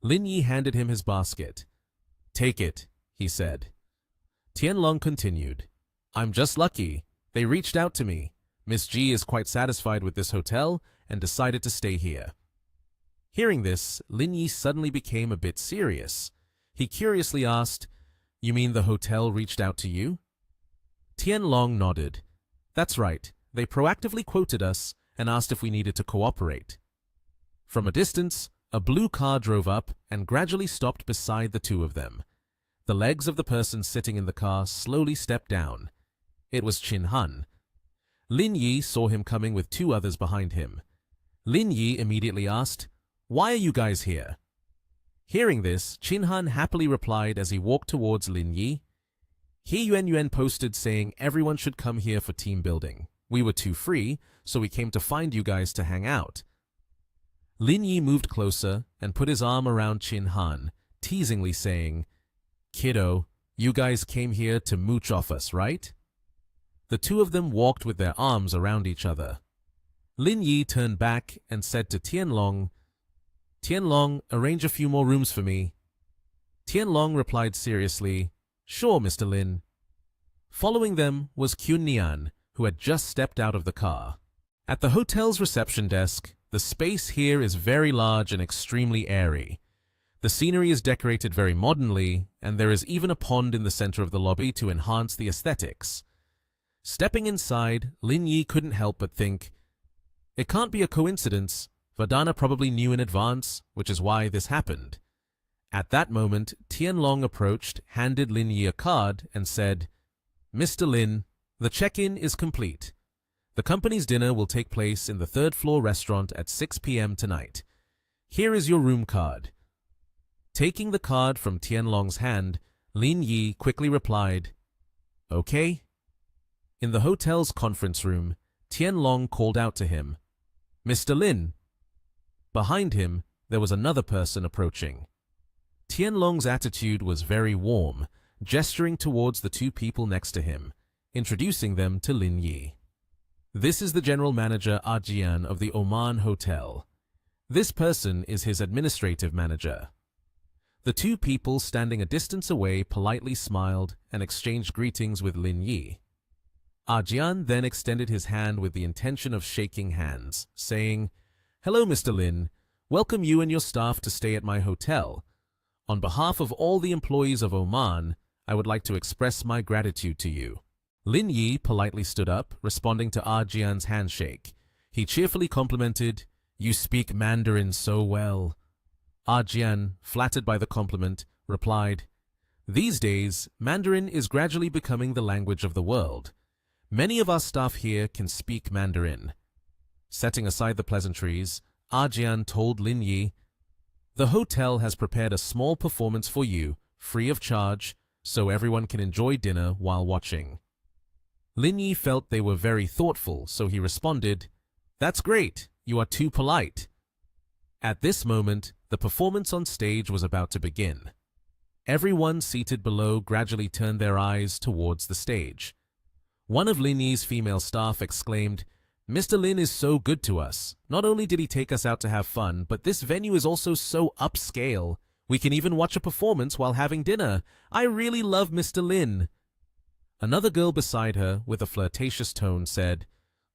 Lin Yi handed him his basket. "Take it," he said. Tianlong continued. "I'm just lucky. They reached out to me. Miss G is quite satisfied with this hotel and decided to stay here." Hearing this, Lin Yi suddenly became a bit serious. He curiously asked, "You mean the hotel reached out to you?" Tianlong nodded. "That's right. They proactively quoted us and asked if we needed to cooperate." From a distance, a blue car drove up and gradually stopped beside the two of them. The legs of the person sitting in the car slowly stepped down. It was Chin Han. Lin Yi saw him coming with two others behind him. Lin Yi immediately asked, "Why are you guys here?" Hearing this, Chin Han happily replied as he walked towards Lin Yi. "He Yuan posted saying everyone should come here for team building. We were too free, so we came to find you guys to hang out." Lin Yi moved closer and put his arm around Chin Han, teasingly saying, "Kiddo, you guys came here to mooch off us, right?" The two of them walked with their arms around each other. Lin Yi turned back and said to Tianlong, "Tianlong, arrange a few more rooms for me." Tianlong replied seriously, "Sure, Mr. Lin." Following them was Kyun Nian, who had just stepped out of the car. At the hotel's reception desk, the space here is very large and extremely airy. The scenery is decorated very modernly, and there is even a pond in the center of the lobby to enhance the aesthetics. Stepping inside, Lin Yi couldn't help but think, it can't be a coincidence. Verdana probably knew in advance, which is why this happened. At that moment, Tianlong approached, handed Lin Yi a card, and said, "Mr. Lin, the check-in is complete. The company's dinner will take place in the third-floor restaurant at 6 p.m. tonight. Here is your room card." Taking the card from Tianlong's hand, Lin Yi quickly replied, "Okay." In the hotel's conference room, Tianlong called out to him, "Mr. Lin." Behind him, there was another person approaching. Tianlong's attitude was very warm, gesturing towards the two people next to him, introducing them to Lin Yi. "This is the general manager Ajian of the Oman Hotel. This person is his administrative manager." The two people standing a distance away politely smiled and exchanged greetings with Lin Yi. Ajian then extended his hand with the intention of shaking hands, saying, "Hello, Mr. Lin. Welcome you and your staff to stay at my hotel. On behalf of all the employees of Oman, I would like to express my gratitude to you." Lin Yi politely stood up, responding to Ajian's handshake. He cheerfully complimented, "You speak Mandarin so well." Ajian, flattered by the compliment, replied, "These days, Mandarin is gradually becoming the language of the world. Many of our staff here can speak Mandarin." Setting aside the pleasantries, Ajian told Lin Yi, "The hotel has prepared a small performance for you, free of charge, so everyone can enjoy dinner while watching." Lin Yi felt they were very thoughtful, so he responded, "That's great, you are too polite." At this moment, the performance on stage was about to begin. Everyone seated below gradually turned their eyes towards the stage. One of Lin Yi's female staff exclaimed, "Mr. Lin is so good to us. Not only did he take us out to have fun, but this venue is also so upscale. We can even watch a performance while having dinner. I really love Mr. Lin." Another girl beside her, with a flirtatious tone, said,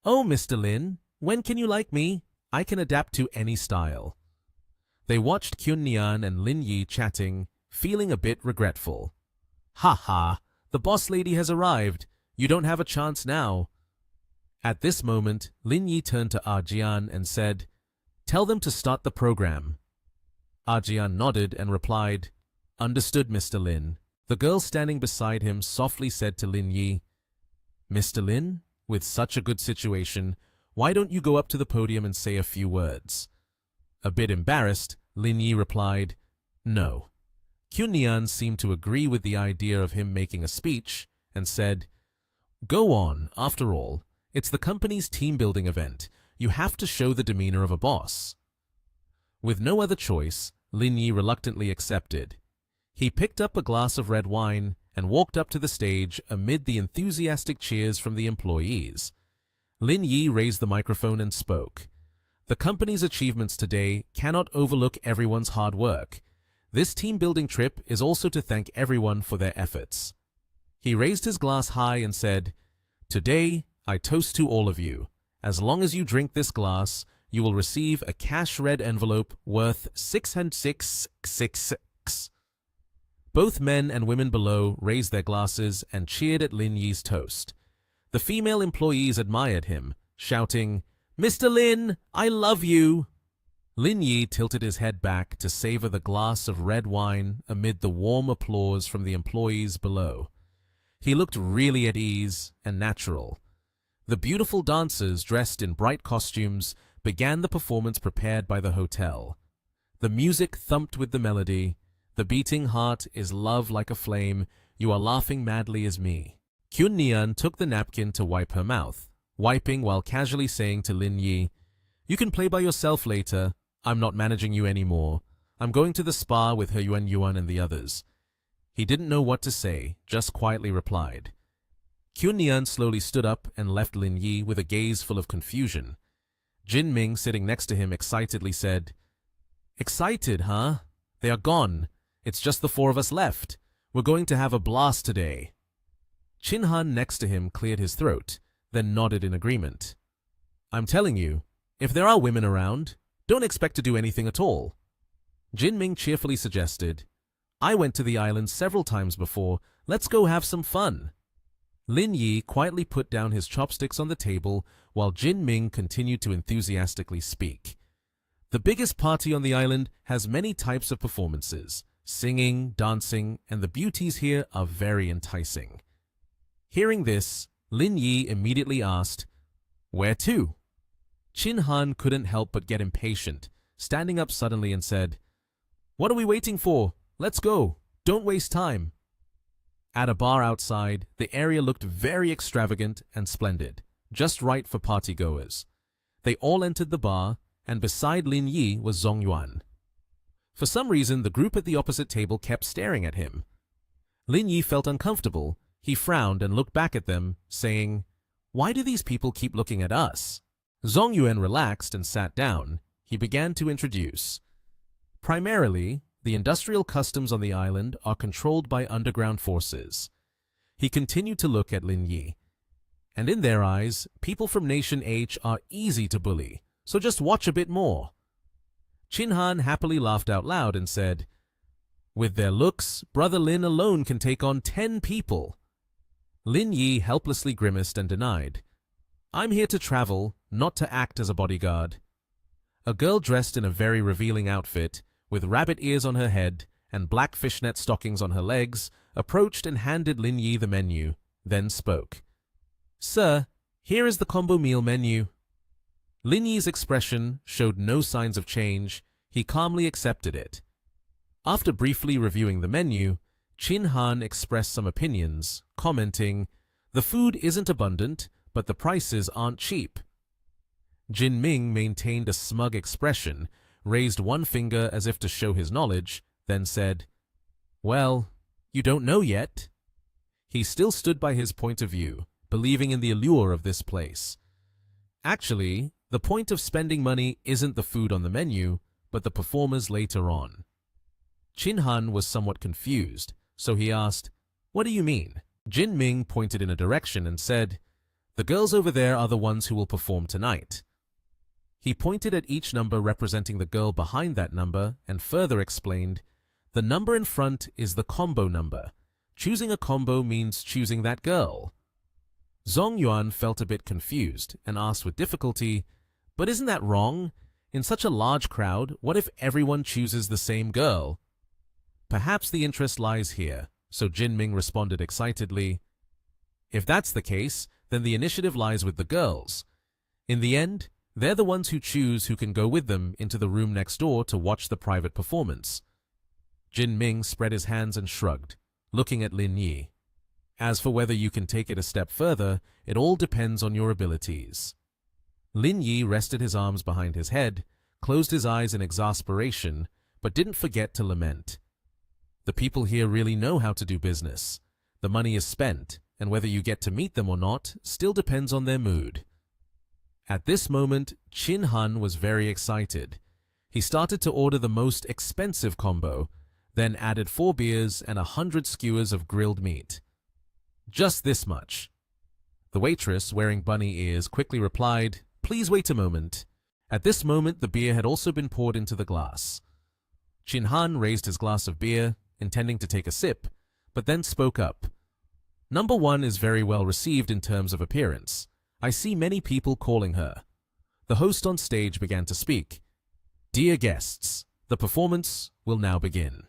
"Oh, Mr. Lin, when can you like me? I can adapt to any style." They watched Kyun Nian and Lin Yi chatting, feeling a bit regretful. "Ha ha, the boss lady has arrived. You don't have a chance now." At this moment, Lin Yi turned to Ajian and said, "Tell them to start the program." Ajian nodded and replied, "Understood, Mr. Lin." The girl standing beside him softly said to Lin Yi, "Mr. Lin, with such a good situation, why don't you go up to the podium and say a few words?" A bit embarrassed, Lin Yi replied, "No." Kyun Nian seemed to agree with the idea of him making a speech and said, "Go on, after all. It's the company's team-building event. You have to show the demeanor of a boss." With no other choice, Lin Yi reluctantly accepted. He picked up a glass of red wine and walked up to the stage amid the enthusiastic cheers from the employees. Lin Yi raised the microphone and spoke. "The company's achievements today cannot overlook everyone's hard work. This team-building trip is also to thank everyone for their efforts. He raised his glass high and said, "Today, I toast to all of you. As long as you drink this glass, you will receive a cash red envelope worth 666." Both men and women below raised their glasses and cheered at Lin Yi's toast. The female employees admired him, shouting, "Mr. Lin, I love you!" Lin Yi tilted his head back to savor the glass of red wine amid the warm applause from the employees below. He looked really at ease and natural. The beautiful dancers dressed in bright costumes began the performance prepared by the hotel. The music thumped with the melody. The beating heart is love like a flame. You are laughing madly as me. Kyun Nian took the napkin to wipe her mouth, wiping while casually saying to Lin Yi, "You can play by yourself later. I'm not managing you anymore. I'm going to the spa with her Yuan and the others." He didn't know what to say, just quietly replied. Kyun Nian slowly stood up and left Lin Yi with a gaze full of confusion. Jin Ming, sitting next to him, excitedly said, "Excited, huh? They are gone. It's just the four of us left. We're going to have a blast today." Chin Han next to him cleared his throat, then nodded in agreement. "I'm telling you, if there are women around, don't expect to do anything at all." Jin Ming cheerfully suggested, "I went to the island several times before. Let's go have some fun." Lin Yi quietly put down his chopsticks on the table while Jin Ming continued to enthusiastically speak. "The biggest party on the island has many types of performances, singing, dancing, and the beauties here are very enticing." Hearing this, Lin Yi immediately asked, "Where to?" Chin Han couldn't help but get impatient, standing up suddenly and said, "What are we waiting for? Let's go. Don't waste time." At a bar outside, the area looked very extravagant and splendid, just right for partygoers. They all entered the bar, and beside Lin Yi was Zong Yuan. For some reason, the group at the opposite table kept staring at him. Lin Yi felt uncomfortable. He frowned and looked back at them, saying, "Why do these people keep looking at us?" Zong Yuan relaxed and sat down. He began to introduce. Primarily, the industrial customs on the island are controlled by underground forces. He continued to look at Lin Yi. And in their eyes, people from Nation H are easy to bully, so just watch a bit more. Chin Han happily laughed out loud and said, "With their looks, Brother Lin alone can take on 10 people." Lin Yi helplessly grimaced and denied, "I'm here to travel, not to act as a bodyguard." A girl dressed in a very revealing outfit, with rabbit ears on her head and black fishnet stockings on her legs, approached and handed Lin Yi the menu, then spoke. "Sir, here is the combo meal menu." Lin Yi's expression showed no signs of change. He calmly accepted it. After briefly reviewing the menu, Chin Han expressed some opinions, commenting, "The food isn't abundant, but the prices aren't cheap." Jin Ming maintained a smug expression, raised one finger as if to show his knowledge, then said, "Well, you don't know yet." He still stood by his point of view, believing in the allure of this place. Actually, the point of spending money isn't the food on the menu, but the performers later on. Chin Han was somewhat confused, so he asked, "What do you mean?" Jin Ming pointed in a direction and said, "The girls over there are the ones who will perform tonight." He pointed at each number representing the girl behind that number and further explained, "The number in front is the combo number. Choosing a combo means choosing that girl." Zong Yuan felt a bit confused and asked with difficulty, "But isn't that wrong? In such a large crowd, what if everyone chooses the same girl?" "Perhaps the interest lies here," so Jin Ming responded excitedly. "If that's the case, then the initiative lies with the girls. In the end, they're the ones who choose who can go with them into the room next door to watch the private performance." Jin Ming spread his hands and shrugged, looking at Lin Yi. "As for whether you can take it a step further, it all depends on your abilities." Lin Yi rested his arms behind his head, closed his eyes in exasperation, but didn't forget to lament. The people here really know how to do business. The money is spent, and whether you get to meet them or not still depends on their mood. At this moment, Chin Han was very excited. He started to order the most expensive combo, then added 4 beers and 100 skewers of grilled meat. Just this much. The waitress, wearing bunny ears, quickly replied, "Please wait a moment." At this moment, the beer had also been poured into the glass. Chin Han raised his glass of beer, intending to take a sip, but then spoke up. "Number 1 is very well received in terms of appearance. I see many people calling her." The host on stage began to speak. "Dear guests, the performance will now begin."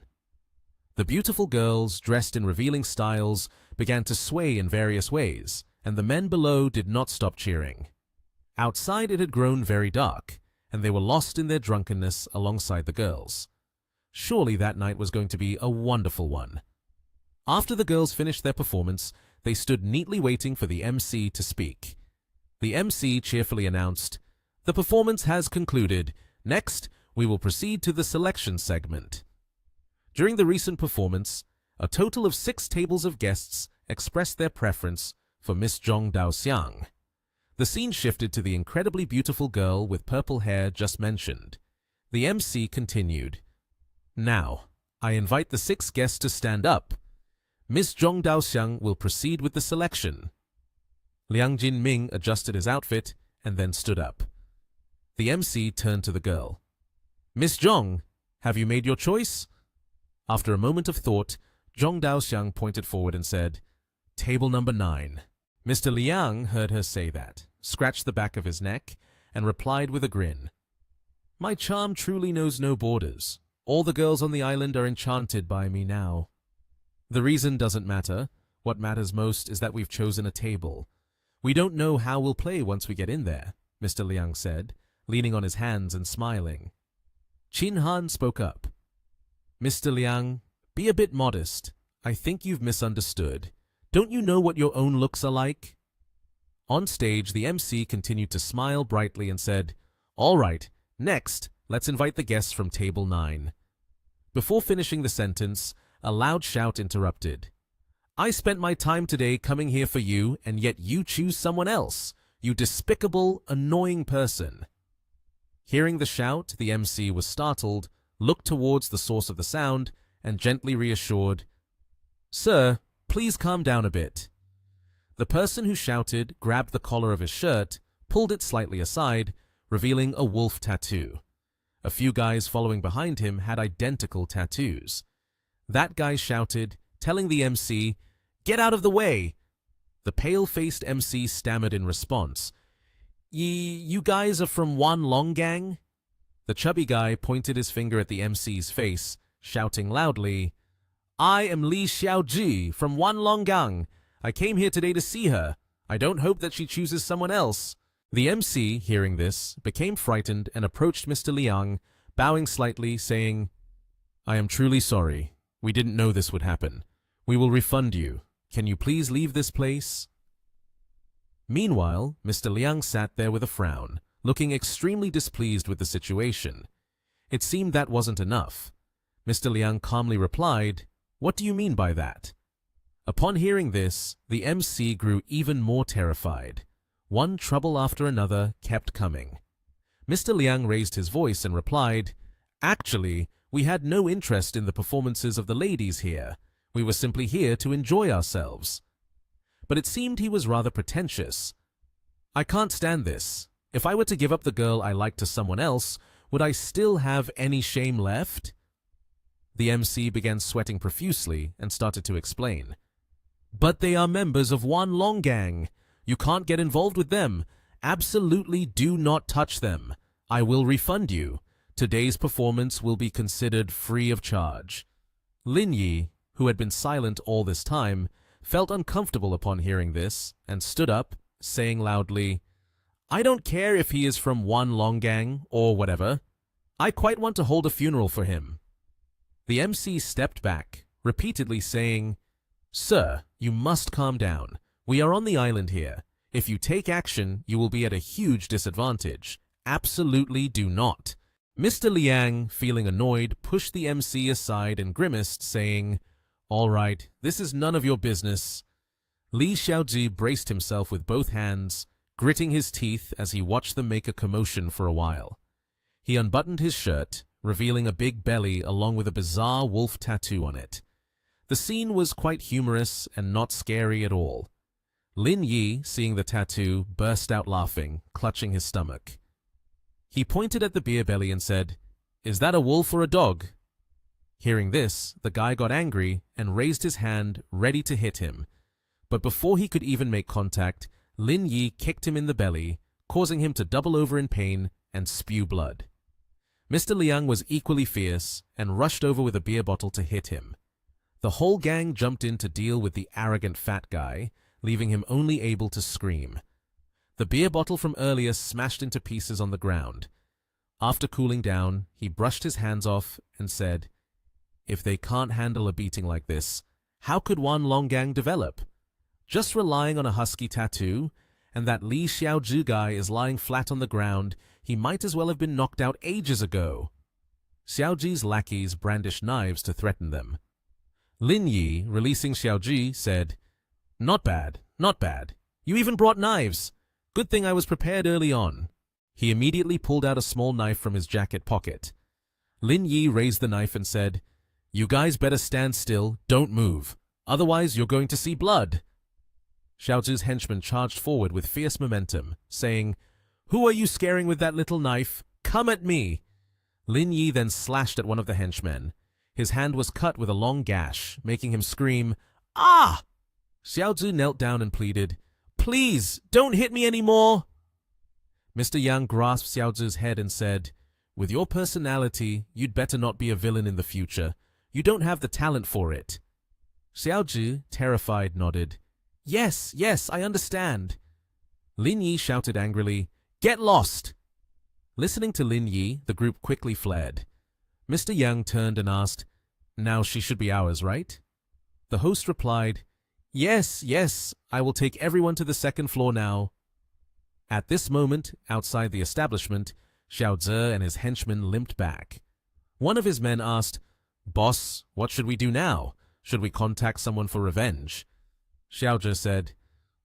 The beautiful girls, dressed in revealing styles, began to sway in various ways, and the men below did not stop cheering. Outside it had grown very dark, and they were lost in their drunkenness alongside the girls. Surely that night was going to be a wonderful one. After the girls finished their performance, they stood neatly waiting for the MC to speak. The MC cheerfully announced, "The performance has concluded. Next, we will proceed to the selection segment." During the recent performance, a total of 6 tables of guests expressed their preference for Miss Zhong Daoxiang. The scene shifted to the incredibly beautiful girl with purple hair just mentioned. The MC continued, "Now, I invite the 6 guests to stand up. Miss Zhong Daoxiang will proceed with the selection." Liang Jinming adjusted his outfit and then stood up. The MC turned to the girl. "Miss Zhong, have you made your choice?" After a moment of thought, Zhong Daoxiang pointed forward and said, "Table number 9. Mr. Liang heard her say that, scratched the back of his neck, and replied with a grin, "My charm truly knows no borders. All the girls on the island are enchanted by me now." "The reason doesn't matter. What matters most is that we've chosen a table. We don't know how we'll play once we get in there," Mr. Liang said, leaning on his hands and smiling. Chin Han spoke up. "Mr. Liang, be a bit modest. I think you've misunderstood. Don't you know what your own looks are like?" On stage, the MC continued to smile brightly and said, "All right, next, let's invite the guests from table 9. Before finishing the sentence, a loud shout interrupted. "I spent my time today coming here for you, and yet you choose someone else. You despicable, annoying person." Hearing the shout, the MC was startled, looked towards the source of the sound, and gently reassured, "Sir, please calm down a bit." The person who shouted grabbed the collar of his shirt, pulled it slightly aside, revealing a wolf tattoo. A few guys following behind him had identical tattoos. That guy shouted, telling the MC, "Get out of the way!" The pale-faced MC stammered in response, You guys are from Wan Long Gang?" The chubby guy pointed his finger at the MC's face, shouting loudly, "I am Li Xiaoji from Wan Long Gang. I came here today to see her. I don't hope that she chooses someone else." The MC, hearing this, became frightened and approached Mr. Liang, bowing slightly, saying, "I am truly sorry. We didn't know this would happen. We will refund you. Can you please leave this place?" Meanwhile, Mr. Liang sat there with a frown, looking extremely displeased with the situation. It seemed that wasn't enough. Mr. Liang calmly replied, "What do you mean by that?" Upon hearing this, the MC grew even more terrified. One trouble after another kept coming. Mr. Liang raised his voice and replied, "Actually, we had no interest in the performances of the ladies here. We were simply here to enjoy ourselves." But it seemed he was rather pretentious. "I can't stand this. If I were to give up the girl I like to someone else, would I still have any shame left?" The MC began sweating profusely and started to explain. "But they are members of Wan Long Gang. You can't get involved with them. Absolutely do not touch them. I will refund you. Today's performance will be considered free of charge." Lin Yi, who had been silent all this time, felt uncomfortable upon hearing this and stood up, saying loudly, "I don't care if he is from Wan Long Gang or whatever. I quite want to hold a funeral for him." The MC stepped back, repeatedly saying, "Sir, you must calm down. We are on the island here. If you take action, you will be at a huge disadvantage. Absolutely do not." Mr. Liang, feeling annoyed, pushed the MC aside and grimaced, saying, "All right, this is none of your business." Li Xiaoji braced himself with both hands, gritting his teeth as he watched them make a commotion for a while. He unbuttoned his shirt, revealing a big belly along with a bizarre wolf tattoo on it. The scene was quite humorous and not scary at all. Lin Yi, seeing the tattoo, burst out laughing, clutching his stomach. He pointed at the beer belly and said, "Is that a wolf or a dog?" Hearing this, the guy got angry and raised his hand, ready to hit him. But before he could even make contact, Lin Yi kicked him in the belly, causing him to double over in pain and spew blood. Mr. Liang was equally fierce and rushed over with a beer bottle to hit him. The whole gang jumped in to deal with the arrogant fat guy, leaving him only able to scream. The beer bottle from earlier smashed into pieces on the ground. After cooling down, he brushed his hands off and said, "If they can't handle a beating like this, how could Wan Longgang develop? Just relying on a husky tattoo, and that Li Xiaozhi guy is lying flat on the ground, he might as well have been knocked out ages ago." Xiaozhi's lackeys brandished knives to threaten them. Lin Yi, releasing Xiaozhi, said, "Not bad, not bad. You even brought knives. Good thing I was prepared early on." He immediately pulled out a small knife from his jacket pocket. Lin Yi raised the knife and said, "You guys better stand still, don't move. Otherwise you're going to see blood." Xiaozhi's henchman charged forward with fierce momentum, saying, "Who are you scaring with that little knife? Come at me!" Lin Yi then slashed at one of the henchmen. His hand was cut with a long gash, making him scream, "Ah!" Xiaozhi knelt down and pleaded, "Please, don't hit me anymore." Mr. Yang grasped Xiaozhi's head and said, "With your personality, you'd better not be a villain in the future. You don't have the talent for it." Xiaozhi, terrified, nodded. Yes, I understand." Lin Yi shouted angrily, "Get lost!" Listening to Lin Yi, the group quickly fled. Mr. Yang turned and asked, "Now she should be ours, right?" The host replied, Yes, I will take everyone to the second floor now." At this moment, outside the establishment, Xiao Zhe and his henchmen limped back. One of his men asked, "Boss, what should we do now? Should we contact someone for revenge?" Xiao Zhe said,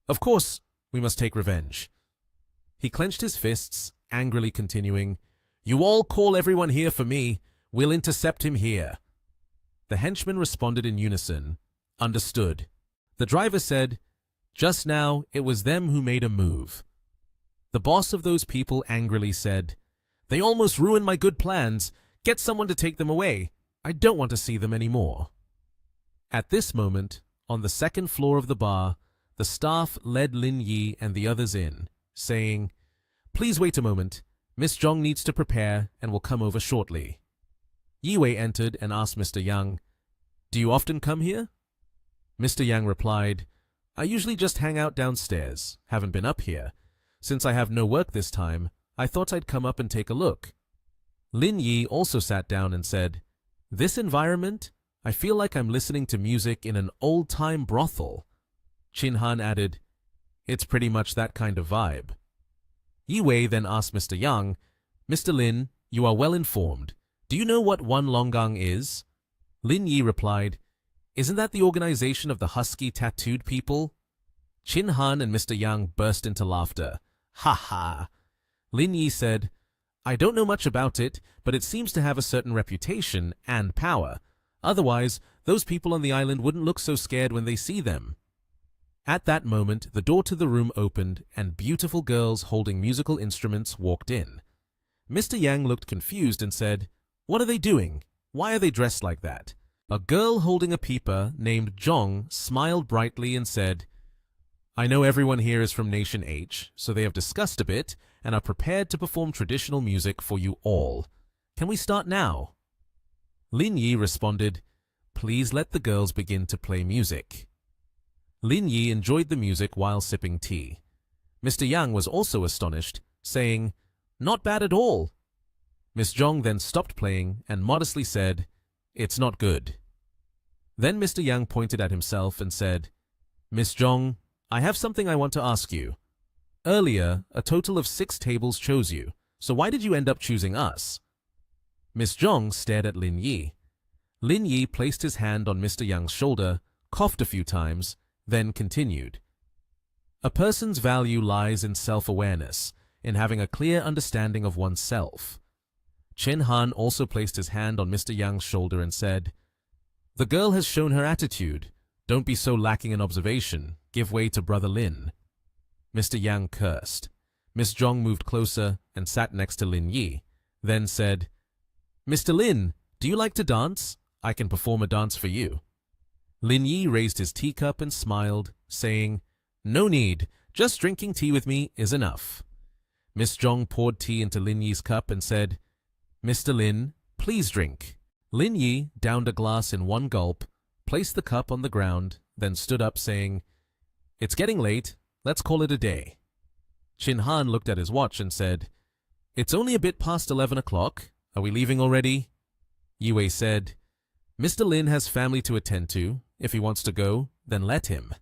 "Of course, we must take revenge." He clenched his fists, angrily continuing, "You all call everyone here for me. We'll intercept him here." The henchmen responded in unison, "Understood." The driver said, "Just now, it was them who made a move." The boss of those people angrily said, "They almost ruined my good plans. Get someone to take them away. I don't want to see them anymore." At this moment, on the second floor of the bar, the staff led Lin Yi and the others in, saying, "Please wait a moment. Miss Zhong needs to prepare and will come over shortly." Yi Wei entered and asked Mr. Yang, "Do you often come here?" Mr. Yang replied, "I usually just hang out downstairs. Haven't been up here. Since I have no work this time, I thought I'd come up and take a look." Lin Yi also sat down and said, "This environment? I feel like I'm listening to music in an old-time brothel." Qin Han added, "It's pretty much that kind of vibe." Yi Wei then asked Mr. Yang, "Mr. Lin, you are well informed. Do you know what Wan Longgang is?" Lin Yi replied, "Isn't that the organization of the husky tattooed people?" Qin Han and Mr. Yang burst into laughter. "Ha ha!" Lin Yi said, "I don't know much about it, but it seems to have a certain reputation and power. Otherwise, those people on the island wouldn't look so scared when they see them." At that moment, the door to the room opened and beautiful girls holding musical instruments walked in. Mr. Yang looked confused and said, "What are they doing? Why are they dressed like that?" A girl holding a peeper named Zhong smiled brightly and said, "I know everyone here is from Nation H, so they have discussed a bit and are prepared to perform traditional music for you all. Can we start now?" Lin Yi responded, "Please let the girls begin to play music." Lin Yi enjoyed the music while sipping tea. Mr. Yang was also astonished, saying, "Not bad at all." Miss Zhong then stopped playing and modestly said, "It's not good." Then Mr. Yang pointed at himself and said, "Miss Zhong, I have something I want to ask you. Earlier, a total of 6 tables chose you, so why did you end up choosing us?" Miss Zhong stared at Lin Yi. Lin Yi placed his hand on Mr. Yang's shoulder, coughed a few times, then continued. "A person's value lies in self-awareness, in having a clear understanding of oneself. Chen Han also placed his hand on Mr. Yang's shoulder and said, "The girl has shown her attitude. Don't be so lacking in observation. Give way to Brother Lin." Mr. Yang cursed. Miss Zhong moved closer and sat next to Lin Yi, then said, "Mr. Lin, do you like to dance? I can perform a dance for you." Lin Yi raised his teacup and smiled, saying, "No need, just drinking tea with me is enough." Miss Zhong poured tea into Lin Yi's cup and said, "Mr. Lin, please drink." Lin Yi downed a glass in one gulp, placed the cup on the ground, then stood up saying, "It's getting late, let's call it a day." Chin Han looked at his watch and said, "It's only a bit past 11 o'clock. Are we leaving already?" Yue said, "Mr. Lin has family to attend to. If he wants to go, then let him."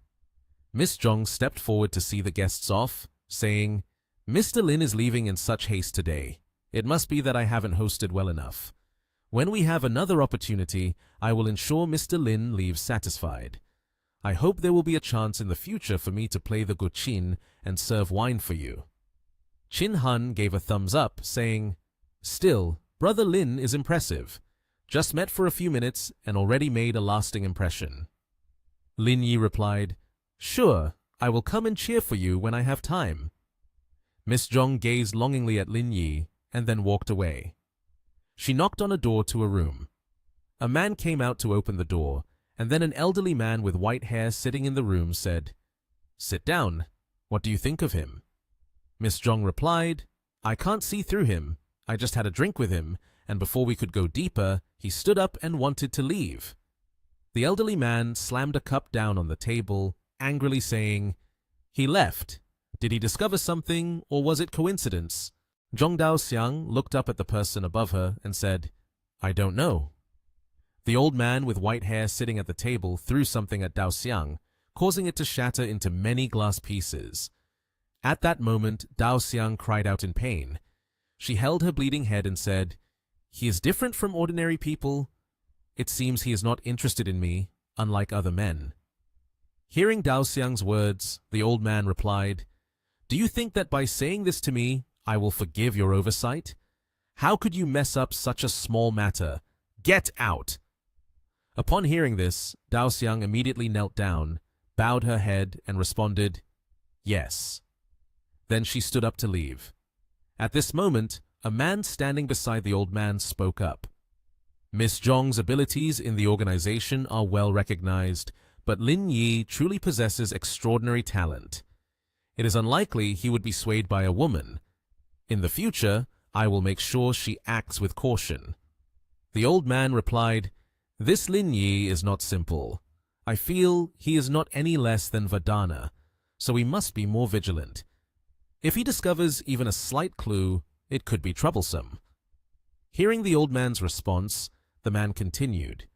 Miss Zhong stepped forward to see the guests off, saying, "Mr. Lin is leaving in such haste today. It must be that I haven't hosted well enough. When we have another opportunity, I will ensure Mr. Lin leaves satisfied. I hope there will be a chance in the future for me to play the guqin and serve wine for you." Chin Han gave a thumbs up, saying, "Still, Brother Lin is impressive. Just met for a few minutes and already made a lasting impression." Lin Yi replied, "Sure, I will come and cheer for you when I have time." Miss Zhong gazed longingly at Lin Yi and then walked away. She knocked on a door to a room. A man came out to open the door, and then an elderly man with white hair sitting in the room said, "Sit down. What do you think of him?" Miss Zhong replied, "I can't see through him. I just had a drink with him, and before we could go deeper, he stood up and wanted to leave." The elderly man slammed a cup down on the table, angrily saying, "He left. Did he discover something, or was it coincidence?" Zhong Daoxiang looked up at the person above her and said, "I don't know." The old man with white hair sitting at the table threw something at Daoxiang, causing it to shatter into many glass pieces. At that moment, Daoxiang cried out in pain. She held her bleeding head and said, "He is different from ordinary people. It seems he is not interested in me, unlike other men." Hearing Daoxiang's words, the old man replied, "Do you think that by saying this to me, I will forgive your oversight? How could you mess up such a small matter? Get out!" Upon hearing this, Daoxiang immediately knelt down, bowed her head, and responded, "Yes." Then she stood up to leave. At this moment, a man standing beside the old man spoke up. Miss Zhong's abilities in the organization are well recognized, but Lin Yi truly possesses extraordinary talent. It is unlikely he would be swayed by a woman. In the future, I will make sure she acts with caution. The old man replied, "This Lin Yi is not simple. I feel he is not any less than Vadana, so we must be more vigilant. If he discovers even a slight clue, it could be troublesome." Hearing the old man's response, the man continued,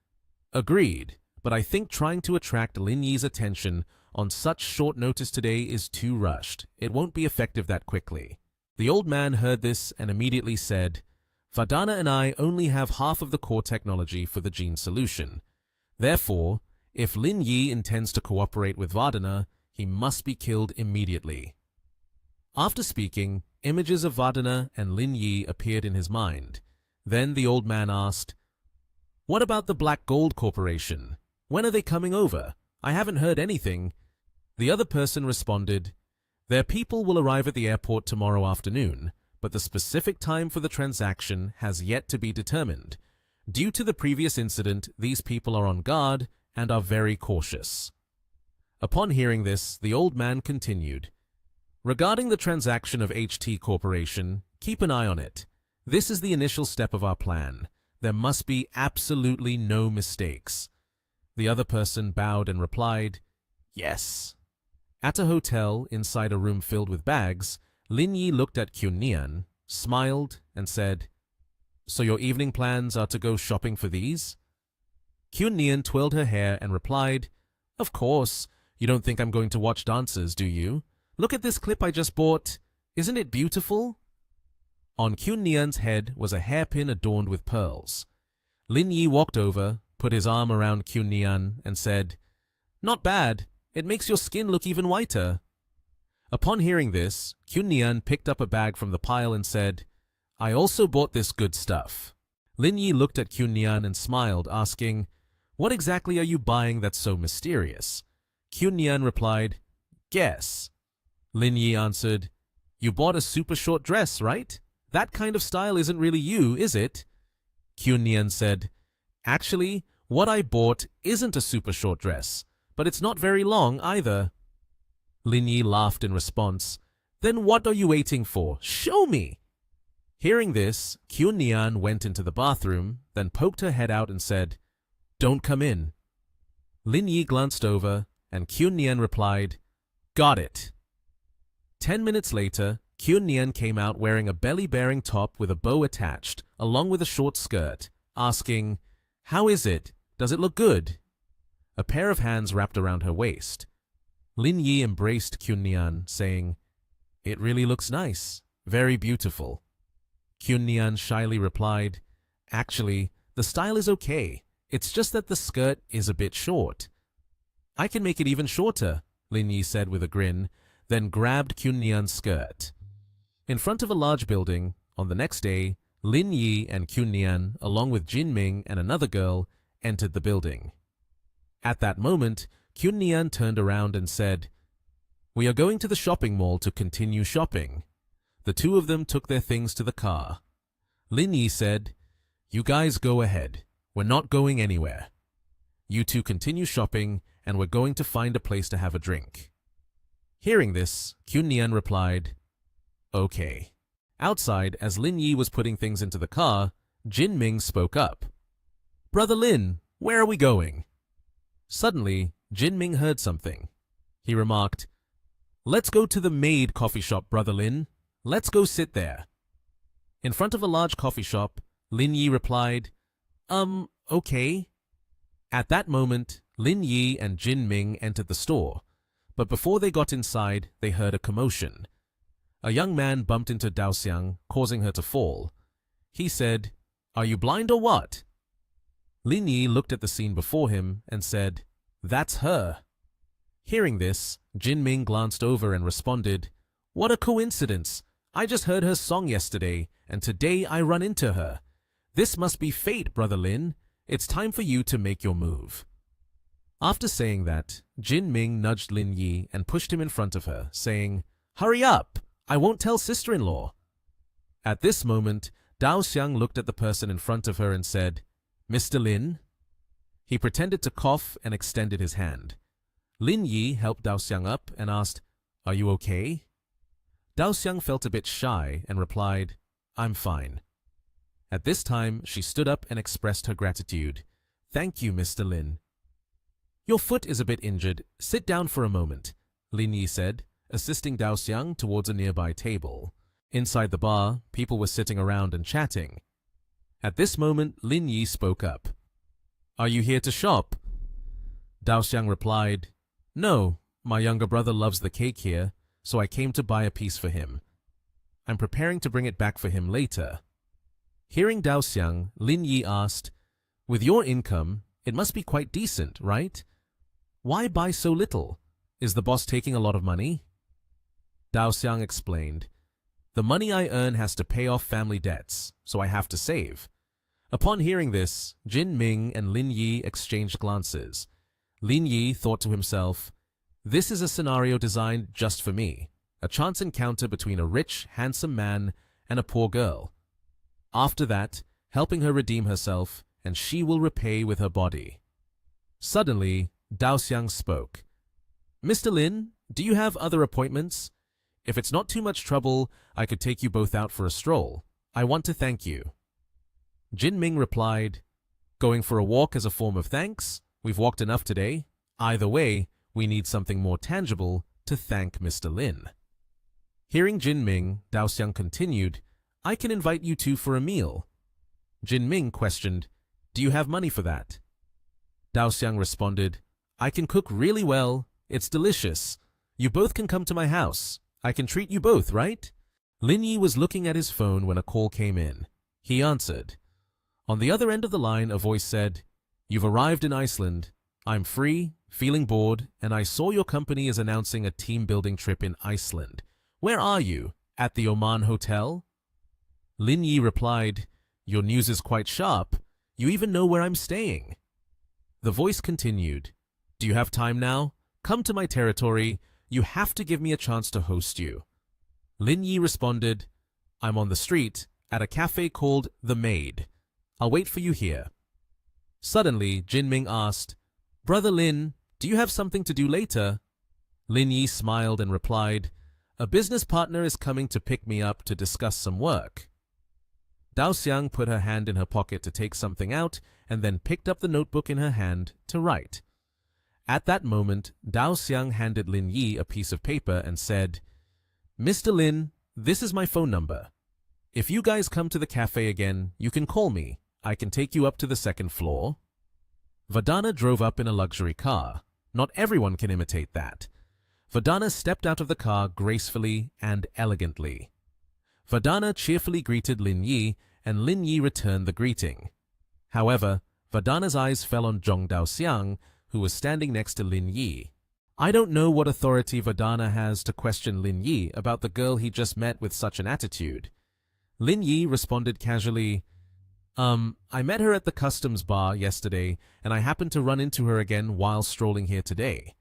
"Agreed, but I think trying to attract Lin Yi's attention on such short notice today is too rushed. It won't be effective that quickly." The old man heard this and immediately said, "Vadana and I only have half of the core technology for the gene solution. Therefore, if Lin Yi intends to cooperate with Vadana, he must be killed immediately." After speaking, images of Vadana and Lin Yi appeared in his mind. Then the old man asked, "What about the Black Gold Corporation? When are they coming over? I haven't heard anything." The other person responded, "Their people will arrive at the airport tomorrow afternoon, but the specific time for the transaction has yet to be determined. Due to the previous incident, these people are on guard and are very cautious." Upon hearing this, the old man continued, "Regarding the transaction of HT Corporation, keep an eye on it. This is the initial step of our plan. There must be absolutely no mistakes." The other person bowed and replied, "Yes." At a hotel inside a room filled with bags, Lin Yi looked at Kyun Nian, smiled, and said, "So your evening plans are to go shopping for these?" Kyun Nian twirled her hair and replied, "Of course. You don't think I'm going to watch dancers, do you? Look at this clip I just bought. Isn't it beautiful?" On Kyun Nian's head was a hairpin adorned with pearls. Lin Yi walked over, put his arm around Kyun Nian, and said, "Not bad. It makes your skin look even whiter." Upon hearing this, Kyun Nian picked up a bag from the pile and said, I also bought this good stuff. Lin Yi looked at Kyun Nian and smiled, asking, what exactly are you buying that's so mysterious? Kyun Nian replied, guess. Lin Yi answered, you bought a super short dress, right? That kind of style isn't really you, is it? Kyun Nian said, actually, what I bought isn't a super short dress, but it's not very long either. Lin Yi laughed in response. Then what are you waiting for? Show me! Hearing this, Kyun Nian went into the bathroom, then poked her head out and said, don't come in. Lin Yi glanced over, and Kyun Nian replied, got it. 10 minutes later, Kyun Nian came out wearing a belly-bearing top with a bow attached, along with a short skirt, asking, how is it? Does it look good? A pair of hands wrapped around her waist. Lin Yi embraced Kyun Nian, saying, it really looks nice, very beautiful. Kyun Nian shyly replied, actually, the style is okay. It's just that the skirt is a bit short. I can make it even shorter, Lin Yi said with a grin, then grabbed Kyun Nian's skirt. In front of a large building, on the next day, Lin Yi and Kyun Nian, along with Jin Ming and another girl, entered the building. At that moment, Kyun Nian turned around and said, we are going to the shopping mall to continue shopping. The two of them took their things to the car. Lin Yi said, you guys go ahead. We're not going anywhere. You two continue shopping, and we're going to find a place to have a drink. Hearing this, Kyun Nian replied, okay. Outside, as Lin Yi was putting things into the car, Jin Ming spoke up. Brother Lin, where are we going? Suddenly, Jin Ming heard something. He remarked, let's go to the maid coffee shop, Brother Lin. Let's go sit there. In front of a large coffee shop, Lin Yi replied, okay. At that moment, Lin Yi and Jin Ming entered the store, but before they got inside, they heard a commotion. A young man bumped into Dao Xiang, causing her to fall. He said, are you blind or what? Lin Yi looked at the scene before him and said, that's her. Hearing this, Jin Ming glanced over and responded, what a coincidence. I just heard her song yesterday, and today I run into her. This must be fate, Brother Lin. It's time for you to make your move. After saying that, Jin Ming nudged Lin Yi and pushed him in front of her, saying, hurry up! I won't tell sister-in-law. At this moment, Dao Xiang looked at the person in front of her and said, Mr. Lin? He pretended to cough and extended his hand. Lin Yi helped Dao Xiang up and asked, are you okay? Dao Xiang felt a bit shy and replied, I'm fine. At this time, she stood up and expressed her gratitude. Thank you, Mr. Lin. Your foot is a bit injured. Sit down for a moment, Lin Yi said, assisting Dao Xiang towards a nearby table. Inside the bar, people were sitting around and chatting. At this moment, Lin Yi spoke up. Are you here to shop? Dao Xiang replied, no, my younger brother loves the cake here, so I came to buy a piece for him. I'm preparing to bring it back for him later. Hearing Dao Xiang, Lin Yi asked, with your income, it must be quite decent, right? Why buy so little? Is the boss taking a lot of money? Dao Xiang explained, the money I earn has to pay off family debts, so I have to save. Upon hearing this, Jin Ming and Lin Yi exchanged glances. Lin Yi thought to himself, this is a scenario designed just for me, a chance encounter between a rich, handsome man and a poor girl. After that, helping her redeem herself, and she will repay with her body. Suddenly, Dao Xiang spoke. Mr. Lin, do you have other appointments? If it's not too much trouble, I could take you both out for a stroll. I want to thank you. Jin Ming replied, going for a walk as a form of thanks? We've walked enough today. Either way, we need something more tangible to thank Mr. Lin. Hearing Jin Ming, Dao Xiang continued, I can invite you two for a meal. Jin Ming questioned, do you have money for that? Dao Xiang responded, I can cook really well. It's delicious. You both can come to my house. I can treat you both, right? Lin Yi was looking at his phone when a call came in. He answered. On the other end of the line, a voice said, you've arrived in Iceland. I'm free, feeling bored, and I saw your company is announcing a team-building trip in Iceland. Where are you? At the Oman Hotel? Lin Yi replied, "Your news is quite sharp. You even know where I'm staying." The voice continued, "Do you have time now? Come to my territory. You have to give me a chance to host you." Lin Yi responded, "I'm on the street, at a cafe called The Maid. I'll wait for you here." Suddenly, Jin Ming asked, "Brother Lin, do you have something to do later?" Lin Yi smiled and replied, "A business partner is coming to pick me up to discuss some work." Dao Xiang put her hand in her pocket to take something out and then picked up the notebook in her hand to write. At that moment, Dao Xiang handed Lin Yi a piece of paper and said, "Mr. Lin, this is my phone number. If you guys come to the cafe again, you can call me. I can take you up to the second floor." Vandana drove up in a luxury car. Not everyone can imitate that. Vandana stepped out of the car gracefully and elegantly. Vandana cheerfully greeted Lin Yi, and Lin Yi returned the greeting. However, Vandana's eyes fell on Zhong Daoxiang, who was standing next to Lin Yi. I don't know what authority Vandana has to question Lin Yi about the girl he just met with such an attitude. Lin Yi responded casually, I met her at the customs bar yesterday, and I happened to run into her again while strolling here today."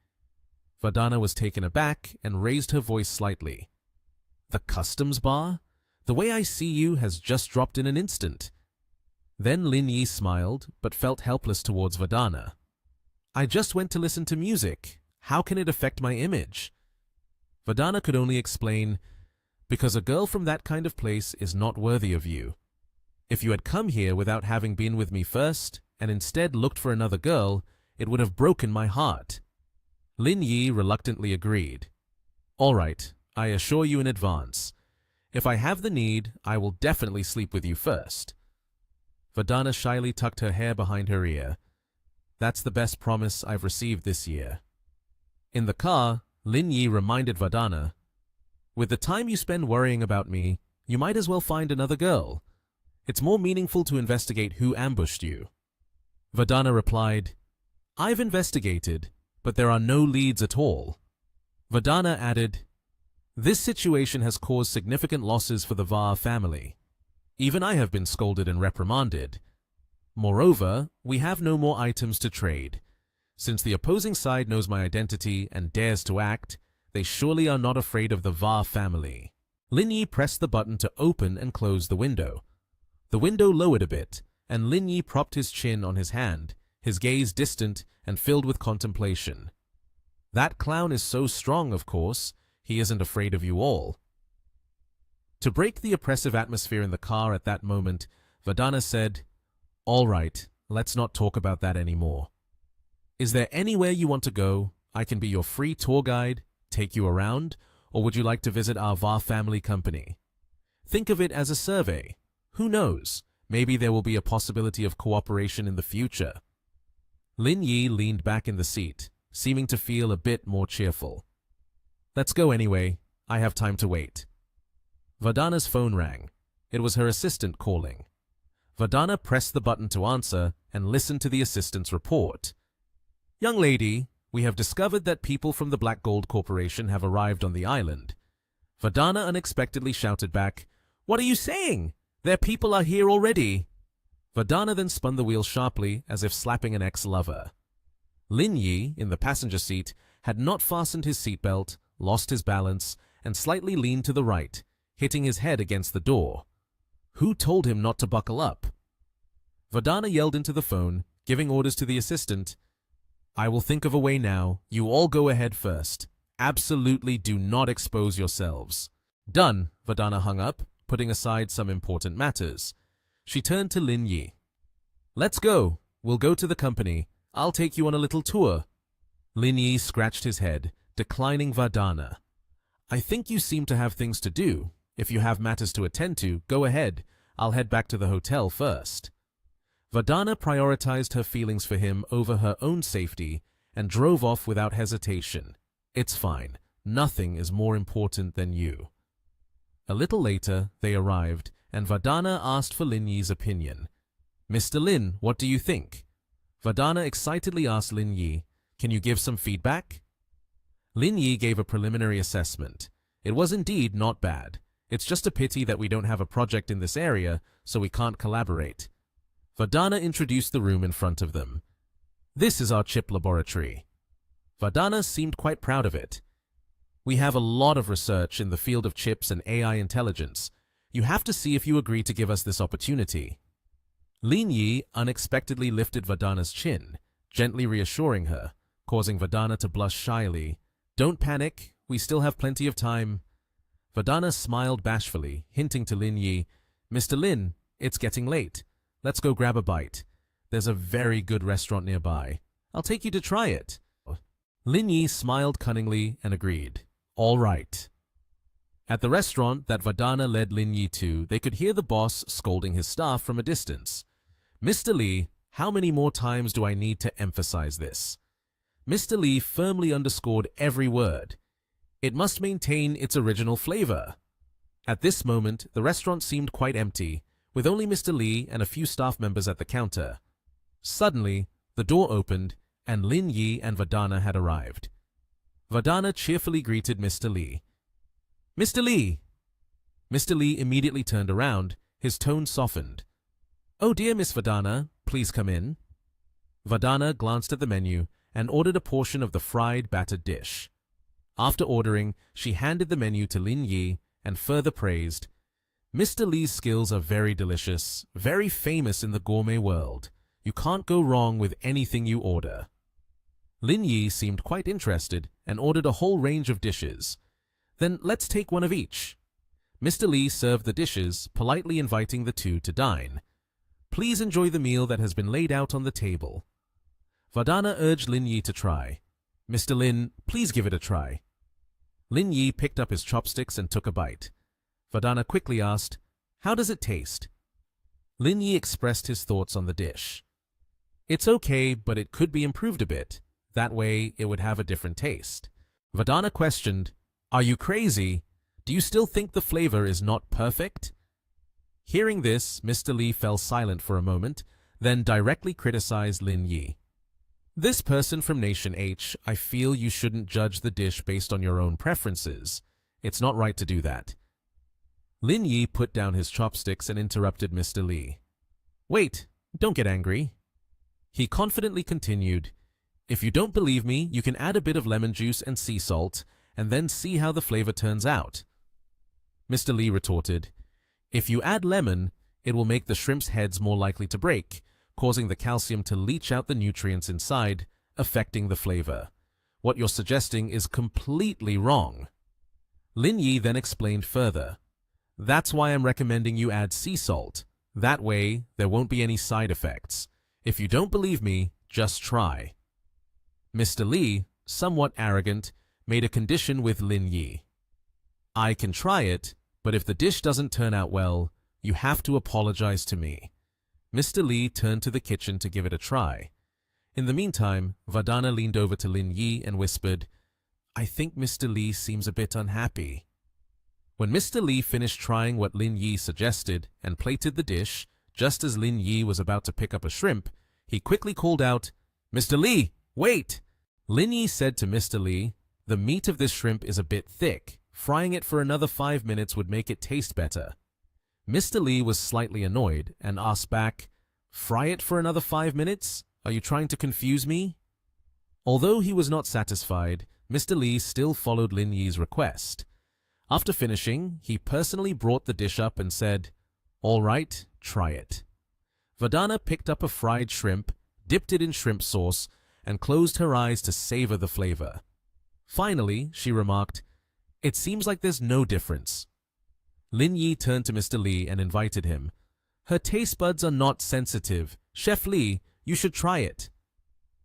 Vandana was taken aback and raised her voice slightly. "The customs bar? The way I see you has just dropped in an instant." Then Lin Yi smiled, but felt helpless towards Vandana. "I just went to listen to music. How can it affect my image?" Vandana could only explain, "Because a girl from that kind of place is not worthy of you. If you had come here without having been with me first, and instead looked for another girl, it would have broken my heart." Lin Yi reluctantly agreed. "All right, I assure you in advance. If I have the need, I will definitely sleep with you first." Vandana shyly tucked her hair behind her ear. "That's the best promise I've received this year." In the car, Lin Yi reminded Vandana, "With the time you spend worrying about me, you might as well find another girl. It's more meaningful to investigate who ambushed you." Vandana replied, "I've investigated, but there are no leads at all." Vandana added, "This situation has caused significant losses for the Va family. Even I have been scolded and reprimanded. Moreover, we have no more items to trade. Since the opposing side knows my identity and dares to act, they surely are not afraid of the Va family." Lin Yi pressed the button to open and close the window. The window lowered a bit, and Lin Yi propped his chin on his hand, his gaze distant and filled with contemplation. "That clown is so strong, of course. He isn't afraid of you all." To break the oppressive atmosphere in the car at that moment, Vandana said, "All right, let's not talk about that anymore. Is there anywhere you want to go? I can be your free tour guide, take you around, or would you like to visit our Va family company? Think of it as a survey. Who knows? Maybe there will be a possibility of cooperation in the future." Lin Yi leaned back in the seat, seeming to feel a bit more cheerful. "Let's go anyway. I have time to wait." Vandana's phone rang. It was her assistant calling. Vandana pressed the button to answer and listened to the assistant's report. "Young lady, we have discovered that people from the Black Gold Corporation have arrived on the island." Vandana unexpectedly shouted back, "What are you saying? Their people are here already." Vandana then spun the wheel sharply as if slapping an ex-lover. Lin Yi, in the passenger seat, had not fastened his seatbelt, lost his balance, and slightly leaned to the right, hitting his head against the door. Who told him not to buckle up? Vandana yelled into the phone, giving orders to the assistant. "I will think of a way now. You all go ahead first. Absolutely do not expose yourselves." "Done," Vandana hung up, putting aside some important matters. She turned to Lin Yi. "Let's go. We'll go to the company. I'll take you on a little tour." Lin Yi scratched his head, declining Vandana. "I think you seem to have things to do. If you have matters to attend to, go ahead. I'll head back to the hotel first." Vandana prioritized her feelings for him over her own safety and drove off without hesitation. "It's fine. Nothing is more important than you." A little later, they arrived, and Vandana asked for Lin Yi's opinion. "Mr. Lin, what do you think?" Vandana excitedly asked Lin Yi, "Can you give some feedback?" Lin Yi gave a preliminary assessment. It was indeed not bad. It's just a pity that we don't have a project in this area, so we can't collaborate. Vardana introduced the room in front of them. This is our chip laboratory. Vardana seemed quite proud of it. We have a lot of research in the field of chips and AI intelligence. You have to see if you agree to give us this opportunity. Lin Yi unexpectedly lifted Vardana's chin, gently reassuring her, causing Vardana to blush shyly. Don't panic, we still have plenty of time. Vardana smiled bashfully, hinting to Lin Yi, Mr. Lin, it's getting late. Let's go grab a bite. There's a very good restaurant nearby. I'll take you to try it. Lin Yi smiled cunningly and agreed. All right. At the restaurant that Vardana led Lin Yi to, they could hear the boss scolding his staff from a distance. Mr. Li, how many more times do I need to emphasize this? Mr. Li firmly underscored every word. It must maintain its original flavor. At this moment, the restaurant seemed quite empty, with only Mr. Li and a few staff members at the counter. Suddenly, the door opened, and Lin Yi and Vardana had arrived. Vardana cheerfully greeted Mr. Li. Mr. Li! Mr. Li immediately turned around, his tone softened. Oh dear, Miss Vardana, please come in. Vardana glanced at the menu and ordered a portion of the fried battered dish. After ordering, she handed the menu to Lin Yi and further praised, Mr. Li's skills are very delicious, very famous in the gourmet world. You can't go wrong with anything you order. Lin Yi seemed quite interested and ordered a whole range of dishes. Then let's take one of each. Mr. Li served the dishes, politely inviting the two to dine. Please enjoy the meal that has been laid out on the table. Vardana urged Lin Yi to try. Mr. Lin, please give it a try. Lin Yi picked up his chopsticks and took a bite. Vardana quickly asked, How does it taste? Lin Yi expressed his thoughts on the dish. It's okay, but it could be improved a bit. That way, it would have a different taste. Vardana questioned, Are you crazy? Do you still think the flavor is not perfect? Hearing this, Mr. Li fell silent for a moment, then directly criticized Lin Yi. This person from Nation H, I feel you shouldn't judge the dish based on your own preferences. It's not right to do that. Lin Yi put down his chopsticks and interrupted Mr. Li. Wait, don't get angry. He confidently continued, If you don't believe me, you can add a bit of lemon juice and sea salt, and then see how the flavor turns out. Mr. Li retorted, If you add lemon, it will make the shrimp's heads more likely to break, causing the calcium to leach out the nutrients inside, affecting the flavor. What you're suggesting is completely wrong. Lin Yi then explained further. That's why I'm recommending you add sea salt. That way, there won't be any side effects. If you don't believe me, just try. Mr. Li, somewhat arrogant, made a condition with Lin Yi. I can try it, but if the dish doesn't turn out well, you have to apologize to me. Mr. Li turned to the kitchen to give it a try. In the meantime, Vardana leaned over to Lin Yi and whispered, I think Mr. Li seems a bit unhappy. When Mr. Li finished trying what Lin Yi suggested and plated the dish, just as Lin Yi was about to pick up a shrimp, he quickly called out, Mr. Li, wait! Lin Yi said to Mr. Li, The meat of this shrimp is a bit thick. Frying it for another 5 minutes would make it taste better. Mr. Li was slightly annoyed and asked back, Fry it for another 5 minutes? Are you trying to confuse me? Although he was not satisfied, Mr. Li still followed Lin Yi's request. After finishing, he personally brought the dish up and said, All right, try it. Vardana picked up a fried shrimp, dipped it in shrimp sauce, and closed her eyes to savor the flavor. Finally, she remarked, It seems like there's no difference. Lin Yi turned to Mr. Li and invited him. Her taste buds are not sensitive. Chef Li, you should try it.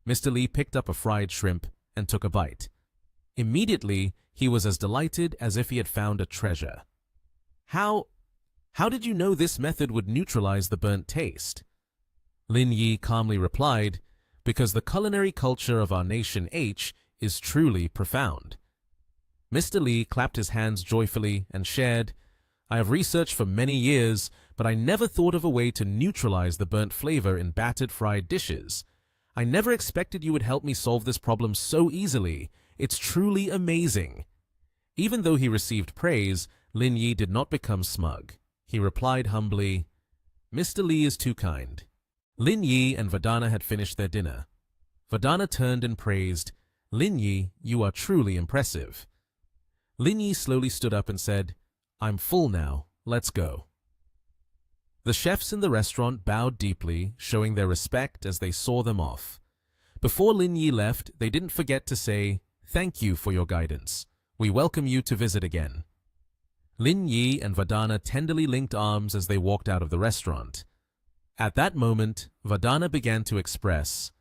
Mr. Li picked up a fried shrimp and took a bite. Immediately, he was as delighted as if he had found a treasure. How did you know this method would neutralize the burnt taste? Lin Yi calmly replied, Because the culinary culture of our nation H is truly profound. Mr. Li clapped his hands joyfully and shared, I have researched for many years, but I never thought of a way to neutralize the burnt flavor in battered fried dishes. I never expected you would help me solve this problem so easily. It's truly amazing. Even though he received praise, Lin Yi did not become smug. He replied humbly, "Mr. Li is too kind." Lin Yi and Vadana had finished their dinner. Vadana turned and praised, "Lin Yi, you are truly impressive." Lin Yi slowly stood up and said, "I'm full now, let's go." The chefs in the restaurant bowed deeply, showing their respect as they saw them off. Before Lin Yi left, they didn't forget to say, "Thank you for your guidance. We welcome you to visit again." Lin Yi and Vadana tenderly linked arms as they walked out of the restaurant. At that moment, Vadana began to express,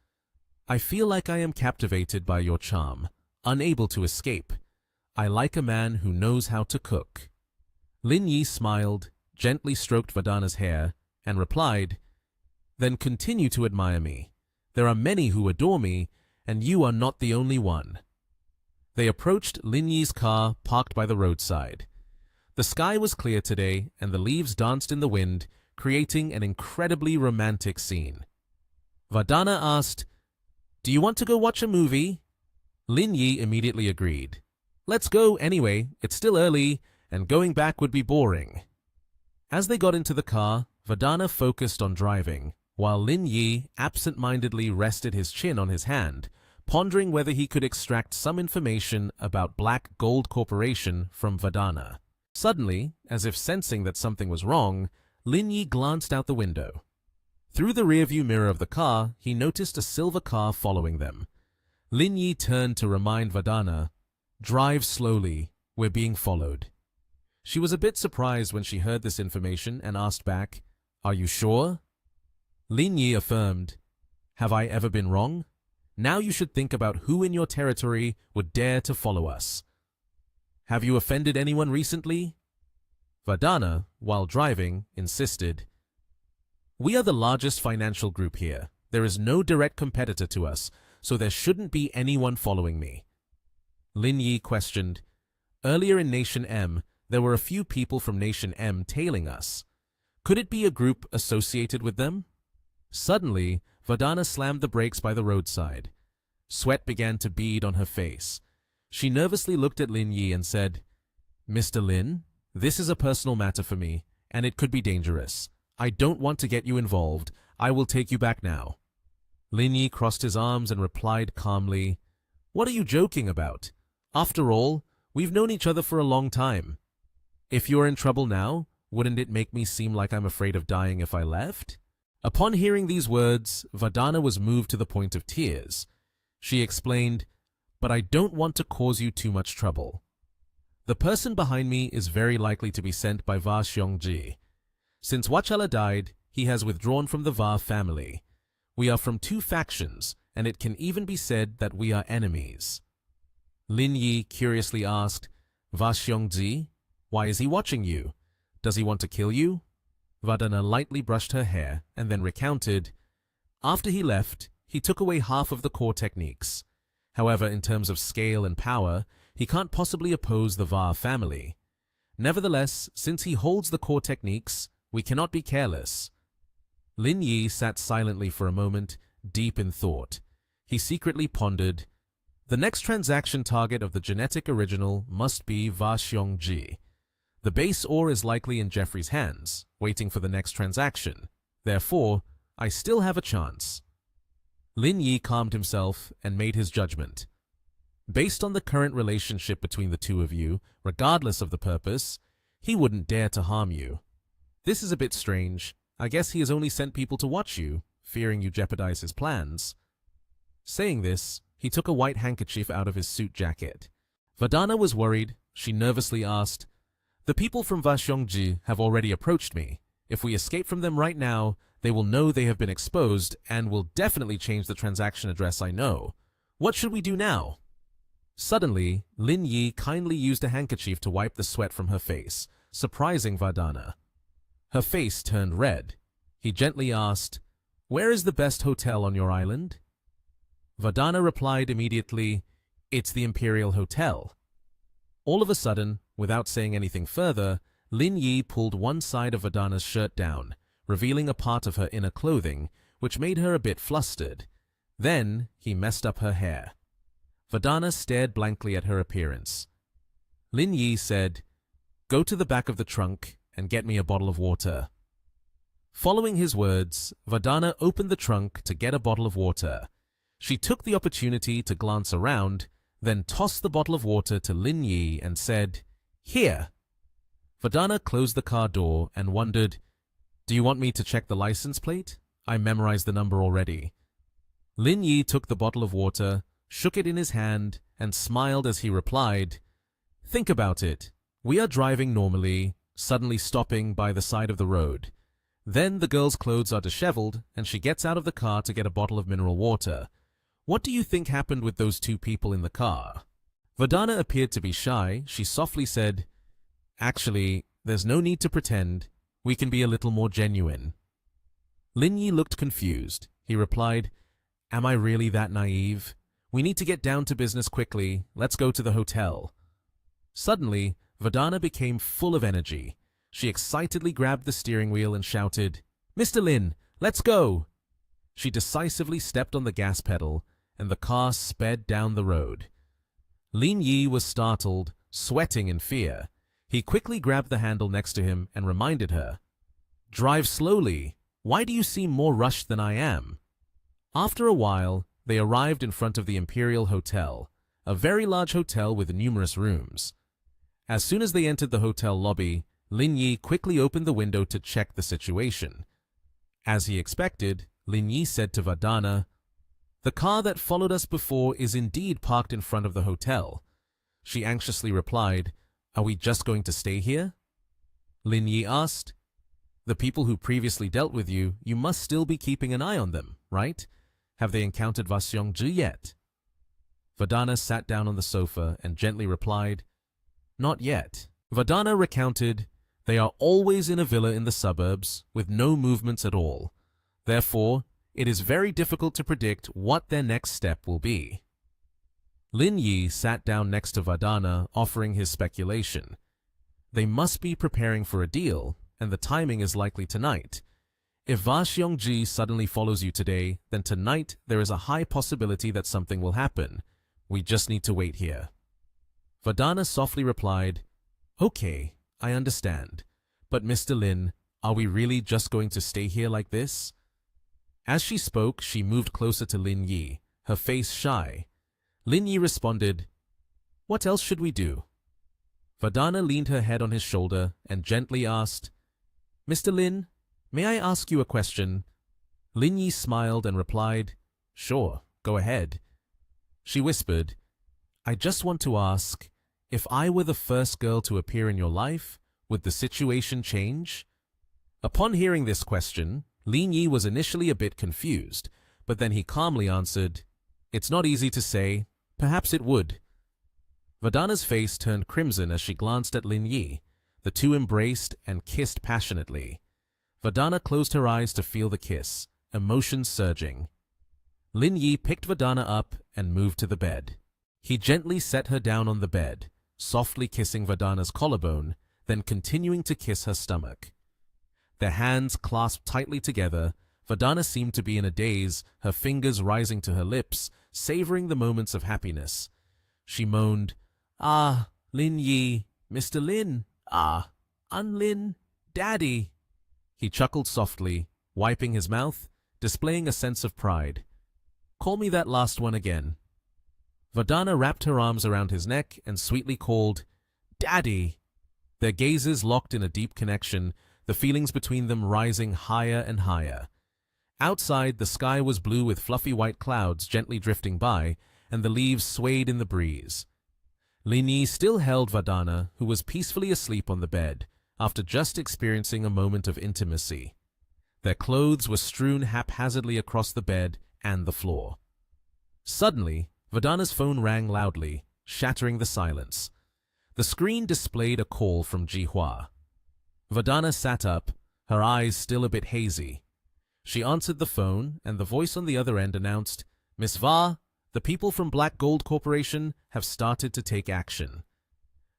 "I feel like I am captivated by your charm, unable to escape. I like a man who knows how to cook." Lin Yi smiled, gently stroked Vadana's hair, and replied, "Then continue to admire me. There are many who adore me, and you are not the only one." They approached Lin Yi's car parked by the roadside. The sky was clear today, and the leaves danced in the wind, creating an incredibly romantic scene. Vadana asked, "Do you want to go watch a movie?" Lin Yi immediately agreed. "Let's go anyway, it's still early, and going back would be boring." As they got into the car, Vadana focused on driving, while Lin Yi absent-mindedly rested his chin on his hand, pondering whether he could extract some information about Black Gold Corporation from Vadana. Suddenly, as if sensing that something was wrong, Lin Yi glanced out the window. Through the rearview mirror of the car, he noticed a silver car following them. Lin Yi turned to remind Vadana, "Drive slowly, we're being followed." She was a bit surprised when she heard this information and asked back, "Are you sure?" Lin Yi affirmed, "Have I ever been wrong? Now you should think about who in your territory would dare to follow us. Have you offended anyone recently?" Vadana, while driving, insisted, "We are the largest financial group here. There is no direct competitor to us, so there shouldn't be anyone following me." Lin Yi questioned, "Earlier in Nation M, there were a few people from Nation M tailing us. Could it be a group associated with them?" Suddenly, Vadana slammed the brakes by the roadside. Sweat began to bead on her face. She nervously looked at Lin Yi and said, "Mr. Lin, this is a personal matter for me, and it could be dangerous. I don't want to get you involved. I will take you back now." Lin Yi crossed his arms and replied calmly, "What are you joking about? After all, we've known each other for a long time. If you're in trouble now, wouldn't it make me seem like I'm afraid of dying if I left?" Upon hearing these words, Vadana was moved to the point of tears. She explained, "But I don't want to cause you too much trouble. The person behind me is very likely to be sent by Va Xiongji. Since Wachala died, he has withdrawn from the Va family. We are from two factions, and it can even be said that we are enemies." Lin Yi curiously asked, "Va Xiongji? Why is he watching you? Does he want to kill you?" Vadana lightly brushed her hair and then recounted, "After he left, he took away half of the core techniques. However, in terms of scale and power, he can't possibly oppose the Va family. Nevertheless, since he holds the core techniques, we cannot be careless." Lin Yi sat silently for a moment, deep in thought. He secretly pondered, "The next transaction target of the genetic original must be Va Xiongji. The base ore is likely in Jeffrey's hands, waiting for the next transaction. Therefore, I still have a chance." Lin Yi calmed himself and made his judgment. Based on the current relationship between the two of you, regardless of the purpose, he wouldn't dare to harm you. This is a bit strange. I guess he has only sent people to watch you, fearing you jeopardize his plans. Saying this, he took a white handkerchief out of his suit jacket. Vadana was worried. She nervously asked, "The people from Va Xiongji have already approached me. If we escape from them right now, they will know they have been exposed and will definitely change the transaction address I know. What should we do now?" Suddenly, Lin Yi kindly used a handkerchief to wipe the sweat from her face, surprising Vadana. Her face turned red. He gently asked, "Where is the best hotel on your island?" Vadana replied immediately, "It's the Imperial Hotel." All of a sudden, without saying anything further, Lin Yi pulled one side of Vadana's shirt down, revealing a part of her inner clothing, which made her a bit flustered. Then, he messed up her hair. Vadana stared blankly at her appearance. Lin Yi said, Go to the back of the trunk and get me a bottle of water. Following his words, Vardana opened the trunk to get a bottle of water. She took the opportunity to glance around, then tossed the bottle of water to Lin Yi and said, "Here." Vardana closed the car door and wondered, "Do you want me to check the license plate? I memorized the number already." Lin Yi took the bottle of water, shook it in his hand, and smiled as he replied, "Think about it. We are driving normally, suddenly stopping by the side of the road. Then the girl's clothes are disheveled, and she gets out of the car to get a bottle of mineral water. What do you think happened with those two people in the car?" Vardana appeared to be shy. She softly said, "Actually, there's no need to pretend. We can be a little more genuine." Lin Yi looked confused. He replied, "Am I really that naive? We need to get down to business quickly. Let's go to the hotel." Suddenly, Vardana became full of energy. She excitedly grabbed the steering wheel and shouted, "Mr. Lin, let's go!" She decisively stepped on the gas pedal, and the car sped down the road. Lin Yi was startled, sweating in fear. He quickly grabbed the handle next to him and reminded her, "Drive slowly. Why do you seem more rushed than I am?" After a while, they arrived in front of the Imperial Hotel, a very large hotel with numerous rooms. As soon as they entered the hotel lobby, Lin Yi quickly opened the window to check the situation. As he expected, Lin Yi said to Vardana, "The car that followed us before is indeed parked in front of the hotel." She anxiously replied, "Are we just going to stay here?" Lin Yi asked, "The people who previously dealt with you, you must still be keeping an eye on them, right? Have they encountered Vasyong-ji yet?" Vardana sat down on the sofa and gently replied, "Not yet." Vardana recounted, "They are always in a villa in the suburbs, with no movements at all. Therefore, it is very difficult to predict what their next step will be." Lin Yi sat down next to Vardana, offering his speculation. "They must be preparing for a deal, and the timing is likely tonight. If Vasyong-ji suddenly follows you today, then tonight there is a high possibility that something will happen. We just need to wait here." Vardana softly replied, "Okay, I understand. But Mr. Lin, are we really just going to stay here like this?" As she spoke, she moved closer to Lin Yi, her face shy. Lin Yi responded, "What else should we do?" Vardana leaned her head on his shoulder and gently asked, "Mr. Lin, may I ask you a question?" Lin Yi smiled and replied, "Sure, go ahead." She whispered, "I just want to ask, if I were the first girl to appear in your life, would the situation change?" Upon hearing this question, Lin Yi was initially a bit confused, but then he calmly answered, "It's not easy to say. Perhaps it would." Vardana's face turned crimson as she glanced at Lin Yi. The two embraced and kissed passionately. Vardana closed her eyes to feel the kiss, emotions surging. Lin Yi picked Vardana up and moved to the bed. He gently set her down on the bed, softly kissing Vardana's collarbone, then continuing to kiss her stomach. Their hands clasped tightly together. Vardana seemed to be in a daze, her fingers rising to her lips, savoring the moments of happiness. She moaned, "Ah, Lin Yi, Mr. Lin, ah, Lin, Daddy." He chuckled softly, wiping his mouth, displaying a sense of pride. "Call me that last one again." Vardana wrapped her arms around his neck and sweetly called, "Daddy." Their gazes locked in a deep connection, the feelings between them rising higher and higher. Outside, the sky was blue with fluffy white clouds gently drifting by, and the leaves swayed in the breeze. Lin Yi still held Vardana, who was peacefully asleep on the bed, after just experiencing a moment of intimacy. Their clothes were strewn haphazardly across the bed and the floor. Suddenly, Vardana's phone rang loudly, shattering the silence. The screen displayed a call from Jihua. Vardana sat up, her eyes still a bit hazy. She answered the phone, and the voice on the other end announced, "Miss Va, the people from Black Gold Corporation have started to take action."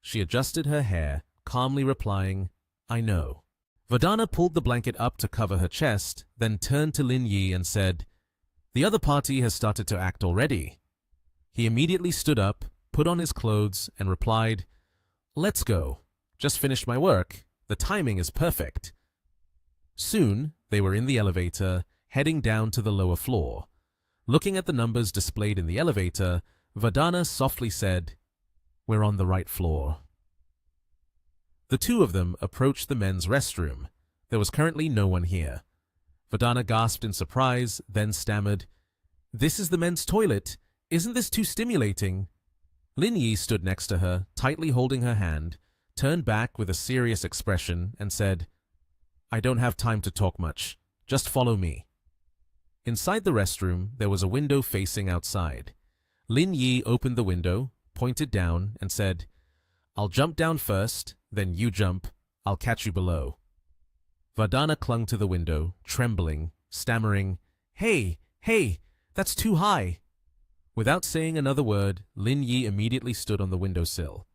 She adjusted her hair, calmly replying, "I know." Vardana pulled the blanket up to cover her chest, then turned to Lin Yi and said, "The other party has started to act already." He immediately stood up, put on his clothes, and replied, "Let's go. Just finished my work. The timing is perfect." Soon, they were in the elevator, heading down to the lower floor. Looking at the numbers displayed in the elevator, Vadana softly said, "We're on the right floor." The two of them approached the men's restroom. There was currently no one here. Vadana gasped in surprise, then stammered, "This is the men's toilet. Isn't this too stimulating?" Lin Yi stood next to her, tightly holding her hand, turned back with a serious expression, and said, "I don't have time to talk much. Just follow me." Inside the restroom, there was a window facing outside. Lin Yi opened the window, pointed down, and said, "I'll jump down first, then you jump. I'll catch you below." Vadana clung to the window, trembling, stammering, Hey, that's too high." Without saying another word, Lin Yi immediately stood on the windowsill.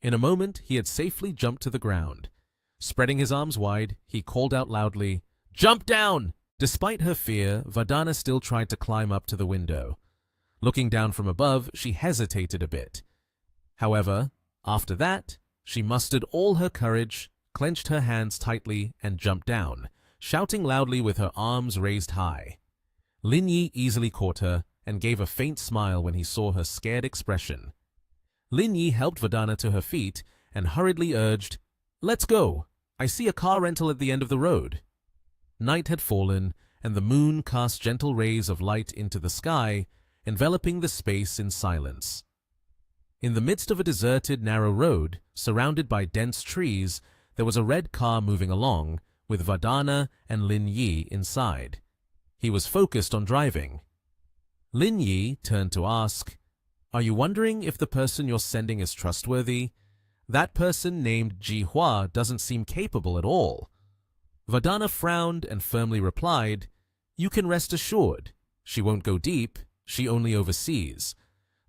In a moment, he had safely jumped to the ground. Spreading his arms wide, he called out loudly, "Jump down!" Despite her fear, Vadana still tried to climb up to the window. Looking down from above, she hesitated a bit. However, after that, she mustered all her courage, clenched her hands tightly, and jumped down, shouting loudly with her arms raised high. Lin Yi easily caught her and gave a faint smile when he saw her scared expression. Lin Yi helped Vadana to her feet and hurriedly urged, "Let's go. I see a car rental at the end of the road." Night had fallen, and the moon cast gentle rays of light into the sky, enveloping the space in silence. In the midst of a deserted, narrow road, surrounded by dense trees, there was a red car moving along, with Vadana and Lin Yi inside. He was focused on driving. Lin Yi turned to ask, "Are you wondering if the person you're sending is trustworthy? That person named Ji Hua doesn't seem capable at all." Vadana frowned and firmly replied, "You can rest assured. She won't go deep, she only oversees.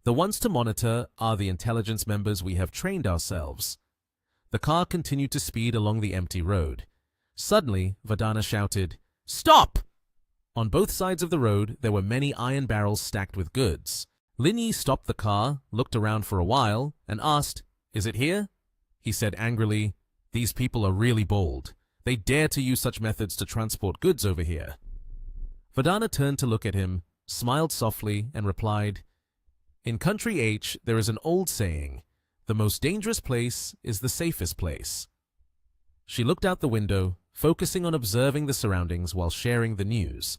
The ones to monitor are the intelligence members we have trained ourselves." The car continued to speed along the empty road. Suddenly, Vadana shouted, "Stop!" On both sides of the road, there were many iron barrels stacked with goods. Lin Yi stopped the car, looked around for a while, and asked, "Is it here?" He said angrily, "These people are really bold. They dare to use such methods to transport goods over here." Vadana turned to look at him, smiled softly, and replied, "In Country H, there is an old saying, 'The most dangerous place is the safest place.'" She looked out the window, focusing on observing the surroundings while sharing the news.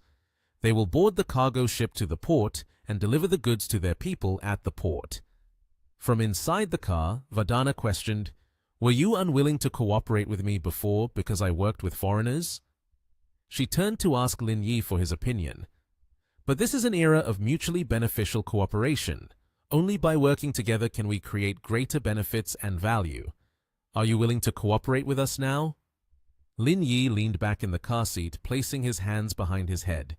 They will board the cargo ship to the port and deliver the goods to their people at the port. From inside the car, Vadana questioned, "Were you unwilling to cooperate with me before because I worked with foreigners?" She turned to ask Lin Yi for his opinion. "But this is an era of mutually beneficial cooperation. Only by working together can we create greater benefits and value. Are you willing to cooperate with us now?" Lin Yi leaned back in the car seat, placing his hands behind his head.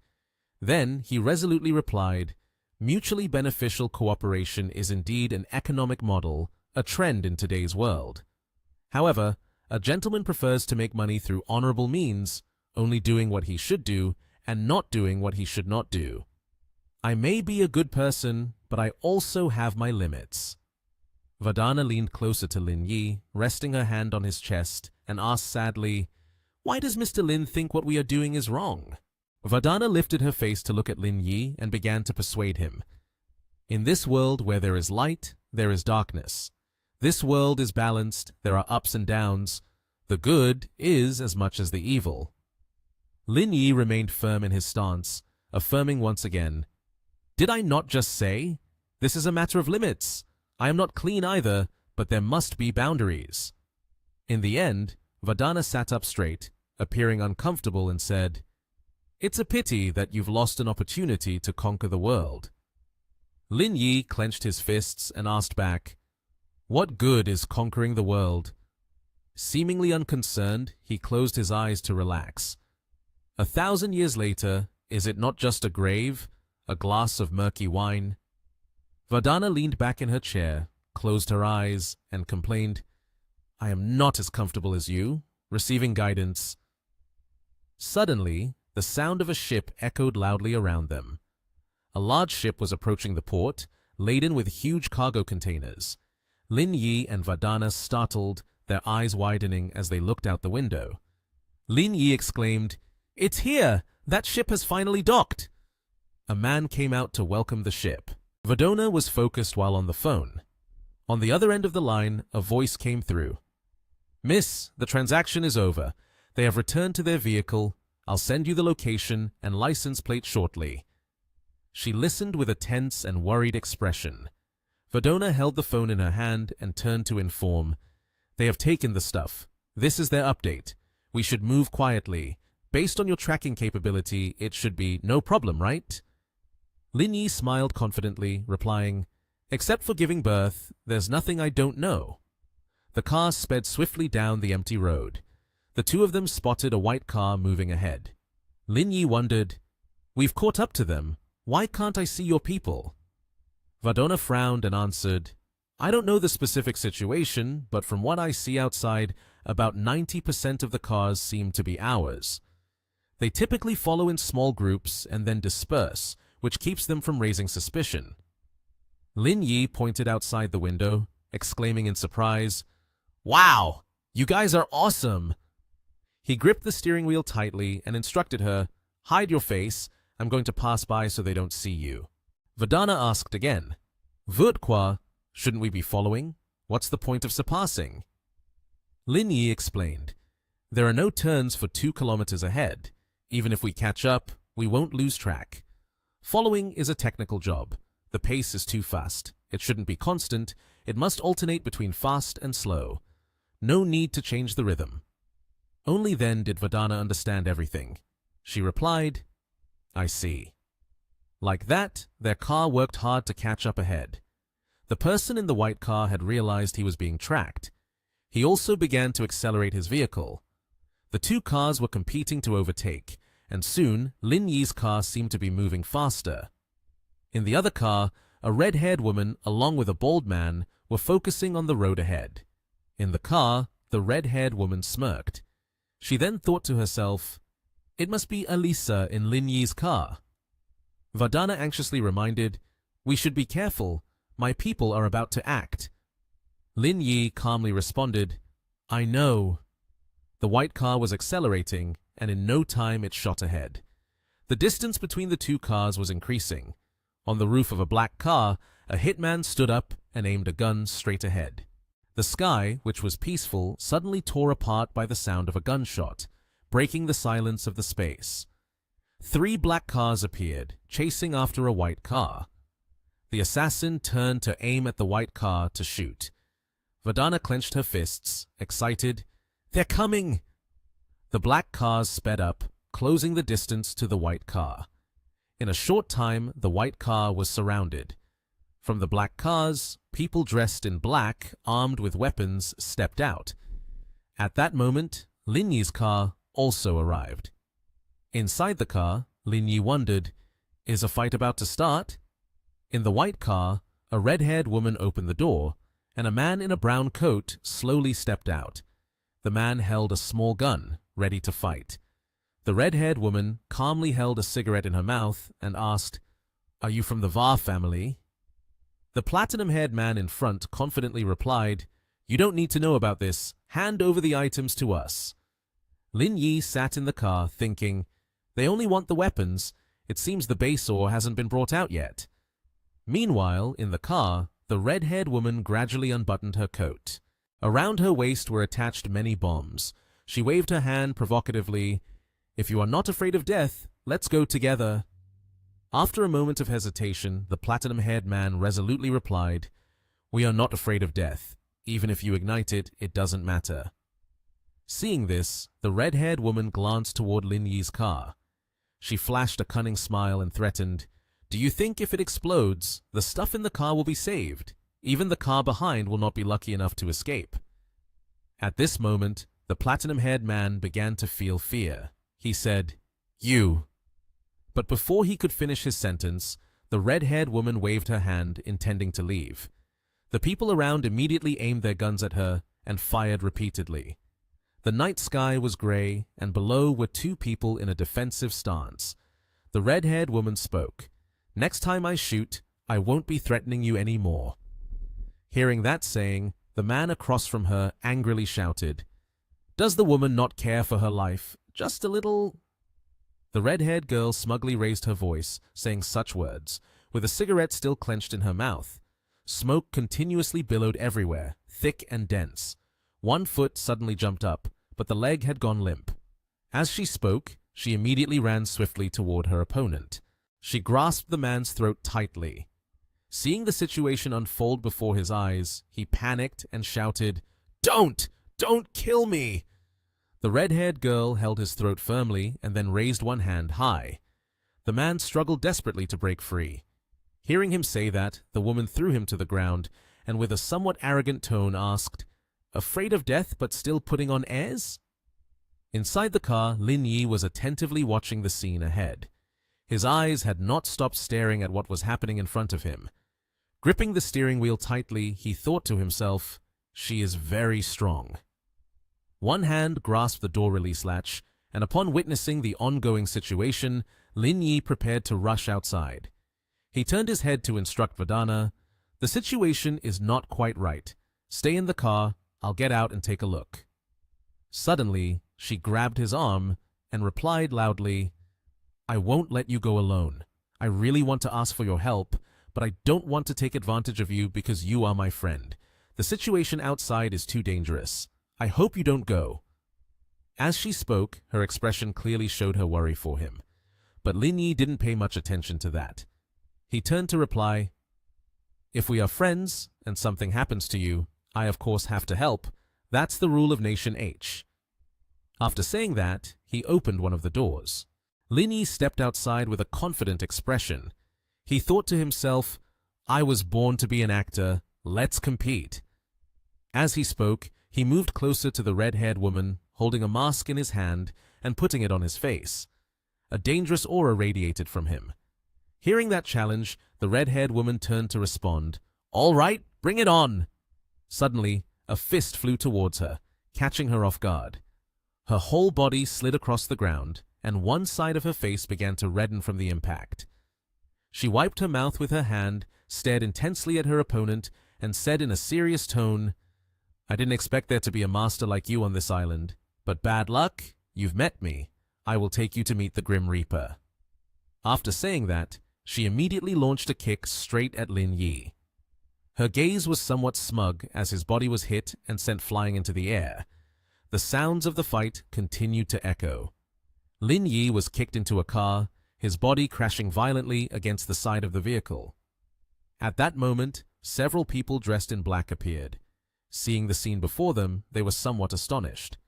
Then he resolutely replied, "Mutually beneficial cooperation is indeed an economic model, a trend in today's world. However, a gentleman prefers to make money through honorable means, only doing what he should do and not doing what he should not do. I may be a good person, but I also have my limits." Vadana leaned closer to Lin Yi, resting her hand on his chest, and asked sadly, "Why does Mr. Lin think what we are doing is wrong?" Vadana lifted her face to look at Lin Yi and began to persuade him. "In this world where there is light, there is darkness. This world is balanced, there are ups and downs. The good is as much as the evil." Lin Yi remained firm in his stance, affirming once again, "Did I not just say? This is a matter of limits. I am not clean either, but there must be boundaries." In the end, Vadana sat up straight, appearing uncomfortable, and said, "It's a pity that you've lost an opportunity to conquer the world." Lin Yi clenched his fists and asked back, "What good is conquering the world?" Seemingly unconcerned, he closed his eyes to relax. 1,000 years later, is it not just a grave, a glass of murky wine? Vadana leaned back in her chair, closed her eyes, and complained, "I am not as comfortable as you, receiving guidance." Suddenly, the sound of a ship echoed loudly around them. A large ship was approaching the port, laden with huge cargo containers. Lin Yi and Vadana, startled, their eyes widening as they looked out the window. Lin Yi exclaimed, "It's here! That ship has finally docked!" A man came out to welcome the ship. Verdona was focused while on the phone. On the other end of the line, a voice came through. "Miss, the transaction is over. They have returned to their vehicle. I'll send you the location and license plate shortly." She listened with a tense and worried expression. Verdona held the phone in her hand and turned to inform, "They have taken the stuff. This is their update. We should move quietly. Based on your tracking capability, it should be no problem, right?" Lin Yi smiled confidently, replying, "Except for giving birth, there's nothing I don't know." The car sped swiftly down the empty road. The two of them spotted a white car moving ahead. Lin Yi wondered, "We've caught up to them. Why can't I see your people?" Verdona frowned and answered, "I don't know the specific situation, but from what I see outside, about 90% of the cars seem to be ours. They typically follow in small groups and then disperse, which keeps them from raising suspicion." Lin Yi pointed outside the window, exclaiming in surprise, "Wow! You guys are awesome!" He gripped the steering wheel tightly and instructed her, "Hide your face. I'm going to pass by so they don't see you." Verdana asked again, "Vert quoi? Shouldn't we be following? What's the point of surpassing?" Lin Yi explained, "There are no turns for 2 kilometers ahead. Even if we catch up, we won't lose track. Following is a technical job. The pace is too fast. It shouldn't be constant. It must alternate between fast and slow. No need to change the rhythm." Only then did Verdana understand everything. She replied, "I see." Like that, their car worked hard to catch up ahead. The person in the white car had realized he was being tracked. He also began to accelerate his vehicle. The two cars were competing to overtake, and soon Lin Yi's car seemed to be moving faster. In the other car, a red-haired woman along with a bald man were focusing on the road ahead. In the car, the red-haired woman smirked. She then thought to herself, "It must be Alisa in Lin Yi's car." Verdana anxiously reminded, "We should be careful. My people are about to act." Lin Yi calmly responded, "I know." The white car was accelerating, and in no time it shot ahead. The distance between the two cars was increasing. On the roof of a black car, a hitman stood up and aimed a gun straight ahead. The sky, which was peaceful, suddenly tore apart by the sound of a gunshot, breaking the silence of the space. 3 black cars appeared, chasing after a white car. The assassin turned to aim at the white car to shoot. Verdana clenched her fists, excited. "They're coming!" The black cars sped up, closing the distance to the white car. In a short time, the white car was surrounded. From the black cars, people dressed in black, armed with weapons, stepped out. At that moment, Lin Yi's car also arrived. Inside the car, Lin Yi wondered, "Is a fight about to start?" In the white car, a red-haired woman opened the door, and a man in a brown coat slowly stepped out. The man held a small gun, ready to fight. The red-haired woman calmly held a cigarette in her mouth and asked, "Are you from the Va family?" The platinum-haired man in front confidently replied, "You don't need to know about this. Hand over the items to us." Lin Yi sat in the car thinking, "They only want the weapons. It seems the base ore hasn't been brought out yet." Meanwhile, in the car, the red-haired woman gradually unbuttoned her coat. Around her waist were attached many bombs. She waved her hand provocatively. "If you are not afraid of death, let's go together." After a moment of hesitation, the platinum-haired man resolutely replied, "We are not afraid of death. Even if you ignite it, it doesn't matter." Seeing this, the red-haired woman glanced toward Lin Yi's car. She flashed a cunning smile and threatened, "Do you think if it explodes, the stuff in the car will be saved? Even the car behind will not be lucky enough to escape." At this moment, the platinum-haired man began to feel fear. He said, "You." But before he could finish his sentence, the red-haired woman waved her hand, intending to leave. The people around immediately aimed their guns at her and fired repeatedly. The night sky was gray, and below were 2 people in a defensive stance. The red-haired woman spoke. "Next time I shoot, I won't be threatening you anymore." Hearing that saying, The man across from her angrily shouted, "Does the woman not care for her life? Just a little—" The red-haired girl smugly raised her voice, saying such words, with a cigarette still clenched in her mouth. Smoke continuously billowed everywhere, thick and dense. One foot suddenly jumped up, but the leg had gone limp. As she spoke, she immediately ran swiftly toward her opponent. She grasped the man's throat tightly. Seeing the situation unfold before his eyes, he panicked and shouted, "Don't! Don't kill me!" The red-haired girl held his throat firmly and then raised one hand high. The man struggled desperately to break free. Hearing him say that, the woman threw him to the ground and with a somewhat arrogant tone asked, "Afraid of death but still putting on airs?" Inside the car, Lin Yi was attentively watching the scene ahead. His eyes had not stopped staring at what was happening in front of him. Gripping the steering wheel tightly, he thought to himself, "She is very strong." One hand grasped the door release latch, and upon witnessing the ongoing situation, Lin Yi prepared to rush outside. He turned his head to instruct Vandana, "The situation is not quite right. Stay in the car, I'll get out and take a look." Suddenly, she grabbed his arm and replied loudly, "I won't let you go alone. I really want to ask for your help, but I don't want to take advantage of you because you are my friend. The situation outside is too dangerous. I hope you don't go." As she spoke, her expression clearly showed her worry for him. But Lin Yi didn't pay much attention to that. He turned to reply, "If we are friends and something happens to you, I of course have to help. That's the rule of Nation H." After saying that, he opened one of the doors. Lin Yi stepped outside with a confident expression. He thought to himself, "I was born to be an actor. Let's compete." As he spoke, he moved closer to the red-haired woman, holding a mask in his hand and putting it on his face. A dangerous aura radiated from him. Hearing that challenge, the red-haired woman turned to respond, "All right, bring it on!" Suddenly, a fist flew towards her, catching her off guard. Her whole body slid across the ground, and one side of her face began to redden from the impact. She wiped her mouth with her hand, stared intensely at her opponent, and said in a serious tone, "I didn't expect there to be a master like you on this island, but bad luck, you've met me. I will take you to meet the Grim Reaper." After saying that, she immediately launched a kick straight at Lin Yi. Her gaze was somewhat smug as his body was hit and sent flying into the air. The sounds of the fight continued to echo. Lin Yi was kicked into a car, his body crashing violently against the side of the vehicle. At that moment, several people dressed in black appeared. Seeing the scene before them, they were somewhat astonished.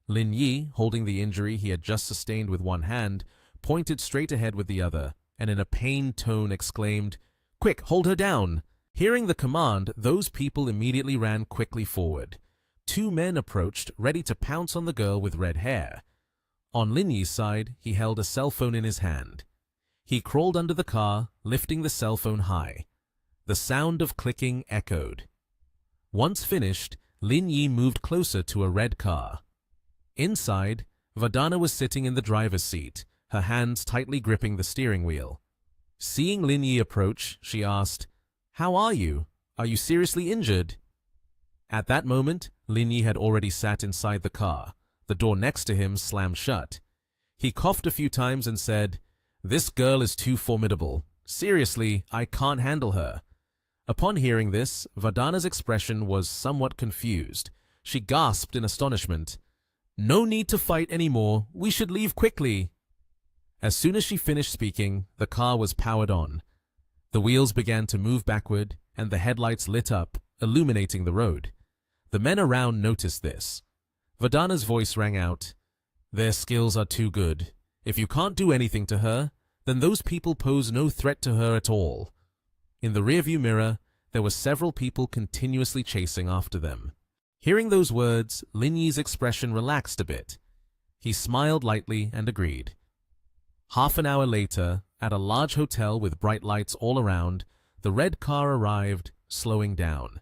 Lin Yi, holding the injury he had just sustained with one hand, pointed straight ahead with the other, and in a pained tone exclaimed, "Quick, hold her down!" Hearing the command, those people immediately ran quickly forward. Two men approached, ready to pounce on the girl with red hair. On Lin Yi's side, he held a cell phone in his hand. He crawled under the car, lifting the cell phone high. The sound of clicking echoed. Once finished, Lin Yi moved closer to a red car. Inside, Vandana was sitting in the driver's seat, her hands tightly gripping the steering wheel. Seeing Lin Yi approach, she asked, "How are you? Are you seriously injured?" At that moment, Lin Yi had already sat inside the car. The door next to him slammed shut. He coughed a few times and said, "This girl is too formidable. Seriously, I can't handle her." Upon hearing this, Vandana's expression was somewhat confused. She gasped in astonishment, "No need to fight anymore. We should leave quickly." As soon as she finished speaking, the car was powered on. The wheels began to move backward, and the headlights lit up, illuminating the road. The men around noticed this. Vandana's voice rang out, "Their skills are too good. If you can't do anything to her, then those people pose no threat to her at all." In the rearview mirror, there were several people continuously chasing after them. Hearing those words, Lin Yi's expression relaxed a bit. He smiled lightly and agreed. Half an hour later, at a large hotel with bright lights all around, the red car arrived, slowing down.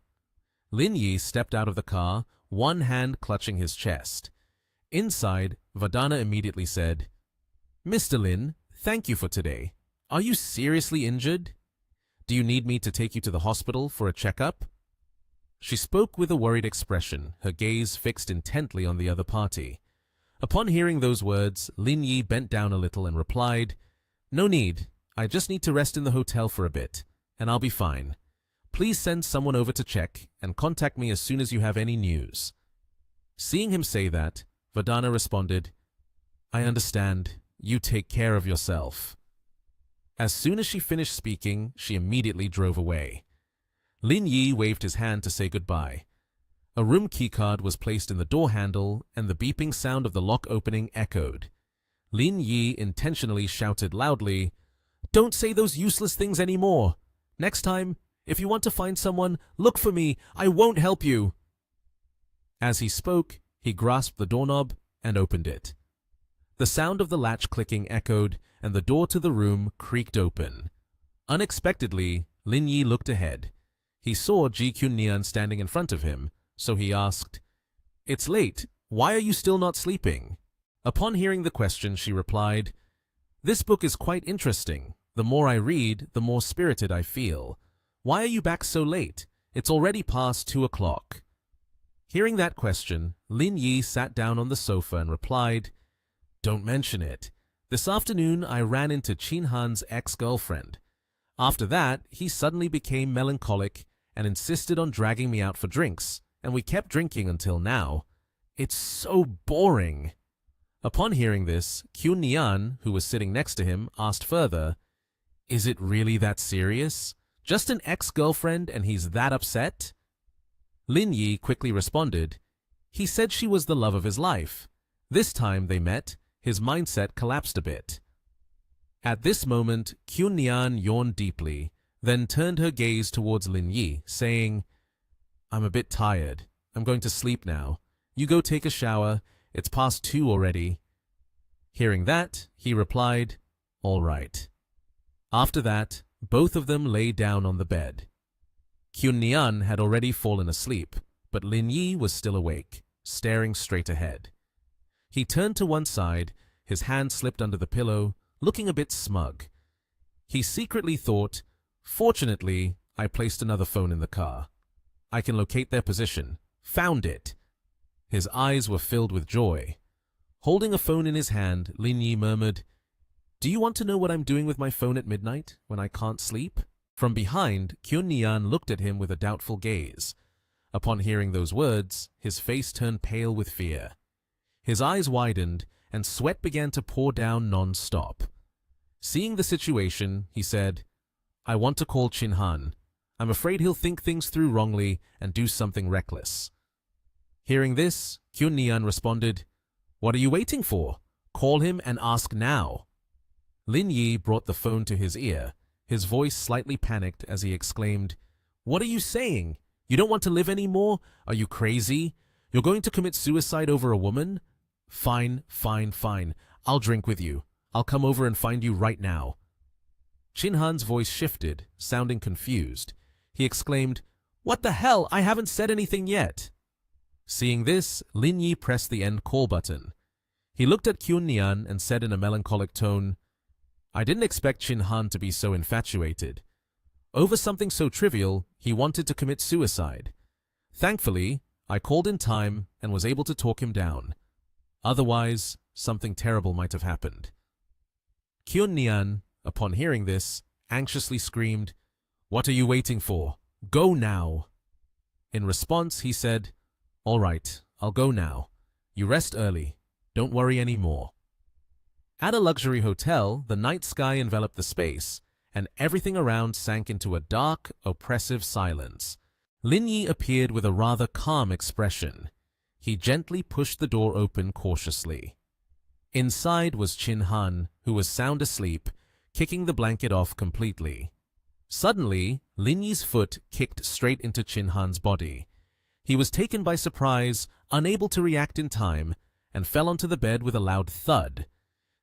Lin Yi stepped out of the car, one hand clutching his chest. Inside, Vandana immediately said, "Mr. Lin, thank you for today. Are you seriously injured? Do you need me to take you to the hospital for a checkup?" She spoke with a worried expression, her gaze fixed intently on the other party. Upon hearing those words, Lin Yi bent down a little and replied, "No need. I just need to rest in the hotel for a bit, and I'll be fine. Please send someone over to check and contact me as soon as you have any news." Seeing him say that, Vandana responded, "I understand. You take care of yourself." As soon as she finished speaking, she immediately drove away. Lin Yi waved his hand to say goodbye. A room keycard was placed in the door handle, and the beeping sound of the lock opening echoed. Lin Yi intentionally shouted loudly, "Don't say those useless things anymore. Next time, if you want to find someone, look for me. I won't help you." As he spoke, he grasped the doorknob and opened it. The sound of the latch clicking echoed, and the door to the room creaked open. Unexpectedly, Lin Yi looked ahead. He saw Ji Kyun-nian standing in front of him, so he asked, "It's late. Why are you still not sleeping?" Upon hearing the question, she replied, "This book is quite interesting. The more I read, the more spirited I feel. Why are you back so late? It's already past 2 o'clock." Hearing that question, Lin Yi sat down on the sofa and replied, "Don't mention it. This afternoon I ran into Chin Han's ex-girlfriend. After that, he suddenly became melancholic and insisted on dragging me out for drinks, and we kept drinking until now. It's so boring." Upon hearing this, Kyun-nian, who was sitting next to him, asked further, "Is it really that serious? Just an ex-girlfriend and he's that upset?" Lin Yi quickly responded, "He said she was the love of his life. This time they met, his mindset collapsed a bit." At this moment, Kyun-nian yawned deeply, then turned her gaze towards Lin Yi, saying, "I'm a bit tired. I'm going to sleep now. You go take a shower. It's past 2 already." Hearing that, he replied, "All right." After that, both of them lay down on the bed. Kyun-nian had already fallen asleep, but Lin Yi was still awake, staring straight ahead. He turned to one side, his hand slipped under the pillow, looking a bit smug. He secretly thought, "Fortunately, I placed another phone in the car. I can locate their position. Found it." His eyes were filled with joy. Holding a phone in his hand, Lin Yi murmured, "Do you want to know what I'm doing with my phone at midnight, when I can't sleep?" From behind, Kyun-nian looked at him with a doubtful gaze. Upon hearing those words, his face turned pale with fear. His eyes widened, and sweat began to pour down non-stop. Seeing the situation, he said, "I want to call Chin Han. I'm afraid he'll think things through wrongly and do something reckless." Hearing this, Kyun-nian responded, "What are you waiting for? Call him and ask now." Lin Yi brought the phone to his ear, his voice slightly panicked as he exclaimed, "What are you saying? You don't want to live anymore? Are you crazy? You're going to commit suicide over a woman? Fine, fine, fine. I'll drink with you. I'll come over and find you right now." Chin Han's voice shifted, sounding confused. He exclaimed, "What the hell? I haven't said anything yet." Seeing this, Lin Yi pressed the end call button. He looked at Kyun-nian and said in a melancholic tone, "I didn't expect Chin Han to be so infatuated. Over something so trivial, he wanted to commit suicide. Thankfully, I called in time and was able to talk him down. Otherwise, something terrible might have happened." Kyun-nian, upon hearing this, anxiously screamed, "What are you waiting for? Go now!" In response, he said, "All right, I'll go now. You rest early. Don't worry any more." At a luxury hotel, the night sky enveloped the space, and everything around sank into a dark, oppressive silence. Lin Yi appeared with a rather calm expression. He gently pushed the door open cautiously. Inside was Chin Han, who was sound asleep, kicking the blanket off completely. Suddenly, Lin Yi's foot kicked straight into Chin Han's body. He was taken by surprise, unable to react in time, and fell onto the bed with a loud thud.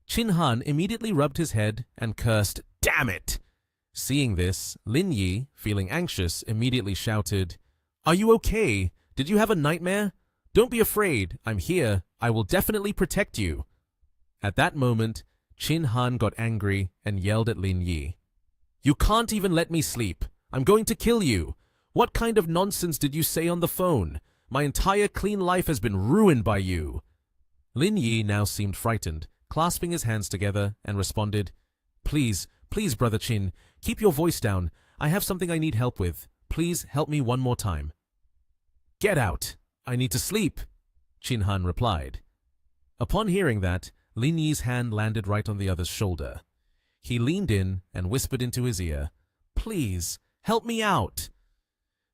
Chin Han immediately rubbed his head and cursed, "Damn it!" Seeing this, Lin Yi, feeling anxious, immediately shouted, "Are you okay? Did you have a nightmare? Don't be afraid. I'm here. I will definitely protect you." At that moment, Chin Han got angry and yelled at Lin Yi, "You can't even let me sleep. I'm going to kill you. What kind of nonsense did you say on the phone? My entire clean life has been ruined by you. Lin Yi now seemed frightened, clasping his hands together, and responded, Please, please, Brother Qin, keep your voice down. I have something I need help with. Please help me one more time. Get out. I need to sleep, Qin Han replied. Upon hearing that, Lin Yi's hand landed right on the other's shoulder. He leaned in and whispered into his ear, Please, help me out.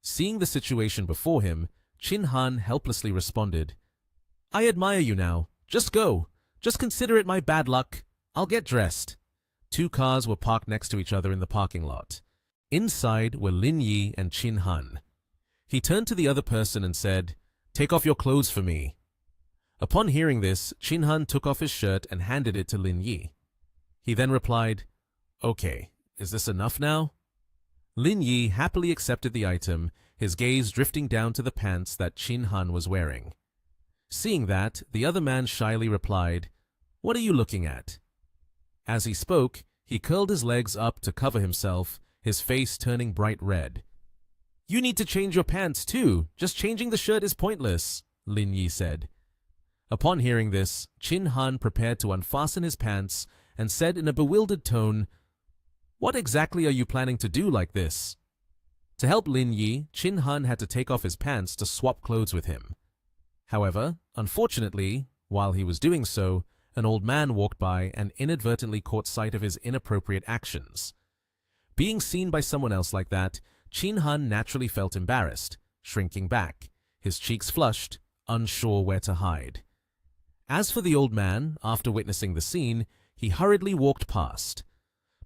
Seeing the situation before him, Qin Han helplessly responded, I admire you now. Just go. Just consider it my bad luck. I'll get dressed. 2 cars were parked next to each other in the parking lot. Inside were Lin Yi and Qin Han. He turned to the other person and said, Take off your clothes for me. Upon hearing this, Qin Han took off his shirt and handed it to Lin Yi. He then replied, Okay, is this enough now? Lin Yi happily accepted the item, his gaze drifting down to the pants that Qin Han was wearing. Seeing that, the other man shyly replied, What are you looking at? As he spoke, he curled his legs up to cover himself, his face turning bright red. You need to change your pants too. Just changing the shirt is pointless, Lin Yi said. Upon hearing this, Qin Han prepared to unfasten his pants and said in a bewildered tone, What exactly are you planning to do like this? To help Lin Yi, Qin Han had to take off his pants to swap clothes with him. However, unfortunately, while he was doing so, an old man walked by and inadvertently caught sight of his inappropriate actions. Being seen by someone else like that, Qin Han naturally felt embarrassed, shrinking back, his cheeks flushed, unsure where to hide. As for the old man, after witnessing the scene, he hurriedly walked past.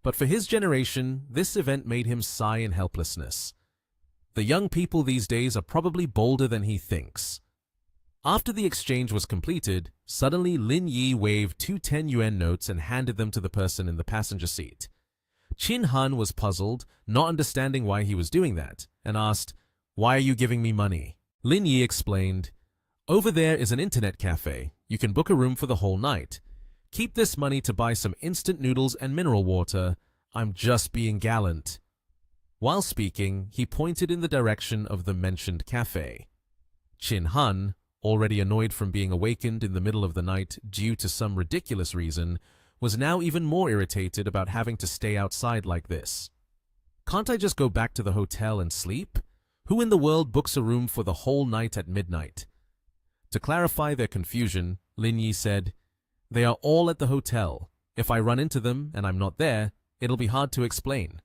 But for his generation, this event made him sigh in helplessness. The young people these days are probably bolder than he thinks. After the exchange was completed, suddenly Lin Yi waved 2 10-yuan notes and handed them to the person in the passenger seat. Qin Han was puzzled, not understanding why he was doing that, and asked, Why are you giving me money? Lin Yi explained, Over there is an internet cafe. You can book a room for the whole night. Keep this money to buy some instant noodles and mineral water. I'm just being gallant. While speaking, he pointed in the direction of the mentioned cafe. Qin Han, already annoyed from being awakened in the middle of the night due to some ridiculous reason, was now even more irritated about having to stay outside like this. Can't I just go back to the hotel and sleep? Who in the world books a room for the whole night at midnight? To clarify their confusion, Lin Yi said, They are all at the hotel. If I run into them and I'm not there, it'll be hard to explain.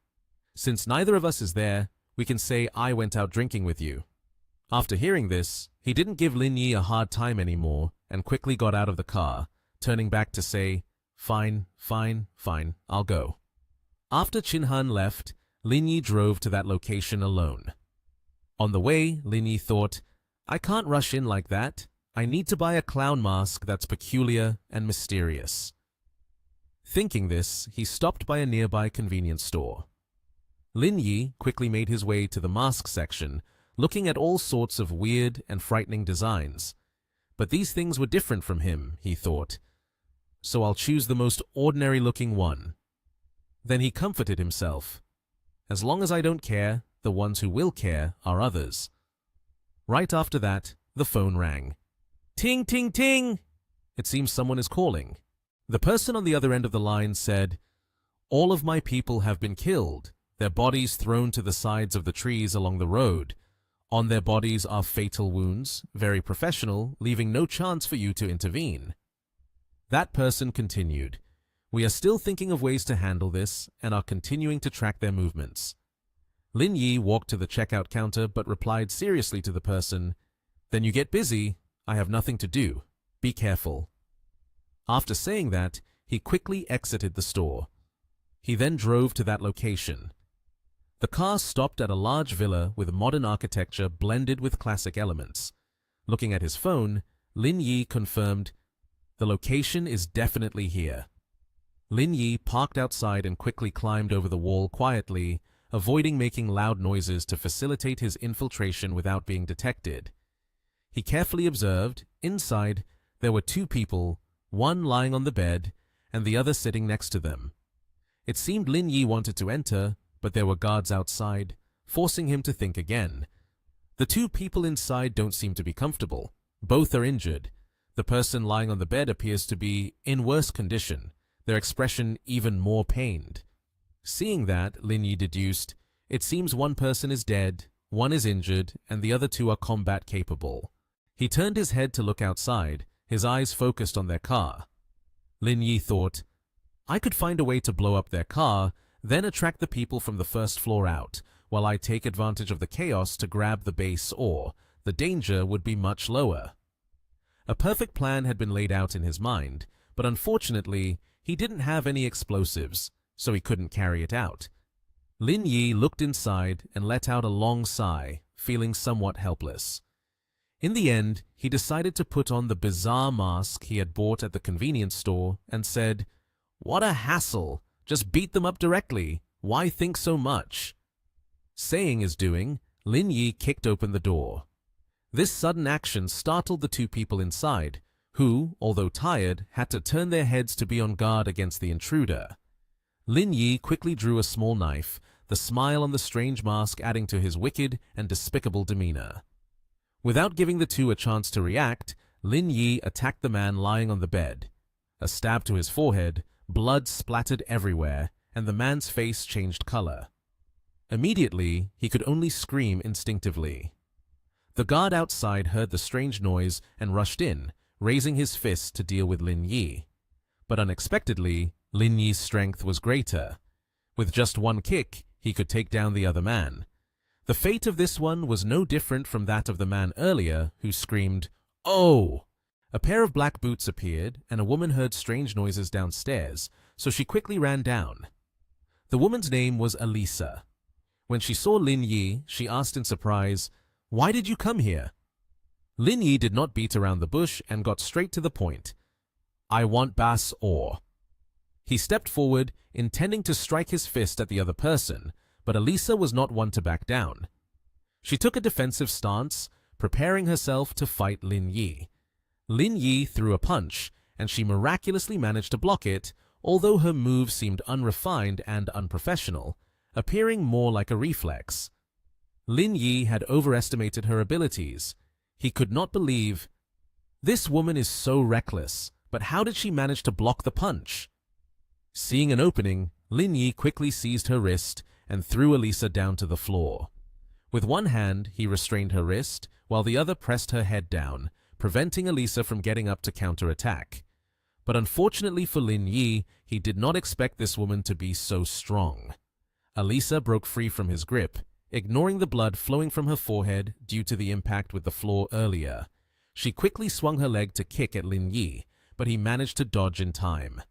Since neither of us is there, we can say I went out drinking with you. After hearing this, he didn't give Lin Yi a hard time anymore and quickly got out of the car, turning back to say, Fine, I'll go. After Qin Han left, Lin Yi drove to that location alone. On the way, Lin Yi thought, I can't rush in like that. I need to buy a clown mask that's peculiar and mysterious. Thinking this, he stopped by a nearby convenience store. Lin Yi quickly made his way to the mask section, looking at all sorts of weird and frightening designs. But these things were different from him, he thought. So I'll choose the most ordinary-looking one. Then he comforted himself. As long as I don't care, the ones who will care are others. Right after that, the phone rang. Ting, ting, ting! It seems someone is calling. The person on the other end of the line said, All of my people have been killed, their bodies thrown to the sides of the trees along the road. On their bodies are fatal wounds, very professional, leaving no chance for you to intervene. That person continued, We are still thinking of ways to handle this and are continuing to track their movements. Lin Yi walked to the checkout counter but replied seriously to the person, Then you get busy. I have nothing to do. Be careful. After saying that, he quickly exited the store. He then drove to that location. The car stopped at a large villa with modern architecture blended with classic elements. Looking at his phone, Lin Yi confirmed, The location is definitely here. Lin Yi parked outside and quickly climbed over the wall quietly, avoiding making loud noises to facilitate his infiltration without being detected. He carefully observed, inside, there were 2 people, one lying on the bed and the other sitting next to them. It seemed Lin Yi wanted to enter, but there were guards outside, forcing him to think again. The two people inside don't seem to be comfortable. Both are injured. The person lying on the bed appears to be in worse condition, their expression even more pained. Seeing that, Lin Yi deduced, it seems one person is dead, one is injured, and the other two are combat capable. He turned his head to look outside, his eyes focused on their car. Lin Yi thought, I could find a way to blow up their car, then attract the people from the first floor out, while I take advantage of the chaos to grab the base ore. The danger would be much lower. A perfect plan had been laid out in his mind, but unfortunately, he didn't have any explosives, so he couldn't carry it out. Lin Yi looked inside and let out a long sigh, feeling somewhat helpless. In the end, he decided to put on the bizarre mask he had bought at the convenience store and said, What a hassle! Just beat them up directly. Why think so much? Saying as doing, Lin Yi kicked open the door. This sudden action startled the two people inside, who, although tired, had to turn their heads to be on guard against the intruder. Lin Yi quickly drew a small knife, the smile on the strange mask adding to his wicked and despicable demeanor. Without giving the two a chance to react, Lin Yi attacked the man lying on the bed. A stab to his forehead, blood splattered everywhere, and the man's face changed color. Immediately, he could only scream instinctively. The guard outside heard the strange noise and rushed in, raising his fist to deal with Lin Yi. But unexpectedly, Lin Yi's strength was greater. With just one kick, he could take down the other man. The fate of this one was no different from that of the man earlier, who screamed, "Oh!" A pair of black boots appeared, and a woman heard strange noises downstairs, so she quickly ran down. The woman's name was Elisa. When she saw Lin Yi, she asked in surprise, "Why did you come here?" Lin Yi did not beat around the bush and got straight to the point. "I want base ore." He stepped forward, intending to strike his fist at the other person, but Elisa was not one to back down. She took a defensive stance, preparing herself to fight Lin Yi. Lin Yi threw a punch, and she miraculously managed to block it, although her move seemed unrefined and unprofessional, appearing more like a reflex. Lin Yi had overestimated her abilities. He could not believe, this woman is so reckless, but how did she manage to block the punch? Seeing an opening, Lin Yi quickly seized her wrist and threw Elisa down to the floor. With one hand, he restrained her wrist, while the other pressed her head down, preventing Elisa from getting up to counterattack. But unfortunately for Lin Yi, he did not expect this woman to be so strong. Elisa broke free from his grip, ignoring the blood flowing from her forehead due to the impact with the floor earlier. She quickly swung her leg to kick at Lin Yi, but he managed to dodge in time.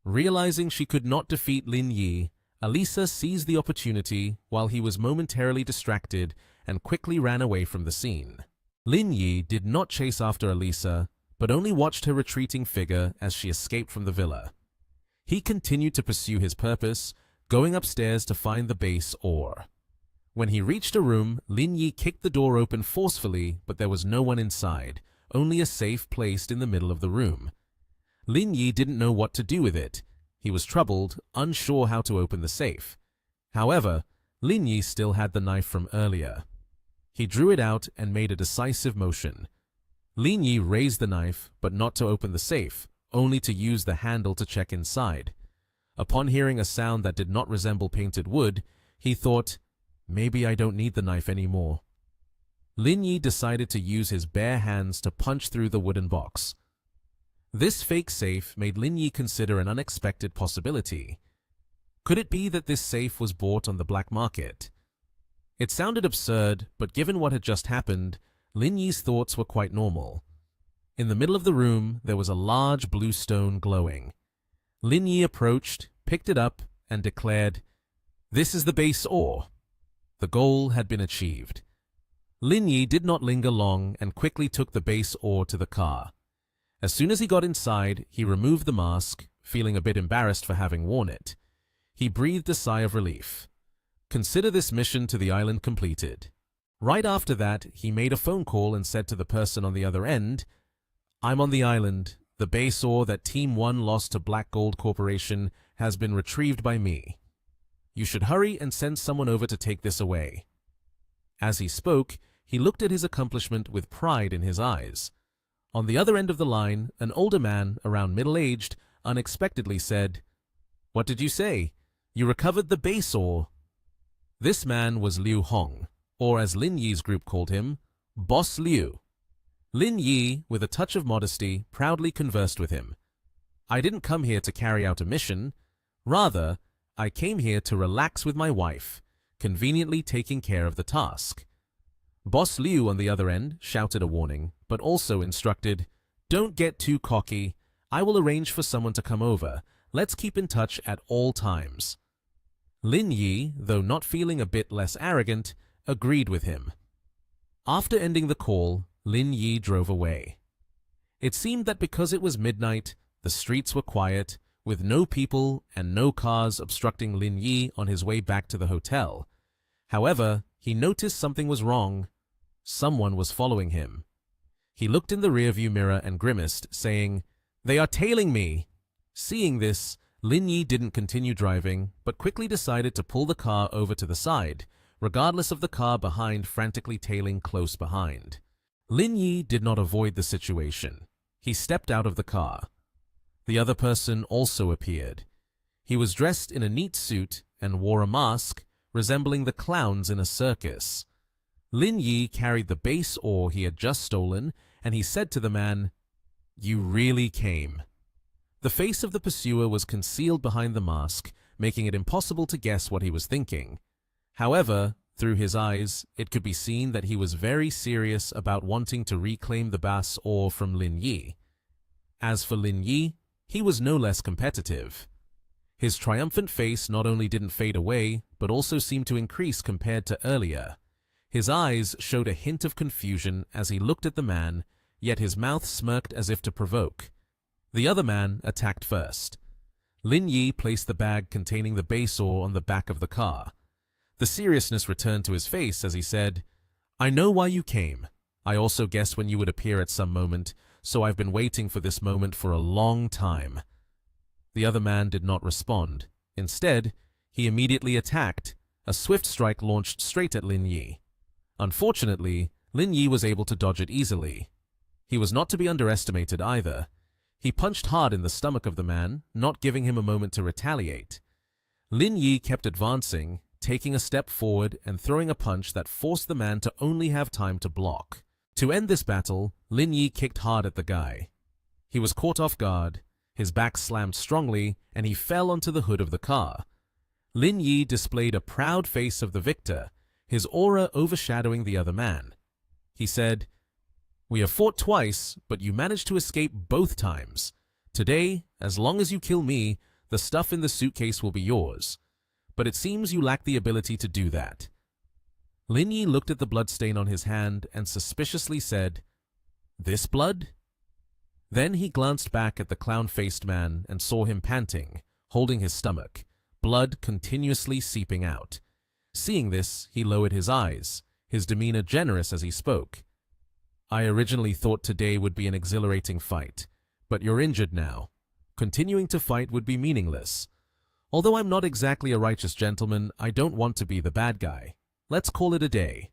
Realizing she could not defeat Lin Yi, Elisa seized the opportunity while he was momentarily distracted and quickly ran away from the scene. Lin Yi did not chase after Elisa, but only watched her retreating figure as she escaped from the villa. He continued to pursue his purpose, going upstairs to find the base ore. When he reached a room, Lin Yi kicked the door open forcefully, but there was no one inside, only a safe placed in the middle of the room. Lin Yi didn't know what to do with it. He was troubled, unsure how to open the safe. However, Lin Yi still had the knife from earlier. He drew it out and made a decisive motion. Lin Yi raised the knife, but not to open the safe, only to use the handle to check inside. Upon hearing a sound that did not resemble painted wood, he thought, maybe I don't need the knife anymore. Lin Yi decided to use his bare hands to punch through the wooden box. This fake safe made Lin Yi consider an unexpected possibility. Could it be that this safe was bought on the black market? It sounded absurd, but given what had just happened, Lin Yi's thoughts were quite normal. In the middle of the room, there was a large blue stone glowing. Lin Yi approached, picked it up, and declared, "This is the base ore." The goal had been achieved. Lin Yi did not linger long and quickly took the base ore to the car. As soon as he got inside, he removed the mask, feeling a bit embarrassed for having worn it. He breathed a sigh of relief. Consider this mission to the island completed. Right after that, he made a phone call and said to the person on the other end, "I'm on the island. The base ore that Team 1 lost to Black Gold Corporation has been retrieved by me. You should hurry and send someone over to take this away." As he spoke, he looked at his accomplishment with pride in his eyes. On the other end of the line, an older man, around middle-aged, unexpectedly said, "What did you say? You recovered the base ore." This man was Liu Hong, or as Lin Yi's group called him, Boss Liu. Lin Yi, with a touch of modesty, proudly conversed with him. "I didn't come here to carry out a mission. Rather, I came here to relax with my wife, conveniently taking care of the task." Boss Liu, on the other end, shouted a warning, but also instructed, "Don't get too cocky. I will arrange for someone to come over. Let's keep in touch at all times." Lin Yi, though not feeling a bit less arrogant, agreed with him. After ending the call, Lin Yi drove away. It seemed that because it was midnight, the streets were quiet, with no people and no cars obstructing Lin Yi on his way back to the hotel. However, he noticed something was wrong. Someone was following him. He looked in the rearview mirror and grimaced, saying, "They are tailing me." Seeing this, Lin Yi didn't continue driving, but quickly decided to pull the car over to the side, regardless of the car behind frantically tailing close behind. Lin Yi did not avoid the situation. He stepped out of the car. The other person also appeared. He was dressed in a neat suit and wore a mask, resembling the clowns in a circus. Lin Yi carried the base ore he had just stolen, and he said to the man, "You really came." The face of the pursuer was concealed behind the mask, making it impossible to guess what he was thinking. However, through his eyes, it could be seen that he was very serious about wanting to reclaim the base ore from Lin Yi. As for Lin Yi, he was no less competitive. His triumphant face not only didn't fade away, but also seemed to increase compared to earlier. His eyes showed a hint of confusion as he looked at the man, yet his mouth smirked as if to provoke. The other man attacked first. Lin Yi placed the bag containing the base ore on the back of the car. The seriousness returned to his face as he said, "I know why you came. I also guessed when you would appear at some moment, so I've been waiting for this moment for a long time." The other man did not respond. Instead, he immediately attacked. A swift strike launched straight at Lin Yi. Unfortunately, Lin Yi was able to dodge it easily. He was not to be underestimated either. He punched hard in the stomach of the man, not giving him a moment to retaliate. Lin Yi kept advancing, taking a step forward and throwing a punch that forced the man to only have time to block. To end this battle, Lin Yi kicked hard at the guy. He was caught off guard, his back slammed strongly, and he fell onto the hood of the car. Lin Yi displayed a proud face of the victor, his aura overshadowing the other man. He said, "We have fought twice, but you managed to escape both times. Today, as long as you kill me, the stuff in the suitcase will be yours. But it seems you lack the ability to do that." Lin Yi looked at the bloodstain on his hand and suspiciously said, "This blood?" Then he glanced back at the clown-faced man and saw him panting, holding his stomach, blood continuously seeping out. Seeing this, he lowered his eyes, his demeanor generous as he spoke. "I originally thought today would be an exhilarating fight, but you're injured now. Continuing to fight would be meaningless. Although I'm not exactly a righteous gentleman, I don't want to be the bad guy. Let's call it a day."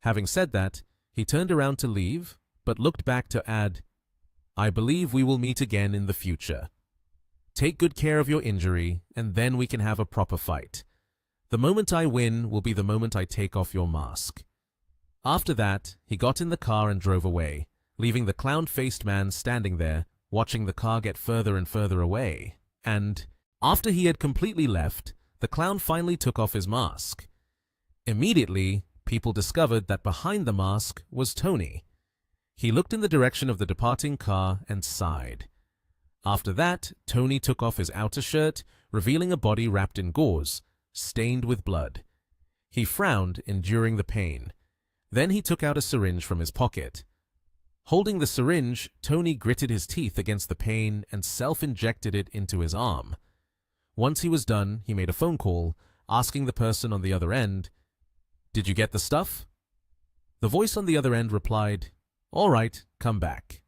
Having said that, he turned around to leave, but looked back to add, "I believe we will meet again in the future. Take good care of your injury, and then we can have a proper fight. The moment I win will be the moment I take off your mask." After that, he got in the car and drove away, leaving the clown-faced man standing there, watching the car get further and further away. And, after he had completely left, the clown finally took off his mask. Immediately, people discovered that behind the mask was Tony. He looked in the direction of the departing car and sighed. After that, Tony took off his outer shirt, revealing a body wrapped in gauze, stained with blood. He frowned, enduring the pain. Then he took out a syringe from his pocket. Holding the syringe, Tony gritted his teeth against the pain and self-injected it into his arm. Once he was done, he made a phone call, asking the person on the other end, "Did you get the stuff?" The voice on the other end replied, "All right, come back."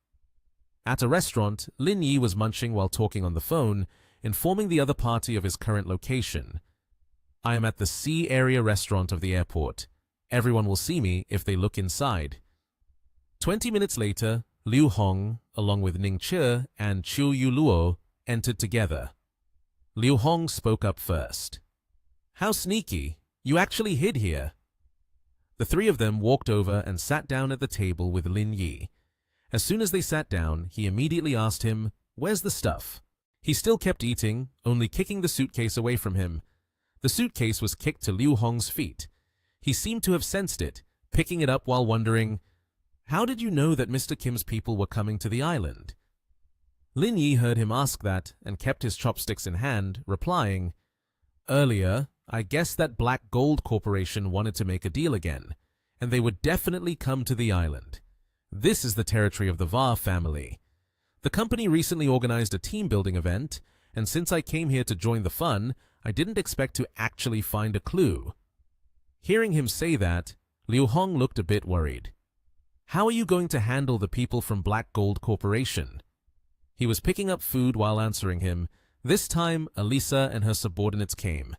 At a restaurant, Lin Yi was munching while talking on the phone, informing the other party of his current location. I am at the Sea Area restaurant of the airport. Everyone will see me if they look inside. 20 minutes later, Liu Hong, along with Ning Che and Chiu Yu Luo, entered together. Liu Hong spoke up first. How sneaky! You actually hid here. The three of them walked over and sat down at the table with Lin Yi. As soon as they sat down, he immediately asked him, "Where's the stuff?" He still kept eating, only kicking the suitcase away from him. The suitcase was kicked to Liu Hong's feet. He seemed to have sensed it, picking it up while wondering, "How did you know that Mr. Kim's people were coming to the island?" Lin Yi heard him ask that and kept his chopsticks in hand, replying, "Earlier, I guessed that Black Gold Corporation wanted to make a deal again, and they would definitely come to the island. This is the territory of the Va family. The company recently organized a team-building event, and since I came here to join the fun, I didn't expect to actually find a clue." Hearing him say that, Liu Hong looked a bit worried. "How are you going to handle the people from Black Gold Corporation?" He was picking up food while answering him. This time, Elisa and her subordinates came.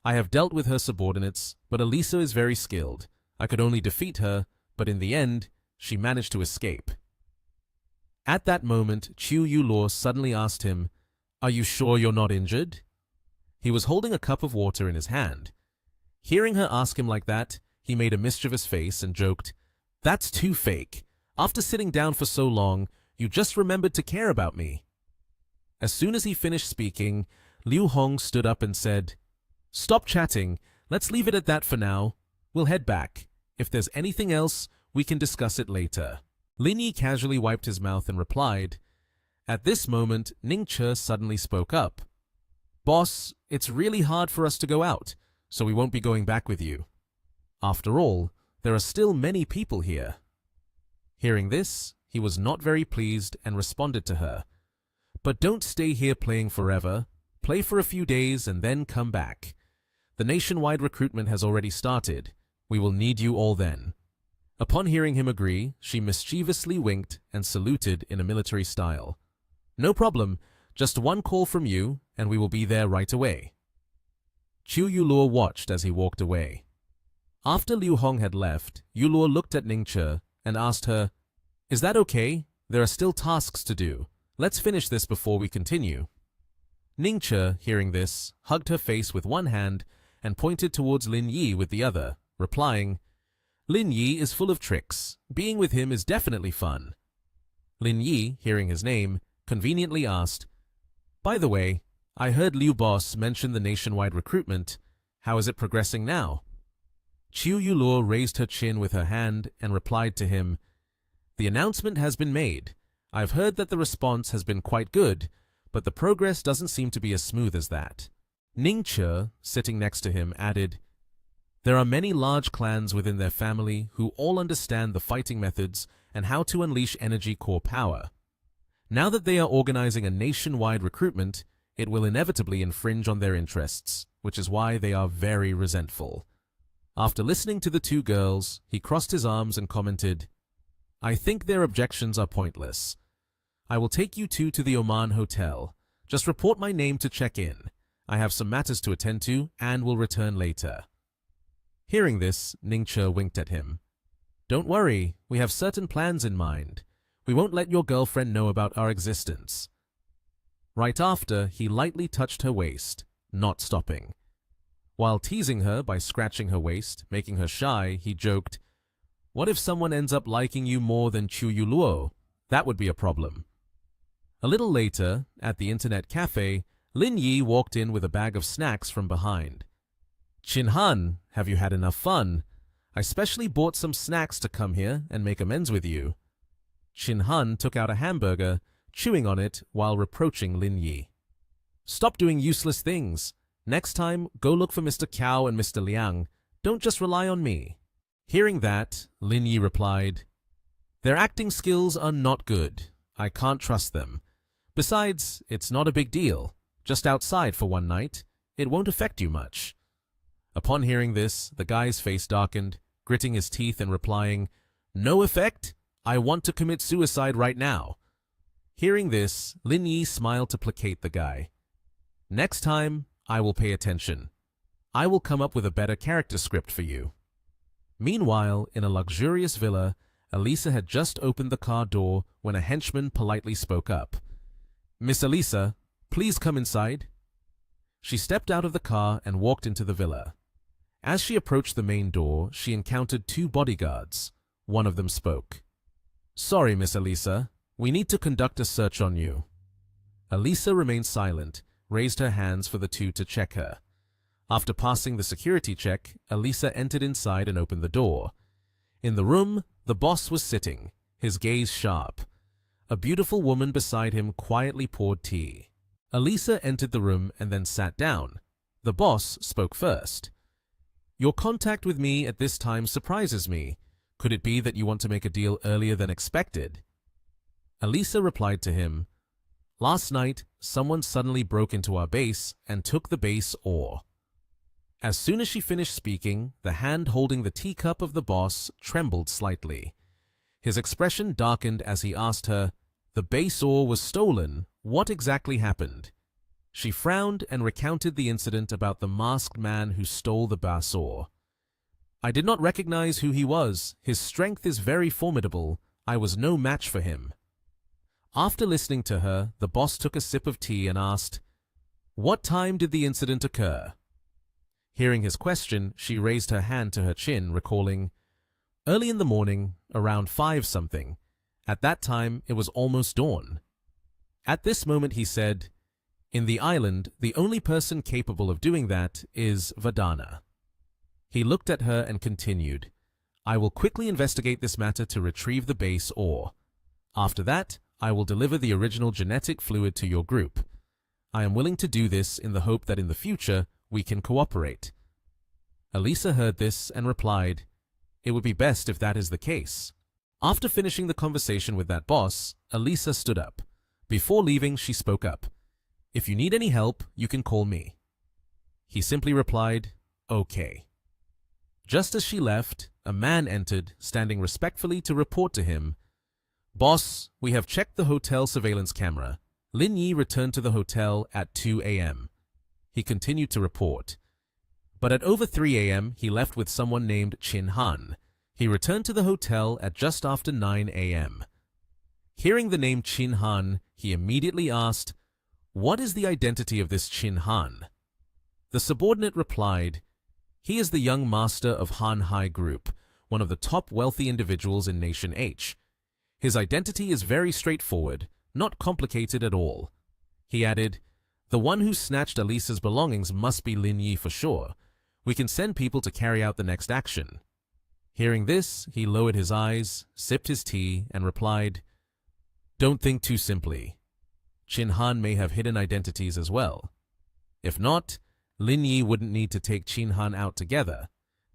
"I have dealt with her subordinates, but Elisa is very skilled. I could only defeat her, but in the end, she managed to escape." At that moment, Chiu Yu Luo suddenly asked him, "Are you sure you're not injured?" He was holding a cup of water in his hand. Hearing her ask him like that, he made a mischievous face and joked, "That's too fake. After sitting down for so long, you just remembered to care about me." As soon as he finished speaking, Liu Hong stood up and said, "Stop chatting. Let's leave it at that for now. We'll head back. If there's anything else, we can discuss it later." Lin Yi casually wiped his mouth and replied. At this moment, Ning Che suddenly spoke up. "Boss, it's really hard for us to go out, so we won't be going back with you. After all, there are still many people here." Hearing this, he was not very pleased and responded to her, "But don't stay here playing forever. Play for a few days and then come back. The nationwide recruitment has already started. We will need you all then." Upon hearing him agree, she mischievously winked and saluted in a military style. "No problem. Just one call from you, and we will be there right away." Chiu Yu Luo watched as he walked away. After Liu Hong had left, Yu Luo looked at Ning Che and asked her, "Is that okay? There are still tasks to do. Let's finish this before we continue." Ning Che, hearing this, hugged her face with one hand and pointed towards Lin Yi with the other, replying, "Lin Yi is full of tricks. Being with him is definitely fun." Lin Yi, hearing his name, conveniently asked, "By the way, I heard Liu Boss mention the nationwide recruitment. How is it progressing now?" Chiu Yu Luo raised her chin with her hand and replied to him, "The announcement has been made. I've heard that the response has been quite good, but the progress doesn't seem to be as smooth as that." Ning Che, sitting next to him, added, "There are many large clans within their family who all understand the fighting methods and how to unleash energy core power. Now that they are organizing a nationwide recruitment, it will inevitably infringe on their interests, which is why they are very resentful." After listening to the two girls, he crossed his arms and commented, "I think their objections are pointless. I will take you two to the Oman Hotel. Just report my name to check in. I have some matters to attend to and will return later." Hearing this, Ning Che winked at him. "Don't worry, we have certain plans in mind. We won't let your girlfriend know about our existence." Right after, he lightly touched her waist, not stopping. While teasing her by scratching her waist, making her shy, he joked, "What if someone ends up liking you more than Chiu Yu Luo? That would be a problem." A little later, at the internet cafe, Lin Yi walked in with a bag of snacks from behind. "Chin Han, have you had enough fun? I specially bought some snacks to come here and make amends with you." Chin Han took out a hamburger, chewing on it while reproaching Lin Yi. "Stop doing useless things. Next time, go look for Mr. Cao and Mr. Liang. Don't just rely on me." Hearing that, Lin Yi replied, "Their acting skills are not good. I can't trust them. Besides, it's not a big deal. Just outside for one night. It won't affect you much." Upon hearing this, the guy's face darkened, gritting his teeth and replying, "No effect? I want to commit suicide right now." Hearing this, Lin Yi smiled to placate the guy. "Next time, I will pay attention. I will come up with a better character script for you. Meanwhile, in a luxurious villa, Elisa had just opened the car door when a henchman politely spoke up. Miss Elisa, please come inside. She stepped out of the car and walked into the villa. As she approached the main door, she encountered two bodyguards. One of them spoke. Sorry, Miss Elisa, we need to conduct a search on you. Elisa remained silent, raised her hands for the two to check her. After passing the security check, Elisa entered inside and opened the door. In the room, the boss was sitting, his gaze sharp. A beautiful woman beside him quietly poured tea. Elisa entered the room and then sat down. The boss spoke first. Your contact with me at this time surprises me. Could it be that you want to make a deal earlier than expected? Elisa replied to him, Last night, someone suddenly broke into our base and took the base ore. As soon as she finished speaking, the hand holding the teacup of the boss trembled slightly. His expression darkened as he asked her, The base ore was stolen. What exactly happened? She frowned and recounted the incident about the masked man who stole the base ore. I did not recognize who he was. His strength is very formidable. I was no match for him. After listening to her, the boss took a sip of tea and asked, What time did the incident occur? Hearing his question, she raised her hand to her chin, recalling, Early in the morning, around 5-something. At that time, it was almost dawn. At this moment, he said, In the island, the only person capable of doing that is Vadana. He looked at her and continued, I will quickly investigate this matter to retrieve the base ore. After that, I will deliver the original genetic fluid to your group. I am willing to do this in the hope that in the future, we can cooperate. Elisa heard this and replied, It would be best if that is the case. After finishing the conversation with that boss, Elisa stood up. Before leaving, she spoke up. If you need any help, you can call me. He simply replied, Okay. Just as she left, a man entered, standing respectfully to report to him, Boss, we have checked the hotel surveillance camera. Lin Yi returned to the hotel at 2 a.m. He continued to report. But at over 3 a.m., he left with someone named Chin Han. He returned to the hotel at just after 9 a.m. Hearing the name Chin Han, he immediately asked, What is the identity of this Chin Han? The subordinate replied, He is the young master of Han Hai Group, one of the top wealthy individuals in Nation H. His identity is very straightforward, not complicated at all. He added, The one who snatched Elisa's belongings must be Lin Yi for sure. We can send people to carry out the next action. Hearing this, he lowered his eyes, sipped his tea, and replied, Don't think too simply. Chin Han may have hidden identities as well. If not, Lin Yi wouldn't need to take Chin Han out together.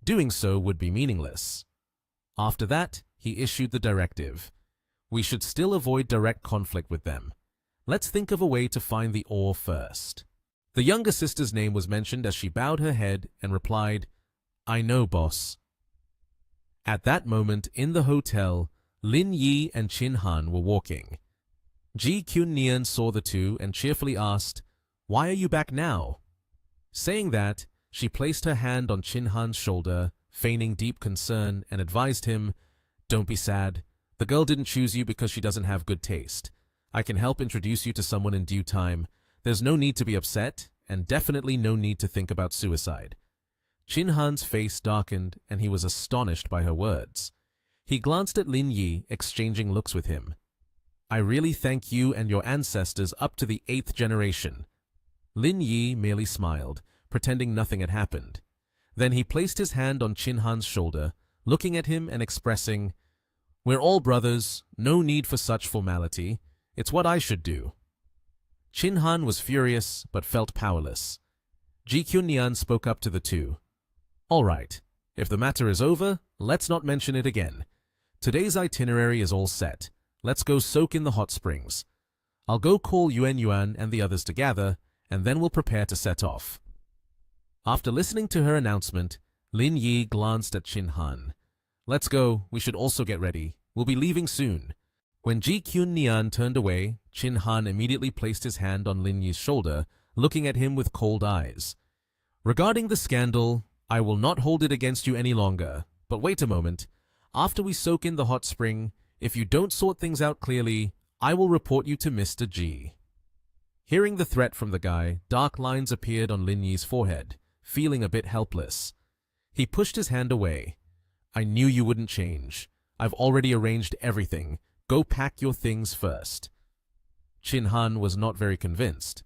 Doing so would be meaningless. After that, he issued the directive. We should still avoid direct conflict with them. Let's think of a way to find the ore first. The younger sister's name was mentioned as she bowed her head and replied, I know, boss. At that moment, in the hotel, Lin Yi and Chin Han were walking. Ji Kyun Nian saw the two and cheerfully asked, Why are you back now? Saying that, she placed her hand on Chin Han's shoulder, feigning deep concern, and advised him, Don't be sad. The girl didn't choose you because she doesn't have good taste. I can help introduce you to someone in due time. There's no need to be upset, and definitely no need to think about suicide. Chin Han's face darkened, and he was astonished by her words. He glanced at Lin Yi, exchanging looks with him. I really thank you and your ancestors up to the 8th generation. Lin Yi merely smiled, pretending nothing had happened. Then he placed his hand on Chin Han's shoulder, looking at him and expressing, We're all brothers, no need for such formality. It's what I should do. Chin Han was furious, but felt powerless. Ji Kyun spoke up to the two. All right, if the matter is over, let's not mention it again. Today's itinerary is all set. Let's go soak in the hot springs. I'll go call Yuan and the others to gather, and then we'll prepare to set off. After listening to her announcement, Lin Yi glanced at Chin Han. Let's go, we should also get ready. We'll be leaving soon. When Ji Kyun turned away, Chin Han immediately placed his hand on Lin Yi's shoulder, looking at him with cold eyes. Regarding the scandal, I will not hold it against you any longer. But wait a moment. After we soak in the hot spring, if you don't sort things out clearly, I will report you to Mr. G. Hearing the threat from the guy, dark lines appeared on Lin Yi's forehead, feeling a bit helpless. He pushed his hand away. I knew you wouldn't change. I've already arranged everything. Go pack your things first. Chin Han was not very convinced.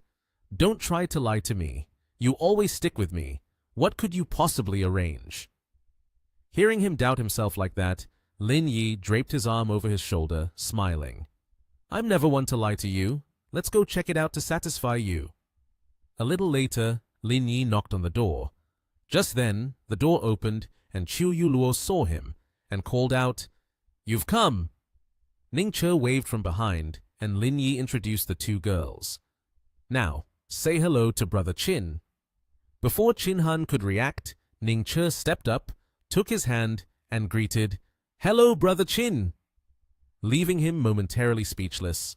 Don't try to lie to me. You always stick with me. What could you possibly arrange? Hearing him doubt himself like that, Lin Yi draped his arm over his shoulder, smiling. I'm never one to lie to you. Let's go check it out to satisfy you. A little later, Lin Yi knocked on the door. Just then, the door opened and Chu Yuluo saw him and called out, You've come! Ning Che waved from behind and Lin Yi introduced the two girls. Now, say hello to Brother Chin. Before Chin Han could react, Ning Che stepped up, took his hand, and greeted, Hello, Brother Chin! Leaving him momentarily speechless.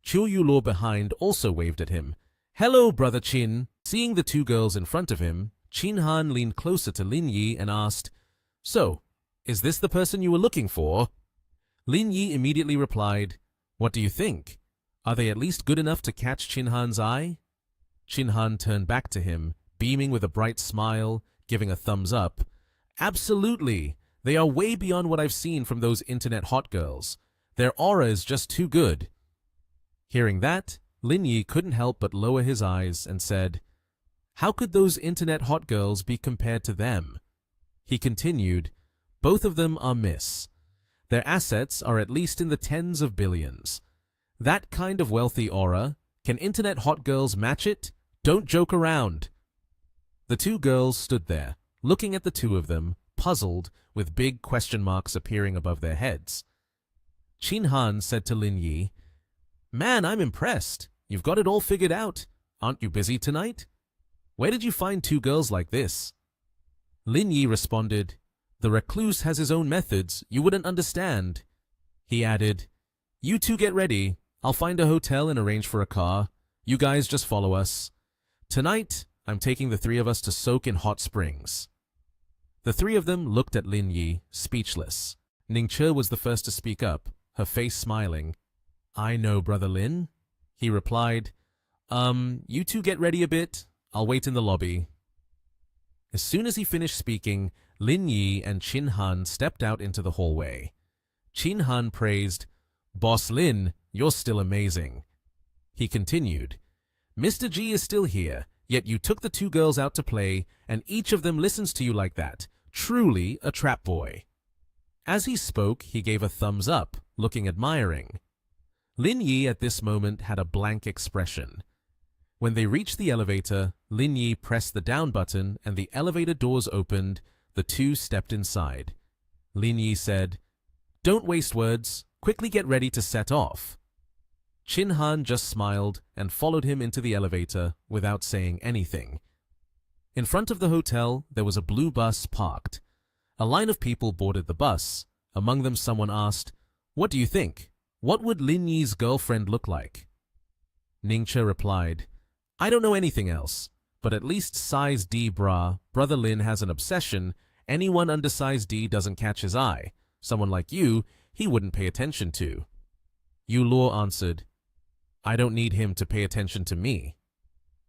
Chu Yuluo behind also waved at him. Hello, Brother Chin! Seeing the two girls in front of him, Chin Han leaned closer to Lin Yi and asked, So, is this the person you were looking for? Lin Yi immediately replied, What do you think? Are they at least good enough to catch Chin Han's eye? Chin Han turned back to him, beaming with a bright smile, giving a thumbs up. Absolutely! They are way beyond what I've seen from those internet hot girls. Their aura is just too good. Hearing that, Lin Yi couldn't help but lower his eyes and said, How could those internet hot girls be compared to them? He continued, Both of them are miss. Their assets are at least in the tens of billions. That kind of wealthy aura, can internet hot girls match it? Don't joke around. The two girls stood there, looking at the two of them, puzzled, with big question marks appearing above their heads. Chin Han said to Lin Yi, Man, I'm impressed. You've got it all figured out. Aren't you busy tonight? Where did you find two girls like this? Lin Yi responded, The recluse has his own methods. You wouldn't understand. He added, You two get ready. I'll find a hotel and arrange for a car. You guys just follow us. Tonight, I'm taking the three of us to soak in hot springs. The three of them looked at Lin Yi, speechless. Ning Che was the first to speak up, her face smiling. I know, Brother Lin. He replied, You two get ready a bit. I'll wait in the lobby. As soon as he finished speaking, Lin Yi and Chin Han stepped out into the hallway. Chin Han praised, Boss Lin, you're still amazing. He continued, Mr. G is still here, yet you took the two girls out to play, and each of them listens to you like that. Truly a trap boy. As he spoke, he gave a thumbs up, looking admiring. Lin Yi at this moment had a blank expression. When they reached the elevator, Lin Yi pressed the down button and the elevator doors opened. The two stepped inside. Lin Yi said, Don't waste words. Quickly get ready to set off. Chin Han just smiled and followed him into the elevator without saying anything. In front of the hotel, there was a blue bus parked. A line of people boarded the bus. Among them someone asked, What do you think? What would Lin Yi's girlfriend look like? Ning Che replied, I don't know anything else, but at least size D bra, Brother Lin has an obsession. Anyone under size D doesn't catch his eye. Someone like you, he wouldn't pay attention to. Yu Luo answered, I don't need him to pay attention to me.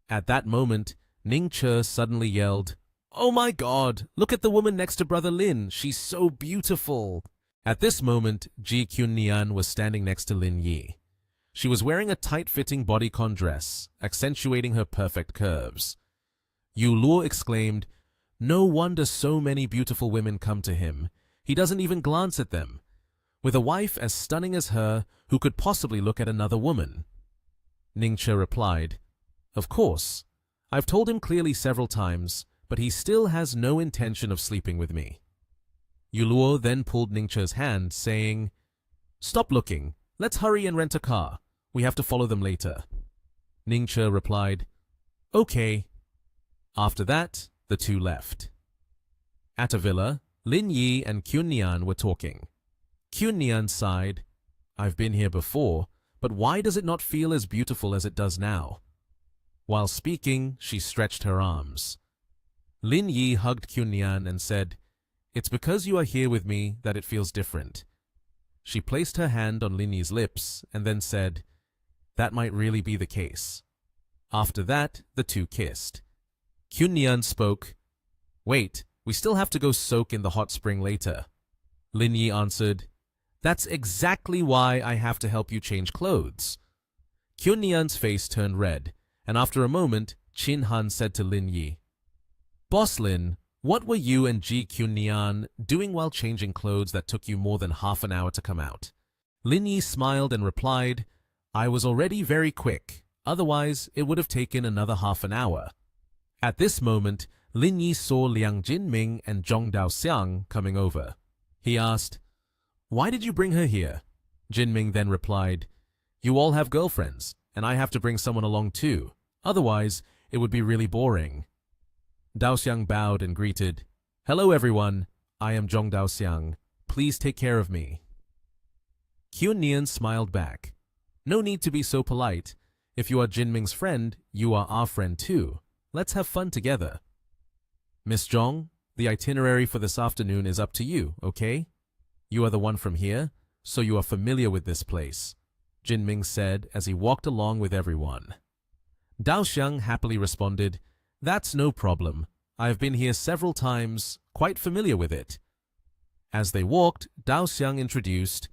At that moment, Ning Che suddenly yelled, Oh my God, look at the woman next to Brother Lin. She's so beautiful. At this moment, Ji Qunnian was standing next to Lin Yi. She was wearing a tight-fitting bodycon dress, accentuating her perfect curves. Yu Luo exclaimed, No wonder so many beautiful women come to him. He doesn't even glance at them. With a wife as stunning as her, who could possibly look at another woman? Ning Che replied, Of course. I've told him clearly several times, but he still has no intention of sleeping with me. Yu Luo then pulled Ning Che's hand, saying, Stop looking. Let's hurry and rent a car. We have to follow them later. Ning Che replied, Okay. After that, the two left. At a villa, Lin Yi and Qunnian were talking. Qunnian sighed, I've been here before, but why does it not feel as beautiful as it does now? While speaking, she stretched her arms. Lin Yi hugged Kyunyan and said, "It's because you are here with me that it feels different." She placed her hand on Lin Yi's lips and then said, "That might really be the case." After that, the two kissed. Kyunyan spoke, "Wait, we still have to go soak in the hot spring later." Lin Yi answered, "That's exactly why I have to help you change clothes." Kyunyan's face turned red, and after a moment, Chin Han said to Lin Yi, "Boss Lin, what were you and Ji Kyunyan doing while changing clothes that took you more than half an hour to come out?" Lin Yi smiled and replied, "I was already very quick, otherwise it would have taken another half an hour." At this moment, Lin Yi saw Liang Jinming and Zhong Daoxiang coming over. He asked, "Why did you bring her here?" Jinming then replied, "You all have girlfriends, and I have to bring someone along too. Otherwise, it would be really boring." Daoxiang bowed and greeted, "Hello everyone, I am Zhong Daoxiang. Please take care of me." Kyunyan smiled back. "No need to be so polite. If you are Jinming's friend, you are our friend too. Let's have fun together." "Miss Zhong, the itinerary for this afternoon is up to you, okay? You are the one from here, so you are familiar with this place," Jinming said as he walked along with everyone. Daoxiang happily responded, "That's no problem. I have been here several times, quite familiar with it." As they walked, Daoxiang introduced,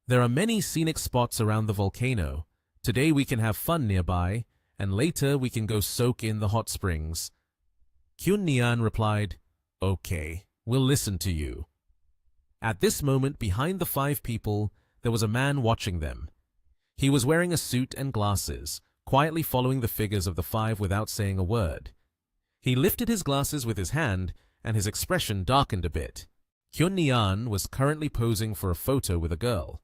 "There are many scenic spots around the volcano. Today we can have fun nearby, and later we can go soak in the hot springs." Kyunyan replied, "Okay, we'll listen to you." At this moment, behind the five people, there was a man watching them. He was wearing a suit and glasses, quietly following the figures of the five without saying a word. He lifted his glasses with his hand, and his expression darkened a bit. Kyunyan was currently posing for a photo with a girl.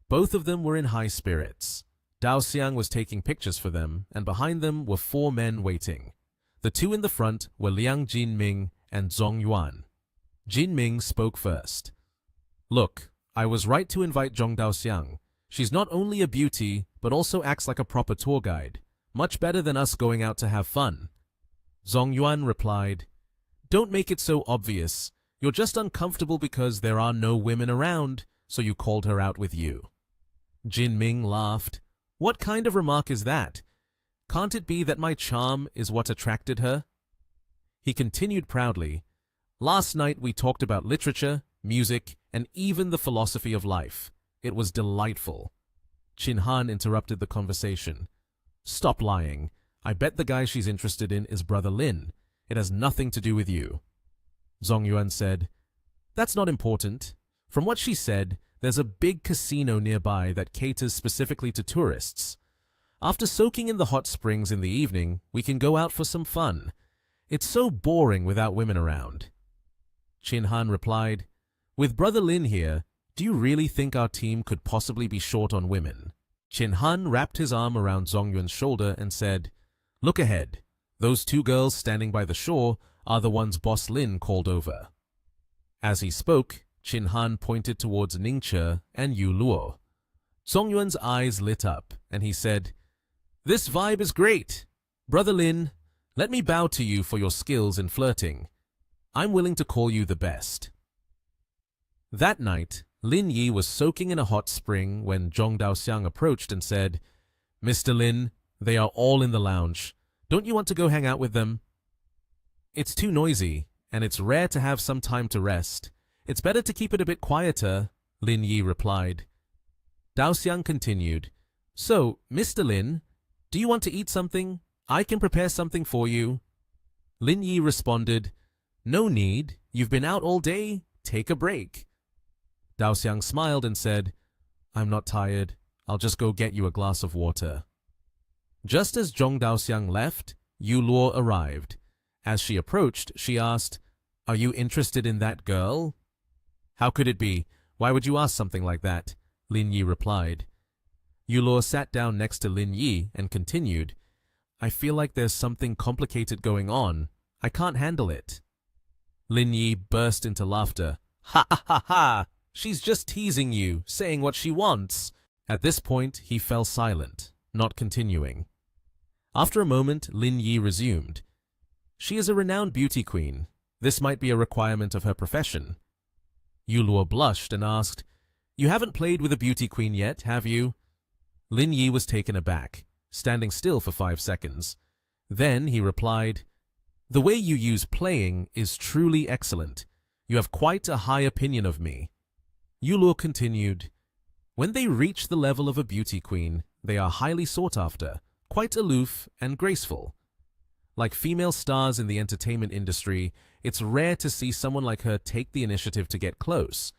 Both of them were in high spirits. Daoxiang was taking pictures for them, and behind them were four men waiting. The two in the front were Liang Jinming and Zhong Yuan. Jinming spoke first. "Look, I was right to invite Zhong Daoxiang. She's not only a beauty, but also acts like a proper tour guide. Much better than us going out to have fun." Zhong Yuan replied, "Don't make it so obvious. You're just uncomfortable because there are no women around, so you called her out with you." Jinming laughed. "What kind of remark is that? Can't it be that my charm is what attracted her?" He continued proudly, "Last night we talked about literature, music, and even the philosophy of life. It was delightful." Chin Han interrupted the conversation. "Stop lying. I bet the guy she's interested in is Brother Lin. It has nothing to do with you." Zhong Yuan said, "That's not important. From what she said, there's a big casino nearby that caters specifically to tourists. After soaking in the hot springs in the evening, we can go out for some fun. It's so boring without women around." Chin Han replied, "With Brother Lin here, do you really think our team could possibly be short on women?" Chin Han wrapped his arm around Zhong Yuan's shoulder and said, "Look ahead. Those two girls standing by the shore are the ones Boss Lin called over." As he spoke, Chin Han pointed towards Ningche and Yu Luo. Zhong Yuan's eyes lit up, and he said, "This vibe is great. Brother Lin, let me bow to you for your skills in flirting. I'm willing to call you the best." That night, Lin Yi was soaking in a hot spring when Zhong Daoxiang approached and said, "Mr. Lin, they are all in the lounge. Don't you want to go hang out with them?" "It's too noisy, and it's rare to have some time to rest. It's better to keep it a bit quieter," Lin Yi replied. Daoxiang continued, "So, Mr. Lin, do you want to eat something? I can prepare something for you." Lin Yi responded, "No need. You've been out all day. Take a break." Daoxiang smiled and said, "I'm not tired. I'll just go get you a glass of water." Just as Zhong Daoxiang left, Yu Luo arrived. As she approached, she asked, "Are you interested in that girl?" "How could it be? Why would you ask something like that?" Lin Yi replied. Yu Luo sat down next to Lin Yi and continued, "I feel like there's something complicated going on. I can't handle it." Lin Yi burst into laughter. "Ha ha ha ha! She's just teasing you, saying what she wants." At this point, he fell silent, not continuing. After a moment, Lin Yi resumed. She is a renowned beauty queen. This might be a requirement of her profession. Yuluo blushed and asked, "You haven't played with a beauty queen yet, have you?" Lin Yi was taken aback, standing still for 5 seconds. Then he replied, "The way you use playing is truly excellent. You have quite a high opinion of me." Yuluo continued, "When they reach the level of a beauty queen, they are highly sought after, quite aloof and graceful. Like female stars in the entertainment industry, it's rare to see someone like her take the initiative to get close.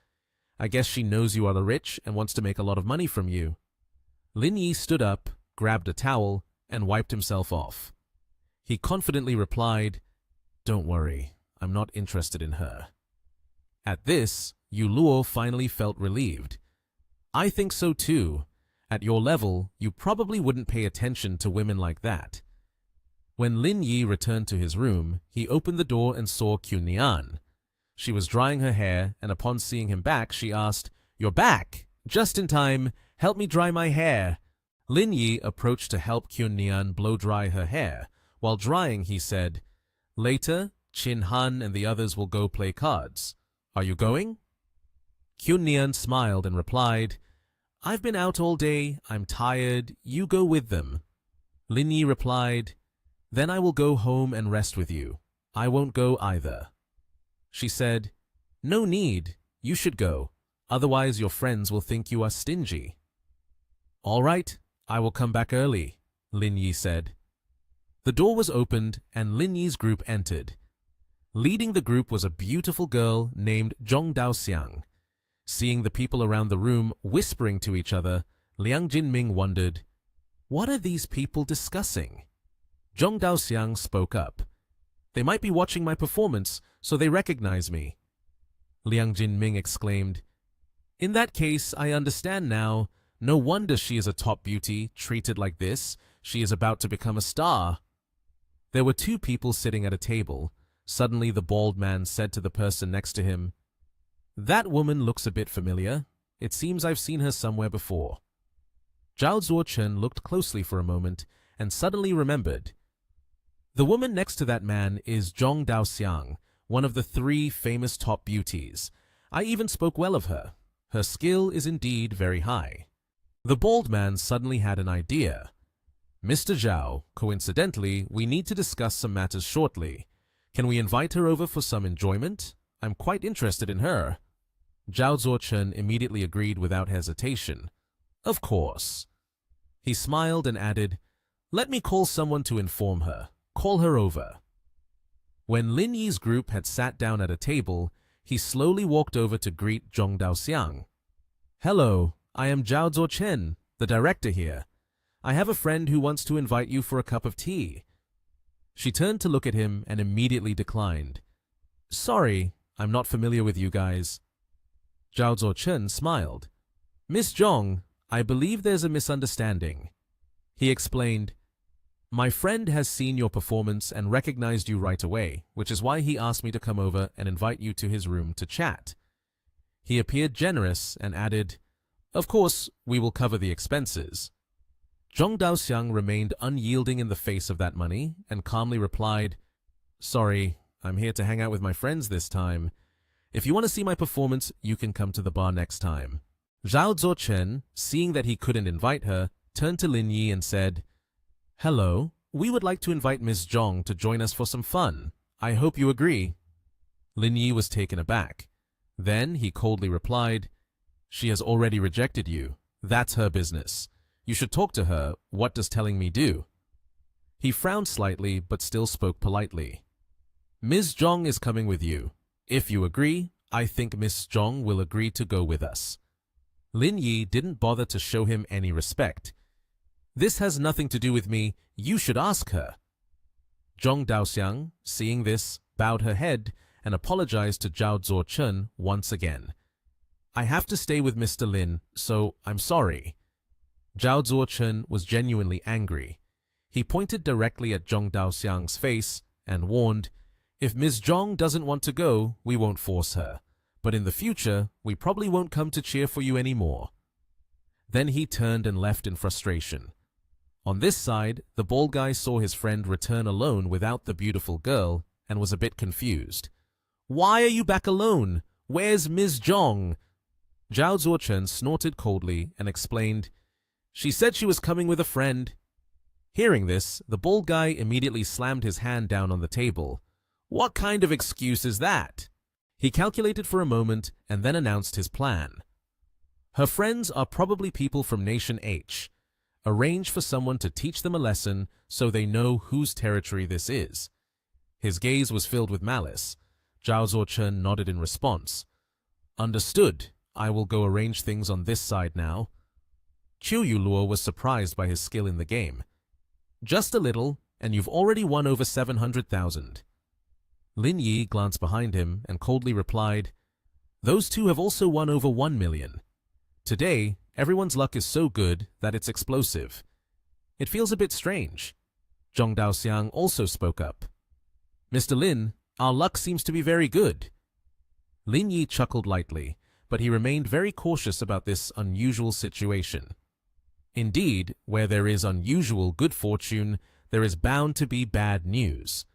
I guess she knows you are the rich and wants to make a lot of money from you." Lin Yi stood up, grabbed a towel, and wiped himself off. He confidently replied, "Don't worry, I'm not interested in her." At this, Yuluo finally felt relieved. "I think so too. At your level, you probably wouldn't pay attention to women like that." When Lin Yi returned to his room, he opened the door and saw Qunian. She was drying her hair, and upon seeing him back, she asked, "You're back! Just in time. Help me dry my hair." Lin Yi approached to help Qunian blow dry her hair. While drying, he said, "Later, Qin Han and the others will go play cards. Are you going?" Qunian smiled and replied, "I've been out all day. I'm tired. You go with them." Lin Yi replied, "Then I will go home and rest with you. I won't go either." She said, "No need. You should go. Otherwise your friends will think you are stingy." "All right, I will come back early," Lin Yi said. The door was opened and Lin Yi's group entered. Leading the group was a beautiful girl named Zhong Daoxiang. Seeing the people around the room whispering to each other, Liang Jinming wondered, "What are these people discussing?" Zhong Daoxiang spoke up. "They might be watching my performance, so they recognize me." Liang Jinming exclaimed, "In that case, I understand now. No wonder she is a top beauty, treated like this. She is about to become a star." There were 2 people sitting at a table. Suddenly the bald man said to the person next to him, "That woman looks a bit familiar. It seems I've seen her somewhere before." Zhao Zuochen looked closely for a moment and suddenly remembered. The woman next to that man is Zhong Daoxiang, one of the 3 famous top beauties. I even spoke well of her. Her skill is indeed very high. The bald man suddenly had an idea. "Mr. Zhao, coincidentally, we need to discuss some matters shortly. Can we invite her over for some enjoyment? I'm quite interested in her." Zhao Zuochen immediately agreed without hesitation. "Of course." He smiled and added, "Let me call someone to inform her. Call her over." When Lin Yi's group had sat down at a table, he slowly walked over to greet Zhong Daoxiang. "Hello, I am Zhao Zuochen, the director here. I have a friend who wants to invite you for a cup of tea." She turned to look at him and immediately declined. "Sorry, I'm not familiar with you guys." Zhao Zuochen smiled. "Miss Zhong, I believe there's a misunderstanding." He explained, "My friend has seen your performance and recognized you right away, which is why he asked me to come over and invite you to his room to chat." He appeared generous and added, "Of course, we will cover the expenses." Zhong Daoxiang remained unyielding in the face of that money and calmly replied, "Sorry, I'm here to hang out with my friends this time. If you want to see my performance, you can come to the bar next time." Zhao Zuochen, seeing that he couldn't invite her, turned to Lin Yi and said, "Hello, we would like to invite Miss Zhong to join us for some fun. I hope you agree." Lin Yi was taken aback. Then he coldly replied, "She has already rejected you. That's her business. You should talk to her. What does telling me do?" He frowned slightly but still spoke politely. "Ms. Zhong is coming with you. If you agree, I think Miss Zhong will agree to go with us." Lin Yi didn't bother to show him any respect. "This has nothing to do with me. You should ask her." Zhong Daoxiang, seeing this, bowed her head and apologized to Zhao Zuochen once again. "I have to stay with Mr. Lin, so I'm sorry." Zhao Zuochen was genuinely angry. He pointed directly at Zhong Daoxiang's face and warned, "If Ms. Zhong doesn't want to go, we won't force her. But in the future, we probably won't come to cheer for you anymore." Then he turned and left in frustration. On this side, the bald guy saw his friend return alone without the beautiful girl and was a bit confused. "Why are you back alone? Where's Ms. Zhong?" Zhao Zuochen snorted coldly and explained, "She said she was coming with a friend." Hearing this, the bald guy immediately slammed his hand down on the table. "What kind of excuse is that?" He calculated for a moment and then announced his plan. "Her friends are probably people from Nation H. Arrange for someone to teach them a lesson so they know whose territory this is." His gaze was filled with malice. Zhao Zuochen nodded in response. "Understood. I will go arrange things on this side now." Qiu Yuluo was surprised by his skill in the game. "Just a little, and you've already won over 700,000. Lin Yi glanced behind him and coldly replied, "Those two have also won over 1 million. Today, everyone's luck is so good that it's explosive. It feels a bit strange." Zhong Daoxiang also spoke up. "Mr. Lin, our luck seems to be very good." Lin Yi chuckled lightly, but he remained very cautious about this unusual situation. Indeed, where there is unusual good fortune, there is bound to be bad news.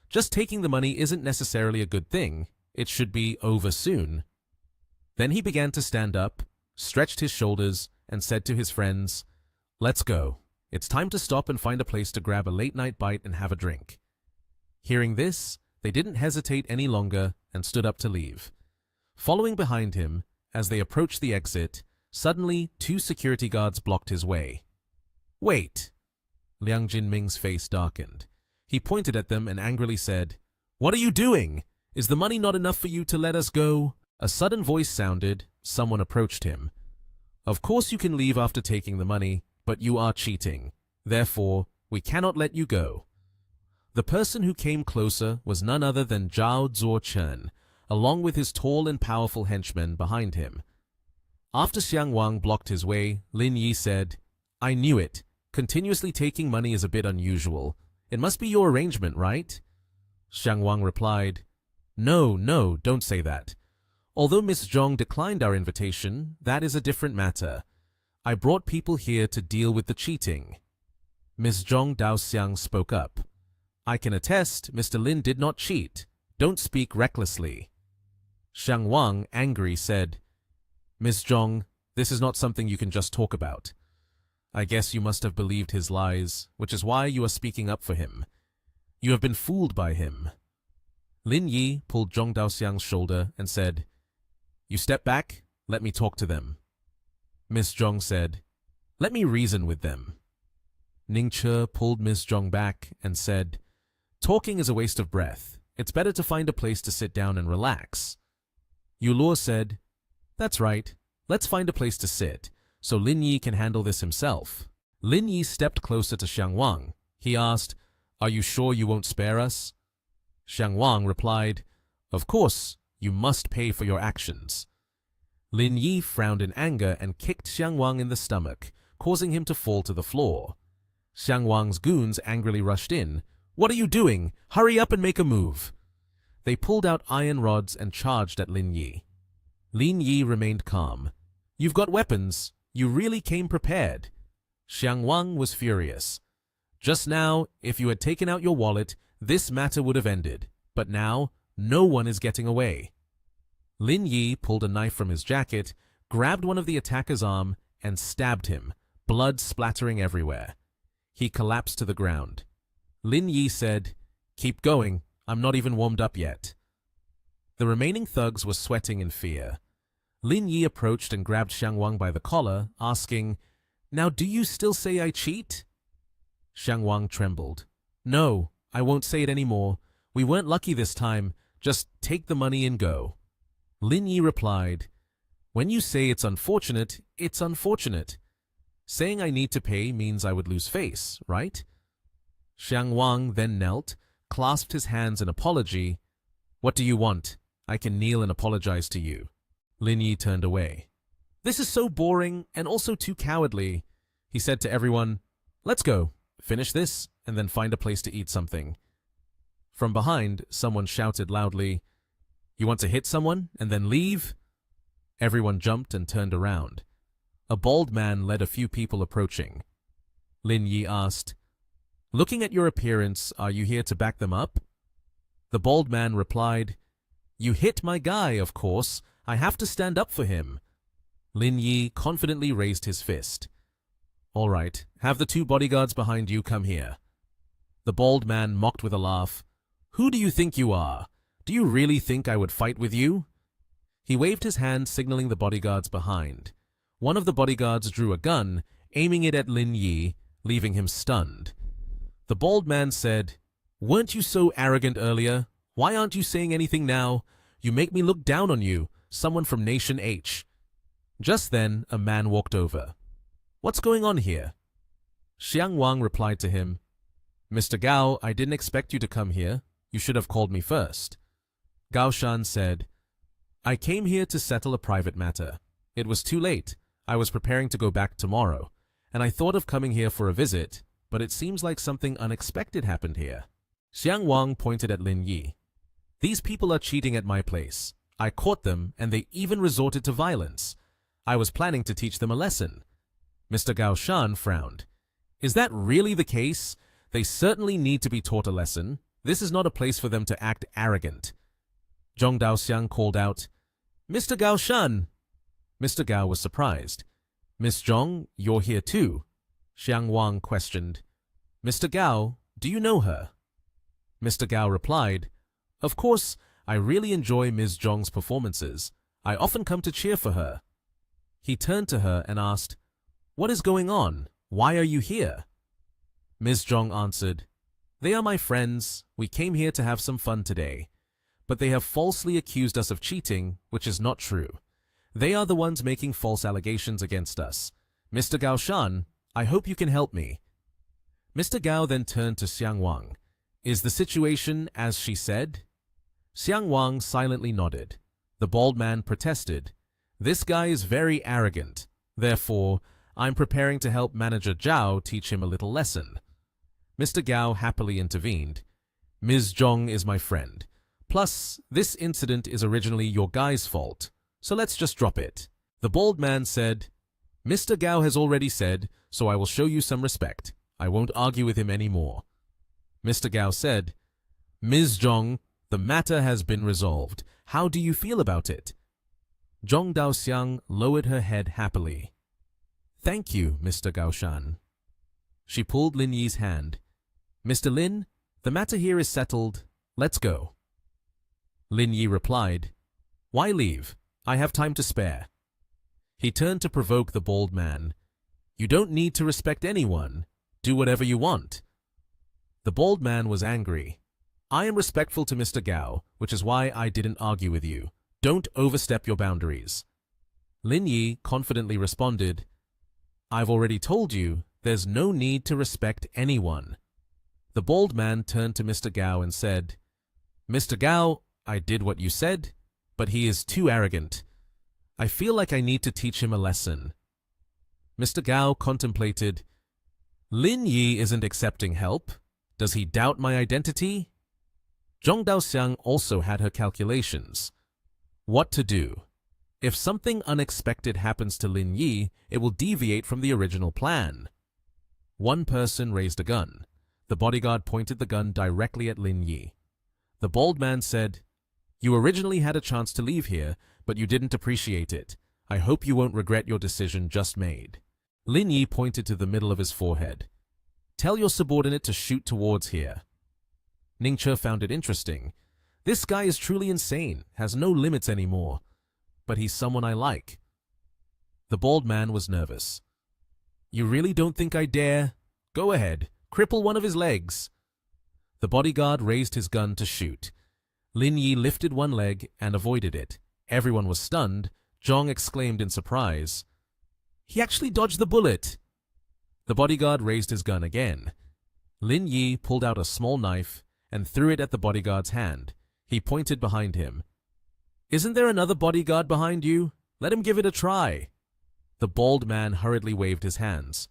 Just taking the money isn't necessarily a good thing. It should be over soon. Then he began to stand up, stretched his shoulders, and said to his friends, "Let's go. It's time to stop and find a place to grab a late-night bite and have a drink." Hearing this, they didn't hesitate any longer and stood up to leave. Following behind him, as they approached the exit, suddenly 2 security guards blocked his way. "Wait!" Liang Jinming's face darkened. He pointed at them and angrily said, "What are you doing? Is the money not enough for you to let us go?" A sudden voice sounded. Someone approached him. "Of course you can leave after taking the money, but you are cheating. Therefore, we cannot let you go." The person who came closer was none other than Zhao Zuochen, along with his tall and powerful henchmen behind him. After Xiang Wang blocked his way, Lin Yi said, "I knew it. Continuously taking money is a bit unusual. It must be your arrangement, right?" Xiang Wang replied, No, don't say that. Although Miss Zhong declined our invitation, that is a different matter. I brought people here to deal with the cheating." Miss Zhong Daoxiang spoke up. "I can attest Mr. Lin did not cheat. Don't speak recklessly." Xiang Wang, angry, said, "Miss Zhong, this is not something you can just talk about. I guess you must have believed his lies, which is why you are speaking up for him. You have been fooled by him." Lin Yi pulled Zhong Daoxiang's shoulder and said, "You step back, let me talk to them." Miss Zhong said, "Let me reason with them." Ning Che pulled Miss Zhong back and said, "Talking is a waste of breath. It's better to find a place to sit down and relax." Yu Luo said, "That's right. Let's find a place to sit, so Lin Yi can handle this himself." Lin Yi stepped closer to Xiang Wang. He asked, "Are you sure you won't spare us?" Xiang Wang replied, "Of course, you must pay for your actions." Lin Yi frowned in anger and kicked Xiang Wang in the stomach, causing him to fall to the floor. Xiang Wang's goons angrily rushed in. "What are you doing? Hurry up and make a move." They pulled out iron rods and charged at Lin Yi. Lin Yi remained calm. "You've got weapons. You really came prepared." Xiang Wang was furious. "Just now, if you had taken out your wallet, this matter would have ended. But now, no one is getting away." Lin Yi pulled a knife from his jacket, grabbed one of the attacker's arm, and stabbed him, blood splattering everywhere. He collapsed to the ground. Lin Yi said, "Keep going. I'm not even warmed up yet." The remaining thugs were sweating in fear. Lin Yi approached and grabbed Xiang Wang by the collar, asking, "Now do you still say I cheat?" Xiang Wang trembled. "No, I won't say it anymore. We weren't lucky this time. Just take the money and go." Lin Yi replied, "When you say it's unfortunate, it's unfortunate. Saying I need to pay means I would lose face, right?" Xiang Wang then knelt, clasped his hands in apology. "What do you want? I can kneel and apologize to you." Lin Yi turned away. "This is so boring and also too cowardly." He said to everyone, "Let's go, finish this, and then find a place to eat something." From behind, someone shouted loudly, "You want to hit someone and then leave?" Everyone jumped and turned around. A bald man led a few people approaching. Lin Yi asked. Looking at your appearance, are you here to back them up? The bald man replied, You hit my guy, of course. I have to stand up for him. Lin Yi confidently raised his fist. All right, have the 2 bodyguards behind you come here. The bald man mocked with a laugh. Who do you think you are? Do you really think I would fight with you? He waved his hand, signaling the bodyguards behind. One of the bodyguards drew a gun, aiming it at Lin Yi, leaving him stunned. The bald man said, Weren't you so arrogant earlier? Why aren't you saying anything now? You make me look down on you, someone from Nation H. Just then, a man walked over. What's going on here? Xiang Wang replied to him, Mr. Gao, I didn't expect you to come here. You should have called me first. Gao Shan said, I came here to settle a private matter. It was too late. I was preparing to go back tomorrow, and I thought of coming here for a visit, but it seems like something unexpected happened here. Xiang Wang pointed at Lin Yi. These people are cheating at my place. I caught them, and they even resorted to violence. I was planning to teach them a lesson. Mr. Gao Shan frowned. Is that really the case? They certainly need to be taught a lesson. This is not a place for them to act arrogant. Zhong Daoxiang called out, Mr. Gao Shan. Mr. Gao was surprised. Miss Zhong, you're here too. Xiang Wang questioned. Mr. Gao, do you know her? Mr. Gao replied, Of course, I really enjoy Ms. Zhong's performances. I often come to cheer for her. He turned to her and asked, What is going on? Why are you here? Ms. Zhong answered, They are my friends. We came here to have some fun today. But they have falsely accused us of cheating, which is not true. They are the ones making false allegations against us. Mr. Gao Shan, I hope you can help me. Mr. Gao then turned to Xiang Wang. Is the situation as she said? Xiang Wang silently nodded. The bald man protested. This guy is very arrogant. Therefore, I'm preparing to help Manager Zhao teach him a little lesson. Mr. Gao happily intervened. Ms. Zhong is my friend. Plus, this incident is originally your guy's fault. So let's just drop it. The bald man said, Mr. Gao has already said, so I will show you some respect. I won't argue with him anymore. Mr. Gao said, Ms. Zhong, the matter has been resolved. How do you feel about it? Zhong Daoxiang lowered her head happily. Thank you, Mr. Gao Shan. She pulled Lin Yi's hand. Mr. Lin, the matter here is settled. Let's go. Lin Yi replied, Why leave? I have time to spare. He turned to provoke the bald man. You don't need to respect anyone. Do whatever you want. The bald man was angry. I am respectful to Mr. Gao, which is why I didn't argue with you. Don't overstep your boundaries. Lin Yi confidently responded, I've already told you, there's no need to respect anyone. The bald man turned to Mr. Gao and said, Mr. Gao, I did what you said, but he is too arrogant. I feel like I need to teach him a lesson. Mr. Gao contemplated, Lin Yi isn't accepting help. Does he doubt my identity? Zhong Daoxiang also had her calculations. What to do? If something unexpected happens to Lin Yi, it will deviate from the original plan. One person raised a gun. The bodyguard pointed the gun directly at Lin Yi. The bald man said, You originally had a chance to leave here, but you didn't appreciate it. I hope you won't regret your decision just made. Lin Yi pointed to the middle of his forehead. Tell your subordinate to shoot towards here. Ningche found it interesting. This guy is truly insane, has no limits anymore. But he's someone I like. The bald man was nervous. You really don't think I dare? Go ahead, cripple one of his legs. The bodyguard raised his gun to shoot. Lin Yi lifted one leg and avoided it. Everyone was stunned. Zhong exclaimed in surprise. He actually dodged the bullet. The bodyguard raised his gun again. Lin Yi pulled out a small knife and threw it at the bodyguard's hand. He pointed behind him. Isn't there another bodyguard behind you? Let him give it a try. The bald man hurriedly waved his hands.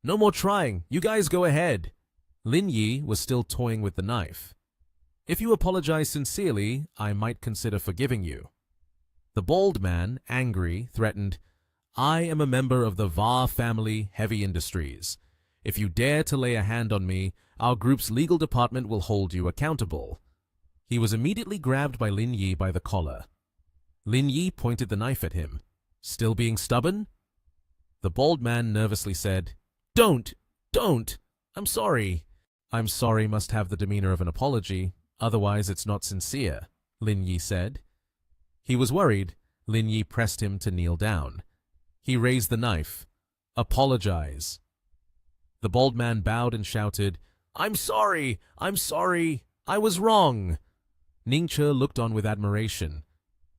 No more trying. You guys go ahead. Lin Yi was still toying with the knife. If you apologize sincerely, I might consider forgiving you. The bald man, angry, threatened, I am a member of the Va family heavy industries. If you dare to lay a hand on me, our group's legal department will hold you accountable. He was immediately grabbed by Lin Yi by the collar. Lin Yi pointed the knife at him. Still being stubborn? The bald man nervously said, Don't! I'm sorry. I'm sorry must have the demeanor of an apology, otherwise it's not sincere, Lin Yi said. He was worried. Lin Yi pressed him to kneel down. He raised the knife. Apologize. The bald man bowed and shouted, I'm sorry! I was wrong! Ningche looked on with admiration.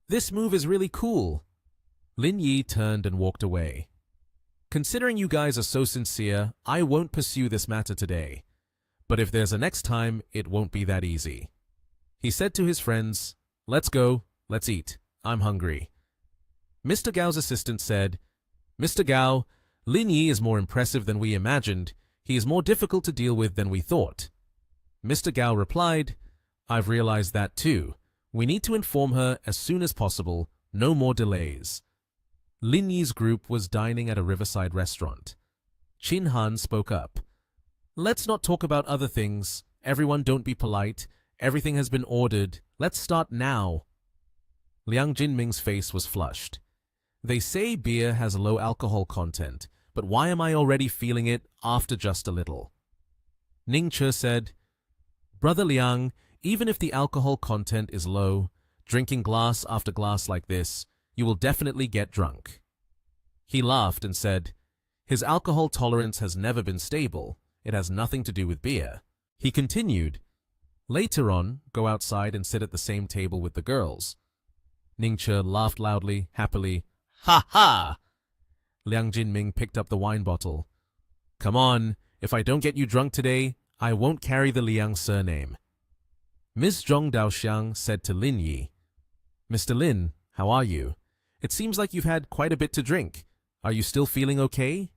This move is really cool. Lin Yi turned and walked away. Considering you guys are so sincere, I won't pursue this matter today. But if there's a next time, it won't be that easy. He said to his friends, Let's go, let's eat. I'm hungry. Mr. Gao's assistant said, Mr. Gao, Lin Yi is more impressive than we imagined. He is more difficult to deal with than we thought. Mr. Gao replied, I've realized that too. We need to inform her as soon as possible. No more delays. Lin Yi's group was dining at a riverside restaurant. Qin Han spoke up. Let's not talk about other things. Everyone don't be polite. Everything has been ordered. Let's start now. Liang Jinming's face was flushed. They say beer has a low alcohol content, but why am I already feeling it after just a little? Ningche said, Brother Liang, even if the alcohol content is low, drinking glass after glass like this, you will definitely get drunk. He laughed and said, His alcohol tolerance has never been stable. It has nothing to do with beer. He continued, Later on, go outside and sit at the same table with the girls. Ningche laughed loudly, happily. Ha ha! Liang Jinming picked up the wine bottle. Come on, if I don't get you drunk today, I won't carry the Liang surname. Ms. Zhong Daoxiang said to Lin Yi, Mr. Lin, how are you? It seems like you've had quite a bit to drink. Are you still feeling okay?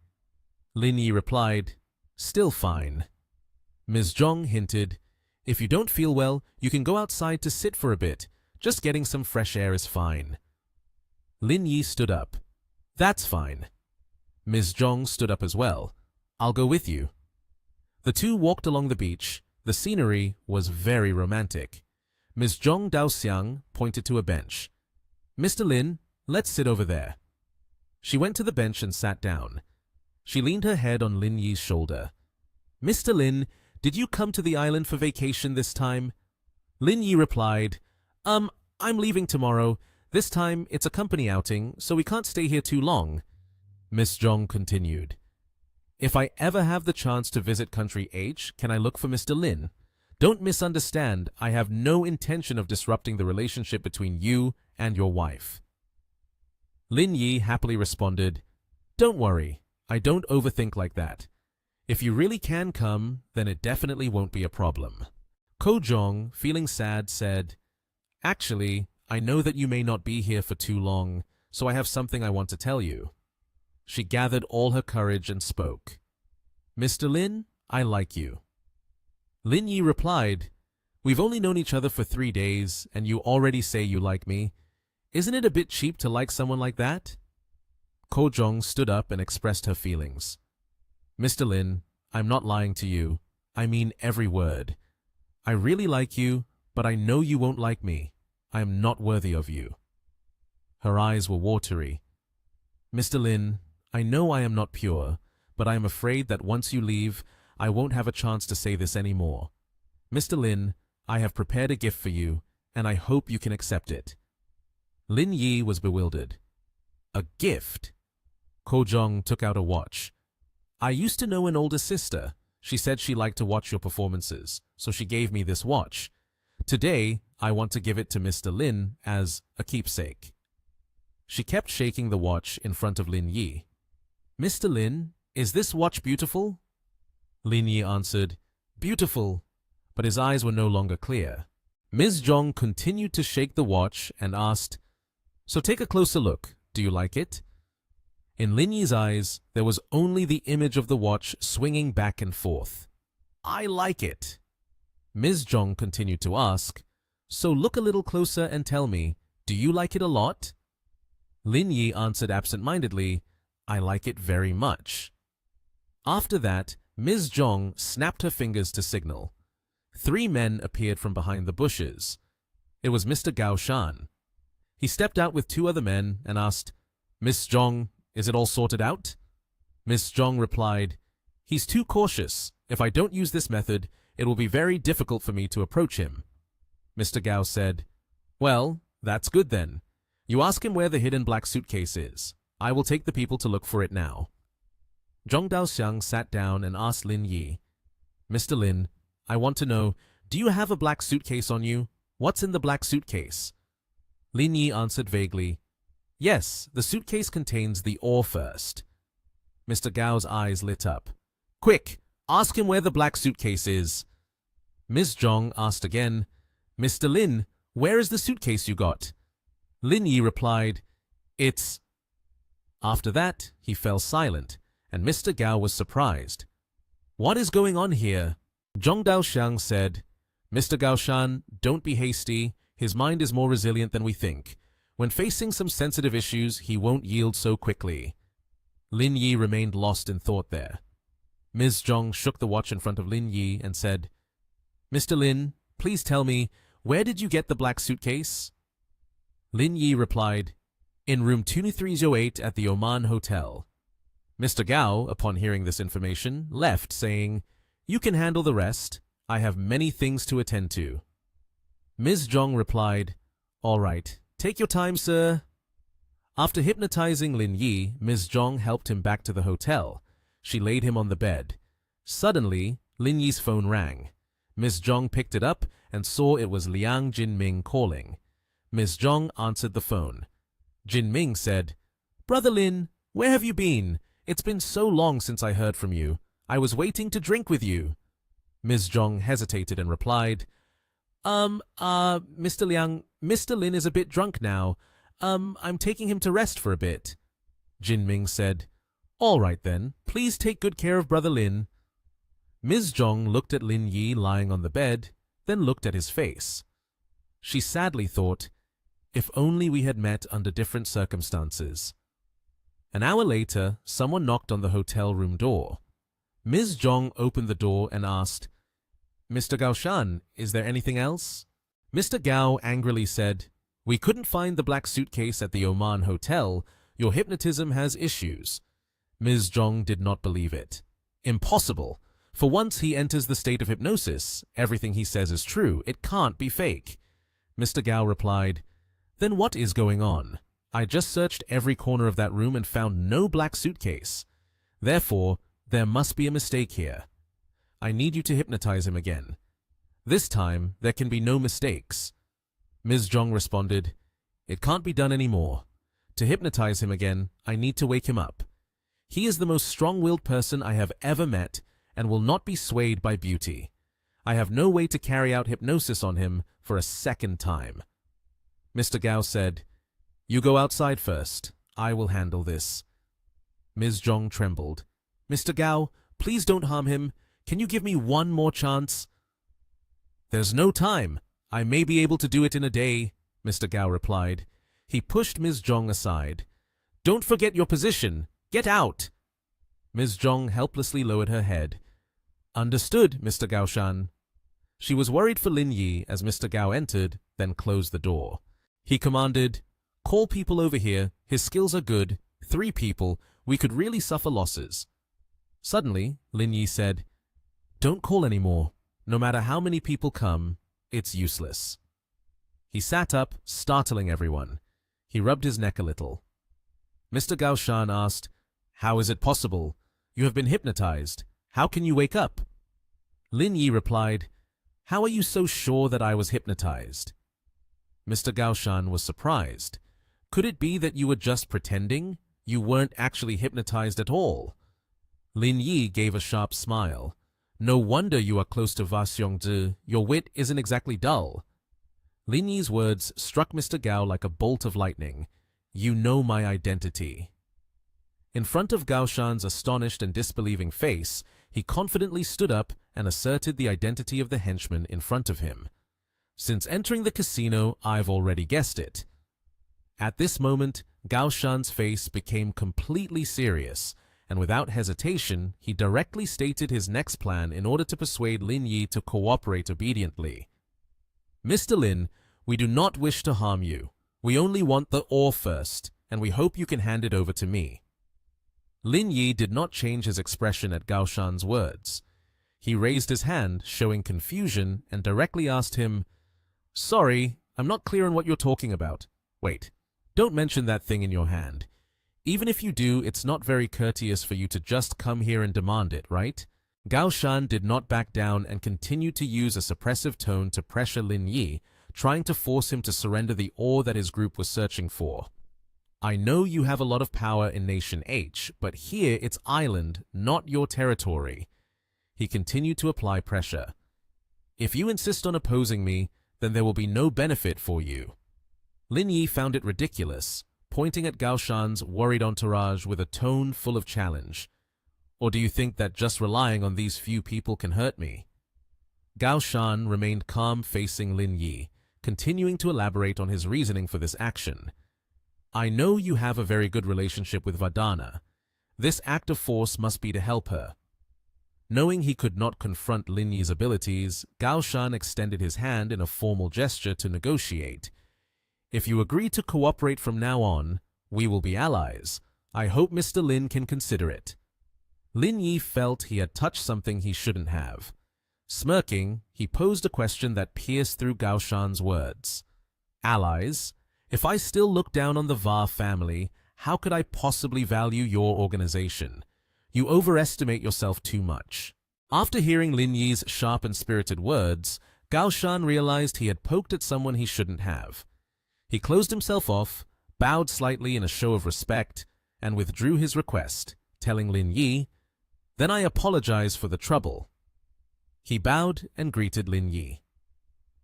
Lin Yi replied, Still fine. Ms. Zhong hinted, If you don't feel well, you can go outside to sit for a bit. Just getting some fresh air is fine. Lin Yi stood up. That's fine. Ms. Zhong stood up as well. I'll go with you. The two walked along the beach. The scenery was very romantic. Ms. Zhong Daoxiang pointed to a bench. Mr. Lin, let's sit over there. She went to the bench and sat down. She leaned her head on Lin Yi's shoulder. Mr. Lin, did you come to the island for vacation this time? Lin Yi replied, I'm leaving tomorrow. This time it's a company outing, so we can't stay here too long. Miss Zhong continued, If I ever have the chance to visit Country H, can I look for Mr. Lin? Don't misunderstand, I have no intention of disrupting the relationship between you and your wife. Lin Yi happily responded, Don't worry, I don't overthink like that. If you really can come, then it definitely won't be a problem. Ko Zhong, feeling sad, said, Actually, I know that you may not be here for too long, so I have something I want to tell you. She gathered all her courage and spoke. Mr. Lin, I like you. Lin Yi replied, We've only known each other for 3 days, and you already say you like me. Isn't it a bit cheap to like someone like that? Ko Zhong stood up and expressed her feelings. Mr. Lin, I'm not lying to you. I mean every word. I really like you, but I know you won't like me. I am not worthy of you. Her eyes were watery. Mr. Lin, I know I am not pure, but I am afraid that once you leave, I won't have a chance to say this anymore. Mr. Lin, I have prepared a gift for you, and I hope you can accept it. Lin Yi was bewildered. A gift? Ko Zhong took out a watch. I used to know an older sister. She said she liked to watch your performances, so she gave me this watch. Today, I want to give it to Mr. Lin as a keepsake. She kept shaking the watch in front of Lin Yi. Mr. Lin, is this watch beautiful? Lin Yi answered, Beautiful, but his eyes were no longer clear. Ms. Zhong continued to shake the watch and asked, So take a closer look. Do you like it? In Lin Yi's eyes, there was only the image of the watch swinging back and forth. I like it. Ms. Zhong continued to ask, So look a little closer and tell me, do you like it a lot? Lin Yi answered absent-mindedly, I like it very much. After that, Ms. Zhong snapped her fingers to signal. 3 men appeared from behind the bushes. It was Mr. Gao Shan. He stepped out with 2 other men and asked, "Miss Zhong, is it all sorted out?" Miss Zhong replied, "He's too cautious. If I don't use this method, it will be very difficult for me to approach him." Mr. Gao said, "Well, that's good then. You ask him where the hidden black suitcase is. I will take the people to look for it now." Zhong Daoxiang sat down and asked Lin Yi, "Mr. Lin, I want to know, do you have a black suitcase on you? What's in the black suitcase?" Lin Yi answered vaguely, "Yes, the suitcase contains the ore first." Mr. Gao's eyes lit up. "Quick, ask him where the black suitcase is." Ms. Zhong asked again, "Mr. Lin, where is the suitcase you got?" Lin Yi replied, "It's—" After that, he fell silent, and Mr. Gao was surprised. "What is going on here?" Zhong Daoxiang said, "Mr. Gaoshan, don't be hasty. His mind is more resilient than we think. When facing some sensitive issues, he won't yield so quickly." Lin Yi remained lost in thought there. Ms. Zhong shook the watch in front of Lin Yi and said, "Mr. Lin, please tell me, where did you get the black suitcase?" Lin Yi replied, "In room 2308 at the Oman Hotel." Mr. Gao, upon hearing this information, left, saying, "You can handle the rest. I have many things to attend to." Ms. Zhong replied, "All right, take your time, sir." After hypnotizing Lin Yi, Ms. Zhong helped him back to the hotel. She laid him on the bed. Suddenly, Lin Yi's phone rang. Ms. Zhong picked it up and saw it was Liang Jinming calling. Ms. Zhong answered the phone. Jinming said, "Brother Lin, where have you been? It's been so long since I heard from you. I was waiting to drink with you." Ms. Zhong hesitated and replied, Mr. Liang, Mr. Lin is a bit drunk now. I'm taking him to rest for a bit." Jinming said, "All right then, please take good care of Brother Lin." Ms. Zhong looked at Lin Yi lying on the bed, then looked at his face. She sadly thought, if only we had met under different circumstances. An hour later, someone knocked on the hotel room door. Ms. Zhong opened the door and asked, "Mr. Gaoshan, is there anything else?" Mr. Gao angrily said, "We couldn't find the black suitcase at the Oman Hotel. Your hypnotism has issues." Ms. Zhong did not believe it. Impossible. For once he enters the state of hypnosis, everything he says is true. It can't be fake. Mr. Gao replied, "Then what is going on? I just searched every corner of that room and found no black suitcase. Therefore, there must be a mistake here. I need you to hypnotize him again. This time, there can be no mistakes." Ms. Zhong responded, "It can't be done anymore. To hypnotize him again, I need to wake him up. He is the most strong-willed person I have ever met and will not be swayed by beauty. I have no way to carry out hypnosis on him for a second time." Mr. Gao said, "You go outside first. I will handle this." Ms. Zhong trembled. "Mr. Gao, please don't harm him. Can you give me one more chance?" "There's no time. I may be able to do it in a day," Mr. Gao replied. He pushed Ms. Zhong aside. "Don't forget your position. Get out." Ms. Zhong helplessly lowered her head. "Understood, Mr. Gaoshan." She was worried for Lin Yi as Mr. Gao entered, then closed the door. He commanded, "Call people over here. His skills are good. 3 people. We could really suffer losses." Suddenly, Lin Yi said, "Don't call anymore. No matter how many people come, it's useless." He sat up, startling everyone. He rubbed his neck a little. Mr. Gaoshan asked, "How is it possible? You have been hypnotized. How can you wake up?" Lin Yi replied, "How are you so sure that I was hypnotized?" Mr. Gaoshan was surprised. "Could it be that you were just pretending? You weren't actually hypnotized at all?" Lin Yi gave a sharp smile. "No wonder you are close to Va Xiongzhi. Your wit isn't exactly dull." Lin Yi's words struck Mr. Gao like a bolt of lightning. "You know my identity." In front of Gao Shan's astonished and disbelieving face, he confidently stood up and asserted the identity of the henchman in front of him. "Since entering the casino, I've already guessed it." At this moment, Gao Shan's face became completely serious, and without hesitation, he directly stated his next plan in order to persuade Lin Yi to cooperate obediently. "Mr. Lin, we do not wish to harm you. We only want the ore first, and we hope you can hand it over to me." Lin Yi did not change his expression at Gao Shan's words. He raised his hand, showing confusion, and directly asked him, "Sorry, I'm not clear on what you're talking about. Wait, don't mention that thing in your hand. Even if you do, it's not very courteous for you to just come here and demand it, right?" Gao Shan did not back down and continued to use a suppressive tone to pressure Lin Yi, trying to force him to surrender the ore that his group was searching for. "I know you have a lot of power in Nation H, but here it's island, not your territory." He continued to apply pressure. "If you insist on opposing me, then there will be no benefit for you." Lin Yi found it ridiculous, pointing at Gao Shan's worried entourage with a tone full of challenge. "Or do you think that just relying on these few people can hurt me?" Gao Shan remained calm facing Lin Yi, continuing to elaborate on his reasoning for this action. "I know you have a very good relationship with Vardana. This act of force must be to help her." Knowing he could not confront Lin Yi's abilities, Gao Shan extended his hand in a formal gesture to negotiate. "If you agree to cooperate from now on, we will be allies. I hope Mr. Lin can consider it." Lin Yi felt he had touched something he shouldn't have. Smirking, he posed a question that pierced through Gao Shan's words. "Allies? If I still look down on the Va family, how could I possibly value your organization? You overestimate yourself too much." After hearing Lin Yi's sharp and spirited words, Gao Shan realized he had poked at someone he shouldn't have. He closed himself off, bowed slightly in a show of respect, and withdrew his request, telling Lin Yi, "Then I apologize for the trouble." He bowed and greeted Lin Yi.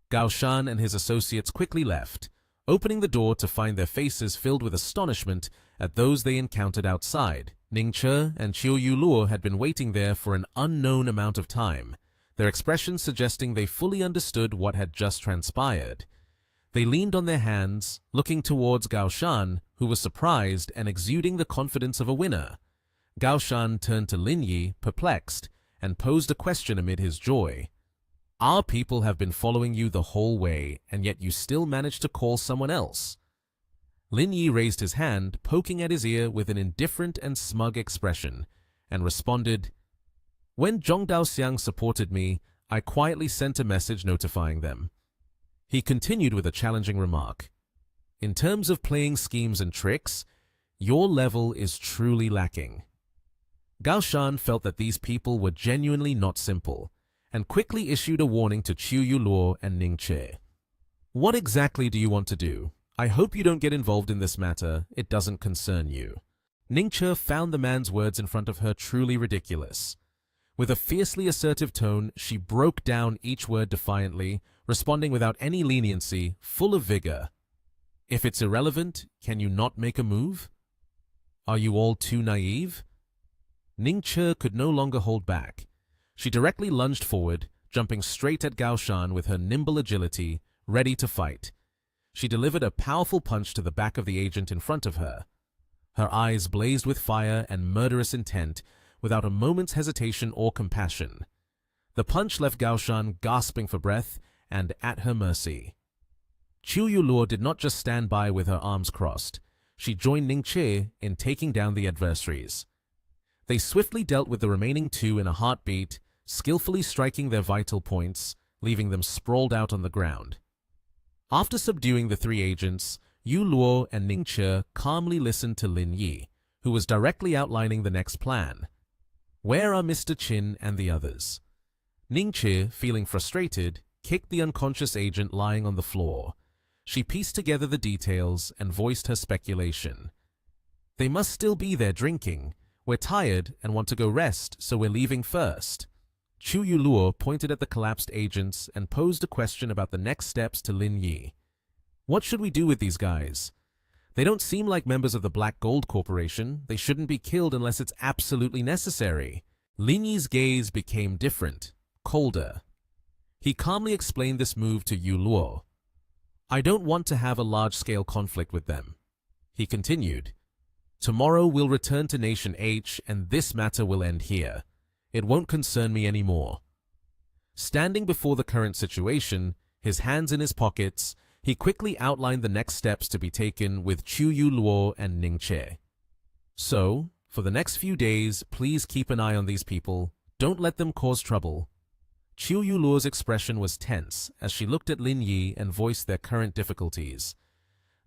Gao Shan and his associates quickly left, opening the door to find their faces filled with astonishment at those they encountered outside. Ning Che and Chiu Yu Luo had been waiting there for an unknown amount of time, their expressions suggesting they fully understood what had just transpired. They leaned on their hands, looking towards Gao Shan, who was surprised and exuding the confidence of a winner. Gao Shan turned to Lin Yi, perplexed, and posed a question amid his joy. "Our people have been following you the whole way, and yet you still managed to call someone else." Lin Yi raised his hand, poking at his ear with an indifferent and smug expression, and responded, "When Zhong Daoxiang supported me, I quietly sent a message notifying them." He continued with a challenging remark. "In terms of playing schemes and tricks, your level is truly lacking." Gao Shan felt that these people were genuinely not simple, and quickly issued a warning to Chiu Yu Luo and Ning Che. "What exactly do you want to do? I hope you don't get involved in this matter. It doesn't concern you." Ning Che found the man's words in front of her truly ridiculous. With a fiercely assertive tone, she broke down each word defiantly, responding without any leniency, full of vigor. "If it's irrelevant, can you not make a move? Are you all too naive?" Ning Che could no longer hold back. She directly lunged forward, jumping straight at Gao Shan with her nimble agility, ready to fight. She delivered a powerful punch to the back of the agent in front of her. Her eyes blazed with fire and murderous intent, without a moment's hesitation or compassion. The punch left Gao Shan gasping for breath and at her mercy. Chiu Yu Luo did not just stand by with her arms crossed. She joined Ning Che in taking down the adversaries. They swiftly dealt with the remaining two in a heartbeat, skillfully striking their vital points, leaving them sprawled out on the ground. After subduing the three agents, Yu Luo and Ning Che calmly listened to Lin Yi, who was directly outlining the next plan. Where are Mr. Qin and the others? Ning Che, feeling frustrated, kicked the unconscious agent lying on the floor. She pieced together the details and voiced her speculation. They must still be there drinking. We're tired and want to go rest, so we're leaving first. Chiu Yu Luo pointed at the collapsed agents and posed a question about the next steps to Lin Yi. What should we do with these guys? They don't seem like members of the Black Gold Corporation. They shouldn't be killed unless it's absolutely necessary. Lin Yi's gaze became different, colder. He calmly explained this move to Yu Luo. I don't want to have a large-scale conflict with them. He continued. Tomorrow we'll return to Nation H and this matter will end here. It won't concern me anymore. Standing before the current situation, his hands in his pockets, he quickly outlined the next steps to be taken with Chu Yu Luo and Ning Che. So, for the next few days, please keep an eye on these people. Don't let them cause trouble. Chu Yu Luo's expression was tense as she looked at Lin Yi and voiced their current difficulties.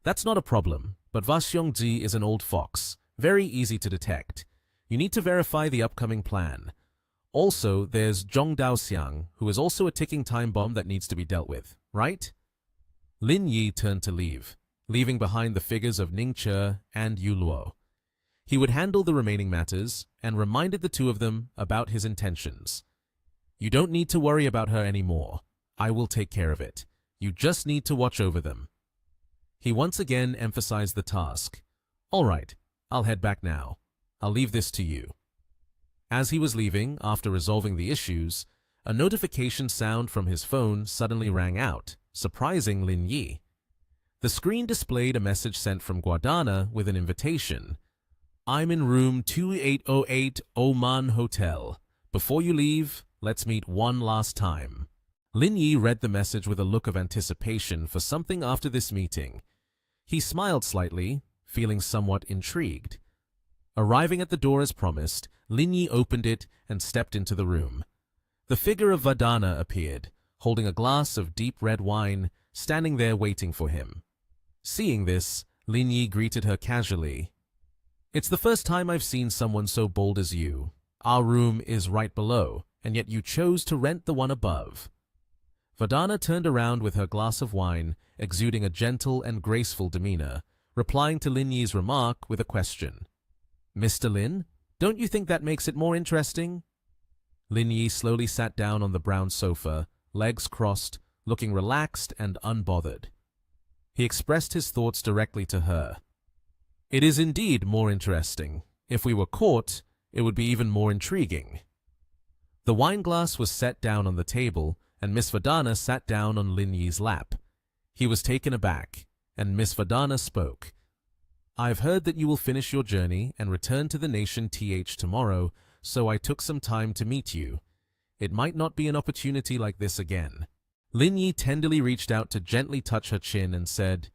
That's not a problem, but Va Xiongji is an old fox, very easy to detect. You need to verify the upcoming plan. Also, there's Zhong Daoxiang, who is also a ticking time bomb that needs to be dealt with, right? Lin Yi turned to leave, leaving behind the figures of Ning Che and Yu Luo. He would handle the remaining matters and reminded the two of them about his intentions. You don't need to worry about her anymore. I will take care of it. You just need to watch over them. He once again emphasized the task. All right, I'll head back now. I'll leave this to you. As he was leaving, after resolving the issues, a notification sound from his phone suddenly rang out, surprising Lin Yi. The screen displayed a message sent from Guadana with an invitation. I'm in room 2808 Oman Hotel. Before you leave, let's meet one last time. Lin Yi read the message with a look of anticipation for something after this meeting. He smiled slightly, feeling somewhat intrigued. Arriving at the door as promised, Lin Yi opened it and stepped into the room. The figure of Vadana appeared, holding a glass of deep red wine, standing there waiting for him. Seeing this, Lin Yi greeted her casually. It's the first time I've seen someone so bold as you. Our room is right below, and yet you chose to rent the one above. Vadana turned around with her glass of wine, exuding a gentle and graceful demeanor, replying to Lin Yi's remark with a question. Mr. Lin, don't you think that makes it more interesting? Lin Yi slowly sat down on the brown sofa, legs crossed, looking relaxed and unbothered. He expressed his thoughts directly to her. It is indeed more interesting. If we were caught, it would be even more intriguing. The wineglass was set down on the table, and Miss Vadana sat down on Lin Yi's lap. He was taken aback, and Miss Vadana spoke. I've heard that you will finish your journey and return to the Nation TH tomorrow, so I took some time to meet you. It might not be an opportunity like this again. Lin Yi tenderly reached out to gently touch her chin and said,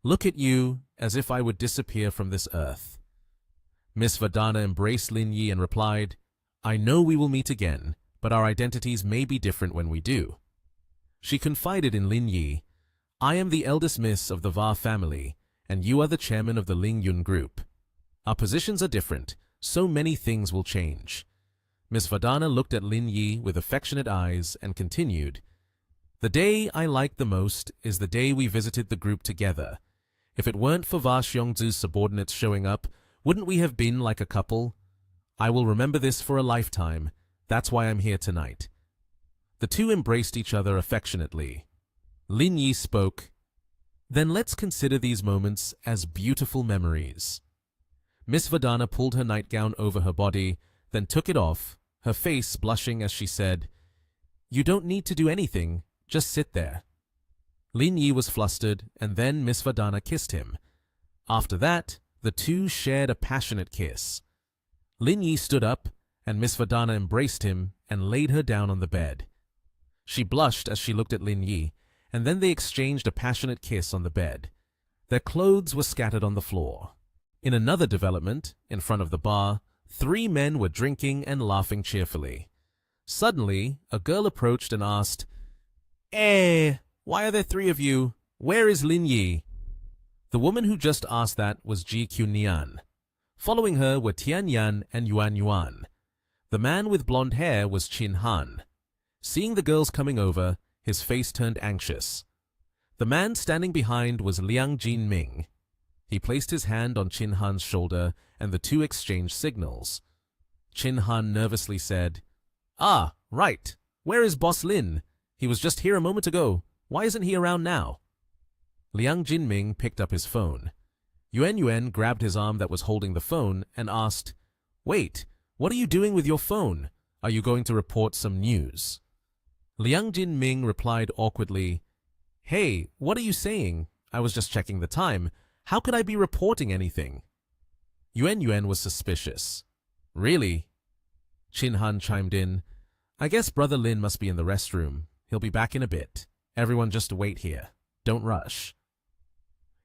Look at you, as if I would disappear from this earth. Miss Vadana embraced Lin Yi and replied, I know we will meet again, but our identities may be different when we do. She confided in Lin Yi, I am the eldest miss of the Va family, and you are the chairman of the Ling Yun group. Our positions are different, so many things will change. Miss Vadana looked at Lin Yi with affectionate eyes and continued, The day I like the most is the day we visited the group together. If it weren't for Va Xiongzu's subordinates showing up, wouldn't we have been like a couple? I will remember this for a lifetime. That's why I'm here tonight. The two embraced each other affectionately. Lin Yi spoke, Then let's consider these moments as beautiful memories. Miss Vadana pulled her nightgown over her body, then took it off, her face blushing as she said, You don't need to do anything, just sit there. Lin Yi was flustered, and then Miss Vadana kissed him. After that, the two shared a passionate kiss. Lin Yi stood up, and Miss Vadana embraced him and laid her down on the bed. She blushed as she looked at Lin Yi, and then they exchanged a passionate kiss on the bed. Their clothes were scattered on the floor. In another development, in front of the bar, 3 men were drinking and laughing cheerfully. Suddenly, a girl approached and asked, why are there 3 of you? Where is Lin Yi? The woman who just asked that was Ji Qunian. Following her were Tian Yan and Yuan. The man with blonde hair was Qin Han. Seeing the girls coming over, his face turned anxious. The man standing behind was Liang Jinming. He placed his hand on Qin Han's shoulder, and the two exchanged signals. Qin Han nervously said, Ah, right. Where is Boss Lin? He was just here a moment ago. Why isn't he around now? Liang Jinming picked up his phone. Yuan grabbed his arm that was holding the phone and asked, Wait, what are you doing with your phone? Are you going to report some news? Liang Jinming replied awkwardly, Hey, what are you saying? I was just checking the time. How could I be reporting anything? Yuan was suspicious. Really? Chin Han chimed in. I guess Brother Lin must be in the restroom. He'll be back in a bit. Everyone just wait here. Don't rush.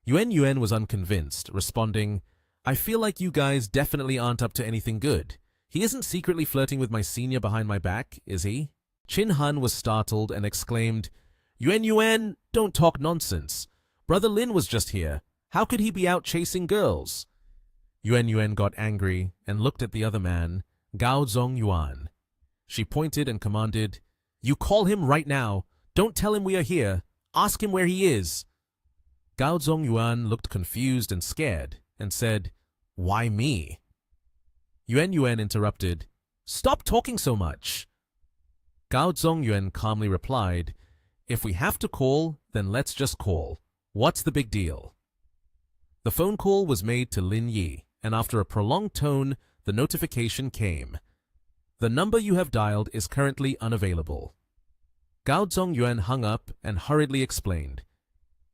Yuan was unconvinced, responding, I feel like you guys definitely aren't up to anything good. He isn't secretly flirting with my senior behind my back, is he? Chin Han was startled and exclaimed, Yuan, don't talk nonsense. Brother Lin was just here. How could he be out chasing girls? Yuan got angry and looked at the other man, Gao Zongyuan. She pointed and commanded, You call him right now. Don't tell him we are here. Ask him where he is. Gao Zongyuan looked confused and scared and said, Why me? Yuan interrupted, Stop talking so much. Gao Zongyuan calmly replied, If we have to call, then let's just call. What's the big deal? The phone call was made to Lin Yi, and after a prolonged tone, the notification came. The number you have dialed is currently unavailable. Gao Zongyuan hung up and hurriedly explained.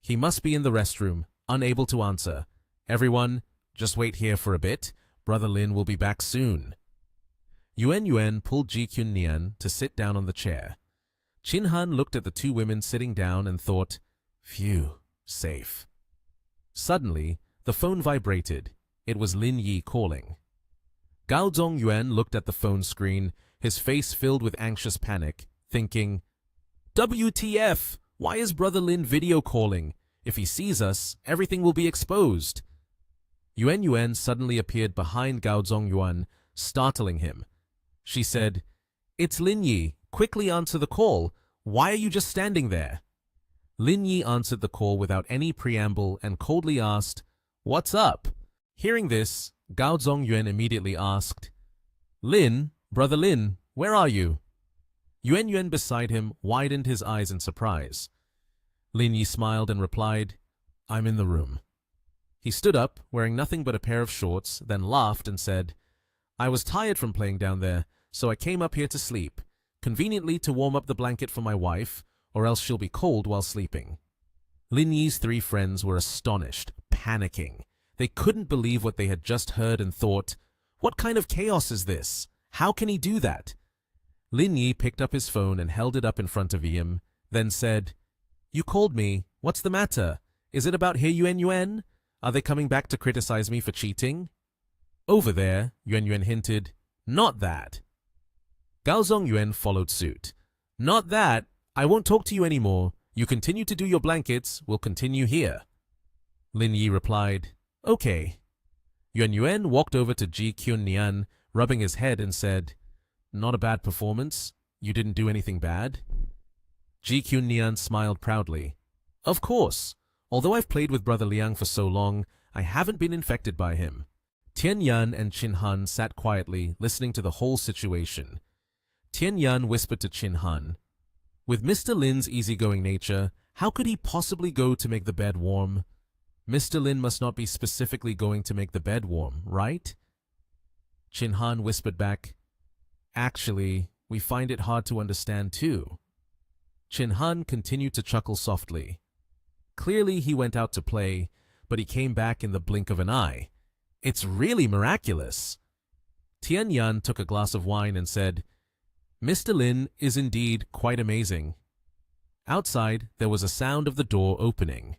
He must be in the restroom, unable to answer. Everyone, just wait here for a bit. Brother Lin will be back soon. Yuan pulled Ji Qunnian to sit down on the chair. Chin Han looked at the two women sitting down and thought, Phew, safe. Suddenly, the phone vibrated. It was Lin Yi calling. Gao Zongyuan looked at the phone screen, his face filled with anxious panic, thinking, WTF! Why is Brother Lin video calling? If he sees us, everything will be exposed. Yuan suddenly appeared behind Gao Zongyuan, startling him. She said, It's Lin Yi. Quickly answer the call. Why are you just standing there? Lin Yi answered the call without any preamble and coldly asked, What's up? Hearing this, Gao Zongyuan immediately asked, Lin, Brother Lin, where are you? Yuan beside him widened his eyes in surprise. Lin Yi smiled and replied, I'm in the room. He stood up, wearing nothing but a pair of shorts, then laughed and said, I was tired from playing down there, so I came up here to sleep, conveniently to warm up the blanket for my wife, or else she'll be cold while sleeping. Lin Yi's three friends were astonished, panicking. They couldn't believe what they had just heard and thought, What kind of chaos is this? How can he do that? Lin Yi picked up his phone and held it up in front of him, then said, You called me. What's the matter? Is it about He Yuan? Are they coming back to criticize me for cheating? Over there, Yuan hinted, Not that. Gao Zongyuan followed suit. Not that. I won't talk to you anymore. You continue to do your blankets. We'll continue here. Lin Yi replied, Okay. Yuan walked over to Ji Qunnian, rubbing his head and said, Not a bad performance. You didn't do anything bad. Ji Qunnian smiled proudly. Of course. Although I've played with Brother Liang for so long, I haven't been infected by him. Tian Yan and Chin Han sat quietly, listening to the whole situation. Tian Yan whispered to Chin Han, With Mr. Lin's easygoing nature, how could he possibly go to make the bed warm? Mr. Lin must not be specifically going to make the bed warm, right? Chin Han whispered back, Actually, we find it hard to understand too. Chin Han continued to chuckle softly. Clearly he went out to play, but he came back in the blink of an eye. It's really miraculous. Tian Yan took a glass of wine and said, Mr. Lin is indeed quite amazing. Outside, there was a sound of the door opening.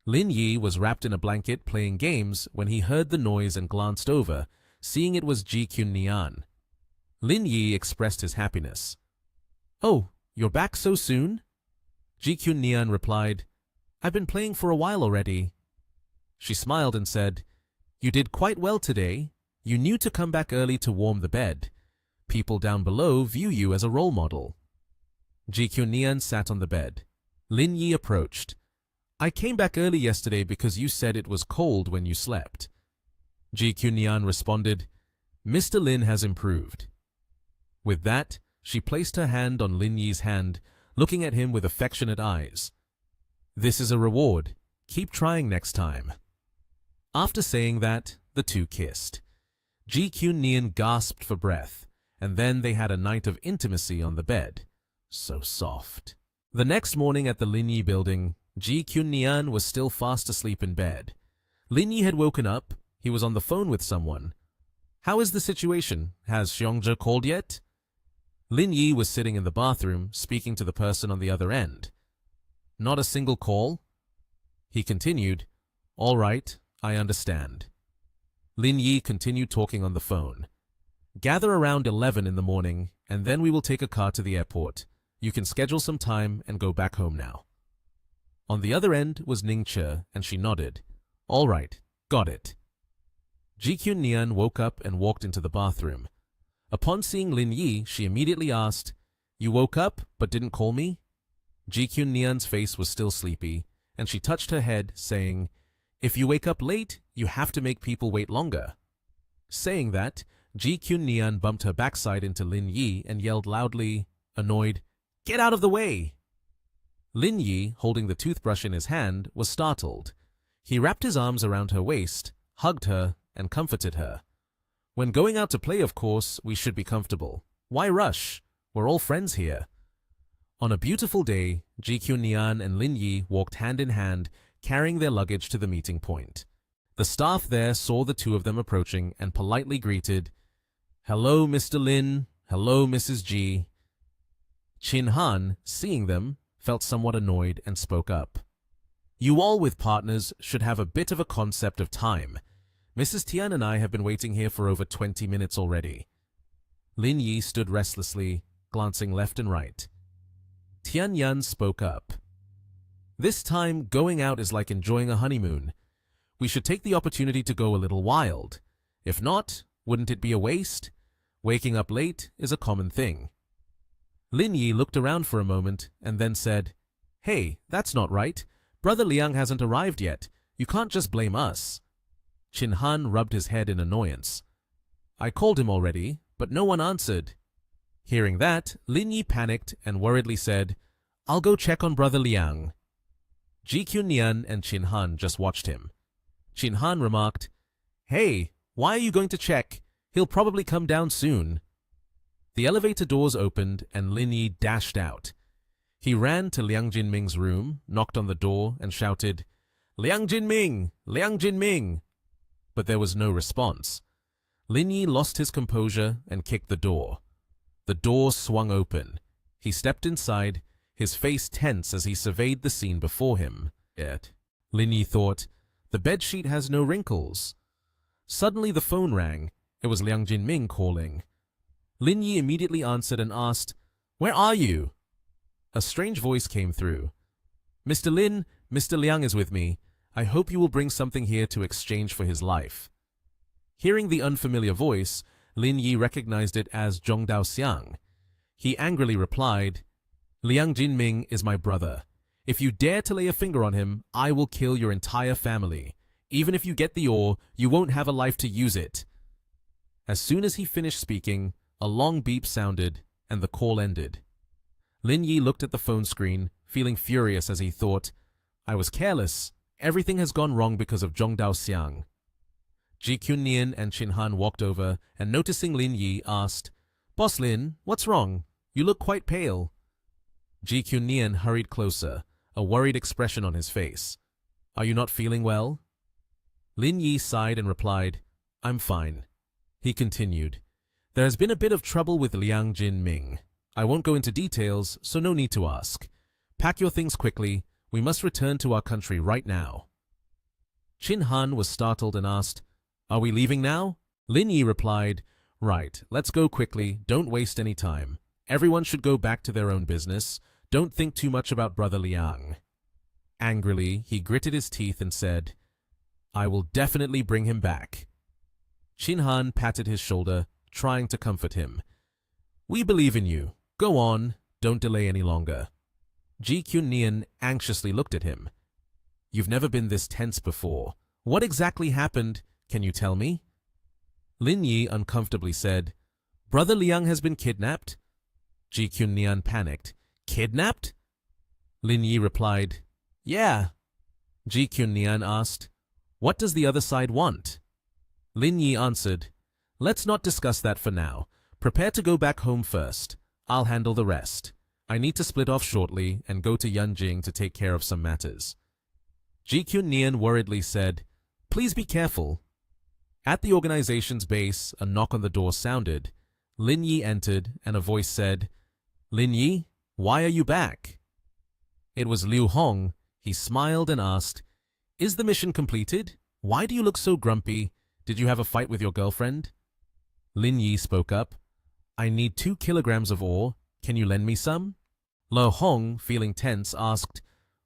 Lin Yi was wrapped in a blanket playing games when he heard the noise and glanced over, seeing it was Ji Qunnian. Lin Yi expressed his happiness. Oh, you're back so soon? Ji Qunnian replied, I've been playing for a while already. She smiled and said, You did quite well today. You knew to come back early to warm the bed. People down below view you as a role model. Ji Qunnian sat on the bed. Lin Yi approached. I came back early yesterday because you said it was cold when you slept. Ji Qunnian responded, Mr. Lin has improved. With that, she placed her hand on Lin Yi's hand, looking at him with affectionate eyes. This is a reward. Keep trying next time. After saying that, the two kissed. Ji Qunnian gasped for breath, and then they had a night of intimacy on the bed. So soft. The next morning at the Lin Yi building, Ji Qunnian was still fast asleep in bed. Lin Yi had woken up. He was on the phone with someone. How is the situation? Has Xiongzhe called yet? Lin Yi was sitting in the bathroom, speaking to the person on the other end. Not a single call? He continued, All right, I understand. Lin Yi continued talking on the phone. Gather around 11 in the morning, and then we will take a car to the airport. You can schedule some time and go back home now. On the other end was Ning Che, and she nodded. All right, got it. Ji-Kyun Nian woke up and walked into the bathroom. Upon seeing Lin Yi, she immediately asked, You woke up but didn't call me? Ji-Kyun Nian's face was still sleepy, and she touched her head, saying, If you wake up late, you have to make people wait longer. Saying that, Ji-Kyun Nian bumped her backside into Lin Yi and yelled loudly, annoyed, Get out of the way! Lin Yi, holding the toothbrush in his hand, was startled. He wrapped his arms around her waist, hugged her, and comforted her. When going out to play, of course, we should be comfortable. Why rush? We're all friends here. On a beautiful day, Ji-Kyun Nian and Lin Yi walked hand in hand, carrying their luggage to the meeting point. The staff there saw the two of them approaching and politely greeted, Hello, Mr. Lin. Hello, Mrs. Ji. Chin Han, seeing them, felt somewhat annoyed and spoke up. You all with partners should have a bit of a concept of time. Mrs. Tian and I have been waiting here for over 20 minutes already. Lin Yi stood restlessly, glancing left and right. Tian Yan spoke up. This time, going out is like enjoying a honeymoon. We should take the opportunity to go a little wild. If not, wouldn't it be a waste? Waking up late is a common thing. Lin Yi looked around for a moment and then said, Hey, that's not right. Brother Liang hasn't arrived yet. You can't just blame us. Chin Han rubbed his head in annoyance. I called him already, but no one answered. Hearing that, Lin Yi panicked and worriedly said, I'll go check on Brother Liang. Ji-Kyun Nian and Chin Han just watched him. Chin Han remarked, Hey, why are you going to check? He'll probably come down soon. The elevator doors opened and Lin Yi dashed out. He ran to Liang Jinming's room, knocked on the door, and shouted, Liang Jinming! Liang Jinming! But there was no response. Lin Yi lost his composure and kicked the door. The door swung open. He stepped inside, his face tense as he surveyed the scene before him. Yet, Lin Yi thought, the bedsheet has no wrinkles. Suddenly the phone rang. It was Liang Jinming calling. Lin Yi immediately answered and asked, Where are you? A strange voice came through. Mr. Lin, Mr. Liang is with me. I hope you will bring something here to exchange for his life. Hearing the unfamiliar voice, Lin Yi recognized it as Zhong Daoxiang. He angrily replied, Liang Jinming is my brother. If you dare to lay a finger on him, I will kill your entire family. Even if you get the ore, you won't have a life to use it. As soon as he finished speaking, a long beep sounded, and the call ended. Lin Yi looked at the phone screen, feeling furious as he thought, I was careless. Everything has gone wrong because of Zhong Daoxiang. Ji-Kyun Nian and Chin Han walked over, and noticing Lin Yi, asked, Boss Lin, what's wrong? You look quite pale. Ji-Kyun Nian hurried closer, a worried expression on his face. Are you not feeling well? Lin Yi sighed and replied, I'm fine. He continued, There has been a bit of trouble with Liang Jinming. I won't go into details, so no need to ask. Pack your things quickly. We must return to our country right now. Chin Han was startled and asked, Are we leaving now? Lin Yi replied, Right, let's go quickly. Don't waste any time. Everyone should go back to their own business. Don't think too much about Brother Liang. Angrily, he gritted his teeth and said, I will definitely bring him back. Chin Han patted his shoulder, trying to comfort him. We believe in you. Go on. Don't delay any longer. Ji-Kyun Nian anxiously looked at him. You've never been this tense before. What exactly happened? Can you tell me? Lin Yi uncomfortably said, Brother Liang has been kidnapped. Ji-Kyun Nian panicked. Kidnapped? Lin Yi replied, Yeah. Ji-Kyun Nian asked, What does the other side want? Lin Yi answered, Let's not discuss that for now. Prepare to go back home first. I'll handle the rest. I need to split off shortly and go to Yanjing to take care of some matters. Ji-Kyun Nian worriedly said, Please be careful. At the organization's base, a knock on the door sounded. Lin Yi entered, and a voice said, "Lin Yi, why are you back?" It was Liu Hong. He smiled and asked, "Is the mission completed? Why do you look so grumpy? Did you have a fight with your girlfriend?" Lin Yi spoke up. "I need 2 kilograms of ore. Can you lend me some?" Liu Hong, feeling tense, asked,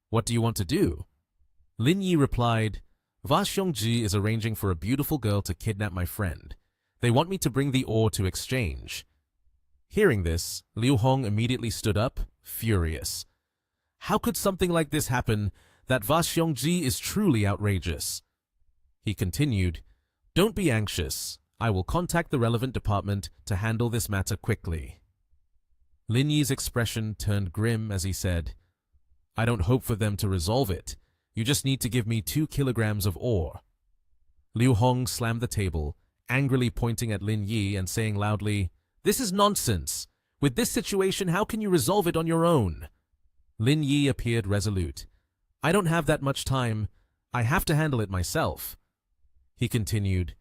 "What do you want to do?" Lin Yi replied, "Va Xiongji is arranging for a beautiful girl to kidnap my friend. They want me to bring the ore to exchange." Hearing this, Liu Hong immediately stood up, furious. How could something like this happen? That Va Xiongji is truly outrageous. He continued, "Don't be anxious. I will contact the relevant department to handle this matter quickly." Lin Yi's expression turned grim as he said, "I don't hope for them to resolve it. You just need to give me 2 kilograms of ore." Liu Hong slammed the table, angrily pointing at Lin Yi and saying loudly, "This is nonsense. With this situation, how can you resolve it on your own?" Lin Yi appeared resolute. "I don't have that much time. I have to handle it myself." He continued,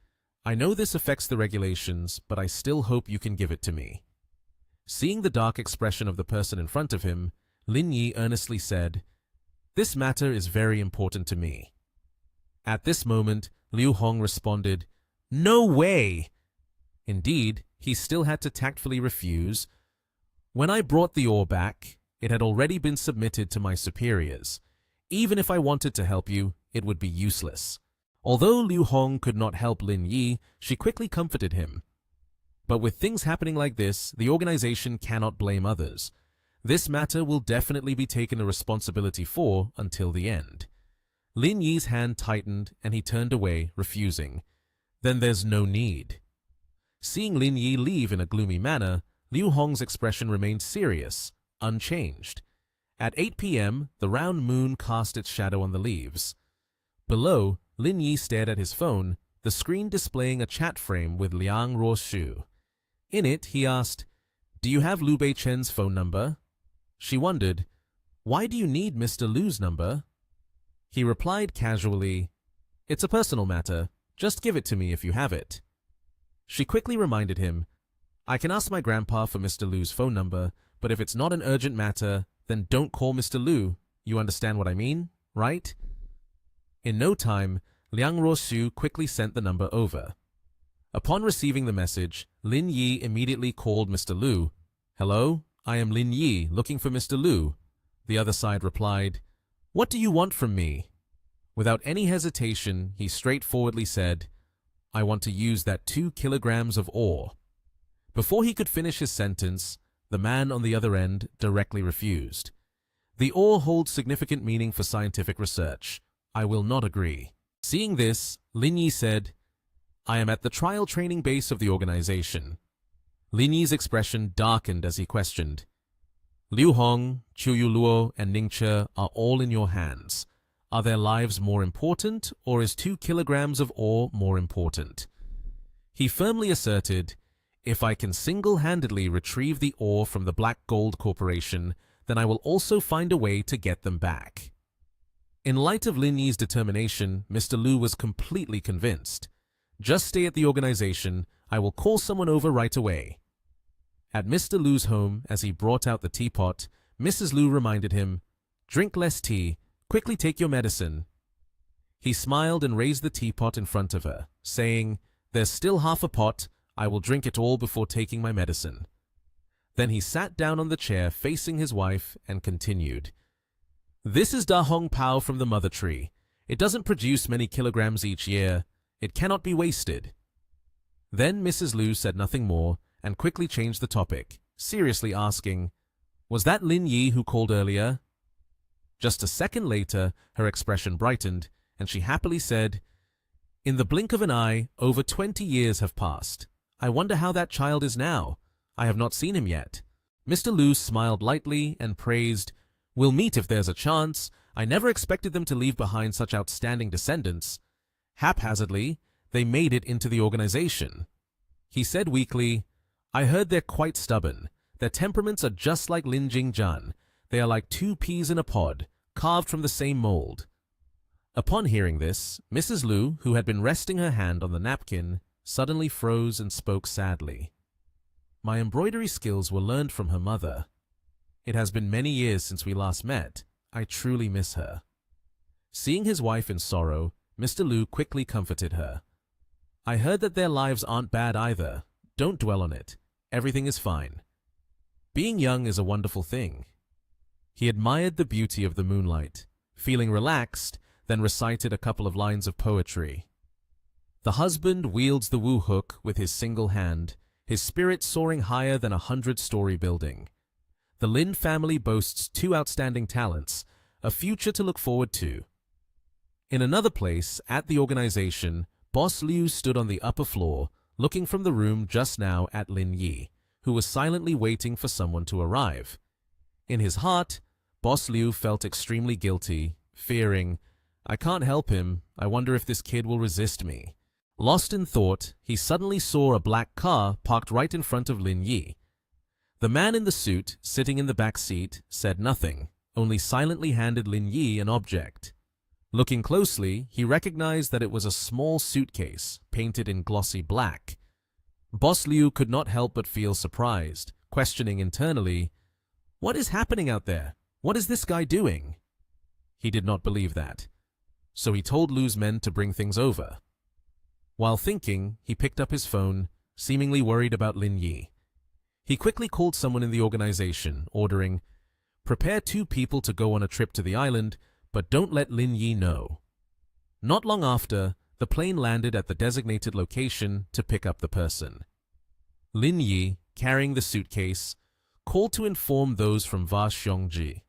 "I know this affects the regulations, but I still hope you can give it to me." Seeing the dark expression of the person in front of him, Lin Yi earnestly said, "This matter is very important to me." At this moment, Liu Hong responded, "No way!" Indeed, he still had to tactfully refuse. "When I brought the ore back, it had already been submitted to my superiors. Even if I wanted to help you, it would be useless." Although Liu Hong could not help Lin Yi, she quickly comforted him. But with things happening like this, the organization cannot blame others. This matter will definitely be taken a responsibility for until the end. Lin Yi's hand tightened and he turned away, refusing. "Then there's no need." Seeing Lin Yi leave in a gloomy manner, Liu Hong's expression remained serious, unchanged. At 8 p.m., the round moon cast its shadow on the leaves. Below, Lin Yi stared at his phone, the screen displaying a chat frame with Liang Ruoshu. In it, he asked, "Do you have Liu Beichen's phone number?" She wondered, "Why do you need Mr. Lu's number?" He replied casually, "It's a personal matter. Just give it to me if you have it." She quickly reminded him, "I can ask my grandpa for Mr. Lu's phone number, but if it's not an urgent matter, then don't call Mr. Lu. You understand what I mean, right?" In no time, Liang Ruoshu quickly sent the number over. Upon receiving the message, Lin Yi immediately called Mr. Lu. "Hello, I am Lin Yi, looking for Mr. Lu." The other side replied, "What do you want from me?" Without any hesitation, he straightforwardly said, "I want to use that 2 kilograms of ore." Before he could finish his sentence, the man on the other end directly refused. "The ore holds significant meaning for scientific research. I will not agree." Seeing this, Lin Yi said, "I am at the trial training base of the organization." Lin Yi's expression darkened as he questioned, "Liu Hong, Chu Yuluo, and Ning Che are all in your hands. Are their lives more important, or is 2 kilograms of ore more important?" He firmly asserted, "If I can single-handedly retrieve the ore from the Black Gold Corporation, then I will also find a way to get them back." In light of Lin Yi's determination, Mr. Lu was completely convinced. "Just stay at the organization. I will call someone over right away." At Mr. Lu's home, as he brought out the teapot, Mrs. Lu reminded him, "Drink less tea. Quickly take your medicine." He smiled and raised the teapot in front of her, saying, "There's still half a pot. I will drink it all before taking my medicine." Then he sat down on the chair facing his wife and continued, "This is Da Hong Pao from the mother tree. It doesn't produce many kilograms each year. It cannot be wasted." Then Mrs. Lu said nothing more and quickly changed the topic, seriously asking, "Was that Lin Yi who called earlier?" Just a second later, her expression brightened, and she happily said, "In the blink of an eye, over 20 years have passed. I wonder how that child is now. I have not seen him yet." Mr. Lu smiled lightly and praised, "We'll meet if there's a chance. I never expected them to leave behind such outstanding descendants. Haphazardly, they made it into the organization." He said weakly, "I heard they're quite stubborn. Their temperaments are just like Lin Jingjan. They are like 2 peas in a pod, carved from the same mold." Upon hearing this, Mrs. Liu, who had been resting her hand on the napkin, suddenly froze and spoke sadly. My embroidery skills were learned from her mother. It has been many years since we last met. I truly miss her. Seeing his wife in sorrow, Mr. Liu quickly comforted her. I heard that their lives aren't bad either. Don't dwell on it. Everything is fine. Being young is a wonderful thing. He admired the beauty of the moonlight, feeling relaxed, then recited a couple of lines of poetry. The husband wields the woo hook with his single hand, his spirit soaring higher than a 100-story building. The Lin family boasts 2 outstanding talents, a future to look forward to. In another place, at the organization, Boss Liu stood on the upper floor, looking from the room just now at Lin Yi, who was silently waiting for someone to arrive. In his heart, Boss Liu felt extremely guilty, fearing, I can't help him, I wonder if this kid will resist me. Lost in thought, he suddenly saw a black car parked right in front of Lin Yi. The man in the suit, sitting in the back seat, said nothing, only silently handed Lin Yi an object. Looking closely, he recognized that it was a small suitcase, painted in glossy black. Boss Liu could not help but feel surprised, questioning internally, what is happening out there? What is this guy doing? He did not believe that. So he told Liu's men to bring things over. While thinking, he picked up his phone, seemingly worried about Lin Yi. He quickly called someone in the organization, ordering, prepare 2 people to go on a trip to the island, but don't let Lin Yi know. Not long after, the plane landed at the designated location to pick up the person. Lin Yi, carrying the suitcase, called to inform those from Va Xiongji.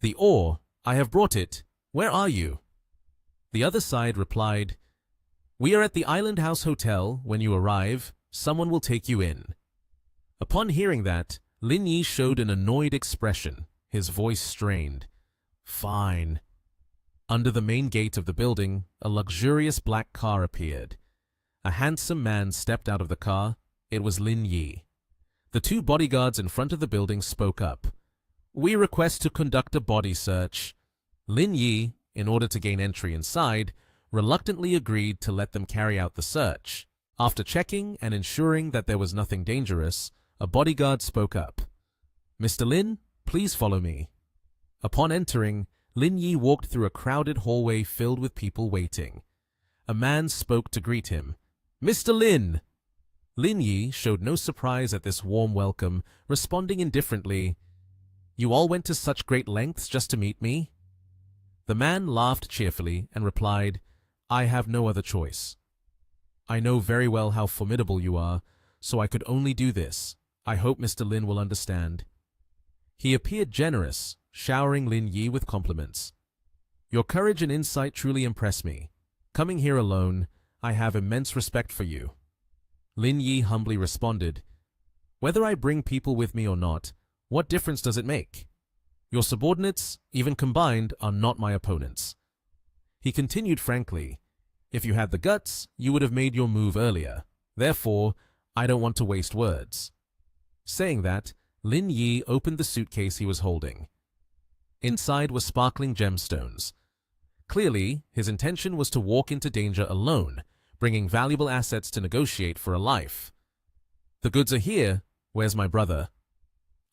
The oar, I have brought it. Where are you? The other side replied, we are at the Island House Hotel. When you arrive, someone will take you in. Upon hearing that, Lin Yi showed an annoyed expression, his voice strained. Fine. Under the main gate of the building, a luxurious black car appeared. A handsome man stepped out of the car. It was Lin Yi. The 2 bodyguards in front of the building spoke up. We request to conduct a body search. Lin Yi, in order to gain entry inside, reluctantly agreed to let them carry out the search. After checking and ensuring that there was nothing dangerous, a bodyguard spoke up. Mr. Lin, please follow me. Upon entering, Lin Yi walked through a crowded hallway filled with people waiting. A man spoke to greet him. Mr. Lin! Lin Yi showed no surprise at this warm welcome, responding indifferently, you all went to such great lengths just to meet me? The man laughed cheerfully and replied, I have no other choice. I know very well how formidable you are, so I could only do this. I hope Mr. Lin will understand. He appeared generous, showering Lin Yi with compliments. Your courage and insight truly impress me. Coming here alone, I have immense respect for you. Lin Yi humbly responded, whether I bring people with me or not, what difference does it make? Your subordinates, even combined, are not my opponents. He continued frankly, if you had the guts, you would have made your move earlier. Therefore, I don't want to waste words. Saying that, Lin Yi opened the suitcase he was holding. Inside were sparkling gemstones. Clearly, his intention was to walk into danger alone, bringing valuable assets to negotiate for a life. The goods are here. Where's my brother?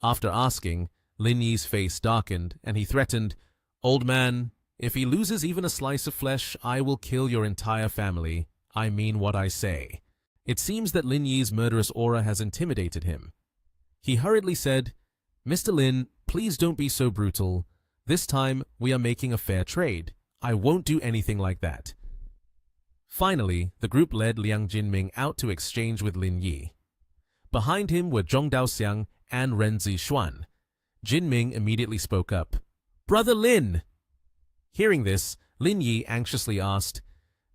After asking, Lin Yi's face darkened, and he threatened, old man, if he loses even a slice of flesh, I will kill your entire family. I mean what I say. It seems that Lin Yi's murderous aura has intimidated him. He hurriedly said, Mr. Lin, please don't be so brutal. This time, we are making a fair trade. I won't do anything like that. Finally, the group led Liang Jinming out to exchange with Lin Yi. Behind him were Zhong Daoxiang and Ren Zixuan. Jinming immediately spoke up. Brother Lin! Hearing this, Lin Yi anxiously asked,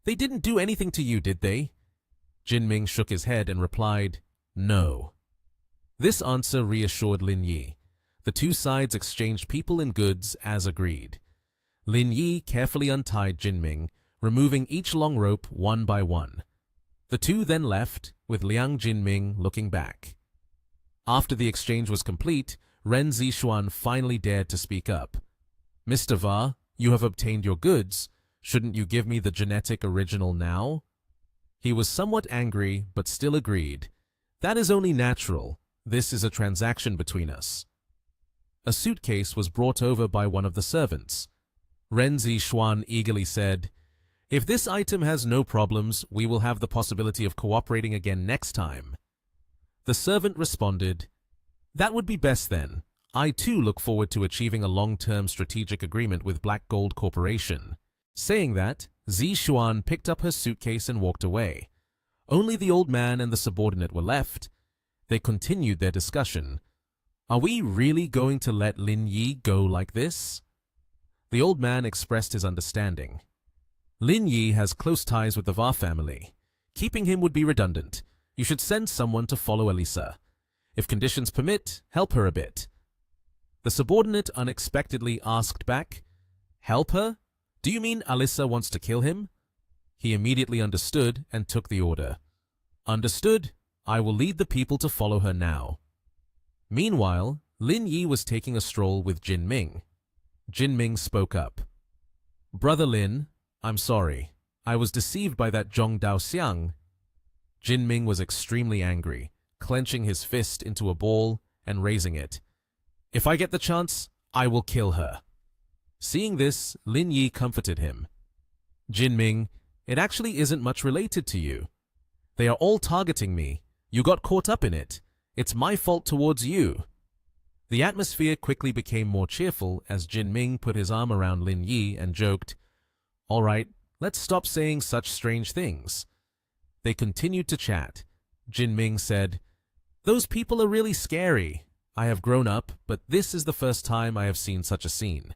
they didn't do anything to you, did they? Jinming shook his head and replied, no. This answer reassured Lin Yi. The 2 sides exchanged people and goods as agreed. Lin Yi carefully untied Jinming, removing each long rope one by one. The 2 then left, with Liang Jinming looking back. After the exchange was complete, Ren Zixuan finally dared to speak up. Mr. Va, you have obtained your goods. Shouldn't you give me the genetic original now? He was somewhat angry, but still agreed. That is only natural. This is a transaction between us. A suitcase was brought over by one of the servants. Ren Zixuan eagerly said, "If this item has no problems, we will have the possibility of cooperating again next time." The servant responded, "That would be best then. I too look forward to achieving a long-term strategic agreement with Black Gold Corporation." Saying that, Zixuan picked up her suitcase and walked away. Only the old man and the subordinate were left. They continued their discussion. "Are we really going to let Lin Yi go like this?" The old man expressed his understanding. "Lin Yi has close ties with the Va family. Keeping him would be redundant. You should send someone to follow Elisa. If conditions permit, help her a bit." The subordinate unexpectedly asked back, "Help her? Do you mean Alyssa wants to kill him?" He immediately understood and took the order. "Understood. I will lead the people to follow her now." Meanwhile, Lin Yi was taking a stroll with Jin Ming. Jin Ming spoke up. "Brother Lin, I'm sorry. I was deceived by that Zhong Daoxiang." Jin Ming was extremely angry, clenching his fist into a ball and raising it. "If I get the chance, I will kill her." Seeing this, Lin Yi comforted him. "Jin Ming, it actually isn't much related to you. They are all targeting me. You got caught up in it. It's my fault towards you." The atmosphere quickly became more cheerful as Jin Ming put his arm around Lin Yi and joked, "All right, let's stop saying such strange things." They continued to chat. Jin Ming said, "Those people are really scary. I have grown up, but this is the first time I have seen such a scene.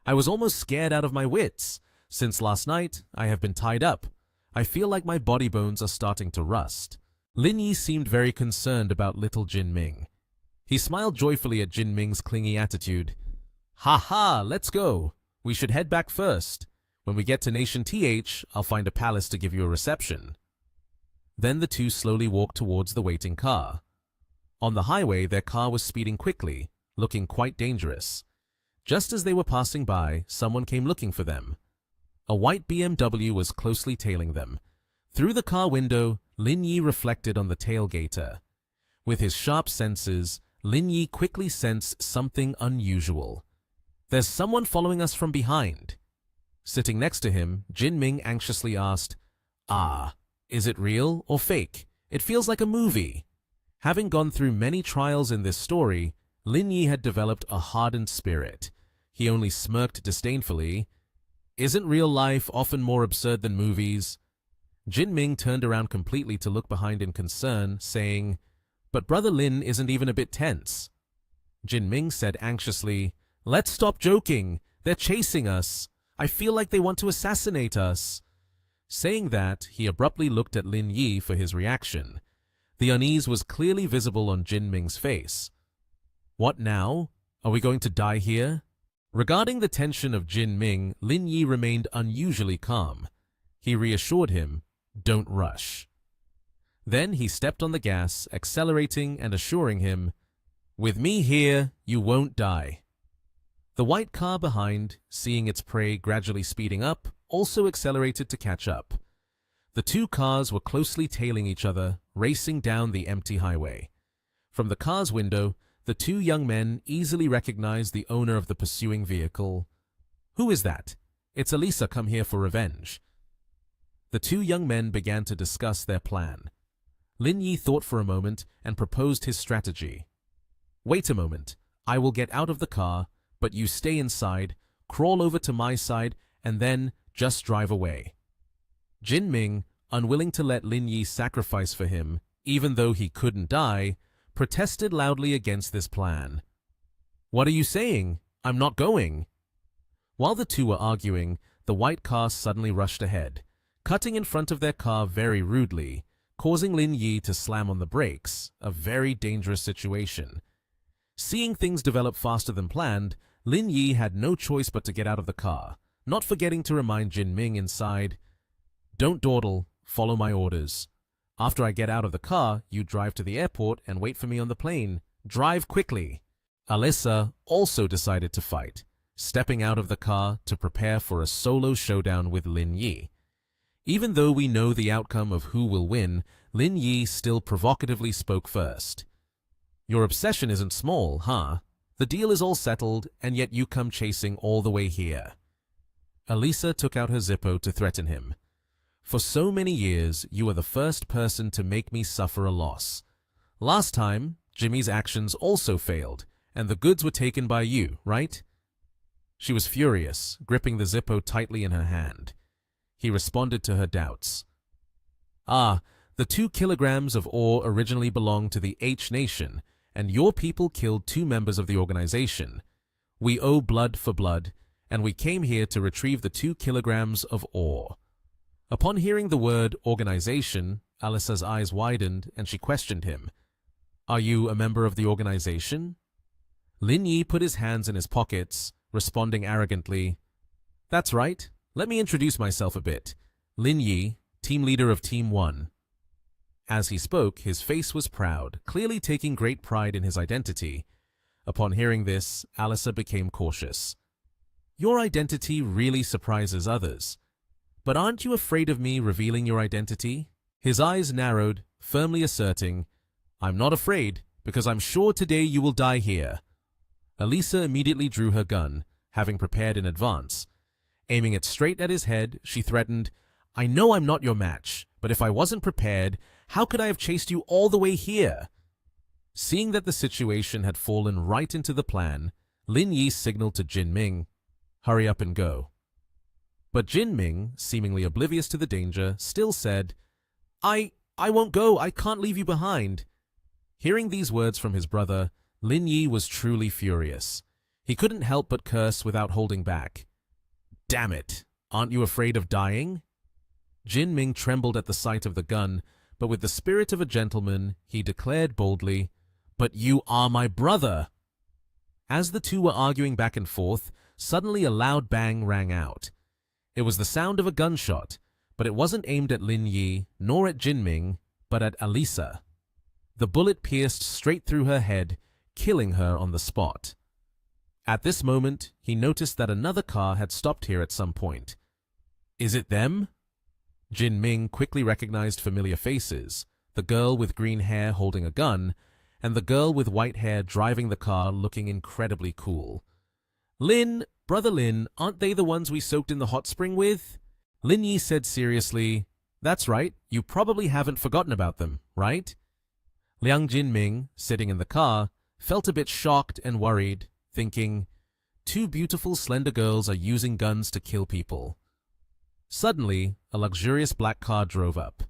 I was almost scared out of my wits. Since last night, I have been tied up. I feel like my body bones are starting to rust." Lin Yi seemed very concerned about little Jin Ming. He smiled joyfully at Jin Ming's clingy attitude. "Ha ha, let's go. We should head back first. When we get to Nation TH, I'll find a palace to give you a reception." Then the two slowly walked towards the waiting car. On the highway, their car was speeding quickly, looking quite dangerous. Just as they were passing by, someone came looking for them. A white BMW was closely tailing them. Through the car window, Lin Yi reflected on the tailgater. With his sharp senses, Lin Yi quickly sensed something unusual. "There's someone following us from behind." Sitting next to him, Jin Ming anxiously asked, "Ah, is it real or fake? It feels like a movie." Having gone through many trials in this story, Lin Yi had developed a hardened spirit. He only smirked disdainfully. "Isn't real life often more absurd than movies?" Jin Ming turned around completely to look behind in concern, saying, "But Brother Lin isn't even a bit tense." Jin Ming said anxiously, "Let's stop joking. They're chasing us. I feel like they want to assassinate us." Saying that, he abruptly looked at Lin Yi for his reaction. The unease was clearly visible on Jin Ming's face. "What now? Are we going to die here?" Regarding the tension of Jin Ming, Lin Yi remained unusually calm. He reassured him, "Don't rush." Then he stepped on the gas, accelerating and assuring him, "With me here, you won't die." The white car behind, seeing its prey gradually speeding up, also accelerated to catch up. The two cars were closely tailing each other, racing down the empty highway. From the car's window, the two young men easily recognized the owner of the pursuing vehicle. "Who is that?" "It's Elisa come here for revenge." The two young men began to discuss their plan. Lin Yi thought for a moment and proposed his strategy. "Wait a moment. I will get out of the car, but you stay inside, crawl over to my side, and then just drive away." Jin Ming, unwilling to let Lin Yi sacrifice for him, even though he couldn't die, protested loudly against this plan. "What are you saying? I'm not going." While the two were arguing, the white car suddenly rushed ahead, cutting in front of their car very rudely, causing Lin Yi to slam on the brakes, a very dangerous situation. Seeing things develop faster than planned, Lin Yi had no choice but to get out of the car, not forgetting to remind Jin Ming inside, "Don't dawdle, follow my orders. After I get out of the car, you drive to the airport and wait for me on the plane. Drive quickly." Alyssa also decided to fight. stepping out of the car to prepare for a solo showdown with Lin Yi. Even though we know the outcome of who will win, Lin Yi still provocatively spoke first. Your obsession isn't small, huh? The deal is all settled, and yet you come chasing all the way here. Alisa took out her Zippo to threaten him. For so many years, you are the first person to make me suffer a loss. Last time, Jimmy's actions also failed, and the goods were taken by you, right? She was furious, gripping the Zippo tightly in her hand. He responded to her doubts. Ah, the 2 kilograms of ore originally belonged to the H Nation, and your people killed 2 members of the organization. We owe blood for blood, and we came here to retrieve the 2 kilograms of ore. Upon hearing the word organization, Alisa's eyes widened and she questioned him. Are you a member of the organization? Lin Yi put his hands in his pockets, responding arrogantly, That's right. Let me introduce myself a bit. Lin Yi, team leader of Team 1. As he spoke, his face was proud, clearly taking great pride in his identity. Upon hearing this, Alisa became cautious. Your identity really surprises others. But aren't you afraid of me revealing your identity? His eyes narrowed, firmly asserting, I'm not afraid, because I'm sure today you will die here. Alisa immediately drew her gun, having prepared in advance. Aiming it straight at his head, she threatened, I know I'm not your match, but if I wasn't prepared, how could I have chased you all the way here? Seeing that the situation had fallen right into the plan, Lin Yi signaled to Jin Ming, Hurry up and go. But Jin Ming, seemingly oblivious to the danger, still said, I won't go, I can't leave you behind. Hearing these words from his brother, Lin Yi was truly furious. He couldn't help but curse without holding back. Damn it, aren't you afraid of dying? Jin Ming trembled at the sight of the gun, but with the spirit of a gentleman, he declared boldly, But you are my brother! As the two were arguing back and forth, suddenly a loud bang rang out. It was the sound of a gunshot, but it wasn't aimed at Lin Yi, nor at Jin Ming, but at Alisa. The bullet pierced straight through her head, killing her on the spot. At this moment, he noticed that another car had stopped here at some point. Is it them? Jin Ming quickly recognized familiar faces, the girl with green hair holding a gun, and the girl with white hair driving the car looking incredibly cool. Lin, brother Lin, aren't they the ones we soaked in the hot spring with? Lin Yi said seriously, That's right, you probably haven't forgotten about them, right? Liang Jin Ming, sitting in the car, felt a bit shocked and worried, thinking, 2 beautiful slender girls are using guns to kill people. Suddenly, a luxurious black car drove up.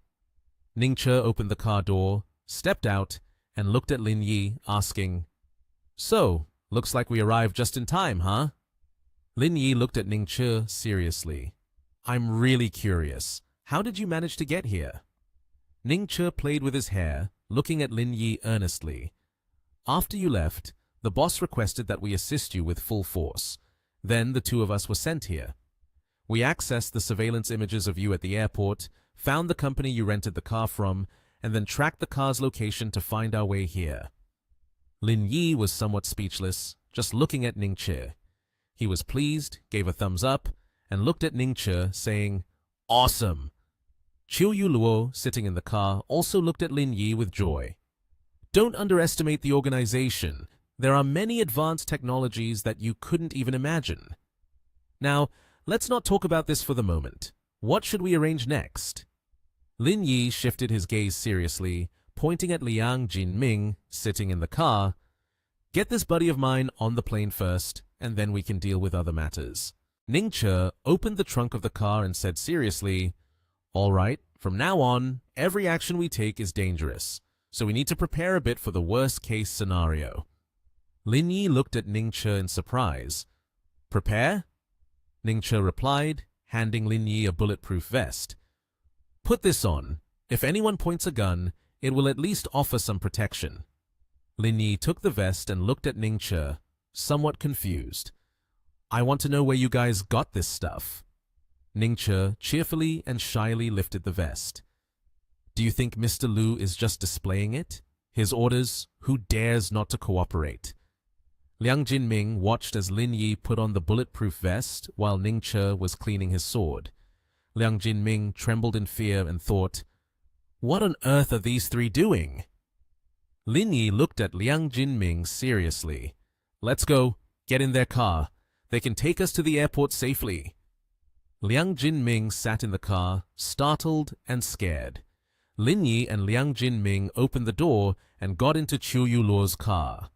Ningche opened the car door, stepped out, and looked at Lin Yi, asking, So, looks like we arrived just in time, huh? Lin Yi looked at Ningche seriously. I'm really curious. How did you manage to get here? Ningche played with his hair, looking at Lin Yi earnestly. After you left, the boss requested that we assist you with full force. Then the 2 of us were sent here. We accessed the surveillance images of you at the airport, found the company you rented the car from, and then tracked the car's location to find our way here. Lin Yi was somewhat speechless, just looking at Ningche. He was pleased, gave a thumbs up, and looked at Ningche, saying, Awesome! Chiu Yu Luo, sitting in the car, also looked at Lin Yi with joy. Don't underestimate the organization. There are many advanced technologies that you couldn't even imagine. Now, let's not talk about this for the moment. What should we arrange next? Lin Yi shifted his gaze seriously, pointing at Liang Jin Ming, sitting in the car. Get this buddy of mine on the plane first, and then we can deal with other matters. Ningche opened the trunk of the car and said seriously, All right, from now on, every action we take is dangerous, so we need to prepare a bit for the worst-case scenario. Lin Yi looked at Ningche in surprise. Prepare? Ningche replied, handing Lin Yi a bulletproof vest. Put this on. If anyone points a gun, it will at least offer some protection. Lin Yi took the vest and looked at Ningche, somewhat confused. I want to know where you guys got this stuff. Ningche cheerfully and shyly lifted the vest. Do you think Mr. Lu is just displaying it? His orders, who dares not to cooperate? Liang Jinming watched as Lin Yi put on the bulletproof vest while Ning Che was cleaning his sword. Liang Jinming trembled in fear and thought, "What on earth are these three doing?" Lin Yi looked at Liang Jinming seriously. "Let's go. Get in their car. They can take us to the airport safely." Liang Jinming sat in the car, startled and scared. Lin Yi and Liang Jinming opened the door and got into Qiu Yuluo's car.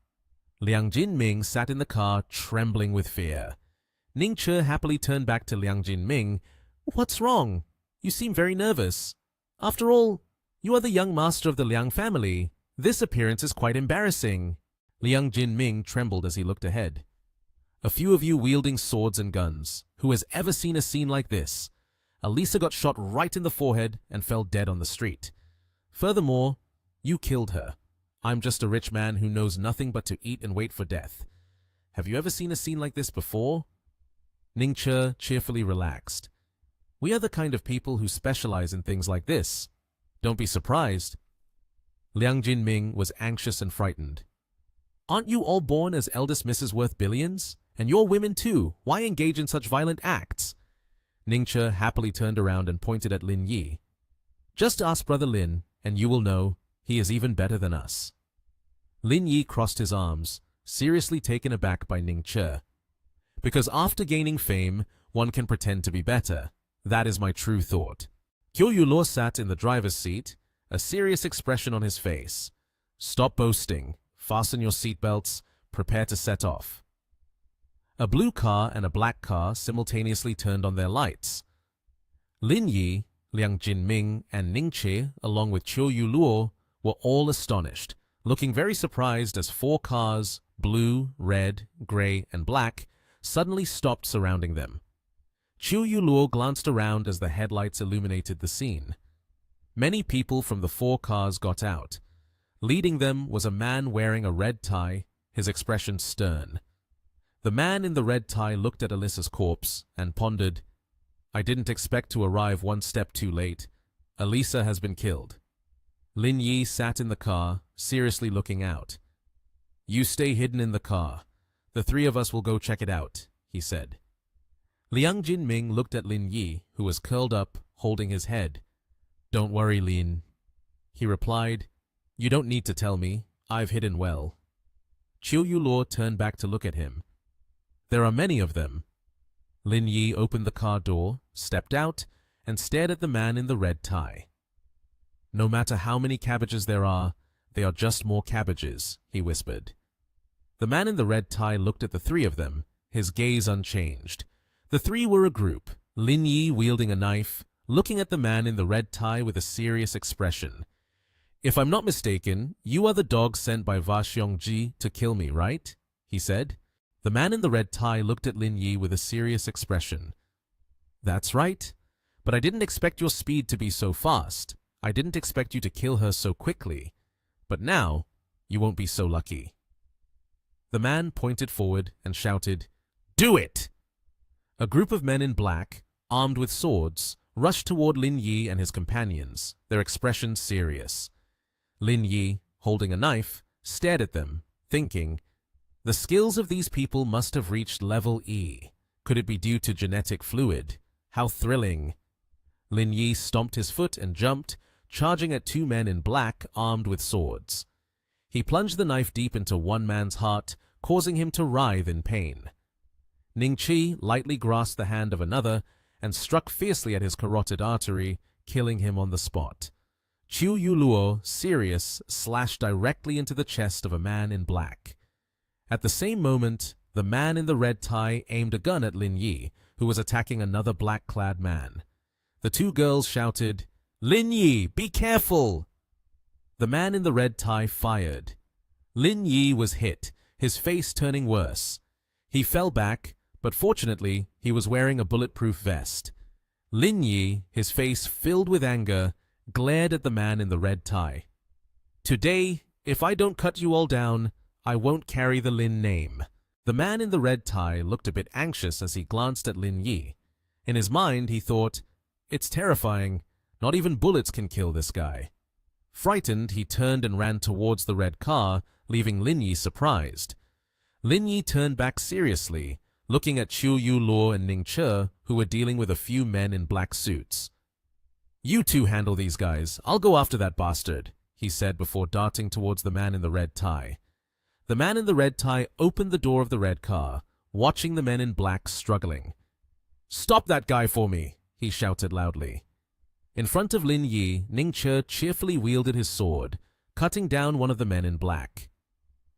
Liang Jinming sat in the car, trembling with fear. Ning Che happily turned back to Liang Jinming. "What's wrong? You seem very nervous. After all, you are the young master of the Liang family. This appearance is quite embarrassing." Liang Jinming trembled as he looked ahead. "A few of you wielding swords and guns. Who has ever seen a scene like this? Elisa got shot right in the forehead and fell dead on the street. Furthermore, you killed her. I'm just a rich man who knows nothing but to eat and wait for death. Have you ever seen a scene like this before?" Ning Che cheerfully relaxed. "We are the kind of people who specialize in things like this. Don't be surprised." Liang Jinming was anxious and frightened. "Aren't you all born as eldest Mrs. Worth Billions? And you're women too. Why engage in such violent acts?" Ning Che happily turned around and pointed at Lin Yi. "Just ask Brother Lin, and you will know he is even better than us." Lin Yi crossed his arms, seriously taken aback by Ning Che. "Because after gaining fame, one can pretend to be better. That is my true thought." Qiu Yuluo sat in the driver's seat, a serious expression on his face. "Stop boasting. Fasten your seatbelts. Prepare to set off." A blue car and a black car simultaneously turned on their lights. Lin Yi, Liang Jinming, and Ning Che, along with Qiu Yuluo, were all astonished, looking very surprised as 4 cars, blue, red, gray, and black, suddenly stopped surrounding them. Qiu Yuluo glanced around as the headlights illuminated the scene. Many people from the 4 cars got out. Leading them was a man wearing a red tie, his expression stern. The man in the red tie looked at Elisa's corpse and pondered, "I didn't expect to arrive one step too late. Elisa has been killed." Lin Yi sat in the car, seriously looking out. "You stay hidden in the car. The 3 of us will go check it out," he said. Liang Jinming looked at Lin Yi, who was curled up, holding his head. "Don't worry, Lin," he replied. "You don't need to tell me. I've hidden well." Qiu Yuluo turned back to look at him. "There are many of them." Lin Yi opened the car door, stepped out, and stared at the man in the red tie. "No matter how many cabbages there are, they are just more cabbages," he whispered. The man in the red tie looked at the 3 of them, his gaze unchanged. The 3 were a group, Lin Yi wielding a knife, looking at the man in the red tie with a serious expression. "If I'm not mistaken, you are the dog sent by Va Xiongji to kill me, right?" he said. The man in the red tie looked at Lin Yi with a serious expression. "That's right. But I didn't expect your speed to be so fast. I didn't expect you to kill her so quickly. But now, you won't be so lucky." The man pointed forward and shouted, "Do it!" A group of men in black, armed with swords, rushed toward Lin Yi and his companions, their expressions serious. Lin Yi, holding a knife, stared at them, thinking, "The skills of these people must have reached level E. Could it be due to genetic fluid? How thrilling!" Lin Yi stomped his foot and jumped, charging at 2 men in black armed with swords. He plunged the knife deep into one man's heart, causing him to writhe in pain. Ning Chi lightly grasped the hand of another and struck fiercely at his carotid artery, killing him on the spot. Qiu Yuluo, serious, slashed directly into the chest of a man in black. At the same moment, the man in the red tie aimed a gun at Lin Yi, who was attacking another black-clad man. The 2 girls shouted, "Lin Yi, be careful!" The man in the red tie fired. Lin Yi was hit, his face turning worse. He fell back, but fortunately, he was wearing a bulletproof vest. Lin Yi, his face filled with anger, glared at the man in the red tie. "Today, if I don't cut you all down, I won't carry the Lin name." The man in the red tie looked a bit anxious as he glanced at Lin Yi. In his mind, he thought, "It's terrifying. Not even bullets can kill this guy." Frightened, he turned and ran towards the red car, leaving Lin Yi surprised. Lin Yi turned back seriously, looking at Qiu Yu Luo and Ning Che, who were dealing with a few men in black suits. "You two handle these guys. I'll go after that bastard," he said before darting towards the man in the red tie. The man in the red tie opened the door of the red car, watching the men in black struggling. "Stop that guy for me," he shouted loudly. In front of Lin Yi, Ning Che cheerfully wielded his sword, cutting down one of the men in black.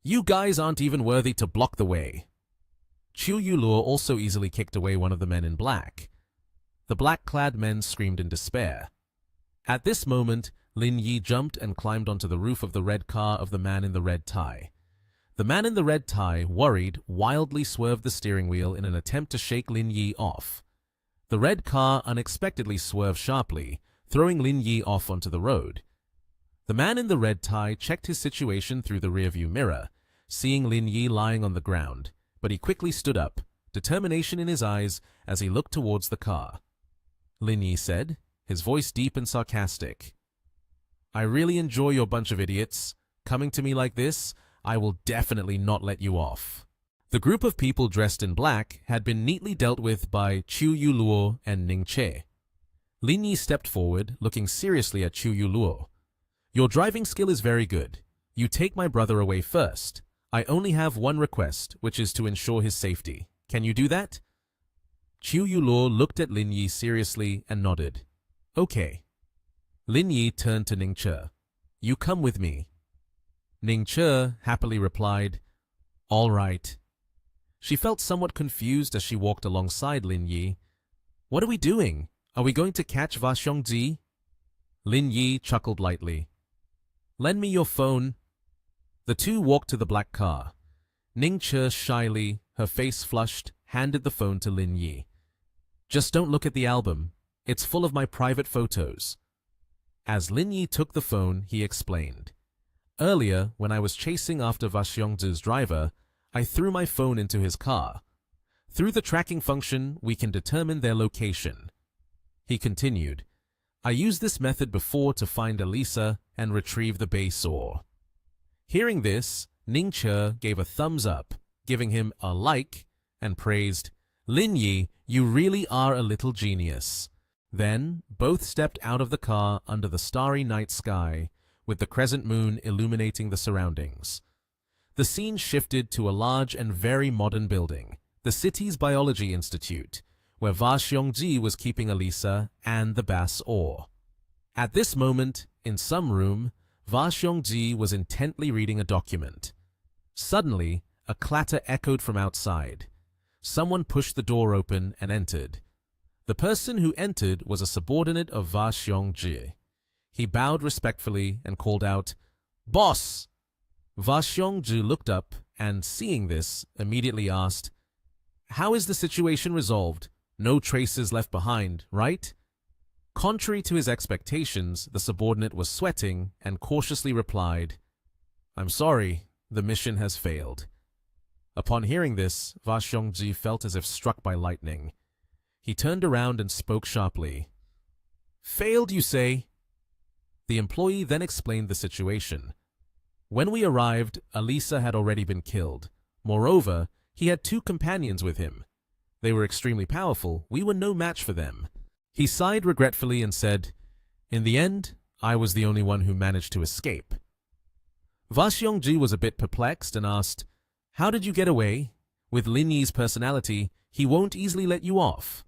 "You guys aren't even worthy to block the way." Qiu Yu Luo also easily kicked away one of the men in black. The black-clad men screamed in despair. At this moment, Lin Yi jumped and climbed onto the roof of the red car of the man in the red tie. The man in the red tie, worried, wildly swerved the steering wheel in an attempt to shake Lin Yi off. The red car unexpectedly swerved sharply, throwing Lin Yi off onto the road. The man in the red tie checked his situation through the rearview mirror, seeing Lin Yi lying on the ground, but he quickly stood up, determination in his eyes as he looked towards the car. Lin Yi said, his voice deep and sarcastic, "I really enjoy your bunch of idiots. Coming to me like this, I will definitely not let you off." The group of people dressed in black had been neatly dealt with by Qiu Yu Luo and Ning Che. Lin Yi stepped forward, looking seriously at Qiu Yu Luo. "Your driving skill is very good. You take my brother away first. I only have one request, which is to ensure his safety. Can you do that?" Qiu Yu Luo looked at Lin Yi seriously and nodded. "Okay." Lin Yi turned to Ning Che. "You come with me." Ning Che happily replied, "All right." She felt somewhat confused as she walked alongside Lin Yi. "What are we doing? Are we going to catch Va Xiongji?" Lin Yi chuckled lightly. "Lend me your phone." The two walked to the black car. Ning Che shyly, her face flushed, handed the phone to Lin Yi. "Just don't look at the album. It's full of my private photos." As Lin Yi took the phone, he explained. "Earlier, when I was chasing after Va Xiongzi's driver, I threw my phone into his car. Through the tracking function, we can determine their location." He continued, "I used this method before to find Elisa and retrieve the base ore." Hearing this, Ning Che gave a thumbs up, giving him a like, and praised, "Lin Yi, you really are a little genius." Then, both stepped out of the car under the starry night sky, with the crescent moon illuminating the surroundings. The scene shifted to a large and very modern building, the city's biology institute, where Va Xiongji was keeping Elisa and the bass ore. At this moment, in some room, Va Xiongji was intently reading a document. Suddenly, a clatter echoed from outside. Someone pushed the door open and entered. The person who entered was a subordinate of Va Xiongji. He bowed respectfully and called out, "Boss!" Va Xiongji looked up and, seeing this, immediately asked, "How is the situation resolved? No traces left behind, right?" Contrary to his expectations, the subordinate was sweating and cautiously replied, "I'm sorry, the mission has failed." Upon hearing this, Va Xiongji felt as if struck by lightning. He turned around and spoke sharply. "Failed, you say?" The employee then explained the situation. When we arrived, Elisa had already been killed. Moreover, he had two companions with him. They were extremely powerful. We were no match for them. He sighed regretfully and said, "In the end, I was the only one who managed to escape." Va Xiongji was a bit perplexed and asked, "How did you get away? With Lin Yi's personality, he won't easily let you off."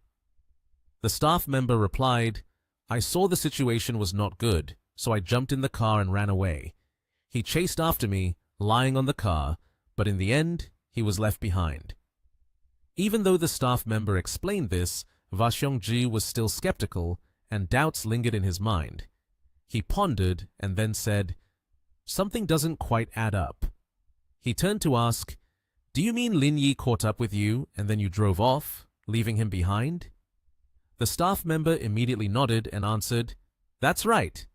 The staff member replied, "I saw the situation was not good, so I jumped in the car and ran away. He chased after me, lying on the car, but in the end, he was left behind." Even though the staff member explained this, Va Xiongji was still skeptical, and doubts lingered in his mind. He pondered and then said, "Something doesn't quite add up." He turned to ask, "Do you mean Lin Yi caught up with you and then you drove off, leaving him behind?" The staff member immediately nodded and answered, "That's right."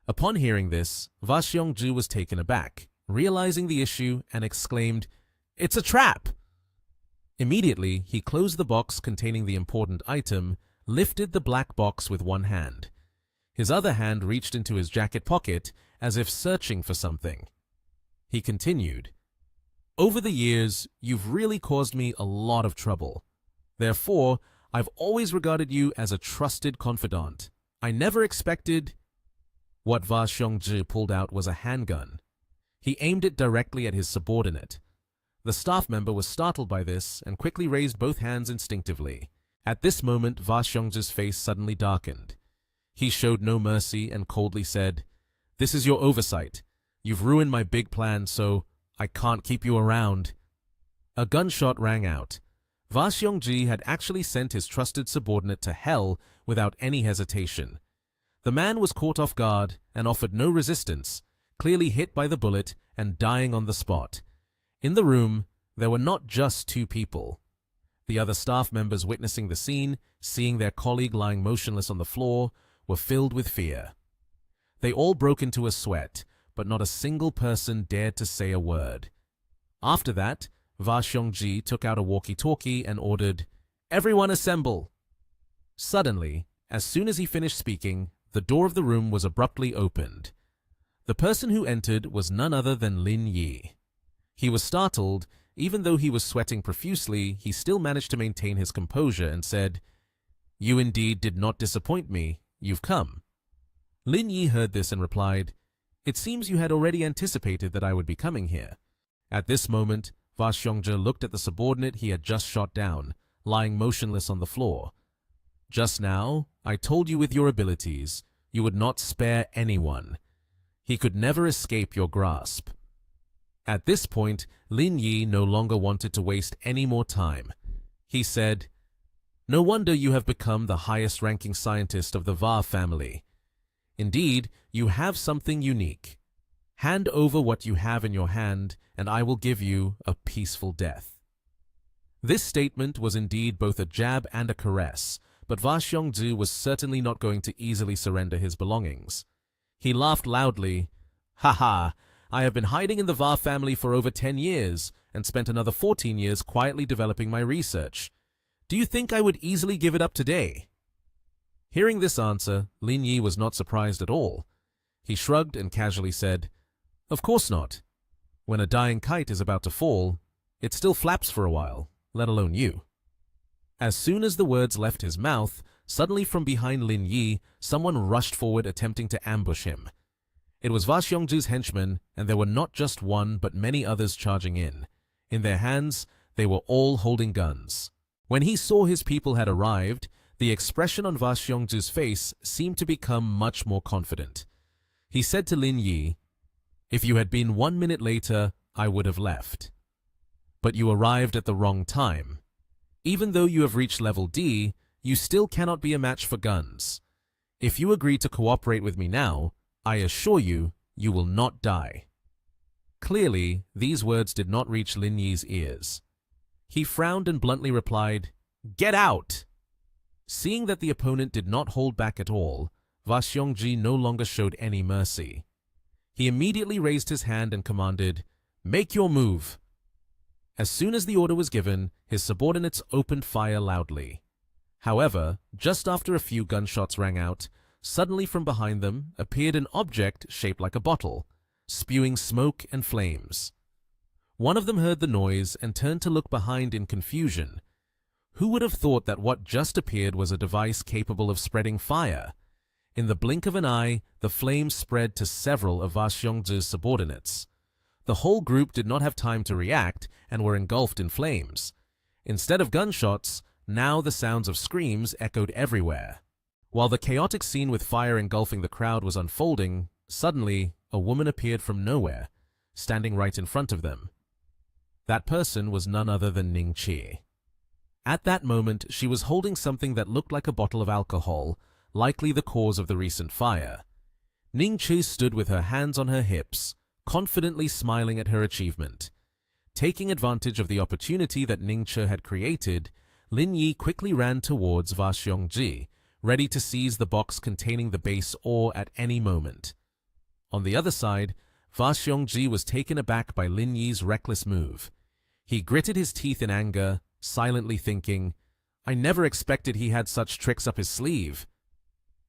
Upon hearing this, Va Xiongji was taken aback, realizing the issue, and exclaimed, "It's a trap!" Immediately, he closed the box containing the important item, lifted the black box with one hand. His other hand reached into his jacket pocket as if searching for something. He continued, Over the years, you've really caused me a lot of trouble. Therefore, I've always regarded you as a trusted confidant. I never expected—" What Va Xiongzhi pulled out was a handgun. He aimed it directly at his subordinate. The staff member was startled by this and quickly raised both hands instinctively. At this moment, Va Xiongzhi's face suddenly darkened. He showed no mercy and coldly said, "This is your oversight. You've ruined my big plan, so I can't keep you around." A gunshot rang out. Va Xiongzhi had actually sent his trusted subordinate to hell without any hesitation. The man was caught off guard and offered no resistance, clearly hit by the bullet and dying on the spot. In the room, there were not just two people. The other staff members witnessing the scene, seeing their colleague lying motionless on the floor, were filled with fear. They all broke into a sweat, but not a single person dared to say a word. After that, Va Xiongzhi took out a walkie-talkie and ordered, "Everyone assemble!" Suddenly, as soon as he finished speaking, the door of the room was abruptly opened. The person who entered was none other than Lin Yi. He was startled. Even though he was sweating profusely, he still managed to maintain his composure and said, "You indeed did not disappoint me. You've come." Lin Yi heard this and replied, "It seems you had already anticipated that I would be coming here." At this moment, Va Xiongzhi looked at the subordinate he had just shot down, lying motionless on the floor. "Just now, I told you with your abilities, you would not spare anyone. He could never escape your grasp." At this point, Lin Yi no longer wanted to waste any more time. He said, "No wonder you have become the highest-ranking scientist of the Va family. Indeed, you have something unique. Hand over what you have in your hand, and I will give you a peaceful death." This statement was indeed both a jab and a caress, but Va Xiongzhi was certainly not going to easily surrender his belongings. He laughed loudly. "Ha ha! I have been hiding in the Va family for over 10 years and spent another 14 years quietly developing my research. Do you think I would easily give it up today?" Hearing this answer, Lin Yi was not surprised at all. He shrugged and casually said, "Of course not. When a dying kite is about to fall, it still flaps for a while, let alone you." As soon as the words left his mouth, suddenly from behind Lin Yi, someone rushed forward attempting to ambush him. It was Va Xiongzhi's henchmen, and there were not just one but many others charging in. In their hands, they were all holding guns. When he saw his people had arrived, the expression on Va Xiongzhi's face seemed to become much more confident. He said to Lin Yi, "If you had been 1 minute later, I would have left. But you arrived at the wrong time. Even though you have reached level D, you still cannot be a match for guns. If you agree to cooperate with me now, I assure you, you will not die." Clearly, these words did not reach Lin Yi's ears. He frowned and bluntly replied, "Get out!" Seeing that the opponent did not hold back at all, Va Xiongzhi no longer showed any mercy. He immediately raised his hand and commanded, "Make your move." As soon as the order was given, his subordinates opened fire loudly. However, just after a few gunshots rang out, suddenly from behind them appeared an object shaped like a bottle, spewing smoke and flames. One of them heard the noise and turned to look behind in confusion. Who would have thought that what just appeared was a device capable of spreading fire? In the blink of an eye, the flames spread to several of Va Xiongzhi's subordinates. The whole group did not have time to react and were engulfed in flames. Instead of gunshots, now the sounds of screams echoed everywhere. While the chaotic scene with fire engulfing the crowd was unfolding, suddenly a woman appeared from nowhere, standing right in front of them. That person was none other than Ning Qi. At that moment, she was holding something that looked like a bottle of alcohol, likely the cause of the recent fire. Ning Qi stood with her hands on her hips, confidently smiling at her achievement. Taking advantage of the opportunity that Ning Qi had created, Lin Yi quickly ran towards Va Xiongzhi, ready to seize the box containing the base ore at any moment. On the other side, Va Xiongzhi was taken aback by Lin Yi's reckless move. He gritted his teeth in anger, silently thinking, "I never expected he had such tricks up his sleeve."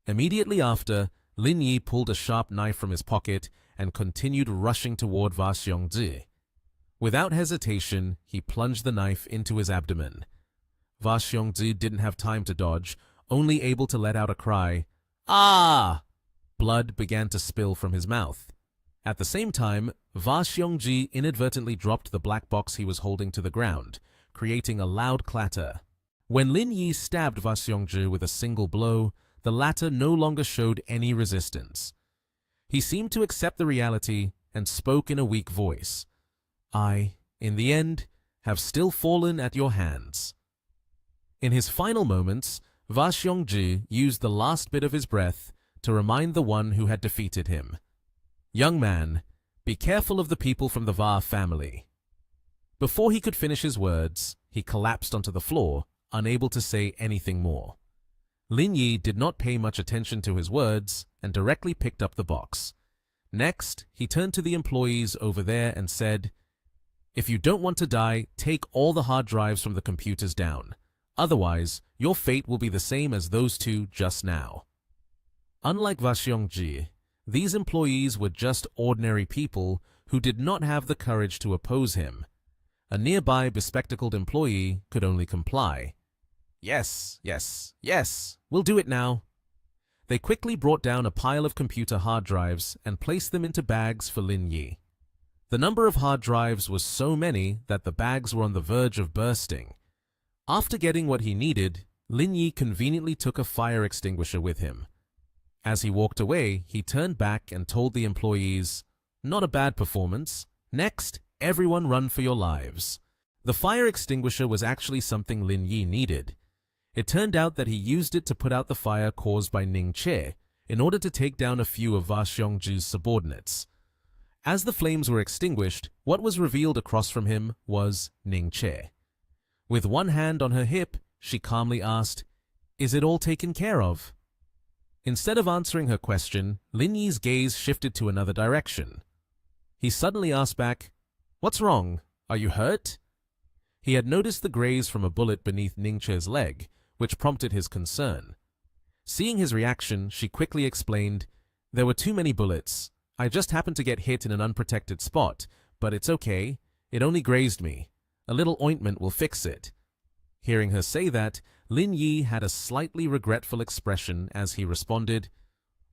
Immediately after, Lin Yi pulled a sharp knife from his pocket and continued rushing toward Va Xiongzhi. Without hesitation, he plunged the knife into his abdomen. Va Xiongzhi didn't have time to dodge, only able to let out a cry. Ah! Blood began to spill from his mouth. At the same time, Va Xiongzhi inadvertently dropped the black box he was holding to the ground, creating a loud clatter. When Lin Yi stabbed Va Xiongzhi with a single blow, the latter no longer showed any resistance. He seemed to accept the reality and spoke in a weak voice. I, in the end, have still fallen at your hands. In his final moments, Va Xiongzhi used the last bit of his breath to remind the one who had defeated him. Young man, be careful of the people from the Va family. Before he could finish his words, he collapsed onto the floor, unable to say anything more. Lin Yi did not pay much attention to his words and directly picked up the box. Next, he turned to the employees over there and said, "If you don't want to die, take all the hard drives from the computers down. Otherwise, your fate will be the same as those two just now." Unlike Va Xiongzhi, these employees were just ordinary people who did not have the courage to oppose him. A nearby bespectacled employee could only comply. Yes, yes, yes, we'll do it now. They quickly brought down a pile of computer hard drives and placed them into bags for Lin Yi. The number of hard drives was so many that the bags were on the verge of bursting. After getting what he needed, Lin Yi conveniently took a fire extinguisher with him. As he walked away, he turned back and told the employees, "Not a bad performance. Next, everyone run for your lives." The fire extinguisher was actually something Lin Yi needed. It turned out that he used it to put out the fire caused by Ning Che in order to take down a few of Va Xiongzhi's subordinates. As the flames were extinguished, what was revealed across from him was Ning Che. With one hand on her hip, she calmly asked, "Is it all taken care of?" Instead of answering her question, Lin Yi's gaze shifted to another direction. He suddenly asked back, "What's wrong? Are you hurt?" He had noticed the graze from a bullet beneath Ning Che's leg, which prompted his concern. Seeing his reaction, she quickly explained, "There were too many bullets. I just happened to get hit in an unprotected spot, but it's okay. It only grazed me. A little ointment will fix it." Hearing her say that, Lin Yi had a slightly regretful expression as he responded,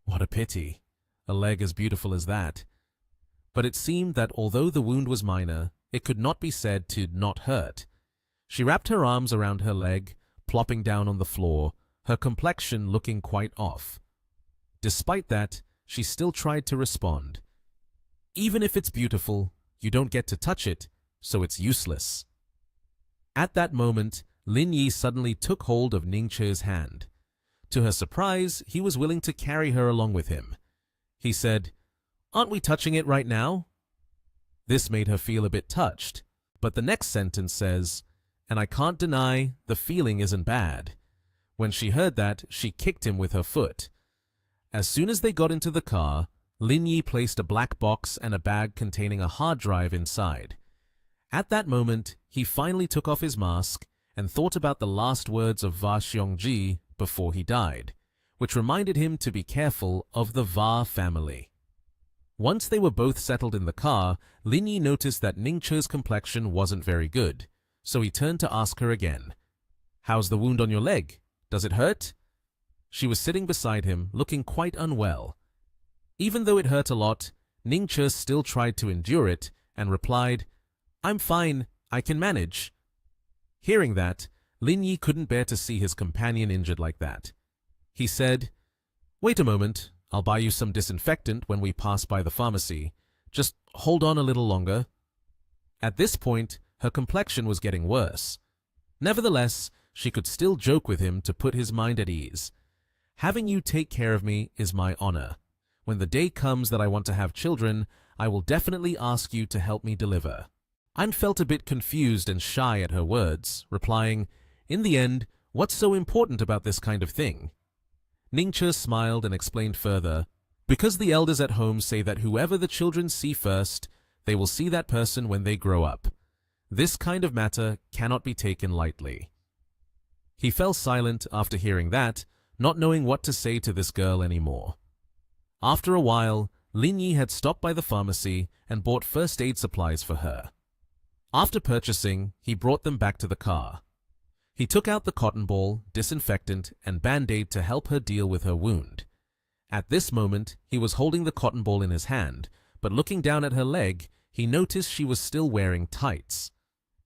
"What a pity. A leg as beautiful as that." But it seemed that although the wound was minor, it could not be said to not hurt. She wrapped her arms around her leg, plopping down on the floor, her complexion looking quite off. Despite that, she still tried to respond. "Even if it's beautiful, you don't get to touch it, so it's useless." At that moment, Lin Yi suddenly took hold of Ning Che's hand. To her surprise, he was willing to carry her along with him. He said, "Aren't we touching it right now?" This made her feel a bit touched, but the next sentence says, "And I can't deny the feeling isn't bad." When she heard that, she kicked him with her foot. As soon as they got into the car, Lin Yi placed a black box and a bag containing a hard drive inside. At that moment, he finally took off his mask and thought about the last words of Va Xiongzhi before he died, which reminded him to be careful of the Va family. Once they were both settled in the car, Lin Yi noticed that Ning Che's complexion wasn't very good, so he turned to ask her again, "How's the wound on your leg? Does it hurt?" She was sitting beside him, looking quite unwell. Even though it hurt a lot, Ning Che still tried to endure it and replied, "I'm fine, I can manage." Hearing that, Lin Yi couldn't bear to see his companion injured like that. He said, "Wait a moment, I'll buy you some disinfectant when we pass by the pharmacy. Just hold on a little longer." At this point, her complexion was getting worse. Nevertheless, she could still joke with him to put his mind at ease. "Having you take care of me is my honor. When the day comes that I want to have children, I will definitely ask you to help me deliver." Anne felt a bit confused and shy at her words, replying, "In the end, what's so important about this kind of thing?" Ning Che smiled and explained further, "Because the elders at home say that whoever the children see first, they will see that person when they grow up. This kind of matter cannot be taken lightly." He fell silent after hearing that, not knowing what to say to this girl anymore. After a while, Lin Yi had stopped by the pharmacy and bought first aid supplies for her. After purchasing, he brought them back to the car. He took out the cotton ball, disinfectant, and band-aid to help her deal with her wound. At this moment, he was holding the cotton ball in his hand, but looking down at her leg, he noticed she was still wearing tights.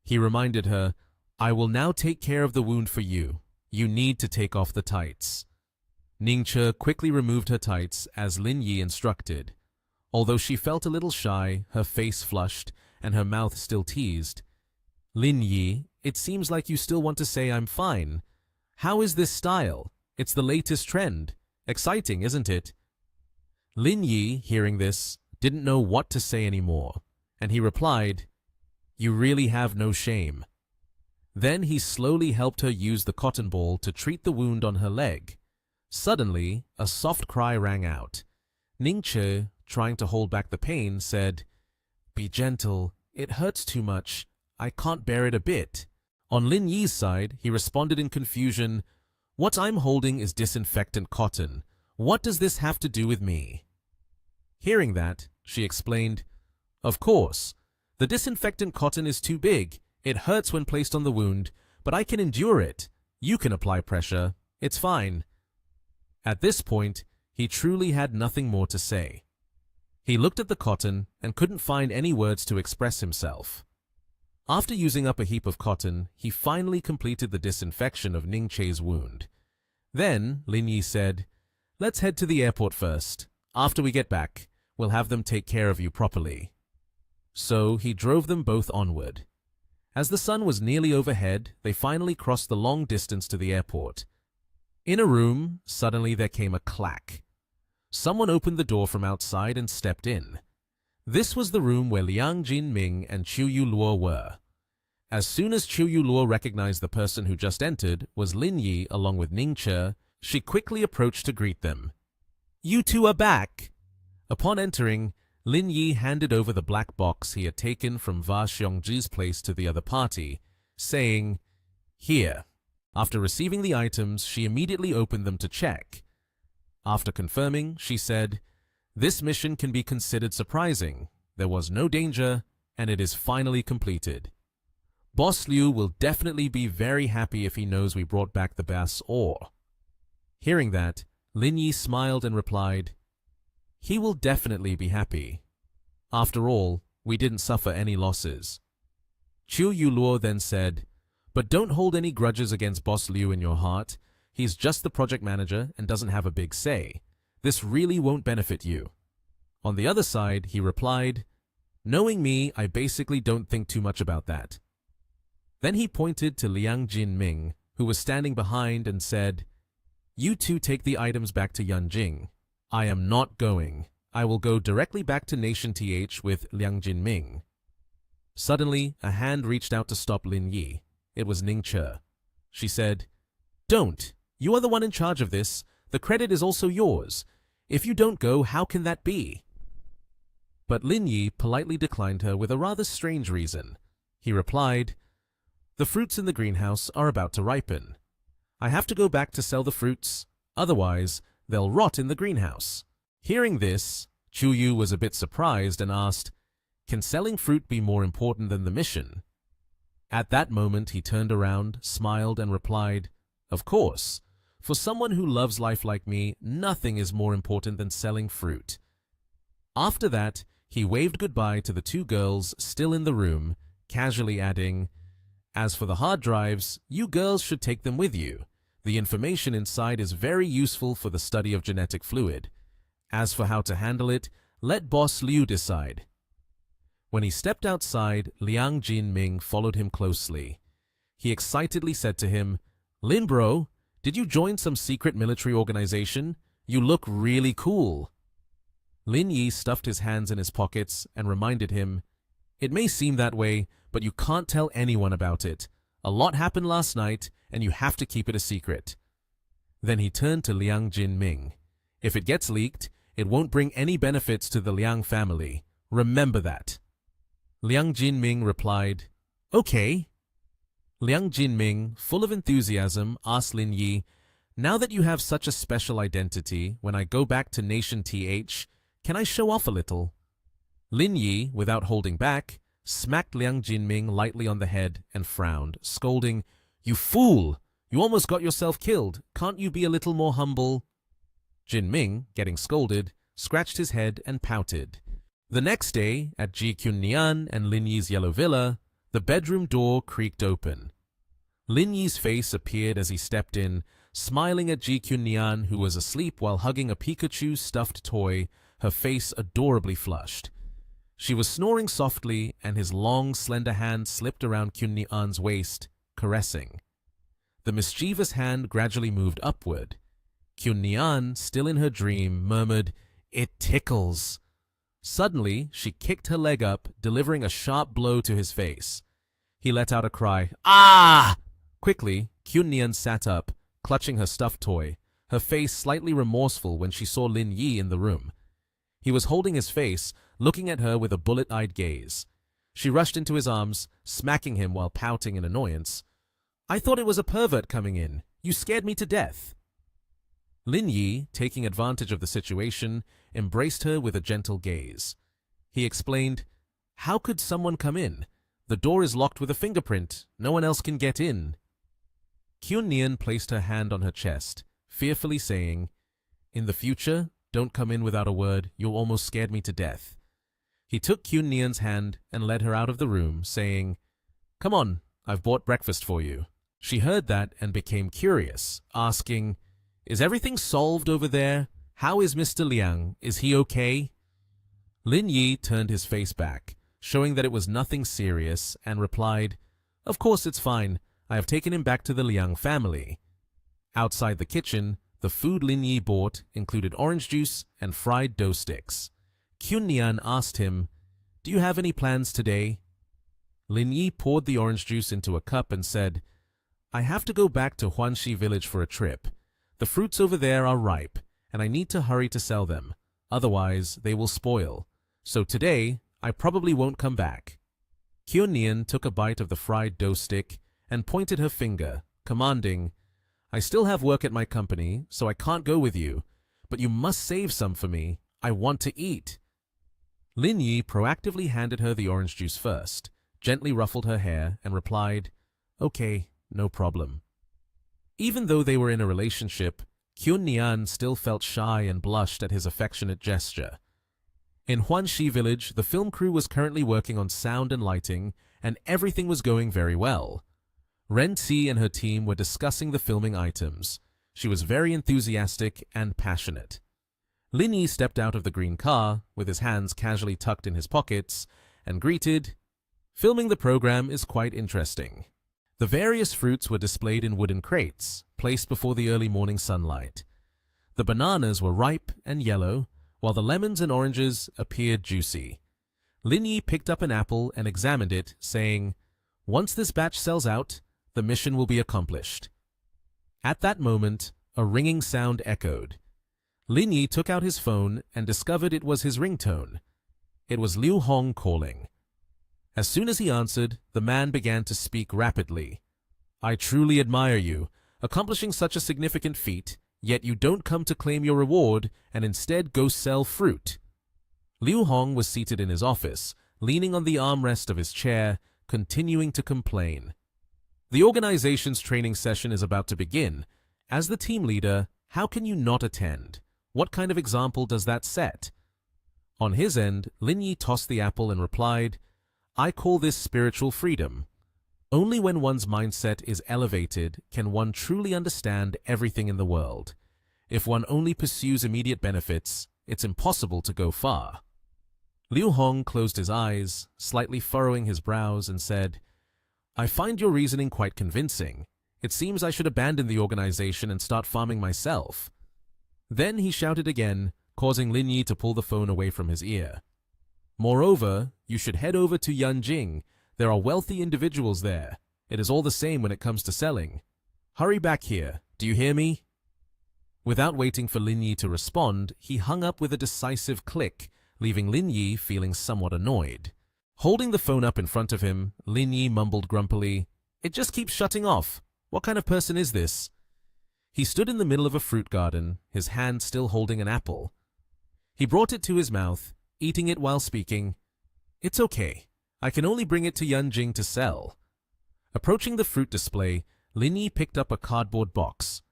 He reminded her, "I will now take care of the wound for you. You need to take off the tights." Ningche quickly removed her tights as Lin Yi instructed. Although she felt a little shy, her face flushed, and her mouth still teased. "Lin Yi, it seems like you still want to say I'm fine. How is this style? It's the latest trend. Exciting, isn't it?" Lin Yi, hearing this, didn't know what to say anymore, and he replied, "You really have no shame." Then he slowly helped her use the cotton ball to treat the wound on her leg. Suddenly, a soft cry rang out. Ningche, trying to hold back the pain, said, "Be gentle. It hurts too much. I can't bear it a bit." On Lin Yi's side, he responded in confusion, "What I'm holding is disinfectant cotton. What does this have to do with me?" Hearing that, she explained, "Of course. The disinfectant cotton is too big. It hurts when placed on the wound, but I can endure it. You can apply pressure. It's fine." At this point, he truly had nothing more to say. He looked at the cotton and couldn't find any words to express himself. After using up a heap of cotton, he finally completed the disinfection of Ningche's wound. Then, Lin Yi said, "Let's head to the airport first. After we get back, we'll have them take care of you properly." So he drove them both onward. As the sun was nearly overhead, they finally crossed the long distance to the airport. In a room, suddenly there came a clack. Someone opened the door from outside and stepped in. This was the room where Liang Jinming and Qiu Yuluo were. As soon as Qiu Yuluo recognized the person who just entered was Lin Yi along with Ningche, she quickly approached to greet them. "You two are back!" Upon entering, Lin Yi handed over the black box he had taken from Va Xiongzhi's place to the other party, saying, "Here." After receiving the items, she immediately opened them to check. After confirming, she said, "This mission can be considered surprising. There was no danger, and it is finally completed. Boss Liu will definitely be very happy if he knows we brought back the bass ore." Hearing that, Lin Yi smiled and replied, "He will definitely be happy. After all, we didn't suffer any losses." Qiu Yuluo then said, "But don't hold any grudges against Boss Liu in your heart. He's just the project manager and doesn't have a big say. This really won't benefit you." On the other side, he replied, "Knowing me, I basically don't think too much about that." Then he pointed to Liang Jinming, who was standing behind, and said, "You two take the items back to Yanjing. I am not going. I will go directly back to Nation TH with Liang Jinming." Suddenly, a hand reached out to stop Lin Yi. It was Ningche. She said, "Don't. You are the one in charge of this. The credit is also yours. If you don't go, how can that be?" But Lin Yi politely declined her with a rather strange reason. He replied, "The fruits in the greenhouse are about to ripen. I have to go back to sell the fruits. Otherwise, they'll rot in the greenhouse." Hearing this, Chu Yu was a bit surprised and asked, "Can selling fruit be more important than the mission?" At that moment, he turned around, smiled, and replied, "Of course. For someone who loves life like me, nothing is more important than selling fruit." After that, he waved goodbye to the two girls still in the room, casually adding, "As for the hard drives, you girls should take them with you. The information inside is very useful for the study of genetic fluid. As for how to handle it, let Boss Liu decide." When he stepped outside, Liang Jinming followed him closely. He excitedly said to him, "Lin bro, did you join some secret military organization? You look really cool." Lin Yi stuffed his hands in his pockets and reminded him, "It may seem that way, but you can't tell anyone about it. A lot happened last night, and you have to keep it a secret." Then he turned to Liang Jinming. "If it gets leaked, it won't bring any benefits to the Liang family. Remember that." Liang Jinming replied, "Okay." Liang Jinming, full of enthusiasm, asked Lin Yi, "Now that you have such a special identity, when I go back to Nation TH, can I show off a little?" Lin Yi, without holding back, smacked Liang Jinming lightly on the head and frowned, scolding, "You fool! You almost got yourself killed. Can't you be a little more humble?" Jinming, getting scolded, scratched his head and pouted. The next day, at Ji Qunnian and Lin Yi's yellow villa, the bedroom door creaked open. Lin Yi's face appeared as he stepped in, smiling at Ji Qunnian, who was asleep while hugging a Pikachu stuffed toy, her face adorably flushed. She was snoring softly, and his long, slender hand slipped around Qunnian's waist, caressing. The mischievous hand gradually moved upward. Qunnian, still in her dream, murmured, "It tickles." Suddenly, she kicked her leg up, delivering a sharp blow to his face. He let out a cry, "Ah!" Quickly, Qunnian sat up, clutching her stuffed toy, her face slightly remorseful when she saw Lin Yi in the room. He was holding his face, looking at her with a bullet-eyed gaze. She rushed into his arms, smacking him while pouting in annoyance. "I thought it was a pervert coming in. You scared me to death." Lin Yi, taking advantage of the situation, embraced her with a gentle gaze. He explained, "How could someone come in? The door is locked with a fingerprint. No one else can get in." Qunnian placed her hand on her chest, fearfully saying, "In the future, don't come in without a word. You almost scared me to death." He took Qunnian's hand and led her out of the room, saying, "Come on, I've bought breakfast for you." She heard that and became curious, asking, "Is everything solved over there? How is Mr. Liang? Is he okay?" Lin Yi turned his face back, showing that it was nothing serious, and replied, "Of course it's fine. I have taken him back to the Liang family." Outside the kitchen, the food Lin Yi bought included orange juice and fried dough sticks. Qunnian asked him, "Do you have any plans today?" Lin Yi poured the orange juice into a cup and said, "I have to go back to Huanxi village for a trip. The fruits over there are ripe, and I need to hurry to sell them. Otherwise, they will spoil. So today, I probably won't come back." Qunnian took a bite of the fried dough stick and pointed her finger, commanding, "I still have work at my company, so I can't go with you, but you must save some for me. I want to eat." Lin Yi proactively handed her the orange juice first, gently ruffled her hair, and replied, "Okay, no problem." Even though they were in a relationship, Qunnian still felt shy and blushed at his affectionate gesture. In Huanxi village, the film crew was currently working on sound and lighting, and everything was going very well. Ren Ci and her team were discussing the filming items. She was very enthusiastic and passionate. Lin Yi stepped out of the green car, with his hands casually tucked in his pockets, and greeted, "Filming the program is quite interesting." The various fruits were displayed in wooden crates, placed before the early morning sunlight. The bananas were ripe and yellow, while the lemons and oranges appeared juicy. Lin Yi picked up an apple and examined it, saying, "Once this batch sells out, the mission will be accomplished." At that moment, a ringing sound echoed. Lin Yi took out his phone and discovered it was his ringtone. It was Liu Hong calling. As soon as he answered, the man began to speak rapidly. "I truly admire you, accomplishing such a significant feat, yet you don't come to claim your reward and instead go sell fruit." Liu Hong was seated in his office, leaning on the armrest of his chair, continuing to complain. "The organization's training session is about to begin. As the team leader, how can you not attend? What kind of example does that set?" On his end, Lin Yi tossed the apple and replied, "I call this spiritual freedom. Only when one's mindset is elevated can one truly understand everything in the world. If one only pursues immediate benefits, it's impossible to go far." Liu Hong closed his eyes, slightly furrowing his brows, and said, "I find your reasoning quite convincing. It seems I should abandon the organization and start farming myself." Then he shouted again, causing Lin Yi to pull the phone away from his ear. "Moreover, you should head over to Yanjing. There are wealthy individuals there. It is all the same when it comes to selling. Hurry back here. Do you hear me?" Without waiting for Lin Yi to respond, he hung up with a decisive click, leaving Lin Yi feeling somewhat annoyed. Holding the phone up in front of him, Lin Yi mumbled grumpily, "It just keeps shutting off. What kind of person is this?" He stood in the middle of a fruit garden, his hand still holding an apple. He brought it to his mouth, eating it while speaking. "It's okay. I can only bring it to Yanjing to sell. Approaching the fruit display, Lin Yi picked up a cardboard box.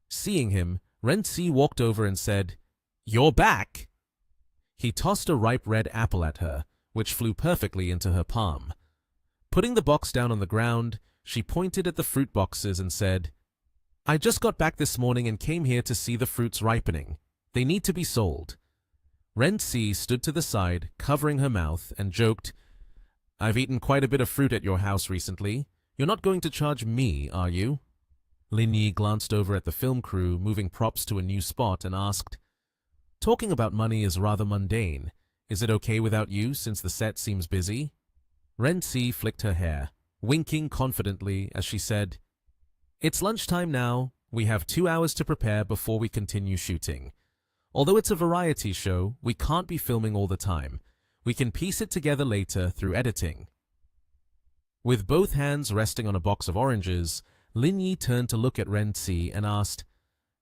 Seeing him, Renzi walked over and said, "You're back!" He tossed a ripe red apple at her, which flew perfectly into her palm. Putting the box down on the ground, she pointed at the fruit boxes and said, "I just got back this morning and came here to see the fruits ripening. They need to be sold." Renzi stood to the side, covering her mouth, and joked, "I've eaten quite a bit of fruit at your house recently. You're not going to charge me, are you?" Lin Yi glanced over at the film crew, moving props to a new spot, and asked, "Talking about money is rather mundane. Is it okay without you, since the set seems busy?" Renzi flicked her hair, winking confidently as she said, "It's lunchtime now. We have 2 hours to prepare before we continue shooting. Although it's a variety show, we can't be filming all the time. We can piece it together later through editing." With both hands resting on a box of oranges, Lin Yi turned to look at Renzi and asked,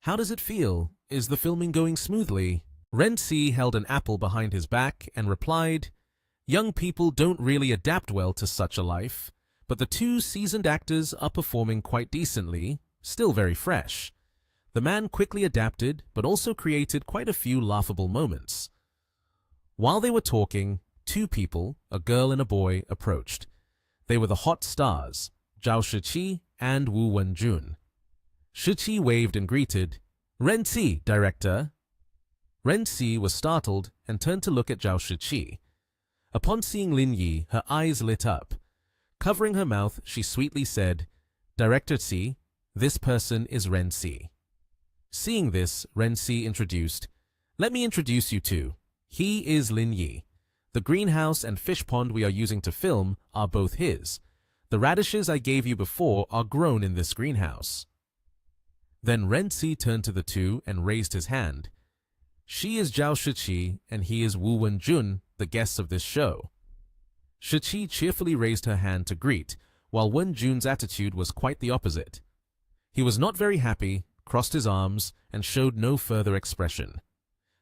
"How does it feel? Is the filming going smoothly?" Renzi held an apple behind his back and replied, "Young people don't really adapt well to such a life, but the 2 seasoned actors are performing quite decently, still very fresh." The man quickly adapted, but also created quite a few laughable moments. While they were talking, 2 people, a girl and a boy, approached. They were the hot stars, Zhao Shiqi and Wu Wenjun. Shiqi waved and greeted, "Renzi, director." Renzi was startled and turned to look at Zhao Shiqi. Upon seeing Lin Yi, her eyes lit up. Covering her mouth, she sweetly said, "Director Ci, this person is Renzi." Seeing this, Renzi introduced, "Let me introduce you to. He is Lin Yi. The greenhouse and fish pond we are using to film are both his. The radishes I gave you before are grown in this greenhouse." Then Renzi turned to the 2 and raised his hand. "She is Zhao Shiqi and he is Wu Wenjun, the guests of this show." Shiqi cheerfully raised her hand to greet, while Wenjun's attitude was quite the opposite. He was not very happy, crossed his arms, and showed no further expression.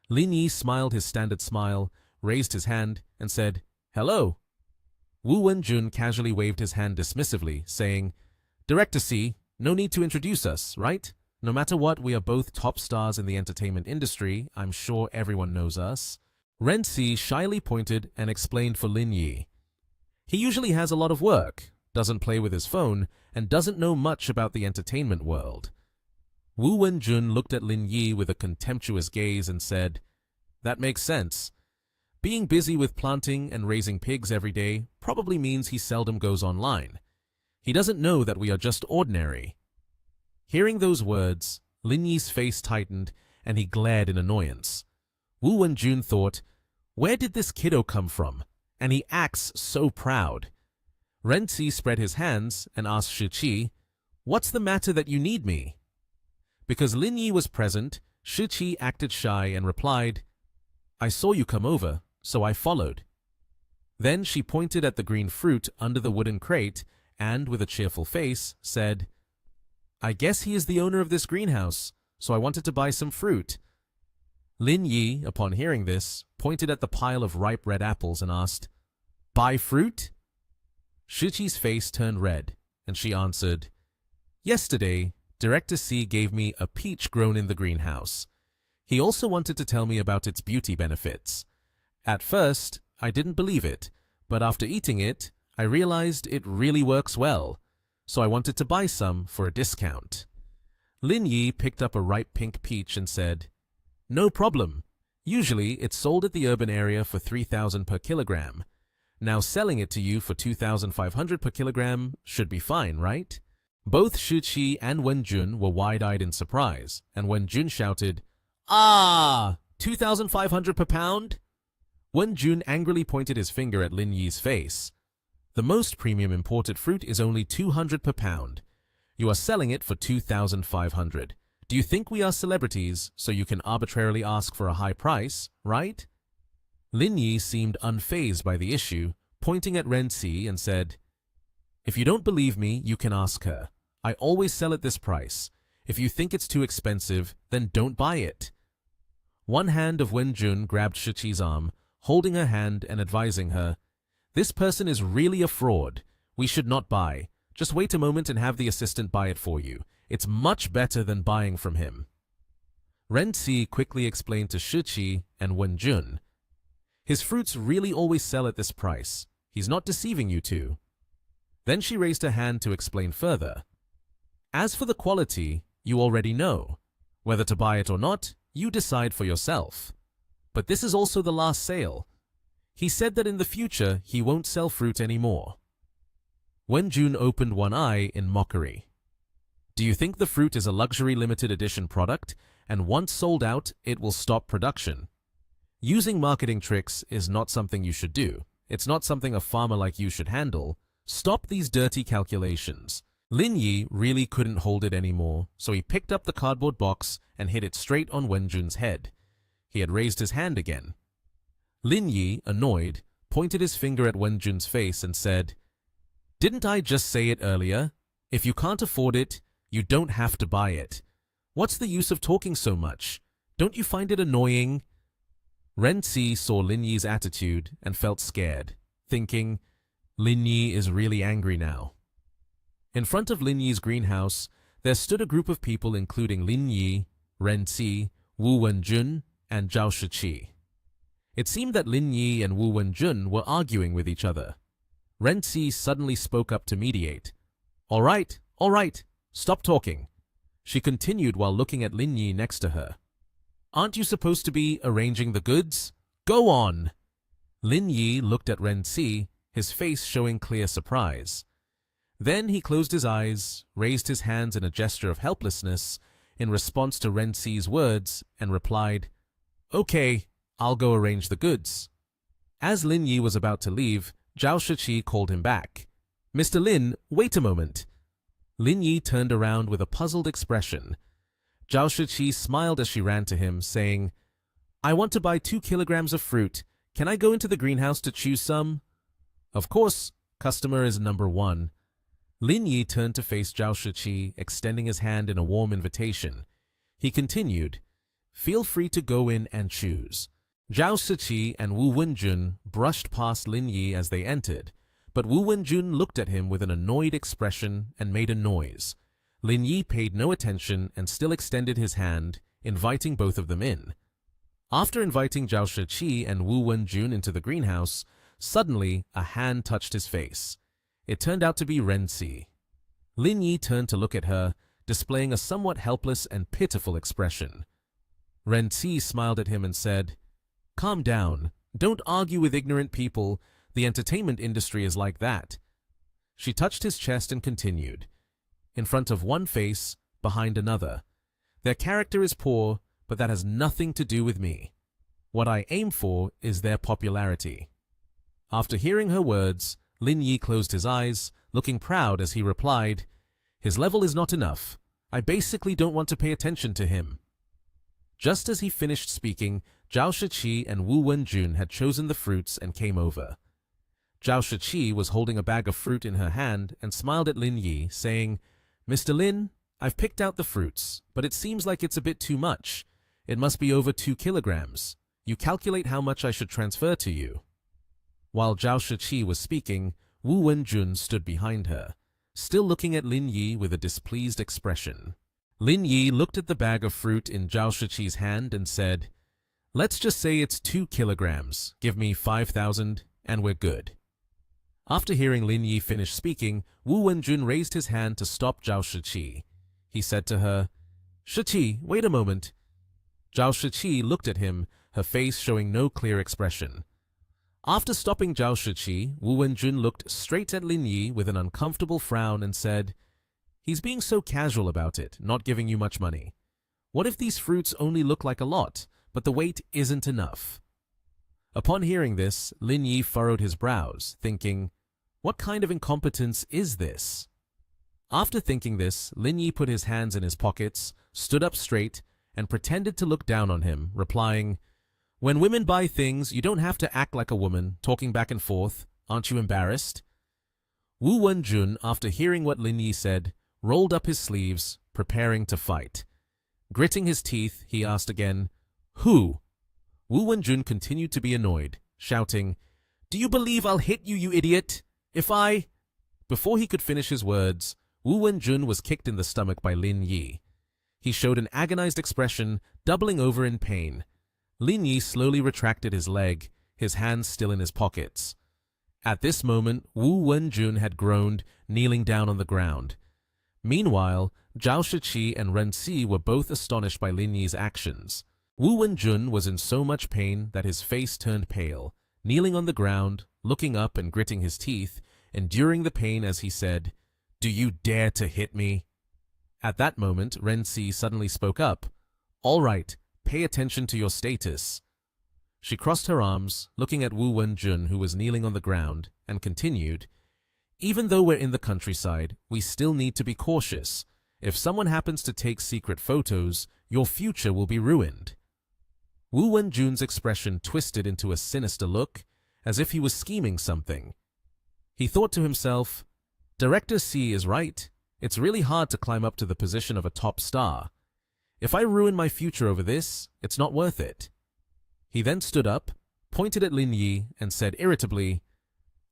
Lin Yi smiled his standard smile, raised his hand, and said, "Hello." Wu Wenjun casually waved his hand dismissively, saying, "Director C, no need to introduce us, right? No matter what, we are both top stars in the entertainment industry. I'm sure everyone knows us." Renzi shyly pointed and explained for Lin Yi. "He usually has a lot of work, doesn't play with his phone, and doesn't know much about the entertainment world." Wu Wenjun looked at Lin Yi with a contemptuous gaze and said, "That makes sense. Being busy with planting and raising pigs every day probably means he seldom goes online. He doesn't know that we are just ordinary." Hearing those words, Lin Yi's face tightened and he glared in annoyance. Wu Wenjun thought, "Where did this kiddo come from? And he acts so proud." Renzi spread his hands and asked Shiqi, "What's the matter that you need me?" Because Lin Yi was present, Shiqi acted shy and replied, "I saw you come over, so I followed." Then she pointed at the green fruit under the wooden crate and, with a cheerful face, said, "I guess he is the owner of this greenhouse, so I wanted to buy some fruit." Lin Yi, upon hearing this, pointed at the pile of ripe red apples and asked, "Buy fruit?" Shiqi's face turned red, and she answered, "Yesterday, Director C gave me a peach grown in the greenhouse. He also wanted to tell me about its beauty benefits. At first, I didn't believe it, but after eating it, I realized it really works well, so I wanted to buy some for a discount." Lin Yi picked up a ripe pink peach and said, "No problem. Usually, it's sold at the urban area for 3,000 per kilogram. Now selling it to you for 2,500 per kilogram should be fine, right?" Both Shiqi and Wenjun were wide-eyed in surprise, and Wenjun shouted, "Ah! 2,500 per pound?" Wenjun angrily pointed his finger at Lin Yi's face. "The most premium imported fruit is only 200 per pound. You are selling it for 2,500. Do you think we are celebrities, so you can arbitrarily ask for a high price, right?" Lin Yi seemed unfazed by the issue, pointing at Renzi and said, "If you don't believe me, you can ask her. I always sell at this price. If you think it's too expensive, then don't buy it." One hand of Wenjun grabbed Shiqi's arm, holding her hand and advising her, This person is really a fraud. We should not buy. Just wait a moment and have the assistant buy it for you. It's much better than buying from him. Renzi quickly explained to Shiqi and Wenjun. His fruits really always sell at this price. He's not deceiving you two. Then she raised her hand to explain further. As for the quality, you already know. Whether to buy it or not, you decide for yourself. But this is also the last sale. He said that in the future he won't sell fruit anymore. Wenjun opened one eye in mockery. Do you think the fruit is a luxury limited edition product, and once sold out, it will stop production? Using marketing tricks is not something you should do. It's not something a farmer like you should handle. Stop these dirty calculations. Lin Yi really couldn't hold it anymore, so he picked up the cardboard box and hit it straight on Wenjun's head. He had raised his hand again. Lin Yi, annoyed, pointed his finger at Wenjun's face and said, "Didn't I just say it earlier? If you can't afford it, you don't have to buy it. What's the use of talking so much? Don't you find it annoying?" Renzi saw Lin Yi's attitude and felt scared, thinking, Lin Yi is really angry now. In front of Lin Yi's greenhouse, there stood a group of people including Lin Yi, Renzi, Wu Wenjun, and Zhao Shiqi. It seemed that Lin Yi and Wu Wenjun were arguing with each other. Renzi suddenly spoke up to mediate. All right, stop talking." She continued while looking at Lin Yi next to her. "Aren't you supposed to be arranging the goods? Go on!" Lin Yi looked at Renzi, his face showing clear surprise. Then he closed his eyes, raised his hands in a gesture of helplessness in response to Renzi's words, and replied, "Okay, I'll go arrange the goods." As Lin Yi was about to leave, Zhao Shiqi called him back. "Mr. Lin, wait a moment." Lin Yi turned around with a puzzled expression. Zhao Shiqi smiled as she ran to him, saying, "I want to buy 2 kilograms of fruit. Can I go into the greenhouse to choose some?" "Of course, customer is number 1. Lin Yi turned to face Zhao Shiqi, extending his hand in a warm invitation. He continued, "Feel free to go in and choose." Zhao Shiqi and Wu Wenjun brushed past Lin Yi as they entered, but Wu Wenjun looked at him with an annoyed expression and made a noise. Lin Yi paid no attention and still extended his hand, inviting both of them in. After inviting Zhao Shiqi and Wu Wenjun into the greenhouse, suddenly a hand touched his face. It turned out to be Renzi. Lin Yi turned to look at her, displaying a somewhat helpless and pitiful expression. Renzi smiled at him and said, "Calm down. Don't argue with ignorant people. The entertainment industry is like that." She touched his chest and continued, "In front of one face, behind another. Their character is poor, but that has nothing to do with me. What I aim for is their popularity." After hearing her words, Lin Yi closed his eyes, looking proud as he replied, "His level is not enough. I basically don't want to pay attention to him." Just as he finished speaking, Zhao Shiqi and Wu Wenjun had chosen the fruits and came over. Zhao Shiqi was holding a bag of fruit in her hand and smiled at Lin Yi, saying, "Mr. Lin, I've picked out the fruits, but it seems like it's a bit too much. It must be over 2 kilograms. You calculate how much I should transfer to you." While Zhao Shiqi was speaking, Wu Wenjun stood behind her, still looking at Lin Yi with a displeased expression. Lin Yi looked at the bag of fruit in Zhao Shiqi's hand and said, "Let's just say it's 2 kilograms. Give me 5,000 and we're good." After hearing Lin Yi finish speaking, Wu Wenjun raised his hand to stop Zhao Shiqi. He said to her, "Shiqi, wait a moment." Zhao Shiqi looked at him, her face showing no clear expression. After stopping Zhao Shiqi, Wu Wenjun looked straight at Lin Yi with an uncomfortable frown and said, "He's being so casual about it, not giving you much money. What if these fruits only look like a lot, but the weight isn't enough?" Upon hearing this, Lin Yi furrowed his brows, thinking, "What kind of incompetence is this?" After thinking this, Lin Yi put his hands in his pockets, stood up straight, and pretended to look down on him, replying, "When women buy things, you don't have to act like a woman, talking back and forth. Aren't you embarrassed?" Wu Wenjun, after hearing what Lin Yi said, rolled up his sleeves, preparing to fight. Gritting his teeth, he asked again, "Who?" Wu Wenjun continued to be annoyed, shouting, Do you believe I'll hit you, you idiot? If I... Before he could finish his words, Wu Wenjun was kicked in the stomach by Lin Yi. He showed an agonized expression, doubling over in pain. Lin Yi slowly retracted his leg, his hands still in his pockets. At this moment, Wu Wenjun had groaned, kneeling down on the ground. Meanwhile, Zhao Shiqi and Ren Si were both astonished by Lin Yi's actions. Wu Wenjun was in so much pain that his face turned pale, kneeling on the ground, looking up and gritting his teeth, enduring the pain as he said, "Do you dare to hit me?" At that moment, Ren Si suddenly spoke up. "All right, pay attention to your status." She crossed her arms, looking at Wu Wenjun, who was kneeling on the ground, and continued, "Even though we're in the countryside, we still need to be cautious. If someone happens to take secret photos, your future will be ruined." Wu Wenjun's expression twisted into a sinister look, as if he was scheming something. He thought to himself, Director C is right. It's really hard to climb up to the position of a top star. If I ruin my future over this, it's not worth it. He then stood up, pointed at Lin Yi, and said irritably,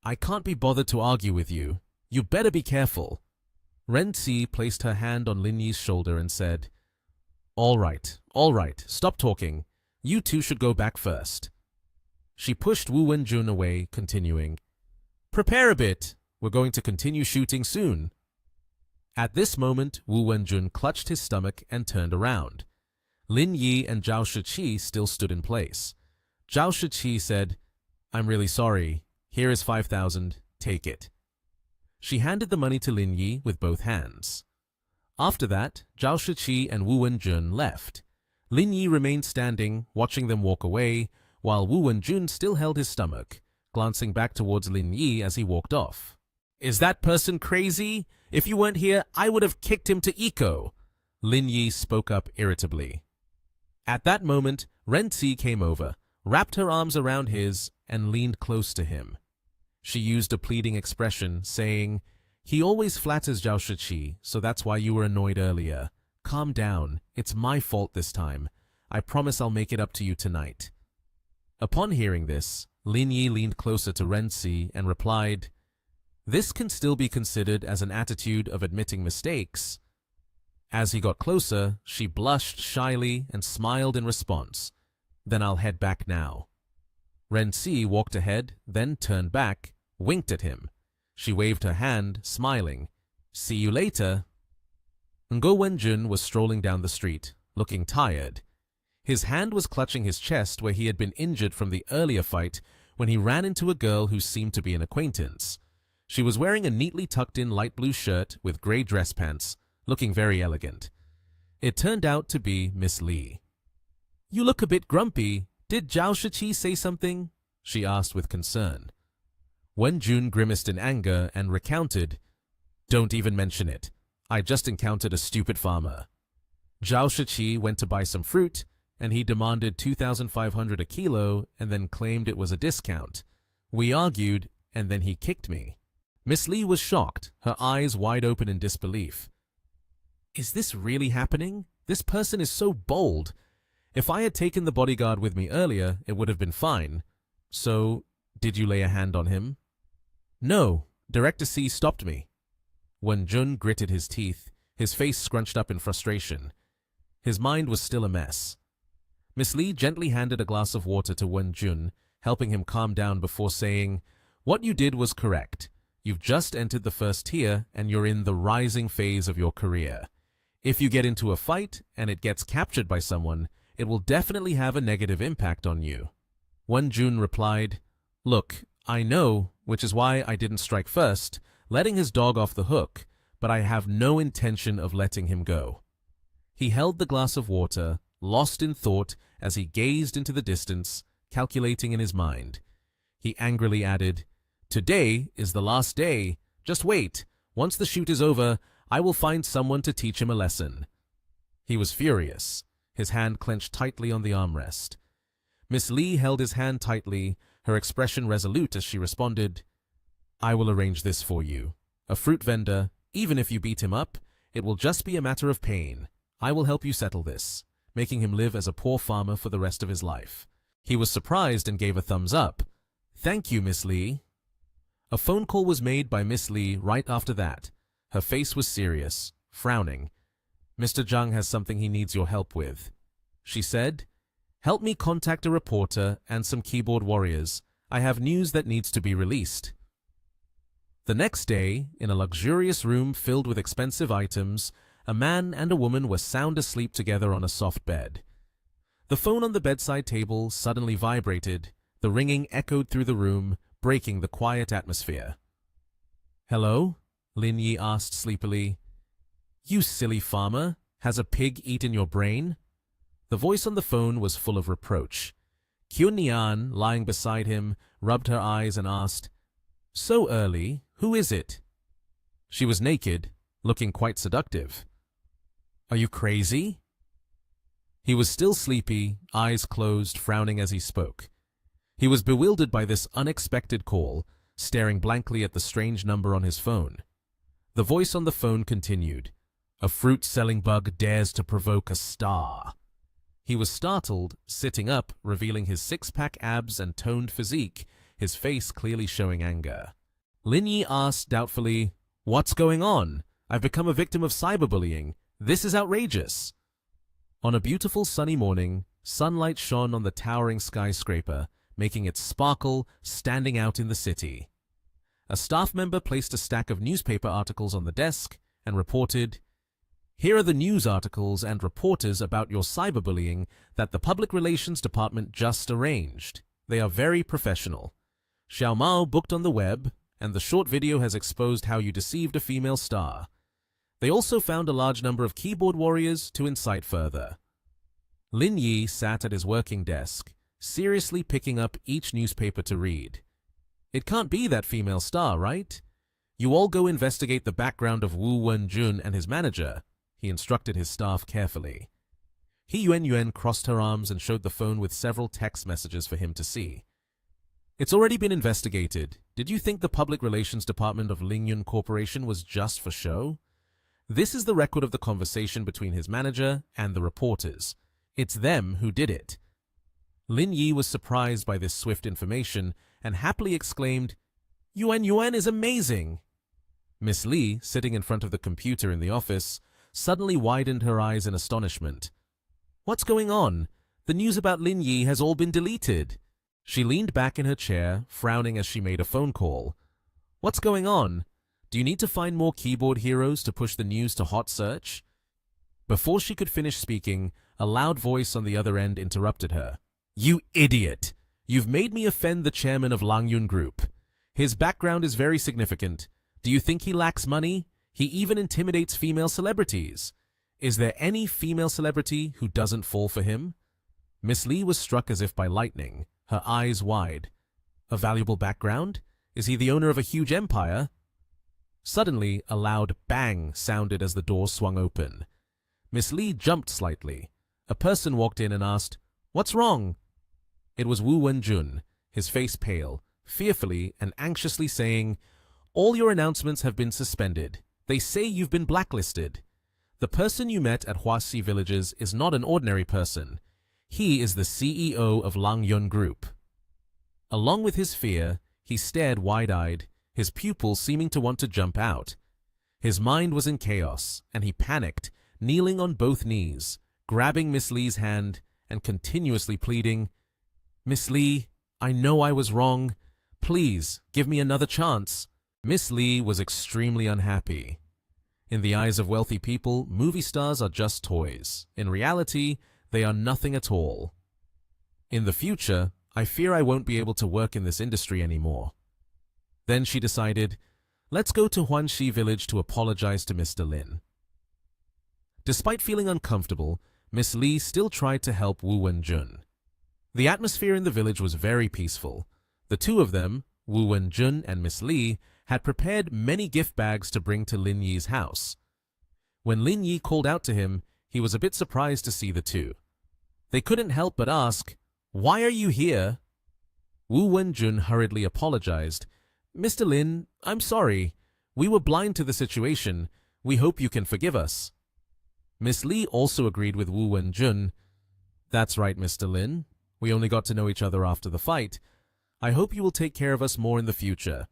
"I can't be bothered to argue with you. You better be careful." Ren Si placed her hand on Lin Yi's shoulder and said, all right, stop talking. You two should go back first." She pushed Wu Wenjun away, continuing, "Prepare a bit. We're going to continue shooting soon." At this moment, Wu Wenjun clutched his stomach and turned around. Lin Yi and Zhao Shiqi still stood in place. Zhao Shiqi said, "I'm really sorry. Here is 5,000. Take it." She handed the money to Lin Yi with both hands. After that, Zhao Shiqi and Wu Wenjun left. Lin Yi remained standing, watching them walk away, while Wu Wenjun still held his stomach, glancing back towards Lin Yi as he walked off. "Is that person crazy? If you weren't here, I would have kicked him to Eco." Lin Yi spoke up irritably. At that moment, Ren Si came over, wrapped her arms around his, and leaned close to him. She used a pleading expression, saying, "He always flatters Zhao Shiqi, so that's why you were annoyed earlier. Calm down. It's my fault this time. I promise I'll make it up to you tonight." Upon hearing this, Lin Yi leaned closer to Ren Si and replied, "This can still be considered as an attitude of admitting mistakes." As he got closer, she blushed shyly and smiled in response. "Then I'll head back now." Ren Si walked ahead, then turned back, winked at him. She waved her hand, smiling. "See you later." Ngo Wenjun was strolling down the street, looking tired. His hand was clutching his chest where he had been injured from the earlier fight when he ran into a girl who seemed to be an acquaintance. She was wearing a neatly tucked-in light blue shirt with gray dress pants, looking very elegant. It turned out to be Miss Li. "You look a bit grumpy. Did Zhao Shiqi say something?" she asked with concern. Wenjun grimaced in anger and recounted, "Don't even mention it. I just encountered a stupid farmer." Zhao Shiqi went to buy some fruit, and he demanded 2,500 a kilo and then claimed it was a discount. We argued, and then he kicked me. Miss Li was shocked, her eyes wide open in disbelief. "Is this really happening? This person is so bold. If I had taken the bodyguard with me earlier, it would have been fine. So, did you lay a hand on him?" "No, Director C stopped me." Wenjun gritted his teeth, his face scrunched up in frustration. His mind was still a mess. Miss Li gently handed a glass of water to Wenjun, helping him calm down before saying, "What you did was correct. You've just entered the first tier and you're in the rising phase of your career. If you get into a fight and it gets captured by someone, it will definitely have a negative impact on you." Wenjun replied, "Look, I know, which is why I didn't strike first, letting his dog off the hook, but I have no intention of letting him go." He held the glass of water, lost in thought as he gazed into the distance, calculating in his mind. He angrily added, "Today is the last day. Just wait. Once the shoot is over, I will find someone to teach him a lesson." He was furious, his hand clenched tightly on the armrest. Miss Li held his hand tightly, her expression resolute as she responded, "I will arrange this for you. A fruit vendor, even if you beat him up, it will just be a matter of pain. I will help you settle this, making him live as a poor farmer for the rest of his life." He was surprised and gave a thumbs up. Thank you, Miss Lee. A phone call was made by Miss Lee right after that. Her face was serious, frowning. Mr. Zhang has something he needs your help with. She said, help me contact a reporter and some keyboard warriors. I have news that needs to be released. The next day, in a luxurious room filled with expensive items, a man and a woman were sound asleep together on a soft bed. The phone on the bedside table suddenly vibrated. The ringing echoed through the room, breaking the quiet atmosphere. Hello? Lin Yi asked sleepily. You silly farmer, has a pig eaten your brain? The voice on the phone was full of reproach. Kyun Nian, lying beside him, rubbed her eyes and asked, So early, who is it? She was naked, looking quite seductive. Are you crazy? He was still sleepy, eyes closed, frowning as he spoke. He was bewildered by this unexpected call, staring blankly at the strange number on his phone. The voice on the phone continued, A fruit-selling bug dares to provoke a star. He was startled, sitting up, revealing his six-pack abs and toned physique, his face clearly showing anger. Lin Yi asked doubtfully, What's going on? I've become a victim of cyberbullying. This is outrageous. On a beautiful sunny morning, sunlight shone on the towering skyscraper, making it sparkle, standing out in the city. A staff member placed a stack of newspaper articles on the desk and reported, Here are the news articles and reporters about your cyberbullying that the Public Relations Department just arranged. They are very professional. Xiao Mao booked on the web, and the short video has exposed how you deceived a female star. They also found a large number of keyboard warriors to incite further. Lin Yi sat at his working desk, seriously picking up each newspaper to read. It can't be that female star, right? You all go investigate the background of Wu Wenjun and his manager, he instructed his staff carefully. He Yuan crossed her arms and showed the phone with several text messages for him to see. It's already been investigated. Did you think the Public Relations Department of Lingyun Corporation was just for show? This is the record of the conversation between his manager and the reporters. It's them who did it. Lin Yi was surprised by this swift information and happily exclaimed, Yuan is amazing! Miss Lee, sitting in front of the computer in the office, suddenly widened her eyes in astonishment. What's going on? The news about Lin Yi has all been deleted. She leaned back in her chair, frowning as she made a phone call. What's going on? Do you need to find more keyboard heroes to push the news to hot search? Before she could finish speaking, a loud voice on the other end interrupted her. You idiot! You've made me offend the chairman of Langyun Group. His background is very significant. Do you think he lacks money? He even intimidates female celebrities. Is there any female celebrity who doesn't fall for him? Miss Lee was struck as if by lightning, her eyes wide. A valuable background? Is he the owner of a huge empire? Suddenly, a loud bang sounded as the door swung open. Miss Lee jumped slightly. A person walked in and asked, What's wrong? It was Wu Wenjun, his face pale, fearfully and anxiously saying, All your announcements have been suspended. They say you've been blacklisted. The person you met at Huasi Villages is not an ordinary person. He is the CEO of Langyun Group. Along with his fear, he stared wide-eyed, his pupils seeming to want to jump out. His mind was in chaos, and he panicked, kneeling on both knees, grabbing Miss Lee's hand and continuously pleading, Miss Lee, I know I was wrong. Please, give me another chance. Miss Lee was extremely unhappy. In the eyes of wealthy people, movie stars are just toys. In reality, they are nothing at all. In the future, I fear I won't be able to work in this industry anymore. Then she decided, let's go to Huanxi village to apologize to Mr. Lin. Despite feeling uncomfortable, Miss Lee still tried to help Wu Wenjun. The atmosphere in the village was very peaceful. The two of them, Wu Wenjun and Miss Lee, had prepared many gift bags to bring to Lin Yi's house. When Lin Yi called out to him, he was a bit surprised to see the two. They couldn't help but ask, Why are you here? Wu Wenjun hurriedly apologized. Mr. Lin, I'm sorry. We were blind to the situation. We hope you can forgive us. Miss Lee also agreed with Wu Wenjun. That's right, Mr. Lin. We only got to know each other after the fight. I hope you will take care of us more in the future.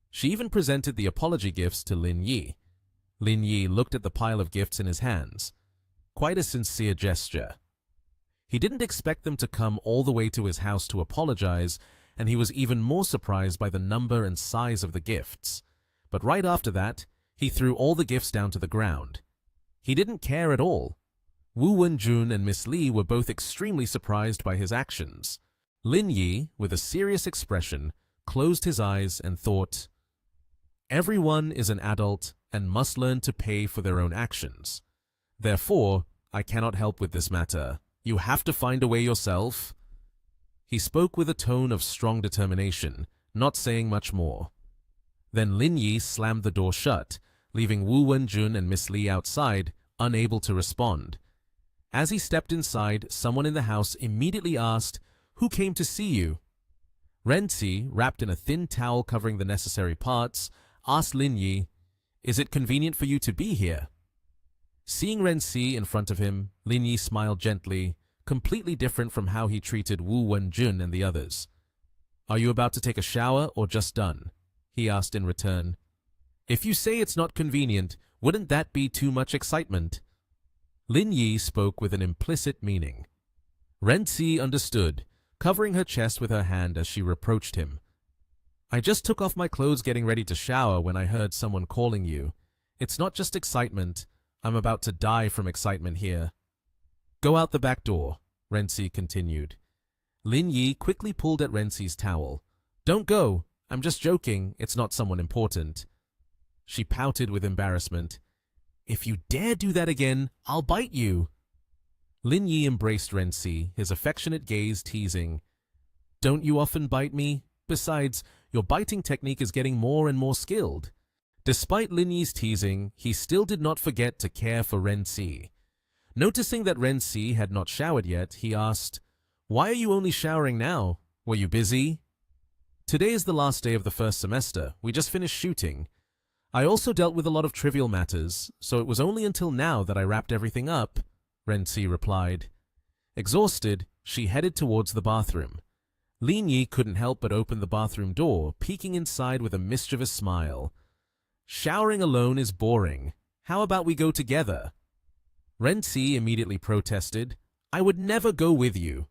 She even presented the apology gifts to Lin Yi. Lin Yi looked at the pile of gifts in his hands. Quite a sincere gesture. He didn't expect them to come all the way to his house to apologize, and he was even more surprised by the number and size of the gifts. But right after that, he threw all the gifts down to the ground. He didn't care at all. Wu Wenjun and Miss Li were both extremely surprised by his actions. Lin Yi, with a serious expression, closed his eyes and thought, "Everyone is an adult and must learn to pay for their own actions. Therefore, I cannot help with this matter. You have to find a way yourself." He spoke with a tone of strong determination, not saying much more. Then Lin Yi slammed the door shut, leaving Wu Wenjun and Miss Li outside, unable to respond. As he stepped inside, someone in the house immediately asked, "Who came to see you?" Renzi, wrapped in a thin towel covering the necessary parts, asked Lin Yi, "Is it convenient for you to be here?" Seeing Renzi in front of him, Lin Yi smiled gently, completely different from how he treated Wu Wenjun and the others. "Are you about to take a shower or just done?" he asked in return. "If you say it's not convenient, wouldn't that be too much excitement?" Lin Yi spoke with an implicit meaning. Renzi understood, covering her chest with her hand as she reproached him. "I just took off my clothes getting ready to shower when I heard someone calling you. It's not just excitement. I'm about to die from excitement here." "Go out the back door," Renzi continued. Lin Yi quickly pulled at Renzi's towel. "Don't go. I'm just joking. It's not someone important." She pouted with embarrassment. "If you dare do that again, I'll bite you." Lin Yi embraced Renzi, his affectionate gaze teasing. "Don't you often bite me? Besides, your biting technique is getting more and more skilled." Despite Lin Yi's teasing, he still did not forget to care for Renzi. Noticing that Renzi had not showered yet, he asked, "Why are you only showering now? Were you busy?" "Today is the last day of the first semester. We just finished shooting. I also dealt with a lot of trivial matters, so it was only until now that I wrapped everything up," Renzi replied. Exhausted, she headed towards the bathroom. Lin Yi couldn't help but open the bathroom door, peeking inside with a mischievous smile. "Showering alone is boring. How about we go together?" Renzi immediately protested. "I would never go with you."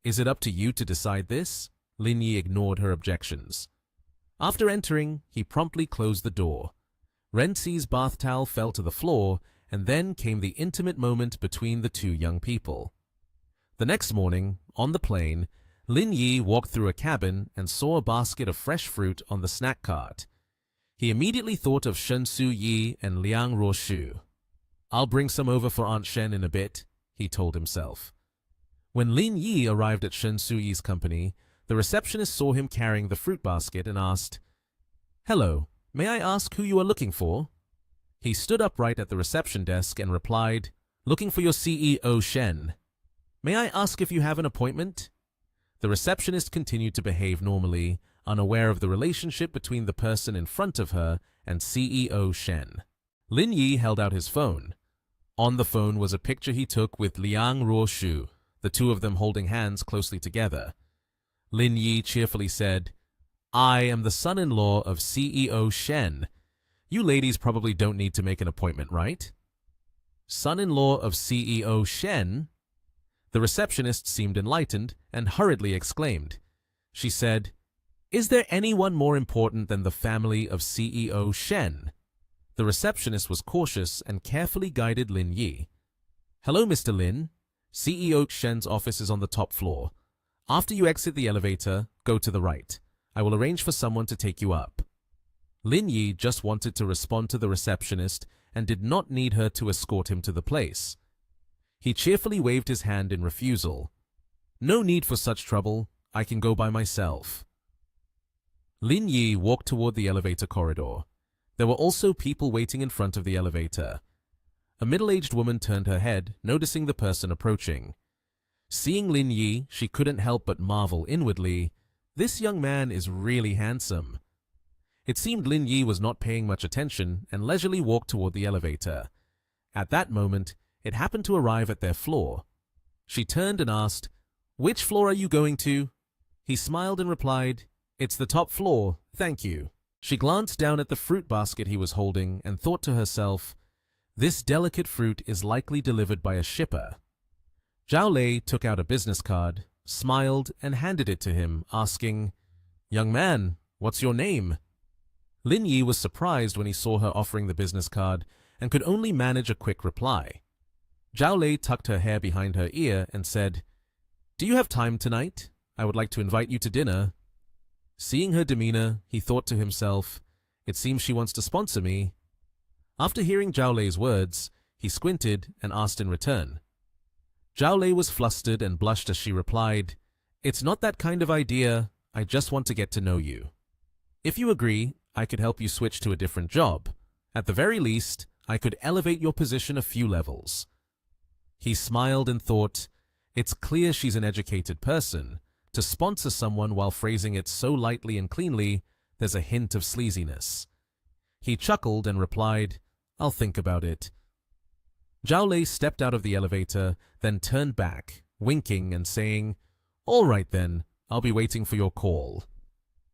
"Is it up to you to decide this?" Lin Yi ignored her objections. After entering, he promptly closed the door. Renzi's bath towel fell to the floor, and then came the intimate moment between the two young people. The next morning, on the plane, Lin Yi walked through a cabin and saw a basket of fresh fruit on the snack cart. He immediately thought of Shen Su Yi and Liang Ruoshu. "I'll bring some over for Aunt Shen in a bit," he told himself. When Lin Yi arrived at Shen Su Yi's company, the receptionist saw him carrying the fruit basket and asked, "Hello, may I ask who you are looking for?" He stood upright at the reception desk and replied, "Looking for your CEO Shen. May I ask if you have an appointment?" The receptionist continued to behave normally, unaware of the relationship between the person in front of her and CEO Shen. Lin Yi held out his phone. On the phone was a picture he took with Liang Ruoshu, the two of them holding hands closely together. Lin Yi cheerfully said, "I am the son-in-law of CEO Shen. You ladies probably don't need to make an appointment, right?" "Son-in-law of CEO Shen?" The receptionist seemed enlightened and hurriedly exclaimed. She said, "Is there anyone more important than the family of CEO Shen?" The receptionist was cautious and carefully guided Lin Yi. "Hello, Mr. Lin. CEO Shen's office is on the top floor. After you exit the elevator, go to the right. I will arrange for someone to take you up." Lin Yi just wanted to respond to the receptionist and did not need her to escort him to the place. He cheerfully waved his hand in refusal. "No need for such trouble. I can go by myself." Lin Yi walked toward the elevator corridor. There were also people waiting in front of the elevator. A middle-aged woman turned her head, noticing the person approaching. Seeing Lin Yi, she couldn't help but marvel inwardly, "This young man is really handsome." It seemed Lin Yi was not paying much attention and leisurely walked toward the elevator. At that moment, it happened to arrive at their floor. She turned and asked, "Which floor are you going to?" He smiled and replied, "It's the top floor, thank you." She glanced down at the fruit basket he was holding and thought to herself, "This delicate fruit is likely delivered by a shipper." Zhao Lei took out a business card, smiled, and handed it to him, asking, "Young man, what's your name?" Lin Yi was surprised when he saw her offering the business card and could only manage a quick reply. Zhao Lei tucked her hair behind her ear and said, "Do you have time tonight? I would like to invite you to dinner." Seeing her demeanor, he thought to himself, "It seems she wants to sponsor me." After hearing Zhao Lei's words, he squinted and asked in return. Zhao Lei was flustered and blushed as she replied, "It's not that kind of idea, I just want to get to know you. If you agree, I could help you switch to a different job. At the very least, I could elevate your position a few levels." He smiled and thought, "It's clear she's an educated person. To sponsor someone while phrasing it so lightly and cleanly, there's a hint of sleaziness." He chuckled and replied, "I'll think about it." Zhao Lei stepped out of the elevator, then turned back, winking and saying, "All right then, I'll be waiting for your call."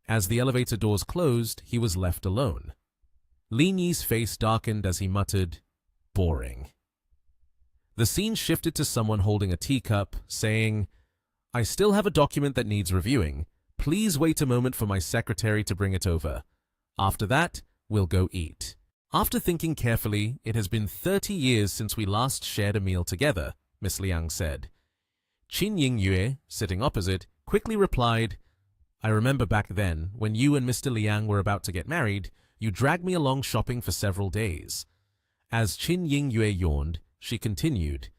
As the elevator doors closed, he was left alone. Lin Yi's face darkened as he muttered, "Boring." The scene shifted to someone holding a teacup, saying, "I still have a document that needs reviewing. Please wait a moment for my secretary to bring it over. After that, we'll go eat." After thinking carefully, "It has been 30 years since we last shared a meal together," Miss Liang said. Qin Yingyue, sitting opposite, quickly replied, "I remember back then, when you and Mr. Liang were about to get married, you dragged me along shopping for several days." As Qin Yingyue yawned, she continued,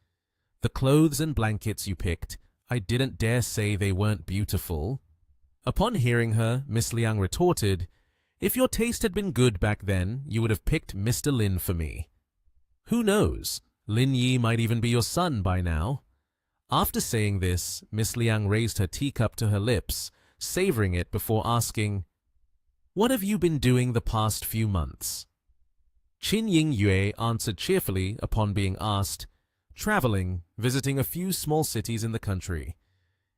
"The clothes and blankets you picked, I didn't dare say they weren't beautiful." Upon hearing her, Miss Liang retorted, "If your taste had been good back then, you would have picked Mr. Lin for me. Who knows, Lin Yi might even be your son by now." After saying this, Miss Liang raised her teacup to her lips, savoring it before asking, "What have you been doing the past few months?" Qin Yingyue answered cheerfully upon being asked, "Traveling, visiting a few small cities in the country.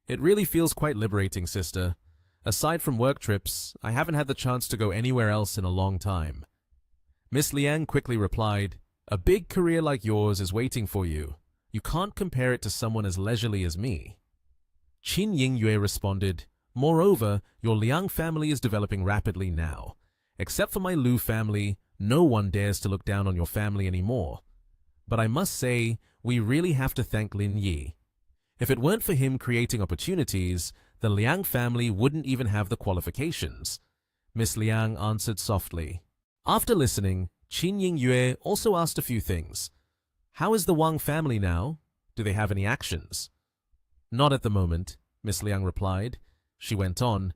It really feels quite liberating, sister. Aside from work trips, I haven't had the chance to go anywhere else in a long time." Miss Liang quickly replied, "A big career like yours is waiting for you. You can't compare it to someone as leisurely as me." Qin Yingyue responded, "Moreover, your Liang family is developing rapidly now. Except for my Lu family, no one dares to look down on your family anymore. But I must say, we really have to thank Lin Yi. If it weren't for him creating opportunities, the Liang family wouldn't even have the qualifications." Miss Liang answered softly. After listening, Qin Yingyue also asked a few things. "How is the Wang family now? Do they have any actions?" "Not at the moment," Miss Liang replied. She went on,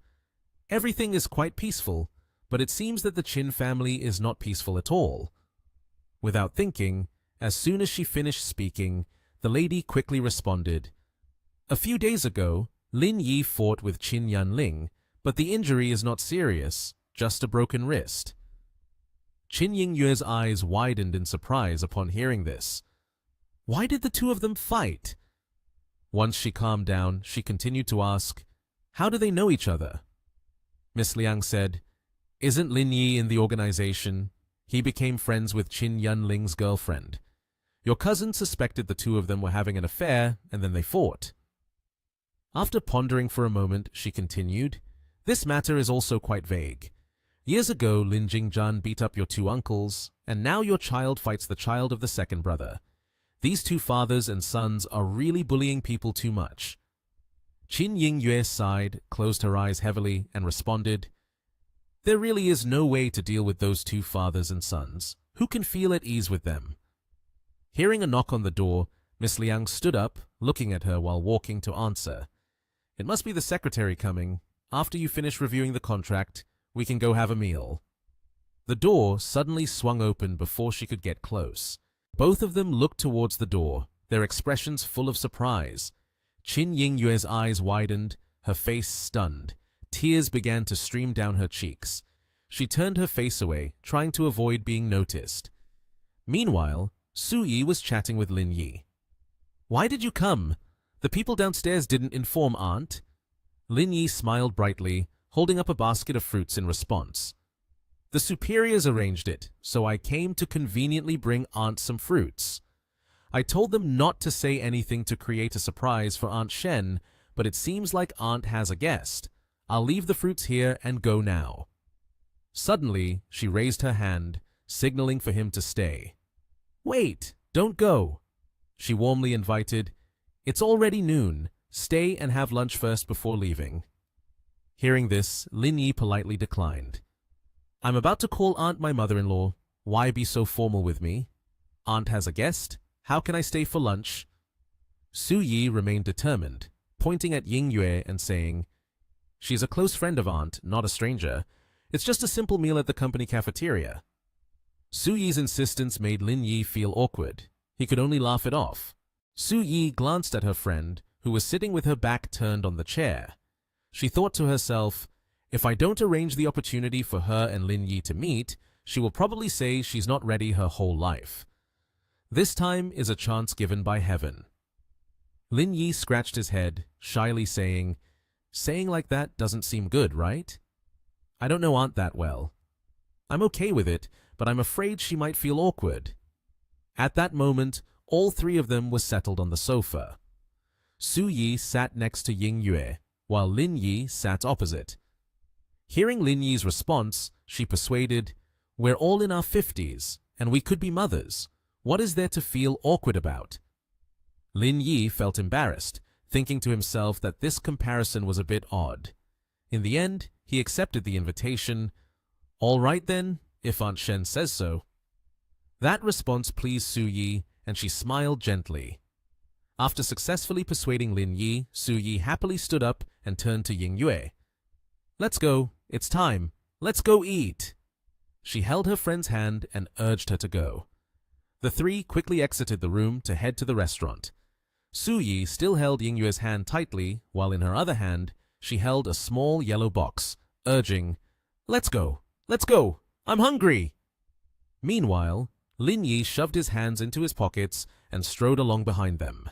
"Everything is quite peaceful, but it seems that the Qin family is not peaceful at all." Without thinking, as soon as she finished speaking, the lady quickly responded, "A few days ago, Lin Yi fought with Qin Yanling, but the injury is not serious, just a broken wrist." Qin Yingyue's eyes widened in surprise upon hearing this. Why did the two of them fight? Once she calmed down, she continued to ask, "How do they know each other?" Miss Liang said, "Isn't Lin Yi in the organization? He became friends with Qin Yanling's girlfriend. Your cousin suspected the two of them were having an affair, and then they fought." After pondering for a moment, she continued, "This matter is also quite vague. Years ago, Lin Jingzhan beat up your two uncles, and now your child fights the child of the second brother. These two fathers and sons are really bullying people too much." Qin Yingyue sighed, closed her eyes heavily, and responded, "There really is no way to deal with those two fathers and sons. Who can feel at ease with them?" Hearing a knock on the door, Miss Liang stood up, looking at her while walking to answer. "It must be the secretary coming. After you finish reviewing the contract, we can go have a meal." The door suddenly swung open before she could get close. Both of them looked towards the door, their expressions full of surprise. Qin Yingyue's eyes widened, her face stunned. Tears began to stream down her cheeks. She turned her face away, trying to avoid being noticed. Meanwhile, Su Yi was chatting with Lin Yi. "Why did you come? The people downstairs didn't inform Aunt." Lin Yi smiled brightly, holding up a basket of fruits in response. The superiors arranged it, so I came to conveniently bring Aunt some fruits. I told them not to say anything to create a surprise for Aunt Shen, but it seems like Aunt has a guest. I'll leave the fruits here and go now. Suddenly, she raised her hand, signaling for him to stay. Wait, don't go, she warmly invited. It's already noon. Stay and have lunch first before leaving. Hearing this, Lin Yi politely declined. I'm about to call Aunt my mother-in-law. Why be so formal with me? Aunt has a guest. How can I stay for lunch? Su Yi remained determined, pointing at Ying Yue and saying, She's a close friend of Aunt, not a stranger. It's just a simple meal at the company cafeteria. Su Yi's insistence made Lin Yi feel awkward. He could only laugh it off. Su Yi glanced at her friend, who was sitting with her back turned on the chair. She thought to herself, if I don't arrange the opportunity for her and Lin Yi to meet, she will probably say she's not ready her whole life. This time is a chance given by heaven. Lin Yi scratched his head, shyly saying like that doesn't seem good, right? I don't know Aunt that well. I'm okay with it, but I'm afraid she might feel awkward. At that moment, all three of them were settled on the sofa. Su Yi sat next to Ying Yue, while Lin Yi sat opposite. Hearing Lin Yi's response, she persuaded, We're all in our 50s, and we could be mothers. What is there to feel awkward about? Lin Yi felt embarrassed, thinking to himself that this comparison was a bit odd. In the end, he accepted the invitation. All right then, if Aunt Shen says so. That response pleased Su Yi, and she smiled gently. After successfully persuading Lin Yi, Su Yi happily stood up and turned to Ying Yue. Let's go. It's time. Let's go eat. She held her friend's hand and urged her to go. The three quickly exited the room to head to the restaurant. Su Yi still held Ying Yue's hand tightly, while in her other hand, she held a small yellow box, urging, Let's go. Let's go. I'm hungry. Meanwhile, Lin Yi shoved his hands into his pockets and strode along behind them.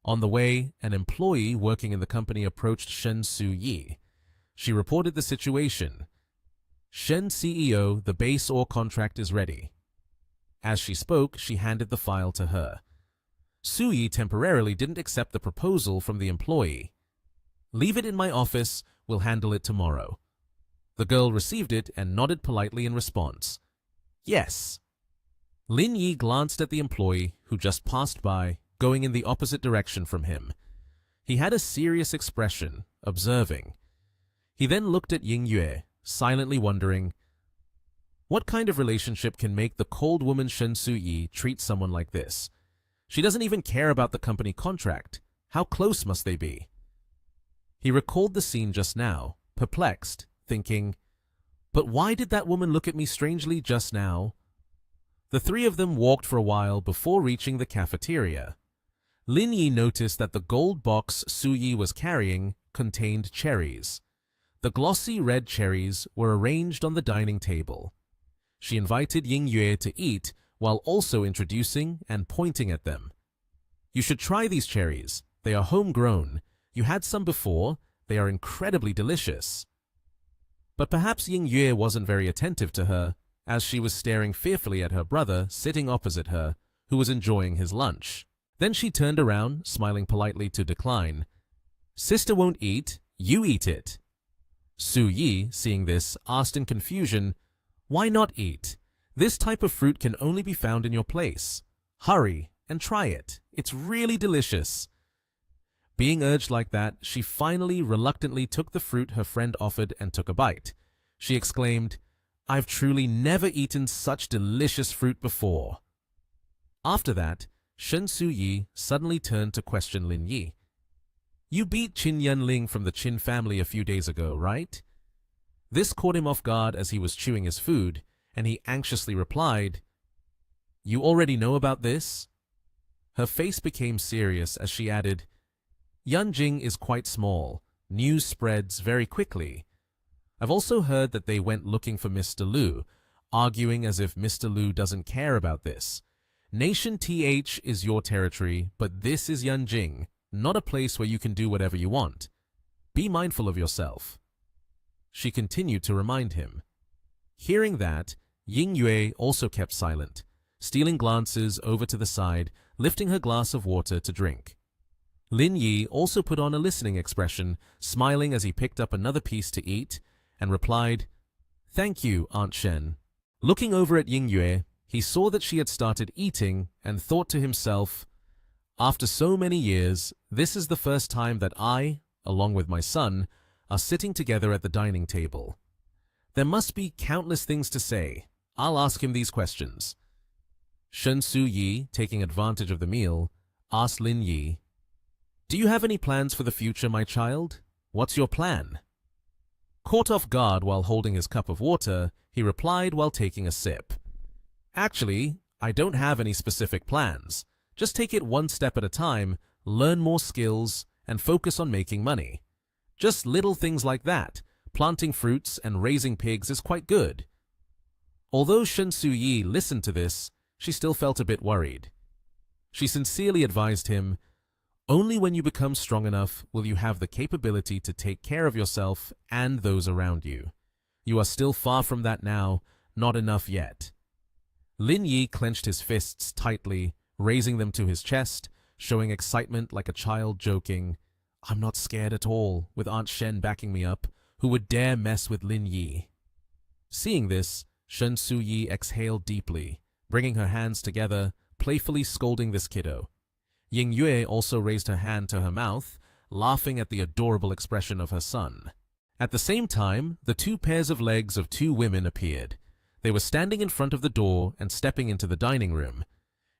On the way, an employee working in the company approached Shen Su Yi. She reported the situation. Shen CEO, the base ore contract is ready. As she spoke, she handed the file to her. Su Yi temporarily didn't accept the proposal from the employee. Leave it in my office, we'll handle it tomorrow. The girl received it and nodded politely in response. Yes. Lin Yi glanced at the employee, who just passed by, going in the opposite direction from him. He had a serious expression, observing. He then looked at Ying Yue, silently wondering, what kind of relationship can make the cold woman Shen Su Yi treat someone like this? She doesn't even care about the company contract. How close must they be? He recalled the scene just now, perplexed, thinking, but why did that woman look at me strangely just now? The three of them walked for a while before reaching the cafeteria. Lin Yi noticed that the gold box Su Yi was carrying contained cherries. The glossy red cherries were arranged on the dining table. She invited Ying Yue to eat while also introducing and pointing at them. You should try these cherries. They are homegrown. You had some before. They are incredibly delicious. But perhaps Ying Yue wasn't very attentive to her, as she was staring fearfully at her brother sitting opposite her, who was enjoying his lunch. Then she turned around, smiling politely to decline. Sister won't eat, you eat it. Su Yi, seeing this, asked in confusion, why not eat? This type of fruit can only be found in your place. Hurry and try it. It's really delicious. Being urged like that, she finally reluctantly took the fruit her friend offered and took a bite. She exclaimed, I've truly never eaten such delicious fruit before. After that, Shen Su Yi suddenly turned to question Lin Yi. You beat Qin Yunling from the Qin family a few days ago, right? This caught him off guard as he was chewing his food, and he anxiously replied, You already know about this? Her face became serious as she added, Yanjing is quite small. News spreads very quickly. I've also heard that they went looking for Mr. Lu, arguing as if Mr. Lu doesn't care about this. Nation TH is your territory, but this is Yanjing, not a place where you can do whatever you want. Be mindful of yourself. She continued to remind him. Hearing that, Ying Yue also kept silent, stealing glances over to the side, lifting her glass of water to drink. Lin Yi also put on a listening expression, smiling as he picked up another piece to eat, and replied, "Thank you, Aunt Shen." Looking over at Ying Yue, he saw that she had started eating and thought to himself, "After so many years, this is the first time that I, along with my son, are sitting together at the dining table. There must be countless things to say. I'll ask him these questions." Shen Su Yi, taking advantage of the meal, asked Lin Yi, "Do you have any plans for the future, my child? What's your plan?" Caught off guard while holding his cup of water, he replied while taking a sip, "Actually, I don't have any specific plans. Just take it one step at a time, learn more skills, and focus on making money. Just little things like that. Planting fruits and raising pigs is quite good." Although Shen Su Yi listened to this, she still felt a bit worried. She sincerely advised him, "Only when you become strong enough will you have the capability to take care of yourself and those around you. You are still far from that now, not enough yet." Lin Yi clenched his fists tightly, raising them to his chest, showing excitement like a child joking, "I'm not scared at all, with Aunt Shen backing me up. Who would dare mess with Lin Yi?" Seeing this, Shen Su Yi exhaled deeply, bringing her hands together, playfully scolding this kiddo. Ying Yue also raised her hand to her mouth, laughing at the adorable expression of her son. At the same time, the two pairs of legs of two women appeared. They were standing in front of the door and stepping into the dining room.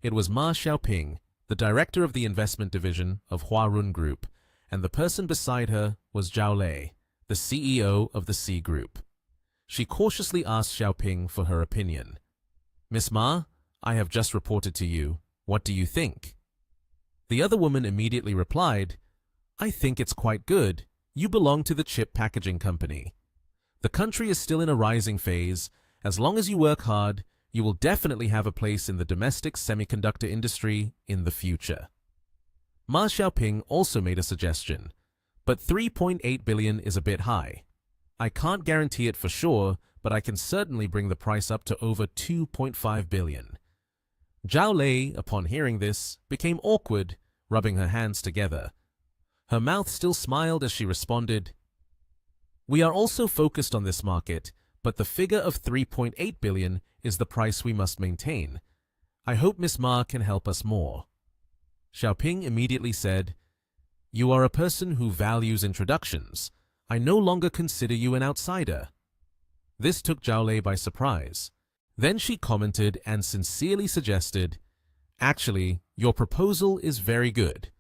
It was Ma Xiaoping, the director of the investment division of Huarun Group, and the person beside her was Zhao Lei, the CEO of the C Group. She cautiously asked Xiaoping for her opinion. "Miss Ma, I have just reported to you. What do you think?" The other woman immediately replied, "I think it's quite good. You belong to the chip packaging company. The country is still in a rising phase. As long as you work hard, you will definitely have a place in the domestic semiconductor industry in the future." Ma Xiaoping also made a suggestion, "But 3.8 billion is a bit high. I can't guarantee it for sure, but I can certainly bring the price up to over 2.5 billion. Zhao Lei, upon hearing this, became awkward, rubbing her hands together. Her mouth still smiled as she responded, "We are also focused on this market, but the figure of 3.8 billion is the price we must maintain. I hope Miss Ma can help us more." Xiaoping immediately said, "You are a person who values introductions. I no longer consider you an outsider." This took Zhao Lei by surprise. Then she commented and sincerely suggested, "Actually, your proposal is very good.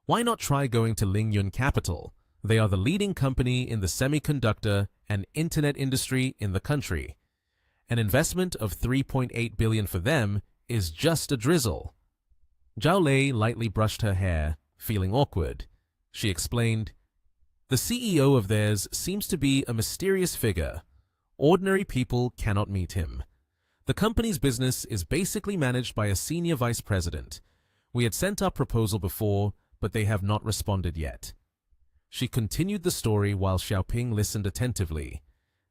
Why not try going to Lingyun Capital? They are the leading company in the semiconductor and internet industry in the country. An investment of 3.8 billion for them is just a drizzle." Zhao Lei lightly brushed her hair, feeling awkward. She explained, "The CEO of theirs seems to be a mysterious figure. Ordinary people cannot meet him. The company's business is basically managed by a senior vice president. We had sent our proposal before, but they have not responded yet." She continued the story while Xiaoping listened attentively.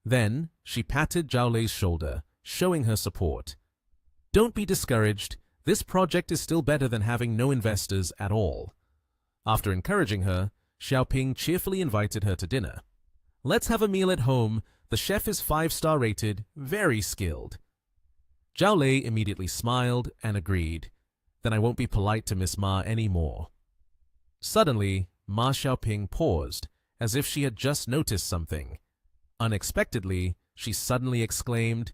Then, she patted Zhao Lei's shoulder, showing her support. "Don't be discouraged. This project is still better than having no investors at all." After encouraging her, Xiaoping cheerfully invited her to dinner. "Let's have a meal at home. The chef is 5-star rated, very skilled." Zhao Lei immediately smiled and agreed. "Then I won't be polite to Miss Ma anymore." Suddenly, Ma Xiaoping paused, as if she had just noticed something. Unexpectedly, she suddenly exclaimed,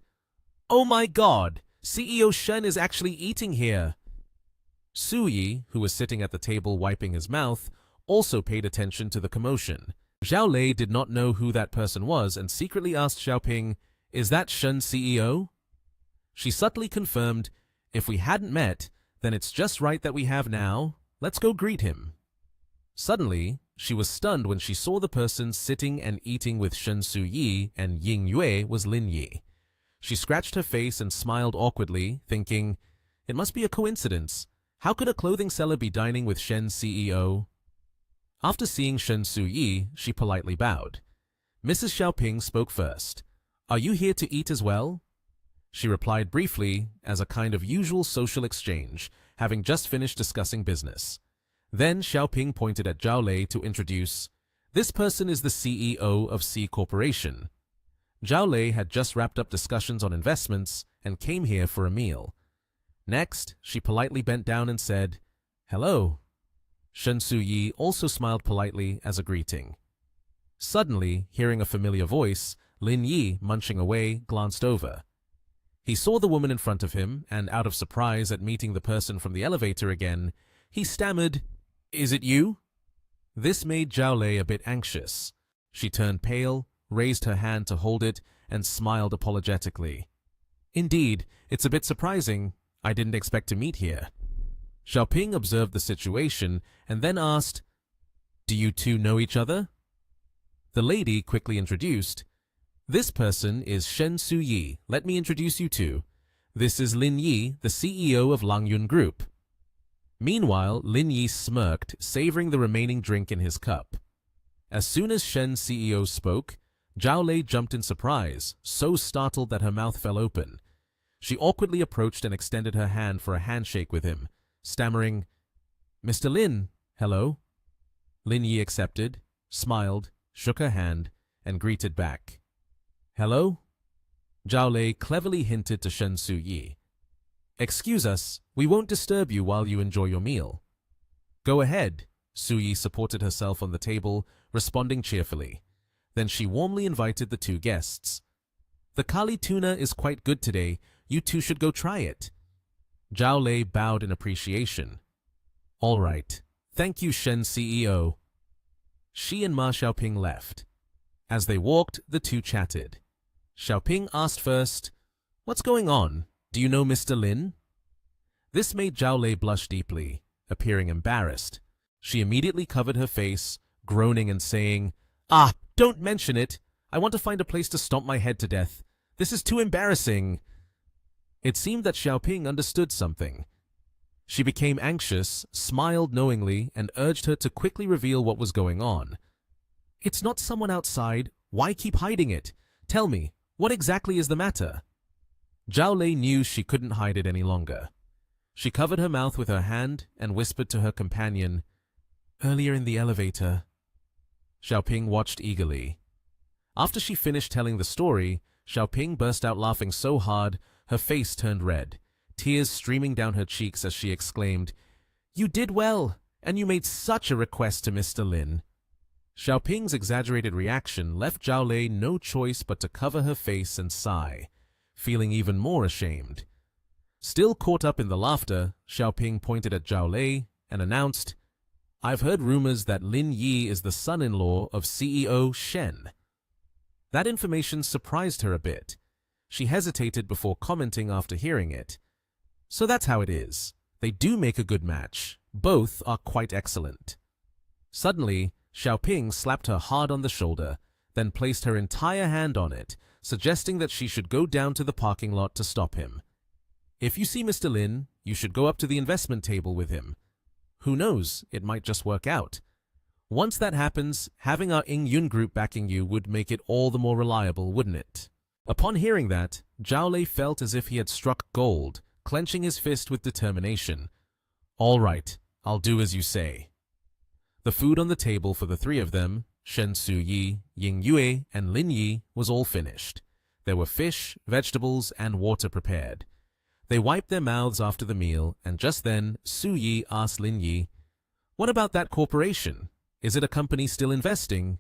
"Oh my God! CEO Shen is actually eating here!" Su Yi, who was sitting at the table wiping his mouth, also paid attention to the commotion. Zhao Lei did not know who that person was and secretly asked Xiaoping, "Is that Shen CEO?" She subtly confirmed, "If we hadn't met, then it's just right that we have now. Let's go greet him." Suddenly, she was stunned when she saw the person sitting and eating with Shen Su Yi and Ying Yue was Lin Yi. She scratched her face and smiled awkwardly, thinking, "It must be a coincidence. How could a clothing seller be dining with Shen's CEO?" After seeing Shen Su-yi, she politely bowed. Mrs. Xiaoping spoke first. "Are you here to eat as well?" She replied briefly, as a kind of usual social exchange, having just finished discussing business. Then Xiaoping pointed at Zhao Lei to introduce, "This person is the CEO of C Corporation." Zhao Lei had just wrapped up discussions on investments and came here for a meal. Next, she politely bent down and said, "Hello." Shen Su-yi also smiled politely as a greeting. Suddenly, hearing a familiar voice, Lin Yi, munching away, glanced over. He saw the woman in front of him, and out of surprise at meeting the person from the elevator again, he stammered, "Is it you?" This made Zhao Lei a bit anxious. She turned pale, raised her hand to hold it, and smiled apologetically. "Indeed, it's a bit surprising. I didn't expect to meet here." Xiaoping observed the situation and then asked, "Do you two know each other?" The lady quickly introduced, "This person is Shen Su-yi. Let me introduce you to. This is Lin Yi, the CEO of Langyun Group." Meanwhile, Lin Yi smirked, savoring the remaining drink in his cup. As soon as Shen's CEO spoke, Zhao Lei jumped in surprise, so startled that her mouth fell open. She awkwardly approached and extended her hand for a handshake with him, stammering, "Mr. Lin, hello." Lin Yi accepted, smiled, shook her hand, and greeted back. "Hello?" Zhao Lei cleverly hinted to Shen Su-yi. "Excuse us, we won't disturb you while you enjoy your meal." "Go ahead." Su-yi supported herself on the table, responding cheerfully. Then she warmly invited the two guests. "The Kali tuna is quite good today. You two should go try it." Zhao Lei bowed in appreciation. "All right. Thank you, Shen CEO." She and Ma Xiaoping left. As they walked, the two chatted. Xiaoping asked first, "What's going on? Do you know Mr. Lin?" This made Zhao Lei blush deeply, appearing embarrassed. She immediately covered her face, groaning and saying, "Ah, don't mention it. I want to find a place to stomp my head to death. This is too embarrassing." It seemed that Xiaoping understood something. She became anxious, smiled knowingly, and urged her to quickly reveal what was going on. "It's not someone outside. Why keep hiding it? Tell me, what exactly is the matter?" Zhao Lei knew she couldn't hide it any longer. She covered her mouth with her hand and whispered to her companion, "Earlier in the elevator." Xiaoping watched eagerly. After she finished telling the story, Xiaoping burst out laughing so hard, her face turned red, tears streaming down her cheeks as she exclaimed, "You did well, and you made such a request to Mr. Lin." Xiaoping's exaggerated reaction left Zhao Lei no choice but to cover her face and sigh, feeling even more ashamed. Still caught up in the laughter, Xiaoping pointed at Zhao Lei and announced, "I've heard rumors that Lin Yi is the son-in-law of CEO Shen." That information surprised her a bit. She hesitated before commenting after hearing it. "So that's how it is. They do make a good match. Both are quite excellent." Suddenly, Xiaoping slapped her hard on the shoulder, then placed her entire hand on it, suggesting that she should go down to the parking lot to stop him. "If you see Mr. Lin, you should go up to the investment table with him. Who knows, it might just work out. Once that happens, having our Yun group backing you would make it all the more reliable, wouldn't it?" Upon hearing that, Zhao Lei felt as if he had struck gold, clenching his fist with determination. "All right, I'll do as you say." The food on the table for the three of them, Shen Su-yi, Ying Yue, and Lin Yi, was all finished. There were fish, vegetables, and water prepared. They wiped their mouths after the meal, and just then, Su-yi asked Lin Yi, "What about that corporation? Is it a company still investing?"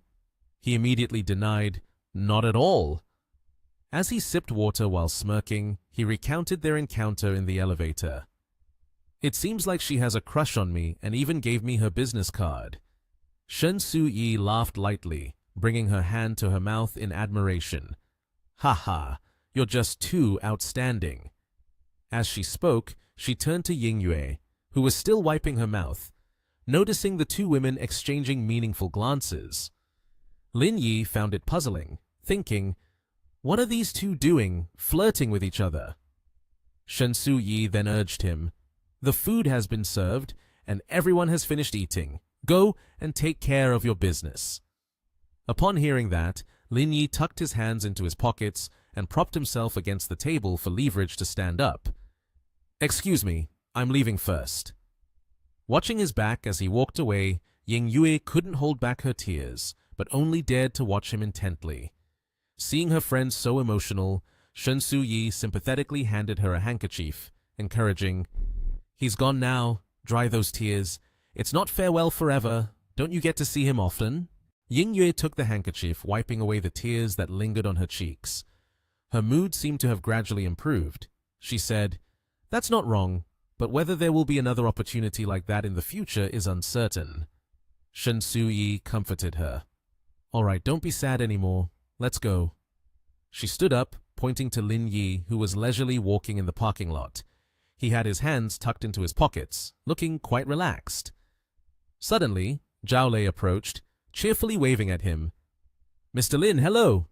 He immediately denied, "Not at all." As he sipped water while smirking, he recounted their encounter in the elevator. "It seems like she has a crush on me and even gave me her business card." Shen Su-yi laughed lightly, bringing her hand to her mouth in admiration. "Ha ha, you're just too outstanding." As she spoke, she turned to Ying Yue, who was still wiping her mouth, noticing the two women exchanging meaningful glances. Lin Yi found it puzzling, thinking, "What are these two doing, flirting with each other?" Shen Su-yi then urged him, "The food has been served, and everyone has finished eating. Go and take care of your business." Upon hearing that, Lin Yi tucked his hands into his pockets and propped himself against the table for leverage to stand up. "Excuse me, I'm leaving first." Watching his back as he walked away, Ying Yue couldn't hold back her tears, but only dared to watch him intently. Seeing her friend so emotional, Shen Su Yi sympathetically handed her a handkerchief, encouraging, "He's gone now. Dry those tears. It's not farewell forever. Don't you get to see him often?" Ying Yue took the handkerchief, wiping away the tears that lingered on her cheeks. Her mood seemed to have gradually improved. She said, "That's not wrong, but whether there will be another opportunity like that in the future is uncertain." Shen Su Yi comforted her. "All right, don't be sad anymore. Let's go." She stood up, pointing to Lin Yi, who was leisurely walking in the parking lot. He had his hands tucked into his pockets, looking quite relaxed. Suddenly, Zhao Lei approached, cheerfully waving at him. "Mr. Lin, hello."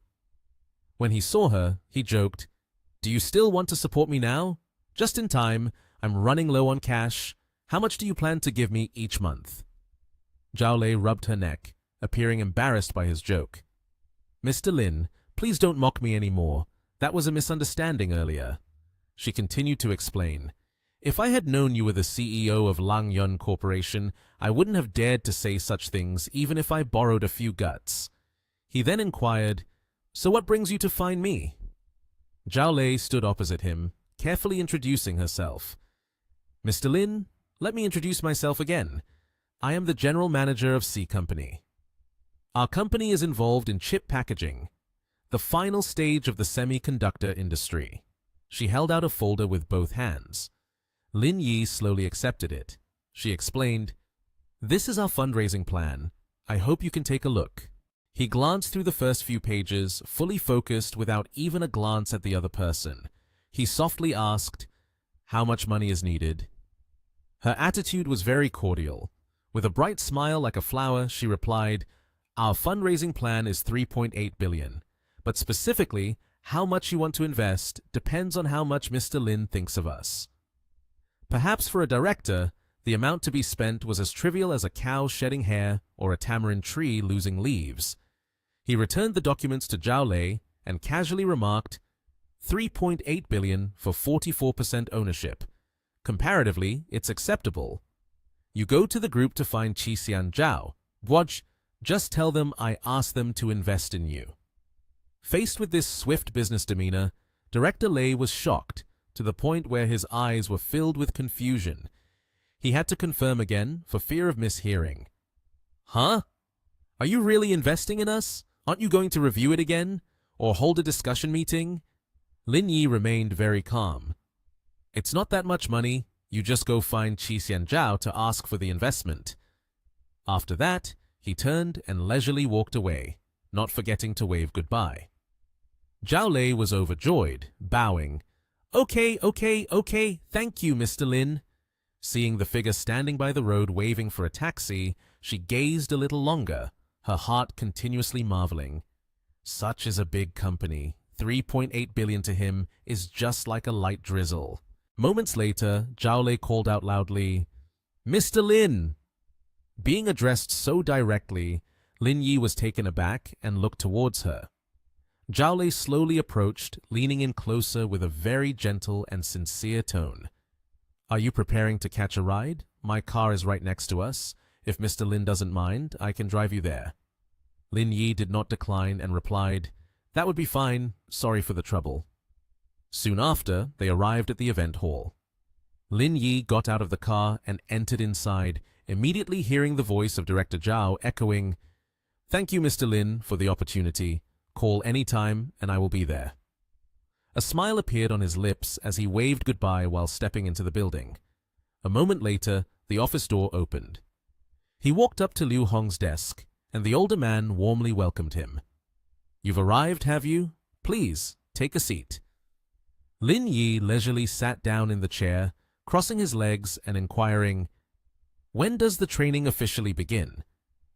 When he saw her, he joked, "Do you still want to support me now? Just in time. I'm running low on cash. How much do you plan to give me each month?" Zhao Lei rubbed her neck, appearing embarrassed by his joke. "Mr. Lin, please don't mock me anymore. That was a misunderstanding earlier." She continued to explain. "If I had known you were the CEO of Lang Yun Corporation, I wouldn't have dared to say such things even if I borrowed a few guts." He then inquired, "So what brings you to find me?" Zhao Lei stood opposite him, carefully introducing herself. "Mr. Lin, let me introduce myself again. I am the general manager of C Company. Our company is involved in chip packaging, the final stage of the semiconductor industry." She held out a folder with both hands. Lin Yi slowly accepted it. She explained, "This is our fundraising plan. I hope you can take a look." He glanced through the first few pages, fully focused without even a glance at the other person. He softly asked, "How much money is needed?" Her attitude was very cordial. With a bright smile like a flower, she replied, "Our fundraising plan is 3.8 billion, but specifically, how much you want to invest depends on how much Mr. Lin thinks of us." Perhaps for a director, the amount to be spent was as trivial as a cow shedding hair or a tamarind tree losing leaves. He returned the documents to Zhao Lei and casually remarked, 3.8 billion for 44% ownership. Comparatively, it's acceptable. You go to the group to find Qi Zhao. Watch, just tell them I asked them to invest in you." Faced with this swift business demeanor, Director Lei was shocked to the point where his eyes were filled with confusion. He had to confirm again for fear of mishearing. "Huh? Are you really investing in us? Aren't you going to review it again? Or hold a discussion meeting?" Lin Yi remained very calm. "It's not that much money. You just go find Qi Zhao to ask for the investment." After that, he turned and leisurely walked away, not forgetting to wave goodbye. Zhao Lei was overjoyed, bowing. Okay, thank you, Mr. Lin." Seeing the figure standing by the road waving for a taxi, she gazed a little longer, her heart continuously marveling. Such is a big company. 3.8 billion to him is just like a light drizzle. Moments later, Zhao Lei called out loudly, "Mr. Lin!" Being addressed so directly, Lin Yi was taken aback and looked towards her. Zhao Lei slowly approached, leaning in closer with a very gentle and sincere tone. "Are you preparing to catch a ride? My car is right next to us. If Mr. Lin doesn't mind, I can drive you there." Lin Yi did not decline and replied, "That would be fine. Sorry for the trouble." Soon after, they arrived at the event hall. Lin Yi got out of the car and entered inside, immediately hearing the voice of Director Zhao echoing, "Thank you, Mr. Lin, for the opportunity. Call any time and I will be there." A smile appeared on his lips as he waved goodbye while stepping into the building. A moment later, the office door opened. He walked up to Liu Hong's desk, and the older man warmly welcomed him. "You've arrived, have you? Please, take a seat." Lin Yi leisurely sat down in the chair, crossing his legs and inquiring, "When does the training officially begin?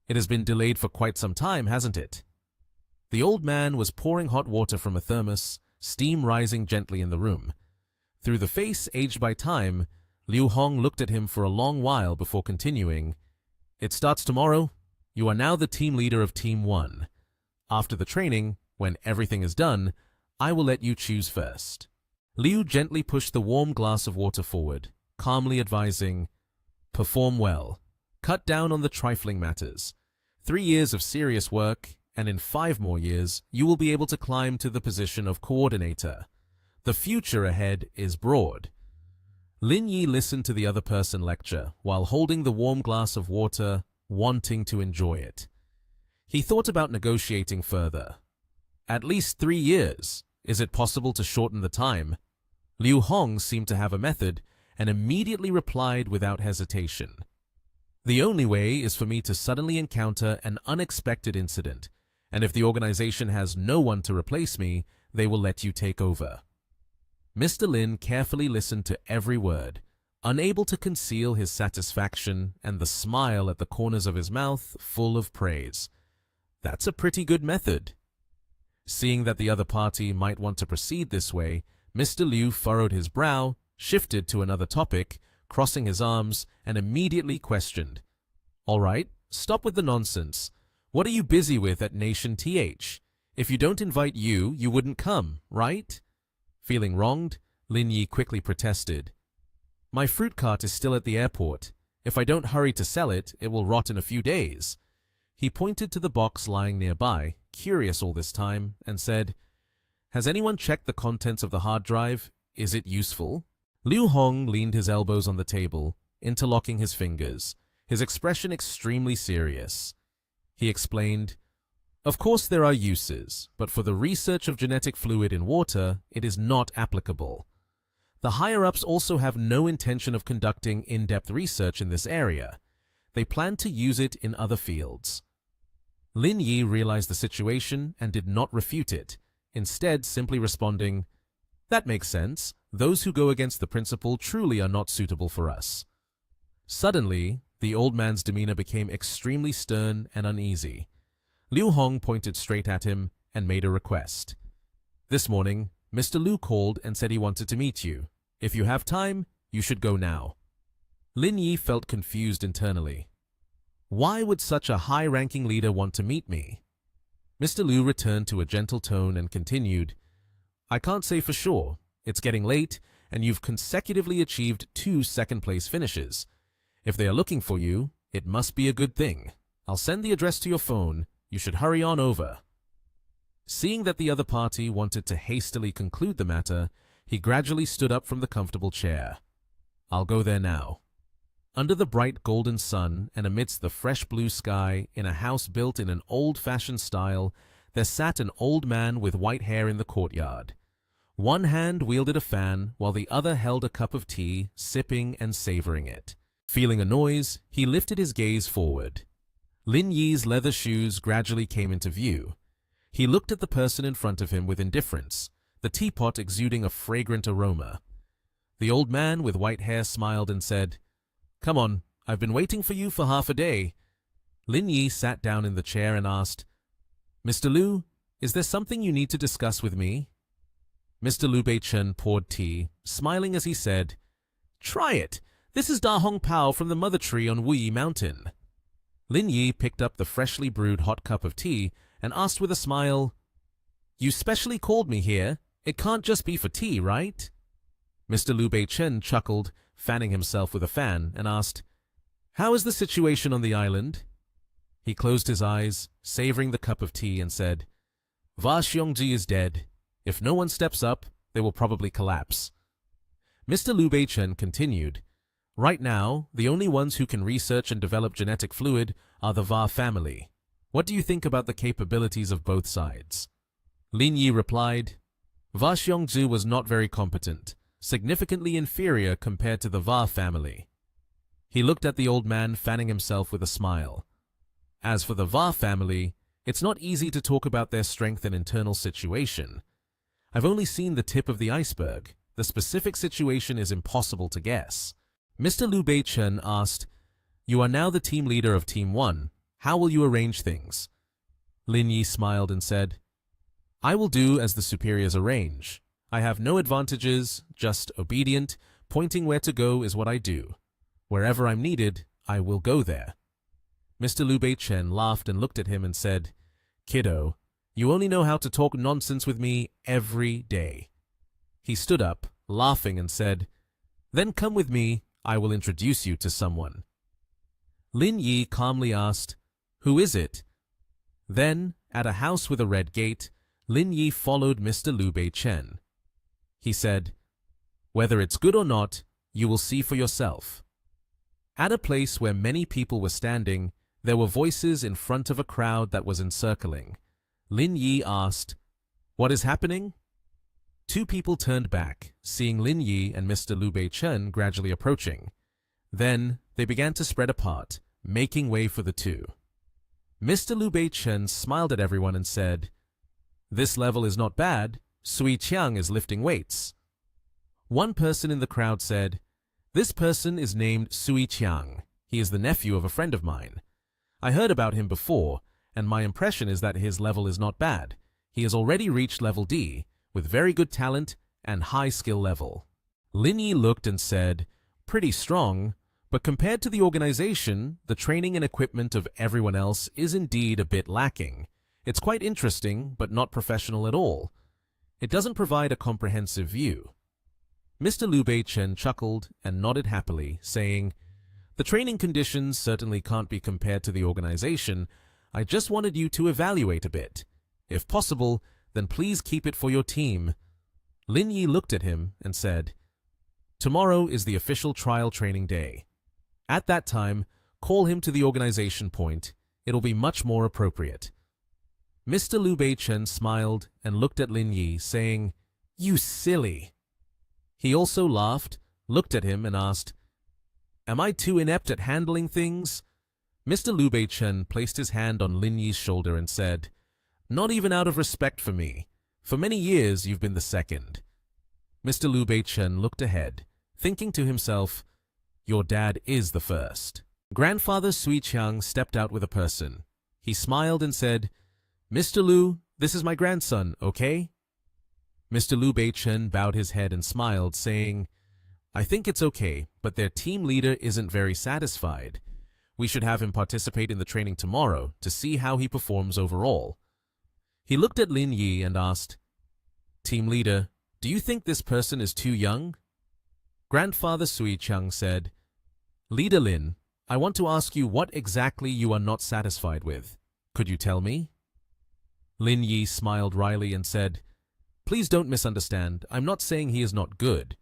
It has been delayed for quite some time, hasn't it?" The old man was pouring hot water from a thermos, steam rising gently in the room. Through the face aged by time, Liu Hong looked at him for a long while before continuing, It starts tomorrow. You are now the team leader of Team 1. After the training, when everything is done, I will let you choose first. Liu gently pushed the warm glass of water forward, calmly advising, perform well. Cut down on the trifling matters. 3 years of serious work, and in 5 more years, you will be able to climb to the position of coordinator. The future ahead is broad. Lin Yi listened to the other person lecture while holding the warm glass of water, wanting to enjoy it. He thought about negotiating further. At least 3 years. Is it possible to shorten the time? Liu Hong seemed to have a method and immediately replied without hesitation. The only way is for me to suddenly encounter an unexpected incident, and if the organization has no one to replace me, they will let you take over. Mr. Lin carefully listened to every word, unable to conceal his satisfaction and the smile at the corners of his mouth full of praise. That's a pretty good method. Seeing that the other party might want to proceed this way, Mr. Liu furrowed his brow, shifted to another topic, crossing his arms, and immediately questioned. All right, stop with the nonsense. What are you busy with at Nation TH? If you don't invite you, you wouldn't come, right? Feeling wronged, Lin Yi quickly protested. My fruit cart is still at the airport. If I don't hurry to sell it, it will rot in a few days. He pointed to the box lying nearby, curious all this time, and said, Has anyone checked the contents of the hard drive? Is it useful? Liu Hong leaned his elbows on the table, interlocking his fingers, his expression extremely serious. He explained, Of course there are uses, but for the research of genetic fluid in water, it is not applicable. The higher-ups also have no intention of conducting in-depth research in this area. They plan to use it in other fields. Lin Yi realized the situation and did not refute it, instead simply responding, That makes sense. Those who go against the principle truly are not suitable for us. Suddenly, the old man's demeanor became extremely stern and uneasy. Liu Hong pointed straight at him and made a request. This morning, Mr. Liu called and said he wanted to meet you. If you have time, you should go now. Lin Yi felt confused internally. Why would such a high-ranking leader want to meet me? Mr. Liu returned to a gentle tone and continued, I can't say for sure. It's getting late, and you've consecutively achieved 2 second-place finishes. If they are looking for you, it must be a good thing. I'll send the address to your phone. You should hurry on over. Seeing that the other party wanted to hastily conclude the matter, he gradually stood up from the comfortable chair. I'll go there now. Under the bright golden sun and amidst the fresh blue sky, in a house built in an old-fashioned style, there sat an old man with white hair in the courtyard. One hand wielded a fan, while the other held a cup of tea, sipping and savoring it. Feeling a noise, he lifted his gaze forward. Lin Yi's leather shoes gradually came into view. He looked at the person in front of him with indifference, the teapot exuding a fragrant aroma. The old man with white hair smiled and said, Come on, I've been waiting for you for half a day. Lin Yi sat down in the chair and asked, Mr. Liu, is there something you need to discuss with me? Mr. Liu Bei-chen poured tea, smiling as he said, Try it. This is Da Hong Pao from the mother tree on Wuyi Mountain. Lin Yi picked up the freshly brewed hot cup of tea and asked with a smile, You specially called me here. It can't just be for tea, right? Mr. Liu Bei-chen chuckled, fanning himself with a fan, and asked, How is the situation on the island? He closed his eyes, savoring the cup of tea, and said, Va Xiongji is dead. If no one steps up, they will probably collapse. Mr. Liu Bei-chen continued, Right now, the only ones who can research and develop genetic fluid are the Va family. What do you think about the capabilities of both sides? Lin Yi replied, Va Xiongzhi was not very competent, significantly inferior compared to the Va family. He looked at the old man, fanning himself with a smile. As for the Va family, it's not easy to talk about their strength and internal situation. I've only seen the tip of the iceberg. The specific situation is impossible to guess. Mr. Liu Bei-chen asked, You are now the team leader of Team 1. How will you arrange things? Lin Yi smiled and said, I will do as the superiors arrange. I have no advantages, just obedient. Pointing where to go is what I do. Wherever I'm needed, I will go there. Mr. Liu Bei-chen laughed and looked at him and said, "Kiddo, you only know how to talk nonsense with me every day." He stood up, laughing, and said, "Then come with me, I will introduce you to someone." Lin Yi calmly asked, "Who is it?" Then, at a house with a red gate, Lin Yi followed Mr. Liu Bei-chen. He said, "Whether it's good or not, you will see for yourself." At a place where many people were standing, there were voices in front of a crowd that was encircling. Lin Yi asked, "What is happening?" Two people turned back, seeing Lin Yi and Mr. Liu Bei-chen gradually approaching. Then, they began to spread apart, making way for the two. Mr. Liu Bei-chen smiled at everyone and said, "This level is not bad. Sui Qiang is lifting weights." One person in the crowd said, "This person is named Sui Qiang. He is the nephew of a friend of mine. I heard about him before, and my impression is that his level is not bad. He has already reached level D, with very good talent and high skill level." Lin Yi looked and said, "Pretty strong, but compared to the organization, the training and equipment of everyone else is indeed a bit lacking. It's quite interesting, but not professional at all. It doesn't provide a comprehensive view." Mr. Liu Bei-chen chuckled and nodded happily, saying, "The training conditions certainly can't be compared to the organization. I just wanted you to evaluate a bit. If possible, then please keep it for your team." Lin Yi looked at him and said, "Tomorrow is the official trial training day. At that time, call him to the organization point. It'll be much more appropriate." Mr. Liu Bei-chen smiled and looked at Lin Yi, saying, "You silly." He also laughed, looked at him, and asked, "Am I too inept at handling things?" Mr. Liu Bei-chen placed his hand on Lin Yi's shoulder and said, "Not even out of respect for me. For many years you've been the second." Mr. Liu Bei-chen looked ahead, thinking to himself, "Your dad is the first." Grandfather Sui Qiang stepped out with a person. He smiled and said, "Mr. Liu, this is my grandson, okay?" Mr. Liu Bei-chen bowed his head and smiled, saying, "I think it's okay, but their team leader isn't very satisfied. We should have him participate in the training tomorrow to see how he performs overall." He looked at Lin Yi and asked, "Team leader, do you think this person is too young?" Grandfather Sui Qiang said, "Leader Lin, I want to ask you what exactly you are not satisfied with. Could you tell me?" Lin Yi smiled wryly and said, "Please don't misunderstand. I'm not saying he is not good.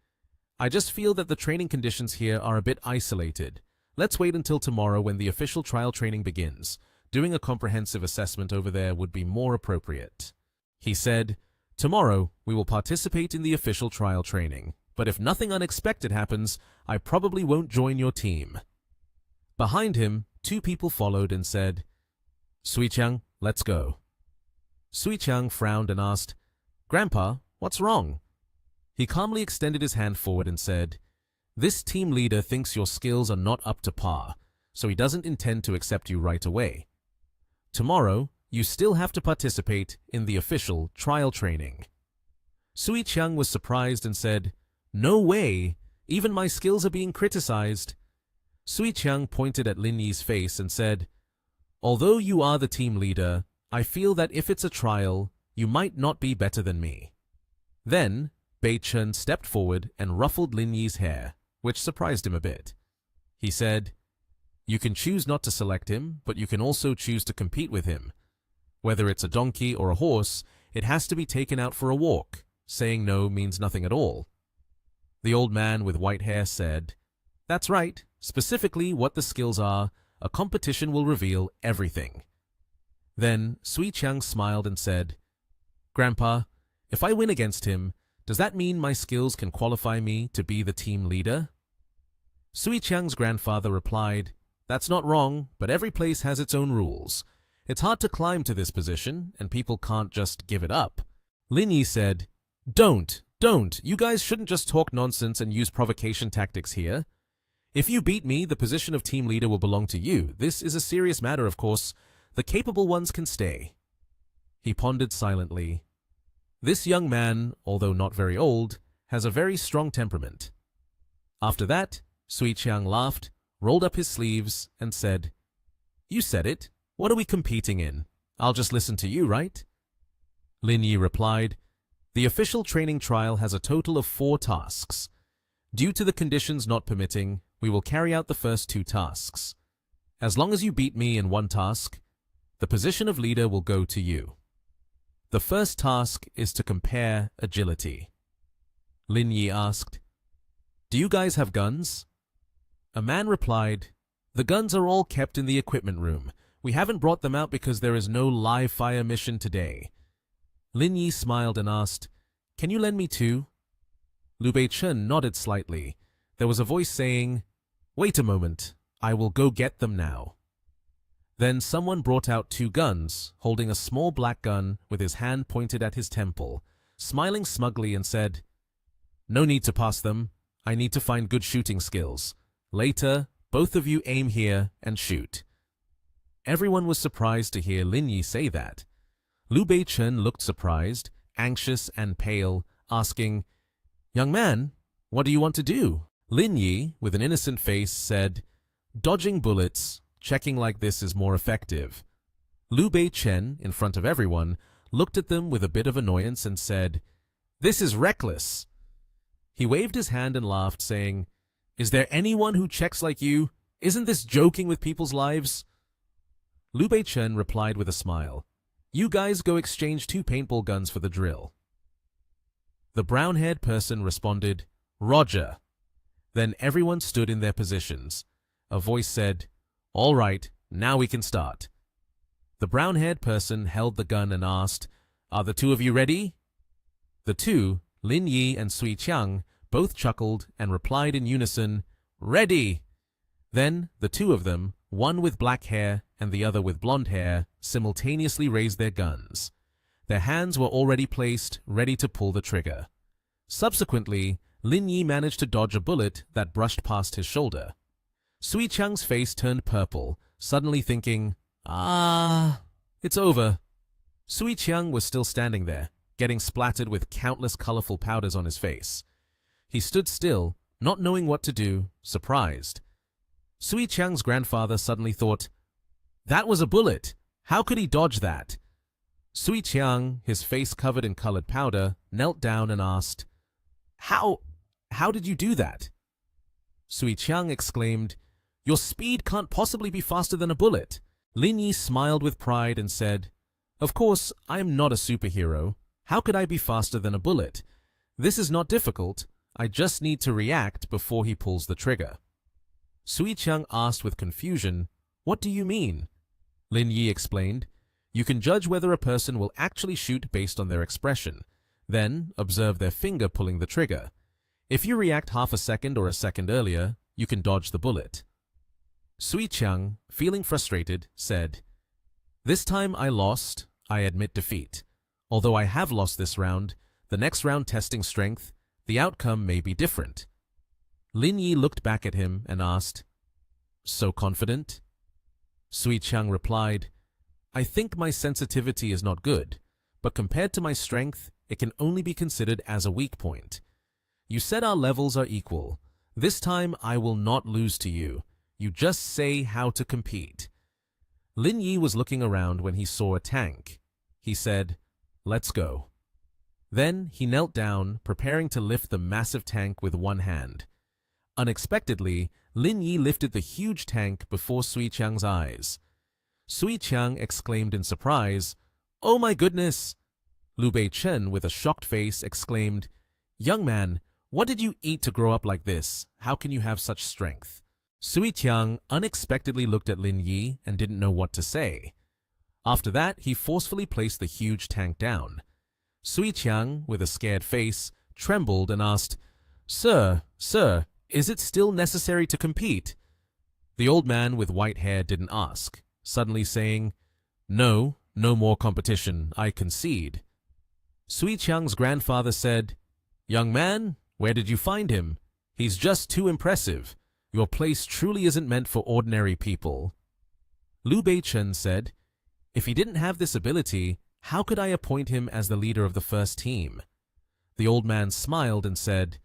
I just feel that the training conditions here are a bit isolated. Let's wait until tomorrow when the official trial training begins. Doing a comprehensive assessment over there would be more appropriate." He said, "Tomorrow, we will participate in the official trial training, but if nothing unexpected happens, I probably won't join your team." Behind him, two people followed and said, "Sui Qiang, let's go." Sui Qiang frowned and asked, "Grandpa, what's wrong?" He calmly extended his hand forward and said, "This team leader thinks your skills are not up to par, so he doesn't intend to accept you right away. Tomorrow, you still have to participate in the official trial training." Sui Qiang was surprised and said, "No way! Even my skills are being criticized." Sui Qiang pointed at Lin Yi's face and said, "Although you are the team leader, I feel that if it's a trial, you might not be better than me." Then, Bei-chen stepped forward and ruffled Lin Yi's hair, which surprised him a bit. He said, "You can choose not to select him, but you can also choose to compete with him. Whether it's a donkey or a horse, it has to be taken out for a walk. Saying no means nothing at all." The old man with white hair said, "That's right. Specifically what the skills are, a competition will reveal everything." Then Sui Qiang smiled and said, "Grandpa, if I win against him, does that mean my skills can qualify me to be the team leader?" Sui Qiang's grandfather replied, "That's not wrong, but every place has its own rules. It's hard to climb to this position, and people can't just give it up." Lin Yi said, Don't. You guys shouldn't just talk nonsense and use provocation tactics here. If you beat me, the position of team leader will belong to you. This is a serious matter, of course. The capable ones can stay." He pondered silently. This young man, although not very old, has a very strong temperament. After that, Sui Qiang laughed, rolled up his sleeves, and said, You said it. What are we competing in? I'll just listen to you, right? Lin Yi replied, the official training trial has a total of 4 tasks. Due to the conditions not permitting, we will carry out the first 2 tasks. As long as you beat me in one task, the position of leader will go to you. The first task is to compare agility. Lin Yi asked, do you guys have guns? A man replied, the guns are all kept in the equipment room. We haven't brought them out because there is no live fire mission today. Lin Yi smiled and asked, can you lend me 2? Liu Beichen nodded slightly. There was a voice saying, wait a moment, I will go get them now. Then someone brought out 2 guns, holding a small black gun with his hand pointed at his temple, smiling smugly and said, no need to pass them. I need to find good shooting skills. Later, both of you aim here and shoot. Everyone was surprised to hear Lin Yi say that. Liu Beichen looked surprised, anxious and pale, asking, young man, what do you want to do? Lin Yi, with an innocent face, said, dodging bullets, checking like this is more effective. Liu Beichen, in front of everyone, looked at them with a bit of annoyance and said, this is reckless. He waved his hand and laughed, saying, is there anyone who checks like you? Isn't this joking with people's lives? Liu Beichen replied with a smile, you guys go exchange 2 paintball guns for the drill. The brown-haired person responded, Roger. Then everyone stood in their positions. A voice said, all right, now we can start. The brown-haired person held the gun and asked, are the 2 of you ready? The 2, Lin Yi and Sui Qiang, both chuckled and replied in unison, ready! Then the 2 of them, one with black hair and the other with blonde hair, simultaneously raised their guns. Their hands were already placed, ready to pull the trigger. Subsequently, Lin Yi managed to dodge a bullet that brushed past his shoulder. Sui Qiang's face turned purple, suddenly thinking, it's over. Sui Qiang was still standing there, getting splattered with countless colorful powders on his face. He stood still, not knowing what to do, surprised. Sui Qiang's grandfather suddenly thought, that was a bullet. How could he dodge that? Sui Qiang, his face covered in colored powder, knelt down and asked, How did you do that? Sui Qiang exclaimed, your speed can't possibly be faster than a bullet. Lin Yi smiled with pride and said, of course, I am not a superhero. How could I be faster than a bullet? This is not difficult. I just need to react before he pulls the trigger. Sui Qiang asked with confusion, what do you mean? Lin Yi explained, you can judge whether a person will actually shoot based on their expression. Then, observe their finger pulling the trigger. If you react half a second or a second earlier, you can dodge the bullet. Sui Qiang, feeling frustrated, said, this time I lost. I admit defeat. Although I have lost this round, the next round testing strength, the outcome may be different. Lin Yi looked back at him and asked, so confident? Sui Qiang replied, I think my sensitivity is not good, but compared to my strength, it can only be considered as a weak point. You said our levels are equal. This time I will not lose to you. You just say how to compete. Lin Yi was looking around when he saw a tank. He said, let's go. Then he knelt down, preparing to lift the massive tank with one hand. Unexpectedly, Lin Yi lifted the huge tank before Sui Qiang's eyes. Sui Qiang exclaimed in surprise, oh my goodness! Liu Beichen, with a shocked face, exclaimed, young man, what did you eat to grow up like this? How can you have such strength? Sui Qiang unexpectedly looked at Lin Yi and didn't know what to say. After that, he forcefully placed the huge tank down. Sui Qiang, with a scared face, trembled and asked, Sir, is it still necessary to compete? The old man with white hair didn't ask, suddenly saying, no more competition, I concede. Sui Qiang's grandfather said, young man, where did you find him? He's just too impressive. Your place truly isn't meant for ordinary people. Liu Beichen said, if he didn't have this ability, how could I appoint him as the leader of the first team? The old man smiled and said,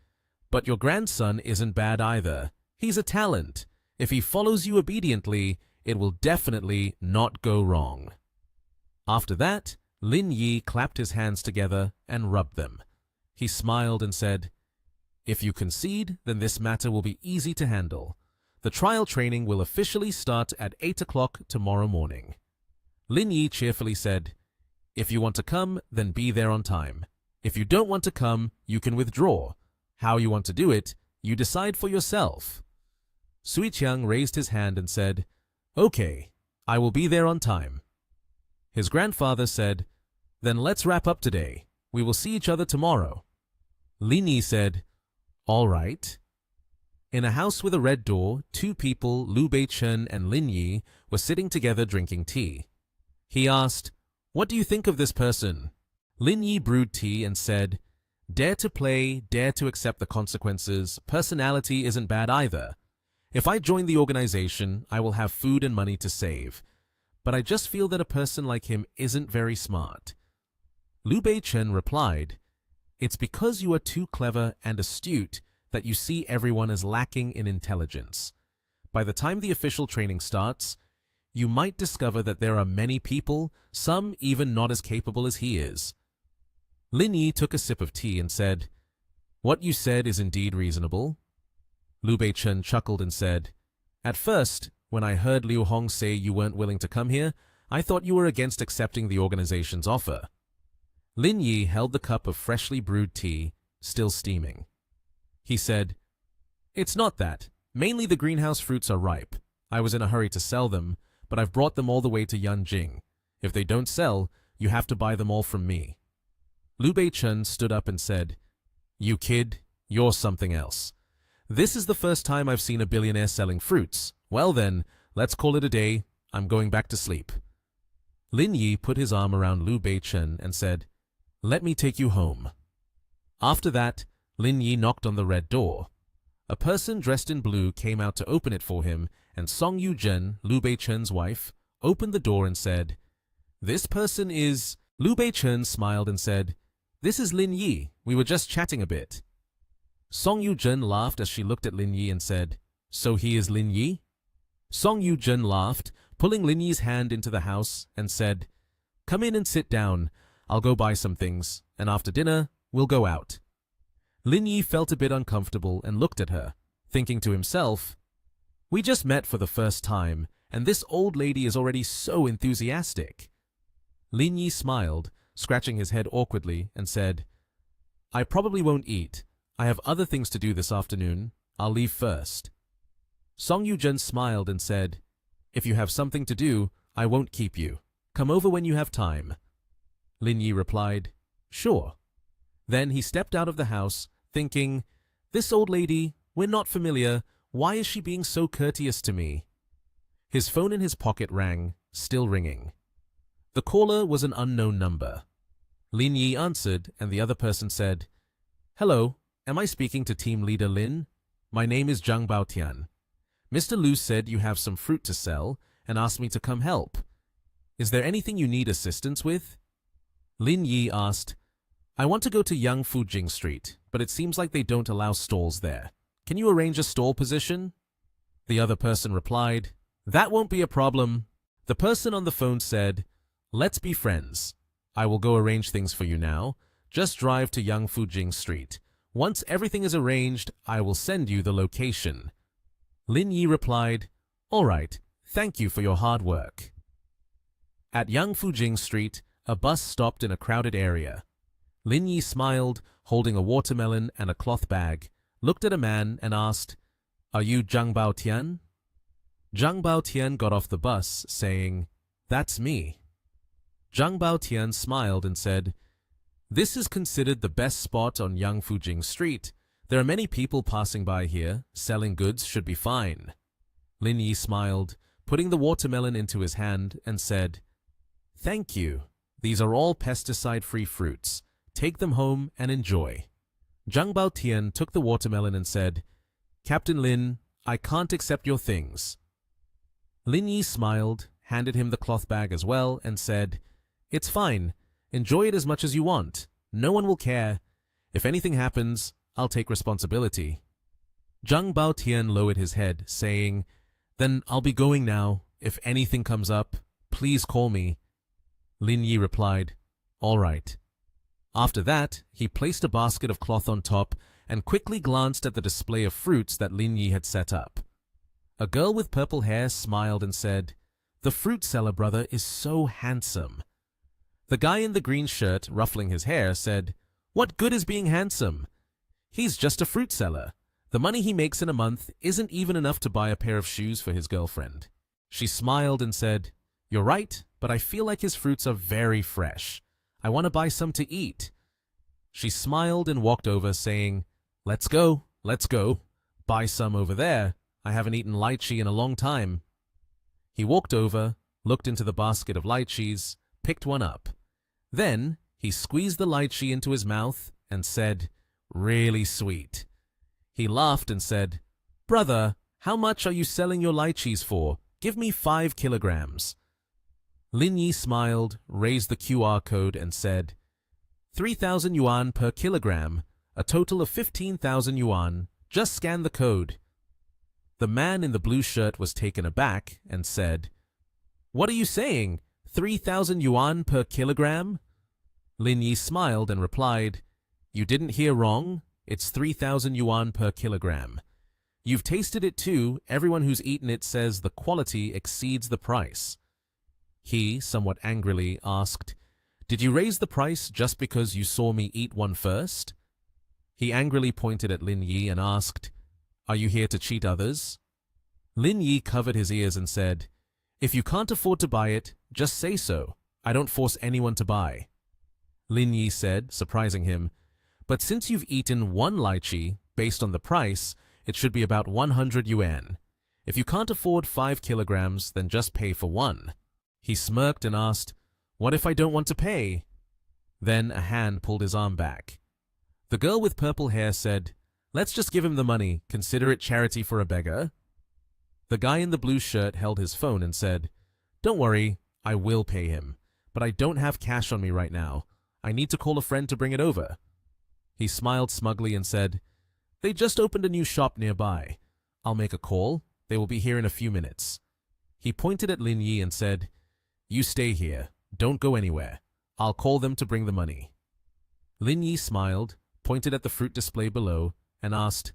but your grandson isn't bad either. He's a talent. If he follows you obediently, it will definitely not go wrong. After that, Lin Yi clapped his hands together and rubbed them. He smiled and said, "If you concede, then this matter will be easy to handle. The trial training will officially start at 8 o'clock tomorrow morning." Lin Yi cheerfully said, "If you want to come, then be there on time. If you don't want to come, you can withdraw. How you want to do it, you decide for yourself." Sui Qiang raised his hand and said, "Okay, I will be there on time." His grandfather said, "Then let's wrap up today. We will see each other tomorrow." Lin Yi said, "All right." In a house with a red door, two people, Liu Beichen and Lin Yi, were sitting together drinking tea. He asked, "What do you think of this person?" Lin Yi brewed tea and said, "Dare to play, dare to accept the consequences. Personality isn't bad either. If I join the organization, I will have food and money to save. But I just feel that a person like him isn't very smart." Liu Beichen replied, "It's because you are too clever and astute that you see everyone as lacking in intelligence. By the time the official training starts, you might discover that there are many people, some even not as capable as he is." Lin Yi took a sip of tea and said, "What you said is indeed reasonable." Liu Beichen chuckled and said, "At first, when I heard Liu Hong say you weren't willing to come here, I thought you were against accepting the organization's offer." Lin Yi held the cup of freshly brewed tea, still steaming. He said, "It's not that. Mainly the greenhouse fruits are ripe. I was in a hurry to sell them, but I've brought them all the way to Yanjing. If they don't sell, you have to buy them all from me." Liu Beichen stood up and said, "You kid, you're something else. This is the first time I've seen a billionaire selling fruits. Well then, let's call it a day. I'm going back to sleep." Lin Yi put his arm around Liu Beichen and said, "Let me take you home." After that, Lin Yi knocked on the red door. A person dressed in blue came out to open it for him, and Song Yuzhen, Liu Beichen's wife, opened the door and said, "This person is—" Liu Beichen smiled and said, "This is Lin Yi. We were just chatting a bit." Song Yuzhen laughed as she looked at Lin Yi and said, "So he is Lin Yi?" Song Yuzhen laughed, pulling Lin Yi's hand into the house, and said, "Come in and sit down. I'll go buy some things, and after dinner, we'll go out." Lin Yi felt a bit uncomfortable and looked at her, thinking to himself, "We just met for the first time, and this old lady is already so enthusiastic." Lin Yi smiled, scratching his head awkwardly, and said, "I probably won't eat. I have other things to do this afternoon. I'll leave first." Song Yuzhen smiled and said, "If you have something to do, I won't keep you. Come over when you have time." Lin Yi replied, "Sure." Then he stepped out of the house, thinking, "This old lady, we're not familiar. Why is she being so courteous to me?" His phone in his pocket rang, still ringing. The caller was an unknown number. Lin Yi answered, and the other person said, "Hello, am I speaking to team leader Lin? My name is Zhang Baotian. Mr. Liu said you have some fruit to sell and asked me to come help. Is there anything you need assistance with?" Lin Yi asked, "I want to go to Yang Fujing Street, but it seems like they don't allow stalls there. Can you arrange a stall position?" The other person replied, "That won't be a problem." The person on the phone said, "Let's be friends. I will go arrange things for you now. Just drive to Yang Fujing Street. Once everything is arranged, I will send you the location." Lin Yi replied, "All right, thank you for your hard work." At Yang Fujing Street, a bus stopped in a crowded area. Lin Yi smiled, holding a watermelon and a cloth bag, looked at a man and asked, "Are you Zhang Baotian?" Zhang Baotian got off the bus, saying, "That's me." Zhang Baotian smiled and said, "This is considered the best spot on Yang Fujing Street. There are many people passing by here. Selling goods should be fine." Lin Yi smiled, putting the watermelon into his hand, and said, "Thank you. These are all pesticide-free fruits. Take them home and enjoy." Zhang Baotian took the watermelon and said, "Captain Lin, I can't accept your things." Lin Yi smiled, handed him the cloth bag as well, and said, "It's fine. Enjoy it as much as you want. No one will care. If anything happens, I'll take responsibility." Zhang Baotian lowered his head, saying, "Then I'll be going now. if anything comes up, please call me. Lin Yi replied, "All right." After that, he placed a basket of cloth on top and quickly glanced at the display of fruits that Lin Yi had set up. A girl with purple hair smiled and said, "The fruit seller brother is so handsome." The guy in the green shirt, ruffling his hair, said, "What good is being handsome? He's just a fruit seller. The money he makes in a month isn't even enough to buy a pair of shoes for his girlfriend." She smiled and said, "You're right, but I feel like his fruits are very fresh. I want to buy some to eat." She smiled and walked over, saying, let's go. Buy some over there. I haven't eaten lychee in a long time." He walked over, looked into the basket of lychees, picked one up. Then he squeezed the lychee into his mouth and said, "Really sweet." He laughed and said, "Brother, how much are you selling your lychees for? Give me 5 kilograms. Lin Yi smiled, raised the QR code and said, 3,000 yuan per kilogram, a total of 15,000 yuan. Just scan the code. The man in the blue shirt was taken aback and said, "What are you saying? 3,000 yuan per kilogram?" Lin Yi smiled and replied, "You didn't hear wrong. It's 3,000 yuan per kilogram. You've tasted it too. Everyone who's eaten it says the quality exceeds the price." He, somewhat angrily, asked, "Did you raise the price just because you saw me eat one first?" He angrily pointed at Lin Yi and asked, "Are you here to cheat others?" Lin Yi covered his ears and said, "If you can't afford to buy it, just say so. I don't force anyone to buy." Lin Yi said, surprising him, "But since you've eaten one lychee, based on the price, it should be about 100 yuan. If you can't afford 5 kilograms, then just pay for one." He smirked and asked, "What if I don't want to pay?" Then a hand pulled his arm back. The girl with purple hair said, "Let's just give him the money. Consider it charity for a beggar." The guy in the blue shirt held his phone and said, "Don't worry, I will pay him. But I don't have cash on me right now. I need to call a friend to bring it over." He smiled smugly and said, "They just opened a new shop nearby. I'll make a call. They will be here in a few minutes." He pointed at Lin Yi and said, "You stay here. Don't go anywhere. I'll call them to bring the money." Lin Yi smiled, pointed at the fruit display below, and asked,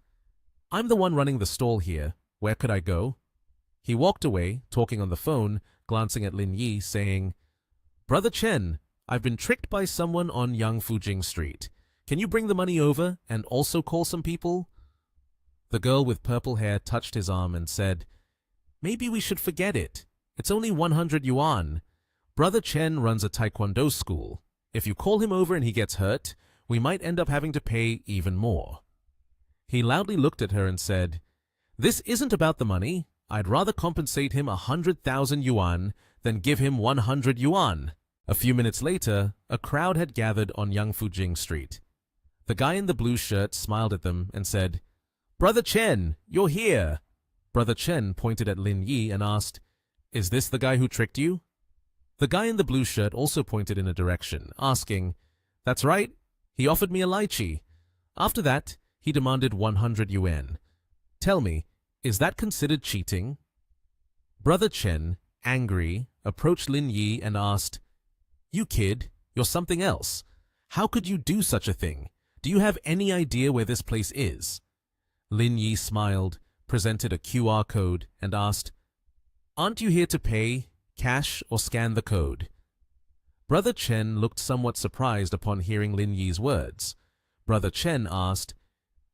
"I'm the one running the stall here. Where could I go?" He walked away, talking on the phone, glancing at Lin Yi, saying, "Brother Chen, I've been tricked by someone on Yangfujing Street. Can you bring the money over and also call some people?" The girl with purple hair touched his arm and said, "Maybe we should forget it. It's only 100 yuan. Brother Chen runs a taekwondo school. If you call him over and he gets hurt, we might end up having to pay even more." He loudly looked at her and said, "This isn't about the money. I'd rather compensate him 100,000 yuan than give him 100 yuan. A few minutes later, a crowd had gathered on Yangfujing Street. The guy in the blue shirt smiled at them and said, "Brother Chen, you're here." Brother Chen pointed at Lin Yi and asked, "Is this the guy who tricked you?" The guy in the blue shirt also pointed in a direction, asking, "That's right. He offered me a lychee. After that, he demanded 100 yuan. Tell me, is that considered cheating?" Brother Chen, angry, approached Lin Yi and asked, "You kid, you're something else. How could you do such a thing? Do you have any idea where this place is?" Lin Yi smiled, presented a QR code, and asked, "Aren't you here to pay, cash, or scan the code?" Brother Chen looked somewhat surprised upon hearing Lin Yi's words. Brother Chen asked,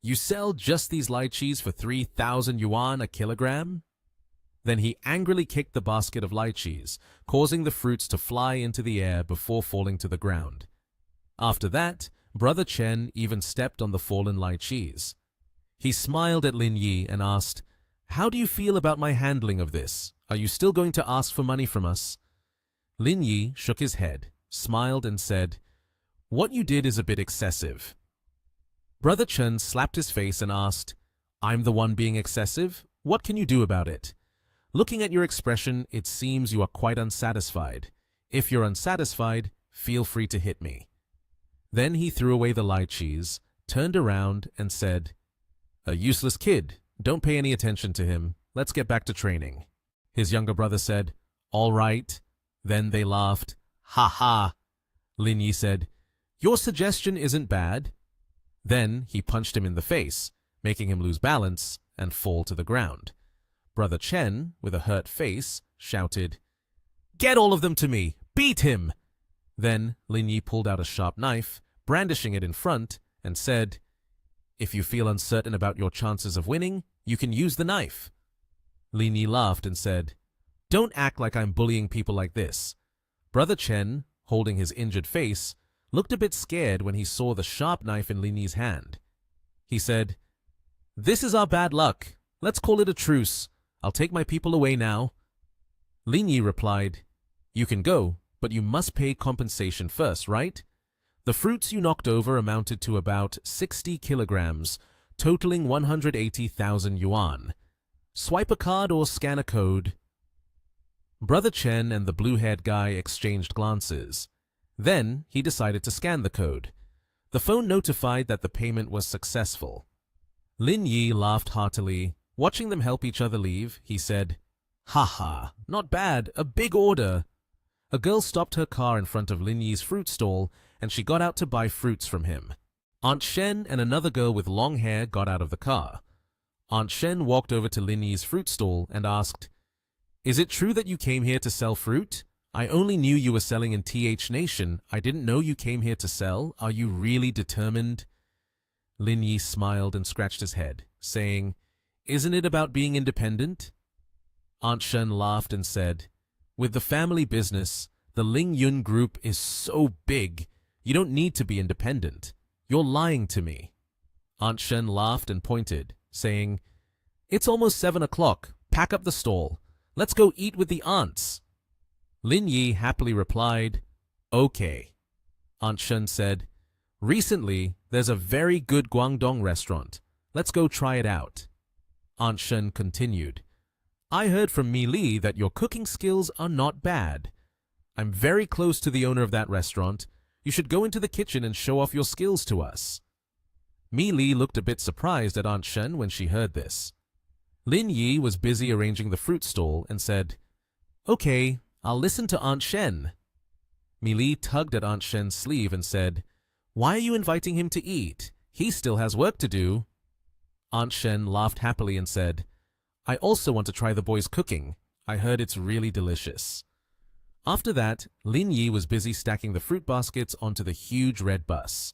"You sell just these lychees for 3,000 yuan a kilogram?" Then he angrily kicked the basket of lychees, causing the fruits to fly into the air before falling to the ground. After that, Brother Chen even stepped on the fallen lychees. He smiled at Lin Yi and asked, "How do you feel about my handling of this? Are you still going to ask for money from us?" Lin Yi shook his head, smiled and said, "What you did is a bit excessive." Brother Chen slapped his face and asked, "I'm the one being excessive? What can you do about it? Looking at your expression, it seems you are quite unsatisfied. If you're unsatisfied, feel free to hit me." Then he threw away the lychees, turned around and said, "A useless kid. Don't pay any attention to him. Let's get back to training." His younger brother said, "All right." Then they laughed. "Ha ha." Lin Yi said, "Your suggestion isn't bad." Then he punched him in the face, making him lose balance and fall to the ground. Brother Chen, with a hurt face, shouted, "Get all of them to me! Beat him!" Then Lin Yi pulled out a sharp knife, brandishing it in front, and said, "If you feel uncertain about your chances of winning, you can use the knife." Lin Yi laughed and said, "Don't act like I'm bullying people like this." Brother Chen, holding his injured face, looked a bit scared when he saw the sharp knife in Lin Yi's hand. He said, "This is our bad luck. Let's call it a truce. I'll take my people away now." Lin Yi replied, "You can go, but you must pay compensation first, right? The fruits you knocked over amounted to about 60 kilograms, totaling 180,000 yuan. Swipe a card or scan a code." Brother Chen and the blue-haired guy exchanged glances. Then he decided to scan the code. The phone notified that the payment was successful. Lin Yi laughed heartily. Watching them help each other leave, he said, "Ha ha, not bad, a big order." A girl stopped her car in front of Lin Yi's fruit stall, and she got out to buy fruits from him. Aunt Shen and another girl with long hair got out of the car. Aunt Shen walked over to Lin Yi's fruit stall and asked, "Is it true that you came here to sell fruit? I only knew you were selling in TH Nation. I didn't know you came here to sell. Are you really determined?" Lin Yi smiled and scratched his head, saying, "Isn't it about being independent?" Aunt Shen laughed and said, "With the family business, the Ling Yun Group is so big, you don't need to be independent. You're lying to me." Aunt Shen laughed and pointed, saying, "It's almost 7 o'clock. Pack up the stall. Let's go eat with the aunts." Lin Yi happily replied, "Okay." Aunt Shen said, "Recently, there's a very good Guangdong restaurant. Let's go try it out." Aunt Shen continued, "I heard from Mi Li that your cooking skills are not bad. I'm very close to the owner of that restaurant. You should go into the kitchen and show off your skills to us." Mi Li looked a bit surprised at Aunt Shen when she heard this. Lin Yi was busy arranging the fruit stall and said, "Okay, I'll listen to Aunt Shen." Mi Li tugged at Aunt Shen's sleeve and said, "Why are you inviting him to eat? He still has work to do." Aunt Shen laughed happily and said, "I also want to try the boys' cooking. I heard it's really delicious." After that, Lin Yi was busy stacking the fruit baskets onto the huge red bus.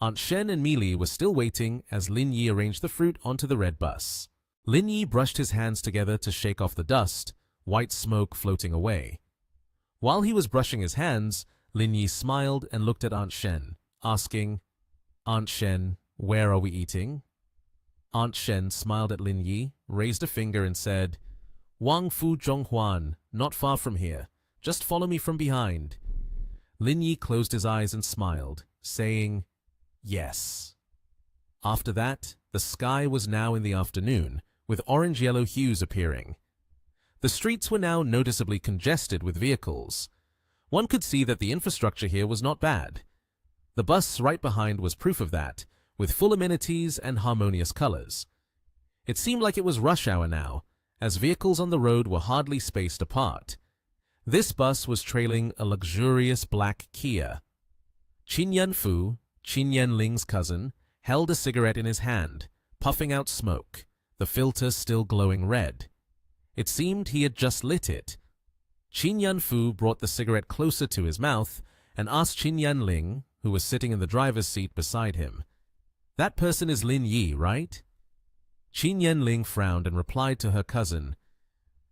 Aunt Shen and Mi Li were still waiting as Lin Yi arranged the fruit onto the red bus. Lin Yi brushed his hands together to shake off the dust, white smoke floating away. While he was brushing his hands, Lin Yi smiled and looked at Aunt Shen, asking, "Aunt Shen, where are we eating?" Aunt Shen smiled at Lin Yi, raised a finger and said, "Wang Fu Zhonghuan, not far from here. Just follow me from behind." Lin Yi closed his eyes and smiled, saying, "Yes." After that, the sky was now in the afternoon, with orange-yellow hues appearing. The streets were now noticeably congested with vehicles. One could see that the infrastructure here was not bad. The bus right behind was proof of that, with full amenities and harmonious colors. It seemed like it was rush hour now, as vehicles on the road were hardly spaced apart. This bus was trailing a luxurious black Kia. Qin Yanfu, Qin Yanling's cousin, held a cigarette in his hand, puffing out smoke, the filter still glowing red. It seemed he had just lit it. Qin Yanfu brought the cigarette closer to his mouth and asked Qin Yanling, who was sitting in the driver's seat beside him, "That person is Lin Yi, right?" Qin Yanling frowned and replied to her cousin,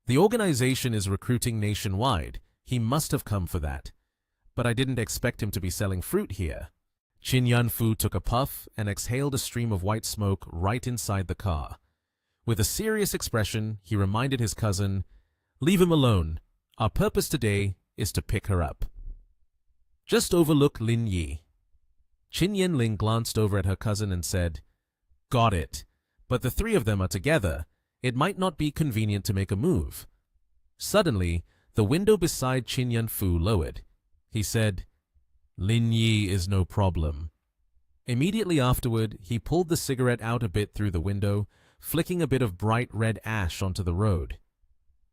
"The organization is recruiting nationwide. He must have come for that. But I didn't expect him to be selling fruit here." Qin Yanfu took a puff and exhaled a stream of white smoke right inside the car. With a serious expression, he reminded his cousin, "Leave him alone. Our purpose today is to pick her up." Just overlook Lin Yi. Qin Yanling glanced over at her cousin and said, "Got it. But the three of them are together. It might not be convenient to make a move." Suddenly, the window beside Qin Yanfu lowered. He said, "Lin Yi is no problem." Immediately afterward, he pulled the cigarette out a bit through the window, flicking a bit of bright red ash onto the road.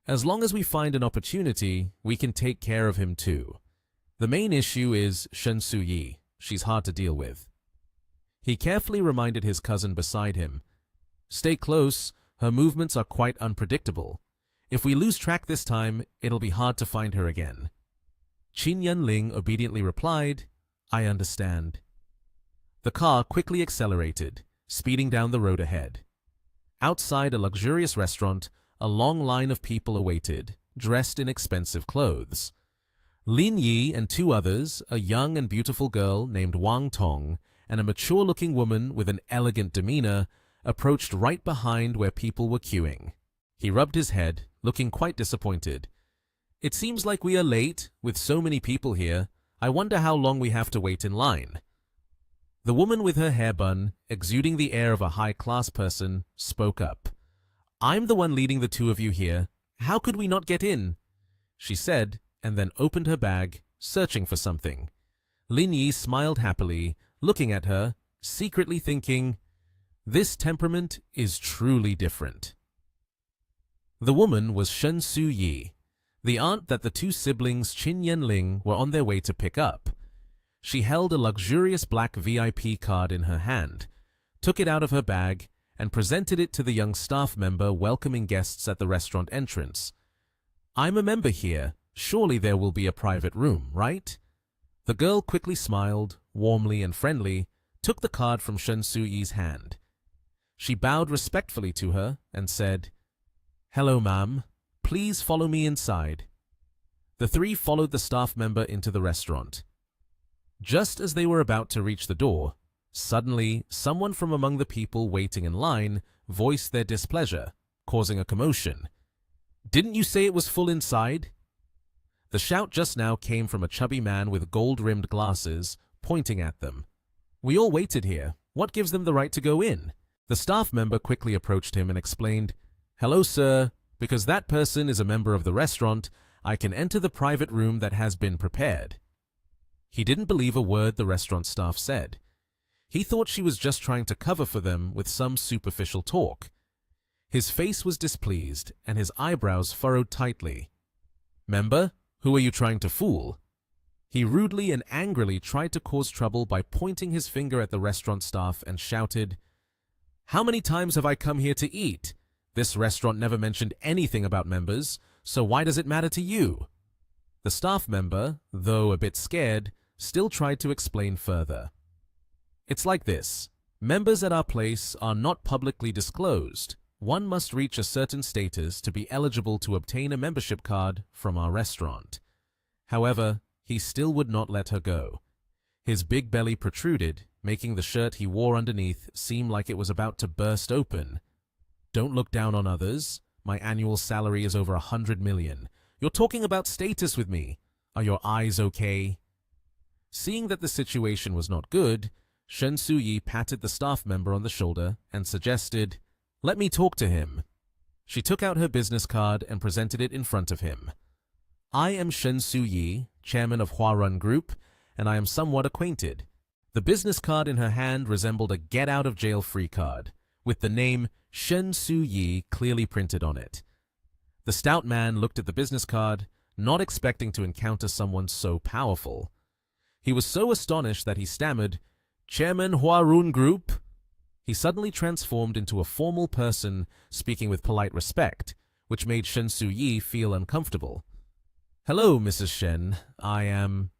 As long as we find an opportunity, we can take care of him too. The main issue is Shen Suyi. She's hard to deal with. He carefully reminded his cousin beside him. Stay close, her movements are quite unpredictable. If we lose track this time, it'll be hard to find her again. Qin Yanling obediently replied, I understand. The car quickly accelerated, speeding down the road ahead. Outside a luxurious restaurant, a long line of people awaited, dressed in expensive clothes. Lin Yi and two others, a young and beautiful girl named Wang Tong and a mature-looking woman with an elegant demeanor, approached right behind where people were queuing. He rubbed his head, looking quite disappointed. It seems like we are late, with so many people here. I wonder how long we have to wait in line. The woman with her hair bun, exuding the air of a high-class person, spoke up. I'm the one leading the two of you here. How could we not get in? She said, and then opened her bag, searching for something. Lin Yi smiled happily, looking at her, secretly thinking, this temperament is truly different. The woman was Shen Suyi, the aunt that the two siblings Qin Yanling were on their way to pick up. She held a luxurious black VIP card in her hand, took it out of her bag, and presented it to the young staff member welcoming guests at the restaurant entrance. I'm a member here. Surely there will be a private room, right? The girl quickly smiled, warmly and friendly, took the card from Shen Suyi's hand. She bowed respectfully to her and said, Hello, ma'am. Please follow me inside. The three followed the staff member into the restaurant. Just as they were about to reach the door, suddenly someone from among the people waiting in line voiced their displeasure, causing a commotion. Didn't you say it was full inside? The shout just now came from a chubby man with gold-rimmed glasses, pointing at them. We all waited here. What gives them the right to go in? The staff member quickly approached him and explained, Hello, sir. Because that person is a member of the restaurant, I can enter the private room that has been prepared. He didn't believe a word the restaurant staff said. He thought she was just trying to cover for them with some superficial talk. His face was displeased, and his eyebrows furrowed tightly. Member, who are you trying to fool? He rudely and angrily tried to cause trouble by pointing his finger at the restaurant staff and shouted, How many times have I come here to eat? This restaurant never mentioned anything about members, so why does it matter to you? The staff member, though a bit scared, still tried to explain further. It's like this. Members at our place are not publicly disclosed. One must reach a certain status to be eligible to obtain a membership card from our restaurant. However, he still would not let her go. His big belly protruded, making the shirt he wore underneath seem like it was about to burst open. Don't look down on others. My annual salary is over 100 million. You're talking about status with me. Are your eyes okay? Seeing that the situation was not good, Shen Suyi patted the staff member on the shoulder and suggested, Let me talk to him. She took out her business card and presented it in front of him. I am Shen Suyi, chairman of Huarun Group, and I am somewhat acquainted. The business card in her hand resembled a get-out-of-jail-free card, with the name Shen Suyi clearly printed on it. The stout man looked at the business card, not expecting to encounter someone so powerful. He was so astonished that he stammered, Chairman Huarun Group. He suddenly transformed into a formal person, speaking with polite respect, which made Shen Suyi feel uncomfortable. Hello, Mrs. Shen. I am...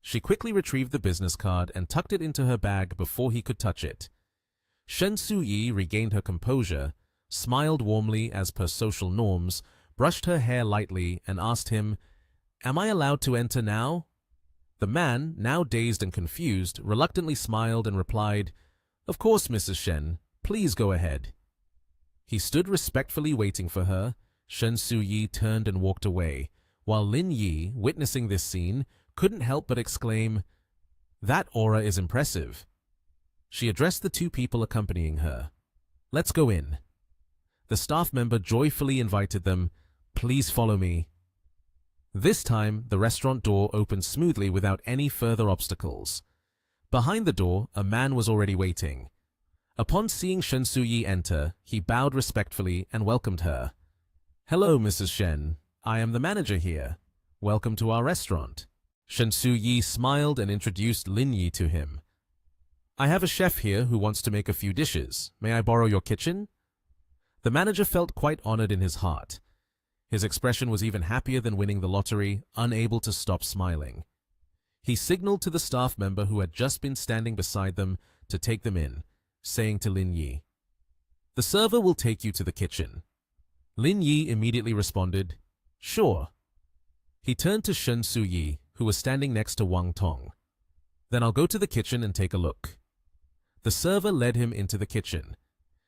She quickly retrieved the business card and tucked it into her bag before he could touch it. Shen Suyi regained her composure, smiled warmly as per social norms, brushed her hair lightly, and asked him, Am I allowed to enter now? The man, now dazed and confused, reluctantly smiled and replied, Of course, Mrs. Shen. Please go ahead. He stood respectfully waiting for her. Shen Suyi turned and walked away, while Lin Yi, witnessing this scene, couldn't help but exclaim, That aura is impressive. She addressed the two people accompanying her. Let's go in. The staff member joyfully invited them, Please follow me. This time, the restaurant door opened smoothly without any further obstacles. Behind the door, a man was already waiting. Upon seeing Shen Suyi enter, he bowed respectfully and welcomed her. Hello, Mrs. Shen. I am the manager here. Welcome to our restaurant. Shen Su-yi smiled and introduced Lin Yi to him. I have a chef here who wants to make a few dishes. May I borrow your kitchen? The manager felt quite honored in his heart. His expression was even happier than winning the lottery, unable to stop smiling. He signaled to the staff member who had just been standing beside them to take them in, saying to Lin Yi, "The server will take you to the kitchen." Lin Yi immediately responded, "Sure." He turned to Shen Su-yi, who was standing next to Wang Tong. "Then I'll go to the kitchen and take a look." The server led him into the kitchen.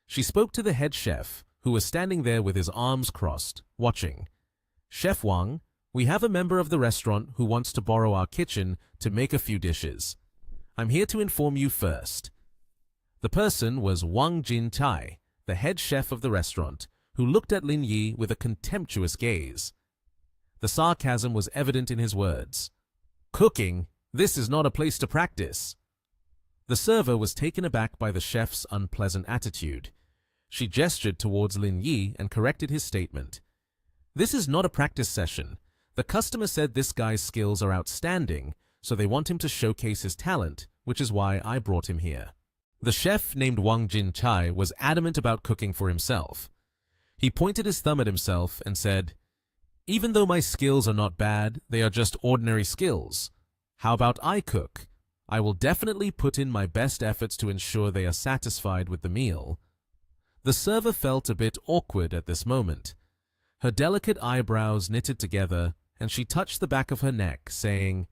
She spoke to the head chef, who was standing there with his arms crossed, watching. "Chef Wang, we have a member of the restaurant who wants to borrow our kitchen to make a few dishes. I'm here to inform you first." The person was Wang Jin-tai, the head chef of the restaurant, who looked at Lin Yi with a contemptuous gaze. The sarcasm was evident in his words. "Cooking? This is not a place to practice." The server was taken aback by the chef's unpleasant attitude. She gestured towards Lin Yi and corrected his statement. "This is not a practice session. The customer said this guy's skills are outstanding, so they want him to showcase his talent, which is why I brought him here." The chef named Wang Jin-chai was adamant about cooking for himself. He pointed his thumb at himself and said, "Even though my skills are not bad, they are just ordinary skills. How about I cook? I will definitely put in my best efforts to ensure they are satisfied with the meal." The server felt a bit awkward at this moment. Her delicate eyebrows knitted together, and she touched the back of her neck, saying,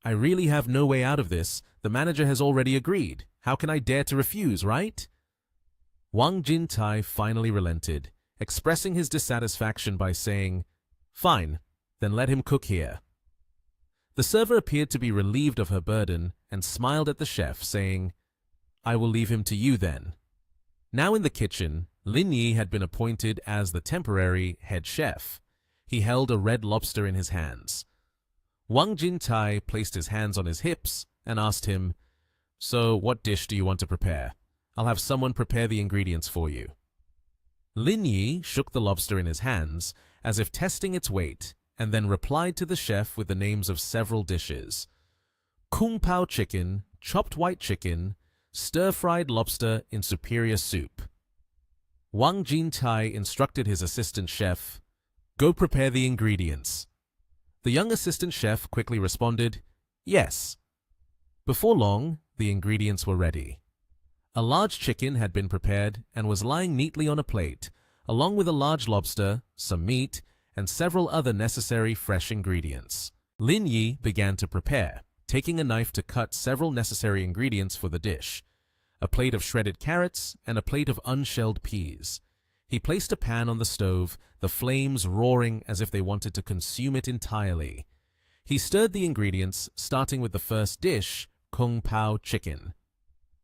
"I really have no way out of this. The manager has already agreed. How can I dare to refuse, right?" Wang Jin-tai finally relented, expressing his dissatisfaction by saying, "Fine, then let him cook here." The server appeared to be relieved of her burden and smiled at the chef, saying, "I will leave him to you then." Now in the kitchen, Lin Yi had been appointed as the temporary head chef. He held a red lobster in his hands. Wang Jin-tai placed his hands on his hips and asked him, "So what dish do you want to prepare? I'll have someone prepare the ingredients for you." Lin Yi shook the lobster in his hands as if testing its weight, and then replied to the chef with the names of several dishes: Kung Pao chicken, chopped white chicken, stir-fried lobster in superior soup. Wang Jin-tai instructed his assistant chef, "Go prepare the ingredients." The young assistant chef quickly responded, "Yes." Before long, the ingredients were ready. A large chicken had been prepared and was lying neatly on a plate, along with a large lobster, some meat, and several other necessary fresh ingredients. Lin Yi began to prepare, taking a knife to cut several necessary ingredients for the dish: a plate of shredded carrots and a plate of unshelled peas. He placed a pan on the stove, the flames roaring as if they wanted to consume it entirely. He stirred the ingredients, starting with the first dish, Kung Pao chicken.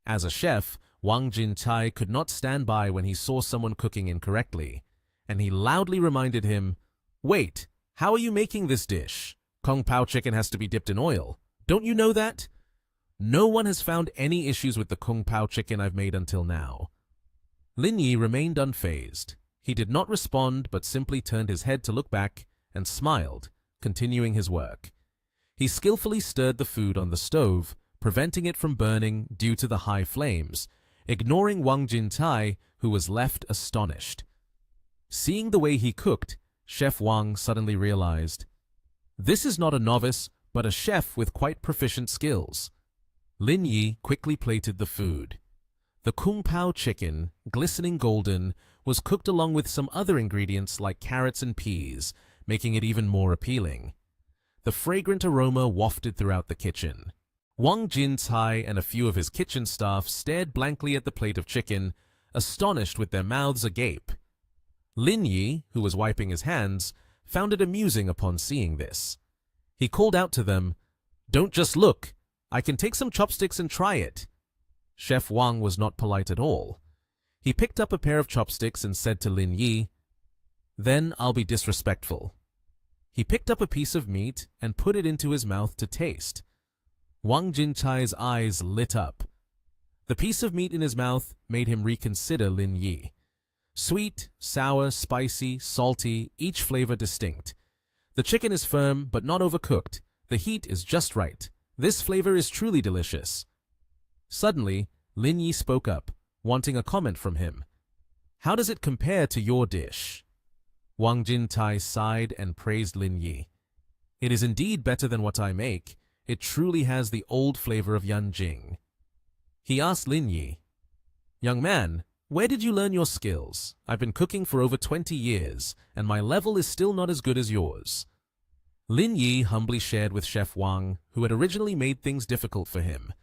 As a chef, Wang Jin-tai could not stand by when he saw someone cooking incorrectly, and he loudly reminded him, "Wait, how are you making this dish? Kung Pao chicken has to be dipped in oil. Don't you know that? No one has found any issues with the Kung Pao chicken I've made until now." Lin Yi remained unfazed. He did not respond but simply turned his head to look back and smiled, continuing his work. He skillfully stirred the food on the stove, preventing it from burning due to the high flames, ignoring Wang Jin-tai, who was left astonished. Seeing the way he cooked, Chef Wang suddenly realized, this is not a novice, but a chef with quite proficient skills. Lin Yi quickly plated the food. The Kung Pao chicken, glistening golden, was cooked along with some other ingredients like carrots and peas, making it even more appealing. The fragrant aroma wafted throughout the kitchen. Wang Jin-tai and a few of his kitchen staff stared blankly at the plate of chicken, astonished with their mouths agape. Lin Yi, who was wiping his hands, found it amusing upon seeing this. He called out to them, "Don't just look. I can take some chopsticks and try it." Chef Wang was not polite at all. He picked up a pair of chopsticks and said to Lin Yi, "Then I'll be disrespectful." He picked up a piece of meat and put it into his mouth to taste. Wang Jin-tai's eyes lit up. The piece of meat in his mouth made him reconsider Lin Yi. Sweet, sour, spicy, salty, each flavor distinct. The chicken is firm but not overcooked. The heat is just right. This flavor is truly delicious. Suddenly, Lin Yi spoke up, wanting a comment from him. How does it compare to your dish? Wang Jintai sighed and praised Lin Yi. It is indeed better than what I make. It truly has the old flavor of Yanjing. He asked Lin Yi, Young man, where did you learn your skills? I've been cooking for over 20 years, and my level is still not as good as yours. Lin Yi humbly shared with Chef Wang, who had originally made things difficult for him.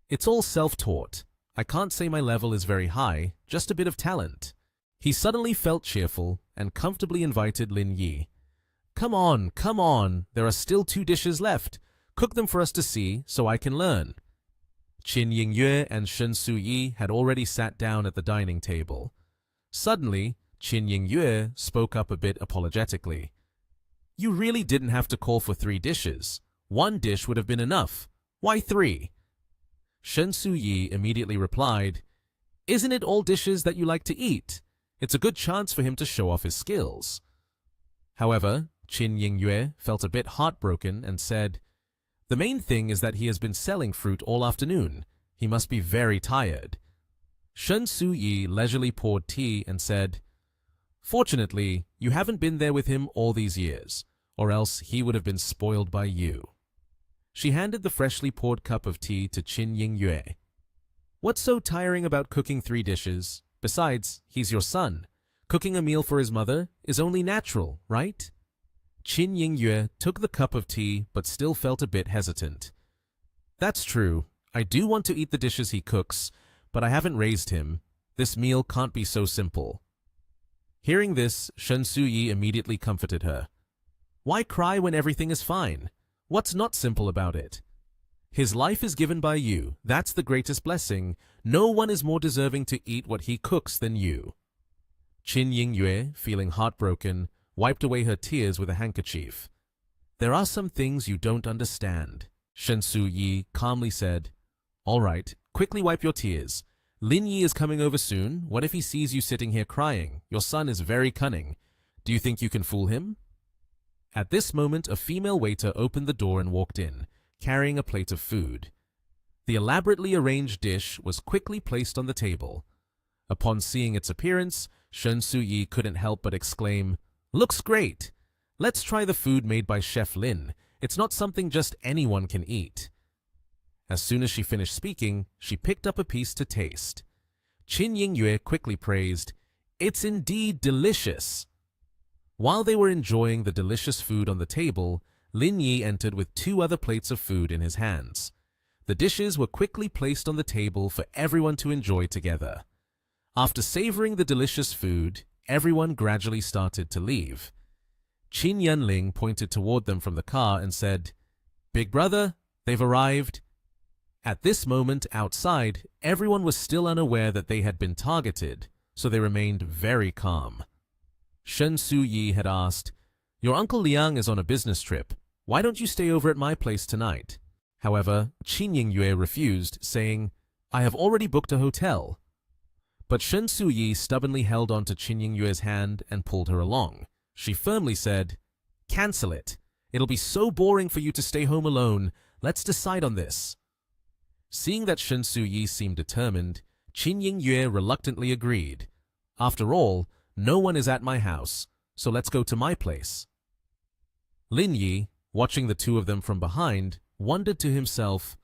It's all self-taught. I can't say my level is very high, just a bit of talent. He suddenly felt cheerful and comfortably invited Lin Yi. Come on, there are still 2 dishes left. Cook them for us to see, so I can learn. Qin Yingyue and Shen Suyi had already sat down at the dining table. Suddenly, Qin Yingyue spoke up a bit apologetically. You really didn't have to call for 3 dishes. 1 dish would have been enough. Why 3? Shen Suyi immediately replied, Isn't it all dishes that you like to eat? It's a good chance for him to show off his skills. However, Qin Yingyue felt a bit heartbroken and said, The main thing is that he has been selling fruit all afternoon. He must be very tired. Shen Suyi leisurely poured tea and said, Fortunately, you haven't been there with him all these years, or else he would have been spoiled by you. She handed the freshly poured cup of tea to Qin Yingyue. What's so tiring about cooking 3 dishes? Besides, he's your son. Cooking a meal for his mother is only natural, right? Qin Yingyue took the cup of tea but still felt a bit hesitant. That's true. I do want to eat the dishes he cooks, but I haven't raised him. This meal can't be so simple. Hearing this, Shen Suyi immediately comforted her. Why cry when everything is fine? What's not simple about it? His life is given by you. That's the greatest blessing. No one is more deserving to eat what he cooks than you. Qin Yingyue, feeling heartbroken, wiped away her tears with a handkerchief. There are some things you don't understand. Shen Suyi calmly said, All right, quickly wipe your tears. Lin Yi is coming over soon. What if he sees you sitting here crying? Your son is very cunning. Do you think you can fool him? At this moment, a female waiter opened the door and walked in, carrying a plate of food. The elaborately arranged dish was quickly placed on the table. Upon seeing its appearance, Shen Suyi couldn't help but exclaim, Looks great! Let's try the food made by Chef Lin. It's not something just anyone can eat. As soon as she finished speaking, she picked up a piece to taste. Qin Yingyue quickly praised, It's indeed delicious! While they were enjoying the delicious food on the table, Lin Yi entered with 2 other plates of food in his hands. The dishes were quickly placed on the table for everyone to enjoy together. After savoring the delicious food, everyone gradually started to leave. Qin Yanling pointed toward them from the car and said, Big brother, they've arrived. At this moment outside, everyone was still unaware that they had been targeted, so they remained very calm. Shen Suyi had asked, Your Uncle Liang is on a business trip. Why don't you stay over at my place tonight? However, Qin Yingyue refused, saying, I have already booked a hotel. But Shen Suyi stubbornly held on to Qin Yingyue's hand and pulled her along. She firmly said, Cancel it. It'll be so boring for you to stay home alone. Let's decide on this. Seeing that Shen Suyi seemed determined, Qin Yingyue reluctantly agreed. After all, no one is at my house, so let's go to my place. Lin Yi, watching the 2 of them from behind, wondered to himself,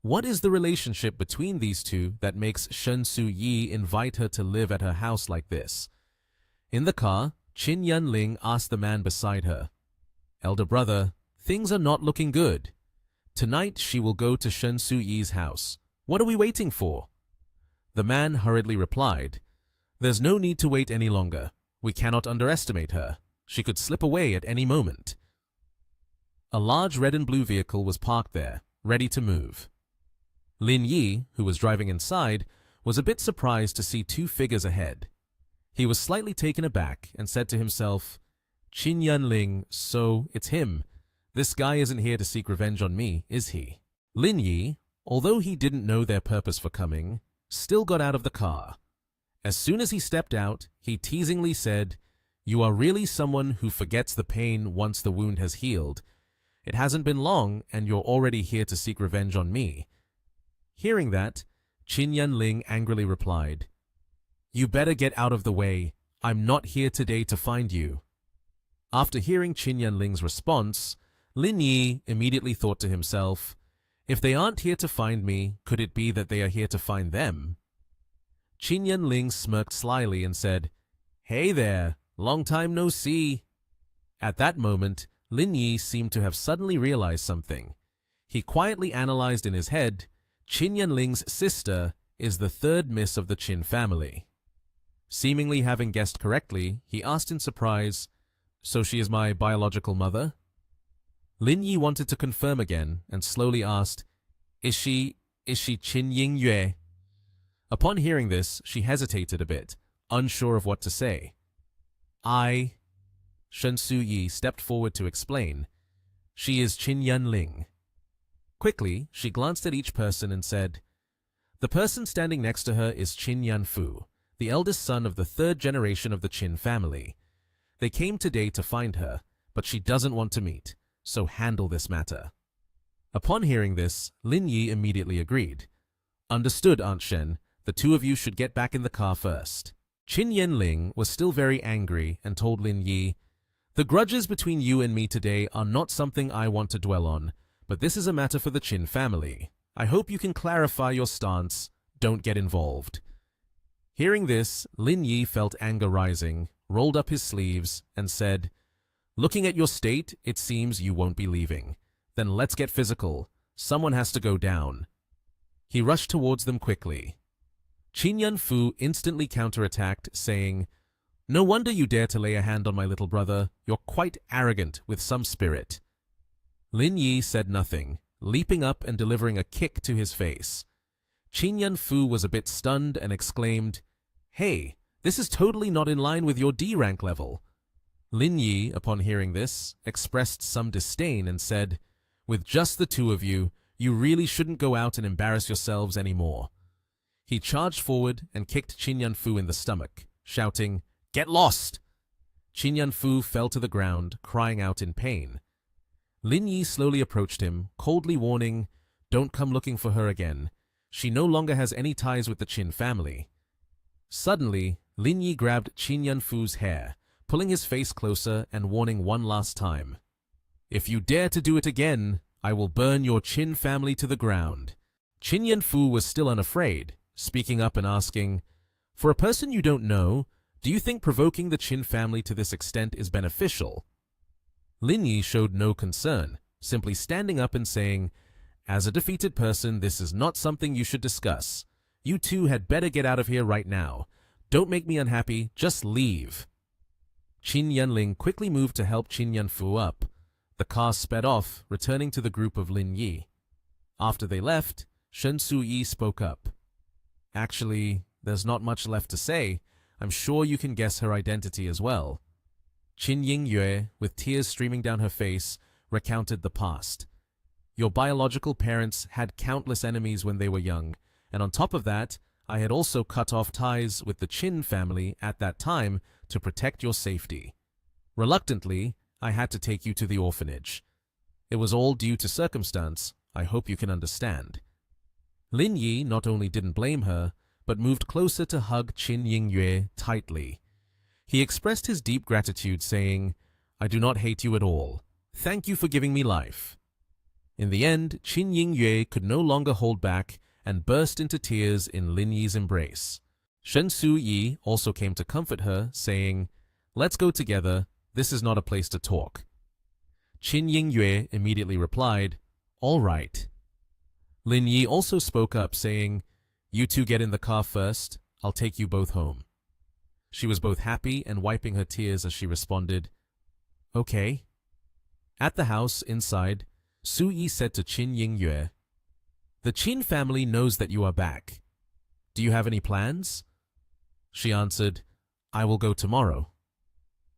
what is the relationship between these 2 that makes Shen Suyi invite her to live at her house like this? In the car, Qin Yanling asked the man beside her, Elder brother, things are not looking good. Tonight she will go to Shen Suyi's house. What are we waiting for? The man hurriedly replied, There's no need to wait any longer. We cannot underestimate her. She could slip away at any moment. A large red and blue vehicle was parked there, ready to move. Lin Yi, who was driving inside, was a bit surprised to see 2 figures ahead. He was slightly taken aback and said to himself, Qin Yanling, so it's him. This guy isn't here to seek revenge on me, is he? Lin Yi, although he didn't know their purpose for coming, still got out of the car. As soon as he stepped out, he teasingly said, "You are really someone who forgets the pain once the wound has healed. It hasn't been long, and you're already here to seek revenge on me." Hearing that, Qin Yanling angrily replied, "You better get out of the way. I'm not here today to find you." After hearing Qin Yanling's response, Lin Yi immediately thought to himself, "If they aren't here to find me, could it be that they are here to find them?" Qin Yanling smirked slyly and said, "Hey there, long time no see." At that moment, Lin Yi seemed to have suddenly realized something. He quietly analyzed in his head, Qin Yanling's sister is the third miss of the Qin family. Seemingly having guessed correctly, he asked in surprise, "So she is my biological mother?" Lin Yi wanted to confirm again and slowly asked, Is she Qin Yingyue?" Upon hearing this, she hesitated a bit, unsure of what to say. Shen Su-yi stepped forward to explain, "She is Qin Yanling." Quickly, she glanced at each person and said, "The person standing next to her is Qin Yanfu, the eldest son of the third generation of the Qin family. They came today to find her, but she doesn't want to meet, so handle this matter." Upon hearing this, Lin Yi immediately agreed. "Understood, Aunt Shen. The two of you should get back in the car first." Qin Yanling was still very angry and told Lin Yi, "The grudges between you and me today are not something I want to dwell on, but this is a matter for the Qin family. I hope you can clarify your stance. Don't get involved." Hearing this, Lin Yi felt anger rising, rolled up his sleeves, and said, "Looking at your state, it seems you won't be leaving. Then let's get physical. Someone has to go down." He rushed towards them quickly. Qin Yanfu instantly counterattacked, saying, "No wonder you dare to lay a hand on my little brother. You're quite arrogant with some spirit." Lin Yi said nothing, leaping up and delivering a kick to his face. Qin Yanfu was a bit stunned and exclaimed, "Hey, this is totally not in line with your D rank level." Lin Yi, upon hearing this, expressed some disdain and said, "With just the two of you, you really shouldn't go out and embarrass yourselves anymore." He charged forward and kicked Qin Yanfu in the stomach, shouting, "Get lost!" Qin Yanfu fell to the ground, crying out in pain. Lin Yi slowly approached him, coldly warning, "Don't come looking for her again. She no longer has any ties with the Qin family." Suddenly, Lin Yi grabbed Qin Yanfu's hair, pulling his face closer and warning one last time, "If you dare to do it again, I will burn your Qin family to the ground." Qin Yanfu was still unafraid, speaking up and asking, "For a person you don't know, do you think provoking the Qin family to this extent is beneficial?" Lin Yi showed no concern, simply standing up and saying, "As a defeated person, this is not something you should discuss. You two had better get out of here right now. Don't make me unhappy, just leave." Qin Yanling quickly moved to help Qin Yanfu up. The car sped off, returning to the group of Lin Yi. After they left, Shen Su-yi spoke up. "Actually, there's not much left to say. I'm sure you can guess her identity as well." Qin Yingyue, with tears streaming down her face, recounted the past. "Your biological parents had countless enemies when they were young, and on top of that, I had also cut off ties with the Qin family at that time to protect your safety. Reluctantly, I had to take you to the orphanage. It was all due to circumstance. I hope you can understand." Lin Yi not only didn't blame her, but moved closer to hug Qin Yingyue tightly. He expressed his deep gratitude, saying, "I do not hate you at all. Thank you for giving me life." In the end, Qin Yingyue could no longer hold back and burst into tears in Lin Yi's embrace. Shen Su-yi also came to comfort her, saying, "Let's go together. This is not a place to talk." Qin Yingyue immediately replied, "All right." Lin Yi also spoke up, saying, "You two get in the car first. I'll take you both home." She was both happy and wiping her tears as she responded, "Okay." At the house inside, Su-yi said to Qin Yingyue, "The Qin family knows that you are back. Do you have any plans?" She answered, "I will go tomorrow."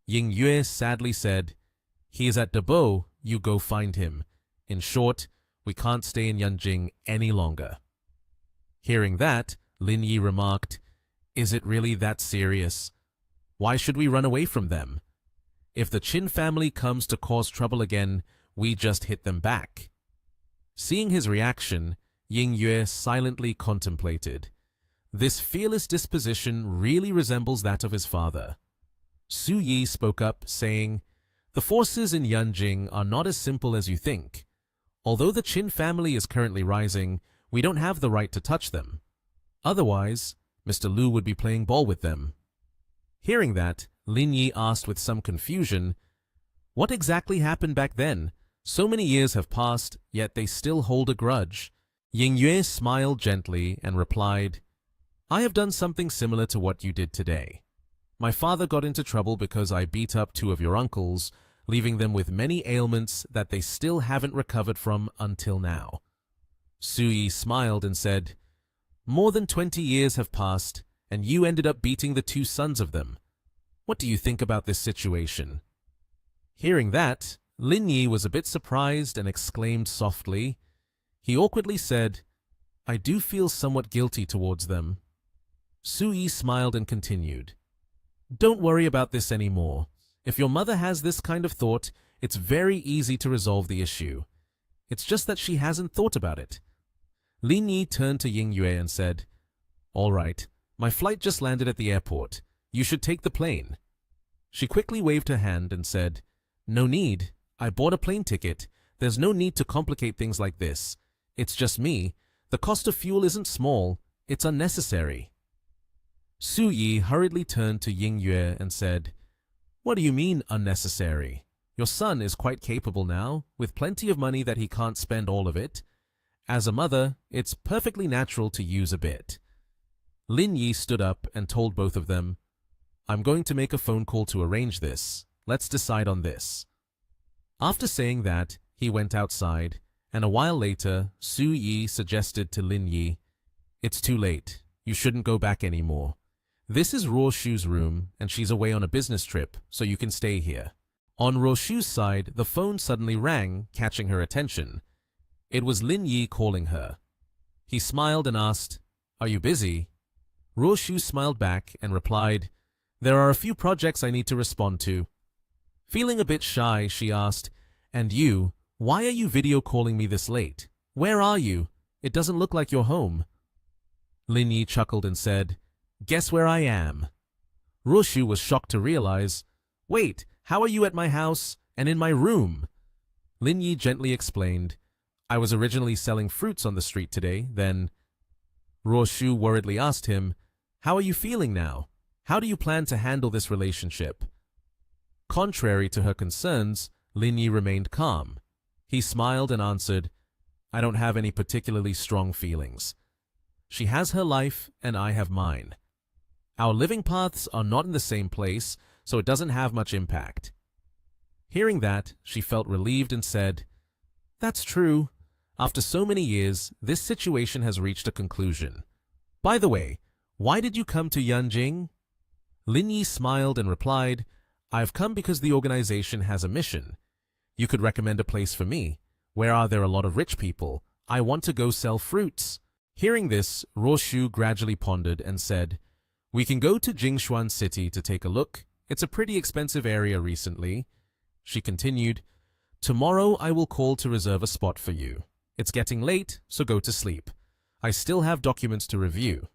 Yingyue sadly said, "He is at Dabo, you go find him. In short, we can't stay in Yanjing any longer." Hearing that, Lin Yi remarked, Is it really that serious? Why should we run away from them? If the Qin family comes to cause trouble again, we just hit them back. Seeing his reaction, Ying Yue silently contemplated. This fearless disposition really resembles that of his father. Su Yi spoke up, saying, "The forces in Yanjing are not as simple as you think. Although the Qin family is currently rising, we don't have the right to touch them. Otherwise, Mr. Lu would be playing ball with them." Hearing that, Lin Yi asked with some confusion, "What exactly happened back then? So many years have passed, yet they still hold a grudge." Ying Yue smiled gently and replied, "I have done something similar to what you did today. My father got into trouble because I beat up 2 of your uncles, leaving them with many ailments that they still haven't recovered from until now." Su Yi smiled and said, "More than 20 years have passed, and you ended up beating the 2 sons of them. What do you think about this situation?" Hearing that, Lin Yi was a bit surprised and exclaimed softly. He awkwardly said, "I do feel somewhat guilty towards them." Su Yi smiled and continued, "Don't worry about this anymore. If your mother has this kind of thought, it's very easy to resolve the issue. It's just that she hasn't thought about it." Lin Yi turned to Ying Yue and said, "All right, my flight just landed at the airport. You should take the plane." She quickly waved her hand and said, "No need. I bought a plane ticket. There's no need to complicate things like this. It's just me. The cost of fuel isn't small. It's unnecessary." Su Yi hurriedly turned to Ying Yue and said, "What do you mean unnecessary? Your son is quite capable now, with plenty of money that he can't spend all of it. As a mother, it's perfectly natural to use a bit." Lin Yi stood up and told both of them, "I'm going to make a phone call to arrange this. Let's decide on this." After saying that, he went outside, and a while later, Su Yi suggested to Lin Yi, "It's too late. You shouldn't go back anymore. This is Roshu's room, and she's away on a business trip, so you can stay here." On Roshu's side, the phone suddenly rang, catching her attention. It was Lin Yi calling her. He smiled and asked, "Are you busy?" Roshu smiled back and replied, "There are a few projects I need to respond to." Feeling a bit shy, she asked, "And you, why are you video calling me this late? Where are you? It doesn't look like you're home." Lin Yi chuckled and said, "Guess where I am?" Roshu was shocked to realize, "Wait, how are you at my house and in my room?" Lin Yi gently explained, "I was originally selling fruits on the street today, then..." Roshu worriedly asked him, "How are you feeling now? How do you plan to handle this relationship?" Contrary to her concerns, Lin Yi remained calm. He smiled and answered, "I don't have any particularly strong feelings. She has her life and I have mine. Our living paths are not in the same place, so it doesn't have much impact." Hearing that, she felt relieved and said, "That's true. After so many years, this situation has reached a conclusion. By the way, why did you come to Yanjing?" Lin Yi smiled and replied, "I've come because the organization has a mission. You could recommend a place for me. Where are there a lot of rich people? I want to go sell fruits." Hearing this, Roshu gradually pondered and said, "We can go to Jingshuan City to take a look. It's a pretty expensive area recently." She continued, "Tomorrow I will call to reserve a spot for you. It's getting late, so go to sleep. I still have documents to review."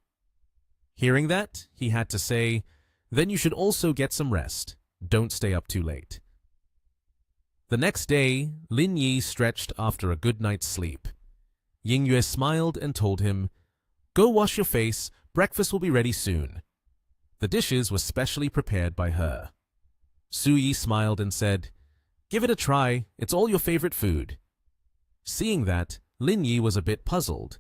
Hearing that, he had to say, "Then you should also get some rest. Don't stay up too late." The next day, Lin Yi stretched after a good night's sleep. Ying Yue smiled and told him, "Go wash your face, breakfast will be ready soon." The dishes were specially prepared by her. Su Yi smiled and said, "Give it a try, it's all your favorite food." Seeing that, Lin Yi was a bit puzzled.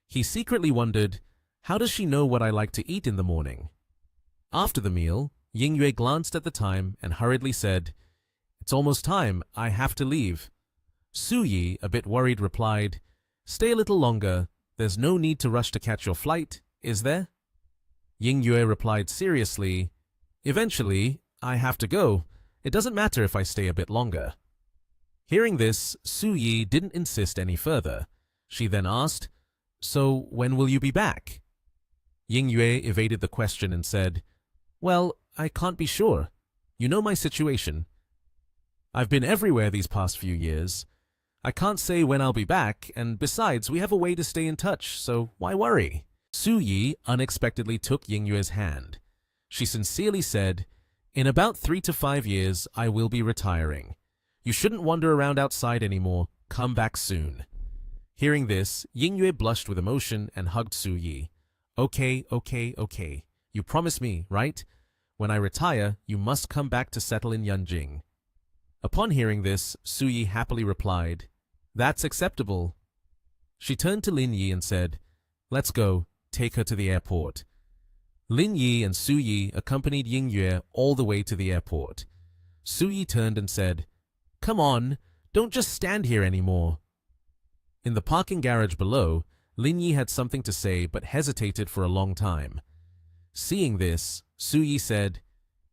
He secretly wondered, how does she know what I like to eat in the morning? After the meal, Ying Yue glanced at the time and hurriedly said, "It's almost time, I have to leave." Su Yi, a bit worried, replied, "Stay a little longer. There's no need to rush to catch your flight, is there?" Ying Yue replied seriously, "Eventually, I have to go. It doesn't matter if I stay a bit longer." Hearing this, Su Yi didn't insist any further. She then asked, "So when will you be back?" Ying Yue evaded the question and said, "Well, I can't be sure. You know my situation. I've been everywhere these past few years. I can't say when I'll be back, and besides, we have a way to stay in touch, so why worry?" Su Yi unexpectedly took Ying Yue's hand. She sincerely said, "In about 3 to 5 years, I will be retiring. You shouldn't wander around outside anymore. Come back soon." Hearing this, Ying Yue blushed with emotion and hugged Su Yi. Okay. You promise me, right? When I retire, you must come back to settle in Yanjing." Upon hearing this, Su Yi happily replied, "That's acceptable." She turned to Lin Yi and said, "Let's go, take her to the airport." Lin Yi and Su Yi accompanied Ying Yue all the way to the airport. Su Yi turned and said, "Come on, don't just stand here anymore." In the parking garage below, Lin Yi had something to say but hesitated for a long time. Seeing this, Su Yi said,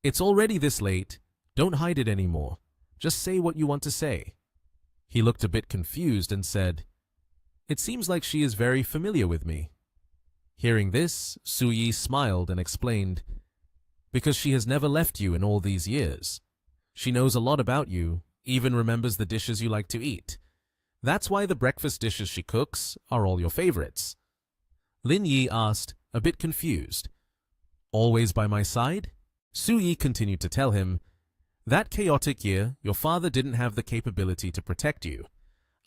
"It's already this late. Don't hide it anymore. Just say what you want to say." He looked a bit confused and said, "It seems like she is very familiar with me." Hearing this, Su Yi smiled and explained, "Because she has never left you in all these years. She knows a lot about you, even remembers the dishes you like to eat. That's why the breakfast dishes she cooks are all your favorites." Lin Yi asked, a bit confused, "Always by my side?" Su Yi continued to tell him, "That chaotic year, your father didn't have the capability to protect you.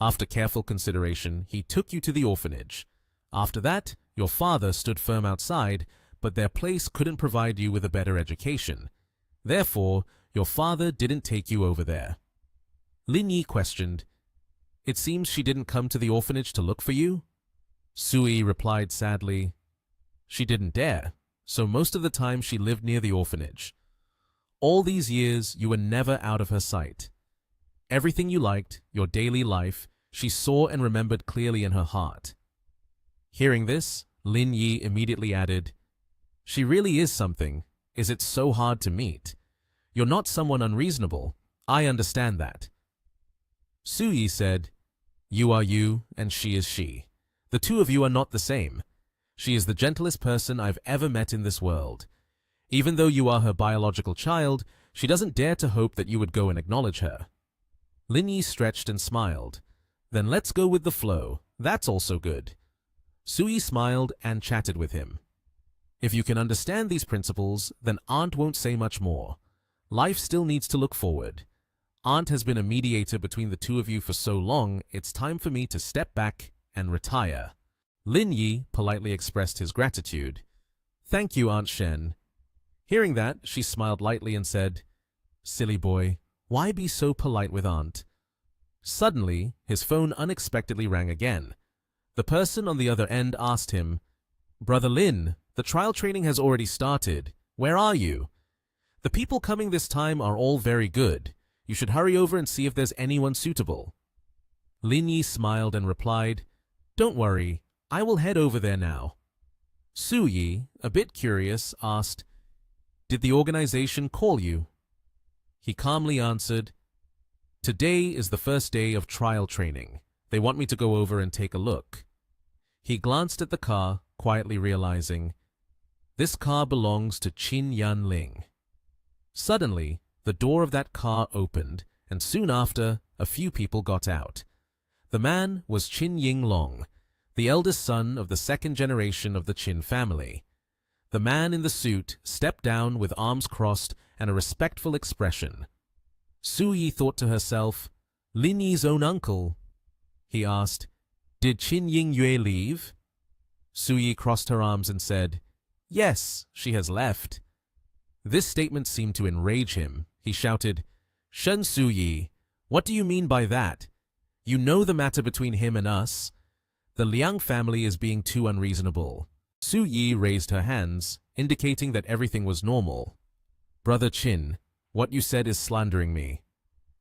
After careful consideration, he took you to the orphanage. After that, your father stood firm outside, but their place couldn't provide you with a better education. Therefore, your father didn't take you over there." Lin Yi questioned, "It seems she didn't come to the orphanage to look for you?" Su Yi replied sadly, "She didn't dare, so most of the time she lived near the orphanage. All these years, you were never out of her sight. Everything you liked, your daily life, she saw and remembered clearly in her heart." Hearing this, Lin Yi immediately added, "She really is something. Is it so hard to meet? You're not someone unreasonable. I understand that." Su Yi said, "You are you, and she is she. The two of you are not the same. She is the gentlest person I've ever met in this world. Even though you are her biological child, she doesn't dare to hope that you would go and acknowledge her." Lin Yi stretched and smiled. "Then let's go with the flow. That's also good." Su Yi smiled and chatted with him. "If you can understand these principles, then Aunt won't say much more. Life still needs to look forward. Aunt has been a mediator between the two of you for so long, it's time for me to step back and retire." Lin Yi politely expressed his gratitude. "Thank you, Aunt Shen." Hearing that, she smiled lightly and said, "Silly boy, why be so polite with Aunt?" Suddenly, his phone unexpectedly rang again. The person on the other end asked him, "Brother Lin, the trial training has already started. Where are you? The people coming this time are all very good. You should hurry over and see if there's anyone suitable." Lin Yi smiled and replied, "Don't worry, I will head over there now." Su Yi, a bit curious, asked, "Did the organization call you?" He calmly answered, "Today is the first day of trial training. They want me to go over and take a look." He glanced at the car, quietly realizing, this car belongs to Qin Yan Ling. Suddenly, the door of that car opened, and soon after, a few people got out. The man was Qin Ying Long, the eldest son of the second generation of the Qin family. The man in the suit stepped down with arms crossed and a respectful expression. Su Yi thought to herself, "Lin Yi's own uncle." He asked, "Did Qin Ying Yue leave?" Su Yi crossed her arms and said, "Yes, she has left." This statement seemed to enrage him. He shouted, "Shen Su Yi, what do you mean by that? You know the matter between him and us. The Liang family is being too unreasonable." Su Yi raised her hands, indicating that everything was normal. "Brother Qin, what you said is slandering me.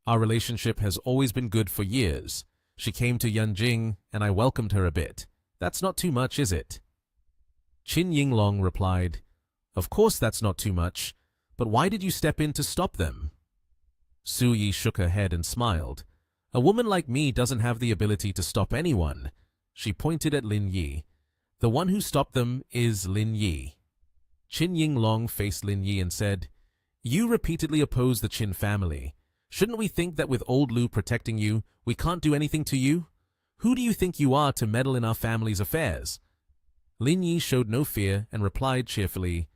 Our relationship has always been good for years. She came to Yanjing, and I welcomed her a bit. That's not too much, is it?" Qin Yinglong replied, "Of course that's not too much, but why did you step in to stop them?" Su Yi shook her head and smiled. "A woman like me doesn't have the ability to stop anyone." She pointed at Lin Yi. The one who stopped them is Lin Yi. Qin Yinglong faced Lin Yi and said, "You repeatedly oppose the Qin family. Shouldn't we think that with old Lu protecting you, we can't do anything to you? Who do you think you are to meddle in our family's affairs?" Lin Yi showed no fear and replied cheerfully,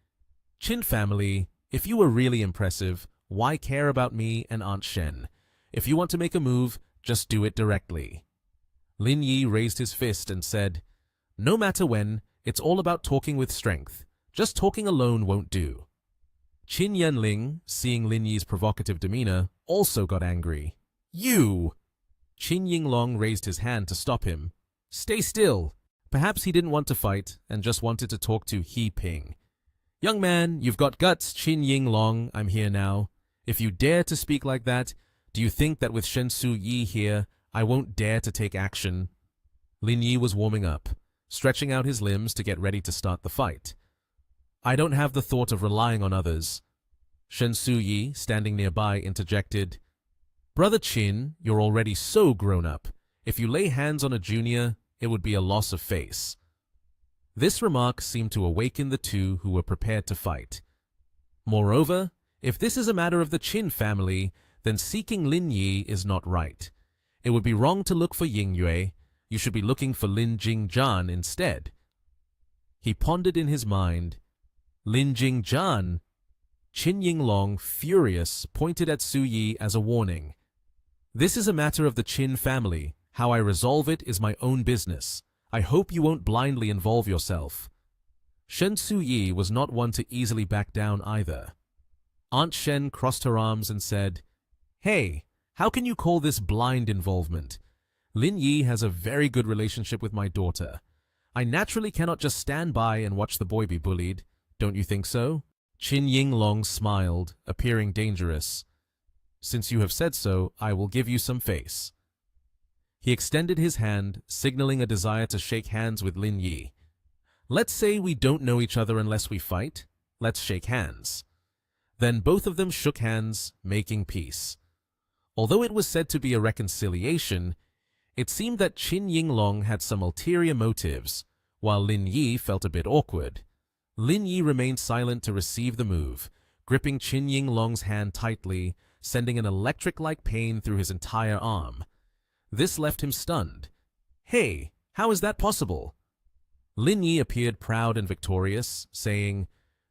"Qin family, if you were really impressive, why care about me and Aunt Shen? If you want to make a move, just do it directly." Lin Yi raised his fist and said, "No matter when, it's all about talking with strength. Just talking alone won't do." Qin Yanling, seeing Lin Yi's provocative demeanor, also got angry. "You!" Qin Yinglong raised his hand to stop him. "Stay still." Perhaps he didn't want to fight and just wanted to talk to He Ping. "Young man, you've got guts, Qin Yinglong, I'm here now. If you dare to speak like that, do you think that with Shen Su Yi here, I won't dare to take action?" Lin Yi was warming up, stretching out his limbs to get ready to start the fight. "I don't have the thought of relying on others." Shen Su Yi, standing nearby, interjected, "Brother Qin, you're already so grown up. If you lay hands on a junior, it would be a loss of face." This remark seemed to awaken the two who were prepared to fight. Moreover, if this is a matter of the Qin family, then seeking Lin Yi is not right. It would be wrong to look for Ying Yue. You should be looking for Lin Jingzhan instead. He pondered in his mind. Lin Jingzhan? Qin Yinglong, furious, pointed at Su Yi as a warning. "This is a matter of the Qin family. How I resolve it is my own business. I hope you won't blindly involve yourself." Shen Su Yi was not one to easily back down either. Aunt Shen crossed her arms and said, "Hey, how can you call this blind involvement? Lin Yi has a very good relationship with my daughter. I naturally cannot just stand by and watch the boy be bullied. Don't you think so?" Qin Yinglong smiled, appearing dangerous. "Since you have said so, I will give you some face." He extended his hand, signaling a desire to shake hands with Lin Yi. "Let's say we don't know each other unless we fight. Let's shake hands." Then both of them shook hands, making peace. Although it was said to be a reconciliation, it seemed that Qin Yinglong had some ulterior motives, while Lin Yi felt a bit awkward. Lin Yi remained silent to receive the move, gripping Qin Yinglong's hand tightly, sending an electric-like pain through his entire arm. This left him stunned. "Hey, how is that possible?" Lin Yi appeared proud and victorious, saying,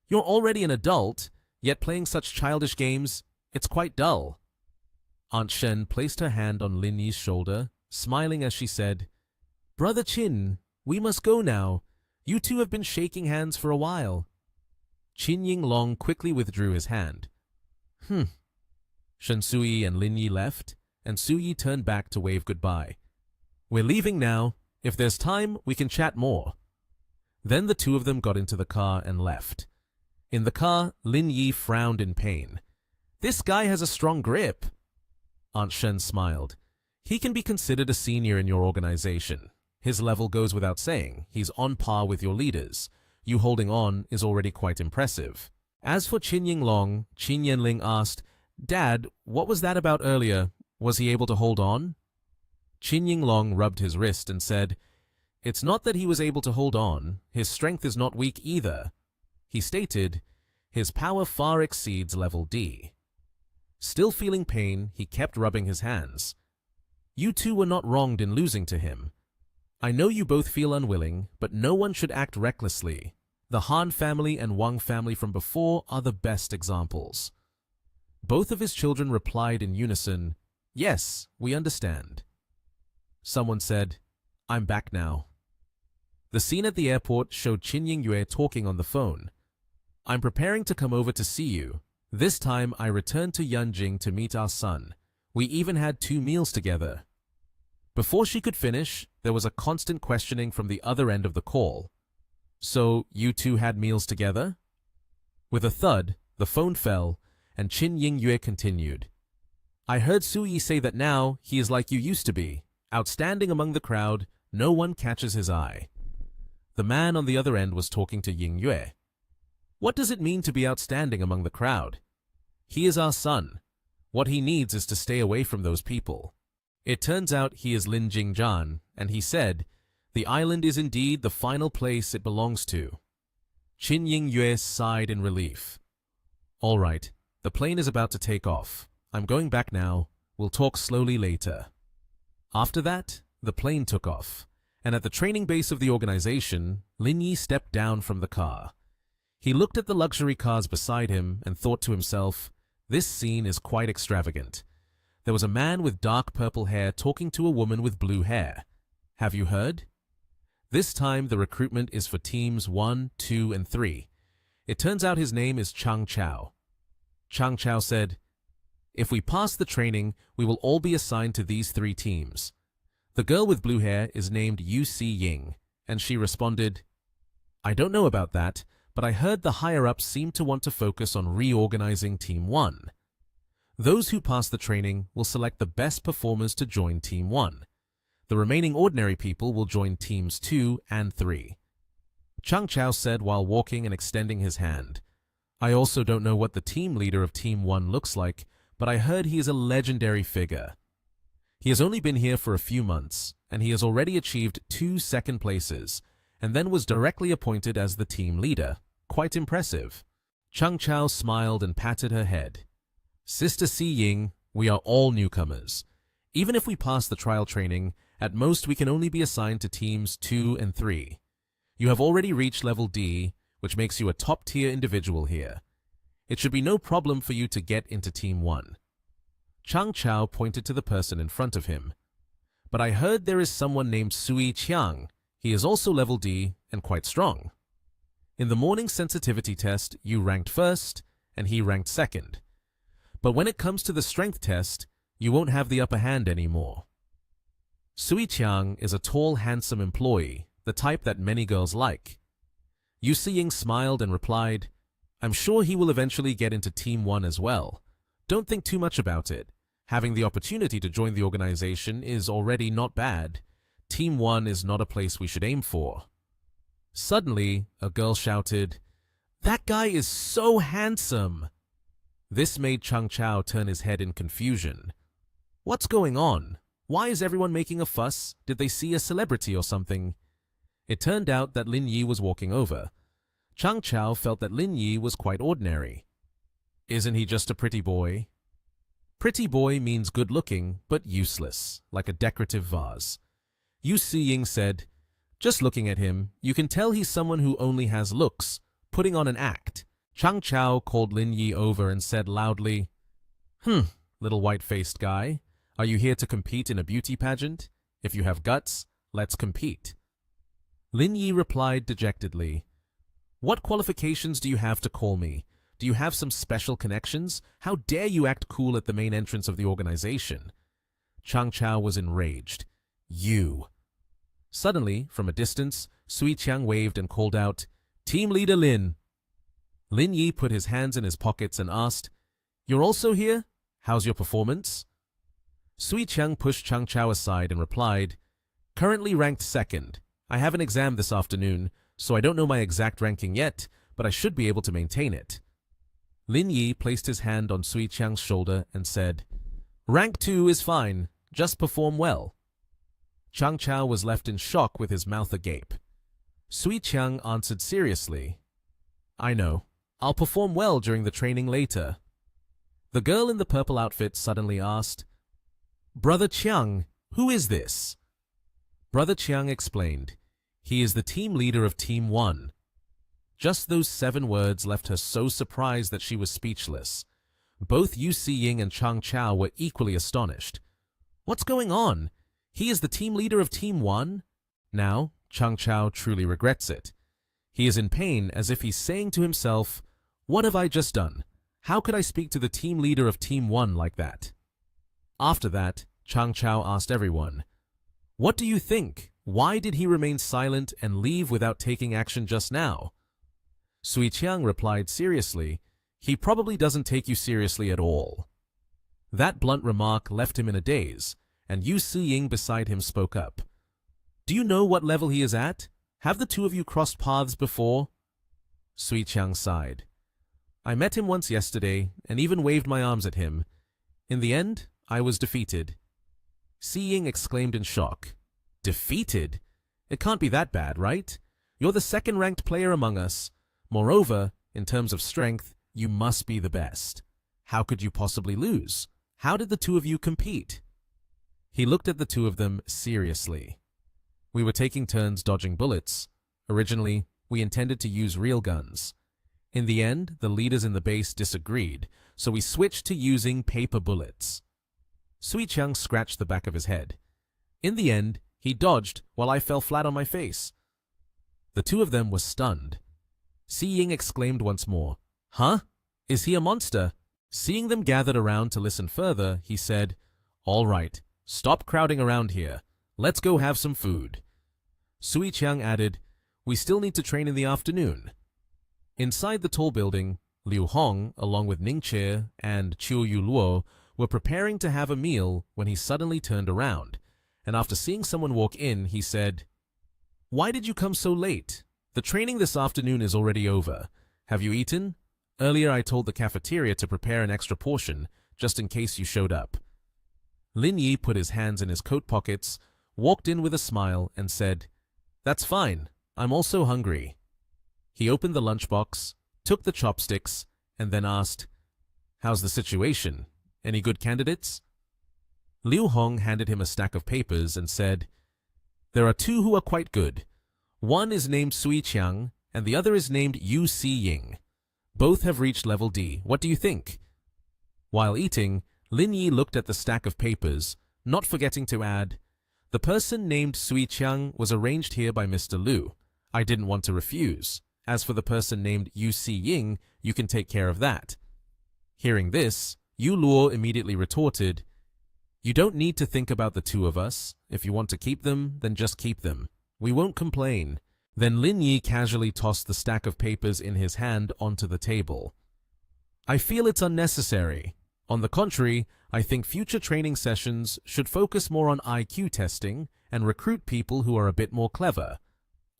"You're already an adult, yet playing such childish games, it's quite dull." Aunt Shen placed her hand on Lin Yi's shoulder, smiling as she said, "Brother Qin, we must go now. You two have been shaking hands for a while." Qin Yinglong quickly withdrew his hand. Shen Sui and Lin Yi left, and Su Yi turned back to wave goodbye. "We're leaving now. If there's time, we can chat more." Then the two of them got into the car and left. In the car, Lin Yi frowned in pain. "This guy has a strong grip." Aunt Shen smiled. "He can be considered a senior in your organization. His level goes without saying. He's on par with your leaders. You holding on is already quite impressive." As for Qin Yinglong, Qin Yanling asked, "Dad, what was that about earlier? Was he able to hold on?" Qin Yinglong rubbed his wrist and said, "It's not that he was able to hold on. His strength is not weak either." He stated, "His power far exceeds level D." Still feeling pain, he kept rubbing his hands. "You two were not wronged in losing to him. I know you both feel unwilling, but no one should act recklessly. The Han family and Wang family from before are the best examples." Both of his children replied in unison, "Yes, we understand." Someone said, "I'm back now." The scene at the airport showed Qin Yingyue talking on the phone. "I'm preparing to come over to see you. This time I returned to Yanjing to meet our son. We even had 2 meals together." Before she could finish, there was a constant questioning from the other end of the call. "So, you two had meals together?" With a thud, the phone fell, and Qin Yingyue continued. "I heard Su Yi say that now he is like you used to be, outstanding among the crowd, no one catches his eye." The man on the other end was talking to Yingyue. "What does it mean to be outstanding among the crowd? He is our son. What he needs is to stay away from those people. It turns out he is Lin Jingzhan, and he said, The island is indeed the final place it belongs to. Qin Yingyue sighed in relief. All right, the plane is about to take off. I'm going back now. We'll talk slowly later. After that, the plane took off, and at the training base of the organization, Lin Yi stepped down from the car. He looked at the luxury cars beside him and thought to himself, this scene is quite extravagant. There was a man with dark purple hair talking to a woman with blue hair. Have you heard? This time the recruitment is for teams 1, 2, and 3. It turns out his name is Chang Chao. Chang Chao said, if we pass the training, we will all be assigned to these 3 teams. The girl with blue hair is named Yu Si Ying, and she responded, I don't know about that, but I heard the higher-ups seem to want to focus on reorganizing Team 1. Those who pass the training will select the best performers to join Team 1. The remaining ordinary people will join Teams 2 and 3. Chang Chao said while walking and extending his hand. I also don't know what the team leader of Team 1 looks like, but I heard he is a legendary figure. He has only been here for a few months, and he has already achieved 2 second places, and then was directly appointed as the team leader. Quite impressive. Chang Chao smiled and patted her head. Sister Si Ying, we are all newcomers. Even if we pass the trial training, at most we can only be assigned to teams 2 and 3. You have already reached level D, which makes you a top-tier individual here. It should be no problem for you to get into Team 1. Chang Chao pointed to the person in front of him. But I heard there is someone named Sui Qiang. He is also level D and quite strong. In the morning sensitivity test, you ranked first, and he ranked second. But when it comes to the strength test, you won't have the upper hand anymore. Sui Qiang is a tall, handsome employee, the type that many girls like. Yu Siying smiled and replied, I'm sure he will eventually get into Team 1 as well. Don't think too much about it. Having the opportunity to join the organization is already not bad. Team 1 is not a place we should aim for. Suddenly, a girl shouted, That guy is so handsome! This made Chang Chao turn his head in confusion. What's going on? Why is everyone making a fuss? Did they see a celebrity or something? It turned out that Lin Yi was walking over. Chang Chao felt that Lin Yi was quite ordinary. Isn't he just a pretty boy? Pretty boy means good-looking, but useless, like a decorative vase. Yu Siying said, Just looking at him, you can tell he's someone who only has looks, putting on an act. Chang Chao called Lin Yi over and said loudly, little white-faced guy, are you here to compete in a beauty pageant? If you have guts, let's compete. Lin Yi replied dejectedly, What qualifications do you have to call me? Do you have some special connections? How dare you act cool at the main entrance of the organization? Chang Chao was enraged. You. Suddenly, from a distance, Sui Qiang waved and called out, Team Leader Lin. Lin Yi put his hands in his pockets and asked, You're also here? How's your performance? Sui Qiang pushed Chang Chao aside and replied, Currently ranked second. I have an exam this afternoon, so I don't know my exact ranking yet, but I should be able to maintain it. Lin Yi placed his hand on Sui Qiang's shoulder and said, Rank 2 is fine, just perform well. Chang Chao was left in shock with his mouth agape. Sui Qiang answered seriously, I know. I'll perform well during the training later. The girl in the purple outfit suddenly asked, Brother Qiang, who is this? Brother Qiang explained, He is the team leader of Team 1. Just those 7 words left her so surprised that she was speechless. Both Yu Siying and Chang Chao were equally astonished. What's going on? He is the team leader of Team 1? Now, Chang Chao truly regrets it. He is in pain as if he's saying to himself, What have I just done? How could I speak to the team leader of Team 1 like that? After that, Chang Chao asked everyone, What do you think? Why did he remain silent and leave without taking action just now? Sui Qiang replied seriously, He probably doesn't take you seriously at all. That blunt remark left him in a daze, and Yu Siying beside him spoke up. Do you know what level he is at? Have the 2 of you crossed paths before? Sui Qiang sighed. I met him once yesterday and even waved my arms at him. In the end, I was defeated. Siying exclaimed in shock. Defeated? It can't be that bad, right? You're the second-ranked player among us. Moreover, in terms of strength, you must be the best. How could you possibly lose? How did the two of you compete? He looked at the two of them seriously. We were taking turns dodging bullets. Originally, we intended to use real guns. In the end, the leaders in the base disagreed, so we switched to using paper bullets. Sui Qiang scratched the back of his head. In the end, he dodged while I fell flat on my face. The two of them were stunned. Si Ying exclaimed once more, "Huh? Is he a monster?" Seeing them gathered around to listen further, he said, "All right, stop crowding around here. Let's go have some food." Sui Qiang added, "We still need to train in the afternoon." Inside the tall building, Liu Hong, along with Ning Che and Chiu Yu Luo, were preparing to have a meal when he suddenly turned around, and after seeing someone walk in, he said, "Why did you come so late? The training this afternoon is already over. Have you eaten? Earlier I told the cafeteria to prepare an extra portion, just in case you showed up." Lin Yi put his hands in his coat pockets, walked in with a smile, and said, "That's fine. I'm also hungry." He opened the lunchbox, took the chopsticks, and then asked, "How's the situation? Any good candidates?" Liu Hong handed him a stack of papers and said, "There are two who are quite good. One is named Sui Qiang, and the other is named Yu Si Ying. Both have reached level D. What do you think?" While eating, Lin Yi looked at the stack of papers, not forgetting to add, "The person named Sui Qiang was arranged here by Mr. Liu. I didn't want to refuse. As for the person named Yu Si Ying, you can take care of that." Hearing this, Yu Luo immediately retorted, "You don't need to think about the two of us. If you want to keep them, then just keep them. We won't complain." Then Lin Yi casually tossed the stack of papers in his hand onto the table. "I feel it's unnecessary. On the contrary, I think future training sessions should focus more on IQ testing and recruit people who are a bit more clever.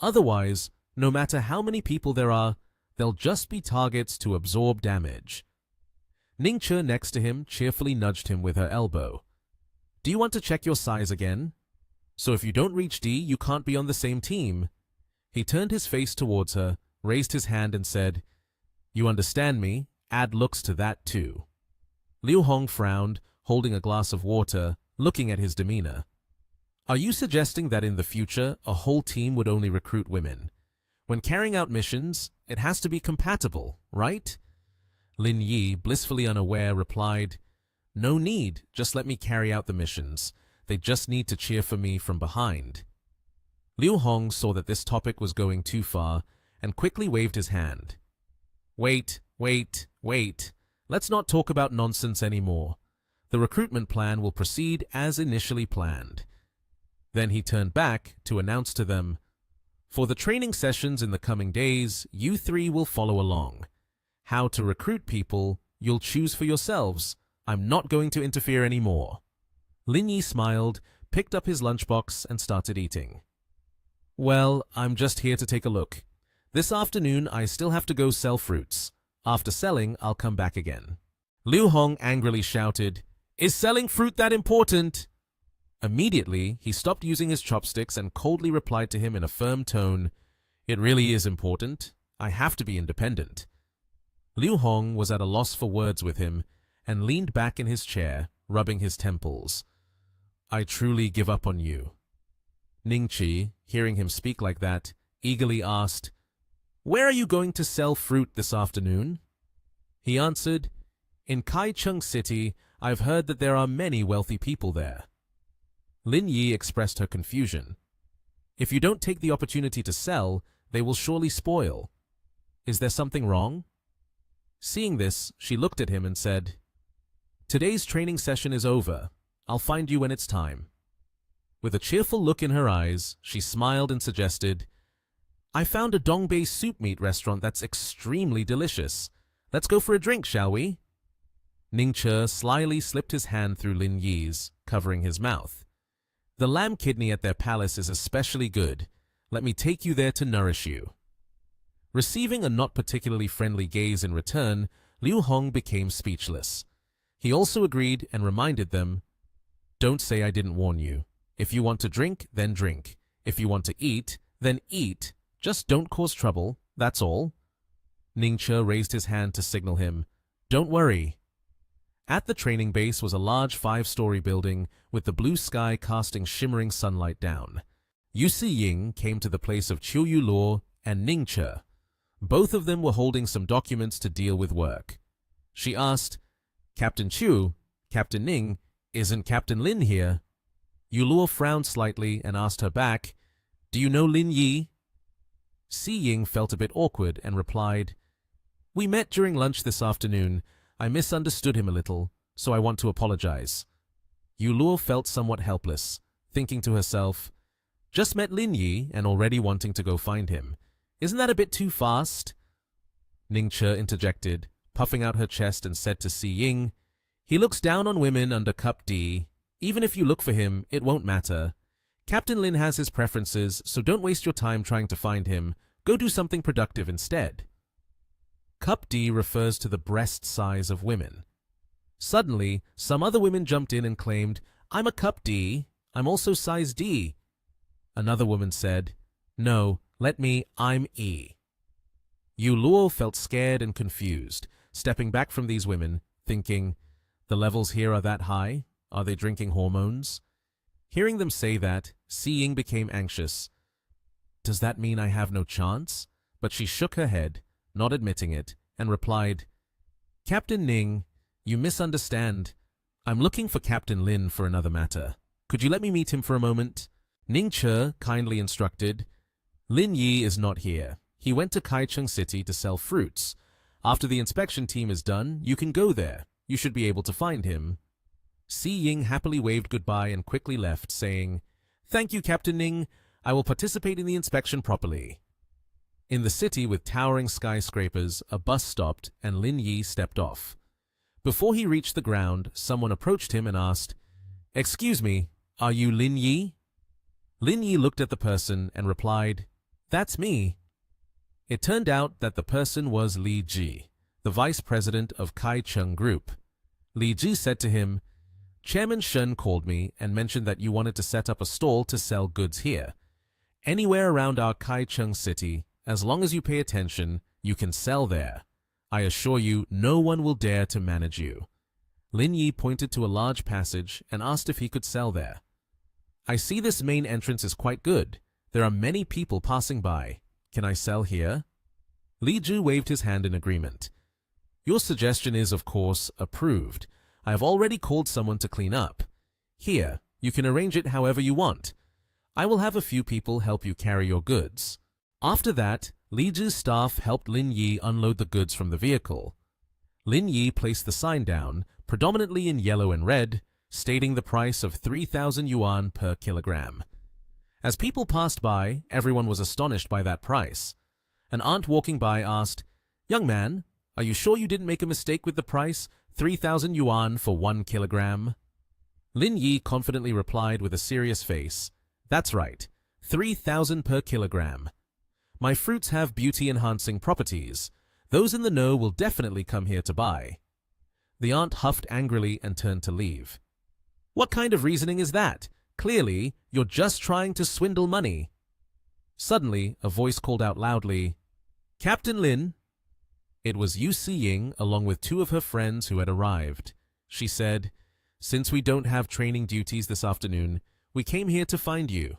Otherwise, no matter how many people there are, they'll just be targets to absorb damage." Ning Che next to him cheerfully nudged him with her elbow. "Do you want to check your size again? So if you don't reach D, you can't be on the same team." He turned his face towards her, raised his hand and said, "You understand me? Add looks to that too." Liu Hong frowned, holding a glass of water, looking at his demeanor. "Are you suggesting that in the future, a whole team would only recruit women? When carrying out missions, it has to be compatible, right?" Lin Yi, blissfully unaware, replied, "No need, just let me carry out the missions. They just need to cheer for me from behind." Liu Hong saw that this topic was going too far and quickly waved his hand. Wait. Let's not talk about nonsense anymore. The recruitment plan will proceed as initially planned." Then he turned back to announce to them, "For the training sessions in the coming days, you three will follow along. How to recruit people, you'll choose for yourselves. I'm not going to interfere anymore." Lin Yi smiled, picked up his lunchbox, and started eating. "Well, I'm just here to take a look. This afternoon, I still have to go sell fruits. After selling, I'll come back again." Liu Hong angrily shouted, "Is selling fruit that important?" Immediately, he stopped using his chopsticks and coldly replied to him in a firm tone, "It really is important. I have to be independent." Liu Hong was at a loss for words with him and leaned back in his chair, rubbing his temples. "I truly give up on you." Ning Chi, hearing him speak like that, eagerly asked, "Where are you going to sell fruit this afternoon?" He answered, "In Kaicheng City, I've heard that there are many wealthy people there." Lin Yi expressed her confusion. "If you don't take the opportunity to sell, they will surely spoil. Is there something wrong?" Seeing this, she looked at him and said, "Today's training session is over. I'll find you when it's time." With a cheerful look in her eyes, she smiled and suggested, "I found a Dongbei soup meat restaurant that's extremely delicious. Let's go for a drink, shall we?" Ning Che slyly slipped his hand through Lin Yi's, covering his mouth. "The lamb kidney at their palace is especially good. Let me take you there to nourish you." Receiving a not particularly friendly gaze in return, Liu Hong became speechless. He also agreed and reminded them, "Don't say I didn't warn you. If you want to drink, then drink. If you want to eat, then eat. Just don't cause trouble, that's all. Ningche raised his hand to signal him. Don't worry. At the training base was a large 5-story building with the blue sky casting shimmering sunlight down. Yu Si-ying came to the place of Chiu Yu Luo and Ningche. Both of them were holding some documents to deal with work. She asked, Captain Chiu, Captain Ning, isn't Captain Lin here? Yu Luo frowned slightly and asked her back, Do you know Lin Yi? Si-ying felt a bit awkward and replied, We met during lunch this afternoon. I misunderstood him a little, so I want to apologize. Yu Luo felt somewhat helpless, thinking to herself, Just met Lin Yi and already wanting to go find him. Isn't that a bit too fast? Ningche interjected, puffing out her chest and said to Si-ying, He looks down on women under Cup D. Even if you look for him, it won't matter. Captain Lin has his preferences, so don't waste your time trying to find him. Go do something productive instead. Cup D refers to the breast size of women. Suddenly, some other women jumped in and claimed, I'm a Cup D. I'm also size D. Another woman said, No, I'm E. Yu Luo felt scared and confused, stepping back from these women, thinking, The levels here are that high? Are they drinking hormones? Hearing them say that, Si-ying became anxious. Does that mean I have no chance? But she shook her head, not admitting it, and replied, Captain Ning, you misunderstand. I'm looking for Captain Lin for another matter. Could you let me meet him for a moment? Ningche kindly instructed, Lin Yi is not here. He went to Kaicheng City to sell fruits. After the inspection team is done, you can go there. You should be able to find him. Si-ying happily waved goodbye and quickly left, saying, Thank you, Captain Ning. I will participate in the inspection properly. In the city with towering skyscrapers, a bus stopped and Lin Yi stepped off. Before he reached the ground, someone approached him and asked, Excuse me, are you Lin Yi? Lin Yi looked at the person and replied, That's me. It turned out that the person was Li Ji, the vice president of Kaicheng Group. Li Ji said to him, Chairman Shen called me and mentioned that you wanted to set up a stall to sell goods here. Anywhere around our Kaicheng city, as long as you pay attention, you can sell there. I assure you, no one will dare to manage you. Lin Yi pointed to a large passage and asked if he could sell there. I see this main entrance is quite good. There are many people passing by. Can I sell here? Li Ji waved his hand in agreement. Your suggestion is, of course, approved. I have already called someone to clean up. Here, you can arrange it however you want. I will have a few people help you carry your goods. After that, Li Ji's staff helped Lin Yi unload the goods from the vehicle. Lin Yi placed the sign down, predominantly in yellow and red, stating the price of 3,000 yuan per kilogram. As people passed by, everyone was astonished by that price. An aunt walking by asked, Young man, are you sure you didn't make a mistake with the price? 3,000 yuan for 1 kilogram? Lin Yi confidently replied with a serious face, That's right, 3,000 per kilogram. My fruits have beauty-enhancing properties. Those in the know will definitely come here to buy. The aunt huffed angrily and turned to leave. What kind of reasoning is that? Clearly, you're just trying to swindle money. Suddenly, a voice called out loudly, Captain Lin. It was Yu Si-ying along with 2 of her friends who had arrived. She said, Since we don't have training duties this afternoon, we came here to find you.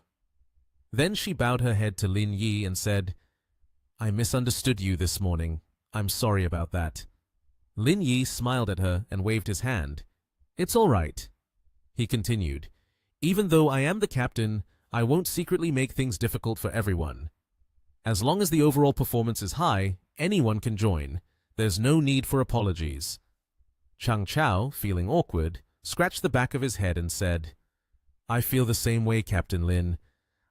Then she bowed her head to Lin Yi and said, I misunderstood you this morning. I'm sorry about that. Lin Yi smiled at her and waved his hand. It's all right. He continued, Even though I am the captain, I won't secretly make things difficult for everyone. As long as the overall performance is high, anyone can join. There's no need for apologies. Chang Chao, feeling awkward, scratched the back of his head and said, I feel the same way, Captain Lin.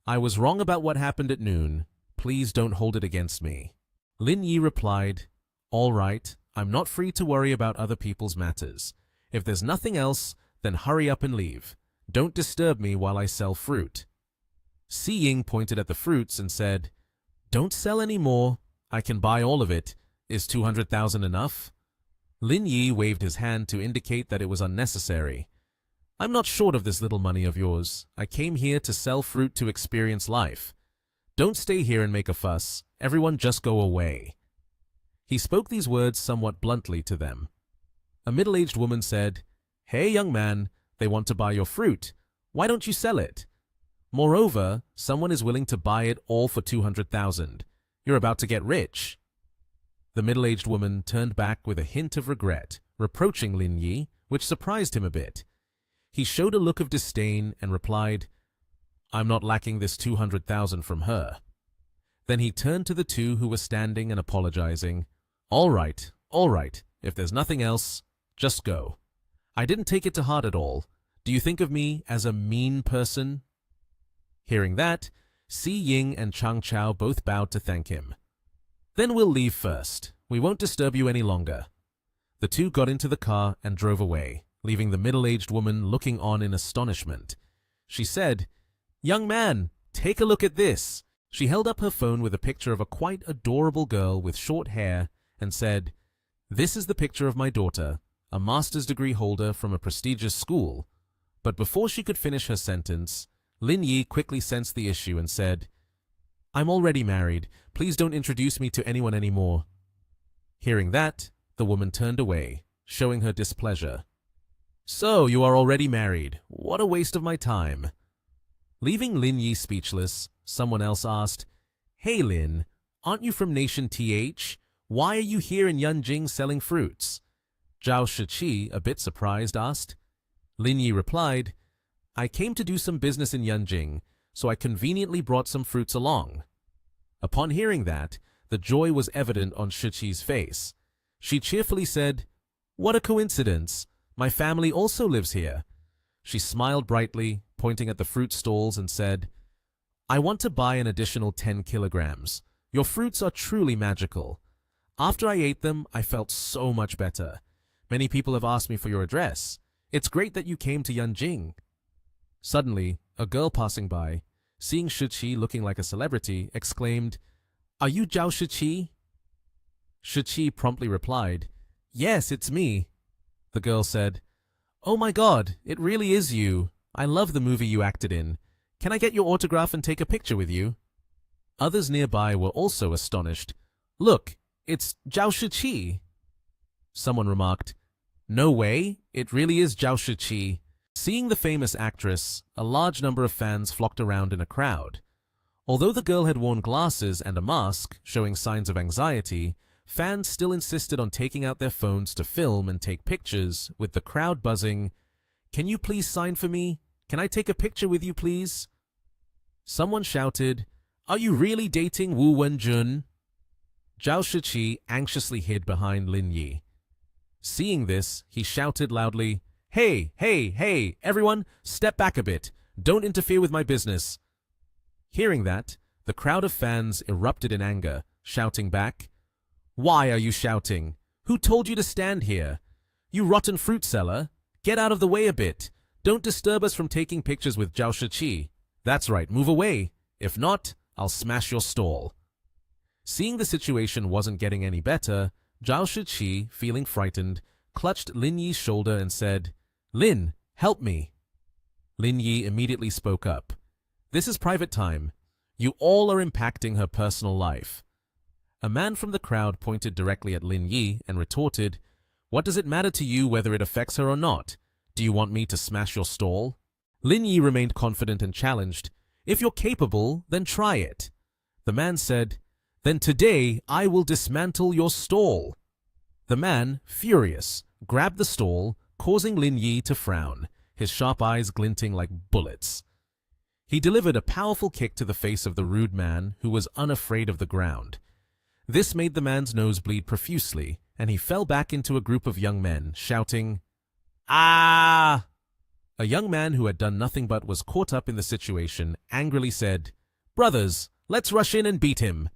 I was wrong about what happened at noon. Please don't hold it against me. Lin Yi replied, All right, I'm not free to worry about other people's matters. If there's nothing else, then hurry up and leave. Don't disturb me while I sell fruit. Si-ying pointed at the fruits and said, Don't sell any more. I can buy all of it. Is 200,000 enough? Lin Yi waved his hand to indicate that it was unnecessary. I'm not short of this little money of yours. I came here to sell fruit to experience life. Don't stay here and make a fuss. Everyone just go away." He spoke these words somewhat bluntly to them. A middle-aged woman said, "Hey, young man, they want to buy your fruit. Why don't you sell it? Moreover, someone is willing to buy it all for 200,000. You're about to get rich." The middle-aged woman turned back with a hint of regret, reproaching Lin Yi, which surprised him a bit. He showed a look of disdain and replied, "I'm not lacking this 200,000 from her." Then he turned to the two who were standing and apologizing. All right. If there's nothing else, just go. I didn't take it to heart at all. Do you think of me as a mean person?" Hearing that, Si Ying and Chang Chao both bowed to thank him. "Then we'll leave first. We won't disturb you any longer." The two got into the car and drove away, leaving the middle-aged woman looking on in astonishment. She said, "Young man, take a look at this." She held up her phone with a picture of a quite adorable girl with short hair and said, "This is the picture of my daughter, a master's degree holder from a prestigious school." But before she could finish her sentence, Lin Yi quickly sensed the issue and said, "I'm already married. Please don't introduce me to anyone anymore." Hearing that, the woman turned away, showing her displeasure. "So, you are already married. What a waste of my time." Leaving Lin Yi speechless, someone else asked, "Hey Lin, aren't you from Nation TH? Why are you here in Yanjing selling fruits?" Zhao Shiqi, a bit surprised, asked. Lin Yi replied, "I came to do some business in Yanjing, so I conveniently brought some fruits along." Upon hearing that, the joy was evident on Shiqi's face. She cheerfully said, "What a coincidence! My family also lives here." She smiled brightly, pointing at the fruit stalls, and said, "I want to buy an additional 10 kilograms. Your fruits are truly magical. After I ate them, I felt so much better. Many people have asked me for your address. It's great that you came to Yanjing." Suddenly, a girl passing by, seeing Shiqi looking like a celebrity, exclaimed, "Are you Zhao Shiqi?" Shiqi promptly replied, "Yes, it's me." The girl said, "Oh my God, it really is you. I love the movie you acted in. Can I get your autograph and take a picture with you?" Others nearby were also astonished. "Look, it's Zhao Shiqi." Someone remarked, "No way, it really is Zhao Shiqi." Seeing the famous actress, a large number of fans flocked around in a crowd. Although the girl had worn glasses and a mask, showing signs of anxiety, fans still insisted on taking out their phones to film and take pictures, with the crowd buzzing, "Can you please sign for me? Can I take a picture with you, please?" Someone shouted, "Are you really dating Wu Wenjun?" Zhao Shiqi anxiously hid behind Lin Yi. Seeing this, he shouted loudly, Hey, everyone, step back a bit. Don't interfere with my business." Hearing that, the crowd of fans erupted in anger, shouting back, "Why are you shouting? Who told you to stand here? You rotten fruit seller, get out of the way a bit. Don't disturb us from taking pictures with Zhao Shiqi. That's right, move away. If not, I'll smash your stall." Seeing the situation wasn't getting any better, Zhao Shiqi, feeling frightened, clutched Lin Yi's shoulder and said, "Lin, help me." Lin Yi immediately spoke up. "This is private time. You all are impacting her personal life." A man from the crowd pointed directly at Lin Yi and retorted, "What does it matter to you whether it affects her or not? Do you want me to smash your stall?" Lin Yi remained confident and challenged, "If you're capable, then try it." The man said, "Then today I will dismantle your stall." The man, furious, grabbed the stall, causing Lin Yi to frown, his sharp eyes glinting like bullets. He delivered a powerful kick to the face of the rude man, who was unafraid of the ground. This made the man's nose bleed profusely, and he fell back into a group of young men, shouting, "Ah!" A young man who had done nothing but was caught up in the situation angrily said, "Brothers, let's rush in and beat him."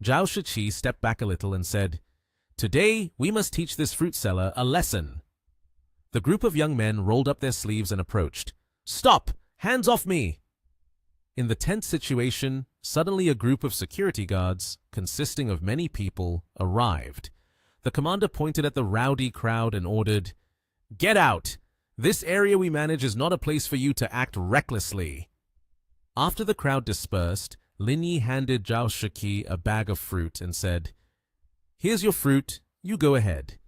Zhao Shiqi stepped back a little and said, "Today we must teach this fruit seller a lesson." The group of young men rolled up their sleeves and approached. "Stop! Hands off me!" In the tense situation, suddenly a group of security guards, consisting of many people, arrived. The commander pointed at the rowdy crowd and ordered, "Get out! This area we manage is not a place for you to act recklessly. After the crowd dispersed, Lin Yi handed Zhao Shiqi a bag of fruit and said, "Here's your fruit, you go ahead.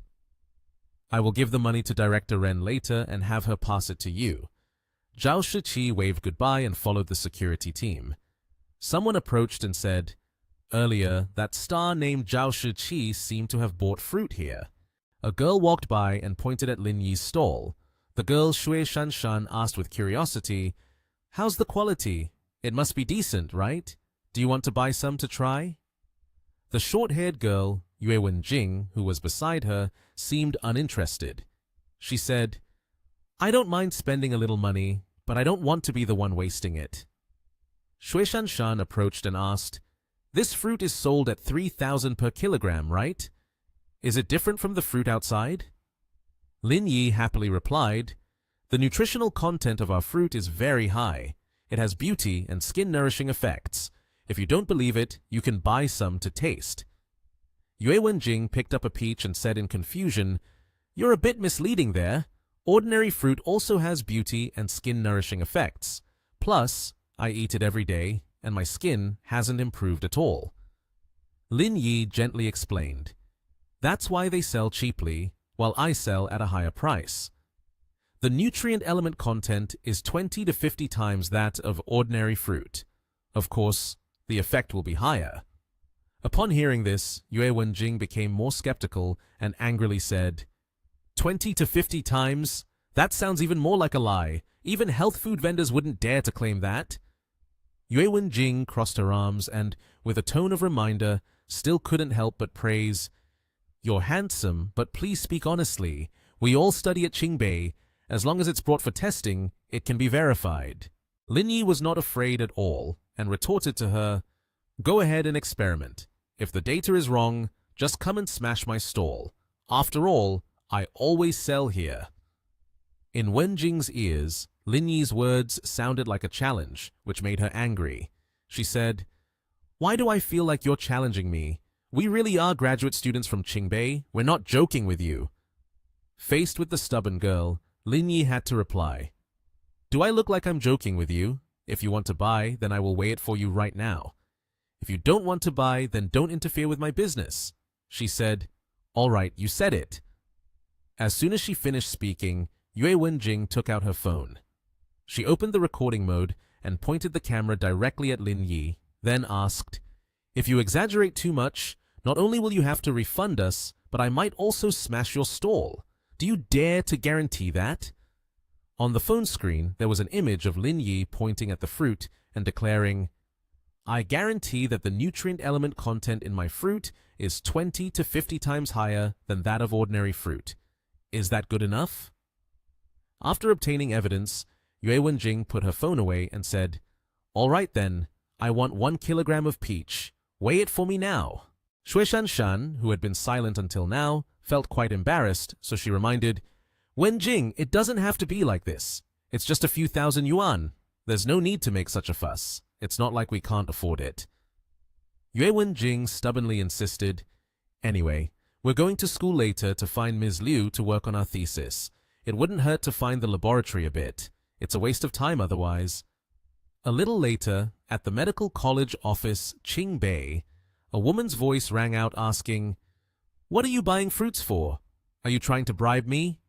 I will give the money to Director Ren later and have her pass it to you." Zhao Shiqi waved goodbye and followed the security team. Someone approached and said, "Earlier, that star named Zhao Shiqi seemed to have bought fruit here." A girl walked by and pointed at Lin Yi's stall. The girl Shui Shanshan asked with curiosity, "How's the quality? It must be decent, right? Do you want to buy some to try?" The short-haired girl, Yue Wenjing, who was beside her, seemed uninterested. She said, "I don't mind spending a little money, but I don't want to be the one wasting it." Shui Shanshan approached and asked, "This fruit is sold at 3,000 per kilogram, right? Is it different from the fruit outside?" Lin Yi happily replied, "The nutritional content of our fruit is very high. It has beauty and skin-nourishing effects. If you don't believe it, you can buy some to taste." Yue Wenjing picked up a peach and said in confusion, "You're a bit misleading there. Ordinary fruit also has beauty and skin-nourishing effects. Plus, I eat it every day, and my skin hasn't improved at all." Lin Yi gently explained, "That's why they sell cheaply, while I sell at a higher price. The nutrient element content is 20 to 50 times that of ordinary fruit. Of course, the effect will be higher." Upon hearing this, Yue Wenjing became more skeptical and angrily said, 20 to 50 times? That sounds even more like a lie. Even health food vendors wouldn't dare to claim that." Yue Wenjing crossed her arms and, with a tone of reminder, still couldn't help but praise, "You're handsome, but please speak honestly. We all study at Qingbei. As long as it's brought for testing, it can be verified." Lin Yi was not afraid at all and retorted to her, "Go ahead and experiment. If the data is wrong, just come and smash my stall. After all, I always sell here." In Wenjing's ears, Lin Yi's words sounded like a challenge, which made her angry. She said, "Why do I feel like you're challenging me? We really are graduate students from Qingbei. We're not joking with you." Faced with the stubborn girl, Lin Yi had to reply, "Do I look like I'm joking with you? If you want to buy, then I will weigh it for you right now. If you don't want to buy, then don't interfere with my business." She said, "All right, you said it." As soon as she finished speaking, Yue Wenjing took out her phone. She opened the recording mode and pointed the camera directly at Lin Yi, then asked, "If you exaggerate too much, not only will you have to refund us, but I might also smash your stall. Do you dare to guarantee that?" On the phone screen, there was an image of Lin Yi pointing at the fruit and declaring, "I guarantee that the nutrient element content in my fruit is 20 to 50 times higher than that of ordinary fruit. Is that good enough?" After obtaining evidence, Yue Wenjing put her phone away and said, "All right then, I want 1 kilogram of peach. Weigh it for me now." Shui Shanshan, who had been silent until now, felt quite embarrassed, so she reminded, "Wenjing, it doesn't have to be like this. It's just a few thousand yuan. There's no need to make such a fuss. It's not like we can't afford it." Yue Wenjing stubbornly insisted, "Anyway, we're going to school later to find Ms. Liu to work on our thesis. It wouldn't hurt to find the laboratory a bit. It's a waste of time otherwise." A little later, at the medical college office Qingbei, a woman's voice rang out asking, "What are you buying fruits for? Are you trying to bribe me?"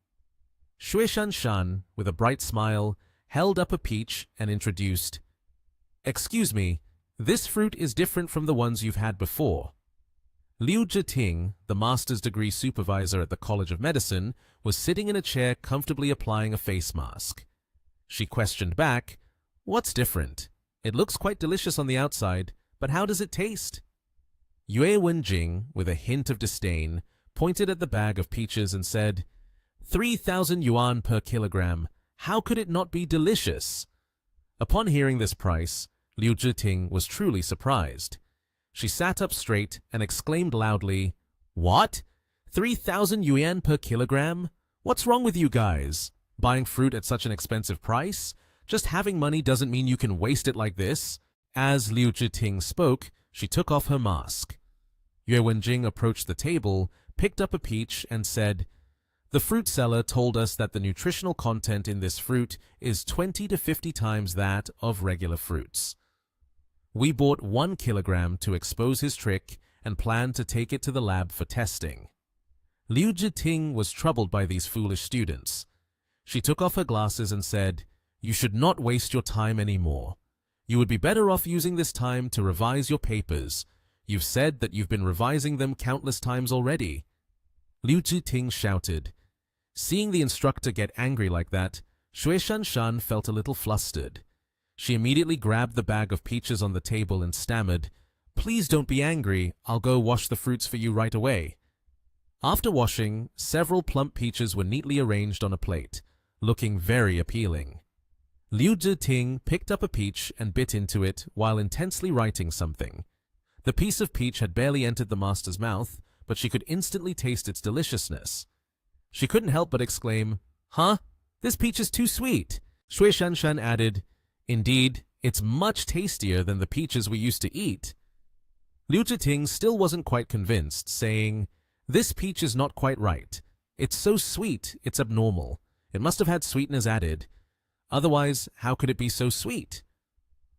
Shui Shanshan, with a bright smile, held up a peach and introduced, "Excuse me, this fruit is different from the ones you've had before." Liu Zhiting, the master's degree supervisor at the College of Medicine, was sitting in a chair comfortably applying a face mask. She questioned back, "What's different? It looks quite delicious on the outside, but how does it taste?" Yue Wenjing, with a hint of disdain, pointed at the bag of peaches and said, 3,000 yuan per kilogram. How could it not be delicious?" Upon hearing this price, Liu Zhiting was truly surprised. She sat up straight and exclaimed loudly, "What? 3,000 yuan per kilogram? What's wrong with you guys? Buying fruit at such an expensive price? Just having money doesn't mean you can waste it like this." As Liu Zhiting spoke, she took off her mask. Yue Wenjing approached the table, picked up a peach, and said, The fruit seller told us that the nutritional content in this fruit is 20 to 50 times that of regular fruits. We bought 1 kilogram to expose his trick and planned to take it to the lab for testing. Liu Jiting was troubled by these foolish students. She took off her glasses and said, "You should not waste your time anymore. You would be better off using this time to revise your papers. You've said that you've been revising them countless times already." Liu Jiting shouted. Seeing the instructor get angry like that, Shui Shanshan felt a little flustered. She immediately grabbed the bag of peaches on the table and stammered, "Please don't be angry, I'll go wash the fruits for you right away." After washing, several plump peaches were neatly arranged on a plate, looking very appealing. Liu Jiting picked up a peach and bit into it while intensely writing something. The piece of peach had barely entered the master's mouth, but she could instantly taste its deliciousness. She couldn't help but exclaim, "Huh? This peach is too sweet." Shui Shanshan added, "Indeed, it's much tastier than the peaches we used to eat." Liu Jiting still wasn't quite convinced, saying, "This peach is not quite right. It's so sweet, it's abnormal. It must have had sweeteners added. Otherwise, how could it be so sweet?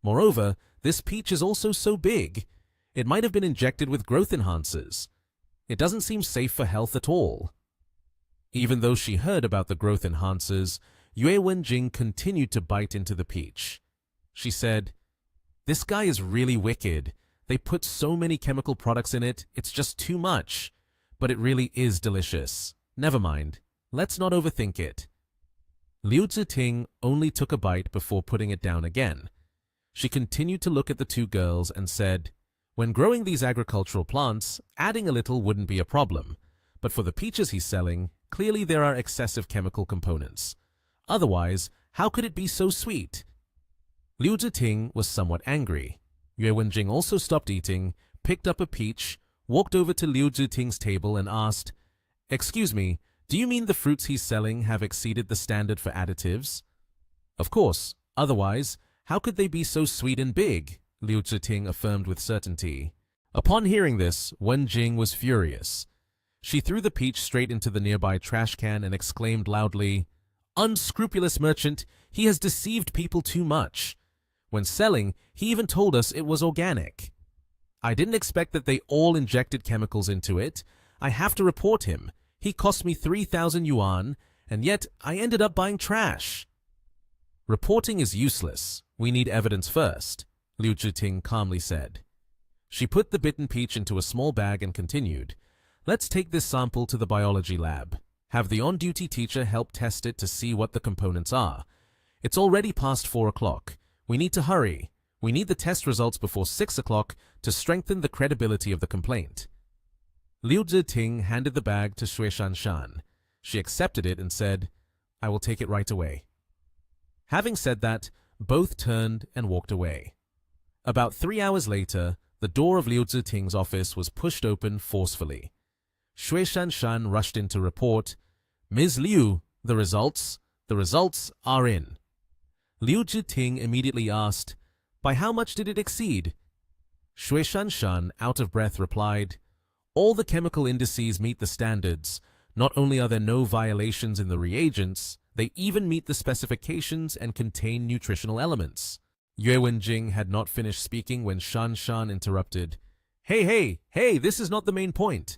Moreover, this peach is also so big. It might have been injected with growth enhancers. It doesn't seem safe for health at all." Even though she heard about the growth enhancers, Yue Wenjing continued to bite into the peach. She said, "This guy is really wicked. They put so many chemical products in it, it's just too much. But it really is delicious. Never mind. Let's not overthink it." Liu Ziting only took a bite before putting it down again. She continued to look at the two girls and said, "When growing these agricultural plants, adding a little wouldn't be a problem. But for the peaches he's selling, clearly there are excessive chemical components. Otherwise, how could it be so sweet?" Liu Ziting was somewhat angry. Yue Wenjing also stopped eating, picked up a peach, walked over to Liu Ziting's table and asked, "Excuse me, do you mean the fruits he's selling have exceeded the standard for additives?" "Of course. Otherwise, how could they be so sweet and big?" Liu Ziting affirmed with certainty. Upon hearing this, Wenjing was furious. She threw the peach straight into the nearby trash can and exclaimed loudly, "Unscrupulous merchant, he has deceived people too much. When selling, he even told us it was organic. I didn't expect that they all injected chemicals into it. I have to report him. He cost me 3,000 yuan, and yet I ended up buying trash." "Reporting is useless. We need evidence first," Liu Ziting calmly said. She put the bitten peach into a small bag and continued, "Let's take this sample to the biology lab. Have the on-duty teacher help test it to see what the components are. It's already past 4 o'clock. We need to hurry. We need the test results before 6 o'clock to strengthen the credibility of the complaint." Liu Ziting handed the bag to Shui Shanshan. She accepted it and said, "I will take it right away." Having said that, both turned and walked away. About 3 hours later, the door of Liu Ziting's office was pushed open forcefully. Shui Shanshan rushed in to report, "Ms. Liu, the results are in." Liu Ziting immediately asked, "By how much did it exceed?" Shui Shanshan, out of breath, replied, "All the chemical indices meet the standards. Not only are there no violations in the reagents, they even meet the specifications and contain nutritional elements." Yue Wenjing had not finished speaking when Shanshan interrupted, Hey, this is not the main point.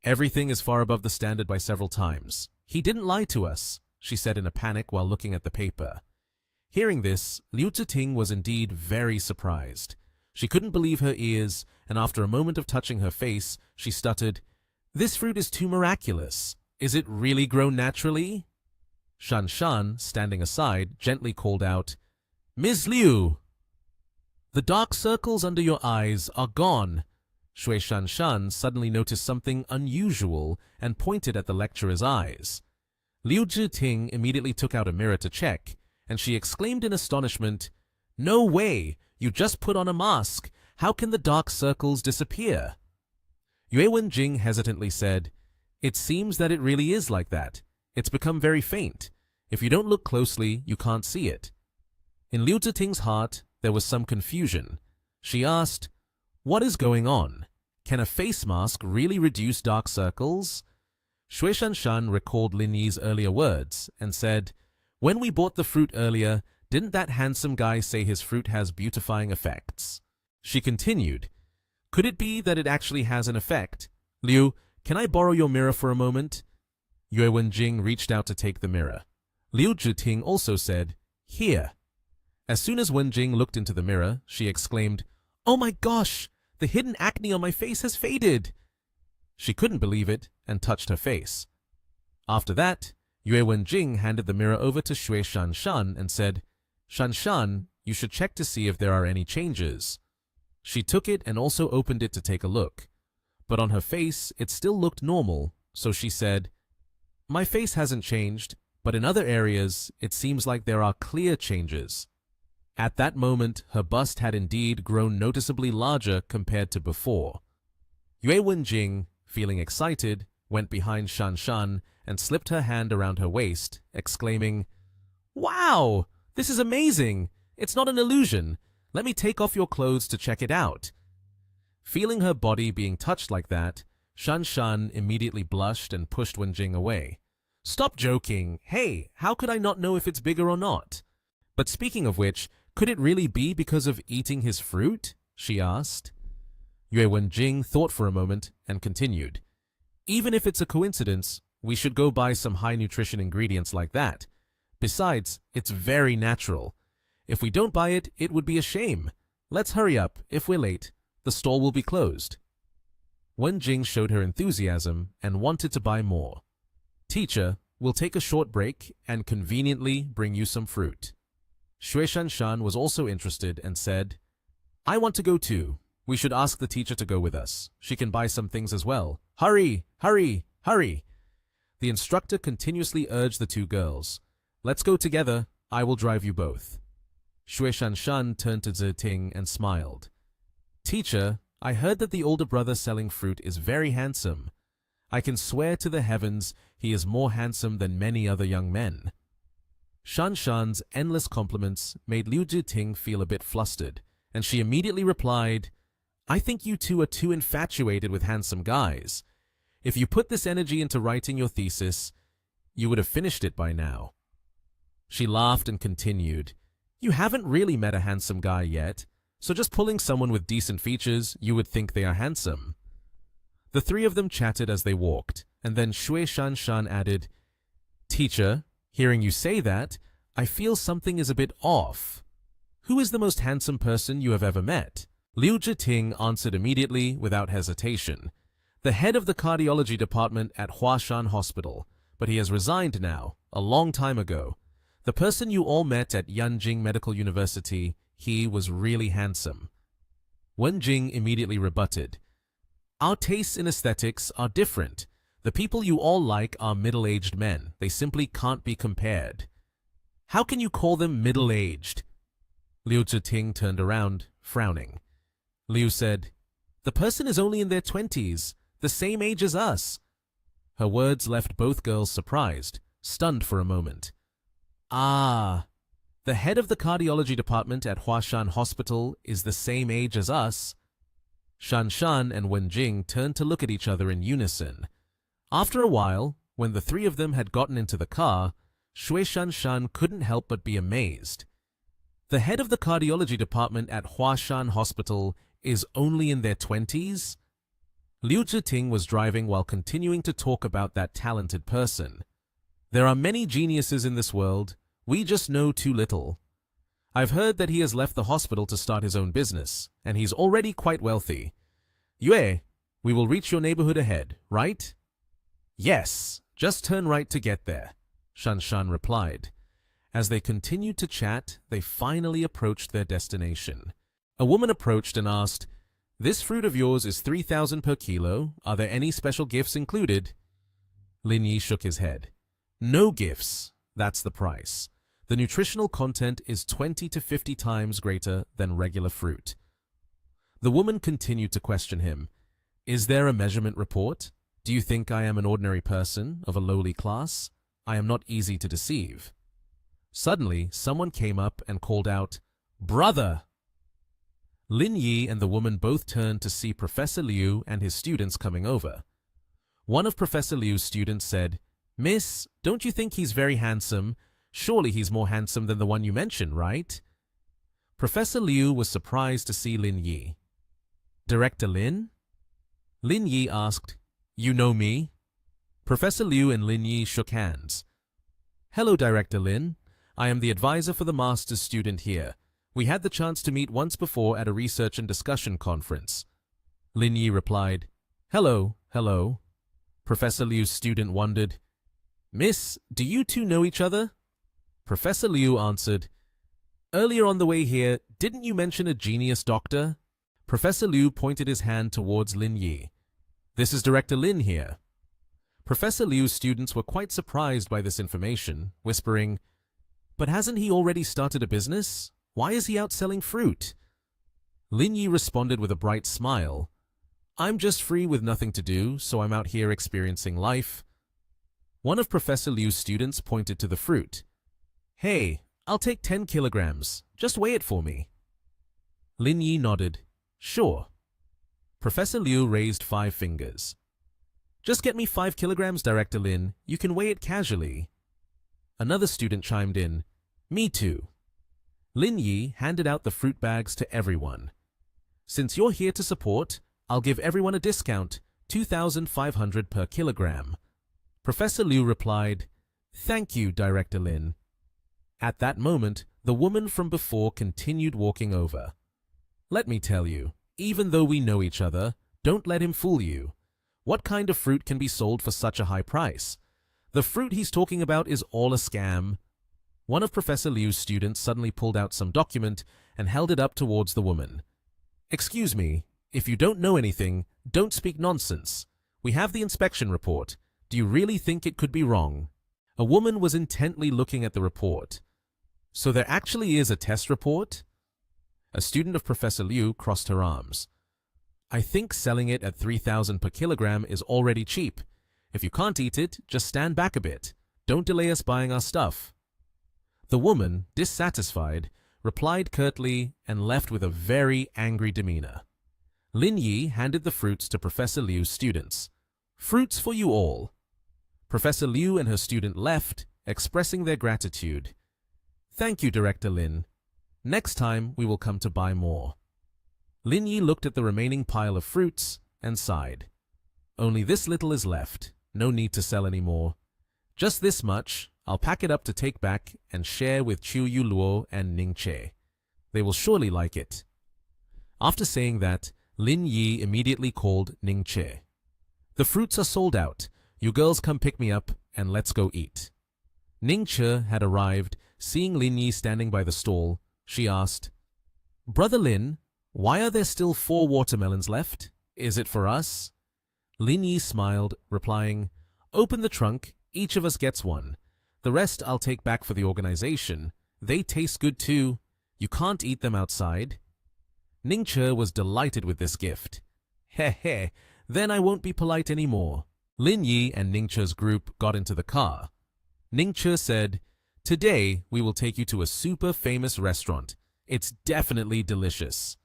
Everything is far above the standard by several times. He didn't lie to us," she said in a panic while looking at the paper. Hearing this, Liu Ziting was indeed very surprised. She couldn't believe her ears, and after a moment of touching her face, she stuttered, "This fruit is too miraculous. Is it really grown naturally?" Shanshan, standing aside, gently called out, "Ms. Liu! The dark circles under your eyes are gone." Shui Shanshan suddenly noticed something unusual and pointed at the lecturer's eyes. Liu Ziting immediately took out a mirror to check, and she exclaimed in astonishment, "No way! You just put on a mask. How can the dark circles disappear?" Yue Wenjing hesitantly said, "It seems that it really is like that. It's become very faint. If you don't look closely, you can't see it." In Liu Ziting's heart, there was some confusion. She asked, "What is going on? Can a face mask really reduce dark circles?" Shui Shanshan recalled Lin Yi's earlier words and said, "When we bought the fruit earlier, didn't that handsome guy say his fruit has beautifying effects?" She continued, "Could it be that it actually has an effect? Liu, can I borrow your mirror for a moment?" Yue Wenjing reached out to take the mirror. Liu Zhiting also said, "Here." As soon as Wenjing looked into the mirror, she exclaimed, "Oh my gosh! The hidden acne on my face has faded!" She couldn't believe it and touched her face. After that, Yue Wenjing handed the mirror over to Shui Shanshan and said, "Shanshan, you should check to see if there are any changes." She took it and also opened it to take a look. But on her face, it still looked normal, so she said, "My face hasn't changed, but in other areas, it seems like there are clear changes." At that moment, her bust had indeed grown noticeably larger compared to before. Yue Wenjing, feeling excited, went behind Shanshan and slipped her hand around her waist, exclaiming, "Wow! This is amazing! It's not an illusion. Let me take off your clothes to check it out." Feeling her body being touched like that, Shanshan immediately blushed and pushed Wenjing away. "Stop joking! Hey, how could I not know if it's bigger or not? But speaking of which, could it really be because of eating his fruit?" she asked. Yue Wenjing thought for a moment and continued, "Even if it's a coincidence, we should go buy some high-nutrition ingredients like that. Besides, it's very natural. If we don't buy it, it would be a shame. Let's hurry up. If we're late, the store will be closed." Wenjing showed her enthusiasm and wanted to buy more. "Teacher, we'll take a short break and conveniently bring you some fruit." Shui Shanshan was also interested and said, "I want to go too. We should ask the teacher to go with us. She can buy some things as well. Hurry, hurry, hurry." The instructor continuously urged the two girls, "Let's go together. I will drive you both." Shui Shanshan turned to Ziting and smiled. "Teacher, I heard that the older brother selling fruit is very handsome. I can swear to the heavens he is more handsome than many other young men." Shanshan's endless compliments made Liu Ziting feel a bit flustered, and she immediately replied, "I think you two are too infatuated with handsome guys. If you put this energy into writing your thesis, you would have finished it by now." She laughed and continued, "You haven't really met a handsome guy yet, so just pulling someone with decent features, you would think they are handsome." The three of them chatted as they walked, and then Shui Shanshan added, "Teacher, hearing you say that, I feel something is a bit off. Who is the most handsome person you have ever met?" Liu Ziting answered immediately without hesitation. "The head of the cardiology department at Huashan Hospital, but he has resigned now, a long time ago. The person you all met at Yanjing Medical University, he was really handsome." Wenjing immediately rebutted, "Our tastes in aesthetics are different. The people you all like are middle-aged men. They simply can't be compared." "How can you call them middle-aged?" Liu Ziting turned around, frowning. Liu said, "The person is only in their 20s, the same age as us." Her words left both girls surprised, stunned for a moment. "Ah, the head of the cardiology department at Huashan Hospital is the same age as us." Shanshan and Wenjing turned to look at each other in unison. After a while, when the three of them had gotten into the car, Shui Shanshan couldn't help but be amazed. The head of the cardiology department at Huashan Hospital is only in their 20s? Liu Ziting was driving while continuing to talk about that talented person. "There are many geniuses in this world. We just know too little. I've heard that he has left the hospital to start his own business, and he's already quite wealthy. Yue, we will reach your neighborhood ahead, right?" "Yes, just turn right to get there," Shanshan replied. As they continued to chat, they finally approached their destination. A woman approached and asked, "This fruit of yours is 3,000 per kilo. Are there any special gifts included?" Lin Yi shook his head. "No gifts. That's the price. The nutritional content is 20 to 50 times greater than regular fruit." The woman continued to question him. "Is there a measurement report? Do you think I am an ordinary person of a lowly class? I am not easy to deceive." Suddenly, someone came up and called out, "Brother!" Lin Yi and the woman both turned to see Professor Liu and his students coming over. One of Professor Liu's students said, "Miss, don't you think he's very handsome? Surely he's more handsome than the one you mentioned, right?" Professor Liu was surprised to see Lin Yi. "Director Lin?" Lin Yi asked, "You know me?" Professor Liu and Lin Yi shook hands. "Hello, Director Lin. I am the advisor for the master's student here. We had the chance to meet once before at a research and discussion conference." Lin Yi replied, "Hello, hello." Professor Liu's student wondered, "Miss, do you two know each other?" Professor Liu answered, "Earlier on the way here, didn't you mention a genius doctor?" Professor Liu pointed his hand towards Lin Yi. "This is Director Lin here." Professor Liu's students were quite surprised by this information, whispering, "But hasn't he already started a business? Why is he out selling fruit?" Lin Yi responded with a bright smile, "I'm just free with nothing to do, so I'm out here experiencing life." One of Professor Liu's students pointed to the fruit. "Hey, I'll take 10 kilograms. Just weigh it for me." Lin Yi nodded. "Sure." Professor Liu raised 5 fingers. "Just get me 5 kilograms, Director Lin. You can weigh it casually." Another student chimed in, "Me too." Lin Yi handed out the fruit bags to everyone. "Since you're here to support, I'll give everyone a discount, 2,500 per kilogram." Professor Liu replied, "Thank you, Director Lin." At that moment, the woman from before continued walking over. "Let me tell you, even though we know each other, don't let him fool you. What kind of fruit can be sold for such a high price? The fruit he's talking about is all a scam." One of Professor Liu's students suddenly pulled out some document and held it up towards the woman. "Excuse me, if you don't know anything, don't speak nonsense. We have the inspection report. Do you really think it could be wrong?" A woman was intently looking at the report. "So there actually is a test report?" A student of Professor Liu crossed her arms. "I think selling it at 3,000 per kilogram is already cheap. If you can't eat it, just stand back a bit. Don't delay us buying our stuff." The woman, dissatisfied, replied curtly and left with a very angry demeanor. Lin Yi handed the fruits to Professor Liu's students. "Fruits for you all." Professor Liu and her student left, expressing their gratitude. "Thank you, Director Lin. Next time we will come to buy more." Lin Yi looked at the remaining pile of fruits and sighed. "Only this little is left. No need to sell any more. Just this much. I'll pack it up to take back and share with Qiu Yu Luo and Ning Che. They will surely like it." After saying that, Lin Yi immediately called Ning Che. "The fruits are sold out. You girls come pick me up and let's go eat." Ning Che had arrived. Seeing Lin Yi standing by the stall, she asked, "Brother Lin, why are there still 4 watermelons left? Is it for us?" Lin Yi smiled, replying, "Open the trunk, each of us gets one. The rest I'll take back for the organization. They taste good too. You can't eat them outside." Ning Che was delighted with this gift. "Heh, then I won't be polite anymore." Lin Yi and Ning Che's group got into the car. Ning Che said, "Today we will take you to a super famous restaurant. It's definitely delicious."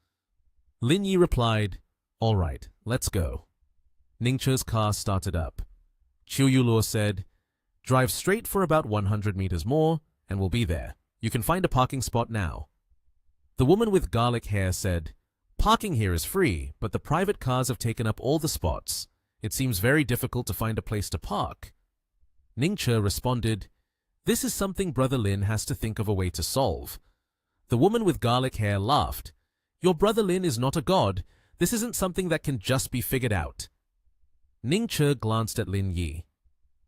Lin Yi replied, "All right, let's go." Ning Che's car started up. Qiu Yu Luo said, "Drive straight for about 100 meters more, and we'll be there. You can find a parking spot now." The woman with garlic hair said, "Parking here is free, but the private cars have taken up all the spots. It seems very difficult to find a place to park." Ning Che responded, "This is something Brother Lin has to think of a way to solve." The woman with garlic hair laughed. "Your Brother Lin is not a god. This isn't something that can just be figured out." Ning Che glanced at Lin Yi.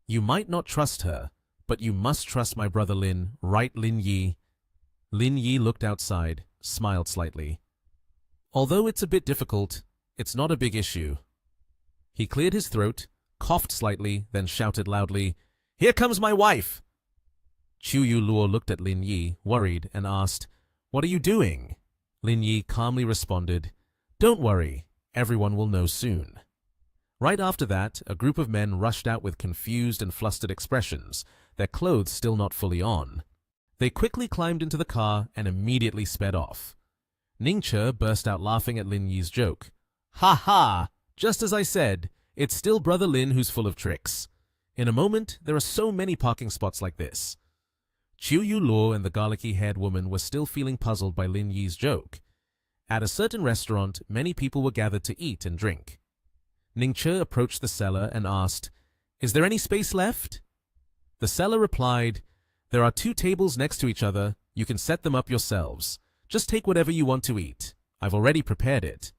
"You might not trust her, but you must trust my Brother Lin, right, Lin Yi?" Lin Yi looked outside, smiled slightly. "Although it's a bit difficult, it's not a big issue." He cleared his throat, coughed slightly, then shouted loudly, "Here comes my wife!" Qiu Yu Luo looked at Lin Yi, worried, and asked, "What are you doing?" Lin Yi calmly responded, "Don't worry, everyone will know soon." Right after that, a group of men rushed out with confused and flustered expressions, their clothes still not fully on. They quickly climbed into the car and immediately sped off. Ning Che burst out laughing at Lin Yi's joke. "Ha ha! Just as I said, It's still Brother Lin who's full of tricks. In a moment, there are so many parking spots like this. Chiu Yu Luo and the garlicky-haired woman were still feeling puzzled by Lin Yi's joke. At a certain restaurant, many people were gathered to eat and drink. Ning Che approached the seller and asked, "Is there any space left?" The seller replied, "There are 2 tables next to each other. You can set them up yourselves. Just take whatever you want to eat. I've already prepared it."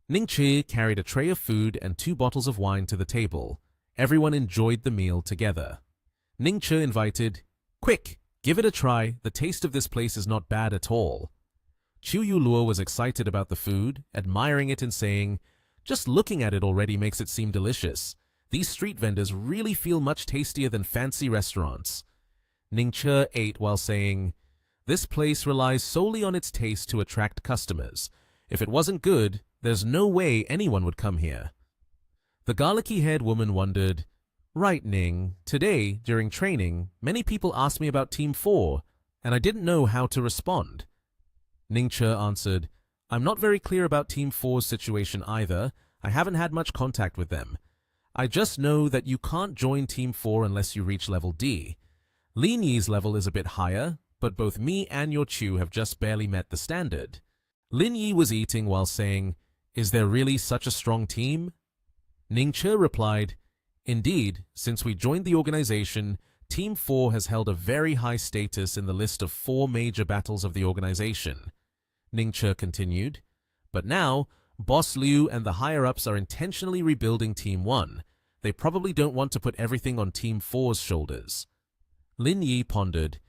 Ning Che carried a tray of food and 2 bottles of wine to the table. Everyone enjoyed the meal together. Ning Che invited, "Quick, give it a try. The taste of this place is not bad at all." Chiu Yu Luo was excited about the food, admiring it and saying, "Just looking at it already makes it seem delicious. These street vendors really feel much tastier than fancy restaurants." Ning Che ate while saying, "This place relies solely on its taste to attract customers. If it wasn't good, there's no way anyone would come here." The garlicky-haired woman wondered, "Right, Ning, today, during training, many people asked me about Team 4, and I didn't know how to respond." Ning Che answered, "I'm not very clear about Team 4's situation either. I haven't had much contact with them. I just know that you can't join Team 4 unless you reach level D. Lin Yi's level is a bit higher, but both me and your Chu have just barely met the standard." Lin Yi was eating while saying, "Is there really such a strong team?" Ning Che replied, "Indeed, since we joined the organization, Team 4 has held a very high status in the list of 4 major battles of the organization." Ning Che continued, "But now, Boss Liu and the higher-ups are intentionally rebuilding Team 1. They probably don't want to put everything on Team 4's shoulders." Lin Yi pondered,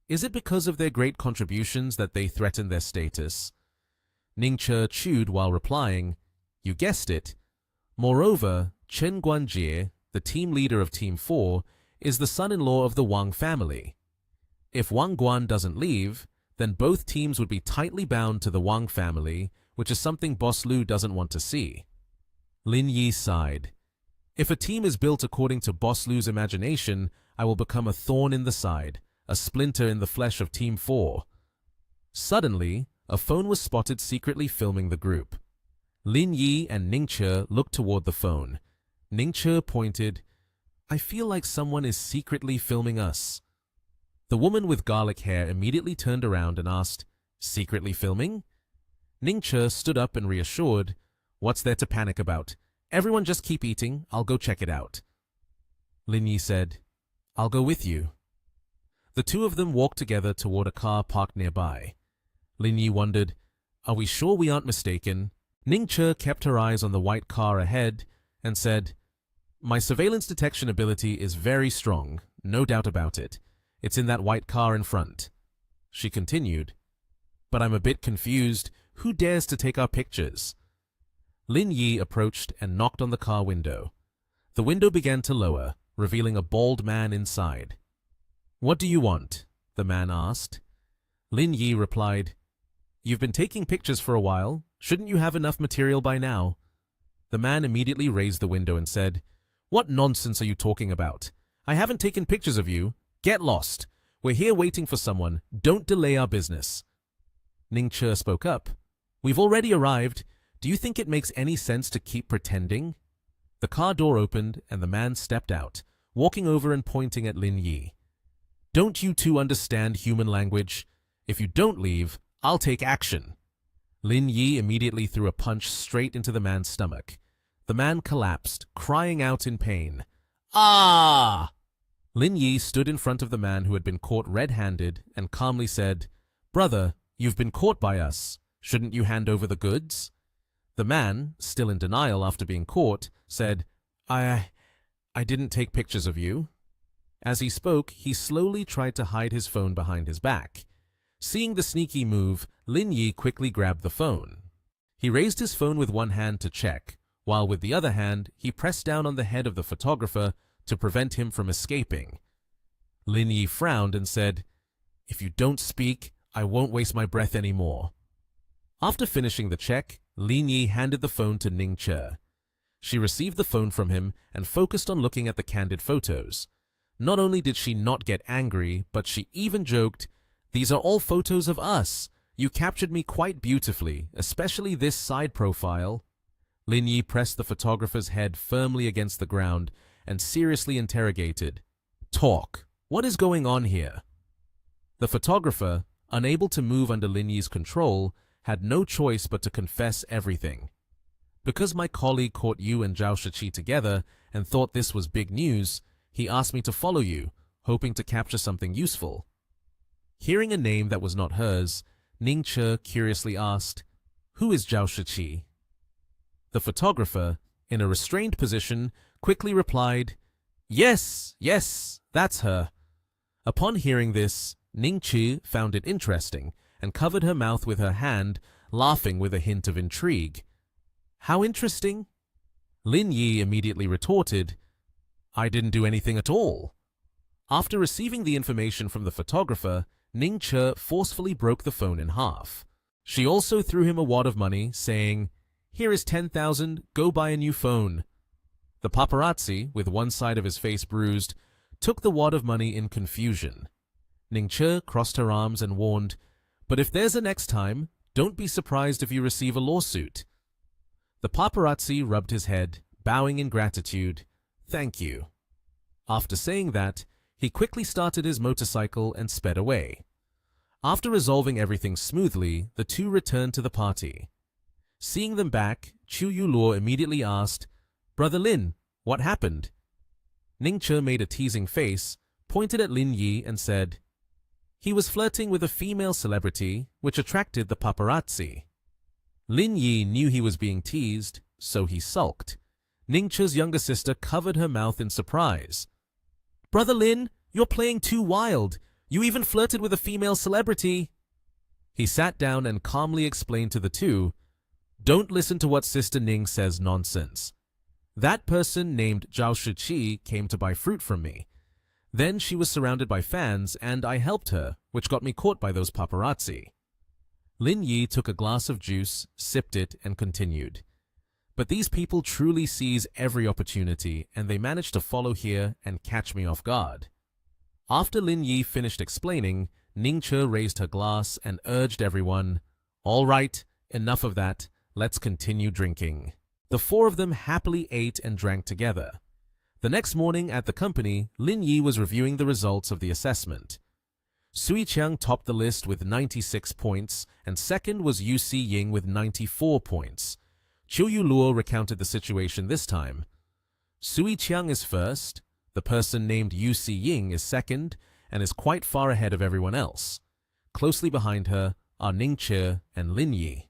"Is it because of their great contributions that they threaten their status?" Ning Che chewed while replying, "You guessed it. Moreover, Chen Guanjie, the team leader of Team 4, is the son-in-law of the Wang family. If Wang Guan doesn't leave, then both teams would be tightly bound to the Wang family, which is something Boss Liu doesn't want to see." Lin Yi sighed. "If a team is built according to Boss Liu's imagination, I will become a thorn in the side, a splinter in the flesh of Team 4. Suddenly, a phone was spotted secretly filming the group. Lin Yi and Ning Che looked toward the phone. Ning Che pointed, "I feel like someone is secretly filming us." The woman with garlic hair immediately turned around and asked, "Secretly filming?" Ning Che stood up and reassured, "What's there to panic about? Everyone just keep eating, I'll go check it out." Lin Yi said, "I'll go with you." The 2 of them walked together toward a car parked nearby. Lin Yi wondered, "Are we sure we aren't mistaken?" Ning Che kept her eyes on the white car ahead and said, "My surveillance detection ability is very strong, no doubt about it. It's in that white car in front." She continued, "But I'm a bit confused. Who dares to take our pictures?" Lin Yi approached and knocked on the car window. The window began to lower, revealing a bald man inside. "What do you want?" the man asked. Lin Yi replied, "You've been taking pictures for a while. Shouldn't you have enough material by now?" The man immediately raised the window and said, "What nonsense are you talking about? I haven't taken pictures of you. Get lost. We're here waiting for someone. Don't delay our business." Ning Che spoke up. "We've already arrived. Do you think it makes any sense to keep pretending?" The car door opened and the man stepped out, walking over and pointing at Lin Yi. "Don't you 2 understand human language? If you don't leave, I'll take action." Lin Yi immediately threw a punch straight into the man's stomach. The man collapsed, crying out in pain. "Ah!" Lin Yi stood in front of the man who had been caught red-handed and calmly said, "Brother, you've been caught by us. Shouldn't you hand over the goods?" The man, still in denial after being caught, said, I didn't take pictures of you." As he spoke, he slowly tried to hide his phone behind his back. Seeing the sneaky move, Lin Yi quickly grabbed the phone. He raised his phone with one hand to check, while with the other hand, he pressed down on the head of the photographer to prevent him from escaping. Lin Yi frowned and said, "If you don't speak, I won't waste my breath anymore." After finishing the check, Lin Yi handed the phone to Ning Che. She received the phone from him and focused on looking at the candid photos. Not only did she not get angry, but she even joked, "These are all photos of us. You captured me quite beautifully, especially this side profile." Lin Yi pressed the photographer's head firmly against the ground and seriously interrogated. Talk. What is going on here? The photographer, unable to move under Lin Yi's control, had no choice but to confess everything. Because my colleague caught you and Zhao Shiqi together and thought this was big news, he asked me to follow you, hoping to capture something useful. Hearing a name that was not hers, Ning Che curiously asked, Who is Zhao Shiqi? The photographer, in a restrained position, quickly replied, Yes, that's her. Upon hearing this, Ning Che found it interesting and covered her mouth with her hand, laughing with a hint of intrigue. How interesting? Lin Yi immediately retorted, I didn't do anything at all. After receiving the information from the photographer, Ning Che forcefully broke the phone in half. She also threw him a wad of money, saying, Here is 10,000, go buy a new phone. The paparazzi, with one side of his face bruised, took the wad of money in confusion. Ning Che crossed her arms and warned, But if there's a next time, don't be surprised if you receive a lawsuit. The paparazzi rubbed his head, bowing in gratitude. Thank you. After saying that, he quickly started his motorcycle and sped away. After resolving everything smoothly, the two returned to the party. Seeing them back, Chu Yuluo immediately asked, Brother Lin, what happened? Ning Che made a teasing face, pointed at Lin Yi and said, He was flirting with a female celebrity, which attracted the paparazzi. Lin Yi knew he was being teased, so he sulked. Ning Che's younger sister covered her mouth in surprise. Brother Lin, you're playing too wild. You even flirted with a female celebrity. He sat down and calmly explained to the two, Don't listen to what Sister Ning says nonsense. That person named Zhao Shiqi came to buy fruit from me. Then she was surrounded by fans and I helped her, which got me caught by those paparazzi. Lin Yi took a glass of juice, sipped it, and continued. But these people truly seize every opportunity, and they managed to follow here and catch me off guard. After Lin Yi finished explaining, Ning Che raised her glass and urged everyone, All right, enough of that, let's continue drinking. The four of them happily ate and drank together. The next morning at the company, Lin Yi was reviewing the results of the assessment. Sui Qiang topped the list with 96 points, and second was Yu Si Ying with 94 points. Qiu Yuluo recounted the situation this time. Sui Qiang is first, the person named Yu Si Ying is second, and is quite far ahead of everyone else. Closely behind her are Ning Che and Lin Yi.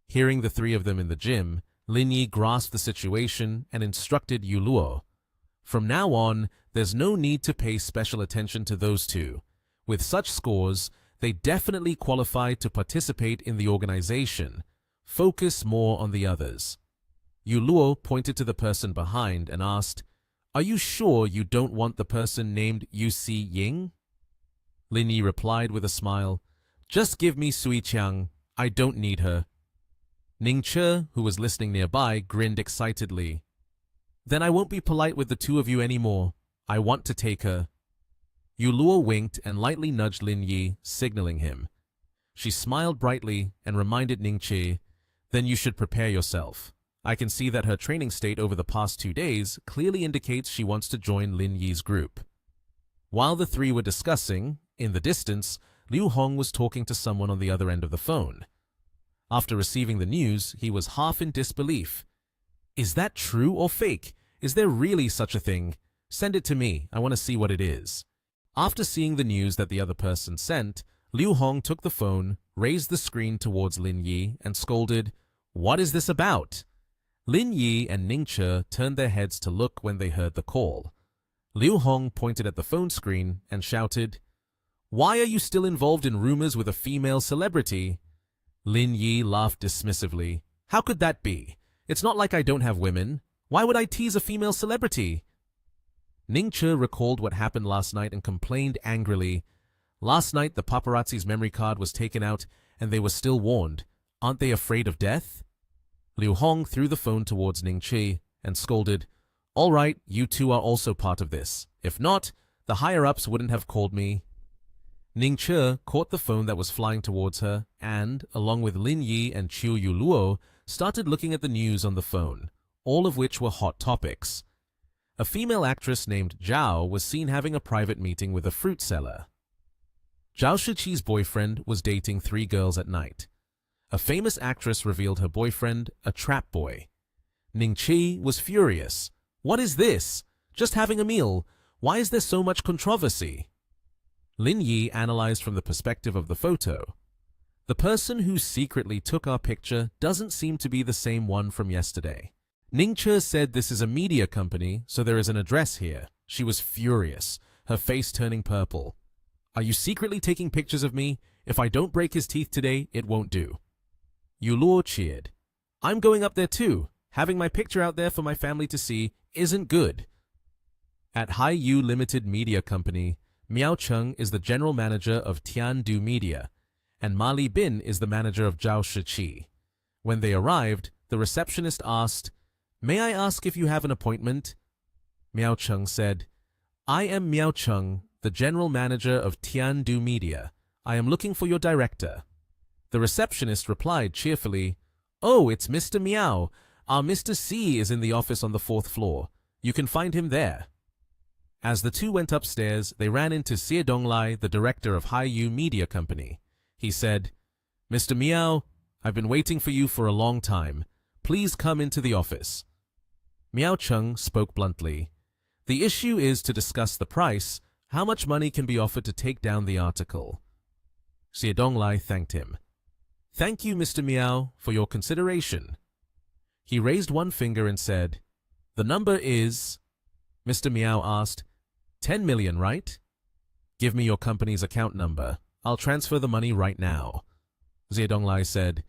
Hearing the three of them in the gym, Lin Yi grasped the situation and instructed Yuluo. From now on, there's no need to pay special attention to those two. With such scores, they definitely qualify to participate in the organization. Focus more on the others. Yuluo pointed to the person behind and asked, Are you sure you don't want the person named Yu Si Ying? Lin Yi replied with a smile, Just give me Sui Qiang. I don't need her. Ning Che, who was listening nearby, grinned excitedly. Then I won't be polite with the two of you anymore. I want to take her. Yuluo winked and lightly nudged Lin Yi, signaling him. She smiled brightly and reminded Ning Che, Then you should prepare yourself. I can see that her training state over the past 2 days clearly indicates she wants to join Lin Yi's group. While the three were discussing, in the distance, Liu Hong was talking to someone on the other end of the phone. After receiving the news, he was half in disbelief. Is that true or fake? Is there really such a thing? Send it to me. I want to see what it is. After seeing the news that the other person sent, Liu Hong took the phone, raised the screen towards Lin Yi, and scolded, What is this about? Lin Yi and Ning Che turned their heads to look when they heard the call. Liu Hong pointed at the phone screen and shouted, Why are you still involved in rumors with a female celebrity? Lin Yi laughed dismissively. How could that be? It's not like I don't have women. Why would I tease a female celebrity? Ning Che recalled what happened last night and complained angrily. Last night the paparazzi's memory card was taken out and they were still warned. Aren't they afraid of death? Liu Hong threw the phone towards Ning Che and scolded, All right, you two are also part of this. If not, the higher-ups wouldn't have called me. Ning Che caught the phone that was flying towards her and, along with Lin Yi and Qiu Yuluo, started looking at the news on the phone, all of which were hot topics. A female actress named Zhao was seen having a private meeting with a fruit seller. Zhao Shiqi's boyfriend was dating 3 girls at night. A famous actress revealed her boyfriend, a trap boy. Ning Qi was furious. What is this? Just having a meal. Why is there so much controversy? Lin Yi analyzed from the perspective of the photo. The person who secretly took our picture doesn't seem to be the same one from yesterday. Ning Che said this is a media company, so there is an address here. She was furious, her face turning purple. Are you secretly taking pictures of me? If I don't break his teeth today, it won't do. Yu Luo cheered. I'm going up there too. Having my picture out there for my family to see isn't good. At Hai Yu Limited Media Company, Miao Cheng is the general manager of Tiandu Media, and Ma Li Bin is the manager of Zhao Shiqi. When they arrived, the receptionist asked, "May I ask if you have an appointment?" Miao Cheng said, "I am Miao Cheng, the general manager of Tiandu Media. I am looking for your director." The receptionist replied cheerfully, "Oh, it's Mr. Miao. Our Mr. C is in the office on the 4th floor. You can find him there." As the two went upstairs, they ran into Xie Donglai, the director of Hai Yu Media Company. He said, "Mr. Miao, I've been waiting for you for a long time. Please come into the office." Miao Cheng spoke bluntly. "The issue is to discuss the price. How much money can be offered to take down the article?" Xie Donglai thanked him. "Thank you, Mr. Miao, for your consideration." He raised one finger and said, "The number is..." Mr. Miao asked, 10 million, right? "Give me your company's account number. I'll transfer the money right now." Xie Donglai said,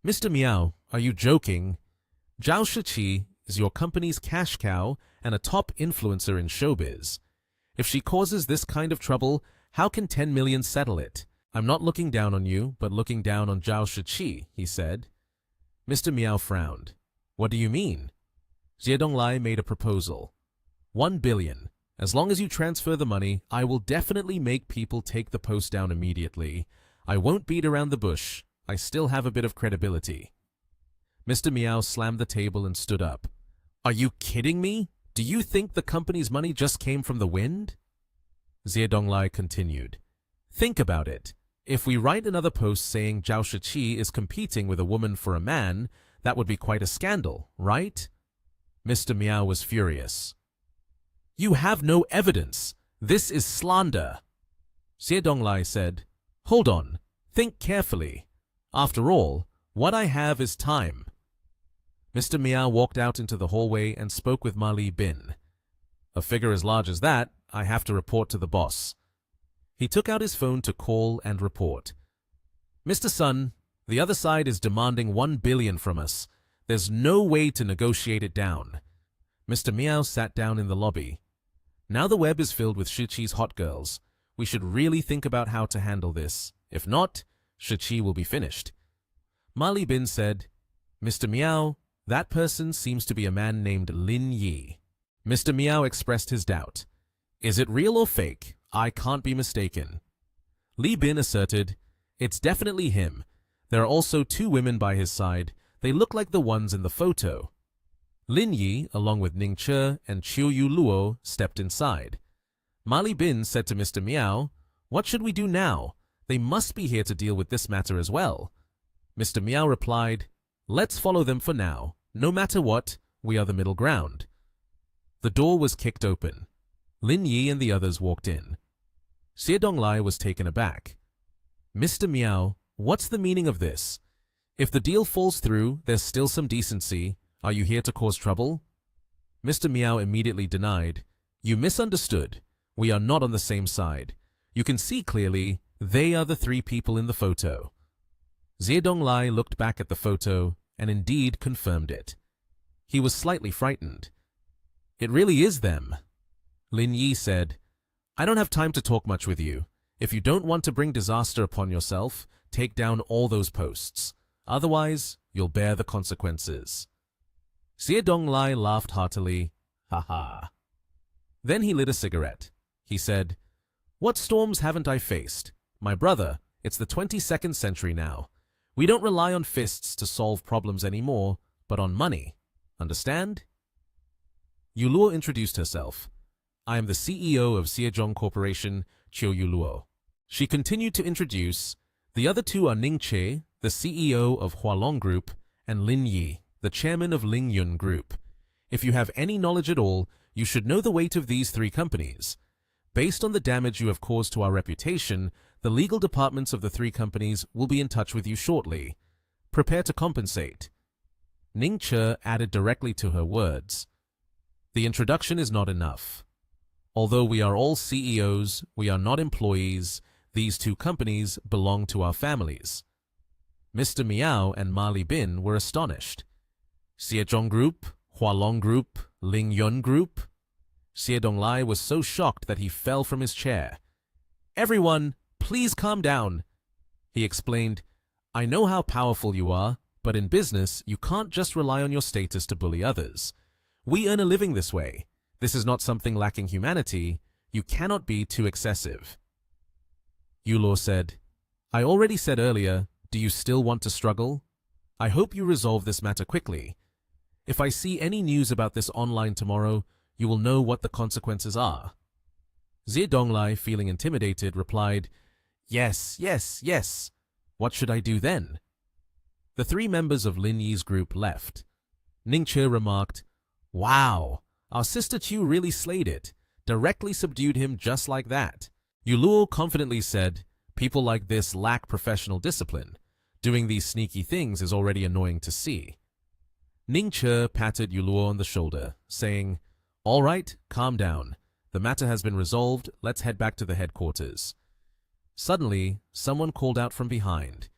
"Mr. Miao, are you joking? Zhao Shiqi is your company's cash cow and a top influencer in showbiz. If she causes this kind of trouble, how can 10 million settle it? I'm not looking down on you, but looking down on Zhao Shiqi," he said. Mr. Miao frowned. "What do you mean?" Xie Donglai made a proposal. 1 billion. As long as you transfer the money, I will definitely make people take the post down immediately. I won't beat around the bush. I still have a bit of credibility. Mr. Miao slammed the table and stood up. "Are you kidding me? Do you think the company's money just came from the wind?" Xie Donglai continued. "Think about it. If we write another post saying Zhao Shiqi is competing with a woman for a man, that would be quite a scandal, right?" Mr. Miao was furious. "You have no evidence. This is slander." Xie Donglai said, "Hold on. Think carefully. After all, what I have is time." Mr. Miao walked out into the hallway and spoke with Ma Li Bin. "A figure as large as that, I have to report to the boss." He took out his phone to call and report. "Mr. Sun, the other side is demanding 1 billion from us. There's no way to negotiate it down." Mr. Miao sat down in the lobby. "Now the web is filled with Shiqi's hot girls. We should really think about how to handle this. If not, Shiqi will be finished." Ma Li Bin said, "Mr. Miao, that person seems to be a man named Lin Yi." Mr. Miao expressed his doubt. "Is it real or fake? I can't be mistaken." Li Bin asserted, "It's definitely him. There are also 2 women by his side. They look like the ones in the photo." Lin Yi, along with Ning Che and Chiu Yu Luo, stepped inside. Ma Li Bin said to Mr. Miao, "What should we do now? They must be here to deal with this matter as well." Mr. Miao replied, "Let's follow them for now. No matter what, we are the middle ground." The door was kicked open. Lin Yi and the others walked in. Xie Donglai was taken aback. "Mr. Miao, what's the meaning of this? If the deal falls through, there's still some decency. Are you here to cause trouble?" Mr. Miao immediately denied. "You misunderstood. We are not on the same side. You can see clearly, they are the 3 people in the photo." Xie Donglai looked back at the photo and indeed confirmed it. He was slightly frightened. "It really is them." Lin Yi said, "I don't have time to talk much with you. If you don't want to bring disaster upon yourself, take down all those posts. Otherwise, you'll bear the consequences." Xie Donglai laughed heartily. "Ha ha." Then he lit a cigarette. He said, "What storms haven't I faced? My brother, it's the 22nd century now. We don't rely on fists to solve problems anymore, but on money. Understand? Yuluo introduced herself. I am the CEO of Xiejong Corporation, Chiu Yuluo. She continued to introduce. The other two are Ning Che, the CEO of Hualong Group, and Lin Yi, the chairman of Ling Yun Group. If you have any knowledge at all, you should know the weight of these three companies. Based on the damage you have caused to our reputation, the legal departments of the three companies will be in touch with you shortly. Prepare to compensate. Ning Che added directly to her words. The introduction is not enough. Although we are all CEOs, we are not employees. These two companies belong to our families. Mr. Miao and Ma Li Bin were astonished. Xiejong Group, Hualong Group, Ling Yun Group. Xie Donglai was so shocked that he fell from his chair. Everyone, please calm down. He explained, I know how powerful you are, but in business, you can't just rely on your status to bully others. We earn a living this way. This is not something lacking humanity. You cannot be too excessive. Yuluo said, I already said earlier, do you still want to struggle? I hope you resolve this matter quickly. If I see any news about this online tomorrow, you will know what the consequences are. Xie Donglai, feeling intimidated, replied, Yes, yes, yes. What should I do then? The three members of Lin Yi's group left. Ning Che remarked, Wow, our sister Chu really slayed it, directly subdued him just like that. Yuluo confidently said, People like this lack professional discipline. Doing these sneaky things is already annoying to see. Ning Che patted Yuluo on the shoulder, saying, All right, calm down. The matter has been resolved. Let's head back to the headquarters. Suddenly, someone called out from behind.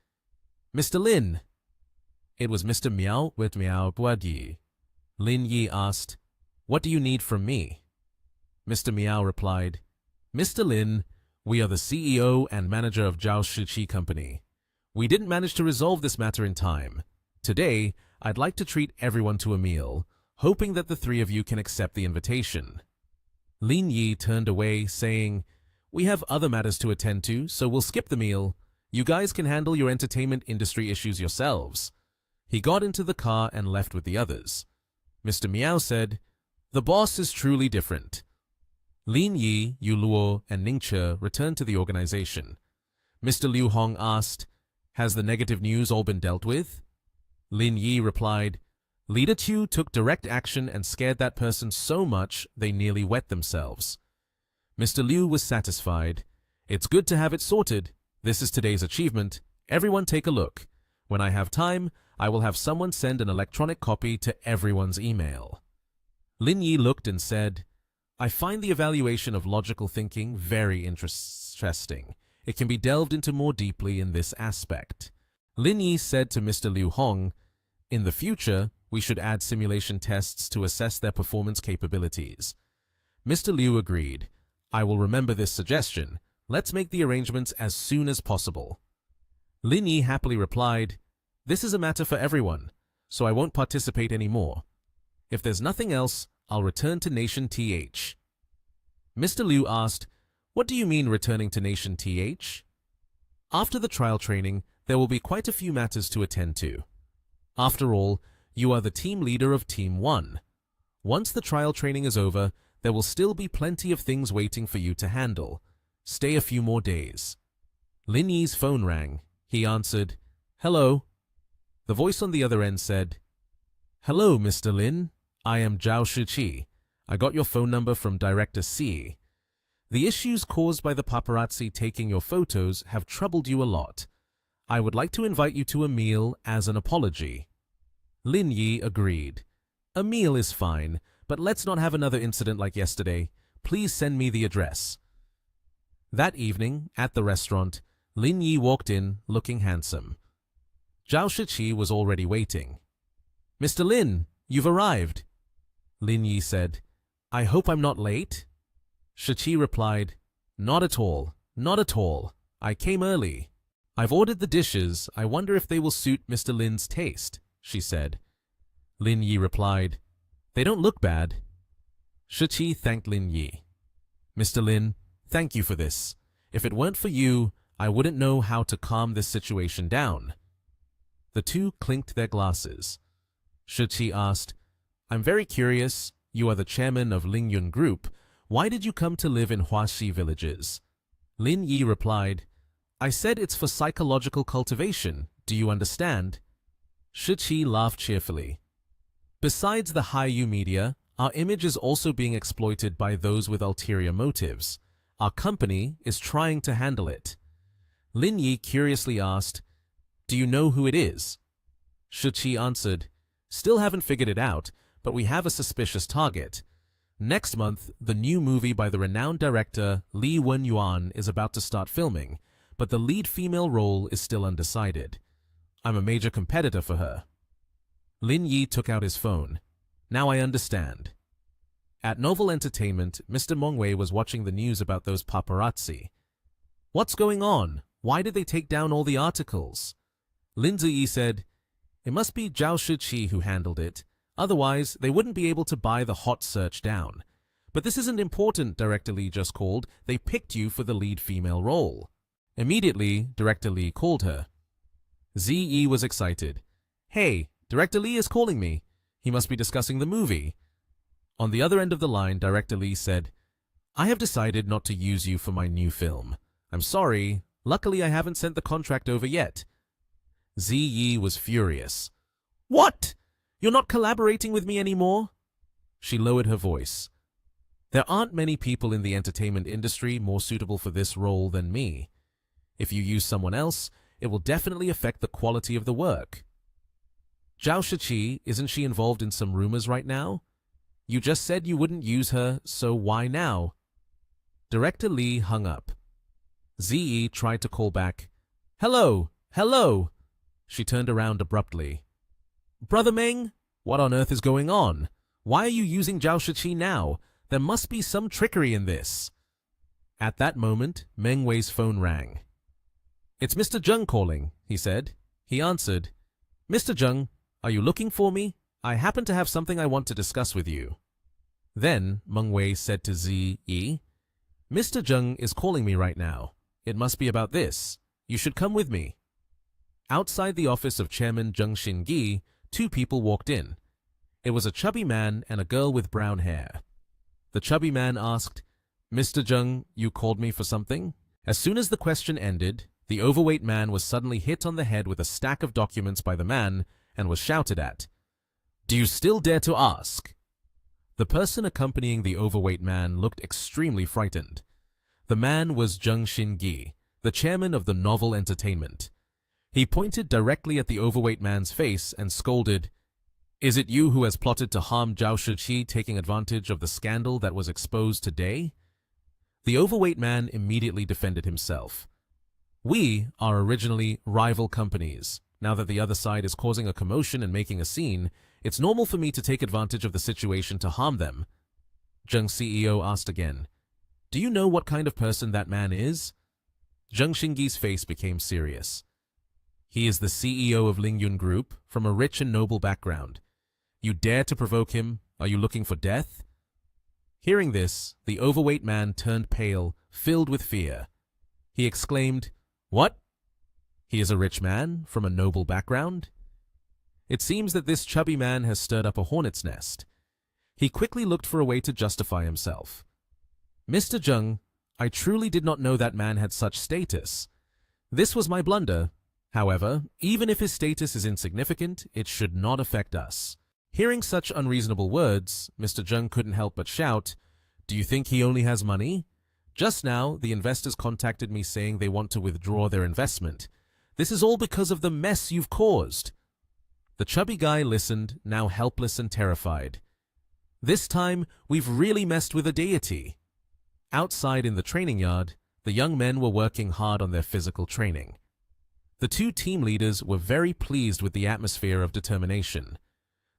Mr. Lin! It was Mr. Miao with Miao Buadi. Lin Yi asked, What do you need from me? Mr. Miao replied, Mr. Lin, we are the CEO and manager of Zhao Shiqi Company. We didn't manage to resolve this matter in time. Today, I'd like to treat everyone to a meal, hoping that the three of you can accept the invitation. Lin Yi turned away, saying, We have other matters to attend to, so we'll skip the meal. You guys can handle your entertainment industry issues yourselves. He got into the car and left with the others. Mr. Miao said, The boss is truly different. Lin Yi, Yuluo, and Ning Che returned to the organization. Mr. Liu Hong asked, Has the negative news all been dealt with? Lin Yi replied, Leader Chu took direct action and scared that person so much they nearly wet themselves. Mr. Liu was satisfied. It's good to have it sorted. This is today's achievement. Everyone take a look. When I have time, I will have someone send an electronic copy to everyone's email. Lin Yi looked and said, I find the evaluation of logical thinking very interesting. It can be delved into more deeply in this aspect. Lin Yi said to Mr. Liu Hong, In the future, we should add simulation tests to assess their performance capabilities. Mr. Liu agreed. I will remember this suggestion. Let's make the arrangements as soon as possible. Lin Yi happily replied, This is a matter for everyone, so I won't participate anymore. If there's nothing else, I'll return to Nation TH. Mr. Liu asked, What do you mean returning to Nation TH? After the trial training, there will be quite a few matters to attend to. After all, you are the team leader of Team 1. Once the trial training is over, there will still be plenty of things waiting for you to handle. Stay a few more days. Lin Yi's phone rang. He answered, Hello. The voice on the other end said, Hello, Mr. Lin. I am Zhao Shiqi. I got your phone number from Director C. The issues caused by the paparazzi taking your photos have troubled you a lot. I would like to invite you to a meal as an apology. Lin Yi agreed. A meal is fine, but let's not have another incident like yesterday. Please send me the address. That evening, at the restaurant, Lin Yi walked in, looking handsome. Zhao Shiqi was already waiting. Mr. Lin, you've arrived. Lin Yi said, I hope I'm not late. Shiqi replied, Not at all, not at all. I came early. I've ordered the dishes. I wonder if they will suit Mr. Lin's taste, she said. Lin Yi replied, They don't look bad. Shiqi thanked Lin Yi. Mr. Lin, thank you for this. If it weren't for you, I wouldn't know how to calm this situation down. The two clinked their glasses. Shiqi asked, I'm very curious. You are the chairman of Lingyun Group. Why did you come to live in Huaxi villages? Lin Yi replied, I said it's for psychological cultivation. Do you understand? Shiqi laughed cheerfully. Besides the Haiyu media, our image is also being exploited by those with ulterior motives. Our company is trying to handle it. Lin Yi curiously asked, Do you know who it is? Shiqi answered, Still haven't figured it out, but we have a suspicious target. Next month, the new movie by the renowned director Li Yuan is about to start filming, but the lead female role is still undecided. I'm a major competitor for her. Lin Yi took out his phone. Now I understand. At Novel Entertainment, Mr. Mengwei was watching the news about those paparazzi. What's going on? Why did they take down all the articles? Lin Ziyi said, It must be Zhao Shiqi who handled it. Otherwise, they wouldn't be able to buy the hot search down. But this isn't important, Director Li just called. They picked you for the lead female role. Immediately, Director Li called her. Ziyi was excited. Hey, Director Li is calling me. He must be discussing the movie. On the other end of the line, Director Li said, I have decided not to use you for my new film. I'm sorry. Luckily, I haven't sent the contract over yet. Ziyi was furious. What? You're not collaborating with me anymore? She lowered her voice. There aren't many people in the entertainment industry more suitable for this role than me. If you use someone else, it will definitely affect the quality of the work. Zhao Shiqi, isn't she involved in some rumors right now? You just said you wouldn't use her, so why now? Director Li hung up. Ziyi tried to call back. Hello, hello. She turned around abruptly. Brother Meng, what on earth is going on? Why are you using Zhao Shiqi now? There must be some trickery in this. At that moment, Meng Wei's phone rang. It's Mr. Zheng calling, he said. He answered, Mr. Zheng, are you looking for me? I happen to have something I want to discuss with you. Then Meng Wei said to Ziyi, Mr. Zheng is calling me right now. It must be about this. You should come with me. Outside the office of Chairman Zheng Xingi, two people walked in. It was a chubby man and a girl with brown hair. The chubby man asked, Mr. Zheng, you called me for something? As soon as the question ended, the overweight man was suddenly hit on the head with a stack of documents by the man and was shouted at. Do you still dare to ask? The person accompanying the overweight man looked extremely frightened. The man was Zheng Xingi, the chairman of the Novel Entertainment. He pointed directly at the overweight man's face and scolded, Is it you who has plotted to harm Zhao Shiqi, taking advantage of the scandal that was exposed today? The overweight man immediately defended himself. We are originally rival companies. Now that the other side is causing a commotion and making a scene, it's normal for me to take advantage of the situation to harm them. Zheng CEO asked again, Do you know what kind of person that man is? Zheng Xingi's face became serious. He is the CEO of Lingyun Group, from a rich and noble background. You dare to provoke him? Are you looking for death? Hearing this, the overweight man turned pale, filled with fear. He exclaimed, What? He is a rich man, from a noble background? It seems that this chubby man has stirred up a hornet's nest. He quickly looked for a way to justify himself. Mr. Zheng, I truly did not know that man had such status. This was my blunder. However, even if his status is insignificant, it should not affect us. Hearing such unreasonable words, Mr. Zheng couldn't help but shout, Do you think he only has money? Just now, the investors contacted me saying they want to withdraw their investment. This is all because of the mess you've caused. The chubby guy listened, now helpless and terrified. This time, we've really messed with a deity. Outside in the training yard, the young men were working hard on their physical training. The two team leaders were very pleased with the atmosphere of determination.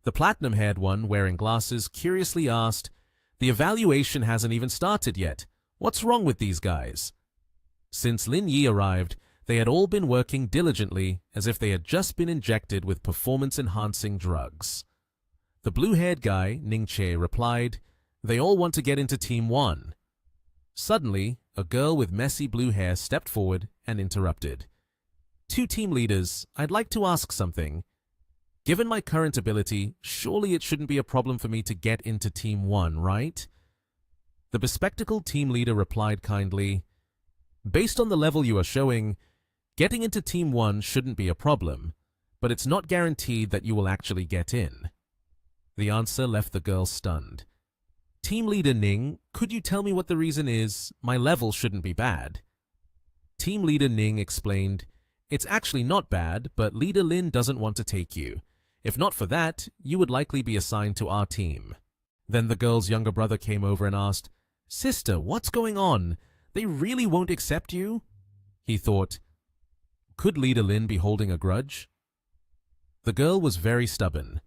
The platinum-haired one, wearing glasses, curiously asked, The evaluation hasn't even started yet. What's wrong with these guys? Since Lin Yi arrived, they had all been working diligently as if they had just been injected with performance-enhancing drugs. The blue-haired guy, Ning Che, replied, They all want to get into Team 1. Suddenly, a girl with messy blue hair stepped forward and interrupted. Two team leaders, I'd like to ask something. Given my current ability, surely it shouldn't be a problem for me to get into Team 1, right? The bespectacled team leader replied kindly, based on the level you are showing, getting into Team 1 shouldn't be a problem, but it's not guaranteed that you will actually get in. The answer left the girl stunned. Team leader Ning, could you tell me what the reason is? My level shouldn't be bad. Team leader Ning explained, it's actually not bad, but leader Lin doesn't want to take you. If not for that, you would likely be assigned to our team. Then the girl's younger brother came over and asked, Sister, what's going on? They really won't accept you? He thought, could leader Lin be holding a grudge? The girl was very stubborn.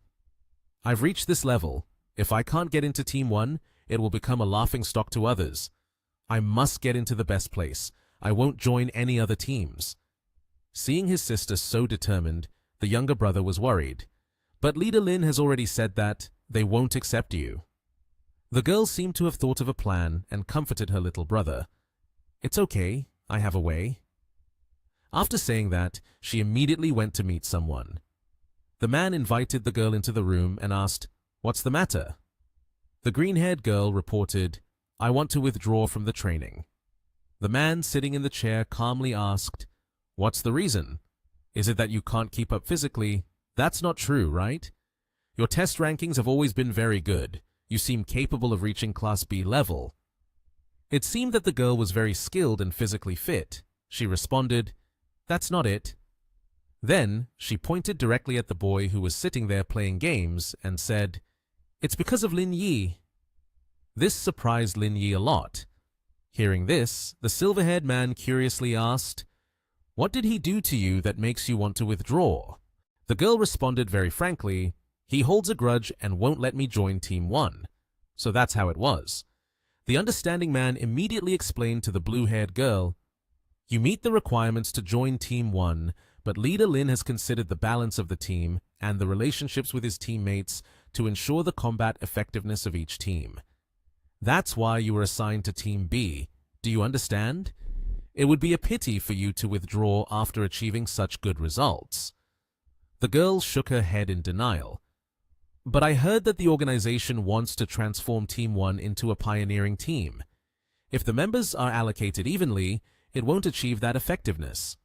I've reached this level. If I can't get into Team 1, it will become a laughingstock to others. I must get into the best place. I won't join any other teams. Seeing his sister so determined, the younger brother was worried. But leader Lin has already said that they won't accept you. The girl seemed to have thought of a plan and comforted her little brother. It's okay, I have a way. After saying that, she immediately went to meet someone. The man invited the girl into the room and asked, what's the matter? The green-haired girl reported, I want to withdraw from the training. The man sitting in the chair calmly asked, what's the reason? Is it that you can't keep up physically? That's not true, right? Your test rankings have always been very good. You seem capable of reaching Class B level. It seemed that the girl was very skilled and physically fit. She responded, that's not it. Then she pointed directly at the boy who was sitting there playing games and said, it's because of Lin Yi. This surprised Lin Yi a lot. Hearing this, the silver-haired man curiously asked, what did he do to you that makes you want to withdraw? The girl responded very frankly, he holds a grudge and won't let me join Team 1. So that's how it was. The understanding man immediately explained to the blue-haired girl, you meet the requirements to join Team 1, but leader Lin has considered the balance of the team and the relationships with his teammates to ensure the combat effectiveness of each team. That's why you were assigned to Team B. Do you understand? It would be a pity for you to withdraw after achieving such good results. The girl shook her head in denial. But I heard that the organization wants to transform Team 1 into a pioneering team. If the members are allocated evenly, it won't achieve that effectiveness.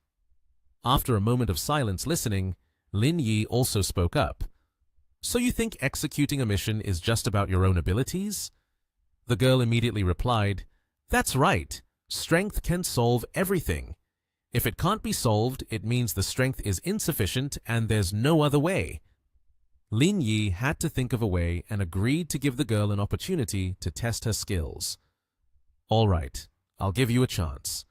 After a moment of silence listening, Lin Yi also spoke up. So you think executing a mission is just about your own abilities? The girl immediately replied, that's right. Strength can solve everything. If it can't be solved, it means the strength is insufficient and there's no other way. Lin Yi had to think of a way and agreed to give the girl an opportunity to test her skills. All right, I'll give you a chance.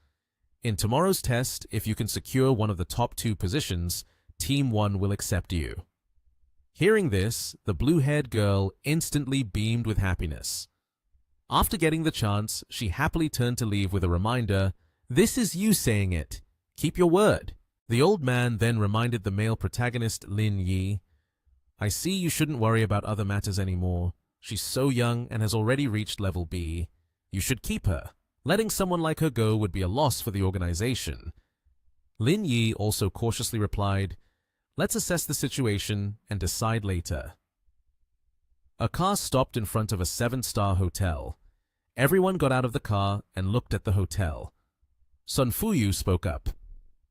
In tomorrow's test, if you can secure one of the top 2 positions, Team 1 will accept you. Hearing this, the blue-haired girl instantly beamed with happiness. After getting the chance, she happily turned to leave with a reminder, this is you saying it. Keep your word. The old man then reminded the male protagonist Lin Yi, I see you shouldn't worry about other matters anymore. She's so young and has already reached level B. You should keep her. Letting someone like her go would be a loss for the organization. Lin Yi also cautiously replied, let's assess the situation and decide later. A car stopped in front of a 7-star hotel. Everyone got out of the car and looked at the hotel. Sun Fuyu spoke up.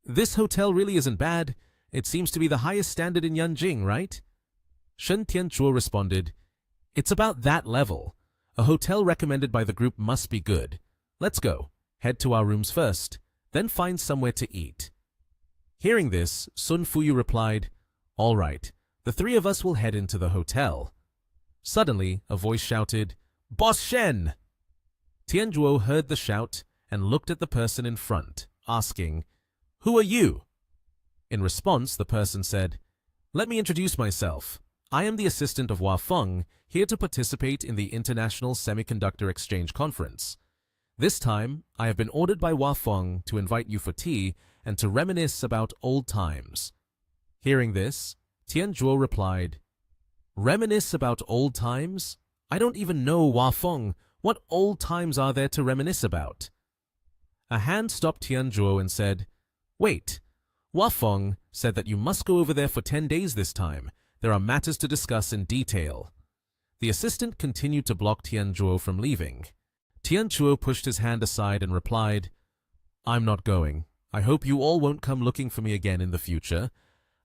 This hotel really isn't bad. It seems to be the highest standard in Yanjing, right? Shen Tianzhuo responded, it's about that level. A hotel recommended by the group must be good. Let's go. Head to our rooms first, then find somewhere to eat. Hearing this, Sun Fuyu replied, all right, the 3 of us will head into the hotel. Suddenly, a voice shouted, Boss Shen! Tianzhuo heard the shout and looked at the person in front, asking, who are you? In response, the person said, let me introduce myself. I am the assistant of Hua Feng, here to participate in the International Semiconductor Exchange Conference. This time, I have been ordered by Hua Feng to invite you for tea and to reminisce about old times. Hearing this, Tianzhuo replied, reminisce about old times? I don't even know Hua Feng. What old times are there to reminisce about? A hand stopped Tianzhuo and said, wait, Hua Feng said that you must go over there for 10 days this time. There are matters to discuss in detail. The assistant continued to block Tian Zhuo from leaving. Tian Zhuo pushed his hand aside and replied, I'm not going. I hope you all won't come looking for me again in the future.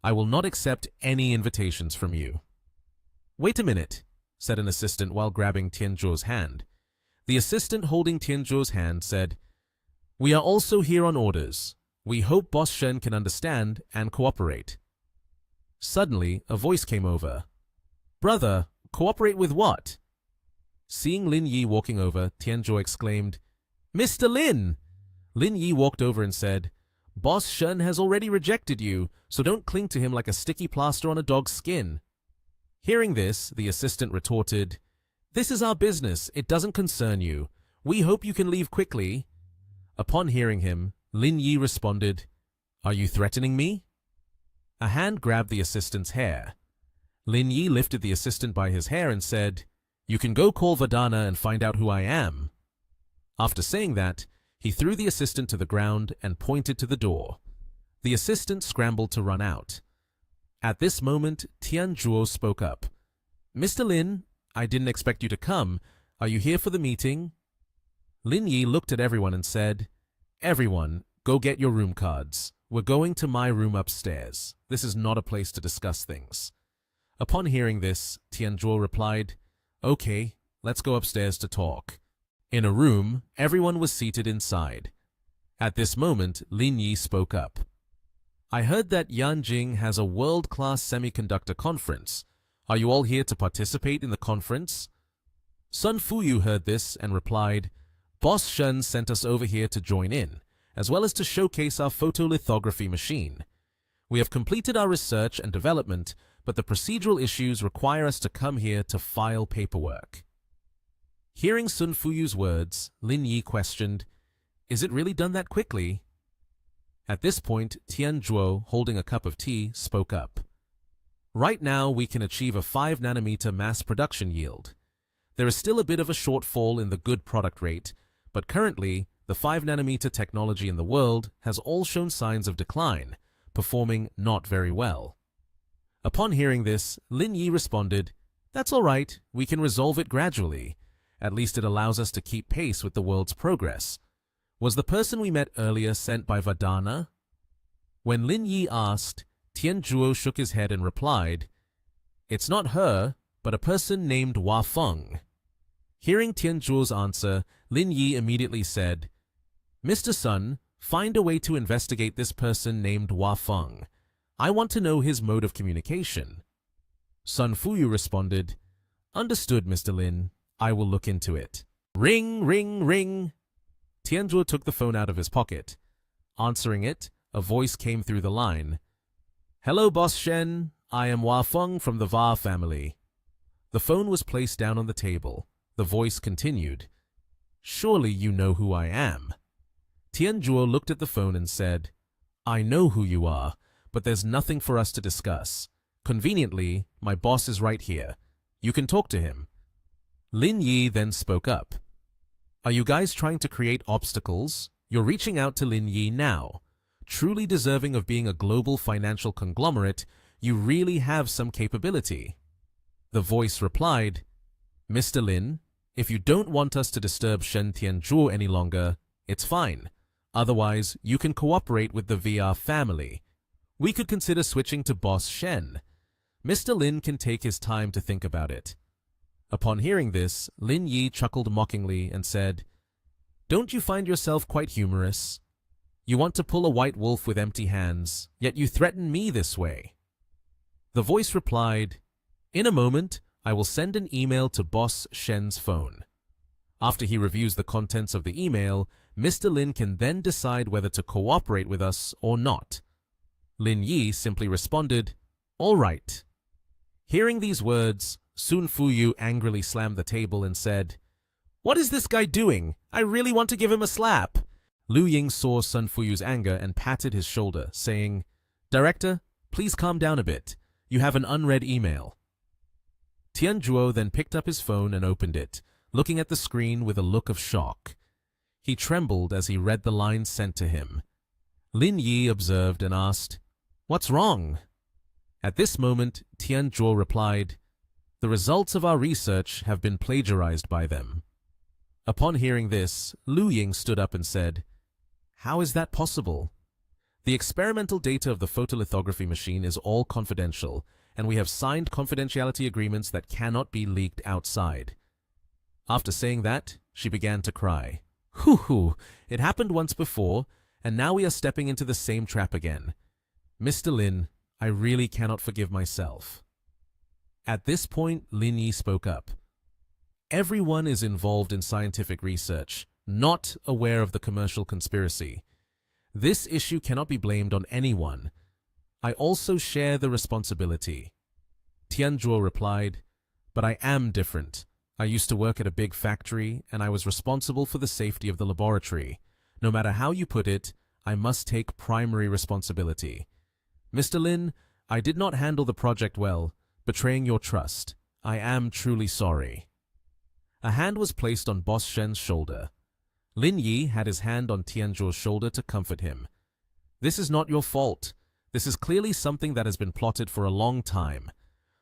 I will not accept any invitations from you. Wait a minute, said an assistant while grabbing Tian Zhuo's hand. The assistant holding Tian Zhuo's hand said, We are also here on orders. We hope Boss Shen can understand and cooperate. Suddenly, a voice came over. Brother, cooperate with what? Seeing Lin Yi walking over, Tian Zhuo exclaimed, Mr. Lin! Lin Yi walked over and said, Boss Shen has already rejected you, so don't cling to him like a sticky plaster on a dog's skin. Hearing this, the assistant retorted, This is our business, it doesn't concern you. We hope you can leave quickly. Upon hearing him, Lin Yi responded, Are you threatening me? A hand grabbed the assistant's hair. Lin Yi lifted the assistant by his hair and said, You can go call Vedana and find out who I am. After saying that, he threw the assistant to the ground and pointed to the door. The assistant scrambled to run out. At this moment, Tian Zhuo spoke up. Mr. Lin, I didn't expect you to come. Are you here for the meeting? Lin Yi looked at everyone and said, Everyone, go get your room cards. We're going to my room upstairs. This is not a place to discuss things. Upon hearing this, Tian Zhuo replied, Okay, let's go upstairs to talk. In a room, everyone was seated inside. At this moment, Lin Yi spoke up. I heard that Yanjing has a world-class semiconductor conference. Are you all here to participate in the conference? Sun Fuyu heard this and replied, Boss Shen sent us over here to join in, as well as to showcase our photolithography machine. We have completed our research and development, but the procedural issues require us to come here to file paperwork. Hearing Sun Fuyu's words, Lin Yi questioned, Is it really done that quickly? At this point, Tian Zhuo, holding a cup of tea, spoke up. Right now, we can achieve a 5-nanometer mass production yield. There is still a bit of a shortfall in the good product rate, but currently, the 5-nanometer technology in the world has all shown signs of decline, performing not very well. Upon hearing this, Lin Yi responded, That's all right, we can resolve it gradually. At least it allows us to keep pace with the world's progress. Was the person we met earlier sent by Vedana? When Lin Yi asked, Tian Zhuo shook his head and replied, It's not her, but a person named Hua Feng. Hearing Tian Zhuo's answer, Lin Yi immediately said, Mr. Sun, find a way to investigate this person named Hua Feng. I want to know his mode of communication. Sun Fuyu responded, Understood, Mr. Lin. I will look into it. Ring, ring, ring. Tian Zhuo took the phone out of his pocket. Answering it, a voice came through the line. Hello, Boss Shen. I am Hua Feng from the Va family. The phone was placed down on the table. The voice continued. Surely you know who I am. Tian Zhuo looked at the phone and said, I know who you are, but there's nothing for us to discuss. Conveniently, my boss is right here. You can talk to him. Lin Yi then spoke up. Are you guys trying to create obstacles? You're reaching out to Lin Yi now. Truly deserving of being a global financial conglomerate, you really have some capability. The voice replied, Mr. Lin, if you don't want us to disturb Shen Tian Zhuo any longer, it's fine. Otherwise, you can cooperate with the VR family. We could consider switching to Boss Shen. Mr. Lin can take his time to think about it. Upon hearing this, Lin Yi chuckled mockingly and said, Don't you find yourself quite humorous? You want to pull a white wolf with empty hands, yet you threaten me this way. The voice replied, In a moment, I will send an email to Boss Shen's phone. After he reviews the contents of the email, Mr. Lin can then decide whether to cooperate with us or not. Lin Yi simply responded, All right. Hearing these words, Sun Fuyu angrily slammed the table and said, What is this guy doing? I really want to give him a slap. Lu Ying saw Sun Fuyu's anger and patted his shoulder, saying, Director, please calm down a bit. You have an unread email. Tian Zhuo then picked up his phone and opened it, looking at the screen with a look of shock. He trembled as he read the lines sent to him. Lin Yi observed and asked, "What's wrong?" At this moment, Tian Zhuo replied, "The results of our research have been plagiarized by them." Upon hearing this, Lu Ying stood up and said, "How is that possible? The experimental data of the photolithography machine is all confidential, and we have signed confidentiality agreements that cannot be leaked outside." After saying that, she began to cry. "Hoo, it happened once before, and now we are stepping into the same trap again. Mr. Lin, I really cannot forgive myself." At this point, Lin Yi spoke up. "Everyone is involved in scientific research, not aware of the commercial conspiracy. This issue cannot be blamed on anyone. I also share the responsibility." Tian Zhuo replied, "But I am different. I used to work at a big factory, and I was responsible for the safety of the laboratory. No matter how you put it, I must take primary responsibility. Mr. Lin, I did not handle the project well, betraying your trust. I am truly sorry." A hand was placed on Boss Shen's shoulder. Lin Yi had his hand on Tian Zhuo's shoulder to comfort him. "This is not your fault. This is clearly something that has been plotted for a long time.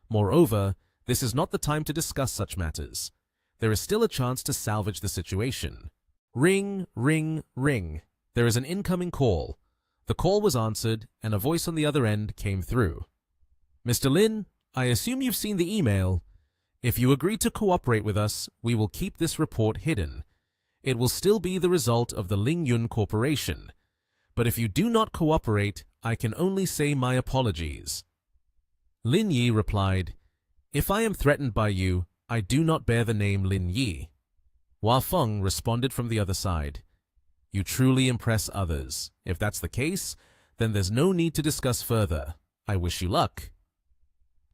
Moreover, this is not the time to discuss such matters. There is still a chance to salvage the situation." Ring, ring, ring. There is an incoming call. The call was answered, and a voice on the other end came through. "Mr. Lin, I assume you've seen the email. If you agree to cooperate with us, we will keep this report hidden. It will still be the result of the Ling Yun Corporation. But if you do not cooperate, I can only say my apologies." Lin Yi replied, "If I am threatened by you, I do not bear the name Lin Yi." Hua Feng responded from the other side, "You truly impress others. If that's the case, then there's no need to discuss further. I wish you luck."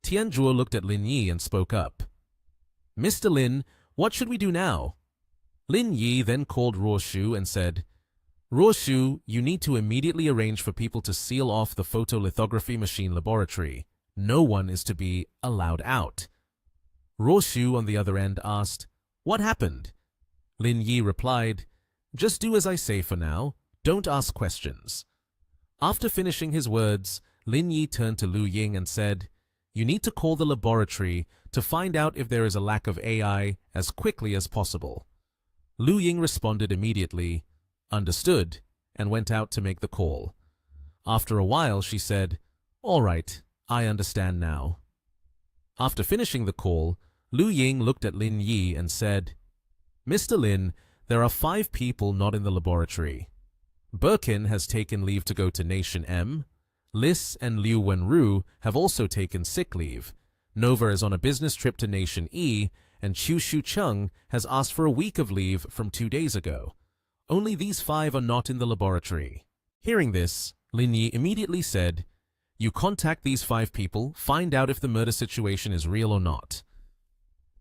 Tian Zhuo looked at Lin Yi and spoke up. "Mr. Lin, what should we do now?" Lin Yi then called Ruoshu and said, "Ruoshu, you need to immediately arrange for people to seal off the photolithography machine laboratory. No one is to be allowed out." Ruoshu on the other end asked, "What happened?" Lin Yi replied, "Just do as I say for now. Don't ask questions." After finishing his words, Lin Yi turned to Lu Ying and said, "You need to call the laboratory to find out if there is a lack of AI as quickly as possible." Lu Ying responded immediately, "Understood," and went out to make the call. After a while, she said, "All right, I understand now." After finishing the call, Lu Ying looked at Lin Yi and said, "Mr. Lin, there are 5 people not in the laboratory. Birkin has taken leave to go to Nation M. Liss and Liu Wenru have also taken sick leave. Nova is on a business trip to Nation E, and Chu Shu Chung has asked for a week of leave from 2 days ago. Only these 5 are not in the laboratory." Hearing this, Lin Yi immediately said, "You contact these 5 people, find out if the murder situation is real or not."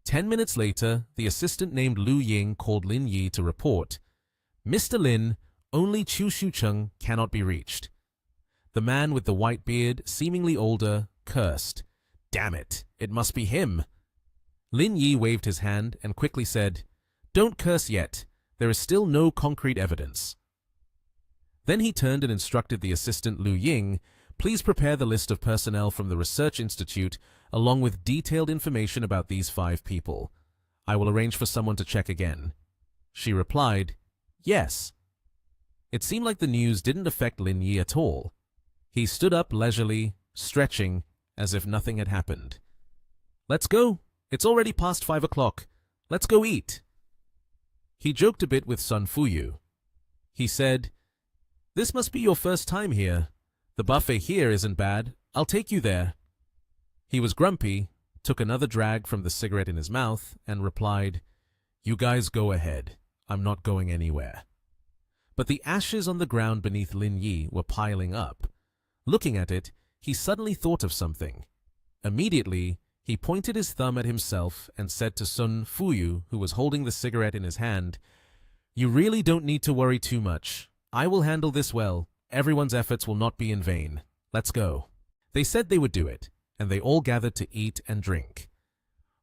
10 minutes later, the assistant named Lu Ying called Lin Yi to report, "Mr. Lin, only Chu Shu Chung cannot be reached." The man with the white beard, seemingly older, cursed. "Damn it, it must be him." Lin Yi waved his hand and quickly said, "Don't curse yet. There is still no concrete evidence." Then he turned and instructed the assistant Lu Ying, "Please prepare the list of personnel from the Research Institute along with detailed information about these 5 people. I will arrange for someone to check again." She replied, "Yes." It seemed like the news didn't affect Lin Yi at all. He stood up leisurely, stretching, as if nothing had happened. "Let's go. It's already past 5 o'clock. Let's go eat." He joked a bit with Sun Fuyu. He said, "This must be your first time here. The buffet here isn't bad. I'll take you there." He was grumpy, took another drag from the cigarette in his mouth, and replied, "You guys go ahead. I'm not going anywhere." But the ashes on the ground beneath Lin Yi were piling up. Looking at it, he suddenly thought of something. Immediately, he pointed his thumb at himself and said to Sun Fuyu, who was holding the cigarette in his hand, "You really don't need to worry too much. I will handle this well. Everyone's efforts will not be in vain. Let's go." They said they would do it, and they all gathered to eat and drink.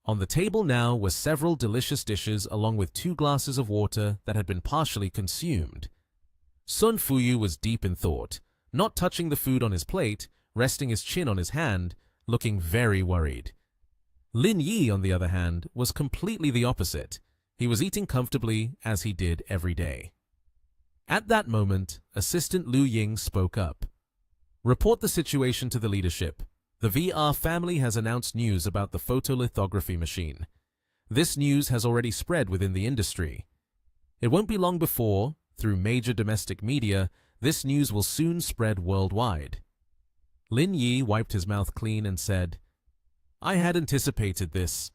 On the table now were several delicious dishes along with 2 glasses of water that had been partially consumed. Sun Fuyu was deep in thought, not touching the food on his plate, resting his chin on his hand, looking very worried. Lin Yi, on the other hand, was completely the opposite. He was eating comfortably, as he did every day. At that moment, Assistant Liu Ying spoke up. Report the situation to the leadership. The VR family has announced news about the photolithography machine. This news has already spread within the industry. It won't be long before, through major domestic media, this news will soon spread worldwide. Lin Yi wiped his mouth clean and said, I had anticipated this.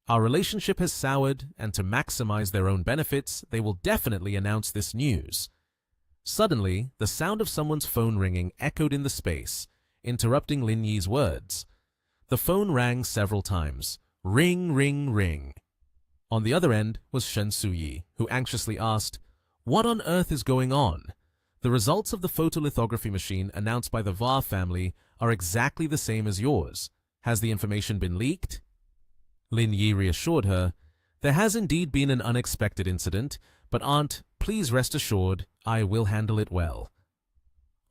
Our relationship has soured, and to maximize their own benefits, they will definitely announce this news. Suddenly, the sound of someone's phone ringing echoed in the space, interrupting Lin Yi's words. The phone rang several times. Ring, ring, ring. On the other end was Shen Suyi, who anxiously asked, What on earth is going on? The results of the photolithography machine announced by the VAR family are exactly the same as yours. Has the information been leaked? Lin Yi reassured her, There has indeed been an unexpected incident, but Aunt, please rest assured, I will handle it well.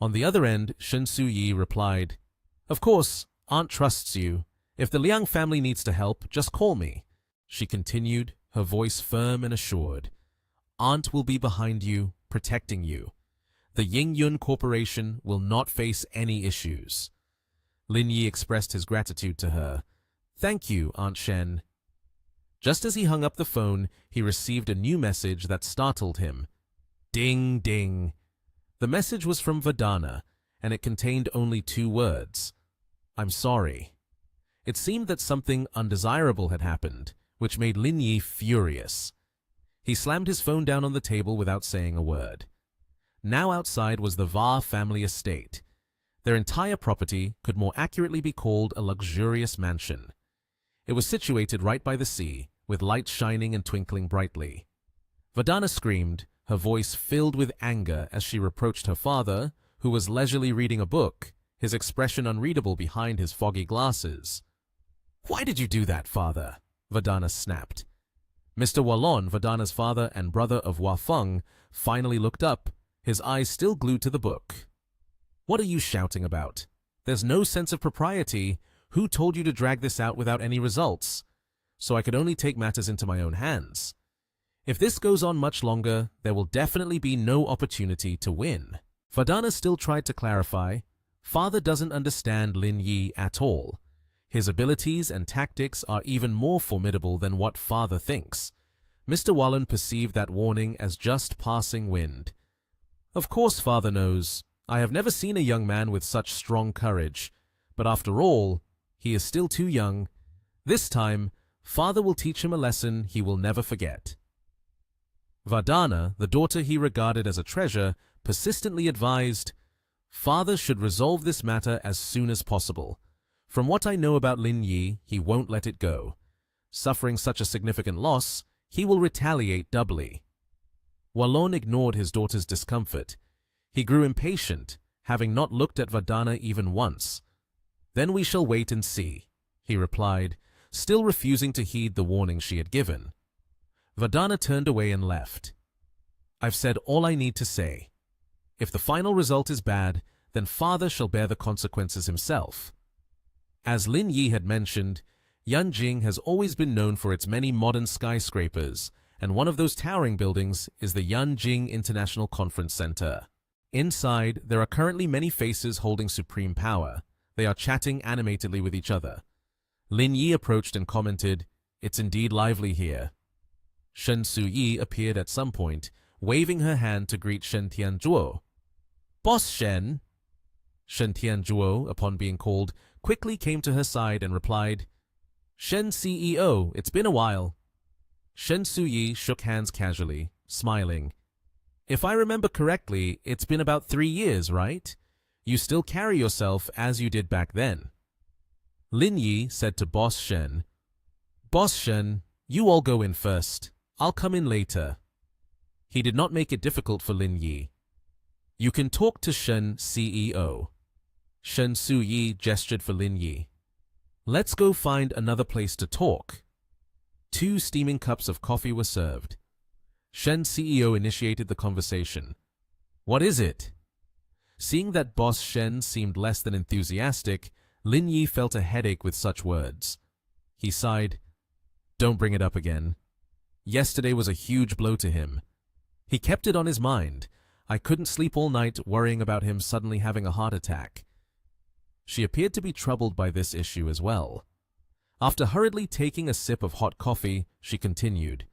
On the other end, Shen Suyi replied, Of course, Aunt trusts you. If the Liang family needs to help, just call me. She continued, her voice firm and assured. Aunt will be behind you, protecting you. The Yingyun Corporation will not face any issues. Lin Yi expressed his gratitude to her. Thank you, Aunt Shen. Just as he hung up the phone, he received a new message that startled him. Ding, ding. The message was from Vadana, and it contained only 2 words. I'm sorry. It seemed that something undesirable had happened, which made Lin Yi furious. He slammed his phone down on the table without saying a word. Now outside was the Va family estate. Their entire property could more accurately be called a luxurious mansion. It was situated right by the sea, with lights shining and twinkling brightly. Vadana screamed, her voice filled with anger as she reproached her father, who was leisurely reading a book, his expression unreadable behind his foggy glasses. Why did you do that, father? Vadana snapped. Mr. Wallon, Vadana's father and brother of Wafeng, finally looked up, his eyes still glued to the book. What are you shouting about? There's no sense of propriety. Who told you to drag this out without any results? So I could only take matters into my own hands. If this goes on much longer, there will definitely be no opportunity to win. Vadana still tried to clarify. Father doesn't understand Lin Yi at all. His abilities and tactics are even more formidable than what father thinks. Mr. Wallen perceived that warning as just passing wind. Of course father knows. I have never seen a young man with such strong courage. But after all, he is still too young. This time, father will teach him a lesson he will never forget. Vadana, the daughter he regarded as a treasure, persistently advised, Father should resolve this matter as soon as possible. From what I know about Lin Yi, he won't let it go. Suffering such a significant loss, he will retaliate doubly. Wallon ignored his daughter's discomfort. He grew impatient, having not looked at Vadana even once. Then we shall wait and see, he replied, still refusing to heed the warning she had given. Vadana turned away and left. I've said all I need to say. If the final result is bad, then father shall bear the consequences himself. As Lin Yi had mentioned, Yanjing has always been known for its many modern skyscrapers, and one of those towering buildings is the Yanjing International Conference Center. Inside, there are currently many faces holding supreme power. They are chatting animatedly with each other. Lin Yi approached and commented, It's indeed lively here. Shen Suyi appeared at some point, waving her hand to greet Shen Tianzhuo. Boss Shen! Shen Tianzhuo, upon being called, quickly came to her side and replied, Shen CEO, it's been a while. Shen Suyi shook hands casually, smiling. If I remember correctly, it's been about 3 years, right? You still carry yourself as you did back then. Lin Yi said to Boss Shen, Boss Shen, you all go in first. I'll come in later. He did not make it difficult for Lin Yi. You can talk to Shen CEO. Shen Suyi gestured for Lin Yi. Let's go find another place to talk. 2 steaming cups of coffee were served. Shen CEO initiated the conversation. What is it? Seeing that Boss Shen seemed less than enthusiastic, Lin Yi felt a headache with such words. He sighed. Don't bring it up again. Yesterday was a huge blow to him. He kept it on his mind. I couldn't sleep all night worrying about him suddenly having a heart attack. She appeared to be troubled by this issue as well. After hurriedly taking a sip of hot coffee, she continued.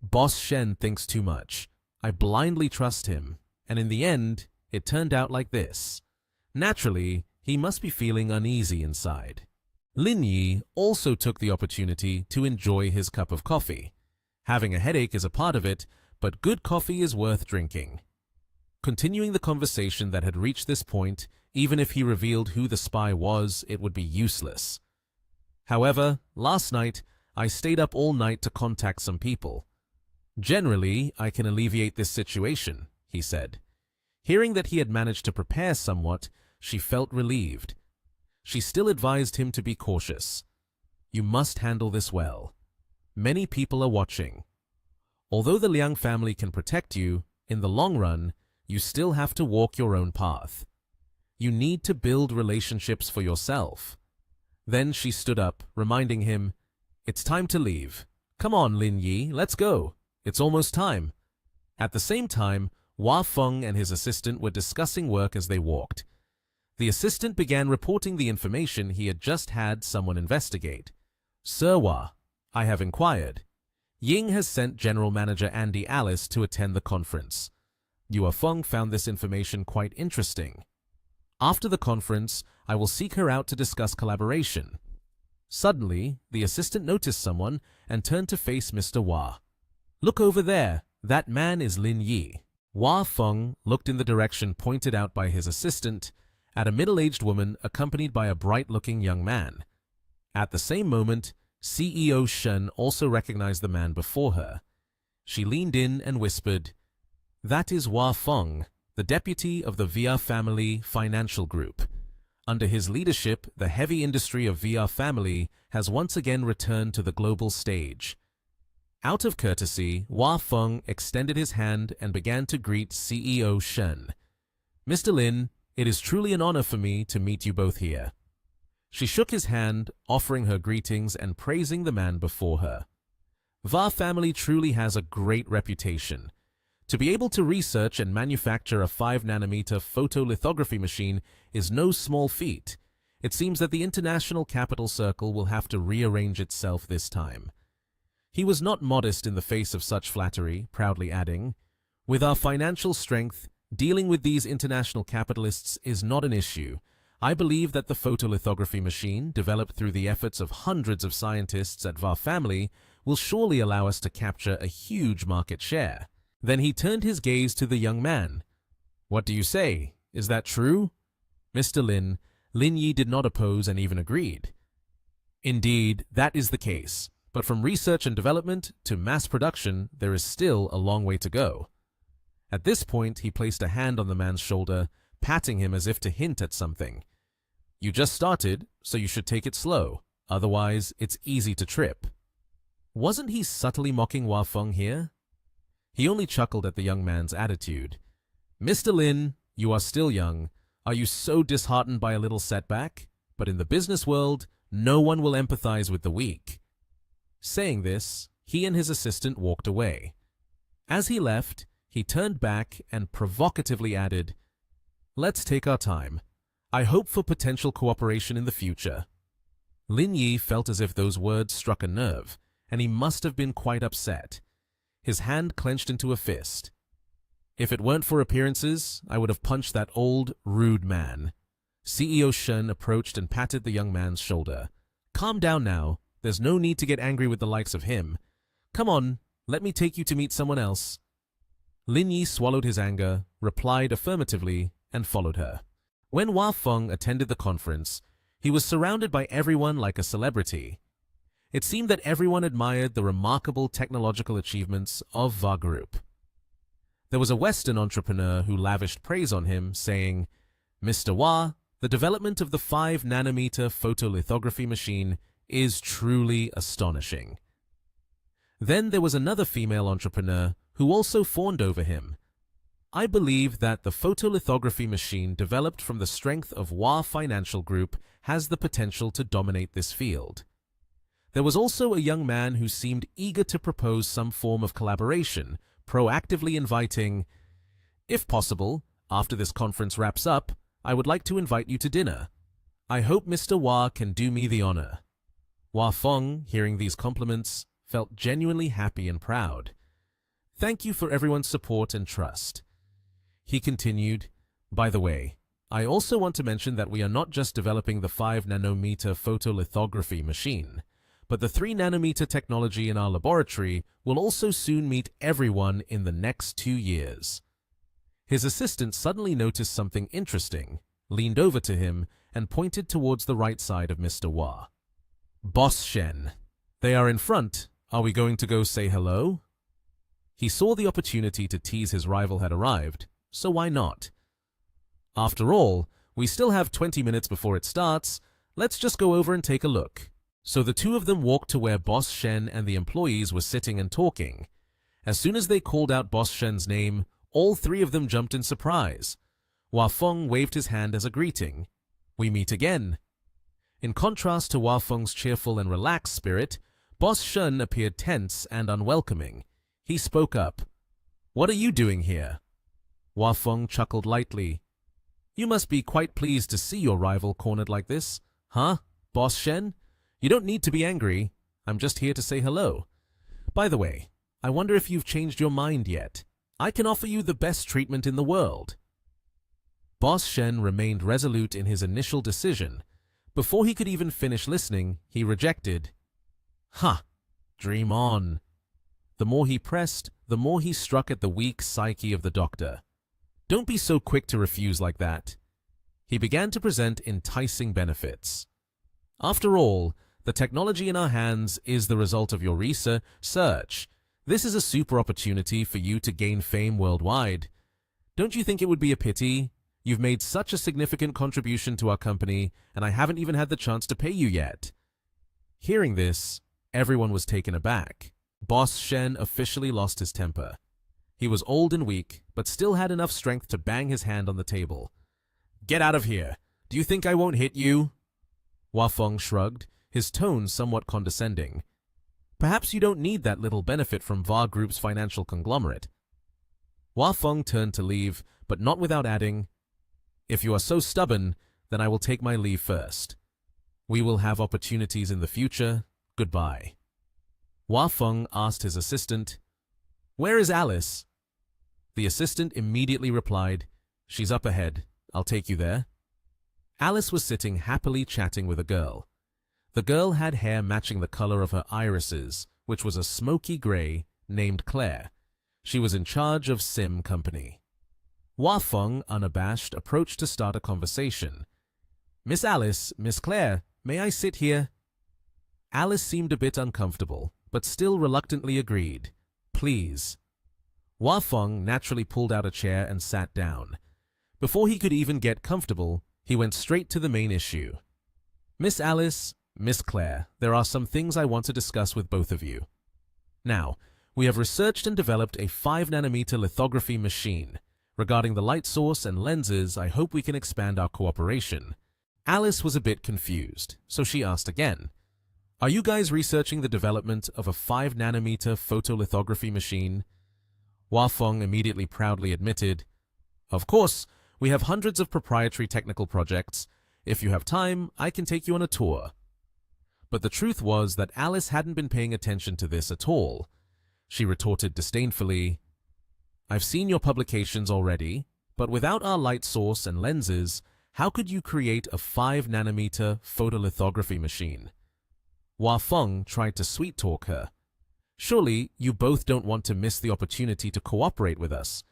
Boss Shen thinks too much. I blindly trust him, and in the end, it turned out like this. Naturally, he must be feeling uneasy inside. Lin Yi also took the opportunity to enjoy his cup of coffee. Having a headache is a part of it, but good coffee is worth drinking. Continuing the conversation that had reached this point, even if he revealed who the spy was, it would be useless. However, last night, I stayed up all night to contact some people. Generally, I can alleviate this situation, he said. Hearing that he had managed to prepare somewhat, she felt relieved. She still advised him to be cautious. You must handle this well. Many people are watching. Although the Liang family can protect you, in the long run, you still have to walk your own path. You need to build relationships for yourself. Then she stood up, reminding him, It's time to leave. Come on, Lin Yi, let's go. It's almost time. At the same time, Hua Feng and his assistant were discussing work as they walked. The assistant began reporting the information he had just had someone investigate. Sir Hua, I have inquired. Ying has sent General Manager Andy Alice to attend the conference. Hua Feng found this information quite interesting. After the conference, I will seek her out to discuss collaboration. Suddenly, the assistant noticed someone and turned to face Mr. Hua. Look over there. That man is Lin Yi. Hua Feng looked in the direction pointed out by his assistant, at a middle-aged woman accompanied by a bright-looking young man. At the same moment, CEO Shen also recognized the man before her. She leaned in and whispered, That is Hua Feng, the deputy of the VR Family Financial Group. Under his leadership, the heavy industry of VR Family has once again returned to the global stage. Out of courtesy, Hua Feng extended his hand and began to greet CEO Shen. Mr. Lin, it is truly an honor for me to meet you both here. She shook his hand, offering her greetings and praising the man before her. VR Family truly has a great reputation. To be able to research and manufacture a 5-nanometer photolithography machine is no small feat. It seems that the international capital circle will have to rearrange itself this time. He was not modest in the face of such flattery, proudly adding, With our financial strength, dealing with these international capitalists is not an issue. I believe that the photolithography machine, developed through the efforts of hundreds of scientists at VAR Family, will surely allow us to capture a huge market share. Then he turned his gaze to the young man. What do you say? Is that true? Mr. Lin Yi did not oppose and even agreed. Indeed, that is the case. But from research and development to mass production, there is still a long way to go. At this point, he placed a hand on the man's shoulder, patting him as if to hint at something. You just started, so you should take it slow. Otherwise, it's easy to trip. Wasn't he subtly mocking Hua Feng here? He only chuckled at the young man's attitude. Mr. Lin, you are still young. Are you so disheartened by a little setback? But in the business world, no one will empathize with the weak. Saying this, he and his assistant walked away. As he left, he turned back and provocatively added, Let's take our time. I hope for potential cooperation in the future. Lin Yi felt as if those words struck a nerve, and he must have been quite upset. His hand clenched into a fist. If it weren't for appearances, I would have punched that old, rude man. CEO Shen approached and patted the young man's shoulder. Calm down now. There's no need to get angry with the likes of him. Come on, let me take you to meet someone else. Lin Yi swallowed his anger, replied affirmatively, and followed her. When Hua Feng attended the conference, he was surrounded by everyone like a celebrity. It seemed that everyone admired the remarkable technological achievements of VAR Group. There was a Western entrepreneur who lavished praise on him, saying, Mr. Hua, the development of the 5-nanometer photolithography machine is truly astonishing. Then there was another female entrepreneur who also fawned over him. I believe that the photolithography machine developed from the strength of Hua Financial Group has the potential to dominate this field. There was also a young man who seemed eager to propose some form of collaboration, proactively inviting, "If possible, after this conference wraps up, I would like to invite you to dinner. I hope Mr. Hua can do me the honor." Hua Feng, hearing these compliments, felt genuinely happy and proud. "Thank you for everyone's support and trust." He continued, "By the way, I also want to mention that we are not just developing the 5-nanometer photolithography machine, but the 3-nanometer technology in our laboratory will also soon meet everyone in the next 2 years. His assistant suddenly noticed something interesting, leaned over to him, and pointed towards the right side of Mr. Hua. "Boss Shen, they are in front. Are we going to go say hello?" He saw the opportunity to tease his rival had arrived, so why not? "After all, we still have 20 minutes before it starts. Let's just go over and take a look." So the two of them walked to where Boss Shen and the employees were sitting and talking. As soon as they called out Boss Shen's name, all three of them jumped in surprise. Hua Feng waved his hand as a greeting. "We meet again." In contrast to Hua Feng's cheerful and relaxed spirit, Boss Shen appeared tense and unwelcoming. He spoke up. "What are you doing here?" Hua Feng chuckled lightly. "You must be quite pleased to see your rival cornered like this, huh, Boss Shen? You don't need to be angry. I'm just here to say hello. By the way, I wonder if you've changed your mind yet. I can offer you the best treatment in the world." Boss Shen remained resolute in his initial decision. Before he could even finish listening, he rejected. "Ha! Dream on." The more he pressed, the more he struck at the weak psyche of the doctor. "Don't be so quick to refuse like that." He began to present enticing benefits. "After all, the technology in our hands is the result of your research. This is a super opportunity for you to gain fame worldwide. Don't you think it would be a pity? You've made such a significant contribution to our company, and I haven't even had the chance to pay you yet." Hearing this, everyone was taken aback. Boss Shen officially lost his temper. He was old and weak, but still had enough strength to bang his hand on the table. "Get out of here! Do you think I won't hit you?" Hua Feng shrugged, his tone somewhat condescending. "Perhaps you don't need that little benefit from Va Group's financial conglomerate." Hua Feng turned to leave, but not without adding, "If you are so stubborn, then I will take my leave first. We will have opportunities in the future. Goodbye." Hua Feng asked his assistant, "Where is Alice?" The assistant immediately replied, "She's up ahead. I'll take you there." Alice was sitting happily chatting with a girl. The girl had hair matching the color of her irises, which was a smoky gray, named Claire. She was in charge of Sim Company. Hua Feng, unabashed, approached to start a conversation. "Miss Alice, Miss Claire, may I sit here?" Alice seemed a bit uncomfortable, but still reluctantly agreed. "Please." Hua Feng naturally pulled out a chair and sat down. Before he could even get comfortable, he went straight to the main issue. "Miss Alice, Miss Claire, there are some things I want to discuss with both of you. Now, we have researched and developed a 5-nanometer lithography machine. Regarding the light source and lenses, I hope we can expand our cooperation." Alice was a bit confused, so she asked again, "Are you guys researching the development of a 5-nanometer photolithography machine?" Hua Feng immediately proudly admitted, "Of course, we have hundreds of proprietary technical projects. If you have time, I can take you on a tour." But the truth was that Alice hadn't been paying attention to this at all. She retorted disdainfully, "I've seen your publications already, but without our light source and lenses, how could you create a 5-nanometer photolithography machine?" Hua Feng tried to sweet-talk her. "Surely you both don't want to miss the opportunity to cooperate with us.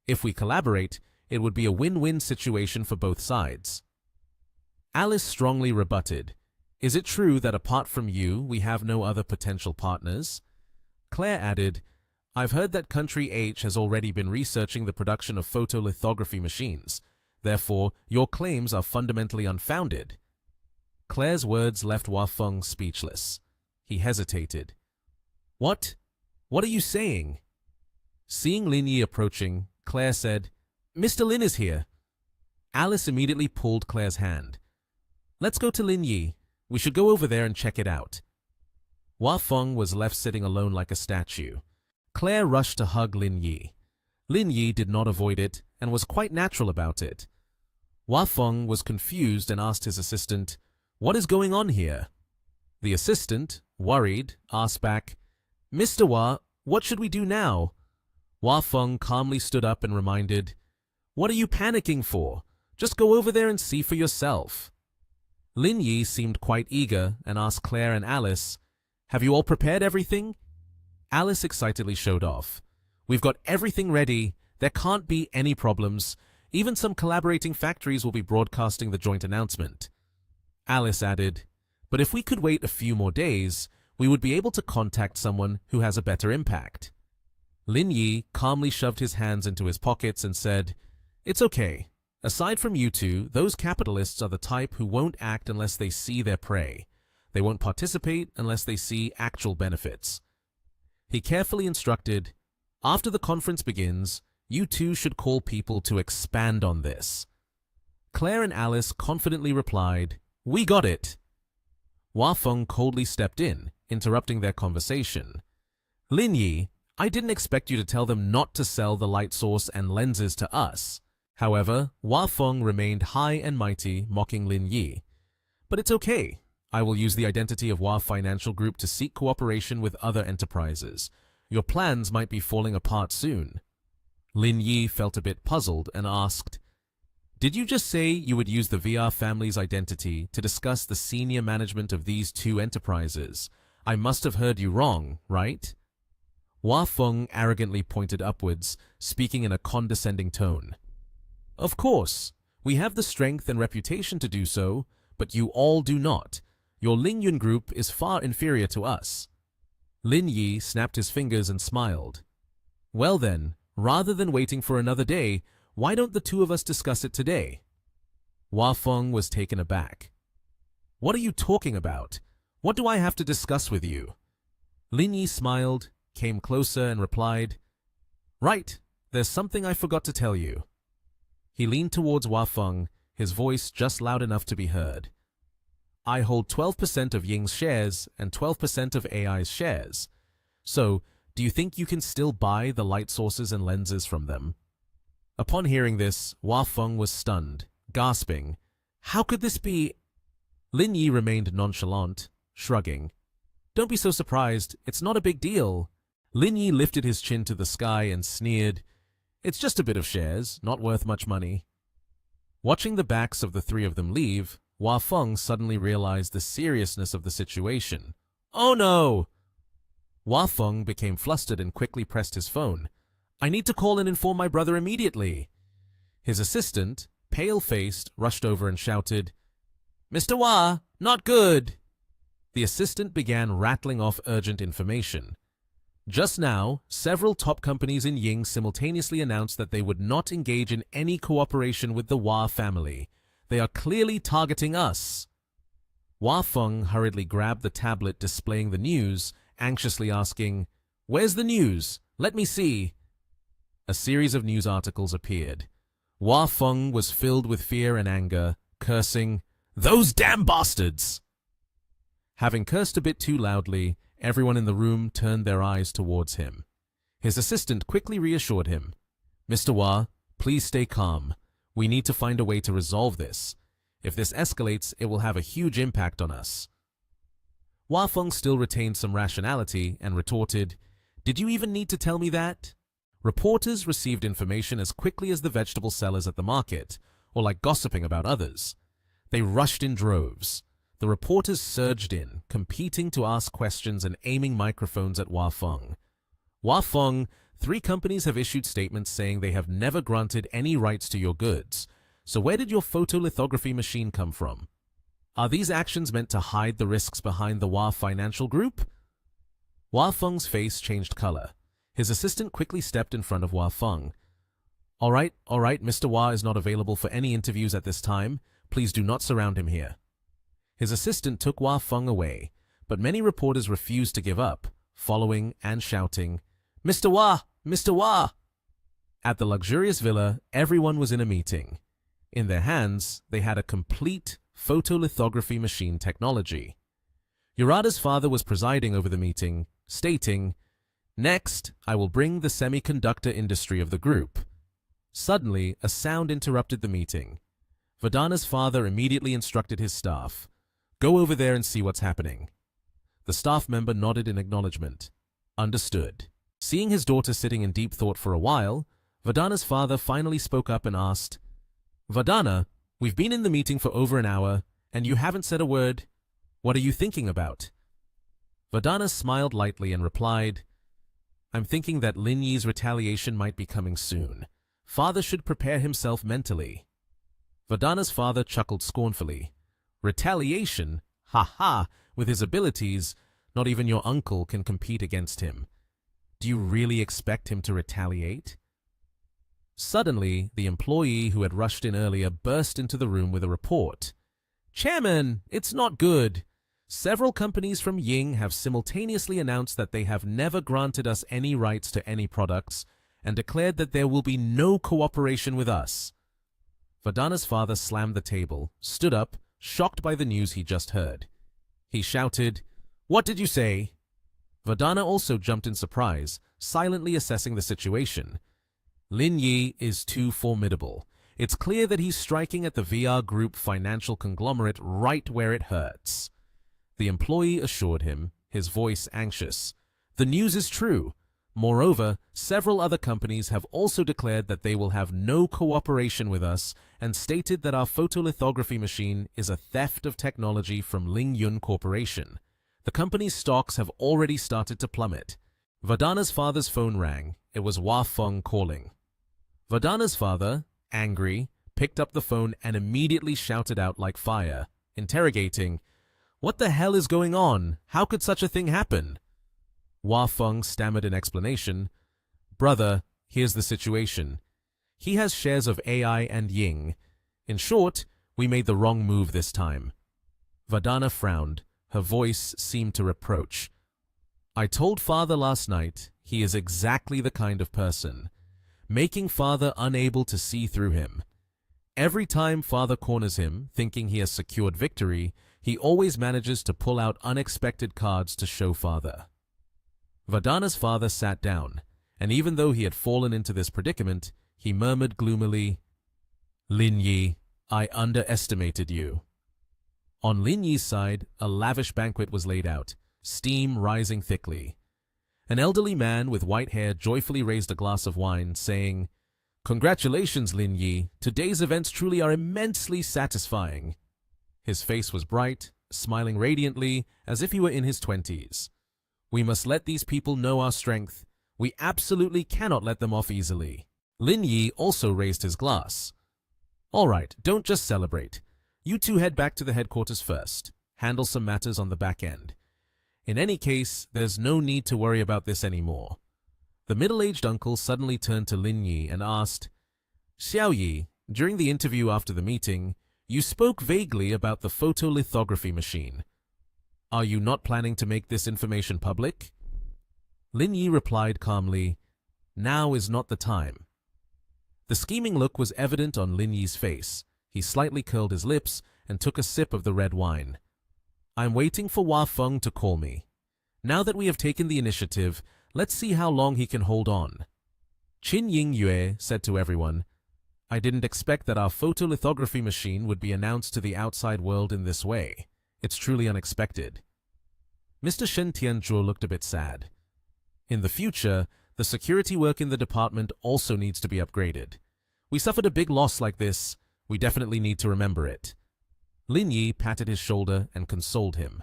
If we collaborate, it would be a win-win situation for both sides." Alice strongly rebutted, "Is it true that apart from you, we have no other potential partners?" Claire added, "I've heard that Country H has already been researching the production of photolithography machines. Therefore, your claims are fundamentally unfounded." Claire's words left Hua Feng speechless. He hesitated. What? What are you saying?" Seeing Lin Yi approaching, Claire said, "Mr. Lin is here." Alice immediately pulled Claire's hand. "Let's go to Lin Yi. We should go over there and check it out." Hua Feng was left sitting alone like a statue. Claire rushed to hug Lin Yi. Lin Yi did not avoid it and was quite natural about it. Hua Feng was confused and asked his assistant, "What is going on here?" The assistant, worried, asked back, "Mr. Hua, what should we do now?" Hua Feng calmly stood up and reminded, "What are you panicking for? Just go over there and see for yourself." Lin Yi seemed quite eager and asked Claire and Alice, "Have you all prepared everything?" Alice excitedly showed off. "We've got everything ready. There can't be any problems. Even some collaborating factories will be broadcasting the joint announcement." Alice added, "But if we could wait a few more days, we would be able to contact someone who has a better impact." Lin Yi calmly shoved his hands into his pockets and said, "It's okay. Aside from you two, those capitalists are the type who won't act unless they see their prey. They won't participate unless they see actual benefits." He carefully instructed, "After the conference begins, you two should call people to expand on this." Claire and Alice confidently replied, "We got it." Hua Feng coldly stepped in, interrupting their conversation. "Lin Yi, I didn't expect you to tell them not to sell the light source and lenses to us." However, Hua Feng remained high and mighty, mocking Lin Yi. "But it's okay. I will use the identity of Hua Financial Group to seek cooperation with other enterprises. Your plans might be falling apart soon." Lin Yi felt a bit puzzled and asked, "Did you just say you would use the VR family's identity to discuss the senior management of these two enterprises? I must have heard you wrong, right?" Hua Feng arrogantly pointed upwards, speaking in a condescending tone. "Of course, we have the strength and reputation to do so, but you all do not. Your Lingyun group is far inferior to us." Lin Yi snapped his fingers and smiled. "Well then, rather than waiting for another day, why don't the two of us discuss it today?" Hua Feng was taken aback. "What are you talking about? What do I have to discuss with you?" Lin Yi smiled, came closer and replied, "Right, there's something I forgot to tell you." He leaned towards Hua Feng, his voice just loud enough to be heard. "I hold 12% of Ying's shares and 12% of AI's shares. So, do you think you can still buy the light sources and lenses from them?" Upon hearing this, Hua Feng was stunned, gasping, "How could this be?" Lin Yi remained nonchalant, shrugging. "Don't be so surprised, it's not a big deal." Lin Yi lifted his chin to the sky and sneered, "It's just a bit of shares, not worth much money." Watching the backs of the three of them leave, Hua Feng suddenly realized the seriousness of the situation. "Oh no!" Hua Feng became flustered and quickly pressed his phone. "I need to call and inform my brother immediately." His assistant, pale-faced, rushed over and shouted, "Mr. Hua, not good!" The assistant began rattling off urgent information. Just now, several top companies in Ying simultaneously announced that they would not engage in any cooperation with the Hua family. They are clearly targeting us. Hua Feng hurriedly grabbed the tablet displaying the news, anxiously asking, "Where's the news? Let me see." A series of news articles appeared. Hua Feng was filled with fear and anger, cursing, "Those damn bastards!" Having cursed a bit too loudly, everyone in the room turned their eyes towards him. His assistant quickly reassured him, "Mr. Hua, please stay calm. We need to find a way to resolve this. If this escalates, it will have a huge impact on us." Hua Feng still retained some rationality and retorted, "Did you even need to tell me that?" Reporters received information as quickly as the vegetable sellers at the market, or like gossiping about others. They rushed in droves. The reporters surged in, competing to ask questions and aiming microphones at Hua Feng. "Hua Feng, 3 companies have issued statements saying they have never granted any rights to your goods. So where did your photolithography machine come from? Are these actions meant to hide the risks behind the Hua Financial Group?" Hua Feng's face changed color. His assistant quickly stepped in front of Hua Feng. All right, Mr. Hua is not available for any interviews at this time. Please do not surround him here." His assistant took Hua Feng away, but many reporters refused to give up, following and shouting, "Mr. Hua! Mr. Hua!" At the luxurious villa, everyone was in a meeting. In their hands, they had a complete photolithography machine technology. Yurada's father was presiding over the meeting, stating, "Next, I will bring the semiconductor industry of the group." Suddenly, a sound interrupted the meeting. Vadana's father immediately instructed his staff, "Go over there and see what's happening." The staff member nodded in acknowledgement. Understood. Seeing his daughter sitting in deep thought for a while, Vadana's father finally spoke up and asked, "Vadana, we've been in the meeting for over an hour, and you haven't said a word. What are you thinking about?" Vadana smiled lightly and replied, "I'm thinking that Lin Yi's retaliation might be coming soon. Father should prepare himself mentally." Vadana's father chuckled scornfully. "Retaliation? Ha ha! With his abilities, not even your uncle can compete against him. Do you really expect him to retaliate?" Suddenly, the employee who had rushed in earlier burst into the room with a report. "Chairman, it's not good. Several companies from Ying have simultaneously announced that they have never granted us any rights to any products and declared that there will be no cooperation with us." Vadana's father slammed the table, stood up, shocked by the news he just heard. He shouted, "What did you say?" Vadana also jumped in surprise, silently assessing the situation. Lin Yi is too formidable. It's clear that he's striking at the VR Group financial conglomerate right where it hurts. The employee assured him, his voice anxious. "The news is true. Moreover, several other companies have also declared that they will have no cooperation with us and stated that our photolithography machine is a theft of technology from Ling Yun Corporation. The company's stocks have already started to plummet." Vadana's father's phone rang. It was Hua Feng calling. Vadana's father, angry, picked up the phone and immediately shouted out like fire, interrogating, "What the hell is going on? How could such a thing happen?" Hua Feng stammered an explanation. "Brother, here's the situation. He has shares of AI and Ying. In short, we made the wrong move this time." Vadana frowned. Her voice seemed to reproach. "I told father last night he is exactly the kind of person, making father unable to see through him. Every time father corners him, thinking he has secured victory, he always manages to pull out unexpected cards to show father." Vadana's father sat down, and even though he had fallen into this predicament, he murmured gloomily, "Lin Yi, I underestimated you." On Lin Yi's side, a lavish banquet was laid out, steam rising thickly. An elderly man with white hair joyfully raised a glass of wine, saying, "Congratulations, Lin Yi. Today's events truly are immensely satisfying." His face was bright, smiling radiantly, as if he were in his 20s. "We must let these people know our strength. We absolutely cannot let them off easily." Lin Yi also raised his glass. "All right, don't just celebrate. You two head back to the headquarters first. Handle some matters on the back end. In any case, there's no need to worry about this anymore." The middle-aged uncle suddenly turned to Lin Yi and asked, "Xiao Yi, during the interview after the meeting, you spoke vaguely about the photolithography machine. Are you not planning to make this information public?" Lin Yi replied calmly, "Now is not the time." The scheming look was evident on Lin Yi's face. He slightly curled his lips and took a sip of the red wine. "I'm waiting for Hua Feng to call me. Now that we have taken the initiative, let's see how long he can hold on." Qin Ying Yue said to everyone, "I didn't expect that our photolithography machine would be announced to the outside world in this way. It's truly unexpected." Mr. Shen Tianzhuo looked a bit sad. "In the future, the security work in the department also needs to be upgraded. We suffered a big loss like this. We definitely need to remember it." Lin Yi patted his shoulder and consoled him.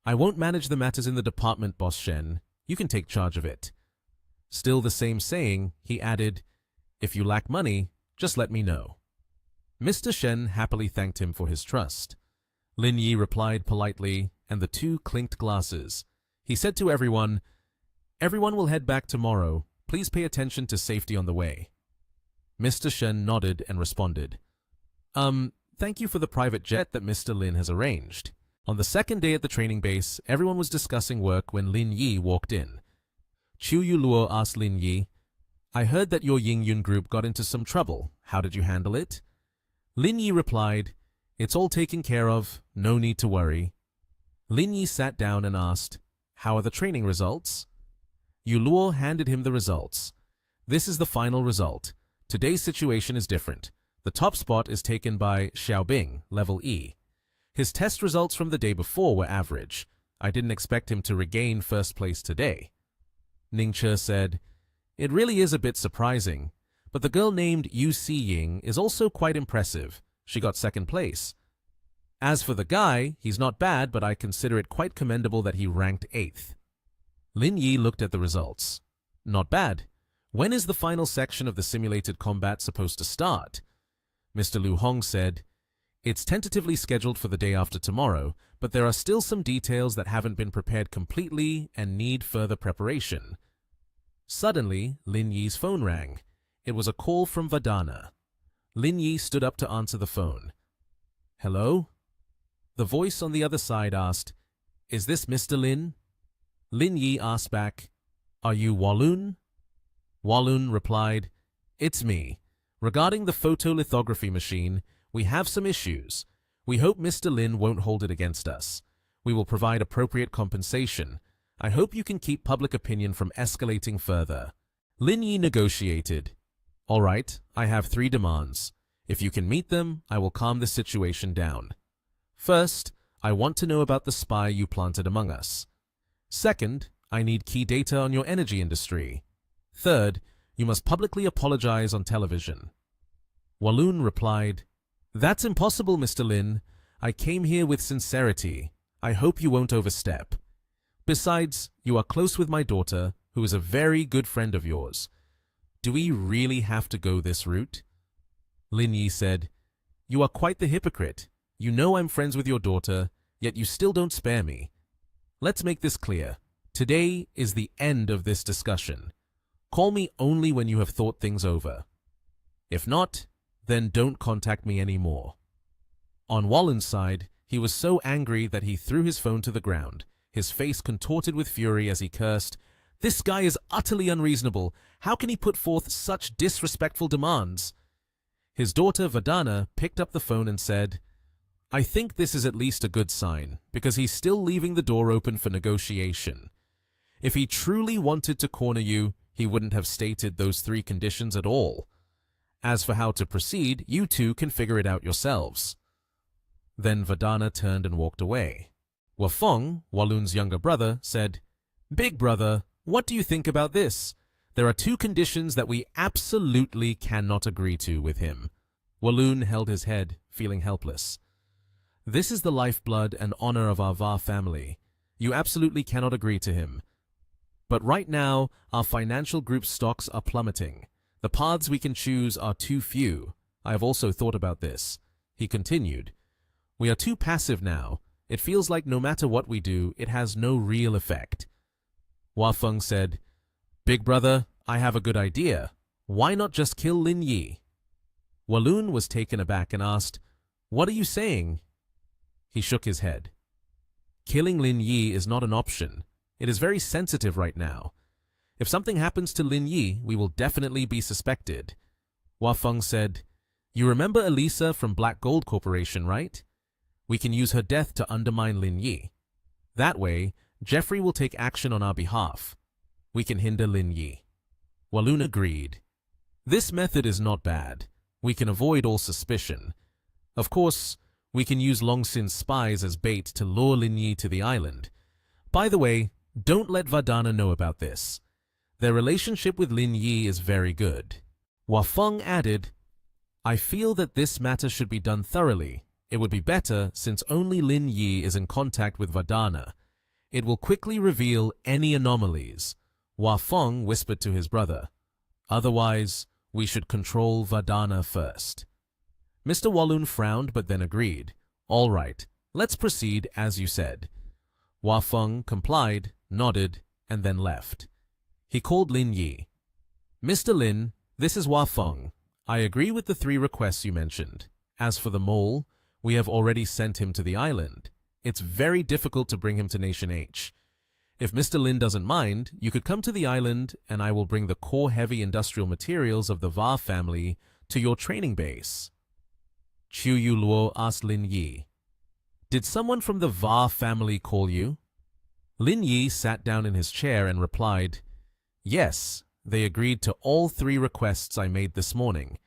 "I won't manage the matters in the department, Boss Shen. You can take charge of it." Still the same saying, he added, "If you lack money, just let me know." Mr. Shen happily thanked him for his trust. Lin Yi replied politely, and the two clinked glasses. He said to everyone, "Everyone will head back tomorrow. Please pay attention to safety on the way." Mr. Shen nodded and responded, Thank you for the private jet that Mr. Lin has arranged." On the second day at the training base, everyone was discussing work when Lin Yi walked in. Chu Yuluo asked Lin Yi, I heard that your Yingyun group got into some trouble. How did you handle it? Lin Yi replied, It's all taken care of, no need to worry. Lin Yi sat down and asked, How are the training results? Yu Luo handed him the results. This is the final result. Today's situation is different. The top spot is taken by Xiaobing, level E. His test results from the day before were average. I didn't expect him to regain first place today. Ningche said, It really is a bit surprising, but the girl named Yu Xiying is also quite impressive. She got second place. As for the guy, he's not bad, but I consider it quite commendable that he ranked 8th. Lin Yi looked at the results. Not bad. When is the final section of the simulated combat supposed to start? Mr. Lu Hong said, It's tentatively scheduled for the day after tomorrow, but there are still some details that haven't been prepared completely and need further preparation. Suddenly, Lin Yi's phone rang. It was a call from Vadana. Lin Yi stood up to answer the phone. Hello? The voice on the other side asked, Is this Mr. Lin? Lin Yi asked back, Are you Walun? Walun replied, It's me. Regarding the photolithography machine, we have some issues. We hope Mr. Lin won't hold it against us. We will provide appropriate compensation. I hope you can keep public opinion from escalating further. Lin Yi negotiated. All right, I have 3 demands. If you can meet them, I will calm the situation down. First, I want to know about the spy you planted among us. Second, I need key data on your energy industry. Third, you must publicly apologize on television. Walun replied, That's impossible, Mr. Lin. I came here with sincerity. I hope you won't overstep. Besides, you are close with my daughter, who is a very good friend of yours. Do we really have to go this route? Lin Yi said, You are quite the hypocrite. You know I'm friends with your daughter, yet you still don't spare me. Let's make this clear. Today is the end of this discussion. Call me only when you have thought things over. If not, then don't contact me anymore. On Wallen's side, he was so angry that he threw his phone to the ground, his face contorted with fury as he cursed, This guy is utterly unreasonable. How can he put forth such disrespectful demands? His daughter Vadana picked up the phone and said, I think this is at least a good sign, because he's still leaving the door open for negotiation. If he truly wanted to corner you, he wouldn't have stated those 3 conditions at all. As for how to proceed, you two can figure it out yourselves. Then Vadana turned and walked away. Wafeng, Walun's younger brother, said, Big brother, what do you think about this? There are 2 conditions that we absolutely cannot agree to with him. Walun held his head, feeling helpless. This is the lifeblood and honor of our Va family. You absolutely cannot agree to him. But right now, our financial group's stocks are plummeting. The paths we can choose are too few. I have also thought about this. He continued, We are too passive now. It feels like no matter what we do, it has no real effect. Wafeng said, Big brother, I have a good idea. Why not just kill Lin Yi? Walun was taken aback and asked, What are you saying? He shook his head. Killing Lin Yi is not an option. It is very sensitive right now. If something happens to Lin Yi, we will definitely be suspected. Wafeng said, You remember Elisa from Black Gold Corporation, right? We can use her death to undermine Lin Yi. That way, Jeffrey will take action on our behalf. We can hinder Lin Yi. Walun agreed. This method is not bad. We can avoid all suspicion. Of course, we can use Long Sin's spies as bait to lure Lin Yi to the island. By the way, don't let Vadana know about this. Their relationship with Lin Yi is very good. Wafeng added, I feel that this matter should be done thoroughly. It would be better since only Lin Yi is in contact with Vadana. It will quickly reveal any anomalies. Wafeng whispered to his brother. Otherwise, we should control Vadana first. Mr. Walun frowned but then agreed. All right, let's proceed as you said. Wafeng complied, nodded, and then left. He called Lin Yi. Mr. Lin, this is Wafeng. I agree with the 3 requests you mentioned. As for the mole, we have already sent him to the island. It's very difficult to bring him to Nation H. If Mr. Lin doesn't mind, you could come to the island and I will bring the core heavy industrial materials of the Va family to your training base. Chu Yu Luo asked Lin Yi. Did someone from the Va family call you? Lin Yi sat down in his chair and replied, Yes, they agreed to all 3 requests I made this morning.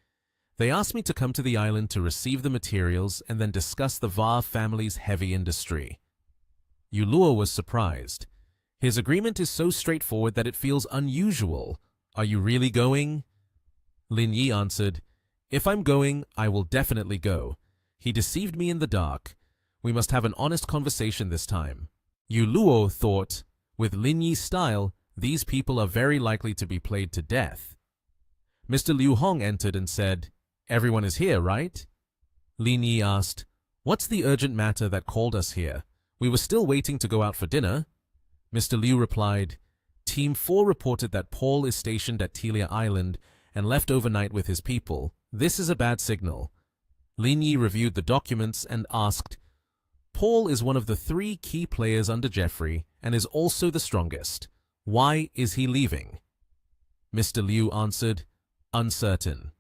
They asked me to come to the island to receive the materials and then discuss the Va family's heavy industry. Yu Luo was surprised. His agreement is so straightforward that it feels unusual. Are you really going? Lin Yi answered, If I'm going, I will definitely go. He deceived me in the dark. We must have an honest conversation this time. Yu Luo thought, with Lin Yi's style, these people are very likely to be played to death. Mr. Liu Hong entered and said, Everyone is here, right? Lin Yi asked, What's the urgent matter that called us here? We were still waiting to go out for dinner. Mr. Liu replied, Team 4 reported that Paul is stationed at Telia Island and left overnight with his people. This is a bad signal. Lin Yi reviewed the documents and asked, Paul is one of the 3 key players under Jeffrey and is also the strongest. Why is he leaving? Mr. Liu answered, Uncertain.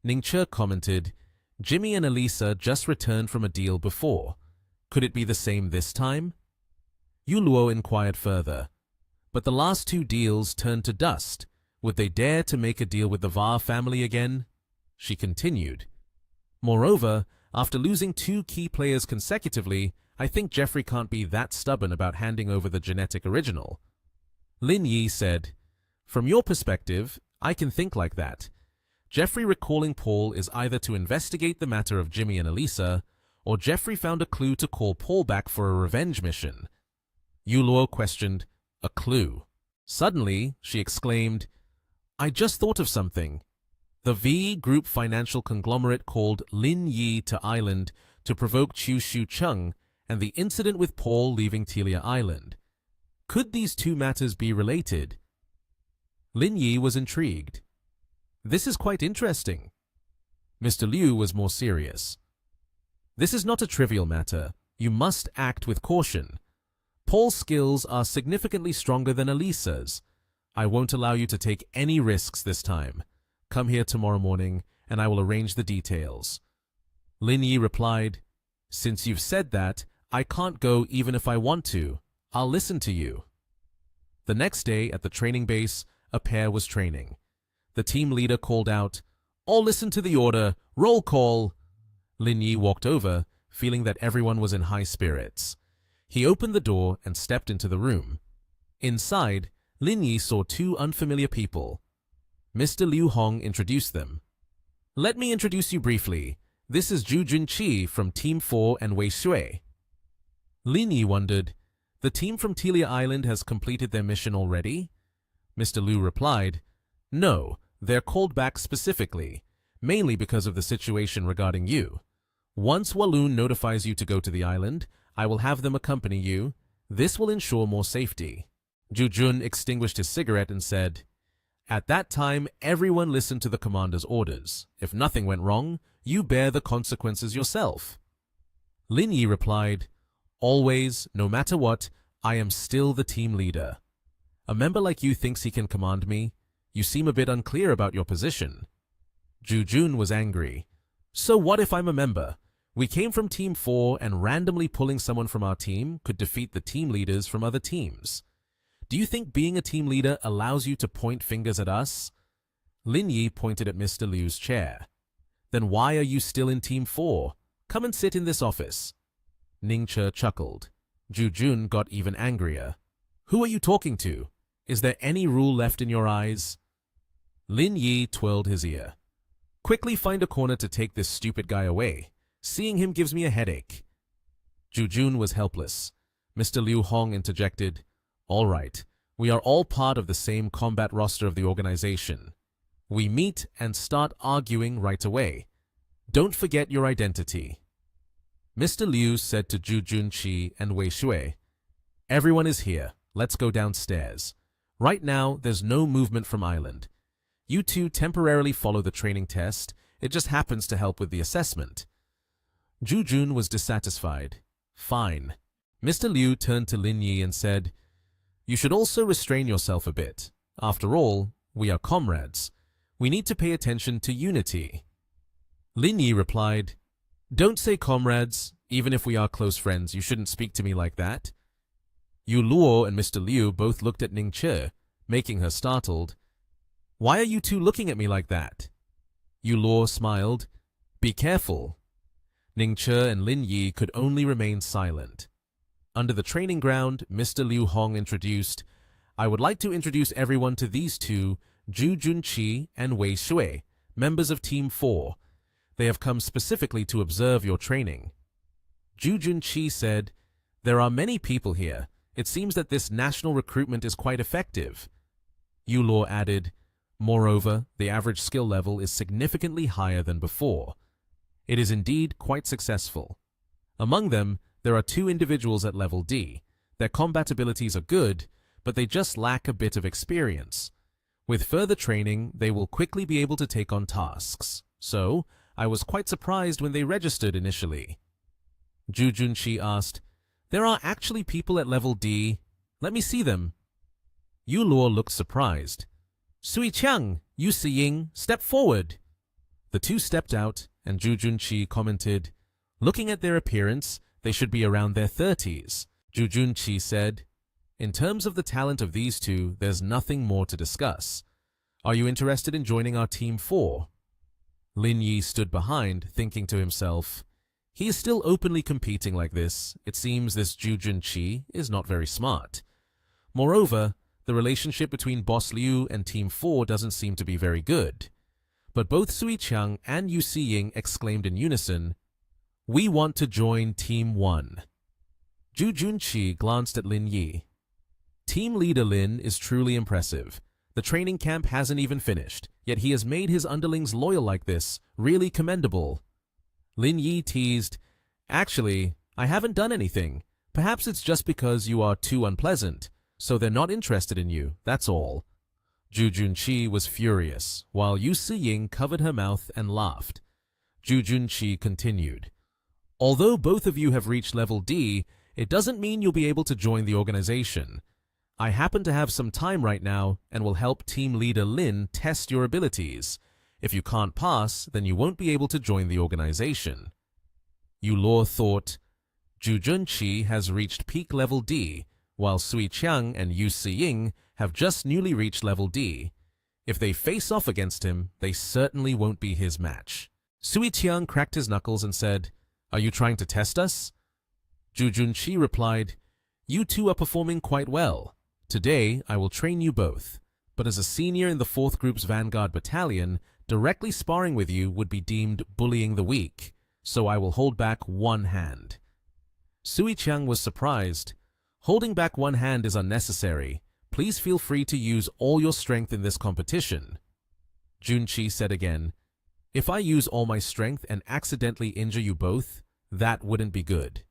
Ning Che commented, Jimmy and Elisa just returned from a deal before. Could it be the same this time? Yu Luo inquired further. But the last 2 deals turned to dust. Would they dare to make a deal with the Va family again? She continued. Moreover, after losing 2 key players consecutively, I think Jeffrey can't be that stubborn about handing over the genetic original. Lin Yi said, From your perspective, I can think like that. Jeffrey recalling Paul is either to investigate the matter of Jimmy and Elisa, or Jeffrey found a clue to call Paul back for a revenge mission. Yu Luo questioned, A clue? Suddenly, she exclaimed, I just thought of something. The V Group financial conglomerate called Lin Yi to Island to provoke Chu Shu Chung and the incident with Paul leaving Telia Island. Could these 2 matters be related? Lin Yi was intrigued. This is quite interesting. Mr. Liu was more serious. This is not a trivial matter. You must act with caution. Paul's skills are significantly stronger than Elisa's. I won't allow you to take any risks this time. Come here tomorrow morning, and I will arrange the details. Lin Yi replied, Since you've said that, I can't go even if I want to. I'll listen to you. The next day at the training base, a pair was training. The team leader called out, All listen to the order. Roll call. Lin Yi walked over, feeling that everyone was in high spirits. He opened the door and stepped into the room. Inside, Lin Yi saw 2 unfamiliar people. Mr. Liu Hong introduced them. Let me introduce you briefly. This is Zhu Junqi from Team 4 and Wei Shui. Lin Yi wondered, The team from Telia Island has completed their mission already? Mr. Liu replied, No, they're called back specifically, mainly because of the situation regarding you. Once Walloon notifies you to go to the island, I will have them accompany you. This will ensure more safety. Zhu Jun extinguished his cigarette and said, At that time, everyone listened to the commander's orders. If nothing went wrong, you bear the consequences yourself. Lin Yi replied, Always, no matter what, I am still the team leader. A member like you thinks he can command me. You seem a bit unclear about your position. Zhu Jun was angry. So what if I'm a member? We came from Team 4 and randomly pulling someone from our team could defeat the team leaders from other teams. Do you think being a team leader allows you to point fingers at us? Lin Yi pointed at Mr. Liu's chair. Then why are you still in Team 4? Come and sit in this office. Ning Che chuckled. Zhu Jun got even angrier. Who are you talking to? Is there any rule left in your eyes? Lin Yi twirled his ear. Quickly find a corner to take this stupid guy away. Seeing him gives me a headache. Zhu Jun was helpless. Mr. Liu Hong interjected, All right, we are all part of the same combat roster of the organization. We meet and start arguing right away. Don't forget your identity. Mr. Liu said to Zhu Junqi and Wei Shui, Everyone is here. Let's go downstairs. Right now, there's no movement from island. You 2 temporarily follow the training test. It just happens to help with the assessment. Zhu Jun was dissatisfied. Fine. Mr. Liu turned to Lin Yi and said, You should also restrain yourself a bit. After all, we are comrades. We need to pay attention to unity. Lin Yi replied, Don't say comrades. Even if we are close friends, you shouldn't speak to me like that. Yu Luo and Mr. Liu both looked at Ning Che, making her startled. Why are you two looking at me like that? Yu Luo smiled. Be careful. Ning Che and Lin Yi could only remain silent. Under the training ground, Mr. Liu Hong introduced, I would like to introduce everyone to these two, Zhu Junqi and Wei Shui, members of Team 4. They have come specifically to observe your training. Zhu Junqi said, There are many people here. It seems that this national recruitment is quite effective. Yu Luo added, Moreover, the average skill level is significantly higher than before. It is indeed quite successful. Among them, there are 2 individuals at level D. Their combat abilities are good, but they just lack a bit of experience. With further training, they will quickly be able to take on tasks. So, I was quite surprised when they registered initially. Zhu Junqi asked, There are actually people at level D. Let me see them. Yu Luo looked surprised. Sui Qiang, Yu Siying, step forward. The 2 stepped out, and Zhu Junqi commented, Looking at their appearance, they should be around their 30s. Zhu Junqi said, In terms of the talent of these 2, there's nothing more to discuss. Are you interested in joining our Team 4? Lin Yi stood behind, thinking to himself, He is still openly competing like this. It seems this Zhu Junqi is not very smart. Moreover, the relationship between Boss Liu and Team 4 doesn't seem to be very good. But both Sui Qiang and Yu Siying exclaimed in unison, We want to join Team 1. Zhu Junqi glanced at Lin Yi. Team leader Lin is truly impressive. The training camp hasn't even finished, yet he has made his underlings loyal like this, really commendable. Lin Yi teased, Actually, I haven't done anything. Perhaps it's just because you are too unpleasant, so they're not interested in you, that's all. Zhu Junqi was furious, while Yu Siying covered her mouth and laughed. Zhu Junqi continued, Although both of you have reached level D, it doesn't mean you'll be able to join the organization. I happen to have some time right now and will help team leader Lin test your abilities. If you can't pass, then you won't be able to join the organization. Yu Luo thought, Zhu Junqi has reached peak level D, while Sui Qiang and Yu Siying have just newly reached level D. If they face off against him, they certainly won't be his match. Sui Qiang cracked his knuckles and said, Are you trying to test us? Zhu Junqi replied, You two are performing quite well. Today, I will train you both. But as a senior in the 4th Group's Vanguard Battalion, directly sparring with you would be deemed bullying the weak, so I will hold back one hand. Sui Qiang was surprised. Holding back one hand is unnecessary. Please feel free to use all your strength in this competition. Junqi said again, If I use all my strength and accidentally injure you both, that wouldn't be good.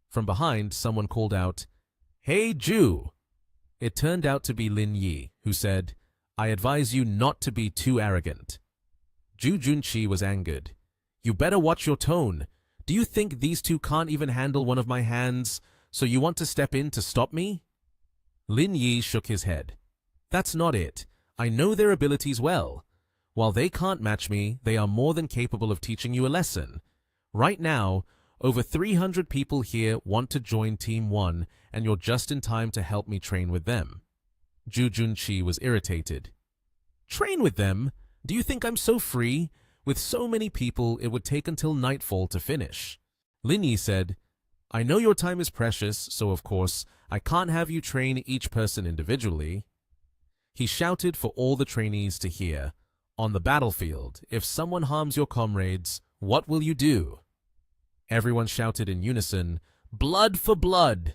From behind, someone called out, Hey, Zhu! It turned out to be Lin Yi, who said, I advise you not to be too arrogant. Zhu Junqi was angered. You better watch your tone. Do you think these two can't even handle one of my hands, so you want to step in to stop me? Lin Yi shook his head. That's not it. I know their abilities well. While they can't match me, they are more than capable of teaching you a lesson. Right now, over 300 people here want to join Team 1, and you're just in time to help me train with them. Zhu Junqi was irritated. Train with them? Do you think I'm so free? With so many people, it would take until nightfall to finish. Lin Yi said, I know your time is precious, so of course, I can't have you train each person individually. He shouted for all the trainees to hear, On the battlefield, if someone harms your comrades, what will you do? Everyone shouted in unison, Blood for blood!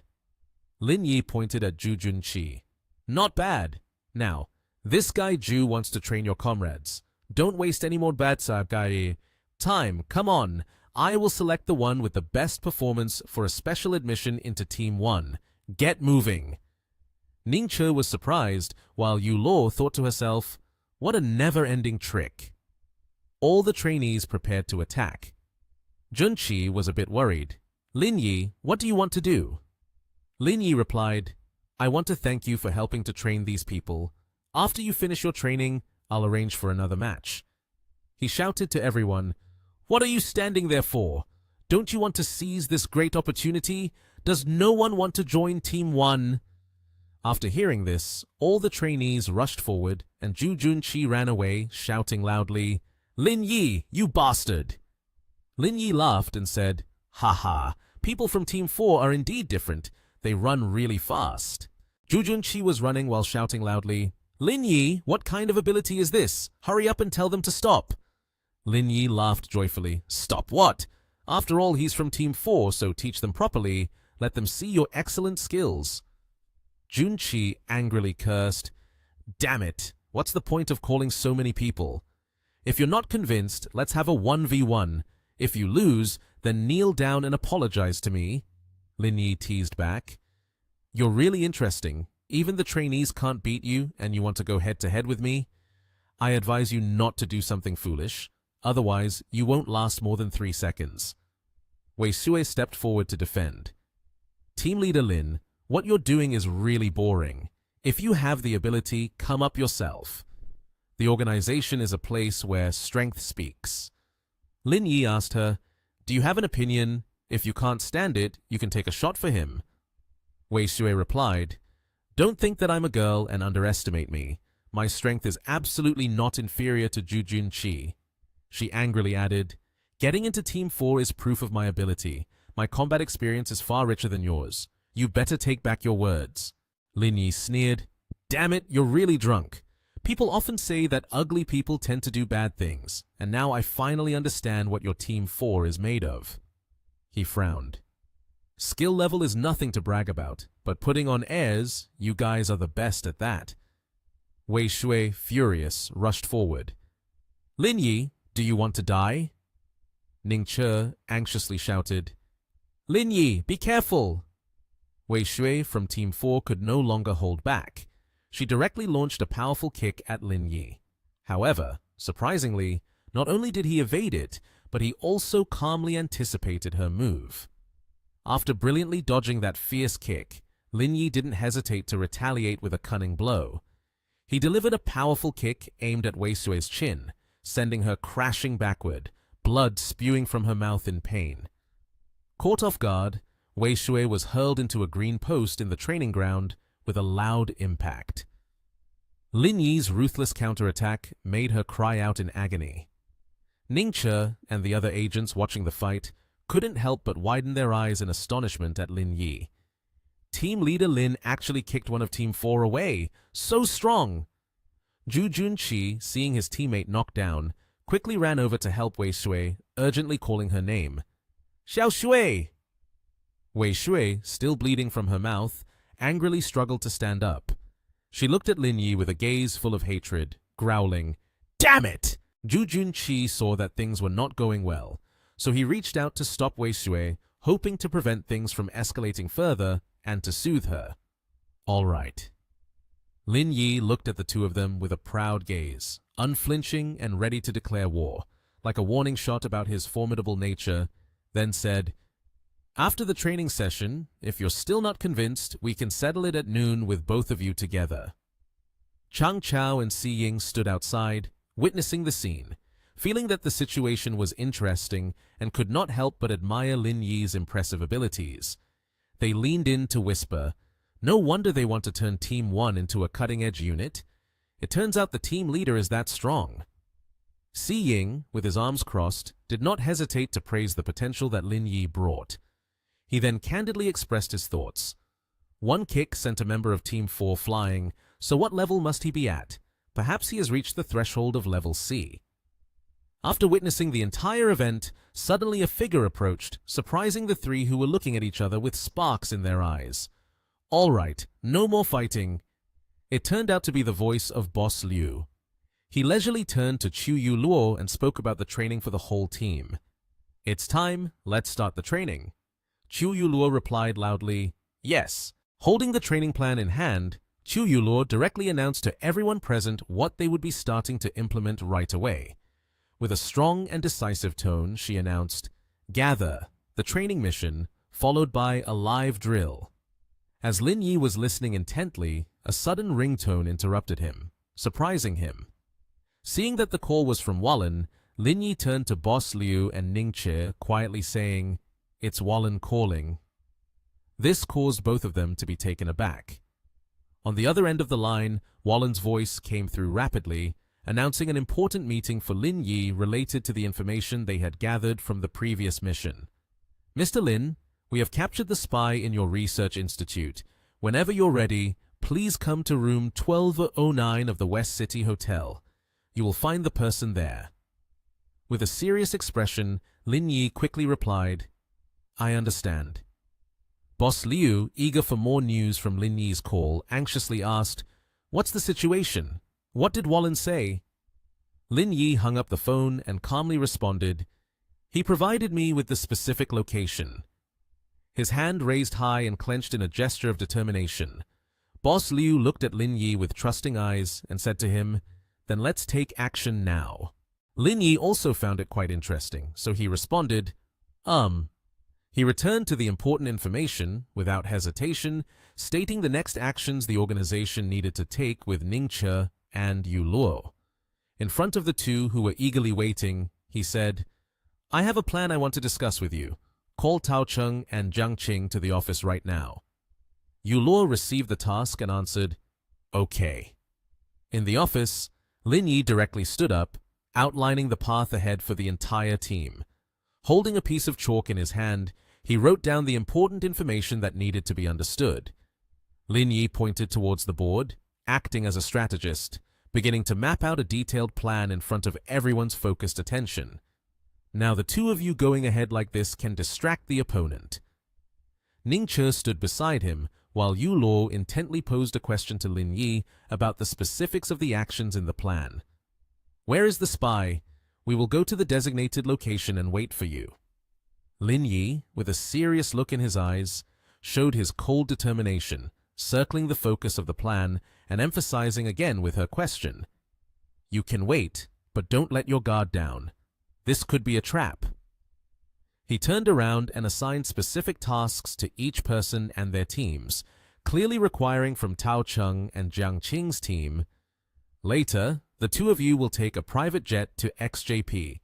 Lin Yi pointed at Zhu Junqi. Not bad. Now, this guy Zhu wants to train your comrades. Don't waste any more bad guy. Time, come on. I will select the one with the best performance for a special admission into Team 1. Get moving. Ning Che was surprised, while Yu Luo thought to herself, What a never-ending trick. All the trainees prepared to attack. Junqi was a bit worried. Lin Yi, what do you want to do? Lin Yi replied, I want to thank you for helping to train these people. After you finish your training, I'll arrange for another match." He shouted to everyone, "What are you standing there for? Don't you want to seize this great opportunity? Does no one want to join Team 1? After hearing this, all the trainees rushed forward, and Zhu Junqi ran away, shouting loudly, "Lin Yi, you bastard!" Lin Yi laughed and said, "Ha ha, people from Team 4 are indeed different. They run really fast." Zhu Junqi was running while shouting loudly, "Lin Yi, what kind of ability is this? Hurry up and tell them to stop." Lin Yi laughed joyfully. "Stop what? After all, he's from Team 4, so teach them properly. Let them see your excellent skills." Junqi angrily cursed, "Damn it, what's the point of calling so many people? If you're not convinced, let's have a 1v1. If you lose, then kneel down and apologize to me." Lin Yi teased back. "You're really interesting. Even the trainees can't beat you, and you want to go head-to-head with me? I advise you not to do something foolish. Otherwise, you won't last more than 3 seconds." Wei Sui stepped forward to defend. "Team leader Lin, what you're doing is really boring. If you have the ability, come up yourself. The organization is a place where strength speaks." Lin Yi asked her, "Do you have an opinion? If you can't stand it, you can take a shot for him." Wei Sui replied, "Don't think that I'm a girl and underestimate me. My strength is absolutely not inferior to Zhu Junqi." She angrily added, "Getting into Team 4 is proof of my ability. My combat experience is far richer than yours. You better take back your words." Lin Yi sneered, "Damn it, you're really drunk. People often say that ugly people tend to do bad things, and now I finally understand what your Team 4 is made of." He frowned. "Skill level is nothing to brag about, but putting on airs, you guys are the best at that." Wei Shui, furious, rushed forward. "Lin Yi, do you want to die?" Ning Che anxiously shouted, "Lin Yi, be careful!" Wei Shui from Team 4 could no longer hold back. She directly launched a powerful kick at Lin Yi. However, surprisingly, not only did he evade it, but he also calmly anticipated her move. After brilliantly dodging that fierce kick, Lin Yi didn't hesitate to retaliate with a cunning blow. He delivered a powerful kick aimed at Wei Sui's chin, sending her crashing backward, blood spewing from her mouth in pain. Caught off guard, Wei Shui was hurled into a green post in the training ground with a loud impact. Lin Yi's ruthless counterattack made her cry out in agony. Ning Che and the other agents watching the fight couldn't help but widen their eyes in astonishment at Lin Yi. Team leader Lin actually kicked one of Team 4 away. So strong! Zhu Junqi, seeing his teammate knocked down, quickly ran over to help Wei Shui, urgently calling her name. "Xiao Shui!" Wei Shui, still bleeding from her mouth, angrily struggled to stand up. She looked at Lin Yi with a gaze full of hatred, growling, "Damn it!" Zhu Junqi saw that things were not going well, so he reached out to stop Wei Shui, hoping to prevent things from escalating further and to soothe her. "All right." Lin Yi looked at the two of them with a proud gaze, unflinching and ready to declare war, like a warning shot about his formidable nature, then said, "After the training session, if you're still not convinced, we can settle it at noon with both of you together." Chang Chao and Si Ying stood outside, witnessing the scene, feeling that the situation was interesting and could not help but admire Lin Yi's impressive abilities. They leaned in to whisper, "No wonder they want to turn Team 1 into a cutting-edge unit. It turns out the team leader is that strong." Si Ying, with his arms crossed, did not hesitate to praise the potential that Lin Yi brought. He then candidly expressed his thoughts. One kick sent a member of Team 4 flying, so what level must he be at? Perhaps he has reached the threshold of level C. After witnessing the entire event, suddenly a figure approached, surprising the three who were looking at each other with sparks in their eyes. "All right, no more fighting." It turned out to be the voice of Boss Liu. He leisurely turned to Chu Yu Luo and spoke about the training for the whole team. "It's time, let's start the training." Chu Yu Luo replied loudly, "Yes." Holding the training plan in hand, Chu Yu Luo directly announced to everyone present what they would be starting to implement right away. With a strong and decisive tone, she announced, "Gather, the training mission, followed by a live drill." As Lin Yi was listening intently, a sudden ringtone interrupted him, surprising him. Seeing that the call was from Wallen, Lin Yi turned to Boss Liu and Ning Che, quietly saying, "It's Wallen calling." This caused both of them to be taken aback. On the other end of the line, Wallen's voice came through rapidly, announcing an important meeting for Lin Yi related to the information they had gathered from the previous mission. "Mr. Lin, we have captured the spy in your research institute. Whenever you're ready, please come to room 1209 of the West City Hotel. You will find the person there." With a serious expression, Lin Yi quickly replied, "I understand." Boss Liu, eager for more news from Lin Yi's call, anxiously asked, "What's the situation? What did Wallen say?" Lin Yi hung up the phone and calmly responded, "He provided me with the specific location." His hand raised high and clenched in a gesture of determination. Boss Liu looked at Lin Yi with trusting eyes and said to him, "Then let's take action now." Lin Yi also found it quite interesting, so he responded, He returned to the important information, without hesitation, stating the next actions the organization needed to take with Ning Che and Yu Luo. In front of the two who were eagerly waiting, he said, "I have a plan I want to discuss with you. Call Tao Cheng and Jiang Qing to the office right now." Yu Luo received the task and answered, "Okay." In the office, Lin Yi directly stood up, outlining the path ahead for the entire team. Holding a piece of chalk in his hand, he wrote down the important information that needed to be understood. Lin Yi pointed towards the board, acting as a strategist, beginning to map out a detailed plan in front of everyone's focused attention. Now the two of you going ahead like this can distract the opponent. Ning Che stood beside him, while Yu Luo intently posed a question to Lin Yi about the specifics of the actions in the plan. "Where is the spy? We will go to the designated location and wait for you." Lin Yi, with a serious look in his eyes, showed his cold determination, circling the focus of the plan and emphasizing again with her question, "You can wait, but don't let your guard down. This could be a trap." He turned around and assigned specific tasks to each person and their teams, clearly requiring from Tao Cheng and Jiang Qing's team, "Later, the two of you will take a private jet to XJP.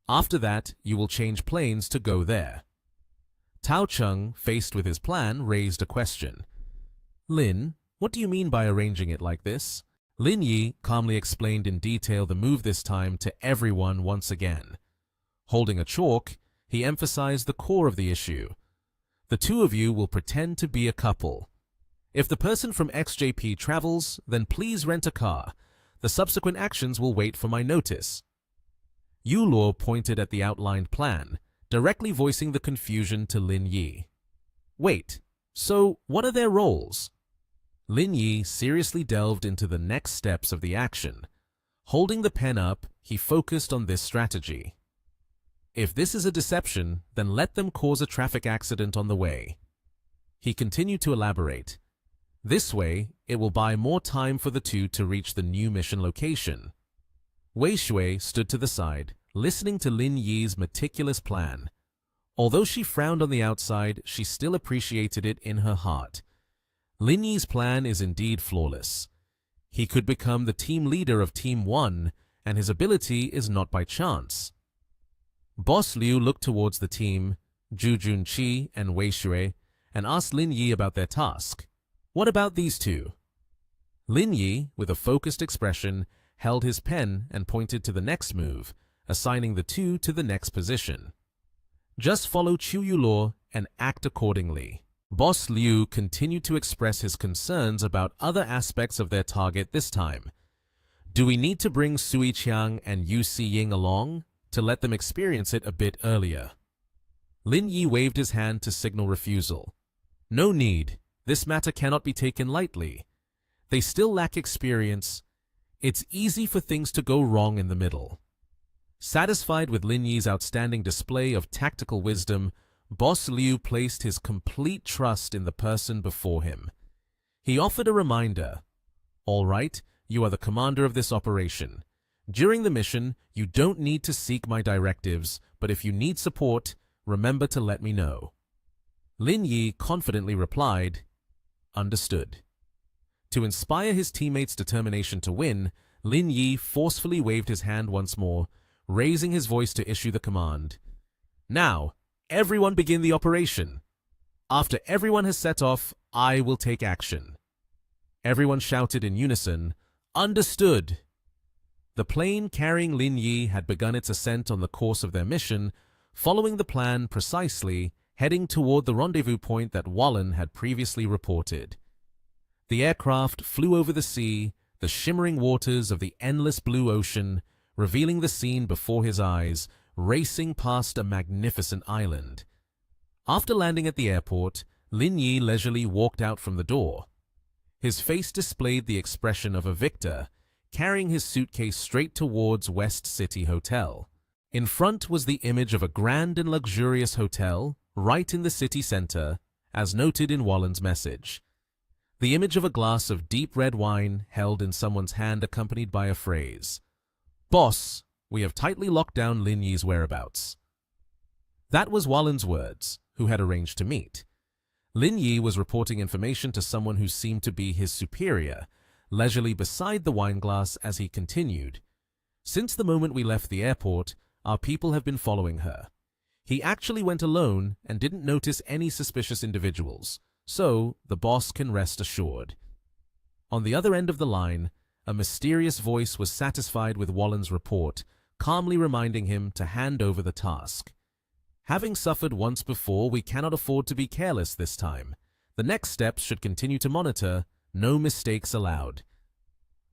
After that, you will change planes to go there." Tao Cheng, faced with his plan, raised a question. "Lin, what do you mean by arranging it like this?" Lin Yi calmly explained in detail the move this time to everyone once again. Holding a chalk, he emphasized the core of the issue. "The two of you will pretend to be a couple. If the person from XJP travels, then please rent a car. The subsequent actions will wait for my notice." Yu Luo pointed at the outlined plan, directly voicing the confusion to Lin Yi. "Wait, so what are their roles?" Lin Yi seriously delved into the next steps of the action. Holding the pen up, he focused on this strategy. "If this is a deception, then let them cause a traffic accident on the way." He continued to elaborate. "This way, it will buy more time for the two to reach the new mission location." Wei Shui stood to the side, listening to Lin Yi's meticulous plan. Although she frowned on the outside, she still appreciated it in her heart. Lin Yi's plan is indeed flawless. He could become the team leader of Team 1, and his ability is not by chance. Boss Liu looked towards the team, Zhu Junqi and Wei Shui, and asked Lin Yi about their task. "What about these two?" Lin Yi, with a focused expression, held his pen and pointed to the next move, assigning the two to the next position. "Just follow Chu Yulor and act accordingly." Boss Liu continued to express his concerns about other aspects of their target this time. "Do we need to bring Sui Qiang and Yu Siying along to let them experience it a bit earlier?" Lin Yi waved his hand to signal refusal. "No need. This matter cannot be taken lightly. They still lack experience. It's easy for things to go wrong in the middle." Satisfied with Lin Yi's outstanding display of tactical wisdom, Boss Liu placed his complete trust in the person before him. He offered a reminder. "All right, you are the commander of this operation. During the mission, you don't need to seek my directives, but if you need support, remember to let me know." Lin Yi confidently replied, understood. To inspire his teammates' determination to win, Lin Yi forcefully waved his hand once more, raising his voice to issue the command. Now, everyone begin the operation. After everyone has set off, I will take action. Everyone shouted in unison, understood. The plane carrying Lin Yi had begun its ascent on the course of their mission, following the plan precisely, heading toward the rendezvous point that Wallen had previously reported. The aircraft flew over the sea, the shimmering waters of the endless blue ocean, revealing the scene before his eyes, racing past a magnificent island. After landing at the airport, Lin Yi leisurely walked out from the door. His face displayed the expression of a victor, carrying his suitcase straight towards West City Hotel. In front was the image of a grand and luxurious hotel, right in the city center, as noted in Wallen's message. The image of a glass of deep red wine held in someone's hand accompanied by a phrase, "Boss, we have tightly locked down Lin Yi's whereabouts." That was Wallen's words, who had arranged to meet. Lin Yi was reporting information to someone who seemed to be his superior, leisurely beside the wineglass as he continued. Since the moment we left the airport, our people have been following her. He actually went alone and didn't notice any suspicious individuals, so the boss can rest assured. On the other end of the line, a mysterious voice was satisfied with Wallen's report, calmly reminding him to hand over the task. Having suffered once before, we cannot afford to be careless this time. The next steps should continue to monitor, no mistakes allowed.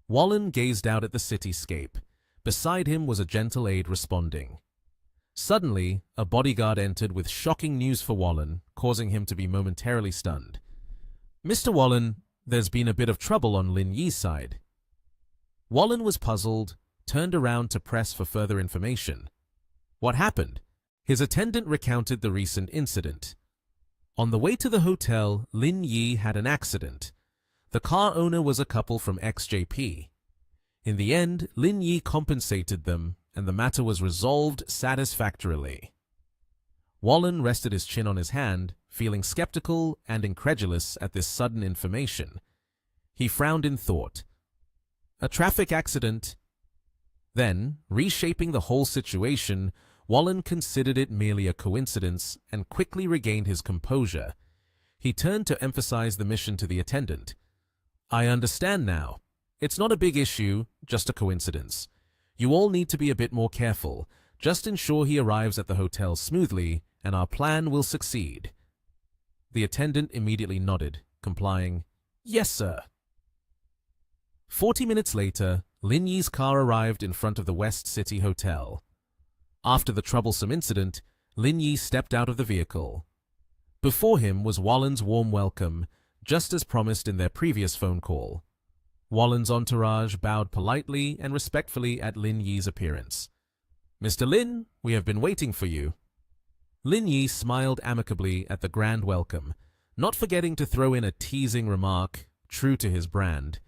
Wallen gazed out at the cityscape. Beside him was a gentle aide responding. Suddenly, a bodyguard entered with shocking news for Wallen, causing him to be momentarily stunned. "Mr. Wallen, there's been a bit of trouble on Lin Yi's side." Wallen was puzzled, turned around to press for further information. What happened? His attendant recounted the recent incident. On the way to the hotel, Lin Yi had an accident. The car owner was a couple from XJP. In the end, Lin Yi compensated them, and the matter was resolved satisfactorily. Wallen rested his chin on his hand, feeling skeptical and incredulous at this sudden information. He frowned in thought. A traffic accident. Then, reshaping the whole situation, Wallen considered it merely a coincidence and quickly regained his composure. He turned to emphasize the mission to the attendant. "I understand now. It's not a big issue, just a coincidence. You all need to be a bit more careful. Just ensure he arrives at the hotel smoothly, and our plan will succeed." The attendant immediately nodded, complying. "Yes, sir." 40 minutes later, Lin Yi's car arrived in front of the West City Hotel. After the troublesome incident, Lin Yi stepped out of the vehicle. Before him was Wallen's warm welcome, just as promised in their previous phone call. Wallen's entourage bowed politely and respectfully at Lin Yi's appearance. "Mr. Lin, we have been waiting for you." Lin Yi smiled amicably at the grand welcome, not forgetting to throw in a teasing remark, true to his brand.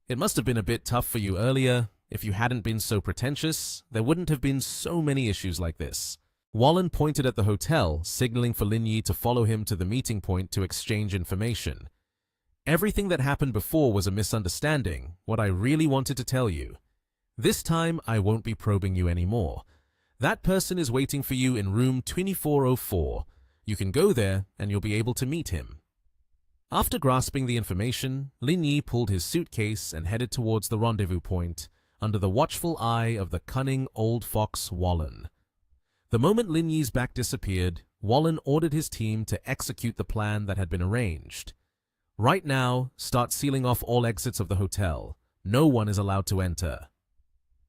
"It must have been a bit tough for you earlier. If you hadn't been so pretentious, there wouldn't have been so many issues like this." Wallen pointed at the hotel, signaling for Lin Yi to follow him to the meeting point to exchange information. "Everything that happened before was a misunderstanding, what I really wanted to tell you. This time, I won't be probing you anymore. That person is waiting for you in room 2404. You can go there, and you'll be able to meet him." After grasping the information, Lin Yi pulled his suitcase and headed towards the rendezvous point, under the watchful eye of the cunning old fox Wallen. The moment Lin Yi's back disappeared, Wallen ordered his team to execute the plan that had been arranged. "Right now, start sealing off all exits of the hotel. No one is allowed to enter."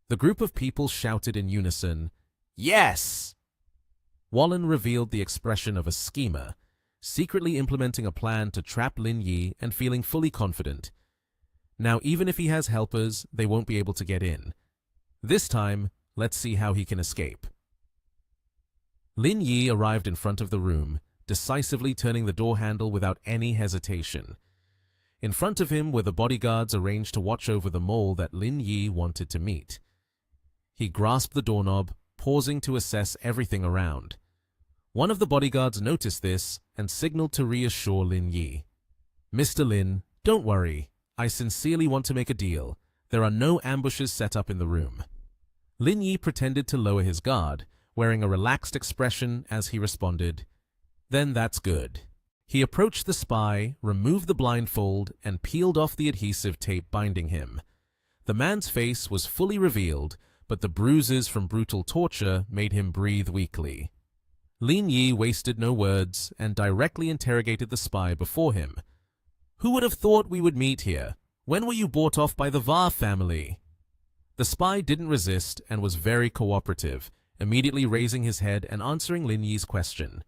The group of people shouted in unison, "Yes!" Wallen revealed the expression of a schemer, secretly implementing a plan to trap Lin Yi and feeling fully confident. Now, even if he has helpers, they won't be able to get in. This time, let's see how he can escape. Lin Yi arrived in front of the room, decisively turning the door handle without any hesitation. In front of him were the bodyguards arranged to watch over the mole that Lin Yi wanted to meet. He grasped the doorknob, pausing to assess everything around. One of the bodyguards noticed this and signaled to reassure Lin Yi. Mr. Lin, don't worry. I sincerely want to make a deal. There are no ambushes set up in the room. Lin Yi pretended to lower his guard, wearing a relaxed expression as he responded, "Then that's good." He approached the spy, removed the blindfold, and peeled off the adhesive tape binding him. The man's face was fully revealed, but the bruises from brutal torture made him breathe weakly. Lin Yi wasted no words and directly interrogated the spy before him. "Who would have thought we would meet here? When were you bought off by the Va family?" The spy didn't resist and was very cooperative, immediately raising his head and answering Lin Yi's question.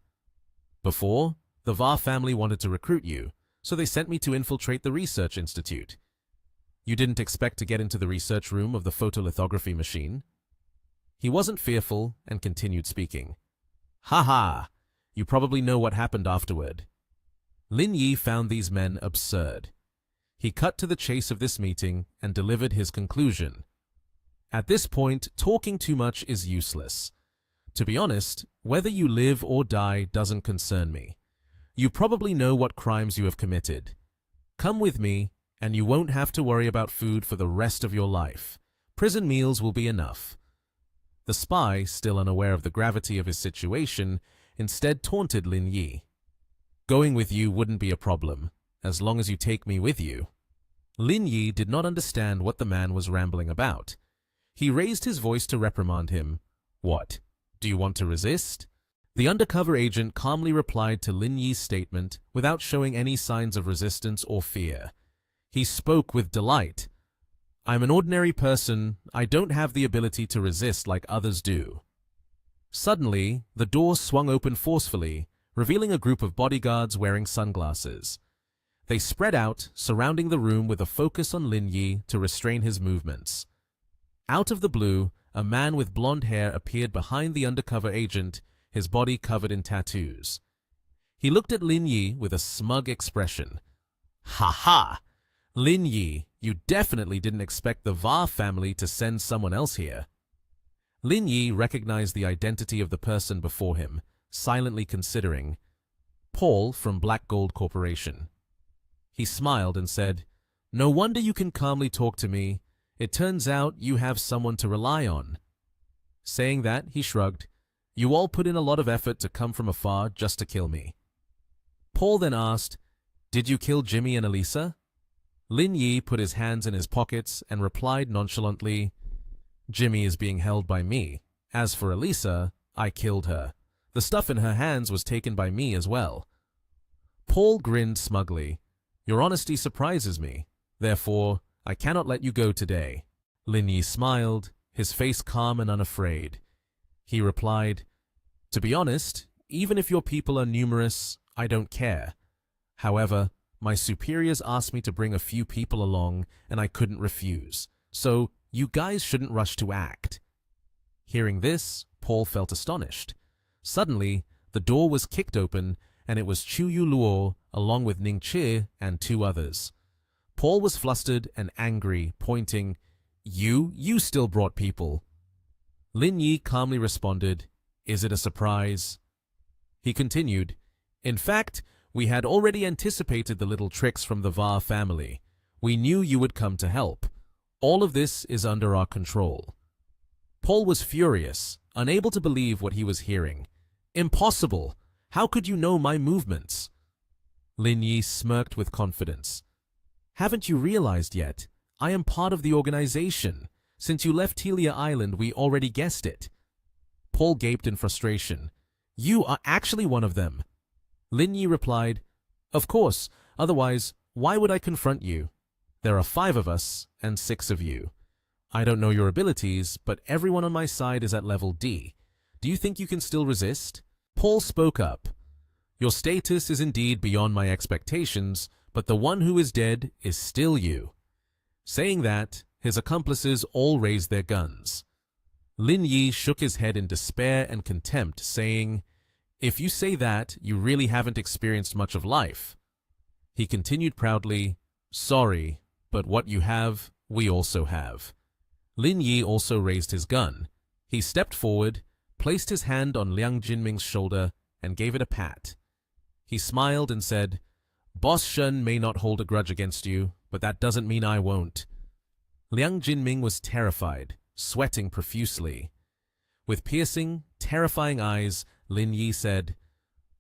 "Before, the Va family wanted to recruit you, so they sent me to infiltrate the research institute. You didn't expect to get into the research room of the photolithography machine?" He wasn't fearful and continued speaking. "Ha ha! You probably know what happened afterward." Lin Yi found these men absurd. He cut to the chase of this meeting and delivered his conclusion. "At this point, talking too much is useless. To be honest, whether you live or die doesn't concern me. You probably know what crimes you have committed. Come with me, and you won't have to worry about food for the rest of your life. Prison meals will be enough." The spy, still unaware of the gravity of his situation, instead taunted Lin Yi. "Going with you wouldn't be a problem, as long as you take me with you." Lin Yi did not understand what the man was rambling about. He raised his voice to reprimand him. "What? Do you want to resist?" The undercover agent calmly replied to Lin Yi's statement without showing any signs of resistance or fear. He spoke with delight. "I'm an ordinary person. I don't have the ability to resist like others do." Suddenly, the door swung open forcefully, revealing a group of bodyguards wearing sunglasses. They spread out, surrounding the room with a focus on Lin Yi to restrain his movements. Out of the blue, a man with blonde hair appeared behind the undercover agent, his body covered in tattoos. He looked at Lin Yi with a smug expression. "Ha ha! Lin Yi, you definitely didn't expect the Va family to send someone else here." Lin Yi recognized the identity of the person before him, silently considering. "Paul from Black Gold Corporation." He smiled and said, "No wonder you can calmly talk to me. It turns out you have someone to rely on." Saying that, he shrugged. "You all put in a lot of effort to come from afar just to kill me." Paul then asked, "Did you kill Jimmy and Elisa?" Lin Yi put his hands in his pockets and replied nonchalantly, "Jimmy is being held by me. As for Elisa, I killed her. The stuff in her hands was taken by me as well." Paul grinned smugly. "Your honesty surprises me. Therefore, I cannot let you go today." Lin Yi smiled, his face calm and unafraid. He replied, "To be honest, even if your people are numerous, I don't care. However, my superiors asked me to bring a few people along, and I couldn't refuse. So, you guys shouldn't rush to act." Hearing this, Paul felt astonished. Suddenly, the door was kicked open, and it was Chu Yu Luo, along with Ning Chi and two others. Paul was flustered and angry, pointing, You still brought people." Lin Yi calmly responded, "Is it a surprise?" He continued, "In fact, we had already anticipated the little tricks from the Va family. We knew you would come to help. All of this is under our control." Paul was furious, unable to believe what he was hearing. "Impossible! How could you know my movements?" Lin Yi smirked with confidence. "Haven't you realized yet? I am part of the organization. Since you left Telia Island, we already guessed it." Paul gaped in frustration. "You are actually one of them." Lin Yi replied, "Of course, otherwise, why would I confront you? There are 5 of us and 6 of you. I don't know your abilities, but everyone on my side is at level D. Do you think you can still resist?" Paul spoke up. "Your status is indeed beyond my expectations, but the one who is dead is still you." Saying that, his accomplices all raised their guns. Lin Yi shook his head in despair and contempt, saying, "If you say that, you really haven't experienced much of life." He continued proudly, "Sorry, but what you have, we also have." Lin Yi also raised his gun. He stepped forward, placed his hand on Liang Jinming's shoulder, and gave it a pat. He smiled and said, Boss Shen may not hold a grudge against you, but that doesn't mean I won't. Liang Jinming was terrified, sweating profusely. With piercing, terrifying eyes, Lin Yi said,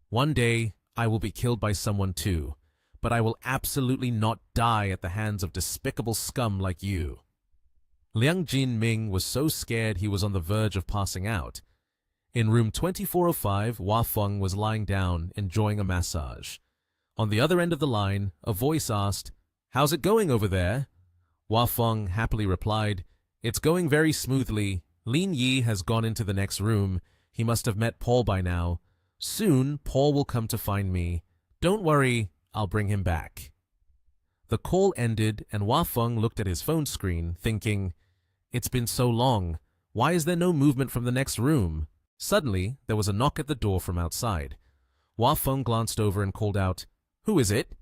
"One day, I will be killed by someone too, but I will absolutely not die at the hands of despicable scum like you." Liang Jinming was so scared he was on the verge of passing out. In room 2405, Hua Feng was lying down, enjoying a massage. On the other end of the line, a voice asked, "How's it going over there?" Hua Feng happily replied, "It's going very smoothly. Lin Yi has gone into the next room. He must have met Paul by now. Soon, Paul will come to find me. Don't worry, I'll bring him back." The call ended, and Hua Feng looked at his phone screen, thinking, "It's been so long. Why is there no movement from the next room?" Suddenly, there was a knock at the door from outside. Hua Feng glanced over and called out, "Who is it?"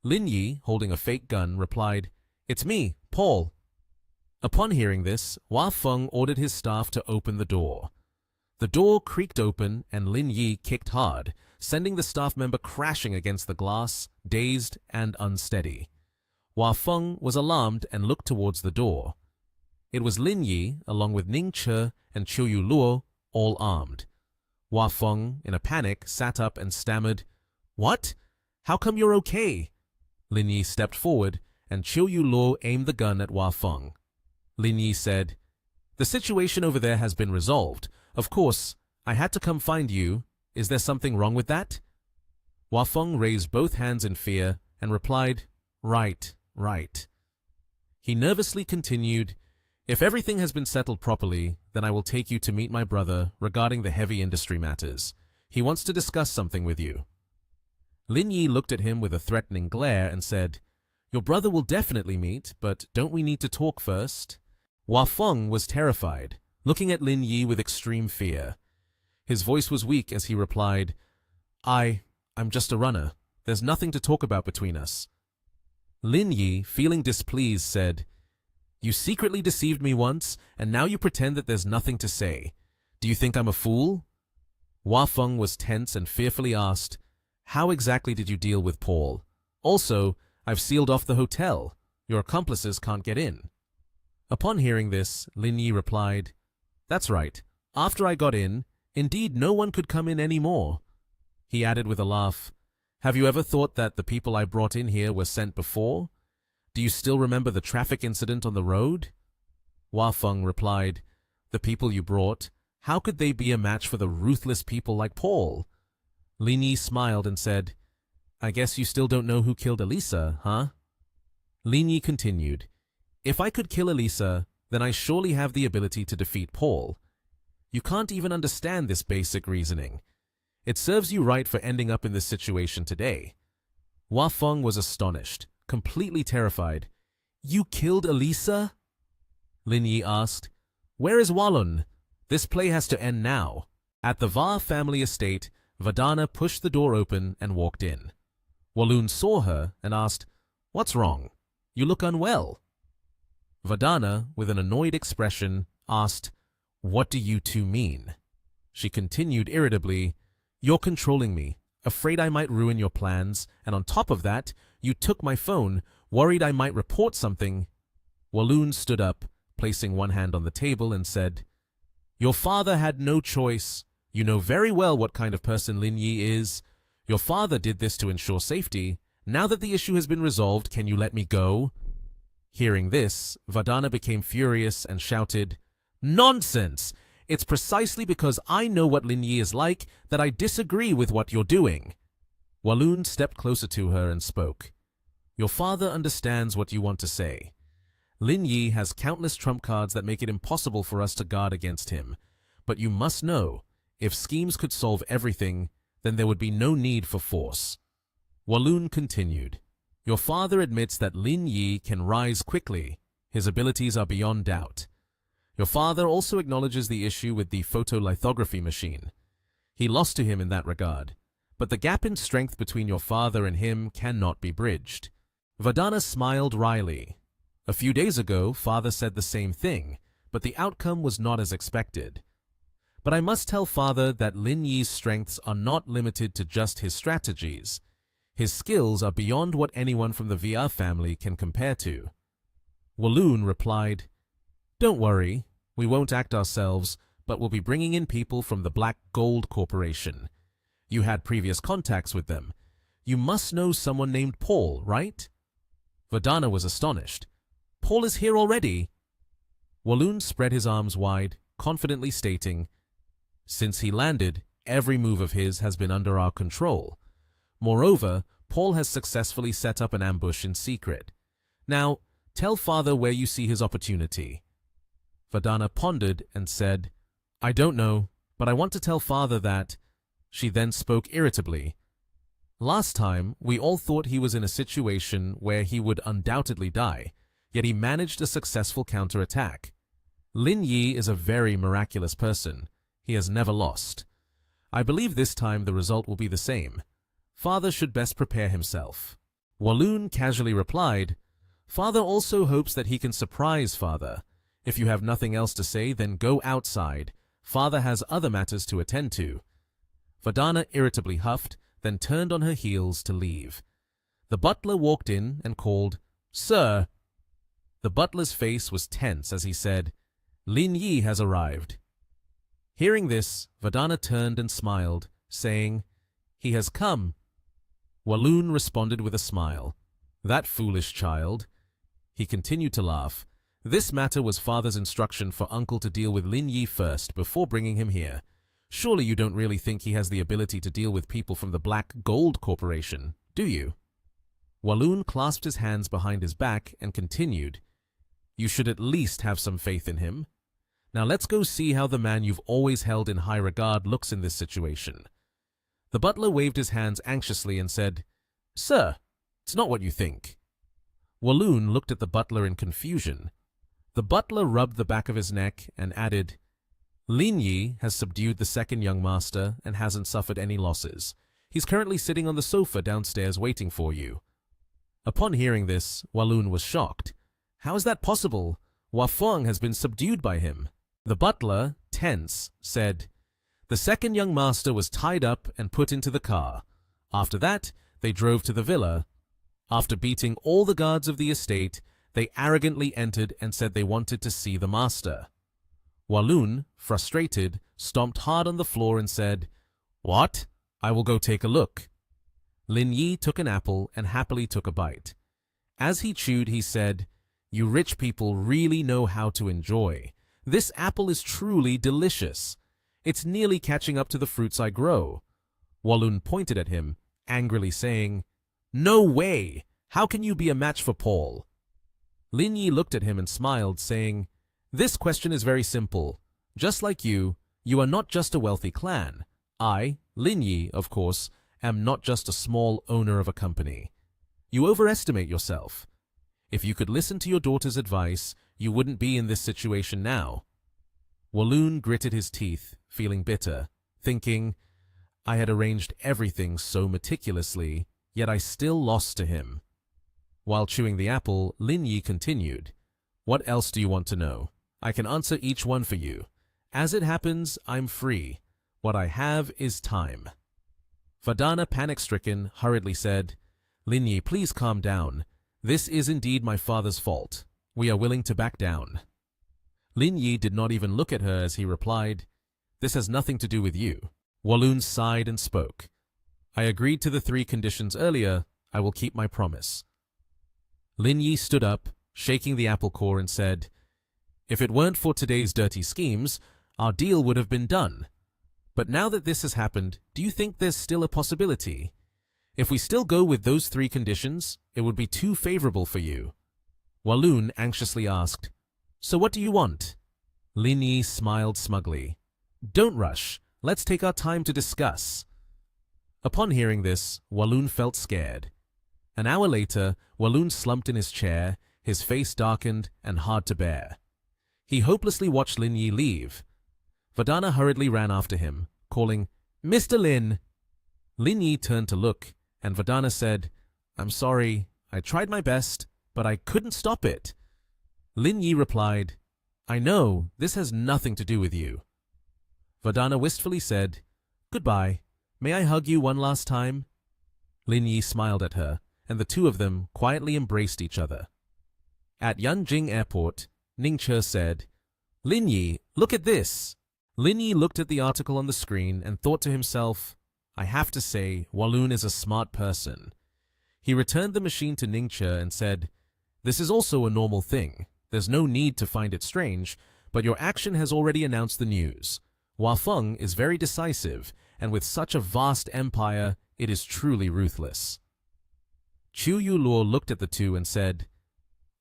Lin Yi, holding a fake gun, replied, "It's me, Paul." Upon hearing this, Hua Feng ordered his staff to open the door. The door creaked open and Lin Yi kicked hard, sending the staff member crashing against the glass, dazed and unsteady. Hua Feng was alarmed and looked towards the door. It was Lin Yi, along with Ning Che and Chiu Yu Luo, all armed. Hua Feng, in a panic, sat up and stammered, "What? How come you're okay?" Lin Yi stepped forward, and Chiu Yu Luo aimed the gun at Hua Feng. Lin Yi said, "The situation over there has been resolved. Of course, I had to come find you. Is there something wrong with that?" Hua Feng raised both hands in fear and replied, Right. He nervously continued, "If everything has been settled properly, then I will take you to meet my brother regarding the heavy industry matters. He wants to discuss something with you." Lin Yi looked at him with a threatening glare and said, "Your brother will definitely meet, but don't we need to talk first?" Hua Feng was terrified, looking at Lin Yi with extreme fear. His voice was weak as he replied, I'm just a runner. There's nothing to talk about between us." Lin Yi, feeling displeased, said, "You secretly deceived me once, and now you pretend that there's nothing to say. Do you think I'm a fool?" Hua Feng was tense and fearfully asked, "How exactly did you deal with Paul? Also, I've sealed off the hotel. Your accomplices can't get in." Upon hearing this, Lin Yi replied, "That's right. After I got in, indeed no one could come in anymore." He added with a laugh, "Have you ever thought that the people I brought in here were sent before? Do you still remember the traffic incident on the road?" Hua Feng replied, "The people you brought, how could they be a match for the ruthless people like Paul?" Lin Yi smiled and said, "I guess you still don't know who killed Elisa, huh?" Lin Yi continued, "If I could kill Elisa, then I surely have the ability to defeat Paul. You can't even understand this basic reasoning. It serves you right for ending up in this situation today." Hua Feng was astonished, completely terrified. "You killed Elisa?" Lin Yi asked, "Where is Walun? This play has to end now." At the Va family estate, Vadana pushed the door open and walked in. Walun saw her and asked, "What's wrong? You look unwell." Vadana, with an annoyed expression, asked, "What do you two mean?" She continued irritably, "You're controlling me, afraid I might ruin your plans, and on top of that, you took my phone, worried I might report something." Walun stood up, placing one hand on the table, and said, "Your father had no choice. You know very well what kind of person Lin Yi is. Your father did this to ensure safety. Now that the issue has been resolved, can you let me go?" Hearing this, Vadana became furious and shouted, "Nonsense! It's precisely because I know what Lin Yi is like that I disagree with what you're doing." Walun stepped closer to her and spoke. "Your father understands what you want to say. Lin Yi has countless trump cards that make it impossible for us to guard against him. But you must know, if schemes could solve everything, then there would be no need for force." Walun continued, "Your father admits that Lin Yi can rise quickly. His abilities are beyond doubt. Your father also acknowledges the issue with the photolithography machine. He lost to him in that regard, but the gap in strength between your father and him cannot be bridged." Vadana smiled wryly. A few days ago, father said the same thing, but the outcome was not as expected. But I must tell father that Lin Yi's strengths are not limited to just his strategies. His skills are beyond what anyone from the VR family can compare to. Walloon replied, "Don't worry, we won't act ourselves, but we'll be bringing in people from the Black Gold Corporation. You had previous contacts with them. You must know someone named Paul, right?" Verdana was astonished. "Paul is here already?" Walloon spread his arms wide, confidently stating, "Since he landed, every move of his has been under our control. Moreover, Paul has successfully set up an ambush in secret. Now, tell father where you see his opportunity." Verdana pondered and said, "I don't know, but I want to tell father that—" She then spoke irritably. "Last time, we all thought he was in a situation where he would undoubtedly die, yet he managed a successful counterattack. Lin Yi is a very miraculous person. He has never lost. I believe this time the result will be the same. Father should best prepare himself." Walloon casually replied, "Father also hopes that he can surprise father. If you have nothing else to say, then go outside. Father has other matters to attend to." Verdana irritably huffed, then turned on her heels to leave. The butler walked in and called, "Sir." The butler's face was tense as he said, "Lin Yi has arrived." Hearing this, Verdana turned and smiled, saying, "He has come." Walloon responded with a smile. "That foolish child." He continued to laugh. This matter was father's instruction for uncle to deal with Lin Yi first before bringing him here. Surely you don't really think he has the ability to deal with people from the Black Gold Corporation, do you? Walloon clasped his hands behind his back and continued, "You should at least have some faith in him. Now let's go see how the man you've always held in high regard looks in this situation." The butler waved his hands anxiously and said, "Sir, it's not what you think." Walloon looked at the butler in confusion. The butler rubbed the back of his neck and added, "Lin Yi has subdued the second young master and hasn't suffered any losses. He's currently sitting on the sofa downstairs waiting for you." Upon hearing this, Walloon was shocked. "How is that possible? Hua Feng has been subdued by him." The butler, tense, said, "The second young master was tied up and put into the car. After that, they drove to the villa. After beating all the guards of the estate, they arrogantly entered and said they wanted to see the master." Walloon, frustrated, stomped hard on the floor and said, "What? I will go take a look." Lin Yi took an apple and happily took a bite. As he chewed, he said, "You rich people really know how to enjoy. This apple is truly delicious. It's nearly catching up to the fruits I grow." Walloon pointed at him, angrily saying, "No way! How can you be a match for Paul?" Lin Yi looked at him and smiled, saying, "This question is very simple. Just like you are not just a wealthy clan. I, Lin Yi, of course, am not just a small owner of a company. You overestimate yourself. If you could listen to your daughter's advice, you wouldn't be in this situation now." Walloon gritted his teeth, feeling bitter, thinking, "I had arranged everything so meticulously, yet I still lost to him." While chewing the apple, Lin Yi continued, "What else do you want to know? I can answer each one for you. As it happens, I'm free. What I have is time." Verdana, panic-stricken, hurriedly said, "Lin Yi, please calm down. This is indeed my father's fault. We are willing to back down." Lin Yi did not even look at her as he replied, "This has nothing to do with you." Walloon sighed and spoke. "I agreed to the 3 conditions earlier. I will keep my promise." Lin Yi stood up, shaking the apple core, and said, "If it weren't for today's dirty schemes, our deal would have been done. But now that this has happened, do you think there's still a possibility? If we still go with those 3 conditions, it would be too favorable for you." Walloon anxiously asked, "So what do you want?" Lin Yi smiled smugly. "Don't rush. Let's take our time to discuss." Upon hearing this, Walloon felt scared. An hour later, Walloon slumped in his chair, his face darkened and hard to bear. He hopelessly watched Lin Yi leave. Verdana hurriedly ran after him, calling, "Mr. Lin!" Lin Yi turned to look, and Verdana said, "I'm sorry, I tried my best, but I couldn't stop it." Lin Yi replied, "I know, this has nothing to do with you." Verdana wistfully said, "Goodbye. May I hug you one last time?" Lin Yi smiled at her, and the two of them quietly embraced each other. At Yanjing Airport, Ning Che said, "Lin Yi, look at this." Lin Yi looked at the article on the screen and thought to himself, "I have to say, Walloon is a smart person." He returned the machine to Ning Che and said, "This is also a normal thing. There's no need to find it strange, but your action has already announced the news. Hua Feng is very decisive, and with such a vast empire, it is truly ruthless." Chu Yuluo looked at the two and said,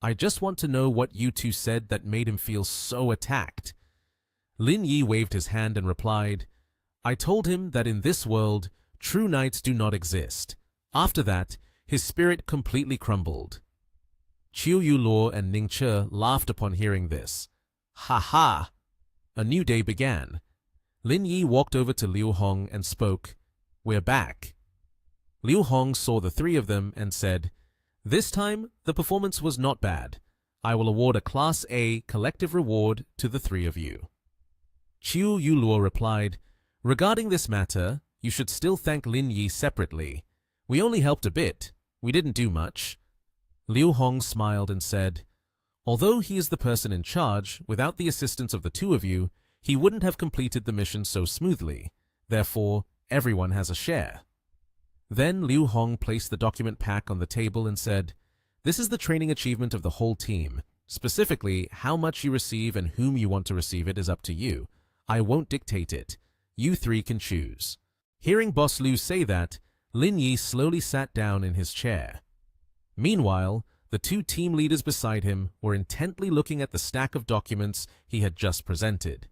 "I just want to know what you two said that made him feel so attacked." Lin Yi waved his hand and replied, "I told him that in this world, true knights do not exist." After that, his spirit completely crumbled. Chiu Yuluo and Ning Che laughed upon hearing this. "Ha ha!" A new day began. Lin Yi walked over to Liu Hong and spoke, "We're back." Liu Hong saw the three of them and said, "This time, the performance was not bad. I will award a Class A collective reward to the three of you." Chiu Yuluo replied, "Regarding this matter, you should still thank Lin Yi separately. We only helped a bit. We didn't do much." Liu Hong smiled and said, "Although he is the person in charge, without the assistance of the two of you, he wouldn't have completed the mission so smoothly. Therefore, everyone has a share." Then Liu Hong placed the document pack on the table and said, "This is the training achievement of the whole team. Specifically, how much you receive and whom you want to receive it is up to you. I won't dictate it. You three can choose." Hearing Boss Liu say that, Lin Yi slowly sat down in his chair. Meanwhile, the two team leaders beside him were intently looking at the stack of documents he had just presented.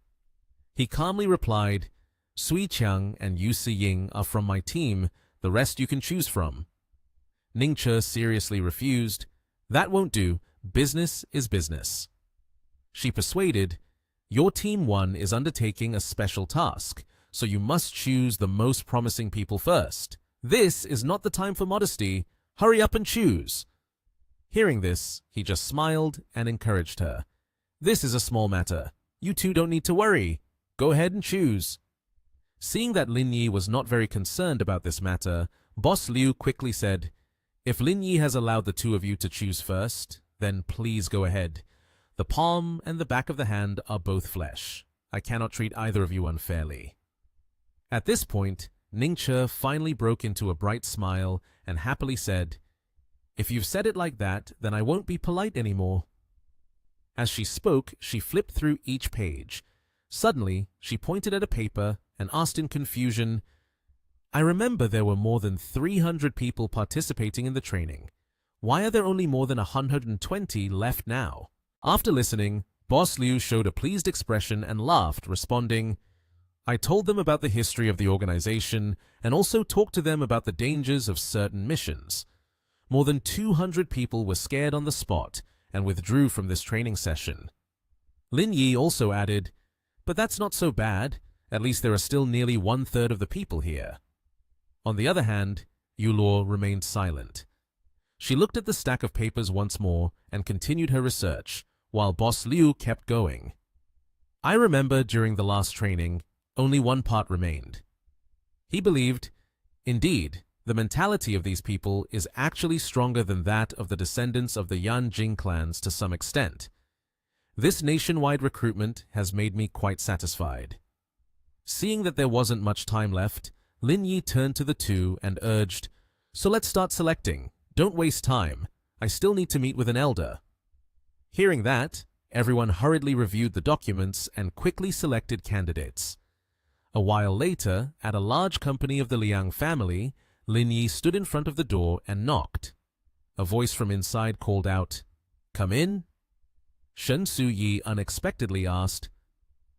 He calmly replied, "Sui Qiang and Yu Siying are from my team. The rest you can choose from." Ning Che seriously refused. "That won't do. Business is business." She persuaded, "Your Team 1 is undertaking a special task, so you must choose the most promising people first. This is not the time for modesty. Hurry up and choose." Hearing this, he just smiled and encouraged her. "This is a small matter. You two don't need to worry. Go ahead and choose." Seeing that Lin Yi was not very concerned about this matter, Boss Liu quickly said, "If Lin Yi has allowed the two of you to choose first, then please go ahead. The palm and the back of the hand are both flesh. I cannot treat either of you unfairly." At this point, Ning Che finally broke into a bright smile and happily said, "If you've said it like that, then I won't be polite anymore." As she spoke, she flipped through each page. Suddenly, she pointed at a paper and asked in confusion, "I remember there were more than 300 people participating in the training. Why are there only more than 120 left now?" After listening, Boss Liu showed a pleased expression and laughed, responding, "I told them about the history of the organization and also talked to them about the dangers of certain missions. More than 200 people were scared on the spot and withdrew from this training session." Lin Yi also added, "But that's not so bad. At least there are still nearly 1/3 of the people here." On the other hand, Yuluo remained silent. She looked at the stack of papers once more and continued her research, while Boss Liu kept going. "I remember during the last training, only one part remained." He believed, indeed, the mentality of these people is actually stronger than that of the descendants of the Yan Jing clans to some extent. This nationwide recruitment has made me quite satisfied. Seeing that there wasn't much time left, Lin Yi turned to the two and urged, "So let's start selecting. Don't waste time. I still need to meet with an elder." Hearing that, everyone hurriedly reviewed the documents and quickly selected candidates. A while later, at a large company of the Liang family, Lin Yi stood in front of the door and knocked. A voice from inside called out, "Come in." Shen Su Yi unexpectedly asked,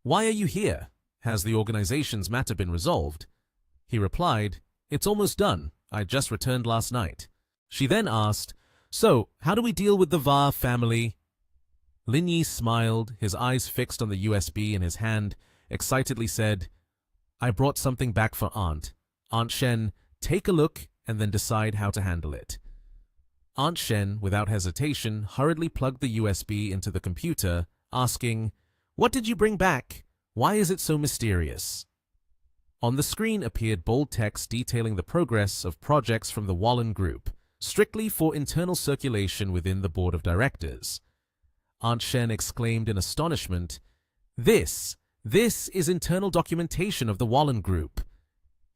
"Why are you here? Has the organization's matter been resolved?" He replied, "It's almost done. I just returned last night." She then asked, "So, how do we deal with the Va family?" Lin Yi smiled, his eyes fixed on the USB in his hand, excitedly said, "I brought something back for Aunt. Aunt Shen, take a look and then decide how to handle it." Aunt Shen, without hesitation, hurriedly plugged the USB into the computer, asking, "What did you bring back? Why is it so mysterious?" On the screen appeared bold text detailing the progress of projects from the Wallen Group, strictly for internal circulation within the board of directors. Aunt Shen exclaimed in astonishment, This is internal documentation of the Wallen Group."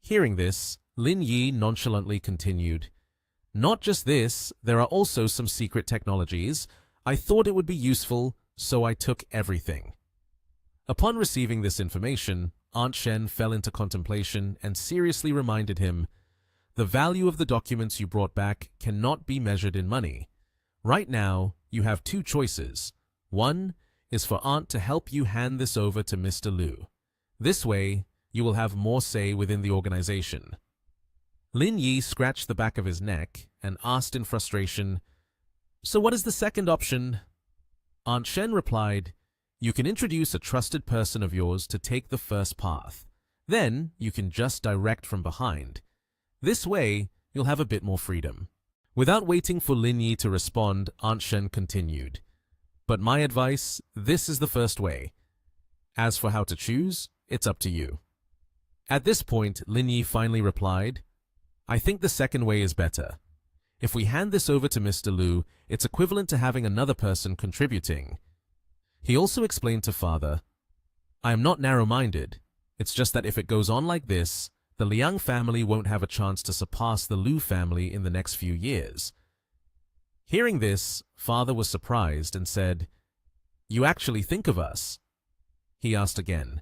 Hearing this, Lin Yi nonchalantly continued, "Not just this, there are also some secret technologies. I thought it would be useful, so I took everything." Upon receiving this information, Aunt Shen fell into contemplation and seriously reminded him, "The value of the documents you brought back cannot be measured in money. Right now, you have two choices. One is for Aunt to help you hand this over to Mr. Liu. This way, you will have more say within the organization." Lin Yi scratched the back of his neck and asked in frustration, "So what is the second option?" Aunt Shen replied, "You can introduce a trusted person of yours to take the first path. Then you can just direct from behind. This way, you'll have a bit more freedom." Without waiting for Lin Yi to respond, Aunt Shen continued, "But my advice, this is the first way. As for how to choose, it's up to you." At this point, Lin Yi finally replied, "I think the second way is better. If we hand this over to Mr. Liu, it's equivalent to having another person contributing." He also explained to father, "I am not narrow-minded. It's just that if it goes on like this, the Liang family won't have a chance to surpass the Liu family in the next few years." Hearing this, father was surprised and said, "You actually think of us?" He asked again,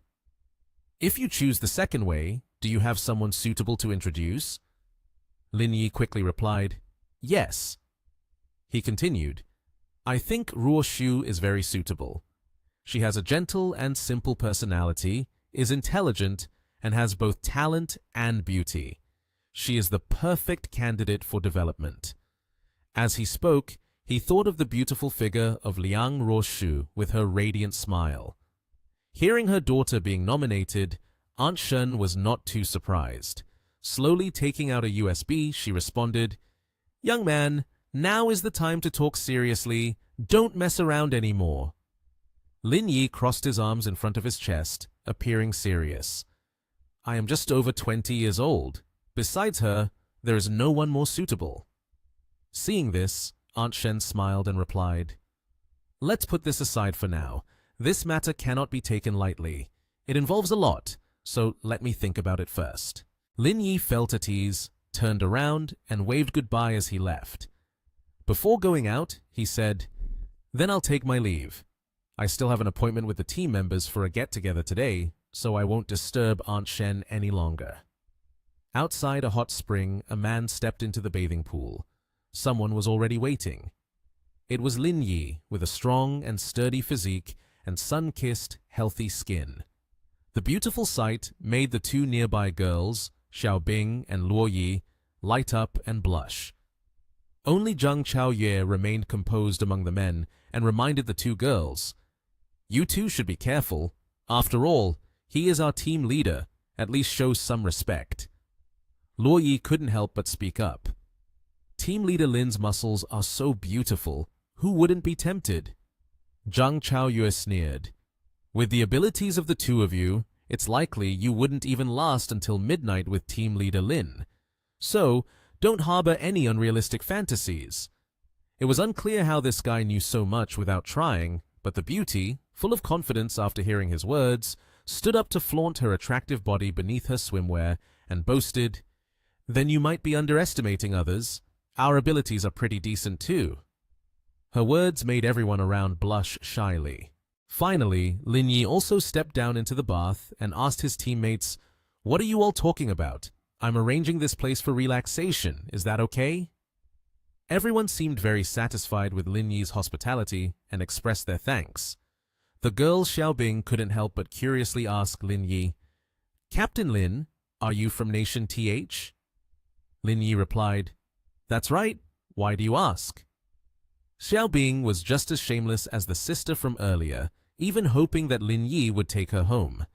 "If you choose the second way, do you have someone suitable to introduce?" Lin Yi quickly replied, "Yes." He continued, "I think Ruo Shu is very suitable. She has a gentle and simple personality, is intelligent, and has both talent and beauty. She is the perfect candidate for development." As he spoke, he thought of the beautiful figure of Liang Ruoshu with her radiant smile. Hearing her daughter being nominated, Aunt Shen was not too surprised. Slowly taking out a USB, she responded, "Young man, now is the time to talk seriously. Don't mess around anymore." Lin Yi crossed his arms in front of his chest, appearing serious. "I am just over 20 years old. Besides her, there is no one more suitable." Seeing this, Aunt Shen smiled and replied, "Let's put this aside for now. This matter cannot be taken lightly. It involves a lot, so let me think about it first." Lin Yi felt at ease, turned around, and waved goodbye as he left. Before going out, he said, "Then I'll take my leave. I still have an appointment with the team members for a get-together today, so I won't disturb Aunt Shen any longer." Outside a hot spring, a man stepped into the bathing pool. Someone was already waiting. It was Lin Yi, with a strong and sturdy physique and sun-kissed, healthy skin. The beautiful sight made the two nearby girls, Xiaobing and Luo Yi, light up and blush. Only Zhang Chaoyue remained composed among the men and reminded the two girls, "You two should be careful. After all, he is our team leader. At least show some respect." Luo Yi couldn't help but speak up. "Team leader Lin's muscles are so beautiful. Who wouldn't be tempted?" Zhang Chaoyue sneered. "With the abilities of the two of you, it's likely you wouldn't even last until midnight with team leader Lin. So, don't harbor any unrealistic fantasies." It was unclear how this guy knew so much without trying, but the beauty, full of confidence after hearing his words, stood up to flaunt her attractive body beneath her swimwear and boasted, "Then you might be underestimating others. Our abilities are pretty decent too." Her words made everyone around blush shyly. Finally, Lin Yi also stepped down into the bath and asked his teammates, "What are you all talking about? I'm arranging this place for relaxation. Is that okay?" Everyone seemed very satisfied with Lin Yi's hospitality and expressed their thanks. The girl Xiaobing couldn't help but curiously ask Lin Yi, "Captain Lin, are you from Nation TH?" Lin Yi replied, "That's right. Why do you ask?" Xiaobing was just as shameless as the sister from earlier, even hoping that Lin Yi would take her home.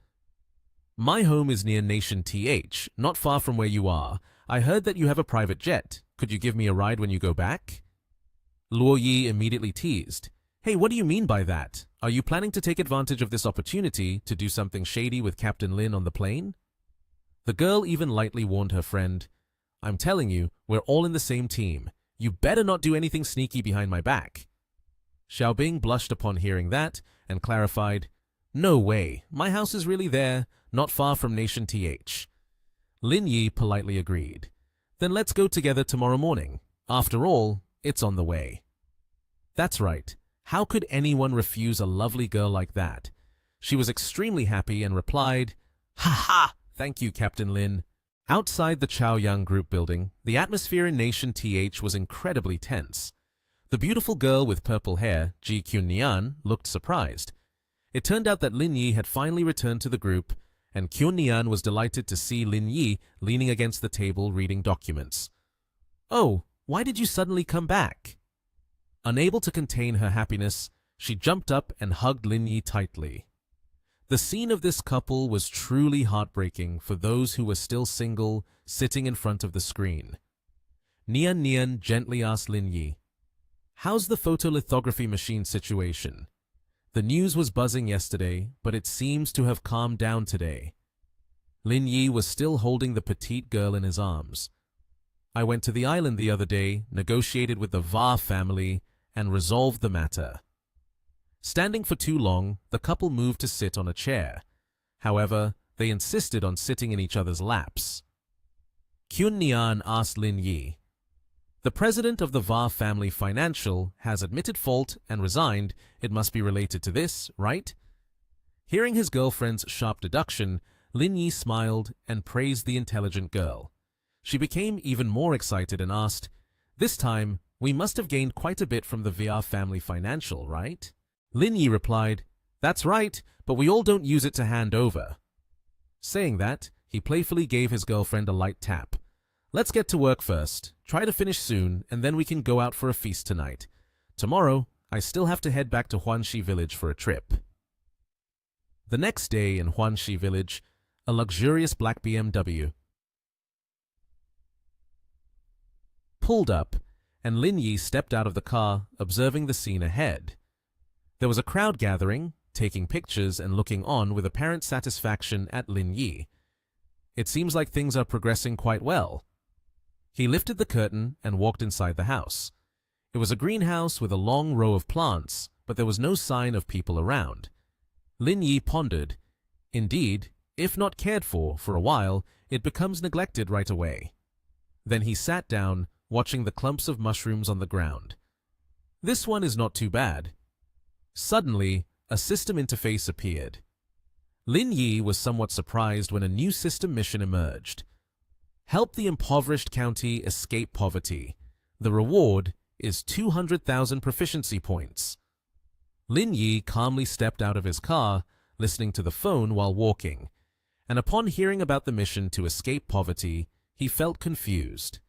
"My home is near Nation TH, not far from where you are. I heard that you have a private jet. Could you give me a ride when you go back?" Luo Yi immediately teased, "Hey, what do you mean by that? Are you planning to take advantage of this opportunity to do something shady with Captain Lin on the plane?" The girl even lightly warned her friend, "I'm telling you, we're all in the same team. You better not do anything sneaky behind my back." Xiaobing blushed upon hearing that and clarified, "No way, my house is really there, not far from Nation TH. Lin Yi politely agreed. "Then let's go together tomorrow morning. After all, it's on the way." That's right. How could anyone refuse a lovely girl like that? She was extremely happy and replied, "Ha ha! Thank you, Captain Lin." Outside the Chaoyang Group building, the atmosphere in Nation TH was incredibly tense. The beautiful girl with purple hair, Ji Qunnian, looked surprised. It turned out that Lin Yi had finally returned to the group, and Qunnian was delighted to see Lin Yi leaning against the table reading documents. "Oh, why did you suddenly come back?" Unable to contain her happiness, she jumped up and hugged Lin Yi tightly. The scene of this couple was truly heartbreaking for those who were still single, sitting in front of the screen. Nian Nian gently asked Lin Yi, "How's the photolithography machine situation? The news was buzzing yesterday, but it seems to have calmed down today." Lin Yi was still holding the petite girl in his arms. "I went to the island the other day, negotiated with the Va family, and resolved the matter." Standing for too long, the couple moved to sit on a chair. However, they insisted on sitting in each other's laps. Qunnian asked Lin Yi, "The president of the Va family financial has admitted fault and resigned. It must be related to this, right?" Hearing his girlfriend's sharp deduction, Lin Yi smiled and praised the intelligent girl. She became even more excited and asked, "This time, we must have gained quite a bit from the VR family financial, right?" Lin Yi replied, "That's right, but we all don't use it to hand over." Saying that, he playfully gave his girlfriend a light tap. "Let's get to work first. Try to finish soon, and then we can go out for a feast tonight. Tomorrow, I still have to head back to Huanxi village for a trip." The next day in Huanxi village, a luxurious black BMW pulled up, and Lin Yi stepped out of the car, observing the scene ahead. There was a crowd gathering, taking pictures and looking on with apparent satisfaction at Lin Yi. It seems like things are progressing quite well. He lifted the curtain and walked inside the house. It was a greenhouse with a long row of plants, but there was no sign of people around. Lin Yi pondered, "Indeed, if not cared for a while, it becomes neglected right away." Then he sat down, watching the clumps of mushrooms on the ground. This one is not too bad. Suddenly, a system interface appeared. Lin Yi was somewhat surprised when a new system mission emerged. Help the impoverished county escape poverty. The reward is 200,000 proficiency points. Lin Yi calmly stepped out of his car, listening to the phone while walking, and upon hearing about the mission to escape poverty, he felt confused.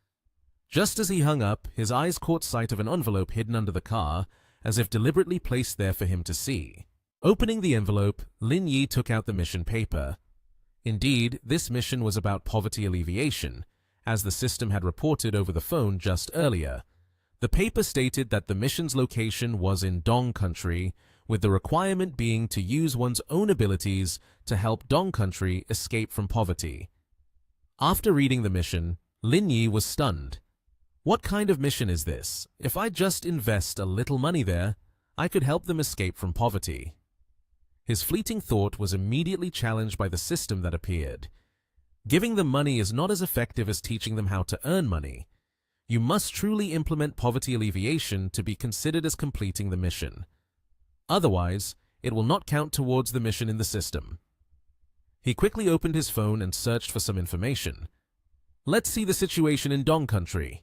Just as he hung up, his eyes caught sight of an envelope hidden under the car, as if deliberately placed there for him to see. Opening the envelope, Lin Yi took out the mission paper. Indeed, this mission was about poverty alleviation, as the system had reported over the phone just earlier. The paper stated that the mission's location was in Dong country, with the requirement being to use one's own abilities to help Dong country escape from poverty. After reading the mission, Lin Yi was stunned. What kind of mission is this? If I just invest a little money there, I could help them escape from poverty. His fleeting thought was immediately challenged by the system that appeared. Giving them money is not as effective as teaching them how to earn money. You must truly implement poverty alleviation to be considered as completing the mission. Otherwise, it will not count towards the mission in the system. He quickly opened his phone and searched for some information. Let's see the situation in Dong country.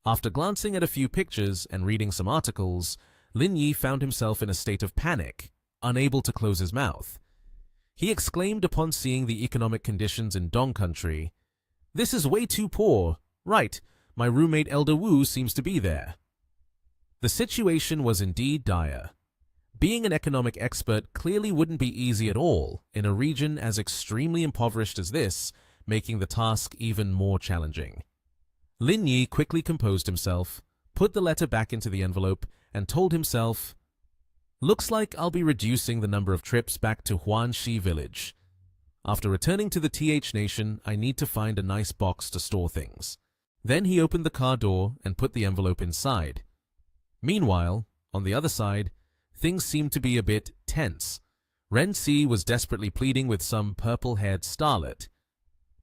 After glancing at a few pictures and reading some articles, Lin Yi found himself in a state of panic, unable to close his mouth. He exclaimed upon seeing the economic conditions in Dong country, "This is way too poor. Right, my roommate Elder Wu seems to be there." The situation was indeed dire. Being an economic expert clearly wouldn't be easy at all in a region as extremely impoverished as this, making the task even more challenging. Lin Yi quickly composed himself, put the letter back into the envelope, and told himself, "Looks like I'll be reducing the number of trips back to Huanxi village." After returning to the TH Nation, I need to find a nice box to store things. Then he opened the car door and put the envelope inside. Meanwhile, on the other side, things seemed to be a bit tense. Ren-si was desperately pleading with some purple-haired starlet.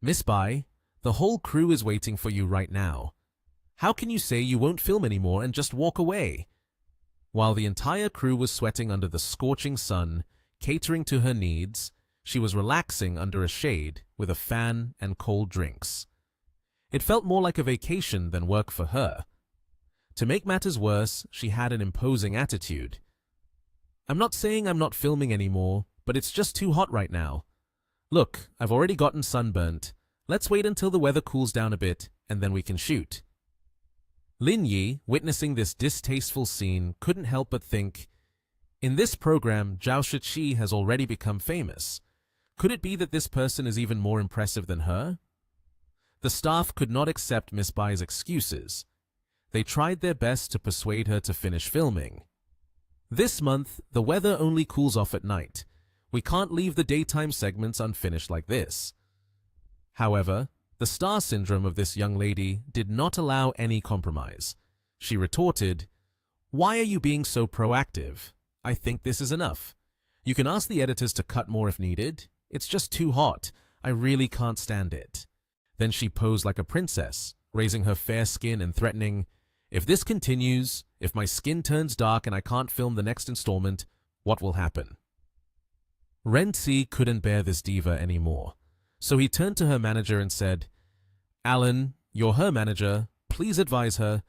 "Miss Bai, the whole crew is waiting for you right now. How can you say you won't film anymore and just walk away?" While the entire crew was sweating under the scorching sun, catering to her needs, she was relaxing under a shade with a fan and cold drinks. It felt more like a vacation than work for her. To make matters worse, she had an imposing attitude. "I'm not saying I'm not filming anymore, but it's just too hot right now. Look, I've already gotten sunburnt. Let's wait until the weather cools down a bit, and then we can shoot." Lin Yi, witnessing this distasteful scene, couldn't help but think, in this program, Zhao Shiqi has already become famous. Could it be that this person is even more impressive than her? The staff could not accept Miss Bai's excuses. They tried their best to persuade her to finish filming. "This month, the weather only cools off at night. We can't leave the daytime segments unfinished like this." However, the star syndrome of this young lady did not allow any compromise. She retorted, "Why are you being so proactive? I think this is enough. You can ask the editors to cut more if needed. It's just too hot. I really can't stand it." Then she posed like a princess, raising her fair skin and threatening, "If this continues, if my skin turns dark and I can't film the next installment, what will happen?" Ren-si couldn't bear this diva anymore. So he turned to her manager and said, "Alan, you're her manager. Please advise her.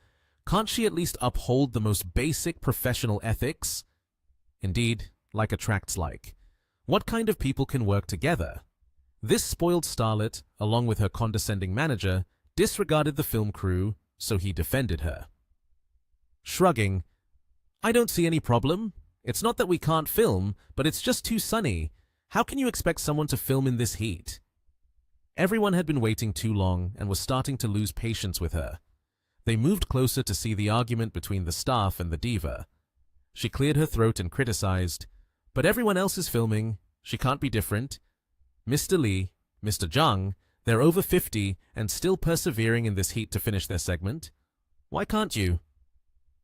Can't she at least uphold the most basic professional ethics?" Indeed, like attracts like. What kind of people can work together? This spoiled starlet, along with her condescending manager, disregarded the film crew, so he defended her. Shrugging, "I don't see any problem. It's not that we can't film, but it's just too sunny. How can you expect someone to film in this heat?" Everyone had been waiting too long and was starting to lose patience with her. They moved closer to see the argument between the staff and the diva. She cleared her throat and criticized, "But everyone else is filming. She can't be different. Mr. Li, Mr. Zhang, they're over 50 and still persevering in this heat to finish their segment. Why can't you?"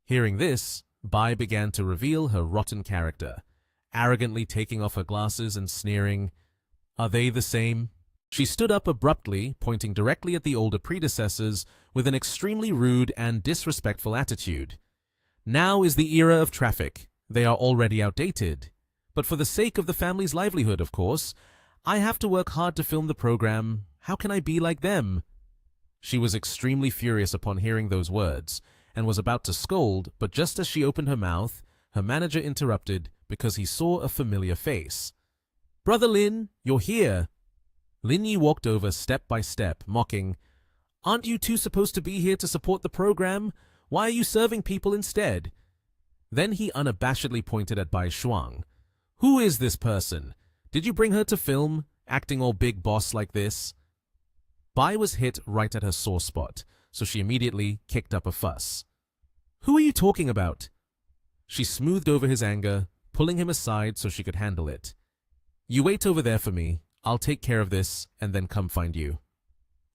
Hearing this, Bai began to reveal her rotten character, arrogantly taking off her glasses and sneering, "Are they the same?" She stood up abruptly, pointing directly at the older predecessors with an extremely rude and disrespectful attitude. "Now is the era of traffic. They are already outdated. But for the sake of the family's livelihood, of course, I have to work hard to film the program. How can I be like them?" She was extremely furious upon hearing those words, and was about to scold, but just as she opened her mouth, her manager interrupted because he saw a familiar face. "Brother Lin, you're here." Lin Yi walked over step by step, mocking, "Aren't you two supposed to be here to support the program? Why are you serving people instead?" Then he unabashedly pointed at Bai Shuang. "Who is this person? Did you bring her to film, acting all big boss like this?" Bai was hit right at her sore spot, so she immediately kicked up a fuss. "Who are you talking about?" She smoothed over his anger, pulling him aside so she could handle it. "You wait over there for me. I'll take care of this and then come find you."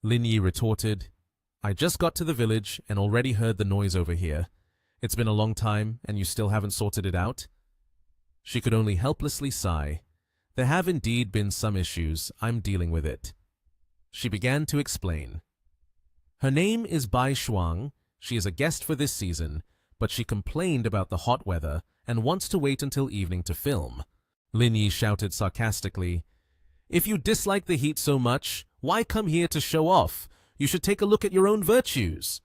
Lin Yi retorted, "I just got to the village and already heard the noise over here. It's been a long time and you still haven't sorted it out?" She could only helplessly sigh. "There have indeed been some issues. I'm dealing with it." She began to explain. Her name is Bai Shuang. She is a guest for this season, but she complained about the hot weather and wants to wait until evening to film. Lin Yi shouted sarcastically, "If you dislike the heat so much, why come here to show off? You should take a look at your own virtues."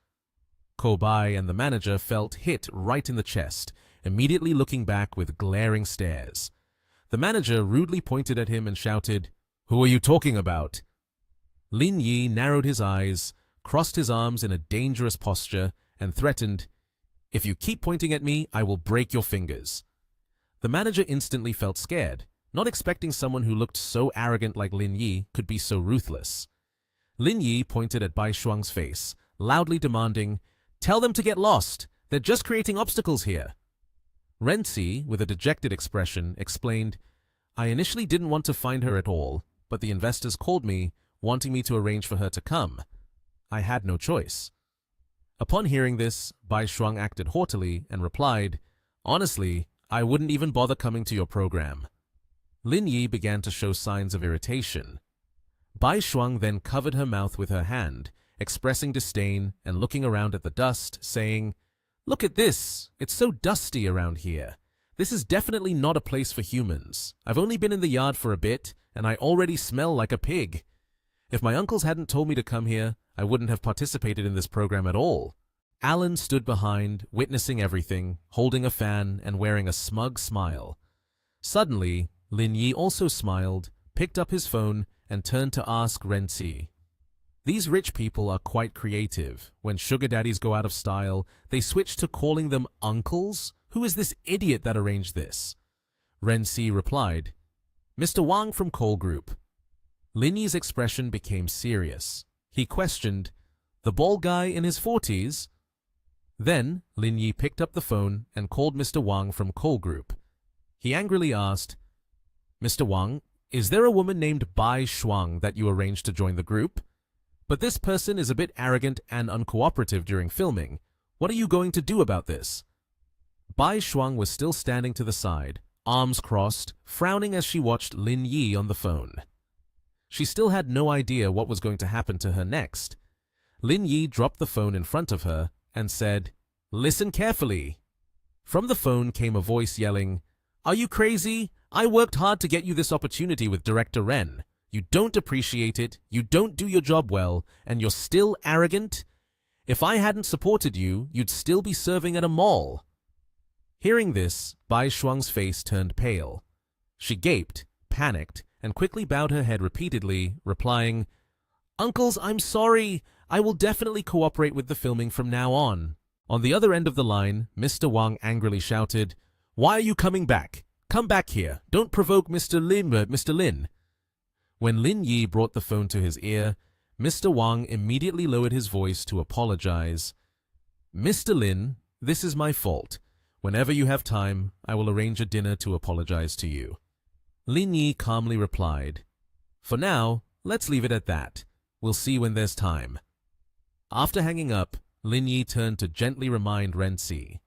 Bai and the manager felt hit right in the chest, immediately looking back with glaring stares. The manager rudely pointed at him and shouted, "Who are you talking about?" Lin Yi narrowed his eyes, crossed his arms in a dangerous posture, and threatened, "If you keep pointing at me, I will break your fingers." The manager instantly felt scared, not expecting someone who looked so arrogant like Lin Yi could be so ruthless. Lin Yi pointed at Bai Shuang's face, loudly demanding, "Tell them to get lost. They're just creating obstacles here." Ren-si, with a dejected expression, explained, "I initially didn't want to find her at all, but the investors called me, wanting me to arrange for her to come. I had no choice. Upon hearing this, Bai Shuang acted haughtily and replied, "Honestly, I wouldn't even bother coming to your program." Lin Yi began to show signs of irritation. Bai Shuang then covered her mouth with her hand, expressing disdain and looking around at the dust, saying, "Look at this! It's so dusty around here. This is definitely not a place for humans. I've only been in the yard for a bit, and I already smell like a pig. If my uncles hadn't told me to come here, I wouldn't have participated in this program at all." Alan stood behind, witnessing everything, holding a fan and wearing a smug smile. Suddenly, Lin Yi also smiled, picked up his phone, and turned to ask Ren Si. These rich people are quite creative. When sugar daddies go out of style, they switch to calling them uncles? Who is this idiot that arranged this? Ren Si replied, "Mr. Wang from Coal Group." Lin Yi's expression became serious. He questioned, "The bald guy in his 40s? Then Lin Yi picked up the phone and called Mr. Wang from Coal Group. He angrily asked, "Mr. Wang, is there a woman named Bai Shuang that you arranged to join the group? But this person is a bit arrogant and uncooperative during filming. What are you going to do about this?" Bai Shuang was still standing to the side, arms crossed, frowning as she watched Lin Yi on the phone. She still had no idea what was going to happen to her next. Lin Yi dropped the phone in front of her and said, "Listen carefully." From the phone came a voice yelling, "Are you crazy? I worked hard to get you this opportunity with Director Ren. You don't appreciate it, you don't do your job well, and you're still arrogant? If I hadn't supported you, you'd still be serving at a mall." Hearing this, Bai Shuang's face turned pale. She gaped, panicked, and quickly bowed her head repeatedly, replying, "Uncles, I'm sorry. I will definitely cooperate with the filming from now on." On the other end of the line, Mr. Wang angrily shouted, "Why are you coming back? Come back here. Don't provoke Mr. Lin. When Lin Yi brought the phone to his ear, Mr. Wang immediately lowered his voice to apologize. "Mr. Lin, this is my fault. Whenever you have time, I will arrange a dinner to apologize to you." Lin Yi calmly replied, "For now, let's leave it at that. We'll see when there's time." After hanging up, Lin Yi turned to gently remind Ren Si,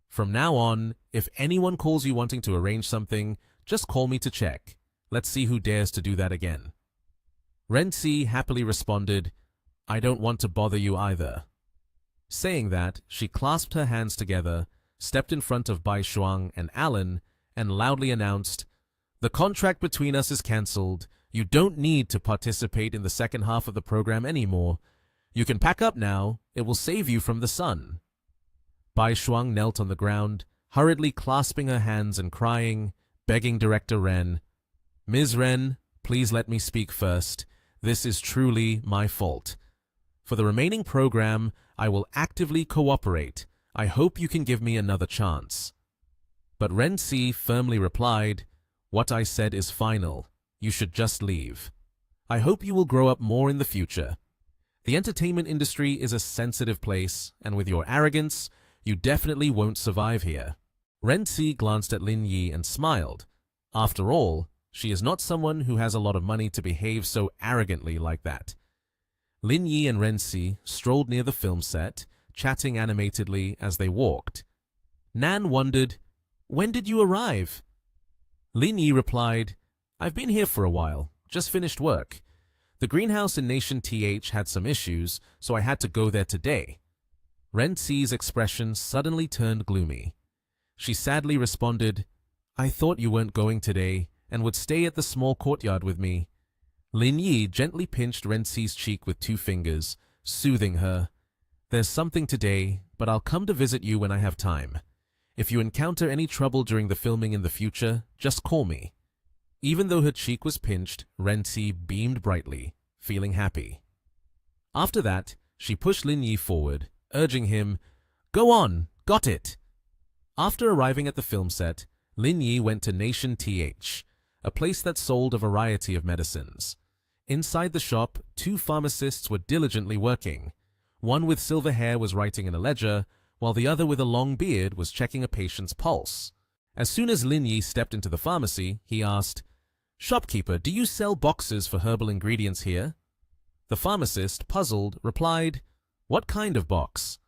"From now on, if anyone calls you wanting to arrange something, just call me to check. Let's see who dares to do that again." Ren Si happily responded, "I don't want to bother you either." Saying that, she clasped her hands together, stepped in front of Bai Shuang and Alan, and loudly announced, "The contract between us is cancelled. You don't need to participate in the second half of the program anymore. You can pack up now. It will save you from the sun." Bai Shuang knelt on the ground, hurriedly clasping her hands and crying, begging Director Ren, "Ms. Ren, please let me speak first. This is truly my fault. For the remaining program, I will actively cooperate. I hope you can give me another chance." But Ren Si firmly replied, "What I said is final. You should just leave. I hope you will grow up more in the future. The entertainment industry is a sensitive place, and with your arrogance, you definitely won't survive here." Ren Si glanced at Lin Yi and smiled. After all, she is not someone who has a lot of money to behave so arrogantly like that. Lin Yi and Ren Si strolled near the film set, chatting animatedly as they walked. Nan wondered, "When did you arrive?" Lin Yi replied, "I've been here for a while, just finished work. The greenhouse in Nation TH had some issues, so I had to go there today." Ren Si's expression suddenly turned gloomy. She sadly responded, "I thought you weren't going today and would stay at the small courtyard with me." Lin Yi gently pinched Ren Si's cheek with 2 fingers, soothing her. "There's something today, but I'll come to visit you when I have time. If you encounter any trouble during the filming in the future, just call me." Even though her cheek was pinched, Ren Si beamed brightly, feeling happy. After that, she pushed Lin Yi forward, urging him, "Go on, got it." After arriving at the film set, Lin Yi went to Nation TH, a place that sold a variety of medicines. Inside the shop, 2 pharmacists were diligently working. One with silver hair was writing in a ledger, while the other with a long beard was checking a patient's pulse. As soon as Lin Yi stepped into the pharmacy, he asked, "Shopkeeper, do you sell boxes for herbal ingredients here?" The pharmacist, puzzled, replied, "What kind of box?"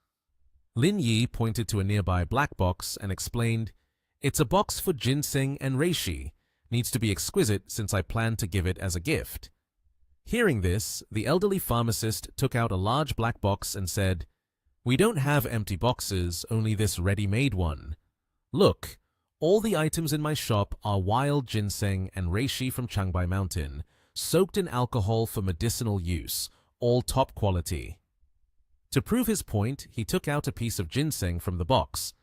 Lin Yi pointed to a nearby black box and explained, "It's a box for ginseng and reishi. Needs to be exquisite since I plan to give it as a gift." Hearing this, the elderly pharmacist took out a large black box and said, "We don't have empty boxes, only this ready-made one. Look, all the items in my shop are wild ginseng and reishi from Changbai Mountain, soaked in alcohol for medicinal use, all top quality." To prove his point, he took out a piece of ginseng from the box.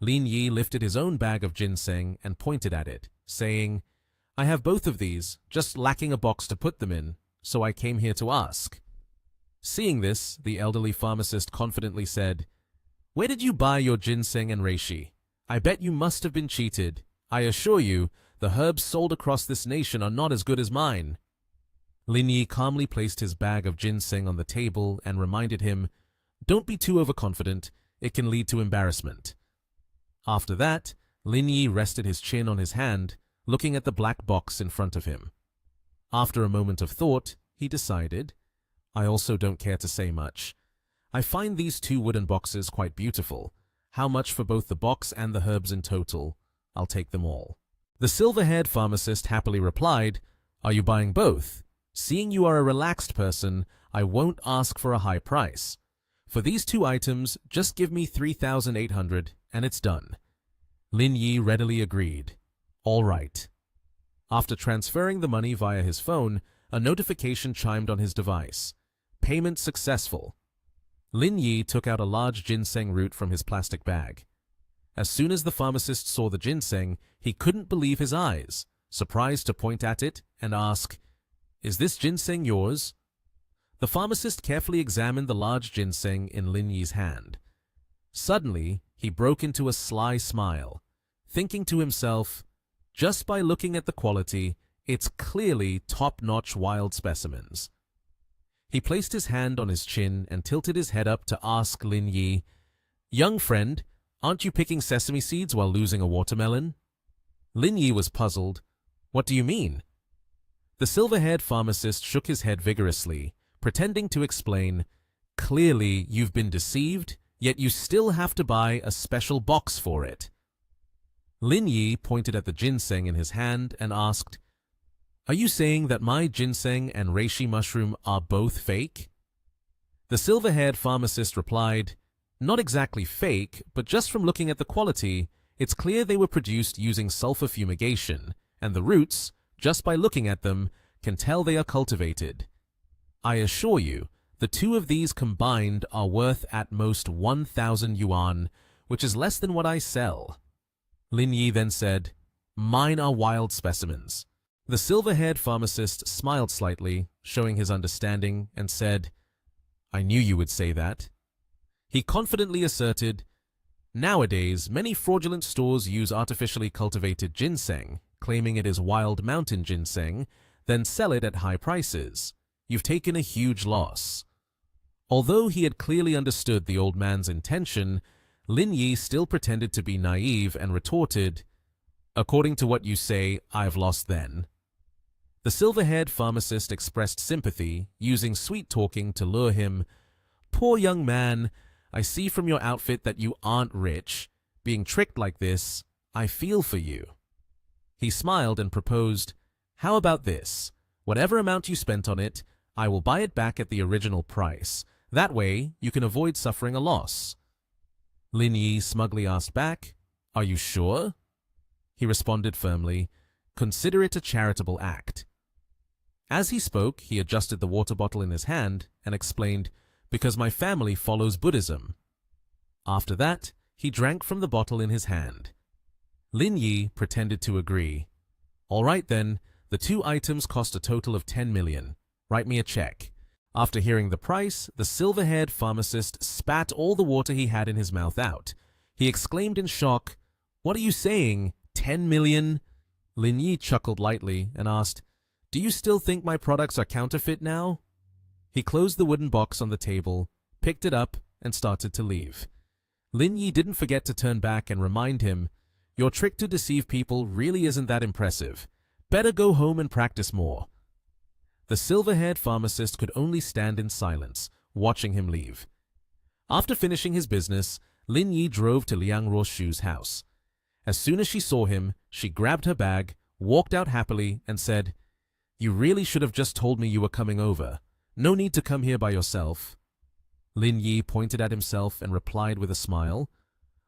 Lin Yi lifted his own bag of ginseng and pointed at it, saying, "I have both of these, just lacking a box to put them in, so I came here to ask." Seeing this, the elderly pharmacist confidently said, "Where did you buy your ginseng and reishi? I bet you must have been cheated. I assure you, the herbs sold across this nation are not as good as mine." Lin Yi calmly placed his bag of ginseng on the table and reminded him, "Don't be too overconfident, it can lead to embarrassment." After that, Lin Yi rested his chin on his hand, looking at the black box in front of him. After a moment of thought, he decided, "I also don't care to say much. I find these two wooden boxes quite beautiful. How much for both the box and the herbs in total? I'll take them all." The silver-haired pharmacist happily replied, "Are you buying both? Seeing you are a relaxed person, I won't ask for a high price. For these two items, just give me 3,800 and it's done." Lin Yi readily agreed. "All right." After transferring the money via his phone, a notification chimed on his device. "Payment successful." Lin Yi took out a large ginseng root from his plastic bag. As soon as the pharmacist saw the ginseng, he couldn't believe his eyes, surprised to point at it and ask, "Is this ginseng yours?" The pharmacist carefully examined the large ginseng in Lin Yi's hand. Suddenly, he broke into a sly smile, thinking to himself, "Just by looking at the quality, it's clearly top-notch wild specimens." He placed his hand on his chin and tilted his head up to ask Lin Yi, "Young friend, aren't you picking sesame seeds while losing a watermelon?" Lin Yi was puzzled. "What do you mean?" The silver-haired pharmacist shook his head vigorously, pretending to explain, "Clearly you've been deceived, yet you still have to buy a special box for it." Lin Yi pointed at the ginseng in his hand and asked, "Are you saying that my ginseng and reishi mushroom are both fake?" The silver-haired pharmacist replied, "Not exactly fake, but just from looking at the quality, it's clear they were produced using sulfur fumigation, and the roots, just by looking at them, can tell they are cultivated. I assure you, the two of these combined are worth at most 1,000 yuan, which is less than what I sell." Lin Yi then said, "Mine are wild specimens." The silver-haired pharmacist smiled slightly, showing his understanding, and said, "I knew you would say that." He confidently asserted, "Nowadays, many fraudulent stores use artificially cultivated ginseng, claiming it is wild mountain ginseng, then sell it at high prices. You've taken a huge loss." Although he had clearly understood the old man's intention, Lin Yi still pretended to be naive and retorted, "According to what you say, I've lost then." The silver-haired pharmacist expressed sympathy, using sweet-talking to lure him. "Poor young man, I see from your outfit that you aren't rich. Being tricked like this, I feel for you." He smiled and proposed, "How about this? Whatever amount you spent on it, I will buy it back at the original price. That way, you can avoid suffering a loss." Lin Yi smugly asked back, "Are you sure?" He responded firmly, "Consider it a charitable act." As he spoke, he adjusted the water bottle in his hand and explained, "Because my family follows Buddhism." After that, he drank from the bottle in his hand. Lin Yi pretended to agree. "All right then, the two items cost a total of 10 million. Write me a check." After hearing the price, the silver-haired pharmacist spat all the water he had in his mouth out. He exclaimed in shock, "What are you saying? 10 million? Lin Yi chuckled lightly and asked, "Do you still think my products are counterfeit now?" He closed the wooden box on the table, picked it up, and started to leave. Lin Yi didn't forget to turn back and remind him, "Your trick to deceive people really isn't that impressive. Better go home and practice more. The silver-haired pharmacist could only stand in silence, watching him leave. After finishing his business, Lin Yi drove to Liang Ruoshu's house. As soon as she saw him, she grabbed her bag, walked out happily, and said, "You really should have just told me you were coming over. No need to come here by yourself." Lin Yi pointed at himself and replied with a smile,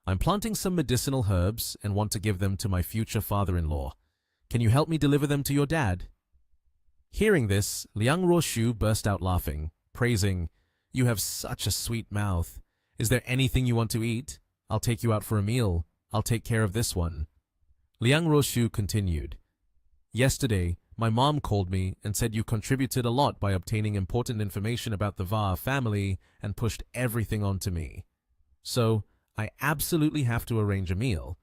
"I'm planting some medicinal herbs and want to give them to my future father-in-law. Can you help me deliver them to your dad?" Hearing this, Liang Ruoshu burst out laughing, praising, "You have such a sweet mouth. Is there anything you want to eat? I'll take you out for a meal. I'll take care of this one." Liang Ruoshu continued, "Yesterday, my mom called me and said you contributed a lot by obtaining important information about the Va family and pushed everything onto me. So, I absolutely have to arrange a meal.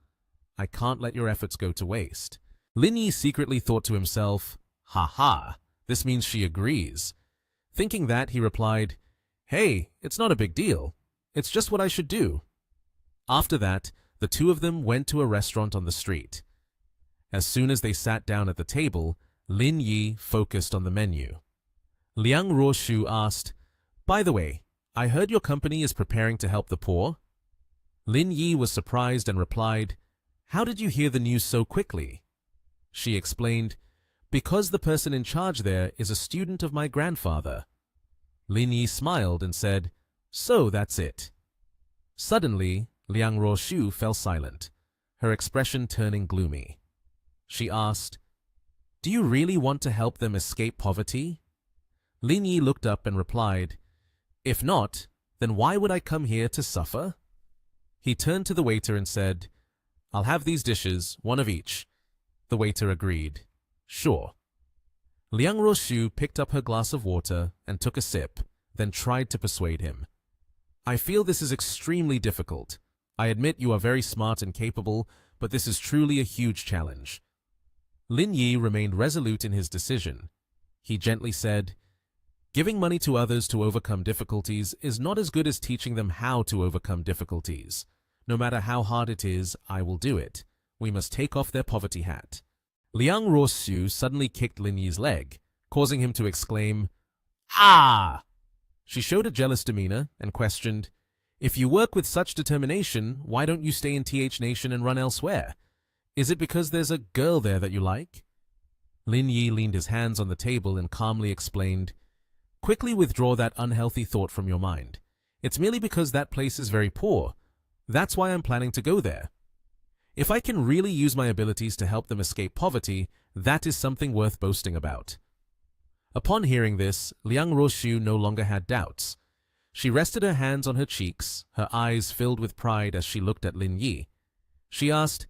I can't let your efforts go to waste." Lin Yi secretly thought to himself, "Ha ha, this means she agrees." Thinking that, he replied, "Hey, it's not a big deal. It's just what I should do." After that, the two of them went to a restaurant on the street. As soon as they sat down at the table, Lin Yi focused on the menu. Liang Ruoshu asked, "By the way, I heard your company is preparing to help the poor?" Lin Yi was surprised and replied, "How did you hear the news so quickly?" She explained, "Because the person in charge there is a student of my grandfather." Lin Yi smiled and said, "So that's it." Suddenly, Liang Ruoshu fell silent, her expression turning gloomy. She asked, "Do you really want to help them escape poverty?" Lin Yi looked up and replied, "If not, then why would I come here to suffer?" He turned to the waiter and said, "I'll have these dishes, one of each." The waiter agreed. "Sure." Liang Ruoshu picked up her glass of water and took a sip, then tried to persuade him. "I feel this is extremely difficult. I admit you are very smart and capable, but this is truly a huge challenge." Lin Yi remained resolute in his decision. He gently said, "Giving money to others to overcome difficulties is not as good as teaching them how to overcome difficulties. No matter how hard it is, I will do it. We must take off their poverty hat." Liang Ruoshu suddenly kicked Lin Yi's leg, causing him to exclaim, "Ah!" She showed a jealous demeanor and questioned, "If you work with such determination, why don't you stay in TH Nation and run elsewhere? Is it because there's a girl there that you like?" Lin Yi leaned his hands on the table and calmly explained, "Quickly withdraw that unhealthy thought from your mind. It's merely because that place is very poor. That's why I'm planning to go there. If I can really use my abilities to help them escape poverty, that is something worth boasting about." Upon hearing this, Liang Ruoshu no longer had doubts. She rested her hands on her cheeks, her eyes filled with pride as she looked at Lin Yi. She asked,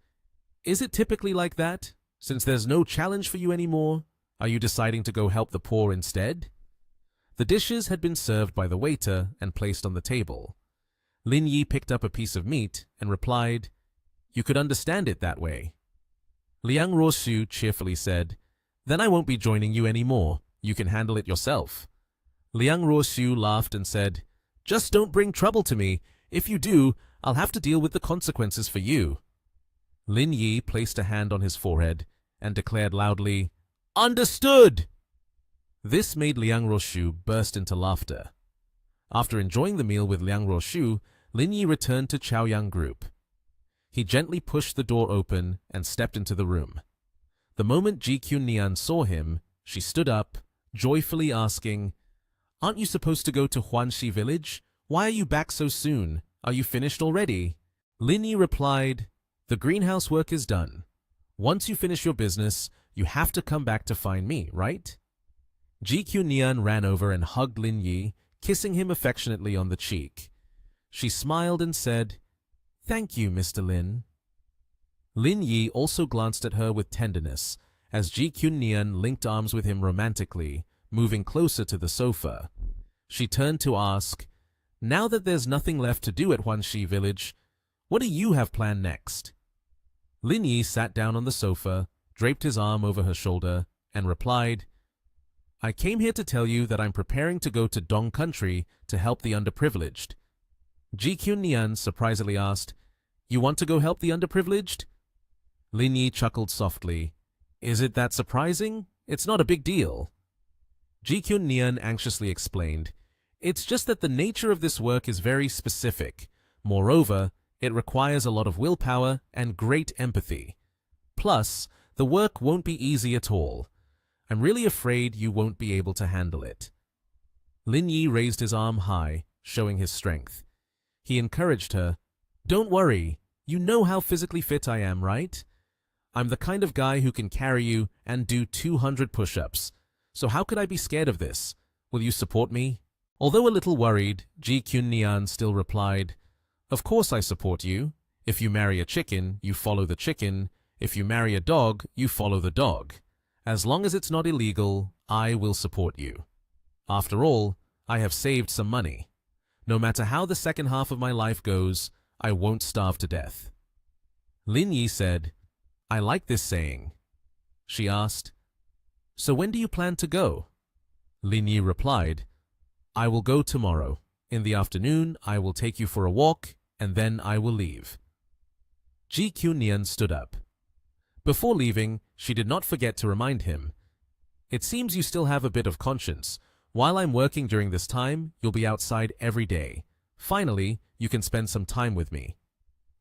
"Is it typically like that? Since there's no challenge for you anymore, are you deciding to go help the poor instead?" The dishes had been served by the waiter and placed on the table. Lin Yi picked up a piece of meat and replied, "You could understand it that way." Liang Ruoshu cheerfully said, "Then I won't be joining you anymore. You can handle it yourself." Liang Ruoshu laughed and said, "Just don't bring trouble to me. If you do, I'll have to deal with the consequences for you." Lin Yi placed a hand on his forehead and declared loudly, "Understood!" This made Liang Ruoshu burst into laughter. After enjoying the meal with Liang Ruoshu, Lin Yi returned to Chaoyang Group. He gently pushed the door open and stepped into the room. The moment Ji Nian saw him, she stood up, joyfully asking, "Aren't you supposed to go to Huanxi village? Why are you back so soon? Are you finished already?" Lin Yi replied, "The greenhouse work is done. Once you finish your business, you have to come back to find me, right?" Ji Nian ran over and hugged Lin Yi, kissing him affectionately on the cheek. She smiled and said, "Thank you, Mr. Lin." Lin Yi also glanced at her with tenderness, as Ji Nian linked arms with him romantically, moving closer to the sofa. She turned to ask, "Now that there's nothing left to do at Huanxi village, what do you have planned next?" Lin Yi sat down on the sofa, draped his arm over her shoulder, and replied, "I came here to tell you that I'm preparing to go to Dong country to help the underprivileged." Ji Nian surprisingly asked, "You want to go help the underprivileged?" Lin Yi chuckled softly. Is it that surprising? It's not a big deal. Ji Kyun anxiously explained. It's just that the nature of this work is very specific. Moreover, it requires a lot of willpower and great empathy. Plus, the work won't be easy at all. I'm really afraid you won't be able to handle it. Lin Yi raised his arm high, showing his strength. He encouraged her. Don't worry, you know how physically fit I am, right? I'm the kind of guy who can carry you and do 200 push-ups. So how could I be scared of this? Will you support me? Although a little worried, Ji Kyun still replied, Of course I support you. If you marry a chicken, you follow the chicken. If you marry a dog, you follow the dog. As long as it's not illegal, I will support you. After all, I have saved some money. No matter how the second half of my life goes, I won't starve to death. Lin Yi said, I like this saying. She asked, So when do you plan to go? Lin Yi replied, I will go tomorrow. In the afternoon, I will take you for a walk, and then I will leave. Ji Kyun stood up. Before leaving, she did not forget to remind him, It seems you still have a bit of conscience. While I'm working during this time, you'll be outside every day. Finally, you can spend some time with me.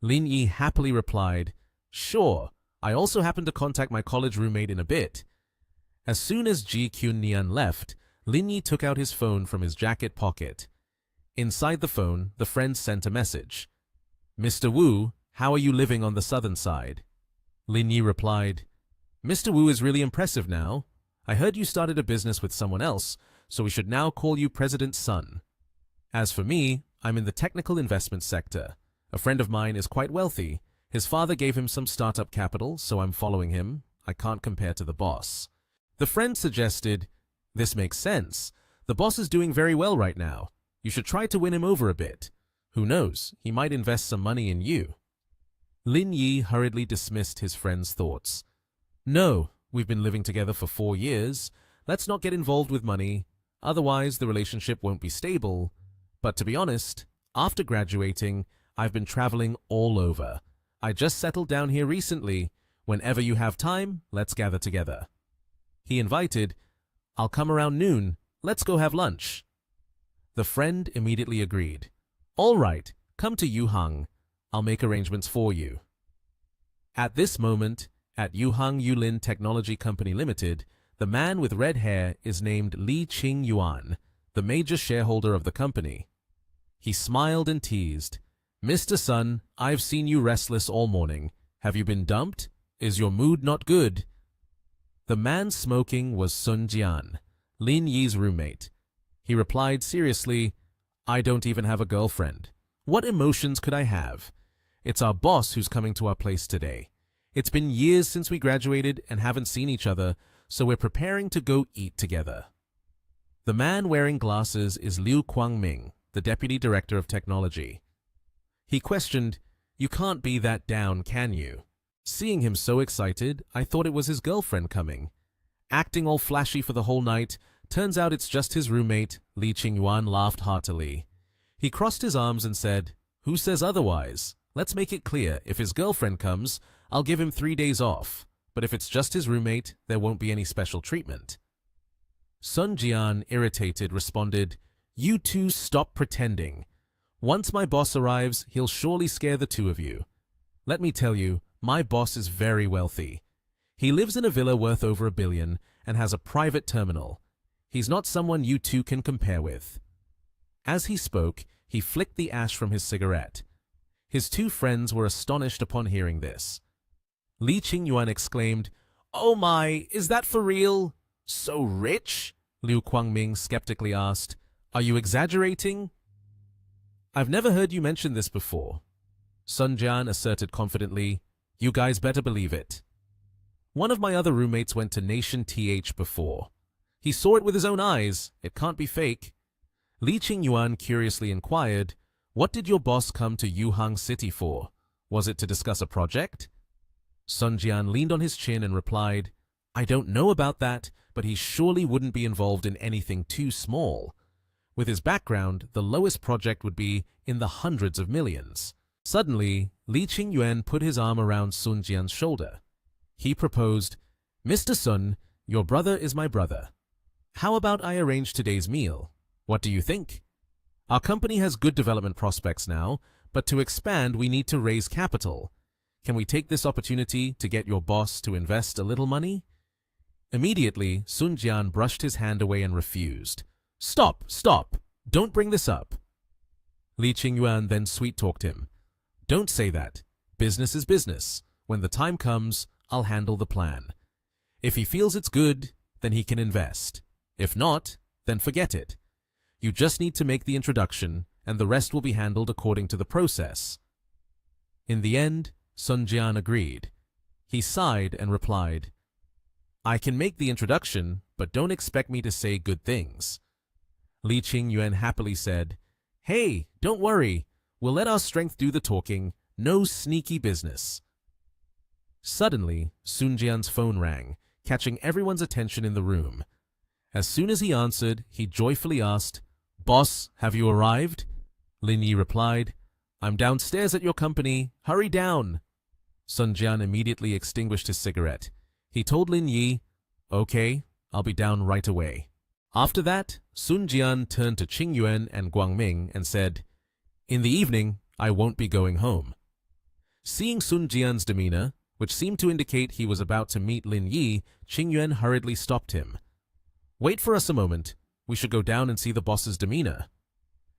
Lin Yi happily replied, Sure, I also happen to contact my college roommate in a bit. As soon as Ji Kyun left, Lin Yi took out his phone from his jacket pocket. Inside the phone, the friend sent a message. Mr. Wu, how are you living on the southern side? Lin Yi replied, Mr. Wu is really impressive now. I heard you started a business with someone else, so we should now call you President's son. As for me, I'm in the technical investment sector. A friend of mine is quite wealthy. His father gave him some startup capital, so I'm following him. I can't compare to the boss. The friend suggested, This makes sense. The boss is doing very well right now. You should try to win him over a bit. Who knows, he might invest some money in you. Lin Yi hurriedly dismissed his friend's thoughts. No, we've been living together for 4 years. Let's not get involved with money. Otherwise, the relationship won't be stable. But to be honest, after graduating, I've been traveling all over. I just settled down here recently. Whenever you have time, let's gather together. He invited, I'll come around noon. Let's go have lunch. The friend immediately agreed. All right, come to Yuhang. I'll make arrangements for you. At this moment, at Yuhang Yulin Technology Company Limited, the man with red hair is named Li Qingyuan, the major shareholder of the company. He smiled and teased. Mr. Sun, I've seen you restless all morning. Have you been dumped? Is your mood not good? The man smoking was Sun Jian, Lin Yi's roommate. He replied seriously, I don't even have a girlfriend. What emotions could I have? It's our boss who's coming to our place today. It's been years since we graduated and haven't seen each other, so we're preparing to go eat together. The man wearing glasses is Liu Guangming, the Deputy Director of Technology. He questioned, You can't be that down, can you? Seeing him so excited, I thought it was his girlfriend coming. Acting all flashy for the whole night, turns out it's just his roommate. Li Qingyuan laughed heartily. He crossed his arms and said, Who says otherwise? Let's make it clear, if his girlfriend comes, I'll give him 3 days off. But if it's just his roommate, there won't be any special treatment. Sun Jian, irritated, responded, You two stop pretending. Once my boss arrives, he'll surely scare the two of you. Let me tell you, my boss is very wealthy. He lives in a villa worth over $1 billion and has a private terminal. He's not someone you two can compare with. As he spoke, he flicked the ash from his cigarette. His two friends were astonished upon hearing this. Li Qingyuan exclaimed, Oh my, is that for real? So rich? Liu Guangming skeptically asked, Are you exaggerating? I've never heard you mention this before. Sun Jian asserted confidently, You guys better believe it. One of my other roommates went to Nation TH before. He saw it with his own eyes. It can't be fake. Li Qingyuan curiously inquired, What did your boss come to Yuhang City for? Was it to discuss a project? Sun Jian leaned on his chin and replied, I don't know about that, but he surely wouldn't be involved in anything too small. With his background, the lowest project would be in the hundreds of millions. Suddenly, Li Qingyuan put his arm around Sun Jian's shoulder. He proposed, Mr. Sun, your brother is my brother. How about I arrange today's meal? What do you think? Our company has good development prospects now, but to expand we need to raise capital. Can we take this opportunity to get your boss to invest a little money? Immediately, Sun Jian brushed his hand away and refused. Stop, stop! Don't bring this up. Li Qingyuan then sweet-talked him. Don't say that. Business is business. When the time comes, I'll handle the plan. If he feels it's good, then he can invest. If not, then forget it. You just need to make the introduction, and the rest will be handled according to the process. In the end, Sun Jian agreed. He sighed and replied, I can make the introduction, but don't expect me to say good things. Li Qingyuan happily said, Hey, don't worry. We'll let our strength do the talking. No sneaky business. Suddenly, Sun Jian's phone rang, catching everyone's attention in the room. As soon as he answered, he joyfully asked, Boss, have you arrived? Lin Yi replied, I'm downstairs at your company. Hurry down. Sun Jian immediately extinguished his cigarette. He told Lin Yi, Okay, I'll be down right away. After that, Sun Jian turned to Qingyuan and Guangming and said, In the evening, I won't be going home. Seeing Sun Jian's demeanor, which seemed to indicate he was about to meet Lin Yi, Qingyuan hurriedly stopped him. Wait for us a moment. We should go down and see the boss's demeanor.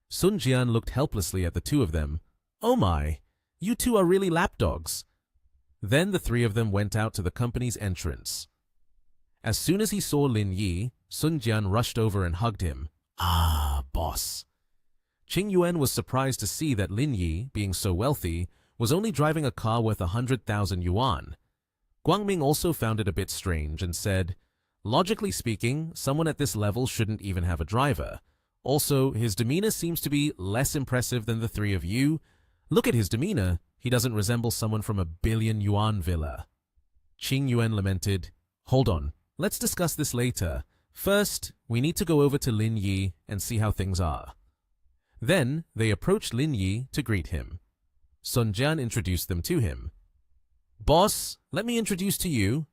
Sun Jian looked helplessly at the two of them. Oh my, you two are really lapdogs. Then the three of them went out to the company's entrance. As soon as he saw Lin Yi, Sun Jian rushed over and hugged him. Ah, boss. Qingyuan was surprised to see that Lin Yi, being so wealthy, was only driving a car worth 100,000 yuan. Guangming also found it a bit strange and said, Logically speaking, someone at this level shouldn't even have a driver. Also, his demeanor seems to be less impressive than the three of you. Look at his demeanor. He doesn't resemble someone from a billion yuan villa. Qingyuan lamented, Hold on, let's discuss this later. First, we need to go over to Lin Yi and see how things are. Then, they approached Lin Yi to greet him. Sun Jian introduced them to him. Boss, let me introduce to you.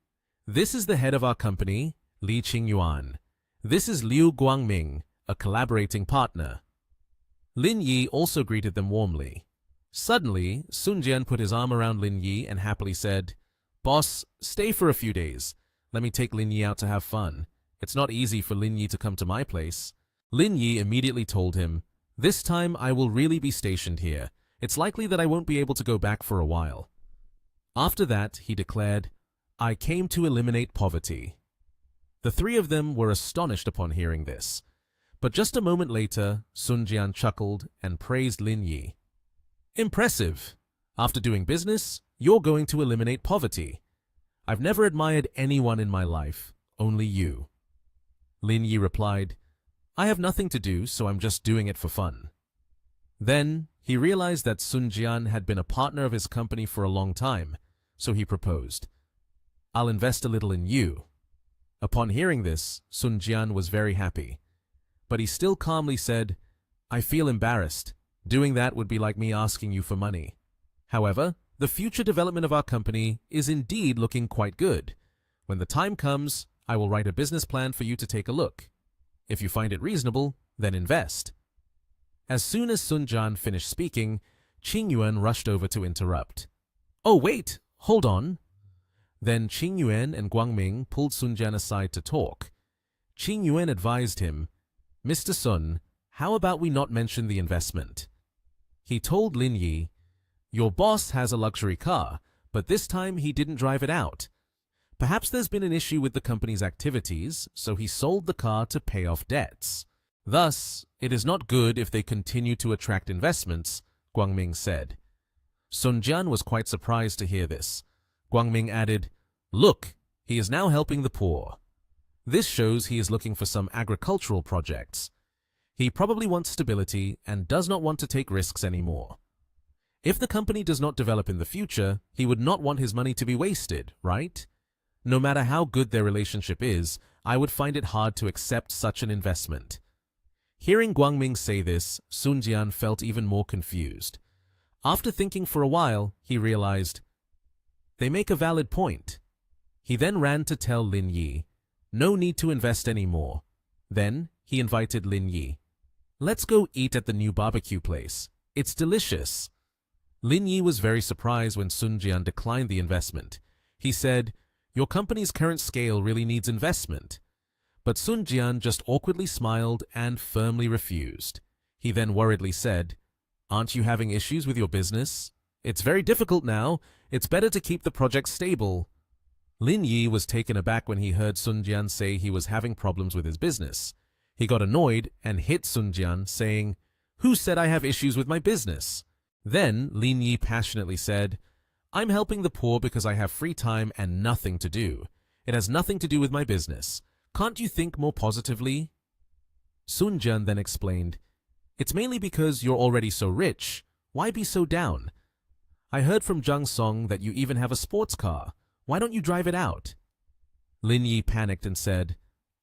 This is the head of our company, Li Qingyuan. This is Liu Guangming, a collaborating partner. Lin Yi also greeted them warmly. Suddenly, Sun Jian put his arm around Lin Yi and happily said, Boss, stay for a few days. Let me take Lin Yi out to have fun. It's not easy for Lin Yi to come to my place. Lin Yi immediately told him, This time I will really be stationed here. It's likely that I won't be able to go back for a while. After that, he declared, I came to eliminate poverty. The three of them were astonished upon hearing this. But just a moment later, Sun Jian chuckled and praised Lin Yi. Impressive. After doing business, you're going to eliminate poverty. I've never admired anyone in my life, only you. Lin Yi replied, I have nothing to do, so I'm just doing it for fun. Then, he realized that Sun Jian had been a partner of his company for a long time, so he proposed, I'll invest a little in you. Upon hearing this, Sun Jian was very happy. But he still calmly said, I feel embarrassed. Doing that would be like me asking you for money. However, the future development of our company is indeed looking quite good. When the time comes, I will write a business plan for you to take a look. If you find it reasonable, then invest. As soon as Sun Jian finished speaking, Qingyuan rushed over to interrupt. Oh wait, hold on. Then Qingyuan and Guangming pulled Sun Jian aside to talk. Qingyuan advised him, Mr. Sun, how about we not mention the investment? He told Lin Yi, Your boss has a luxury car, but this time he didn't drive it out. Perhaps there's been an issue with the company's activities, so he sold the car to pay off debts. Thus, it is not good if they continue to attract investments, Guangming said. Sun Jian was quite surprised to hear this. Guangming added, Look, he is now helping the poor. This shows he is looking for some agricultural projects. He probably wants stability and does not want to take risks anymore. If the company does not develop in the future, he would not want his money to be wasted, right? No matter how good their relationship is, I would find it hard to accept such an investment. Hearing Guangming say this, Sun Jian felt even more confused. After thinking for a while, he realized, They make a valid point. He then ran to tell Lin Yi, no need to invest anymore. Then he invited Lin Yi. Let's go eat at the new barbecue place. It's delicious. Lin Yi was very surprised when Sun Jian declined the investment. He said, your company's current scale really needs investment. But Sun Jian just awkwardly smiled and firmly refused. He then worriedly said, aren't you having issues with your business? It's very difficult now. It's better to keep the project stable. Lin Yi was taken aback when he heard Sun Jian say he was having problems with his business. He got annoyed and hit Sun Jian, saying, who said I have issues with my business? Then Lin Yi passionately said, I'm helping the poor because I have free time and nothing to do. It has nothing to do with my business. Can't you think more positively? Sun Jian then explained, it's mainly because you're already so rich. Why be so down? I heard from Zhang Song that you even have a sports car. Why don't you drive it out? Lin Yi panicked and said,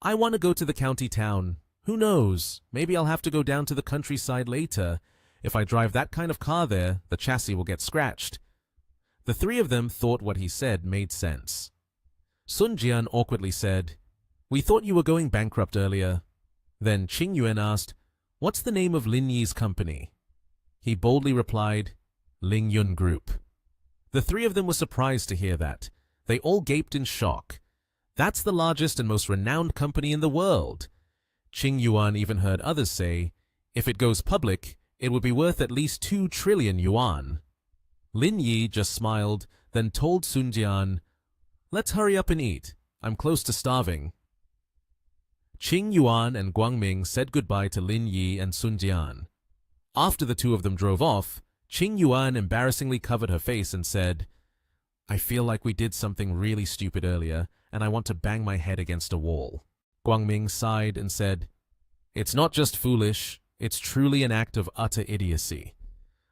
I want to go to the county town. Who knows? Maybe I'll have to go down to the countryside later. If I drive that kind of car there, the chassis will get scratched. The three of them thought what he said made sense. Sun Jian awkwardly said, we thought you were going bankrupt earlier. Then Qing Yuan asked, what's the name of Lin Yi's company? He boldly replied, Ling Yun Group. The three of them were surprised to hear that. They all gaped in shock. That's the largest and most renowned company in the world. Qing Yuan even heard others say, if it goes public, it would be worth at least 2 trillion yuan. Lin Yi just smiled, then told Sun Jian, let's hurry up and eat. I'm close to starving. Qing Yuan and Guangming said goodbye to Lin Yi and Sun Jian. After the two of them drove off, Qing Yuan embarrassingly covered her face and said, I feel like we did something really stupid earlier, and I want to bang my head against a wall. Guangming sighed and said, it's not just foolish, it's truly an act of utter idiocy.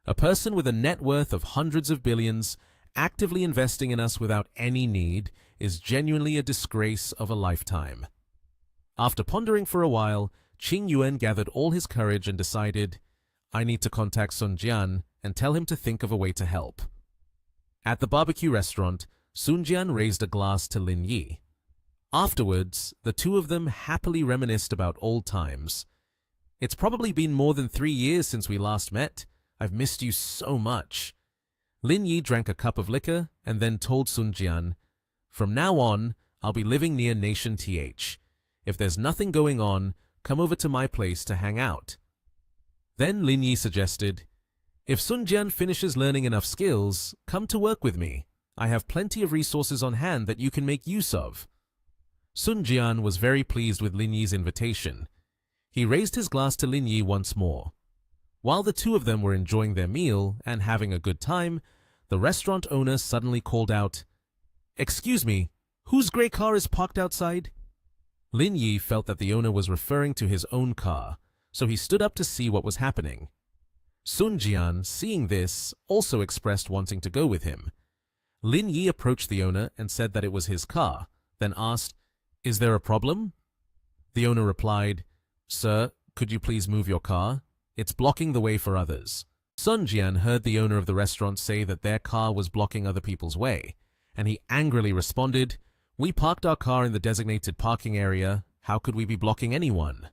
A person with a net worth of hundreds of billions, actively investing in us without any need, is genuinely a disgrace of a lifetime. After pondering for a while, Qing Yuan gathered all his courage and decided, I need to contact Sun Jian and tell him to think of a way to help. At the barbecue restaurant, Sun Jian raised a glass to Lin Yi. Afterwards, the two of them happily reminisced about old times. It's probably been more than 3 years since we last met. I've missed you so much. Lin Yi drank a cup of liquor and then told Sun Jian, from now on, I'll be living near Nation TH. If there's nothing going on, come over to my place to hang out. Then Lin Yi suggested, if Sun Jian finishes learning enough skills, come to work with me. I have plenty of resources on hand that you can make use of. Sun Jian was very pleased with Lin Yi's invitation. He raised his glass to Lin Yi once more. While the two of them were enjoying their meal and having a good time, the restaurant owner suddenly called out, excuse me, whose gray car is parked outside? Lin Yi felt that the owner was referring to his own car, so he stood up to see what was happening. Sun Jian, seeing this, also expressed wanting to go with him. Lin Yi approached the owner and said that it was his car, then asked, is there a problem? The owner replied, sir, could you please move your car? It's blocking the way for others. Sun Jian heard the owner of the restaurant say that their car was blocking other people's way, and he angrily responded, we parked our car in the designated parking area. How could we be blocking anyone?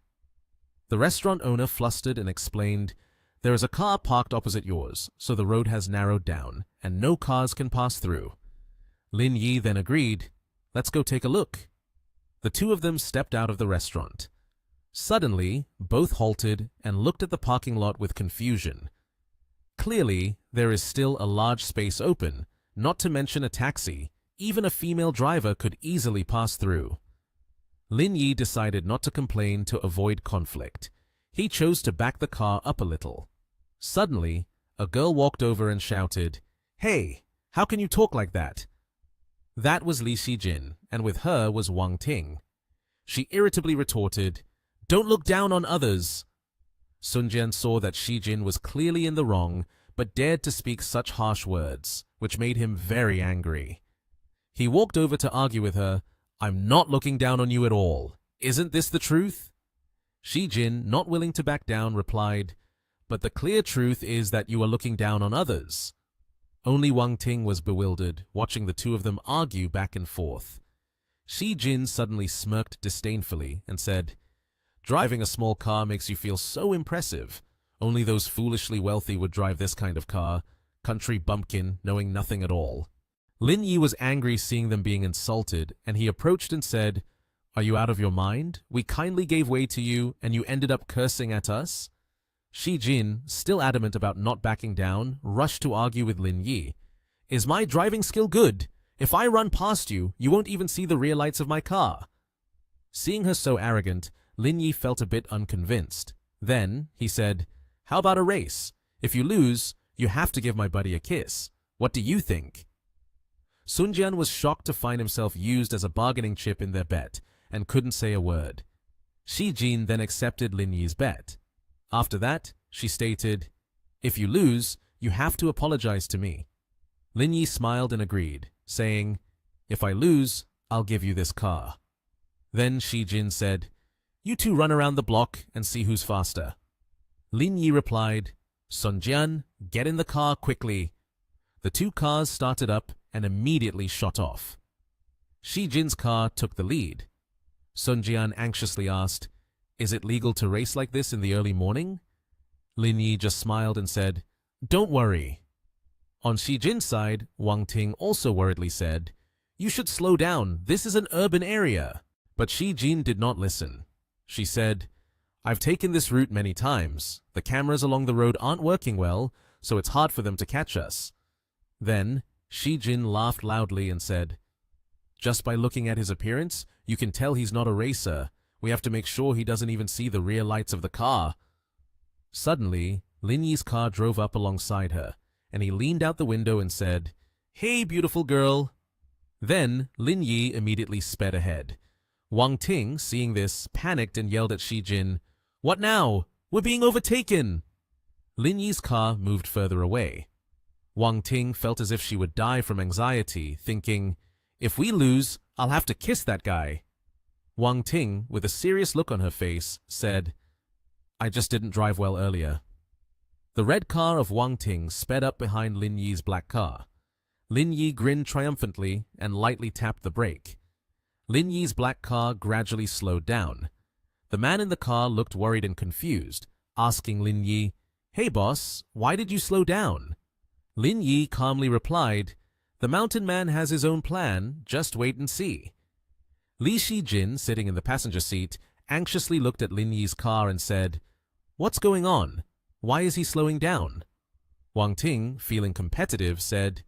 The restaurant owner flustered and explained, there is a car parked opposite yours, so the road has narrowed down, and no cars can pass through. Lin Yi then agreed, let's go take a look. The two of them stepped out of the restaurant. Suddenly, both halted and looked at the parking lot with confusion. Clearly, there is still a large space open, not to mention a taxi. Even a female driver could easily pass through. Lin Yi decided not to complain to avoid conflict. He chose to back the car up a little. Suddenly, a girl walked over and shouted, hey, how can you talk like that? That was Li Xijin, and with her was Wang Ting. She irritably retorted, don't look down on others. Sun Jian saw that Xijin was clearly in the wrong, but dared to speak such harsh words, which made him very angry. He walked over to argue with her, I'm not looking down on you at all. Isn't this the truth? Xijin, not willing to back down, replied, but the clear truth is that you are looking down on others. Only Wang Ting was bewildered, watching the two of them argue back and forth. Shi Jin suddenly smirked disdainfully and said, "Driving a small car makes you feel so impressive. Only those foolishly wealthy would drive this kind of car, country bumpkin knowing nothing at all." Lin Yi was angry seeing them being insulted, and he approached and said, "Are you out of your mind? We kindly gave way to you, and you ended up cursing at us?" Shi Jin, still adamant about not backing down, rushed to argue with Lin Yi. "Is my driving skill good? If I run past you, you won't even see the rear lights of my car." Seeing her so arrogant, Lin Yi felt a bit unconvinced. Then, he said, "How about a race? If you lose, you have to give my buddy a kiss. What do you think?" Sun Jian was shocked to find himself used as a bargaining chip in their bet, and couldn't say a word. Shi Jin then accepted Lin Yi's bet. After that, she stated, "If you lose, you have to apologize to me." Lin Yi smiled and agreed, saying, "If I lose, I'll give you this car." Then Shi Jin said, "You two run around the block and see who's faster." Lin Yi replied, "Sun Jian, get in the car quickly." The two cars started up and immediately shot off. Shi Jin's car took the lead. Sun Jian anxiously asked, "Is it legal to race like this in the early morning?" Lin Yi just smiled and said, "Don't worry." On Shi Jin's side, Wang Ting also worriedly said, "You should slow down, this is an urban area." But Shi Jin did not listen. She said, "I've taken this route many times. The cameras along the road aren't working well, so it's hard for them to catch us." Then, Shi Jin laughed loudly and said, "Just by looking at his appearance, you can tell he's not a racer. We have to make sure he doesn't even see the rear lights of the car." Suddenly, Lin Yi's car drove up alongside her, and he leaned out the window and said, "Hey, beautiful girl." Then, Lin Yi immediately sped ahead. Wang Ting, seeing this, panicked and yelled at Shi Jin, "What now? We're being overtaken!" Lin Yi's car moved further away. Wang Ting felt as if she would die from anxiety, thinking, "If we lose, I'll have to kiss that guy." Wang Ting, with a serious look on her face, said, "I just didn't drive well earlier." The red car of Wang Ting sped up behind Lin Yi's black car. Lin Yi grinned triumphantly and lightly tapped the brake. Lin Yi's black car gradually slowed down. The man in the car looked worried and confused, asking Lin Yi, "Hey boss, why did you slow down?" Lin Yi calmly replied, "The mountain man has his own plan, just wait and see." Li Shi Jin, sitting in the passenger seat, anxiously looked at Lin Yi's car and said, "What's going on? Why is he slowing down?" Wang Ting, feeling competitive, said,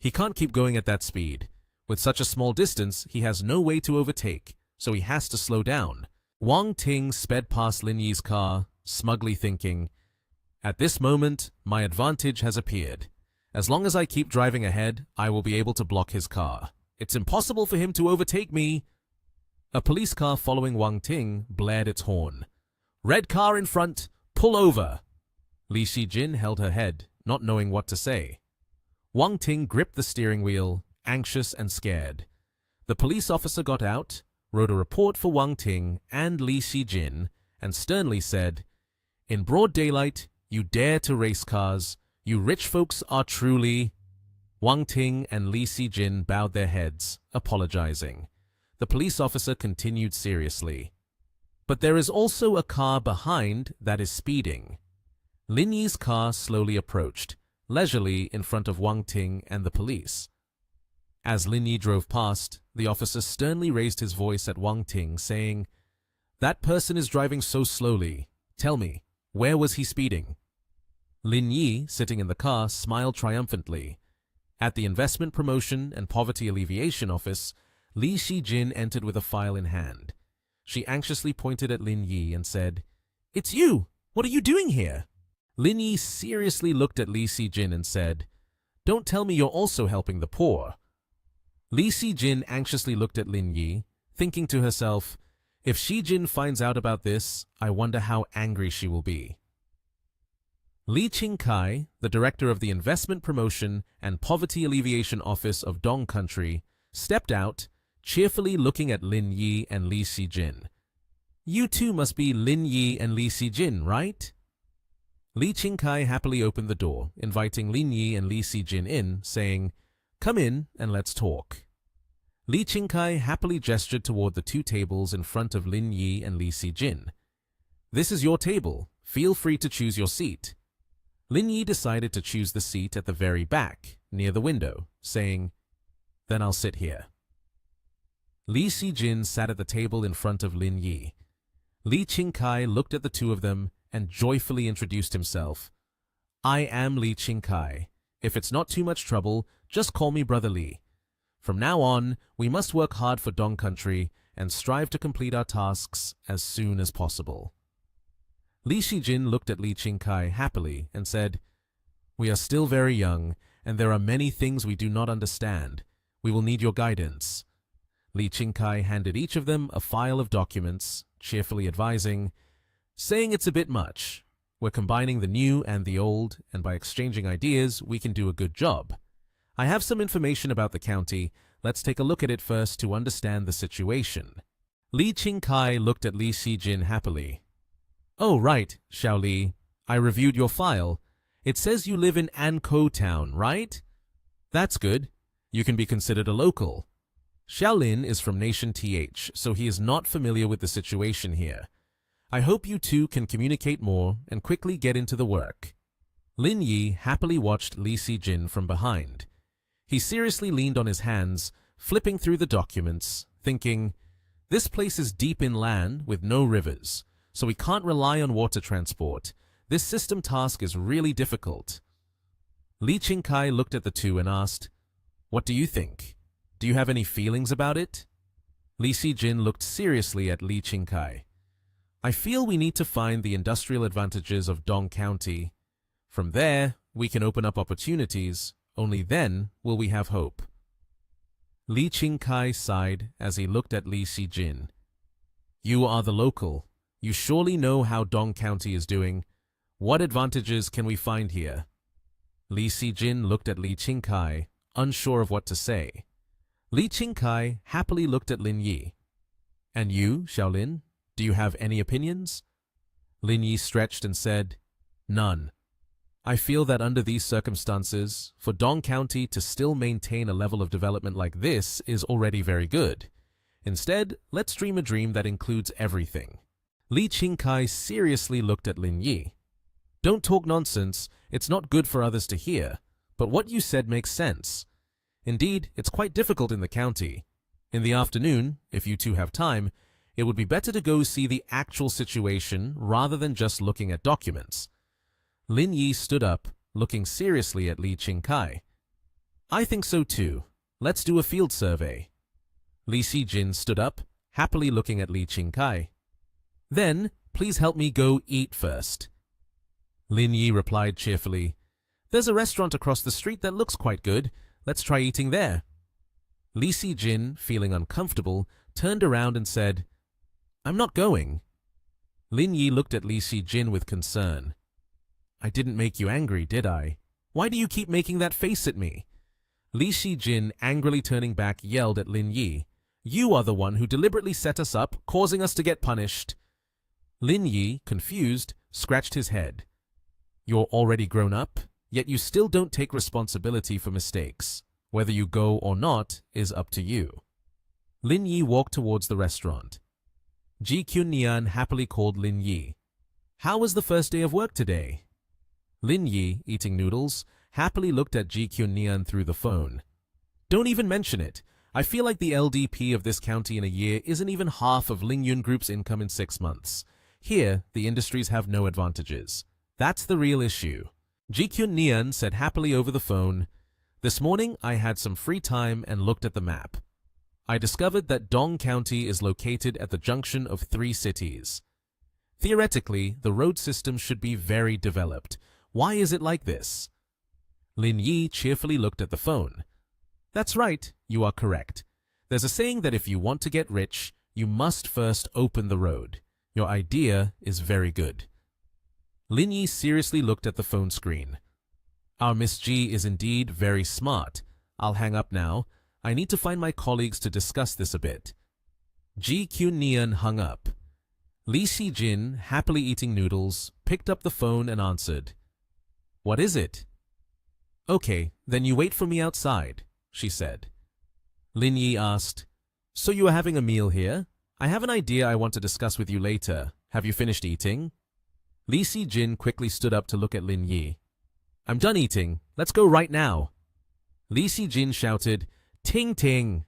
"He can't keep going at that speed. With such a small distance, he has no way to overtake, so he has to slow down." Wang Ting sped past Lin Yi's car, smugly thinking, "At this moment, my advantage has appeared. As long as I keep driving ahead, I will be able to block his car. It's impossible for him to overtake me." A police car following Wang Ting blared its horn. "Red car in front, pull over." Li Shi Jin held her head, not knowing what to say. Wang Ting gripped the steering wheel, anxious and scared. The police officer got out, wrote a report for Wang Ting and Li Shi Jin, and sternly said, "In broad daylight, you dare to race cars. You rich folks are truly—" Wang Ting and Li Shi Jin bowed their heads, apologizing. The police officer continued seriously, "But there is also a car behind that is speeding." Lin Yi's car slowly approached, leisurely in front of Wang Ting and the police. As Lin Yi drove past, the officer sternly raised his voice at Wang Ting, saying, "That person is driving so slowly. Tell me, where was he speeding?" Lin Yi, sitting in the car, smiled triumphantly. At the Investment Promotion and Poverty Alleviation Office, Li Shi Jin entered with a file in hand. She anxiously pointed at Lin Yi and said, "It's you! What are you doing here?" Lin Yi seriously looked at Li Shi Jin and said, "Don't tell me you're also helping the poor." Li Shi Jin anxiously looked at Lin Yi, thinking to herself, "If Shi Jin finds out about this, I wonder how angry she will be." Li Qingkai, the director of the Investment Promotion and Poverty Alleviation Office of Dong Country, stepped out, cheerfully looking at Lin Yi and Li Shi Jin. "You two must be Lin Yi and Li Shi Jin, right?" Li Qingkai happily opened the door, inviting Lin Yi and Li Shi Jin in, saying, "Come in and let's talk." Li Qingkai happily gestured toward the two tables in front of Lin Yi and Li Sijin. This is your table. Feel free to choose your seat. Lin Yi decided to choose the seat at the very back, near the window, saying, "Then I'll sit here." Li Sijin sat at the table in front of Lin Yi. Li Qingkai looked at the two of them and joyfully introduced himself. "I am Li Qingkai. If it's not too much trouble, just call me Brother Li. From now on, we must work hard for Dong Country and strive to complete our tasks as soon as possible." Li Shijin looked at Li Qingkai happily and said, "We are still very young, and there are many things we do not understand. We will need your guidance." Li Qingkai handed each of them a file of documents, cheerfully advising, "Saying it's a bit much. We're combining the new and the old, and by exchanging ideas, we can do a good job. I have some information about the county. Let's take a look at it first to understand the situation." Li Qingkai looked at Li Shijin happily. "Oh, right, Xiao Li. I reviewed your file. It says you live in Ankou Town, right? That's good. You can be considered a local." Xiaolin is from Nation TH, so he is not familiar with the situation here. I hope you two can communicate more and quickly get into the work. Lin Yi happily watched Li Sijin from behind. He seriously leaned on his hands, flipping through the documents, thinking, "This place is deep inland with no rivers, so we can't rely on water transport. This system task is really difficult." Li Qingkai looked at the two and asked, "What do you think? Do you have any feelings about it?" Li Sijin looked seriously at Li Qingkai. "I feel we need to find the industrial advantages of Dong County. From there, we can open up opportunities. Only then will we have hope." Li Qingkai sighed as he looked at Li Sijin. "You are the local. You surely know how Dong County is doing. What advantages can we find here?" Li Sijin looked at Li Qingkai, unsure of what to say. Li Qingkai happily looked at Lin Yi. "And you, Xiaolin, do you have any opinions?" Lin Yi stretched and said, "None. I feel that under these circumstances, for Dong County to still maintain a level of development like this is already very good. Instead, let's dream a dream that includes everything." Li Qingkai seriously looked at Lin Yi. "Don't talk nonsense. It's not good for others to hear. But what you said makes sense. Indeed, it's quite difficult in the county. In the afternoon, if you two have time, it would be better to go see the actual situation rather than just looking at documents." Lin Yi stood up, looking seriously at Li Qingkai. "I think so too. Let's do a field survey." Li Sijin stood up, happily looking at Li Qingkai. "Then, please help me go eat first." Lin Yi replied cheerfully, "There's a restaurant across the street that looks quite good. Let's try eating there." Li Sijin, feeling uncomfortable, turned around and said, "I'm not going." Lin Yi looked at Li Sijin with concern. "I didn't make you angry, did I? Why do you keep making that face at me?" Li Sijin, angrily turning back, yelled at Lin Yi, "You are the one who deliberately set us up, causing us to get punished." Lin Yi, confused, scratched his head. "You're already grown up, yet you still don't take responsibility for mistakes. Whether you go or not is up to you." Lin Yi walked towards the restaurant. Ji Qunnian happily called Lin Yi. "How was the first day of work today?" Lin Yi, eating noodles, happily looked at Ji Qunnian through the phone. "Don't even mention it. I feel like the LDP of this county in a year isn't even half of Lingyun Group's income in 6 months. Here, the industries have no advantages. That's the real issue." Ji Qunnian said happily over the phone, "This morning I had some free time and looked at the map. I discovered that Dong County is located at the junction of 3 cities. Theoretically, the road system should be very developed. Why is it like this?" Lin Yi cheerfully looked at the phone. "That's right, you are correct. There's a saying that if you want to get rich, you must first open the road. Your idea is very good." Lin Yi seriously looked at the phone screen. "Our Miss G is indeed very smart. I'll hang up now. I need to find my colleagues to discuss this a bit." Ji Qunnian hung up. Li Sijin, happily eating noodles, picked up the phone and answered. "What is it?" "Okay, then you wait for me outside," she said. Lin Yi asked, "So you are having a meal here? I have an idea I want to discuss with you later. Have you finished eating?" Li Sijin quickly stood up to look at Lin Yi. "I'm done eating. Let's go right now." Li Sijin shouted, "Ting Ting!"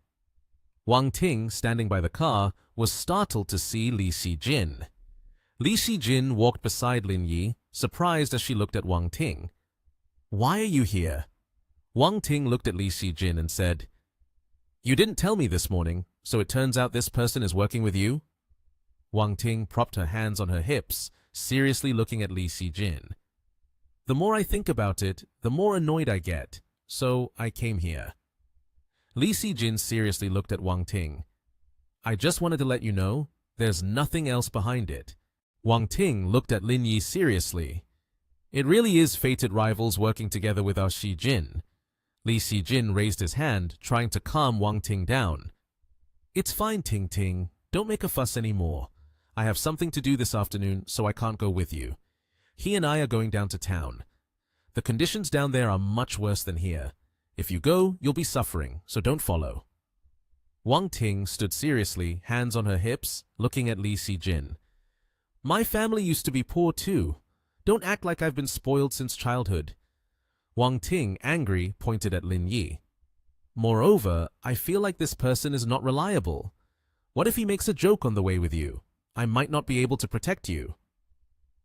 Wang Ting, standing by the car, was startled to see Li Sijin. Li Sijin walked beside Lin Yi, surprised as she looked at Wang Ting. "Why are you here?" Wang Ting looked at Li Sijin and said, "You didn't tell me this morning, so it turns out this person is working with you?" Wang Ting propped her hands on her hips, seriously looking at Li Sijin. "The more I think about it, the more annoyed I get, so I came here." Li Sijin seriously looked at Wang Ting. "I just wanted to let you know, there's nothing else behind it." Wang Ting looked at Lin Yi seriously. "It really is fated rivals working together with our Sijin." Li Sijin raised his hand, trying to calm Wang Ting down. "It's fine, Ting Ting. Don't make a fuss anymore. I have something to do this afternoon, so I can't go with you. He and I are going down to town. The conditions down there are much worse than here. If you go, you'll be suffering, so don't follow." Wang Ting stood seriously, hands on her hips, looking at Li Sijin. "My family used to be poor too. Don't act like I've been spoiled since childhood." Wang Ting, angry, pointed at Lin Yi. "Moreover, I feel like this person is not reliable. What if he makes a joke on the way with you? I might not be able to protect you."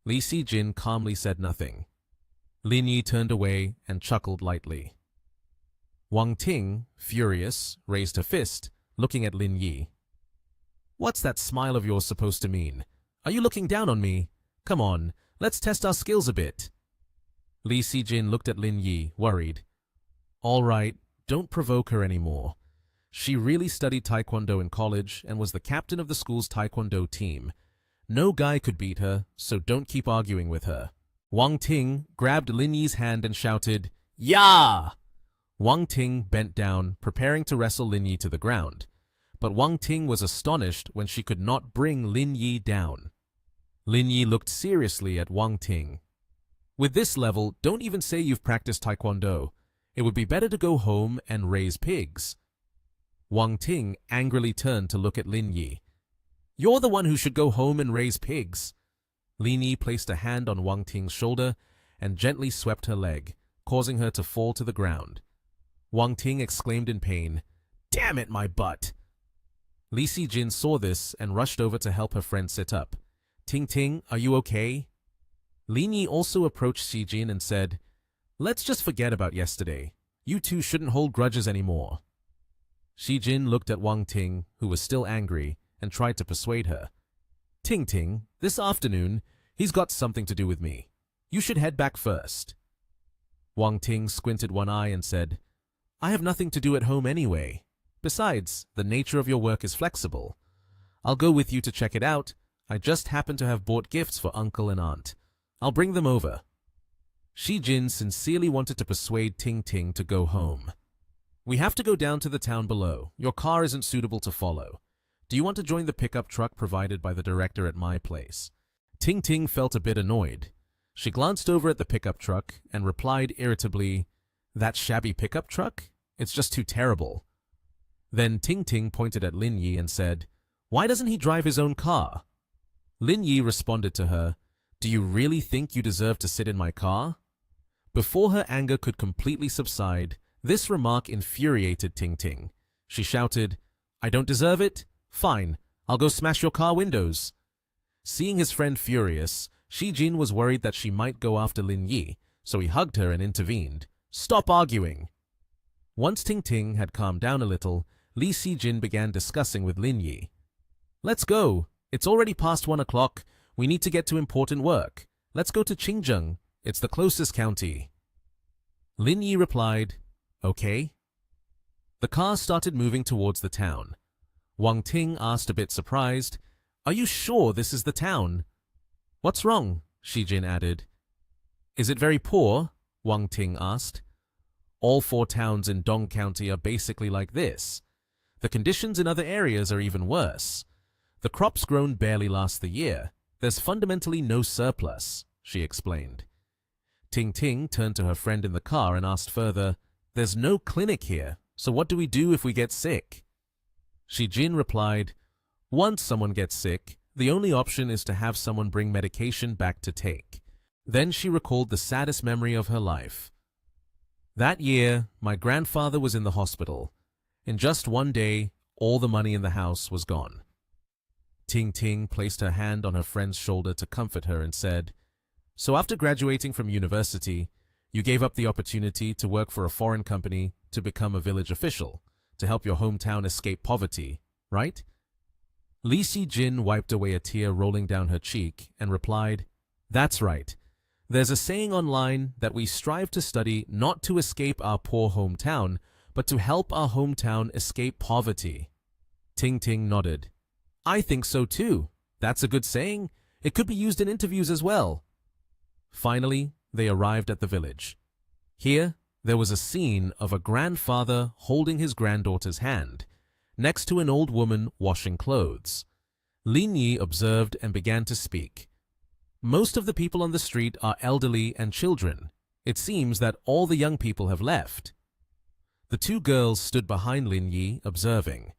Li Sijin calmly said nothing. Lin Yi turned away and chuckled lightly. Wang Ting, furious, raised her fist, looking at Lin Yi. "What's that smile of yours supposed to mean? Are you looking down on me? Come on, let's test our skills a bit." Li Sijin looked at Lin Yi, worried. "All right, don't provoke her anymore. She really studied Taekwondo in college and was the captain of the school's Taekwondo team. No guy could beat her, so don't keep arguing with her." Wang Ting grabbed Lin Yi's hand and shouted, "Ya!" Wang Ting bent down, preparing to wrestle Lin Yi to the ground. But Wang Ting was astonished when she could not bring Lin Yi down. Lin Yi looked seriously at Wang Ting. "With this level, don't even say you've practiced Taekwondo. It would be better to go home and raise pigs." Wang Ting angrily turned to look at Lin Yi. "You're the one who should go home and raise pigs." Lin Yi placed a hand on Wang Ting's shoulder and gently swept her leg, causing her to fall to the ground. Wang Ting exclaimed in pain, "Damn it, my butt!" Li Sijin saw this and rushed over to help her friend sit up. "Ting Ting, are you okay?" Lin Yi also approached Sijin and said, "Let's just forget about yesterday. You two shouldn't hold grudges anymore." Sijin looked at Wang Ting, who was still angry, and tried to persuade her. "Ting Ting, this afternoon, he's got something to do with me. You should head back first." Wang Ting squinted one eye and said, "I have nothing to do at home anyway. Besides, the nature of your work is flexible. I'll go with you to check it out. I just happen to have bought gifts for uncle and aunt. I'll bring them over." Sijin sincerely wanted to persuade Ting Ting to go home. "We have to go down to the town below. Your car isn't suitable to follow. Do you want to join the pickup truck provided by the director at my place?" Ting Ting felt a bit annoyed. She glanced over at the pickup truck and replied irritably, "That shabby pickup truck? It's just too terrible." Then Ting Ting pointed at Lin Yi and said, "Why doesn't he drive his own car?" Lin Yi responded to her, "Do you really think you deserve to sit in my car?" Before her anger could completely subside, this remark infuriated Ting Ting. She shouted, "I don't deserve it? Fine, I'll go smash your car windows." Seeing his friend furious, Sijin was worried that she might go after Lin Yi, so he hugged her and intervened. "Stop arguing." Once Ting Ting had calmed down a little, Li Sijin began discussing with Lin Yi. "Let's go. It's already past 1 o'clock. We need to get to important work. Let's go to Qingjeng. It's the closest county." Lin Yi replied, "Okay." The car started moving towards the town. Wang Ting asked a bit surprised, "Are you sure this is the town?" "What's wrong?" Sijin added. "Is it very poor?" Wang Ting asked. "All 4 towns in Dong County are basically like this. The conditions in other areas are even worse. The crops grown barely last the year. There's fundamentally no surplus," she explained. Ting Ting turned to her friend in the car and asked further, "There's no clinic here, So what do we do if we get sick? Shijin replied, once someone gets sick, the only option is to have someone bring medication back to take. Then she recalled the saddest memory of her life. That year, my grandfather was in the hospital. In just one day, all the money in the house was gone. Ting Ting placed her hand on her friend's shoulder to comfort her and said, so after graduating from university, you gave up the opportunity to work for a foreign company to become a village official, to help your hometown escape poverty, right? Li Xijin wiped away a tear rolling down her cheek and replied, that's right. There's a saying online that we strive to study not to escape our poor hometown, but to help our hometown escape poverty. Ting Ting nodded. I think so too. That's a good saying. It could be used in interviews as well. Finally, they arrived at the village. Here, there was a scene of a grandfather holding his granddaughter's hand, next to an old woman washing clothes. Lin Yi observed and began to speak. Most of the people on the street are elderly and children. It seems that all the young people have left. The two girls stood behind Lin Yi, observing.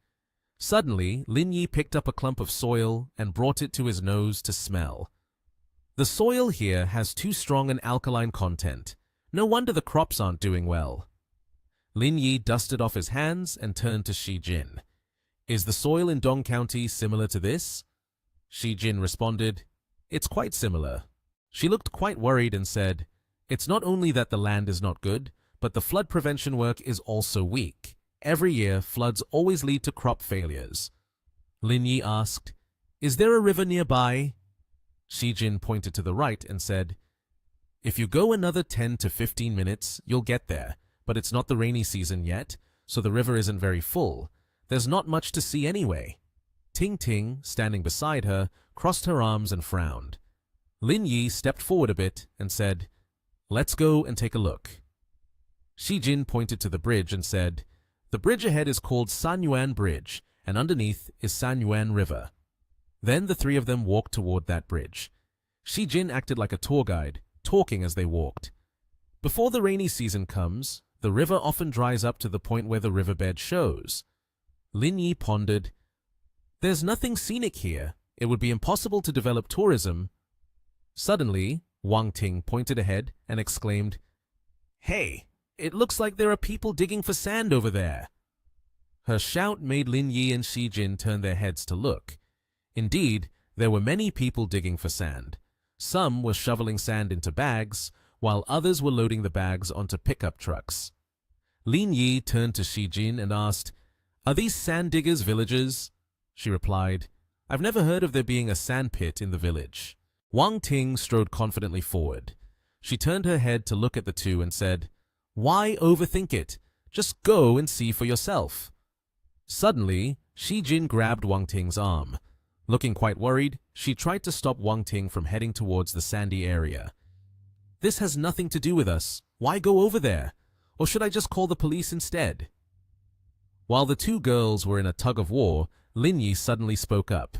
Suddenly, Lin Yi picked up a clump of soil and brought it to his nose to smell. The soil here has too strong an alkaline content. No wonder the crops aren't doing well. Lin Yi dusted off his hands and turned to Shijin. Is the soil in Dong County similar to this? Shijin responded, it's quite similar. She looked quite worried and said, it's not only that the land is not good, but the flood prevention work is also weak. Every year, floods always lead to crop failures. Lin Yi asked, is there a river nearby? Shijin pointed to the right and said, if you go another 10 to 15 minutes, you'll get there, but it's not the rainy season yet, so the river isn't very full. There's not much to see anyway. Ting Ting, standing beside her, crossed her arms and frowned. Lin Yi stepped forward a bit and said, let's go and take a look. Shijin pointed to the bridge and said, the bridge ahead is called Sanyuan Bridge, and underneath is Sanyuan River. Then the three of them walked toward that bridge. Shijin acted like a tour guide, talking as they walked. Before the rainy season comes, the river often dries up to the point where the riverbed shows. Lin Yi pondered, there's nothing scenic here. It would be impossible to develop tourism. Suddenly, Wang Ting pointed ahead and exclaimed, hey, it looks like there are people digging for sand over there. Her shout made Lin Yi and Shijin turn their heads to look. Indeed, there were many people digging for sand. Some were shoveling sand into bags, while others were loading the bags onto pickup trucks. Lin Yi turned to Shijin and asked, are these sand diggers villagers? She replied, I've never heard of there being a sand pit in the village. Wang Ting strode confidently forward. She turned her head to look at the two and said, why overthink it? Just go and see for yourself. Suddenly, Shijin grabbed Wang Ting's arm. Looking quite worried, she tried to stop Wang Ting from heading towards the sandy area. This has nothing to do with us. Why go over there? Or should I just call the police instead? While the two girls were in a tug of war, Lin Yi suddenly spoke up.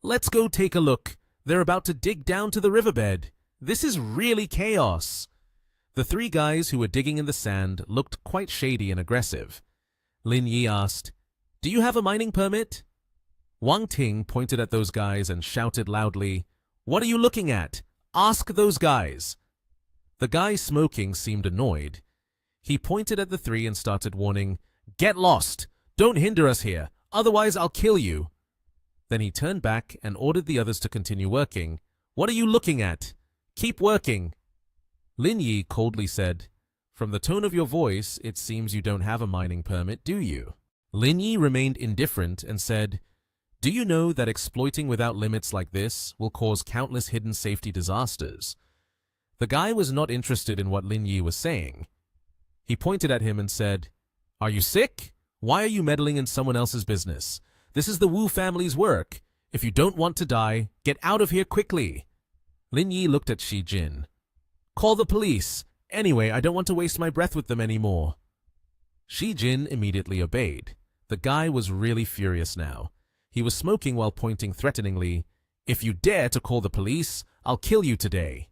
Let's go take a look. They're about to dig down to the riverbed. This is really chaos. The three guys who were digging in the sand looked quite shady and aggressive. Lin Yi asked, do you have a mining permit? Wang Ting pointed at those guys and shouted loudly, what are you looking at? Ask those guys. The guy smoking seemed annoyed. He pointed at the three and started warning, get lost! Don't hinder us here, otherwise I'll kill you. Then he turned back and ordered the others to continue working. What are you looking at? Keep working. Lin Yi coldly said, from the tone of your voice, it seems you don't have a mining permit, do you? Lin Yi remained indifferent and said, do you know that exploiting without limits like this will cause countless hidden safety disasters? The guy was not interested in what Lin Yi was saying. He pointed at him and said, are you sick? Why are you meddling in someone else's business? This is the Wu family's work. If you don't want to die, get out of here quickly. Lin Yi looked at Shijin. Call the police. Anyway, I don't want to waste my breath with them anymore. Shijin immediately obeyed. The guy was really furious now. He was smoking while pointing threateningly, if you dare to call the police, I'll kill you today.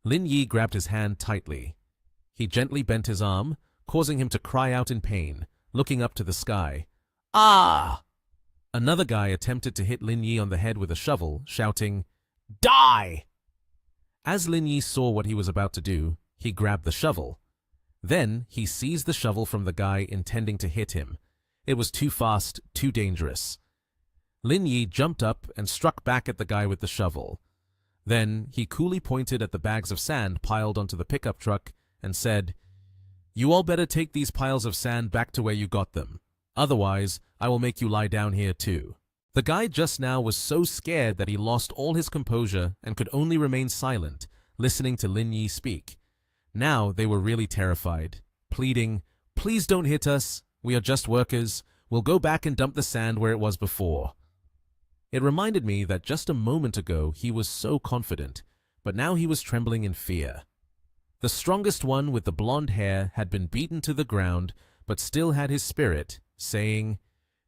Lin Yi grabbed his hand tightly. He gently bent his arm, causing him to cry out in pain, looking up to the sky. Ah! Another guy attempted to hit Lin Yi on the head with a shovel, shouting, Die! As Lin Yi saw what he was about to do, he grabbed the shovel. Then he seized the shovel from the guy intending to hit him. It was too fast, too dangerous. Lin Yi jumped up and struck back at the guy with the shovel. Then he coolly pointed at the bags of sand piled onto the pickup truck and said, You all better take these piles of sand back to where you got them. Otherwise, I will make you lie down here too. The guy just now was so scared that he lost all his composure and could only remain silent, listening to Lin Yi speak. Now they were really terrified, pleading, Please don't hit us. We are just workers. We'll go back and dump the sand where it was before. It reminded me that just a moment ago he was so confident, but now he was trembling in fear. The strongest one with the blonde hair had been beaten to the ground, but still had his spirit, saying,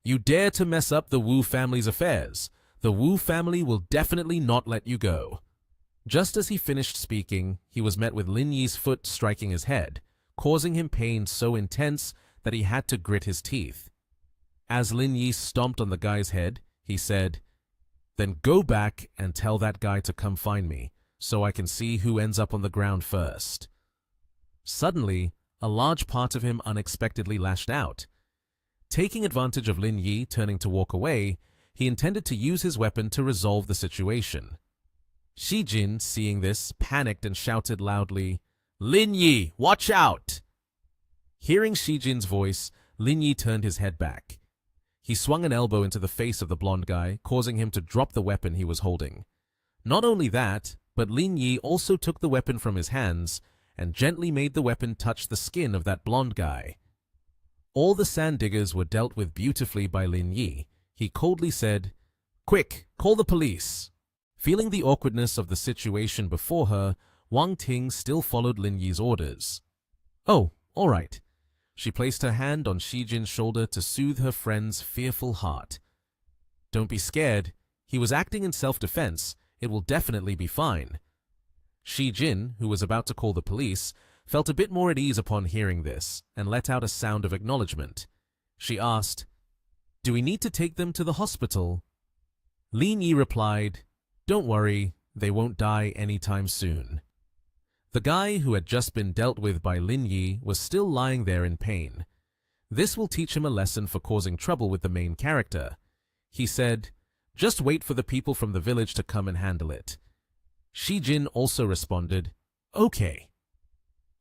You dare to mess up the Wu family's affairs. The Wu family will definitely not let you go. Just as he finished speaking, he was met with Lin Yi's foot striking his head, causing him pain so intense that he had to grit his teeth. As Lin Yi stomped on the guy's head, he said, Then go back and tell that guy to come find me, so I can see who ends up on the ground first. Suddenly, a large part of him unexpectedly lashed out. Taking advantage of Lin Yi turning to walk away, he intended to use his weapon to resolve the situation. Shi Jin, seeing this, panicked and shouted loudly, Lin Yi, watch out! Hearing Shi Jin's voice, Lin Yi turned his head back. He swung an elbow into the face of the blonde guy, causing him to drop the weapon he was holding. Not only that, but Lin Yi also took the weapon from his hands and gently made the weapon touch the skin of that blonde guy. All the sand diggers were dealt with beautifully by Lin Yi. He coldly said, Quick, call the police. Feeling the awkwardness of the situation before her, Wang Ting still followed Lin Yi's orders. Oh, all right. She placed her hand on Shi Jin's shoulder to soothe her friend's fearful heart. Don't be scared. He was acting in self-defense. It will definitely be fine. Shi Jin, who was about to call the police, felt a bit more at ease upon hearing this and let out a sound of acknowledgement. She asked, Do we need to take them to the hospital? Lin Yi replied, Don't worry, they won't die anytime soon. The guy who had just been dealt with by Lin Yi was still lying there in pain. This will teach him a lesson for causing trouble with the main character. He said, Just wait for the people from the village to come and handle it. Shi Jin also responded, Okay.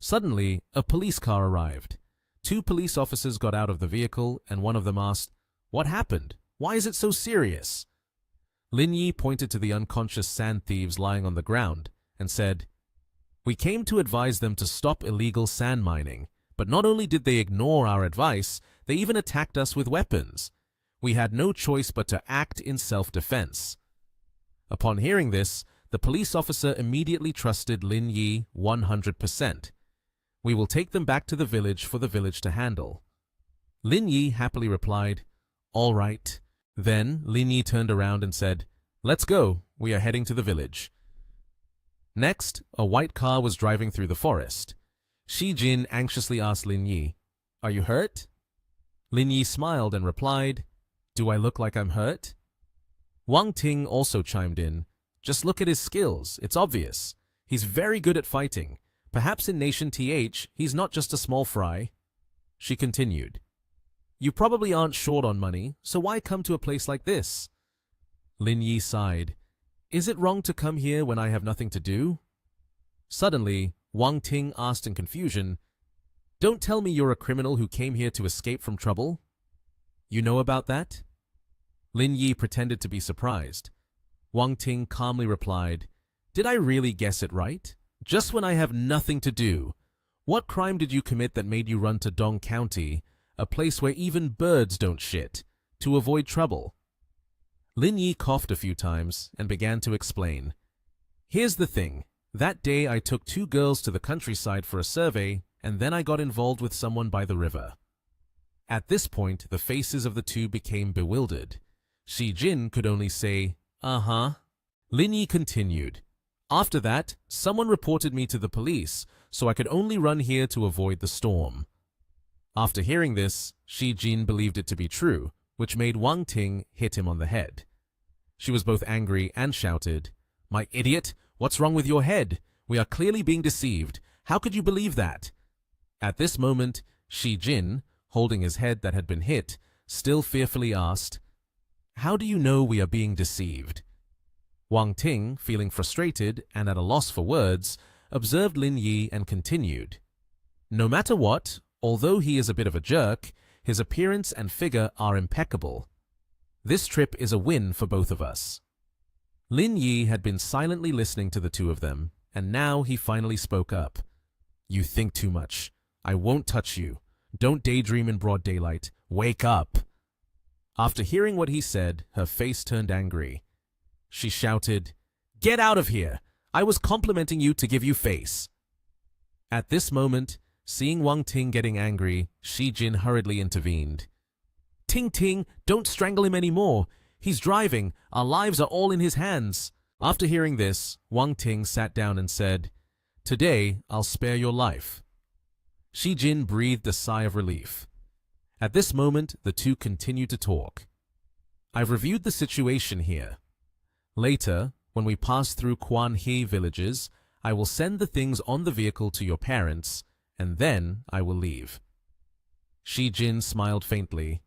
Suddenly, a police car arrived. 2 police officers got out of the vehicle and one of them asked, What happened? Why is it so serious? Lin Yi pointed to the unconscious sand thieves lying on the ground and said, We came to advise them to stop illegal sand mining, but not only did they ignore our advice, they even attacked us with weapons. We had no choice but to act in self-defense. Upon hearing this, the police officer immediately trusted Lin Yi 100%. We will take them back to the village for the village to handle. Lin Yi happily replied, All right. Then Lin Yi turned around and said, Let's go, we are heading to the village. Next, a white car was driving through the forest. Shi Jin anxiously asked Lin Yi, Are you hurt? Lin Yi smiled and replied, Do I look like I'm hurt? Wang Ting also chimed in, Just look at his skills, it's obvious. He's very good at fighting. Perhaps in Nation TH, he's not just a small fry. She continued, You probably aren't short on money, so why come to a place like this? Lin Yi sighed. Is it wrong to come here when I have nothing to do? Suddenly, Wang Ting asked in confusion, Don't tell me you're a criminal who came here to escape from trouble. You know about that? Lin Yi pretended to be surprised. Wang Ting calmly replied, Did I really guess it right? Just when I have nothing to do. What crime did you commit that made you run to Dong County, a place where even birds don't shit, to avoid trouble? Lin Yi coughed a few times and began to explain. Here's the thing. That day I took 2 girls to the countryside for a survey, and then I got involved with someone by the river. At this point, the faces of the 2 became bewildered. Shi Jin could only say, Uh-huh. Lin Yi continued. After that, someone reported me to the police, so I could only run here to avoid the storm. After hearing this, Shi Jin believed it to be true, which made Wang Ting hit him on the head. She was both angry and shouted, "My idiot, what's wrong with your head? We are clearly being deceived. How could you believe that?" At this moment, Shi Jin, holding his head that had been hit, still fearfully asked, "How do you know we are being deceived?" Wang Ting, feeling frustrated and at a loss for words, observed Lin Yi and continued, "No matter what, although he is a bit of a jerk, his appearance and figure are impeccable. This trip is a win for both of us." Lin Yi had been silently listening to the two of them, and now he finally spoke up. "You think too much. I won't touch you. Don't daydream in broad daylight. Wake up." After hearing what he said, her face turned angry. She shouted, "Get out of here! I was complimenting you to give you face." At this moment, seeing Wang Ting getting angry, Shi Jin hurriedly intervened. "Ting Ting, don't strangle him anymore. He's driving. Our lives are all in his hands." After hearing this, Wang Ting sat down and said, "Today, I'll spare your life." Shi Jin breathed a sigh of relief. At this moment, the two continued to talk. "I've reviewed the situation here. Later, when we pass through Quan He villages, I will send the things on the vehicle to your parents, and then I will leave." Shi Jin smiled faintly.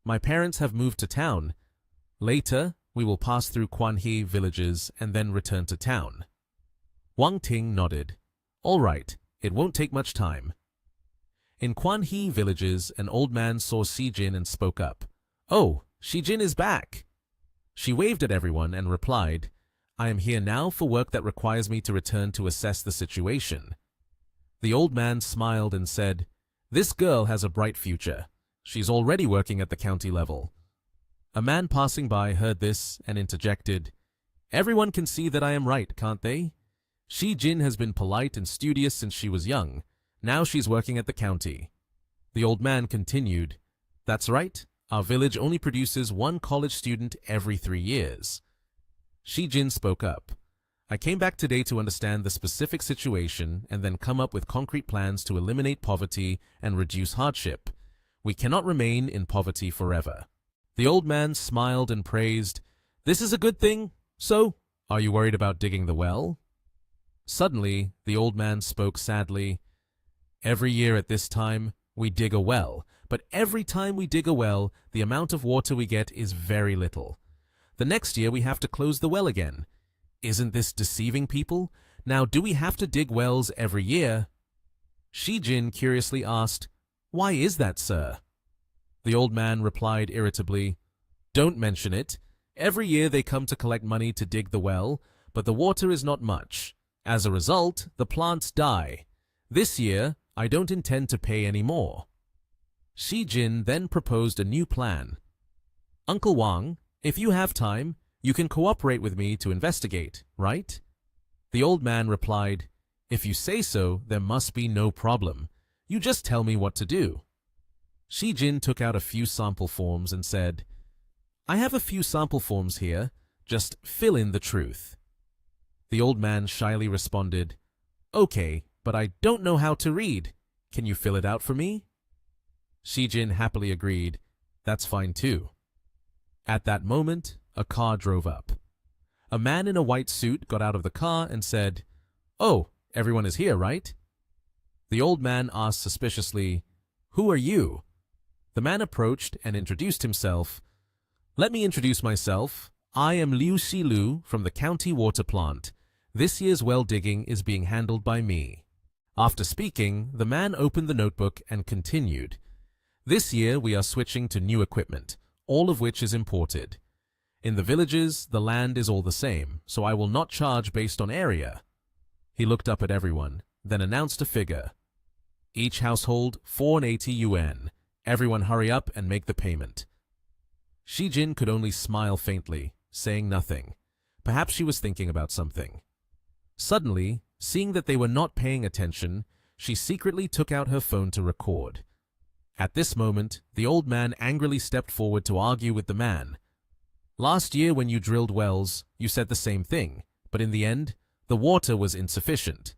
"My parents have moved to town. Later, we will pass through Quan He villages and then return to town." Wang Ting nodded. "All right, it won't take much time." In Quan He villages, an old man saw Shi Jin and spoke up. "Oh, Shi Jin is back." She waved at everyone and replied, "I am here now for work that requires me to return to assess the situation." The old man smiled and said, "This girl has a bright future. She's already working at the county level." A man passing by heard this and interjected, "Everyone can see that I am right, can't they? Shi Jin has been polite and studious since she was young. Now she's working at the county." The old man continued, "That's right. Our village only produces one college student every 3 years." Shi Jin spoke up. "I came back today to understand the specific situation and then come up with concrete plans to eliminate poverty and reduce hardship. We cannot remain in poverty forever." The old man smiled and praised, "This is a good thing. So, are you worried about digging the well?" Suddenly, the old man spoke sadly. "Every year at this time, we dig a well, but every time we dig a well, the amount of water we get is very little. The next year we have to close the well again. Isn't this deceiving people? Now, do we have to dig wells every year?" Shi Jin curiously asked, "Why is that, sir?" The old man replied irritably, "Don't mention it. Every year they come to collect money to dig the well, but the water is not much. As a result, the plants die. This year, I don't intend to pay any more." Shi Jin then proposed a new plan. "Uncle Wang, if you have time, you can cooperate with me to investigate, right?" The old man replied, "If you say so, there must be no problem. You just tell me what to do." Shi Jin took out a few sample forms and said, "I have a few sample forms here. Just fill in the truth." The old man shyly responded, "Okay, but I don't know how to read. Can you fill it out for me?" Shi Jin happily agreed, "That's fine too." At that moment, a car drove up. A man in a white suit got out of the car and said, "Oh, everyone is here, right?" The old man asked suspiciously, "Who are you?" The man approached and introduced himself. "Let me introduce myself. I am Liu Xilu from the county water plant. This year's well digging is being handled by me." After speaking, the man opened the notebook and continued, "This year we are switching to new equipment, all of which is imported. In the villages, the land is all the same, so I will not charge based on area." He looked up at everyone, then announced a figure. "Each household 480 yuan. Everyone hurry up and make the payment." Shi Jin could only smile faintly, saying nothing. Perhaps she was thinking about something. Suddenly, seeing that they were not paying attention, she secretly took out her phone to record. At this moment, the old man angrily stepped forward to argue with the man. "Last year when you drilled wells, you said the same thing, but in the end, the water was insufficient."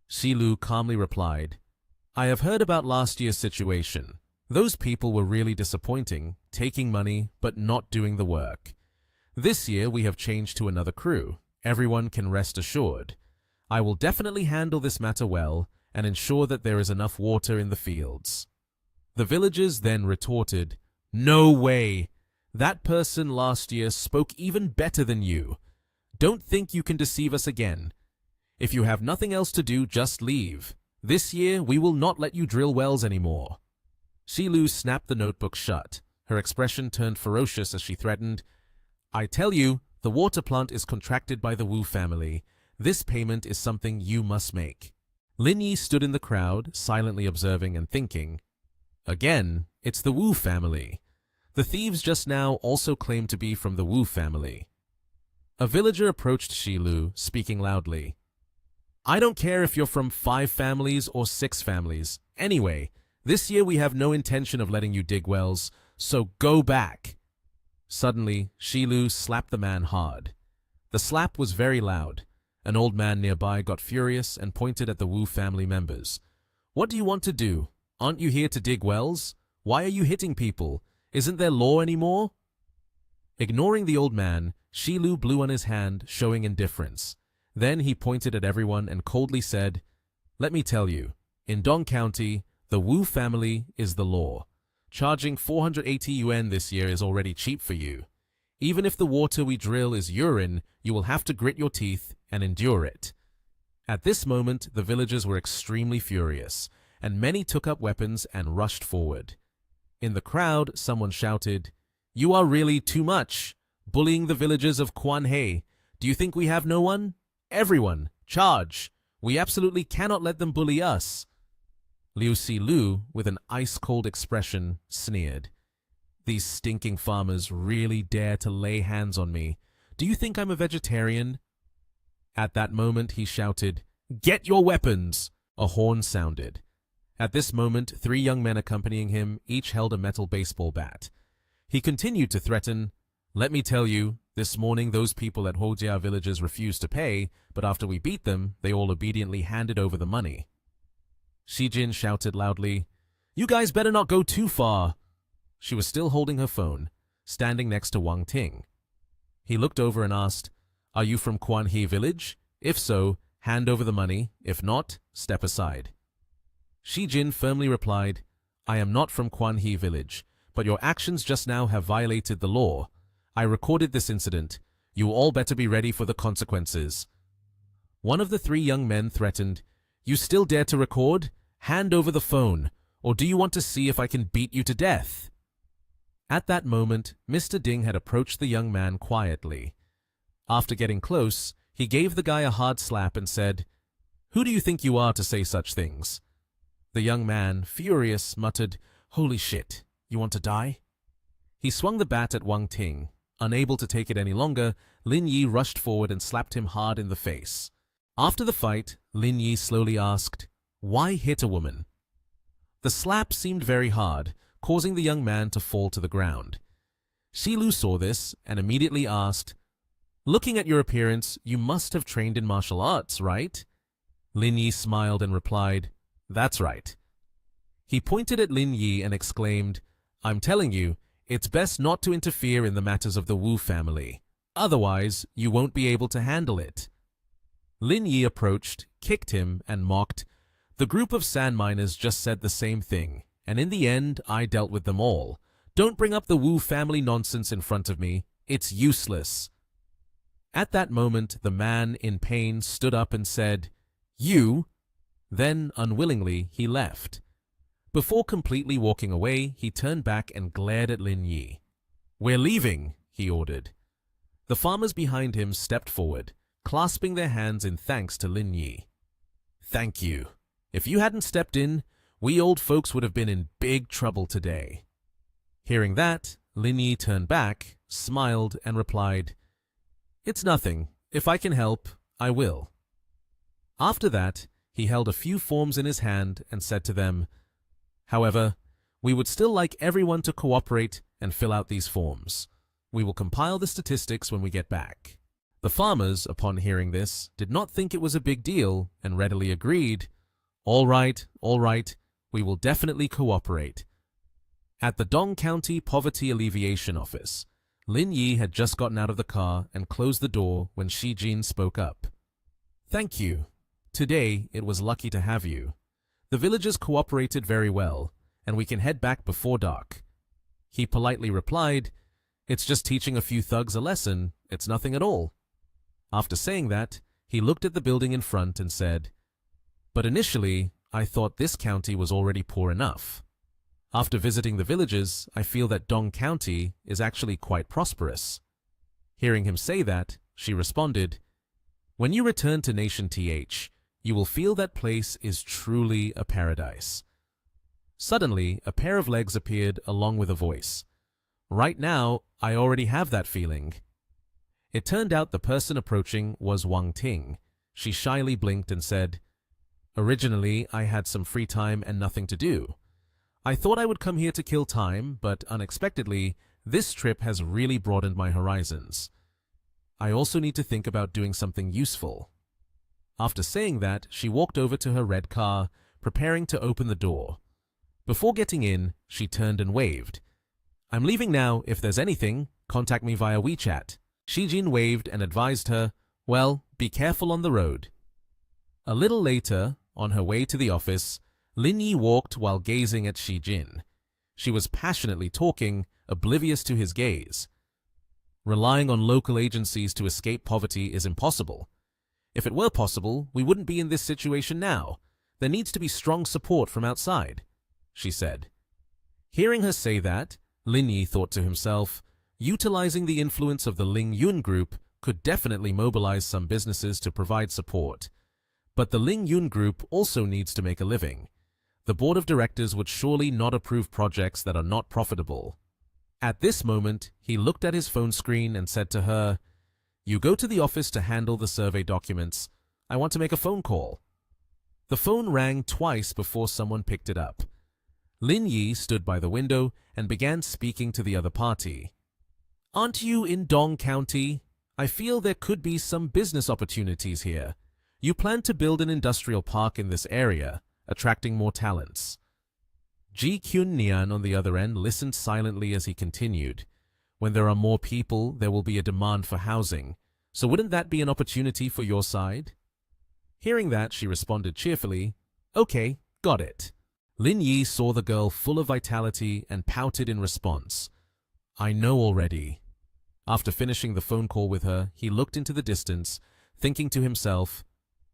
Xilu calmly replied, I have heard about last year's situation. Those people were really disappointing, taking money but not doing the work. This year we have changed to another crew. Everyone can rest assured. I will definitely handle this matter well and ensure that there is enough water in the fields." The villagers then retorted, "No way! That person last year spoke even better than you. Don't think you can deceive us again. If you have nothing else to do, just leave. This year we will not let you drill wells anymore." Shilu snapped the notebook shut. Her expression turned ferocious as she threatened, "I tell you, the water plant is contracted by the Wu family. This payment is something you must make." Lin Yi stood in the crowd, silently observing and thinking, "Again, it's the Wu family. The thieves just now also claim to be from the Wu family." A villager approached Shilu, speaking loudly. "I don't care if you're from 5 families or 6 families. Anyway, this year we have no intention of letting you dig wells, so go back." Suddenly, Shilu slapped the man hard. The slap was very loud. An old man nearby got furious and pointed at the Wu family members. "What do you want to do? Aren't you here to dig wells? Why are you hitting people? Isn't there law anymore?" Ignoring the old man, Shilu blew on his hand, showing indifference. Then he pointed at everyone and coldly said, "Let me tell you, in Dong County, the Wu family is the law. Charging 480 yuan this year is already cheap for you. Even if the water we drill is urine, you will have to grit your teeth and endure it." At this moment, the villagers were extremely furious, and many took up weapons and rushed forward. In the crowd, someone shouted, "You are really too much, bullying the villagers of Quanhei. Do you think we have no one? Everyone, charge! We absolutely cannot let them bully us." Liu Si Lu, with an ice-cold expression, sneered. "These stinking farmers really dare to lay hands on me. Do you think I'm a vegetarian?" At that moment, he shouted, "Get your weapons!" A horn sounded. At this moment, 3 young men accompanying him each held a metal baseball bat. He continued to threaten, "Let me tell you, this morning those people at Hojia villages refused to pay, but after we beat them, they all obediently handed over the money." Shi Jin shouted loudly, "You guys better not go too far." She was still holding her phone, standing next to Wang Ting. He looked over and asked, "Are you from Quanhei village? If so, hand over the money. If not, step aside." Shi Jin firmly replied, "I am not from Quanhei village, but your actions just now have violated the law. I recorded this incident. You all better be ready for the consequences." One of the 3 young men threatened, "You still dare to record? Hand over the phone, or do you want to see if I can beat you to death?" At that moment, Mr. Ding had approached the young man quietly. After getting close, he gave the guy a hard slap and said, "Who do you think you are to say such things?" The young man, furious, muttered, "Holy shit, you want to die?" He swung the bat at Wang Ting. Unable to take it any longer, Lin Yi rushed forward and slapped him hard in the face. After the fight, Lin Yi slowly asked, "Why hit a woman?" The slap seemed very hard, causing the young man to fall to the ground. Shilu saw this and immediately asked, "Looking at your appearance, you must have trained in martial arts, right?" Lin Yi smiled and replied, "That's right." He pointed at Lin Yi and exclaimed, "I'm telling you, it's best not to interfere in the matters of the Wu family. Otherwise, you won't be able to handle it." Lin Yi approached, kicked him, and mocked, "The group of sand miners just said the same thing, and in the end, I dealt with them all. Don't bring up the Wu family nonsense in front of me. It's useless." At that moment, the man, in pain, stood up and said, "You?" Then, unwillingly, he left. Before completely walking away, he turned back and glared at Lin Yi. "We're leaving," he ordered. The farmers behind him stepped forward, clasping their hands in thanks to Lin Yi. "Thank you. If you hadn't stepped in, we old folks would have been in big trouble today." Hearing that, Lin Yi turned back, smiled, and replied, "It's nothing. If I can help, I will." After that, he held a few forms in his hand and said to them, "However, we would still like everyone to cooperate and fill out these forms. We will compile the statistics when we get back." The farmers, upon hearing this, did not think it was a big deal and readily agreed, all right, We will definitely cooperate. At the Dong County Poverty Alleviation Office, Lin Yi had just gotten out of the car and closed the door when Shi Jin spoke up. Thank you. Today, it was lucky to have you. The villagers cooperated very well, and we can head back before dark. He politely replied, It's just teaching a few thugs a lesson. It's nothing at all. After saying that, he looked at the building in front and said, But initially, I thought this county was already poor enough. After visiting the villages, I feel that Dong County is actually quite prosperous. Hearing him say that, she responded, When you return to Nation TH, you will feel that place is truly a paradise. Suddenly, a pair of legs appeared along with a voice. Right now, I already have that feeling. It turned out the person approaching was Wang Ting. She shyly blinked and said, Originally, I had some free time and nothing to do. I thought I would come here to kill time, but unexpectedly, this trip has really broadened my horizons. I also need to think about doing something useful. After saying that, she walked over to her red car, preparing to open the door. Before getting in, she turned and waved. I'm leaving now. If there's anything, contact me via WeChat. Shi Jin waved and advised her, Well, be careful on the road. A little later, on her way to the office, Lin Yi walked while gazing at Shi Jin. She was passionately talking, oblivious to his gaze. Relying on local agencies to escape poverty is impossible. If it were possible, we wouldn't be in this situation now. There needs to be strong support from outside, she said. Hearing her say that, Lin Yi thought to himself, utilizing the influence of the Ling Yun Group could definitely mobilize some businesses to provide support. But the Ling Yun Group also needs to make a living. The board of directors would surely not approve projects that are not profitable. At this moment, he looked at his phone screen and said to her, You go to the office to handle the survey documents. I want to make a phone call. The phone rang twice before someone picked it up. Lin Yi stood by the window and began speaking to the other party. Aren't you in Dong County? I feel there could be some business opportunities here. You plan to build an industrial park in this area, attracting more talents. Ji Kyun Nian on the other end listened silently as he continued. When there are more people, there will be a demand for housing. So wouldn't that be an opportunity for your side? Hearing that, she responded cheerfully, Okay, got it. Lin Yi saw the girl full of vitality and pouted in response. I know already. After finishing the phone call with her, he looked into the distance, thinking to himself,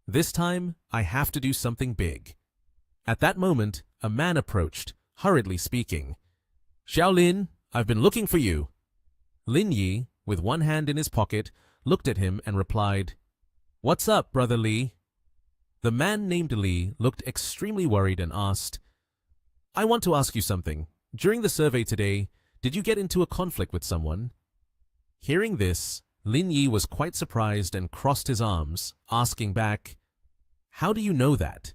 This time, I have to do something big. At that moment, a man approached, hurriedly speaking. Xiaolin, I've been looking for you. Lin Yi, with one hand in his pocket, looked at him and replied, What's up, brother Li? The man named Li looked extremely worried and asked, I want to ask you something. During the survey today, did you get into a conflict with someone? Hearing this, Lin Yi was quite surprised and crossed his arms, asking back, How do you know that?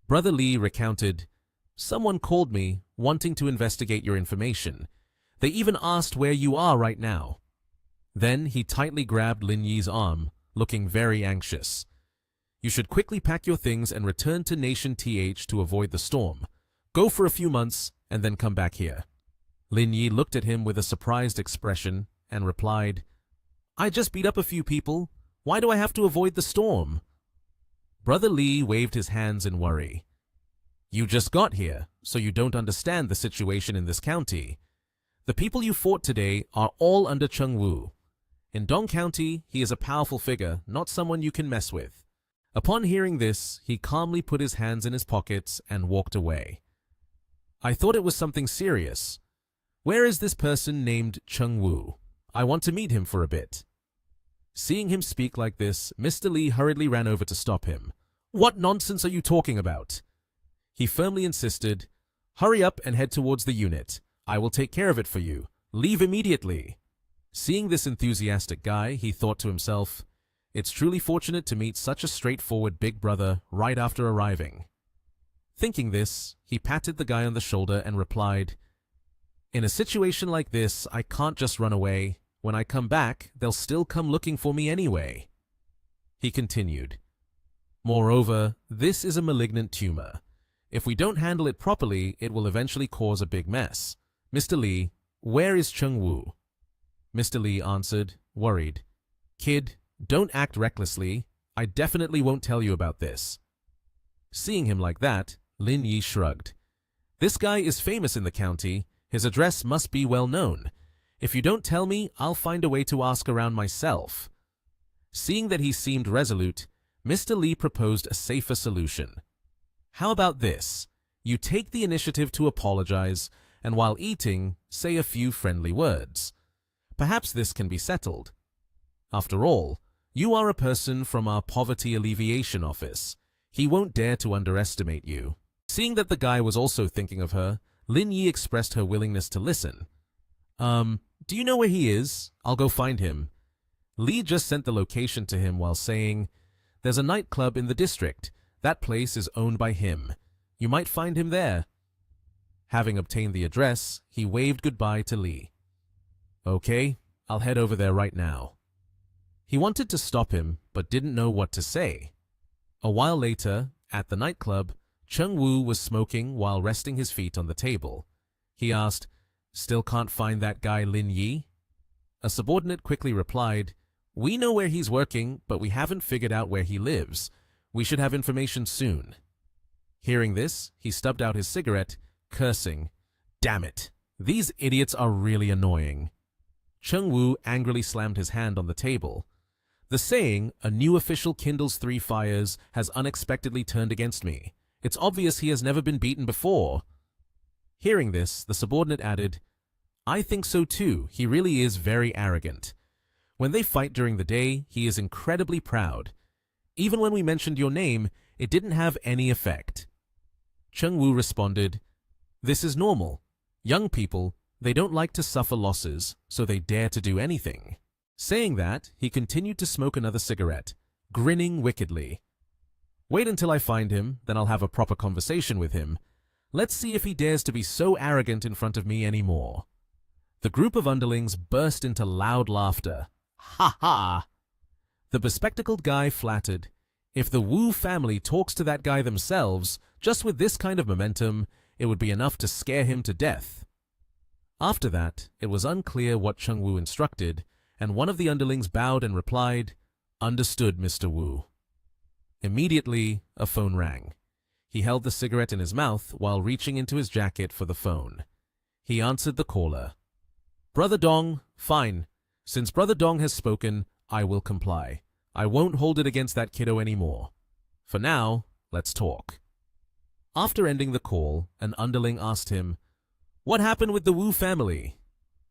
Brother Li recounted, Someone called me, wanting to investigate your information. They even asked where you are right now. Then he tightly grabbed Lin Yi's arm, looking very anxious. You should quickly pack your things and return to Nation TH to avoid the storm. Go for a few months and then come back here. Lin Yi looked at him with a surprised expression and replied, I just beat up a few people. Why do I have to avoid the storm? Brother Li waved his hands in worry. You just got here, so you don't understand the situation in this county. The people you fought today are all under Cheng Wu. In Dong County, he is a powerful figure, not someone you can mess with. Upon hearing this, he calmly put his hands in his pockets and walked away. I thought it was something serious. Where is this person named Cheng Wu? I want to meet him for a bit. Seeing him speak like this, Mr. Li hurriedly ran over to stop him. What nonsense are you talking about? He firmly insisted, Hurry up and head towards the unit. I will take care of it for you. Leave immediately. Seeing this enthusiastic guy, he thought to himself, It's truly fortunate to meet such a straightforward big brother right after arriving. Thinking this, he patted the guy on the shoulder and replied, In a situation like this, I can't just run away. When I come back, they'll still come looking for me anyway. He continued, Moreover, this is a malignant tumor. If we don't handle it properly, it will eventually cause a big mess. Mr. Lee, where is Cheng-woo? Mr. Lee answered, worried. Kid, don't act recklessly. I definitely won't tell you about this. Seeing him like that, Lin Yi shrugged. This guy is famous in the county. His address must be well known. If you don't tell me, I'll find a way to ask around myself. Seeing that he seemed resolute, Mr. Lee proposed a safer solution. How about this? You take the initiative to apologize, and while eating, say a few friendly words. Perhaps this can be settled. After all, you are a person from our poverty alleviation office. He won't dare to underestimate you. Seeing that the guy was also thinking of her, Lin Yi expressed her willingness to listen. Do you know where he is? I'll go find him. Lee just sent the location to him while saying, there's a nightclub in the district. That place is owned by him. You might find him there. Having obtained the address, he waved goodbye to Lee. Okay, I'll head over there right now. He wanted to stop him, but didn't know what to say. A while later, at the nightclub, Cheng-woo was smoking while resting his feet on the table. He asked, still can't find that guy Lin Yi? A subordinate quickly replied, we know where he's working, but we haven't figured out where he lives. We should have information soon. Hearing this, he stubbed out his cigarette, cursing, damn it, these idiots are really annoying. Cheng-woo angrily slammed his hand on the table. The saying, a new official kindles three fires, has unexpectedly turned against me. It's obvious he has never been beaten before. Hearing this, the subordinate added, I think so too. He really is very arrogant. When they fight during the day, he is incredibly proud. Even when we mentioned your name, it didn't have any effect. Cheng-woo responded, this is normal. Young people, they don't like to suffer losses, so they dare to do anything. Saying that, he continued to smoke another cigarette, grinning wickedly. Wait until I find him, then I'll have a proper conversation with him. Let's see if he dares to be so arrogant in front of me anymore. The group of underlings burst into loud laughter. Ha ha! The bespectacled guy flattered. If the Wu family talks to that guy themselves, just with this kind of momentum, it would be enough to scare him to death. After that, it was unclear what Cheng-woo instructed, and one of the underlings bowed and replied, understood, Mr. Wu. Immediately, a phone rang. He held the cigarette in his mouth while reaching into his jacket for the phone. He answered the caller. Brother Dong, fine. Since Brother Dong has spoken, I will comply. I won't hold it against that kiddo anymore. For now, let's talk. After ending the call, an underling asked him, what happened with the Wu family?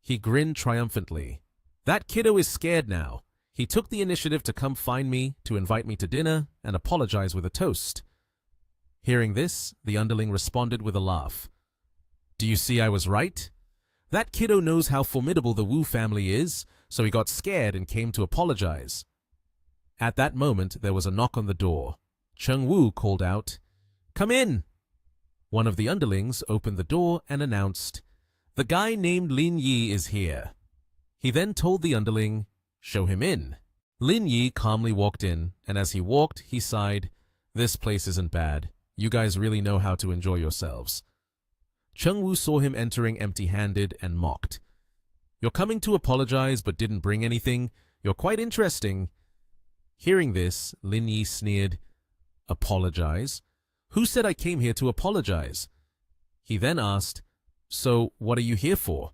He grinned triumphantly. That kiddo is scared now. He took the initiative to come find me, to invite me to dinner, and apologize with a toast. Hearing this, the underling responded with a laugh. Do you see I was right? That kiddo knows how formidable the Wu family is, so he got scared and came to apologize. At that moment, there was a knock on the door. Cheng-woo called out, come in! One of the underlings opened the door and announced, the guy named Lin Yi is here. He then told the underling, show him in. Lin Yi calmly walked in, and as he walked, he sighed, this place isn't bad. You guys really know how to enjoy yourselves. Cheng-woo saw him entering empty-handed and mocked. You're coming to apologize but didn't bring anything. You're quite interesting. Hearing this, Lin Yi sneered, apologize? Who said I came here to apologize? He then asked, so what are you here for?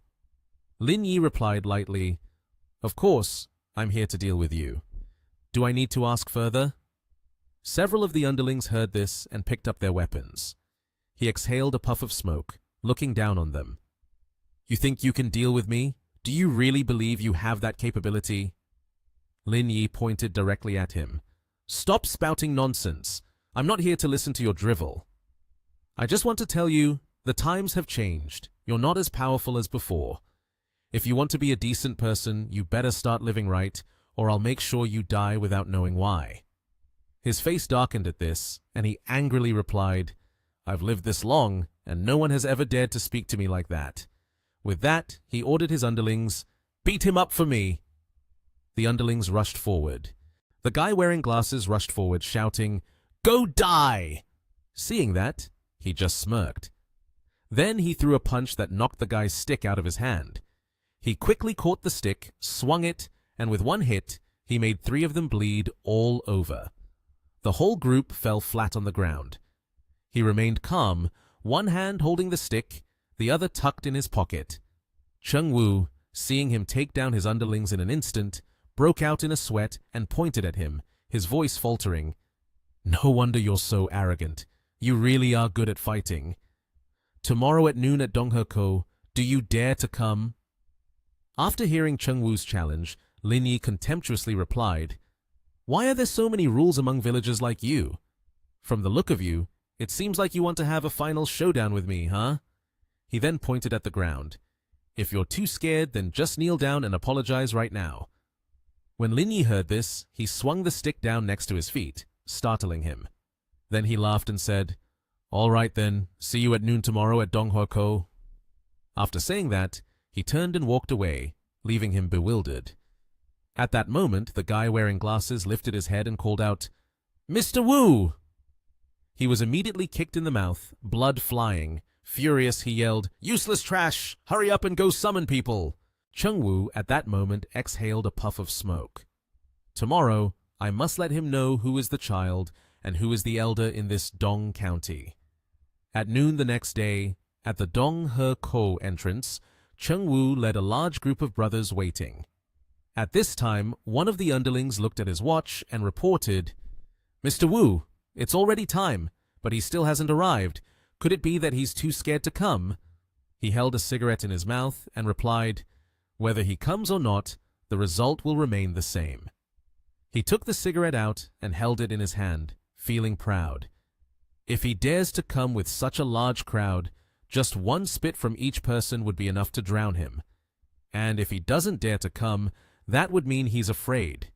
Lin Yi replied lightly, of course, I'm here to deal with you. Do I need to ask further? Several of the underlings heard this and picked up their weapons. He exhaled a puff of smoke, looking down on them. You think you can deal with me? Do you really believe you have that capability? Lin Yi pointed directly at him. Stop spouting nonsense. I'm not here to listen to your drivel. I just want to tell you, the times have changed. You're not as powerful as before. If you want to be a decent person, you better start living right, or I'll make sure you die without knowing why. His face darkened at this, and he angrily replied, I've lived this long, and no one has ever dared to speak to me like that. With that, he ordered his underlings, beat him up for me. The underlings rushed forward. The guy wearing glasses rushed forward, shouting, go die! Seeing that, He just smirked. Then he threw a punch that knocked the guy's stick out of his hand. He quickly caught the stick, swung it, and with one hit, he made 3 of them bleed all over. The whole group fell flat on the ground. He remained calm, one hand holding the stick, the other tucked in his pocket. Cheng Wu, seeing him take down his underlings in an instant, broke out in a sweat and pointed at him, his voice faltering. "No wonder you're so arrogant. You really are good at fighting. Tomorrow at noon at Donghe-ko, do you dare to come?" After hearing Cheng Wu's challenge, Lin Yi contemptuously replied, "Why are there so many rules among villagers like you? From the look of you, it seems like you want to have a final showdown with me, huh?" He then pointed at the ground. "If you're too scared, then just kneel down and apologize right now." When Lin Yi heard this, he swung the stick down next to his feet, startling him. Then he laughed and said, "All right then, see you at noon tomorrow at Donghe-ko." After saying that, he turned and walked away, leaving him bewildered. At that moment, the guy wearing glasses lifted his head and called out, "Mr. Wu!" He was immediately kicked in the mouth, blood flying. Furious, he yelled, "Useless trash! Hurry up and go summon people!" Cheng Wu at that moment exhaled a puff of smoke. "Tomorrow, I must let him know who is the child and who is the elder in this Dong County." At noon the next day, at the Donghe-ko entrance, Cheng Wu led a large group of brothers waiting. At this time, one of the underlings looked at his watch and reported, "Mr. Wu, it's already time, but he still hasn't arrived. Could it be that he's too scared to come?" He held a cigarette in his mouth and replied, "Whether he comes or not, the result will remain the same." He took the cigarette out and held it in his hand, feeling proud. If he dares to come with such a large crowd, just one spit from each person would be enough to drown him. And if he doesn't dare to come, that would mean he's afraid.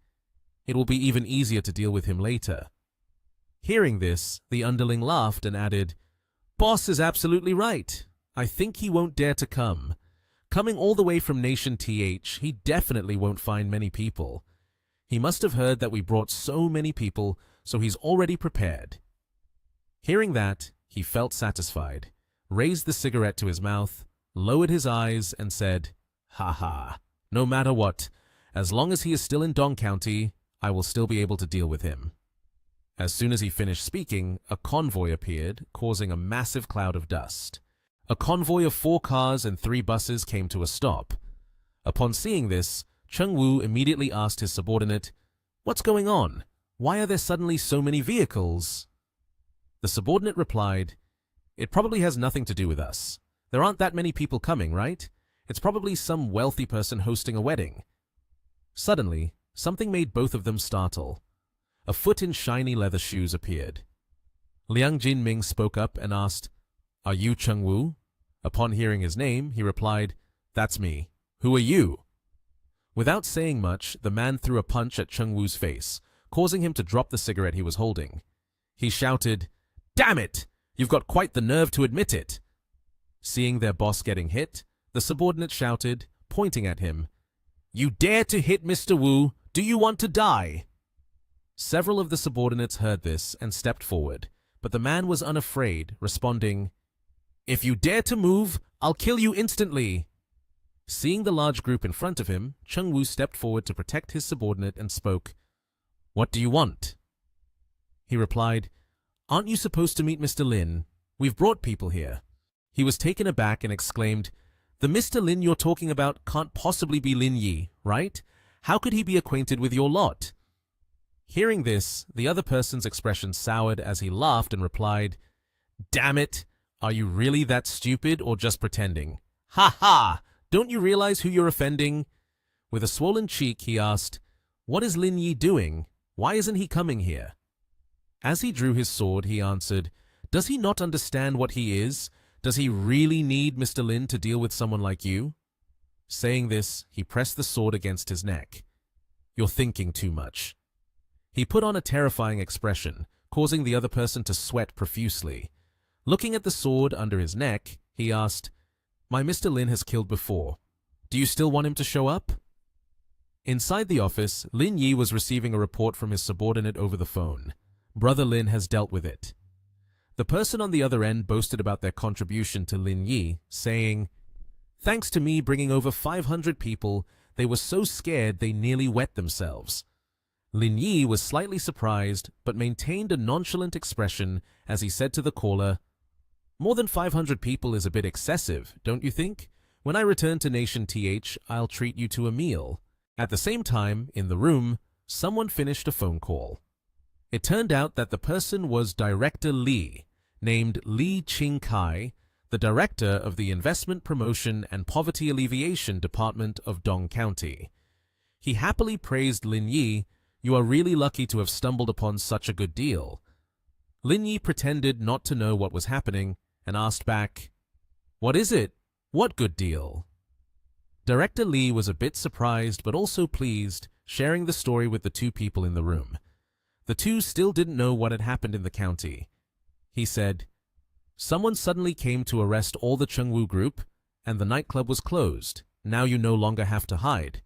It will be even easier to deal with him later. Hearing this, the underling laughed and added, "Boss is absolutely right. I think he won't dare to come. Coming all the way from Nation TH, he definitely won't find many people. He must have heard that we brought so many people, so he's already prepared." Hearing that, he felt satisfied, raised the cigarette to his mouth, lowered his eyes, and said, "Ha ha, no matter what, as long as he is still in Dong County, I will still be able to deal with him." As soon as he finished speaking, a convoy appeared, causing a massive cloud of dust. A convoy of 4 cars and 3 buses came to a stop. Upon seeing this, Cheng Wu immediately asked his subordinate, "What's going on? Why are there suddenly so many vehicles?" The subordinate replied, "It probably has nothing to do with us. There aren't that many people coming, right? It's probably some wealthy person hosting a wedding." Suddenly, something made both of them startle. A foot in shiny leather shoes appeared. Liang Jinming spoke up and asked, "Are you Cheng Wu?" Upon hearing his name, he replied, "That's me. Who are you?" Without saying much, the man threw a punch at Cheng Wu's face, causing him to drop the cigarette he was holding. He shouted, "Damn it! You've got quite the nerve to admit it." Seeing their boss getting hit, the subordinate shouted, pointing at him, "You dare to hit Mr. Wu? Do you want to die?" Several of the subordinates heard this and stepped forward, but the man was unafraid, responding, "If you dare to move, I'll kill you instantly." Seeing the large group in front of him, Cheng Wu stepped forward to protect his subordinate and spoke, "What do you want?" He replied, "Aren't you supposed to meet Mr. Lin? We've brought people here." He was taken aback and exclaimed, "The Mr. Lin you're talking about can't possibly be Lin Yi, right? How could he be acquainted with your lot?" Hearing this, the other person's expression soured as he laughed and replied, "Damn it! Are you really that stupid or just pretending? Ha ha! Don't you realize who you're offending?" With a swollen cheek, he asked, "What is Lin Yi doing? Why isn't he coming here?" As he drew his sword, he answered, "Does he not understand what he is? Does he really need Mr. Lin to deal with someone like you?" Saying this, he pressed the sword against his neck. "You're thinking too much." He put on a terrifying expression, causing the other person to sweat profusely. Looking at the sword under his neck, he asked, "My Mr. Lin has killed before. Do you still want him to show up?" Inside the office, Lin Yi was receiving a report from his subordinate over the phone. Brother Lin has dealt with it. The person on the other end boasted about their contribution to Lin Yi, saying, "Thanks to me bringing over 500 people, they were so scared they nearly wet themselves." Lin Yi was slightly surprised, but maintained a nonchalant expression as he said to the caller, "More than 500 people is a bit excessive, don't you think? When I return to Nation TH, I'll treat you to a meal." At the same time, in the room, someone finished a phone call. It turned out that the person was Director Li, named Li Qingkai, the director of the Investment Promotion and Poverty Alleviation Department of Dong County. He happily praised Lin Yi. "You are really lucky to have stumbled upon such a good deal." Lin Yi pretended not to know what was happening and asked back, "What is it? What good deal?" Director Li was a bit surprised but also pleased, sharing the story with the two people in the room. The two still didn't know what had happened in the county. He said, "Someone suddenly came to arrest all the Chengwu group, and the nightclub was closed. Now you no longer have to hide."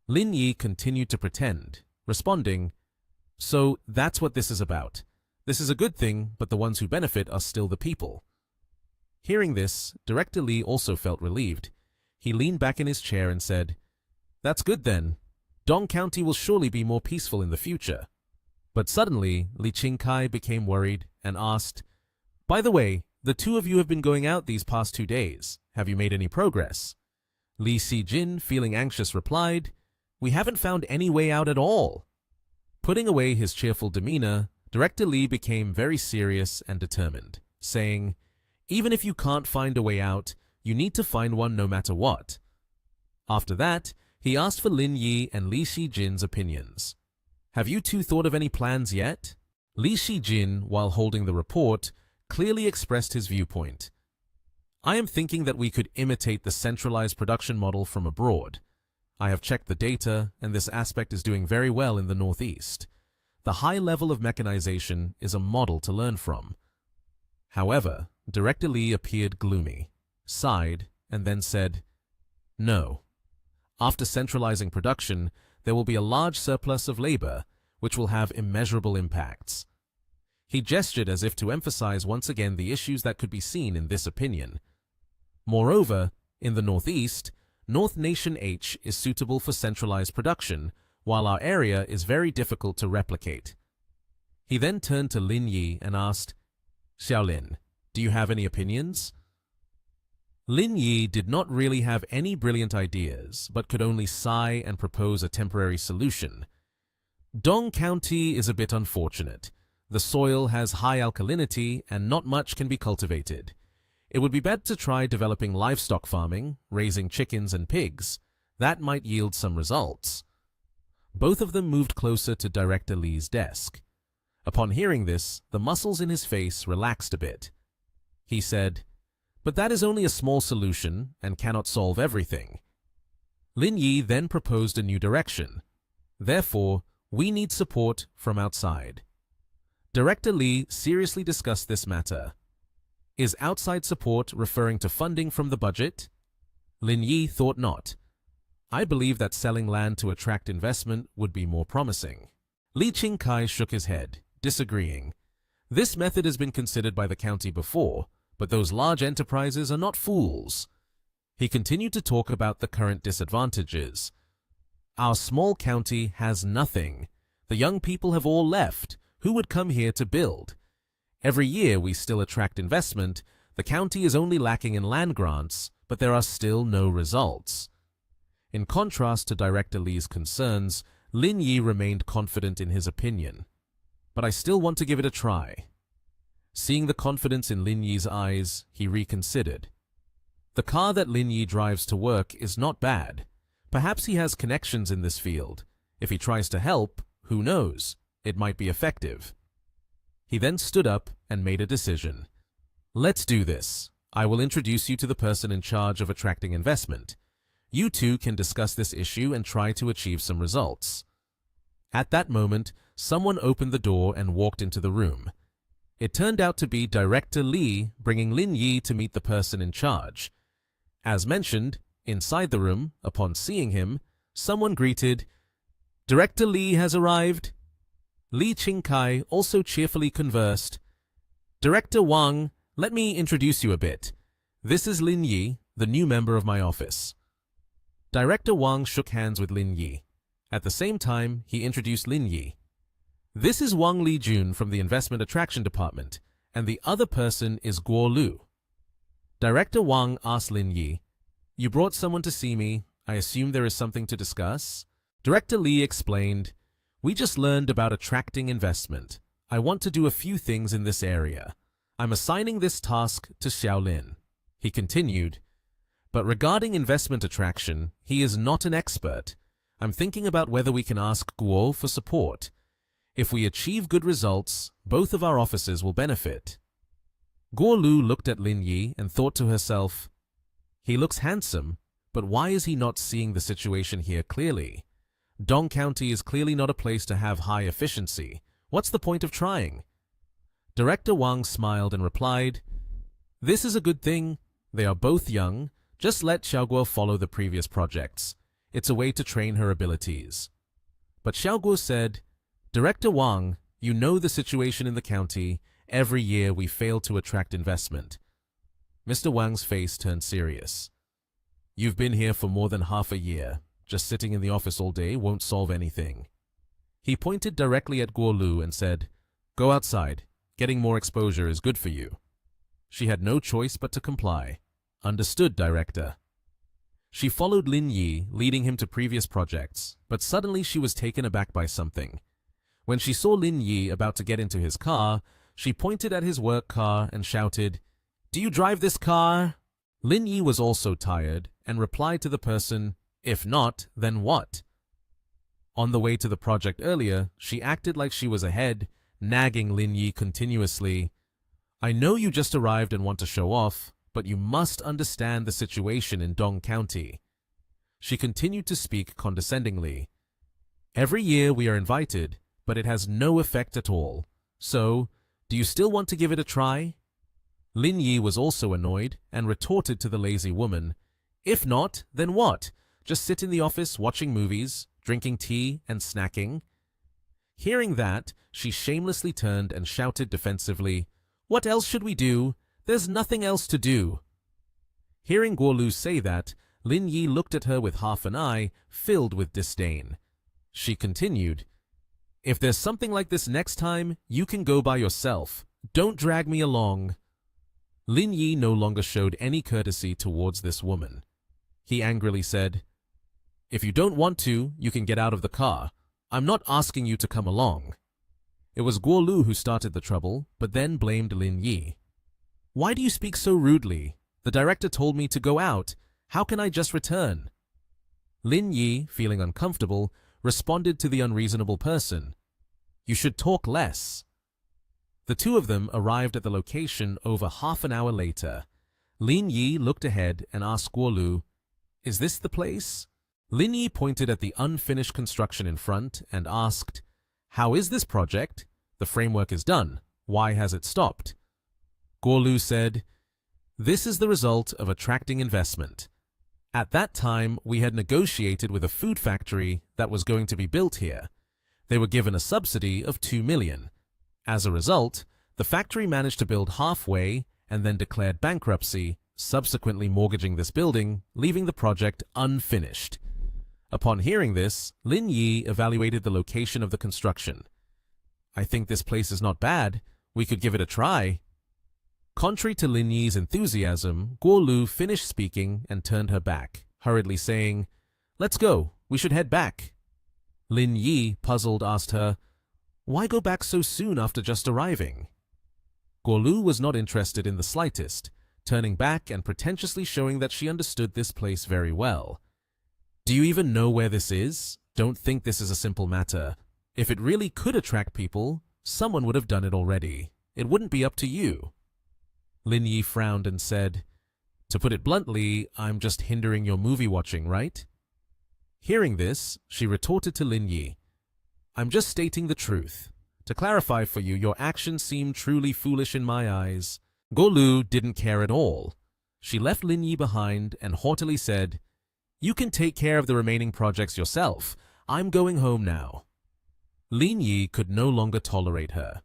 Lin Yi continued to pretend, responding, "So that's what this is about. This is a good thing, but the ones who benefit are still the people." Hearing this, Director Li also felt relieved. He leaned back in his chair and said, "That's good then. Dong County will surely be more peaceful in the future." But suddenly, Li Qingkai became worried and asked, "By the way, the two of you have been going out these past 2 days. Have you made any progress?" Li Xijin, feeling anxious, replied, "We haven't found any way out at all." Putting away his cheerful demeanor, Director Li became very serious and determined, saying, "Even if you can't find a way out, you need to find one no matter what." After that, he asked for Lin Yi and Li Xijin's opinions. "Have you two thought of any plans yet?" Li Xijin, while holding the report, clearly expressed his viewpoint. "I am thinking that we could imitate the centralized production model from abroad. I have checked the data, and this aspect is doing very well in the Northeast. The high level of mechanization is a model to learn from." However, Director Li appeared gloomy, sighed, and then said, "No. After centralizing production, there will be a large surplus of labor, which will have immeasurable impacts." He gestured as if to emphasize once again the issues that could be seen in this opinion. Moreover, in the Northeast, North Nation H is suitable for centralized production, while our area is very difficult to replicate. He then turned to Lin Yi and asked, "Xiaolin, do you have any opinions?" Lin Yi did not really have any brilliant ideas, but could only sigh and propose a temporary solution. Dong County is a bit unfortunate. The soil has high alkalinity and not much can be cultivated. It would be better to try developing livestock farming, raising chickens and pigs. That might yield some results. Both of them moved closer to Director Li's desk. Upon hearing this, the muscles in his face relaxed a bit. He said, "But that is only a small solution and cannot solve everything." Lin Yi then proposed a new direction. "Therefore, we need support from outside." Director Li seriously discussed this matter. Is outside support referring to funding from the budget? Lin Yi thought not. "I believe that selling land to attract investment would be more promising." Li Qingkai shook his head, disagreeing. "This method has been considered by the county before, but those large enterprises are not fools." He continued to talk about the current disadvantages. "Our small county has nothing. The young people have all left. Who would come here to build? Every year we still attract investment. The county is only lacking in land grants, but there are still no results." In contrast to Director Li's concerns, Lin Yi remained confident in his opinion. "But I still want to give it a try." Seeing the confidence in Lin Yi's eyes, he reconsidered. The car that Lin Yi drives to work is not bad. Perhaps he has connections in this field. If he tries to help, who knows? It might be effective. He then stood up and made a decision. "Let's do this. I will introduce you to the person in charge of attracting investment. You two can discuss this issue and try to achieve some results." At that moment, someone opened the door and walked into the room. It turned out to be Director Li, bringing Lin Yi to meet the person in charge. As mentioned, inside the room, upon seeing him, someone greeted, "Director Li has arrived." Li Qingkai also cheerfully conversed, Director Wang, let me introduce you a bit. This is Lin Yi, the new member of my office. Director Wang shook hands with Lin Yi. At the same time, he introduced Lin Yi. This is Wang Lijun from the Investment Attraction Department, and the other person is Guo Lu. Director Wang asked Lin Yi, "You brought someone to see me. I assume there is something to discuss?" Director Li explained, "We just learned about attracting investment. I want to do a few things in this area. I'm assigning this task to Xiaolin." He continued, "But regarding investment attraction, he is not an expert. I'm thinking about whether we can ask Guo for support. If we achieve good results, both of our offices will benefit." Guo Lu looked at Lin Yi and thought to herself, "He looks handsome, but why is he not seeing the situation here clearly? Dong County is clearly not a place to have high efficiency. What's the point of trying?" Director Wang smiled and replied, "This is a good thing. They are both young. Just let Xiaoguo follow the previous projects. It's a way to train her abilities." But Xiaoguo said, "Director Wang, you know the situation in the county. Every year we fail to attract investment." Mr. Wang's face turned serious. "You've been here for more than half a year. Just sitting in the office all day won't solve anything." He pointed directly at Guo Lu and said, "Go outside. Getting more exposure is good for you." She had no choice but to comply. "Understood, Director." She followed Lin Yi, leading him to previous projects, but suddenly she was taken aback by something. When she saw Lin Yi about to get into his car, she pointed at his work car and shouted, "Do you drive this car?" Lin Yi was also tired and replied to the person, "If not, then what?" On the way to the project earlier, she acted like she was ahead, nagging Lin Yi continuously. "I know you just arrived and want to show off, but you must understand the situation in Dong County." She continued to speak condescendingly. "Every year we are invited, but it has no effect at all. So, do you still want to give it a try?" Lin Yi was also annoyed and retorted to the lazy woman, "If not, then what? Just sit in the office watching movies, drinking tea and snacking?" Hearing that, she shamelessly turned and shouted defensively, "What else should we do? There's nothing else to do." Hearing Guo Lu say that, Lin Yi looked at her with half an eye, filled with disdain. She continued, "If there's something like this next time, you can go by yourself. Don't drag me along." Lin Yi no longer showed any courtesy towards this woman. He angrily said, "If you don't want to, you can get out of the car. I'm not asking you to come along." It was Guo Lu who started the trouble, but then blamed Lin Yi. "Why do you speak so rudely? The director told me to go out. How can I just return?" Lin Yi, feeling uncomfortable, responded to the unreasonable person, "You should talk less." The two of them arrived at the location over half an hour later. Lin Yi looked ahead and asked Guo Lu, "Is this the place?" Lin Yi pointed at the unfinished construction in front and asked, "How is this project? The framework is done. Why has it stopped?" Guo Lu said, "This is the result of attracting investment. At that time, we had negotiated with a food factory that was going to be built here. They were given a subsidy of 2 million. As a result, the factory managed to build halfway and then declared bankruptcy, subsequently mortgaging this building, leaving the project unfinished." Upon hearing this, Lin Yi evaluated the location of the construction. "I think this place is not bad. We could give it a try." Contrary to Lin Yi's enthusiasm, Guo Lu finished speaking and turned her back, hurriedly saying, "Let's go. We should head back." Lin Yi, puzzled, asked her, "Why go back so soon after just arriving?" Guo Lu was not interested in the slightest, turning back and pretentiously showing that she understood this place very well. "Do you even know where this is? Don't think this is a simple matter. If it really could attract people, someone would have done it already. It wouldn't be up to you." Lin Yi frowned and said, "To put it bluntly, I'm just hindering your movie watching, right?" Hearing this, she retorted to Lin Yi, "I'm just stating the truth. To clarify for you, your actions seem truly foolish in my eyes." Guo Lu didn't care at all. She left Lin Yi behind and haughtily said, "You can take care of the remaining projects yourself. I'm going home now." Lin Yi could no longer tolerate her.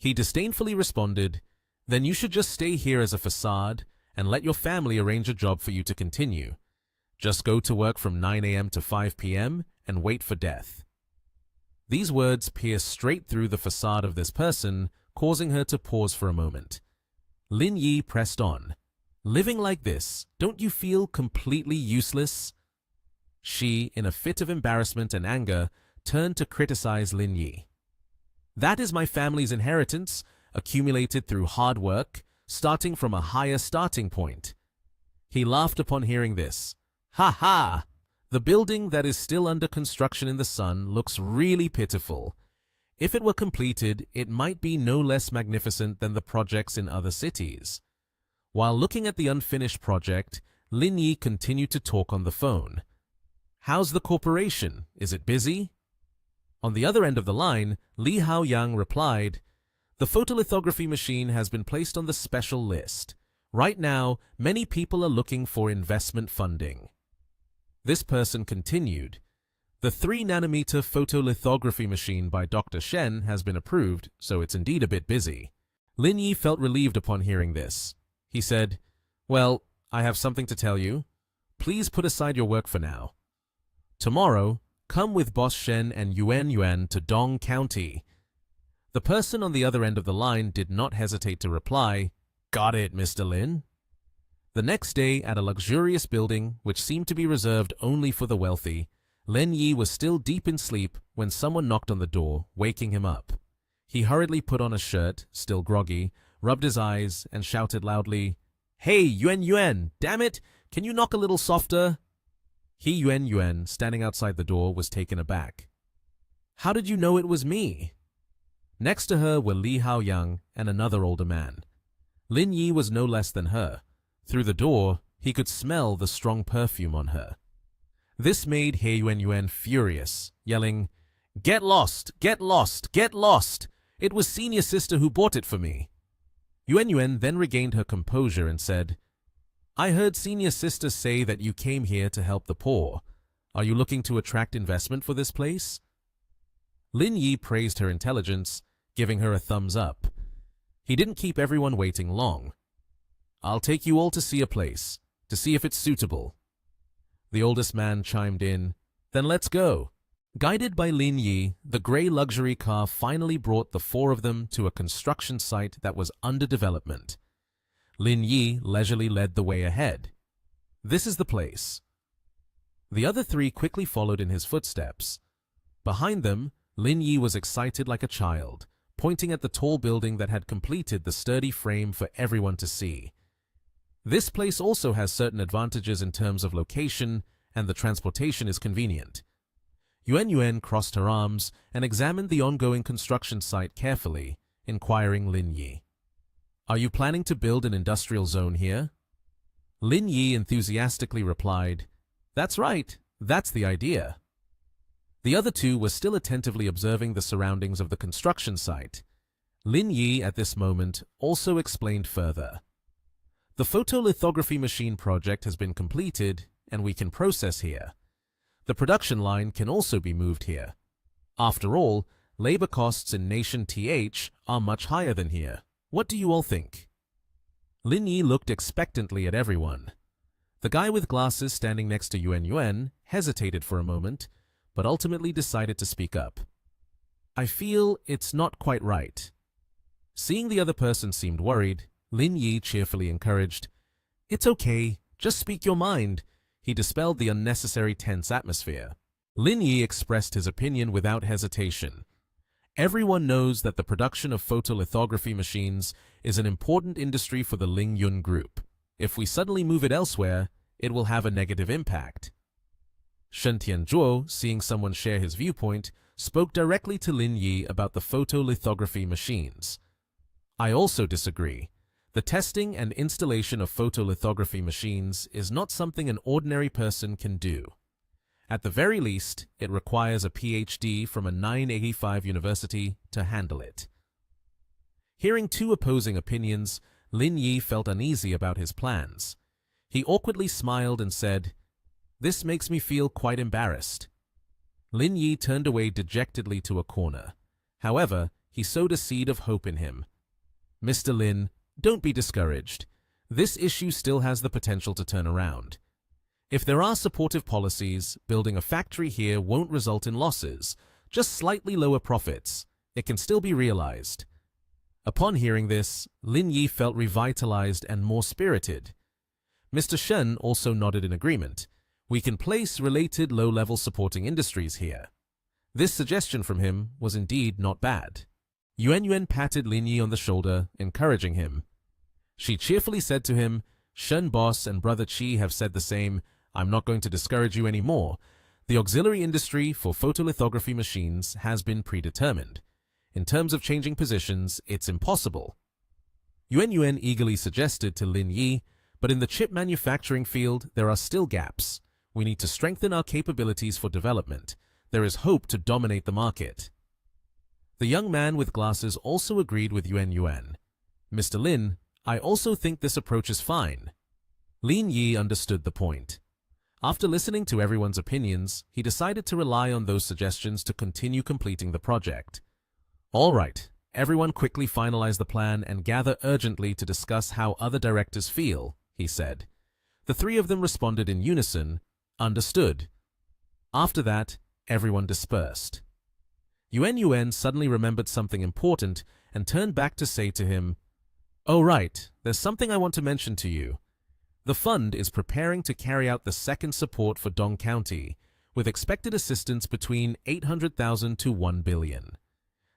He disdainfully responded, "Then you should just stay here as a facade and let your family arrange a job for you to continue. Just go to work from 9 a.m. to 5 p.m. and wait for death." These words pierced straight through the facade of this person, causing her to pause for a moment. Lin Yi pressed on. "Living like this, don't you feel completely useless?" She, in a fit of embarrassment and anger, turned to criticize Lin Yi. "That is my family's inheritance, accumulated through hard work, starting from a higher starting point." He laughed upon hearing this. "Ha ha! The building that is still under construction in the sun looks really pitiful. If it were completed, it might be no less magnificent than the projects in other cities." While looking at the unfinished project, Lin Yi continued to talk on the phone. "How's the corporation? Is it busy?" On the other end of the line, Li Haoyang replied, "The photolithography machine has been placed on the special list. Right now, many people are looking for investment funding." This person continued, "The 3-nanometer photolithography machine by Dr. Shen has been approved, so it's indeed a bit busy." Lin Yi felt relieved upon hearing this. He said, "Well, I have something to tell you. Please put aside your work for now. Tomorrow, come with Boss Shen and Yuan to Dong County." The person on the other end of the line did not hesitate to reply, "Got it, Mr. Lin." The next day, at a luxurious building, which seemed to be reserved only for the wealthy, Lin Yi was still deep in sleep when someone knocked on the door, waking him up. He hurriedly put on a shirt, still groggy, rubbed his eyes, and shouted loudly, "Hey, Yuan, damn it! Can you knock a little softer?" Yuan, standing outside the door, was taken aback. "How did you know it was me?" Next to her were Li Haoyang and another older man. Lin Yi was no less than her. Through the door, he could smell the strong perfume on her. This made Yuan furious, yelling, "Get lost! Get lost! Get lost! It was senior sister who bought it for me." Yuan then regained her composure and said, "I heard senior sister say that you came here to help the poor. Are you looking to attract investment for this place?" Lin Yi praised her intelligence, giving her a thumbs up. He didn't keep everyone waiting long. "I'll take you all to see a place, to see if it's suitable." The oldest man chimed in, "Then let's go." Guided by Lin Yi, the gray luxury car finally brought the 4 of them to a construction site that was under development. Lin Yi leisurely led the way ahead. "This is the place." The other 3 quickly followed in his footsteps. Behind them, Lin Yi was excited like a child, pointing at the tall building that had completed the sturdy frame for everyone to see. This place also has certain advantages in terms of location, and the transportation is convenient. Yuan crossed her arms and examined the ongoing construction site carefully, inquiring Lin Yi, "Are you planning to build an industrial zone here?" Lin Yi enthusiastically replied, "That's right, that's the idea." The other 2 were still attentively observing the surroundings of the construction site. Lin Yi, at this moment, also explained further. "The photolithography machine project has been completed, and we can process here. The production line can also be moved here. After all, labor costs in Nation TH are much higher than here. What do you all think?" Lin Yi looked expectantly at everyone. The guy with glasses standing next to Yuan hesitated for a moment, but ultimately decided to speak up. "I feel it's not quite right." Seeing the other person seemed worried, Lin Yi cheerfully encouraged, "It's okay, just speak your mind." He dispelled the unnecessary tense atmosphere. Lin Yi expressed his opinion without hesitation. Everyone knows that the production of photolithography machines is an important industry for the Ling Yun Group. If we suddenly move it elsewhere, it will have a negative impact. Shen Tianzhuo, seeing someone share his viewpoint, spoke directly to Lin Yi about the photolithography machines. "I also disagree. The testing and installation of photolithography machines is not something an ordinary person can do. At the very least, it requires a PhD from a 985 university to handle it." Hearing 2 opposing opinions, Lin Yi felt uneasy about his plans. He awkwardly smiled and said, "This makes me feel quite embarrassed." Lin Yi turned away dejectedly to a corner. However, he sowed a seed of hope in him. "Mr. Lin, don't be discouraged. This issue still has the potential to turn around. If there are supportive policies, building a factory here won't result in losses, just slightly lower profits. It can still be realized." Upon hearing this, Lin Yi felt revitalized and more spirited. Mr. Shen also nodded in agreement. "We can place related low-level supporting industries here." This suggestion from him was indeed not bad. Yuan patted Lin Yi on the shoulder, encouraging him. She cheerfully said to him, "Shen boss and brother Qi have said the same. I'm not going to discourage you anymore. The auxiliary industry for photolithography machines has been predetermined. In terms of changing positions, it's impossible." Yuan eagerly suggested to Lin Yi, "But in the chip manufacturing field, there are still gaps. We need to strengthen our capabilities for development. There is hope to dominate the market." The young man with glasses also agreed with Yuan. "Mr. Lin, I also think this approach is fine." Lin Yi understood the point. After listening to everyone's opinions, he decided to rely on those suggestions to continue completing the project. "All right, everyone quickly finalize the plan and gather urgently to discuss how other directors feel," he said. The three of them responded in unison, "Understood." After that, everyone dispersed. Yuan suddenly remembered something important and turned back to say to him, "Oh right, there's something I want to mention to you. The fund is preparing to carry out the second support for Dong County, with expected assistance between 800,000 to 1 billion.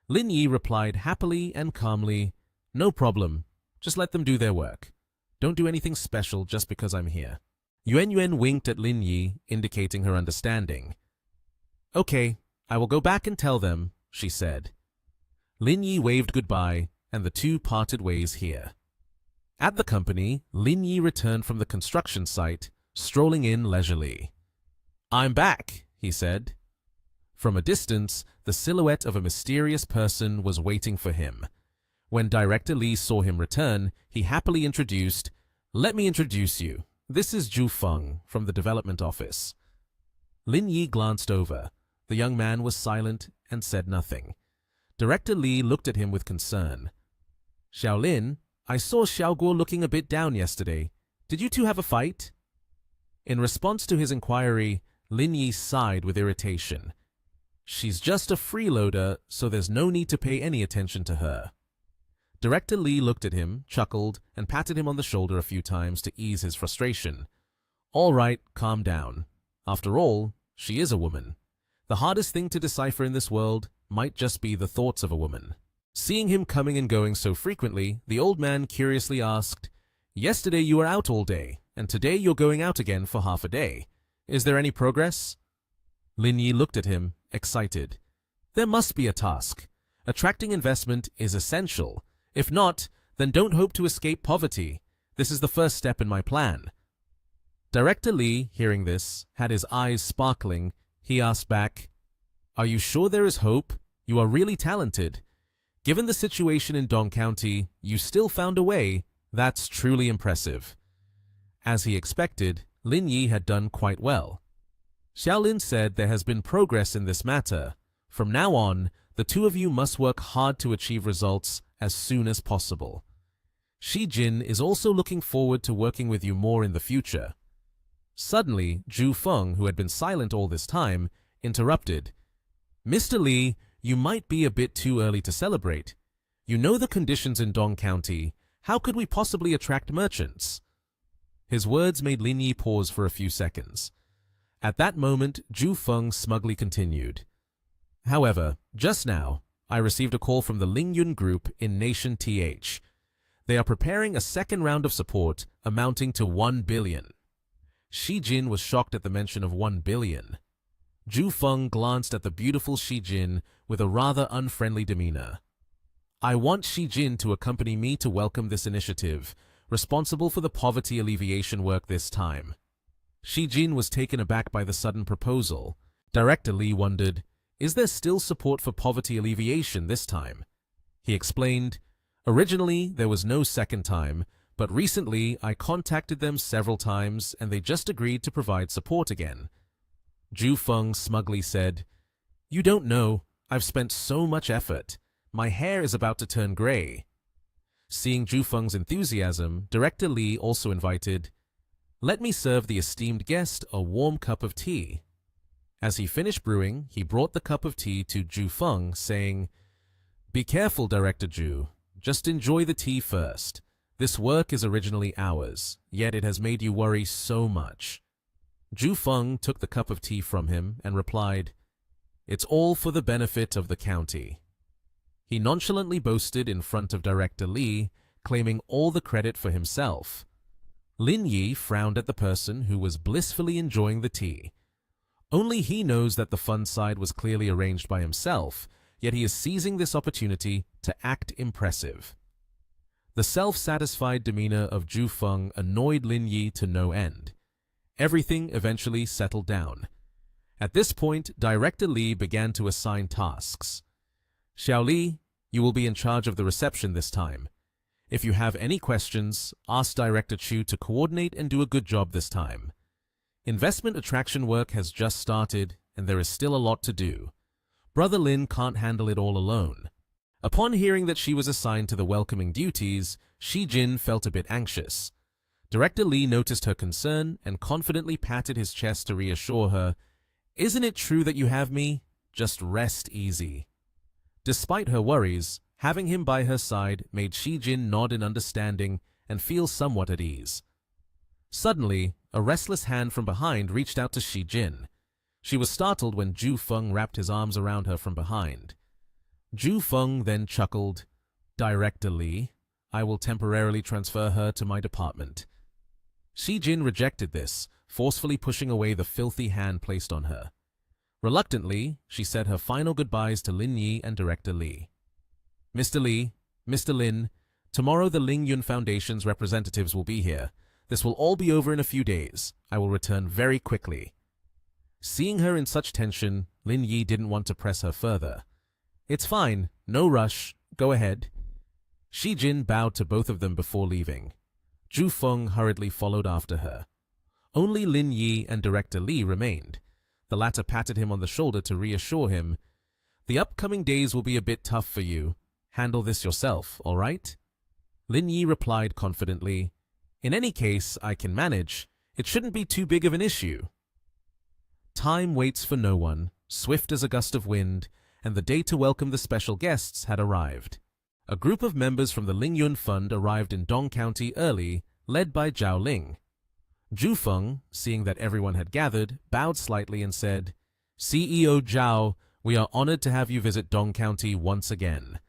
Lin Yi replied happily and calmly, "No problem, just let them do their work. Don't do anything special just because I'm here." Yuan winked at Lin Yi, indicating her understanding. "Okay, I will go back and tell them," she said. Lin Yi waved goodbye, and the two parted ways here. At the company, Lin Yi returned from the construction site, strolling in leisurely. "I'm back," he said. From a distance, the silhouette of a mysterious person was waiting for him. When Director Li saw him return, he happily introduced, "Let me introduce you. This is Zhu Feng from the development office." Lin Yi glanced over. The young man was silent and said nothing. Director Li looked at him with concern. "Xiaolin, I saw Xiaoguo looking a bit down yesterday. Did you two have a fight?" In response to his inquiry, Lin Yi sighed with irritation. "She's just a freeloader, so there's no need to pay any attention to her." Director Li looked at him, chuckled, and patted him on the shoulder a few times to ease his frustration. "All right, calm down. After all, she is a woman. The hardest thing to decipher in this world might just be the thoughts of a woman." Seeing him coming and going so frequently, the old man curiously asked, "Yesterday you were out all day, and today you're going out again for half a day. Is there any progress?" Lin Yi looked at him, excited. "There must be a task. Attracting investment is essential. If not, then don't hope to escape poverty. This is the first step in my plan." Director Li, hearing this, had his eyes sparkling. He asked back, "Are you sure there is hope? You are really talented. Given the situation in Dong County, you still found a way. That's truly impressive." As he expected, Lin Yi had done quite well. Xiaolin said there has been progress in this matter. From now on, the two of you must work hard to achieve results as soon as possible. Shi Jin is also looking forward to working with you more in the future. Suddenly, Zhu Feng, who had been silent all this time, interrupted. "Mr. Li, you might be a bit too early to celebrate. You know the conditions in Dong County. How could we possibly attract merchants?" His words made Lin Yi pause for a few seconds. At that moment, Zhu Feng smugly continued. "However, just now, I received a call from the Lingyun Group in Nation TH. They are preparing a second round of support amounting to 1 billion. Shi Jin was shocked at the mention of 1 billion. Zhu Feng glanced at the beautiful Shi Jin with a rather unfriendly demeanor. "I want Shi Jin to accompany me to welcome this initiative, responsible for the poverty alleviation work this time." Shi Jin was taken aback by the sudden proposal. Director Li wondered, is there still support for poverty alleviation this time? He explained, "Originally, there was no second time, but recently I contacted them several times and they just agreed to provide support again." Zhu Feng smugly said, "You don't know, I've spent so much effort. My hair is about to turn gray. Seeing Zhu Feng's enthusiasm, Director Li also invited, "Let me serve the esteemed guest a warm cup of tea." As he finished brewing, he brought the cup of tea to Zhu Feng, saying, "Be careful, Director Zhu. Just enjoy the tea first. This work is originally ours, yet it has made you worry so much." Zhu Feng took the cup of tea from him and replied, "It's all for the benefit of the county." He nonchalantly boasted in front of Director Li, claiming all the credit for himself. Lin Yi frowned at the person who was blissfully enjoying the tea. Only he knows that the fun side was clearly arranged by himself, yet he is seizing this opportunity to act impressive. The self-satisfied demeanor of Zhu Feng annoyed Lin Yi to no end. Everything eventually settled down. At this point, Director Li began to assign tasks. "Xiao Li, you will be in charge of the reception this time. If you have any questions, ask Director Chu to coordinate and do a good job this time. Investment attraction work has just started, and there is still a lot to do. Brother Lin can't handle it all alone." Upon hearing that she was assigned to the welcoming duties, Shi Jin felt a bit anxious. Director Li noticed her concern and confidently patted his chest to reassure her, "Isn't it true that you have me? Just rest easy." Despite her worries, having him by her side made Shi Jin nod in understanding and feel somewhat at ease. Suddenly, a restless hand from behind reached out to Shi Jin. She was startled when Zhu Feng wrapped his arms around her from behind. Zhu Feng then chuckled, "Director Li, I will temporarily transfer her to my department." Shi Jin rejected this, forcefully pushing away the filthy hand placed on her. Reluctantly, she said her final goodbyes to Lin Yi and Director Li. "Mr. Li, Mr. Lin, tomorrow the Ling Yun Foundation's representatives will be here. This will all be over in a few days. I will return very quickly." Seeing her in such tension, Lin Yi didn't want to press her further. "It's fine, no rush, go ahead." Shi Jin bowed to both of them before leaving. Zhu Feng hurriedly followed after her. Only Lin Yi and Director Li remained. The latter patted him on the shoulder to reassure him, "The upcoming days will be a bit tough for you. Handle this yourself, all right?" Lin Yi replied confidently, "In any case, I can manage. It shouldn't be too big of an issue." Time waits for no one, swift as a gust of wind, and the day to welcome the special guests had arrived. A group of members from the Ling Yun Fund arrived in Dong County early, led by Zhao Ling. Zhu Feng, seeing that everyone had gathered, bowed slightly and said, "CEO Zhao, we are honored to have you visit Dong County once again."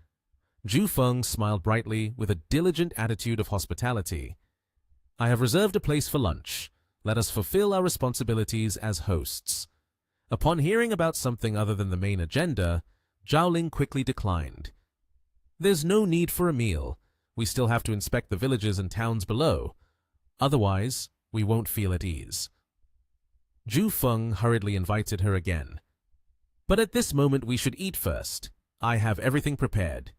Zhu Feng smiled brightly with a diligent attitude of hospitality. "I have reserved a place for lunch. Let us fulfill our responsibilities as hosts." Upon hearing about something other than the main agenda, Zhao Ling quickly declined. "There's no need for a meal. We still have to inspect the villages and towns below. Otherwise, we won't feel at ease." Zhu Feng hurriedly invited her again. "But at this moment we should eat first. I have everything prepared."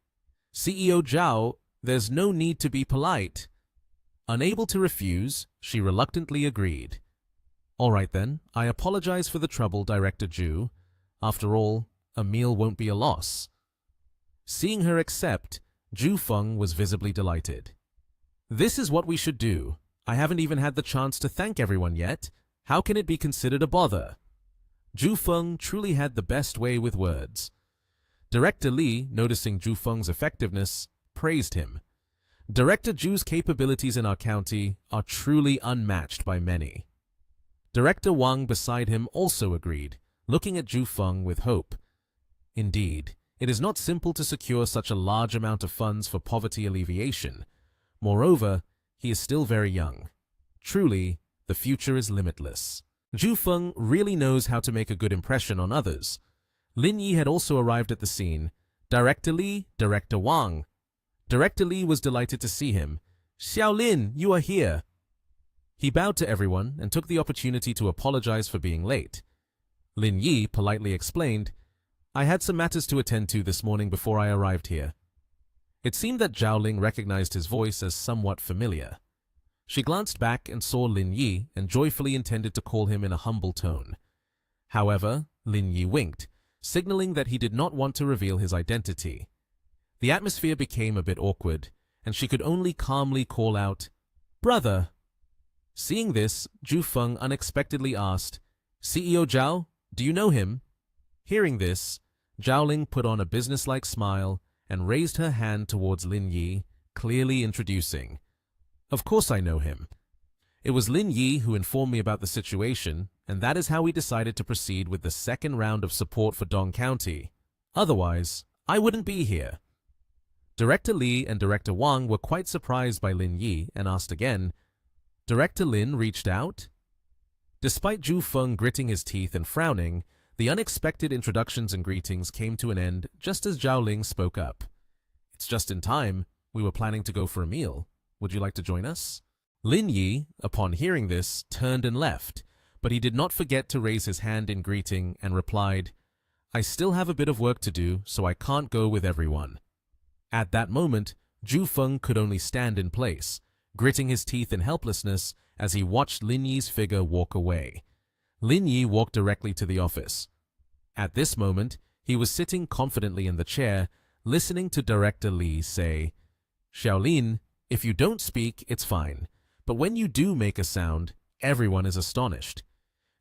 "CEO Zhao, there's no need to be polite." Unable to refuse, she reluctantly agreed. "All right then, I apologize for the trouble, Director Zhu. After all, a meal won't be a loss." Seeing her accept, Zhu Feng was visibly delighted. "This is what we should do. I haven't even had the chance to thank everyone yet. How can it be considered a bother?" Zhu Feng truly had the best way with words. Director Li, noticing Zhu Feng's effectiveness, praised him. Director Zhu's capabilities in our county are truly unmatched by many. Director Wang beside him also agreed, looking at Zhu Feng with hope. Indeed, it is not simple to secure such a large amount of funds for poverty alleviation. Moreover, he is still very young. Truly, the future is limitless. Zhu Feng really knows how to make a good impression on others. Lin Yi had also arrived at the scene. "Director Li, Director Wang." Director Li was delighted to see him. "Xiao Lin, you are here." He bowed to everyone and took the opportunity to apologize for being late. Lin Yi politely explained, "I had some matters to attend to this morning before I arrived here." It seemed that Zhao Ling recognized his voice as somewhat familiar. She glanced back and saw Lin Yi and joyfully intended to call him in a humble tone. However, Lin Yi winked, signaling that he did not want to reveal his identity. The atmosphere became a bit awkward, and she could only calmly call out, "Brother." Seeing this, Zhu Feng unexpectedly asked, "CEO Zhao, do you know him?" Hearing this, Zhao Ling put on a businesslike smile and raised her hand towards Lin Yi, clearly introducing, "Of course I know him. It was Lin Yi who informed me about the situation, and that is how we decided to proceed with the second round of support for Dong County. Otherwise, I wouldn't be here." Director Li and Director Wang were quite surprised by Lin Yi and asked again, "Director Lin reached out?" Despite Zhu Feng gritting his teeth and frowning, the unexpected introductions and greetings came to an end just as Zhao Ling spoke up. "It's just in time. We were planning to go for a meal. Would you like to join us?" Lin Yi, upon hearing this, turned and left, but he did not forget to raise his hand in greeting and replied, "I still have a bit of work to do, so I can't go with everyone." At that moment, Zhu Feng could only stand in place, gritting his teeth in helplessness as he watched Lin Yi's figure walk away. Lin Yi walked directly to the office. At this moment, he was sitting confidently in the chair, listening to Director Li say, "Xiaolin, if you don't speak, it's fine. But when you do make a sound, everyone is astonished.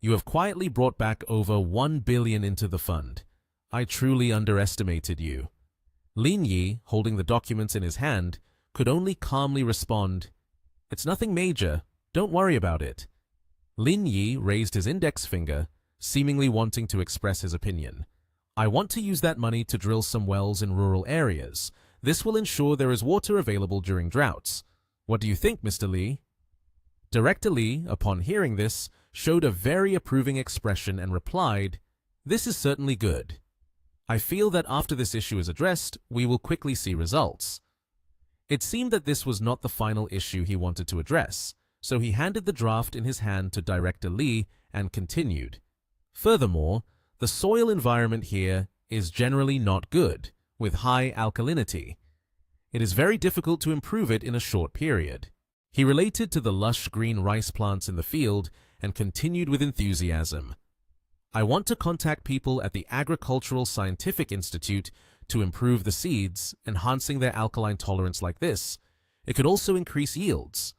You have quietly brought back over 1 billion into the fund. I truly underestimated you." Lin Yi, holding the documents in his hand, could only calmly respond, "It's nothing major. Don't worry about it." Lin Yi raised his index finger, seemingly wanting to express his opinion. "I want to use that money to drill some wells in rural areas. This will ensure there is water available during droughts. What do you think, Mr. Li?" Director Li, upon hearing this, showed a very approving expression and replied, "This is certainly good. I feel that after this issue is addressed, we will quickly see results." It seemed that this was not the final issue he wanted to address, so he handed the draft in his hand to Director Li and continued. "Furthermore, the soil environment here is generally not good, with high alkalinity. It is very difficult to improve it in a short period." He related to the lush green rice plants in the field and continued with enthusiasm. "I want to contact people at the Agricultural Scientific Institute to improve the seeds, enhancing their alkaline tolerance like this. It could also increase yields."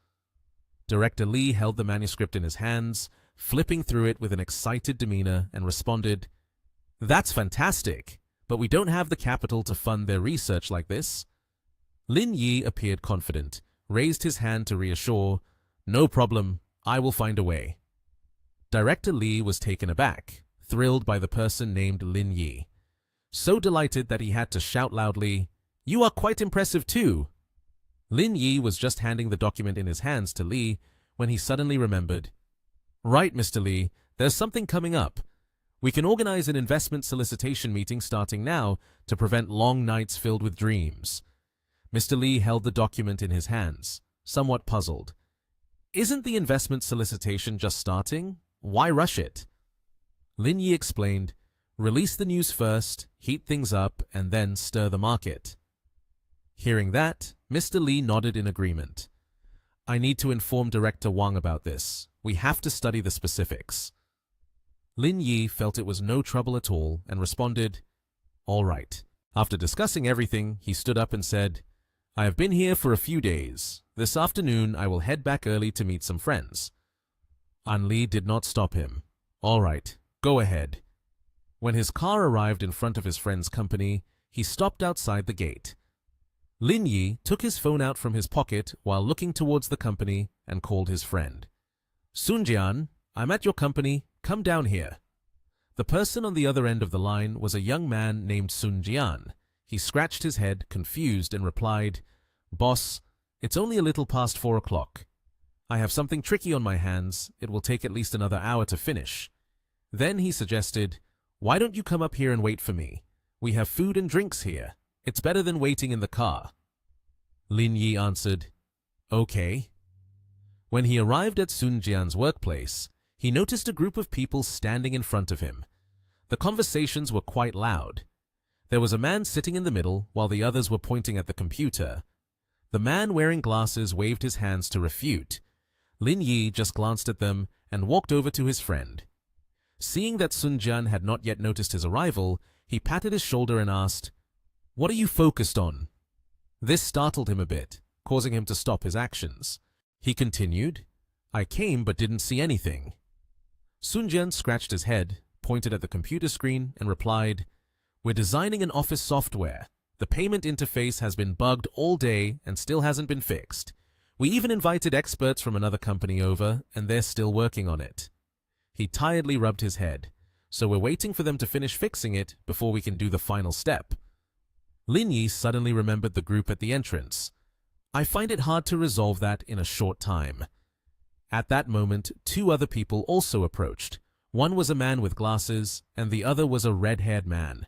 Director Li held the manuscript in his hands, flipping through it with an excited demeanor, and responded, "That's fantastic, but we don't have the capital to fund their research like this." Lin Yi appeared confident, raised his hand to reassure, "No problem, I will find a way." Director Li was taken aback, thrilled by the person named Lin Yi. So delighted that he had to shout loudly, "You are quite impressive too." Lin Yi was just handing the document in his hands to Li when he suddenly remembered. "Right, Mr. Li, there's something coming up. We can organize an investment solicitation meeting starting now to prevent long nights filled with dreams." Mr. Li held the document in his hands, somewhat puzzled. "Isn't the investment solicitation just starting? Why rush it?" Lin Yi explained, "Release the news first, heat things up, and then stir the market." Hearing that, Mr. Li nodded in agreement. "I need to inform Director Wang about this. We have to study the specifics." Lin Yi felt it was no trouble at all and responded, "All right." After discussing everything, he stood up and said, "I have been here for a few days. This afternoon I will head back early to meet some friends." An Li did not stop him. "All right, go ahead." When his car arrived in front of his friend's company, he stopped outside the gate. Lin Yi took his phone out from his pocket while looking towards the company and called his friend. "Sun Jian, I'm at your company. Come down here." The person on the other end of the line was a young man named Sun Jian. He scratched his head, confused, and replied, "Boss, it's only a little past 4 o'clock. I have something tricky on my hands. It will take at least another hour to finish." Then he suggested, "Why don't you come up here and wait for me? We have food and drinks here. It's better than waiting in the car." Lin Yi answered, "Okay." When he arrived at Sun Jian's workplace, he noticed a group of people standing in front of him. The conversations were quite loud. There was a man sitting in the middle while the others were pointing at the computer. The man wearing glasses waved his hands to refute. Lin Yi just glanced at them and walked over to his friend. Seeing that Sun Jian had not yet noticed his arrival, he patted his shoulder and asked, "What are you focused on? This startled him a bit, causing him to stop his actions. He continued, I came but didn't see anything. Sun Jian scratched his head, pointed at the computer screen, and replied, We're designing an office software. The payment interface has been bugged all day and still hasn't been fixed. We even invited experts from another company over, and they're still working on it. He tiredly rubbed his head. So we're waiting for them to finish fixing it before we can do the final step. Lin Yi suddenly remembered the group at the entrance. I find it hard to resolve that in a short time. At that moment, two other people also approached. One was a man with glasses, and the other was a red-haired man.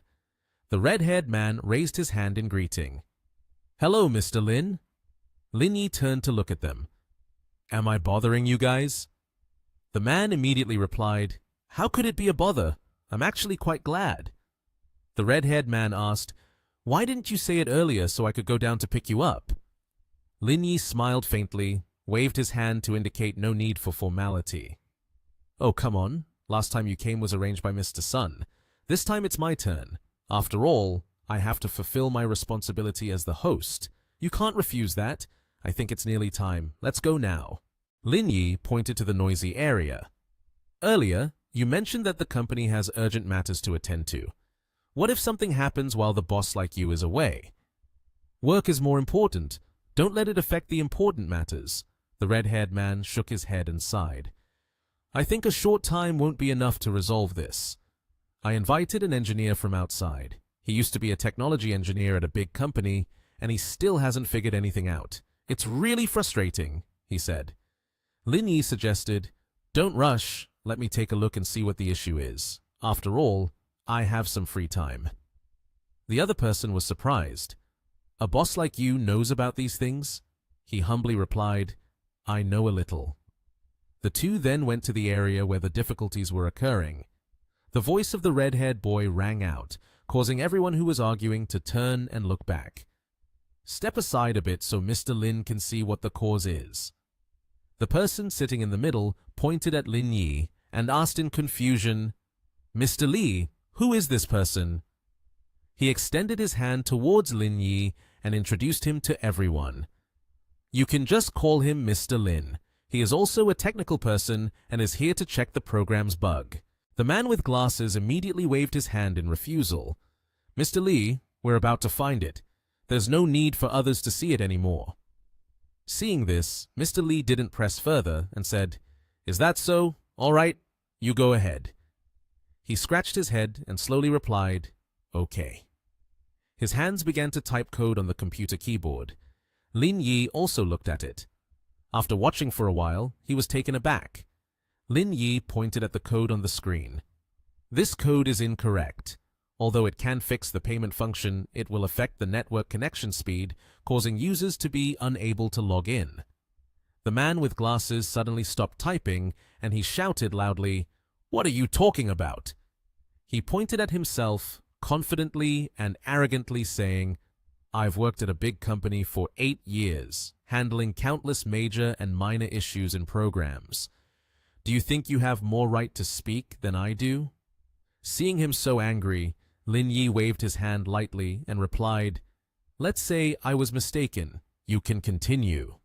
The red-haired man raised his hand in greeting. Hello, Mr. Lin. Lin Yi turned to look at them. Am I bothering you guys? The man immediately replied, How could it be a bother? I'm actually quite glad. The red-haired man asked, Why didn't you say it earlier so I could go down to pick you up? Lin Yi smiled faintly, waved his hand to indicate no need for formality. Oh, come on. Last time you came was arranged by Mr. Sun. This time it's my turn. After all, I have to fulfill my responsibility as the host. You can't refuse that. I think it's nearly time. Let's go now. Lin Yi pointed to the noisy area. Earlier, you mentioned that the company has urgent matters to attend to. What if something happens while the boss like you is away? Work is more important. Don't let it affect the important matters. The red-haired man shook his head and sighed. I think a short time won't be enough to resolve this. I invited an engineer from outside. He used to be a technology engineer at a big company, and he still hasn't figured anything out. It's really frustrating, he said. Lin Yi suggested, Don't rush. Let me take a look and see what the issue is. After all, I have some free time. The other person was surprised. A boss like you knows about these things? He humbly replied, I know a little. The two then went to the area where the difficulties were occurring. The voice of the red-haired boy rang out, causing everyone who was arguing to turn and look back. Step aside a bit so Mr. Lin can see what the cause is. The person sitting in the middle pointed at Lin Yi and asked in confusion, Mr. Li, who is this person? He extended his hand towards Lin Yi and introduced him to everyone. You can just call him Mr. Lin. He is also a technical person and is here to check the program's bug. The man with glasses immediately waved his hand in refusal. Mr. Li, we're about to find it. There's no need for others to see it anymore. Seeing this, Mr. Li didn't press further and said, Is that so? All right, you go ahead. He scratched his head and slowly replied, Okay. His hands began to type code on the computer keyboard. Lin Yi also looked at it. After watching for a while, he was taken aback. Lin Yi pointed at the code on the screen. This code is incorrect. Although it can fix the payment function, it will affect the network connection speed, causing users to be unable to log in. The man with glasses suddenly stopped typing, and he shouted loudly, What are you talking about? He pointed at himself, confidently and arrogantly saying, I've worked at a big company for 8 years, handling countless major and minor issues and programs. Do you think you have more right to speak than I do? Seeing him so angry, Lin Yi waved his hand lightly and replied, Let's say I was mistaken. You can continue.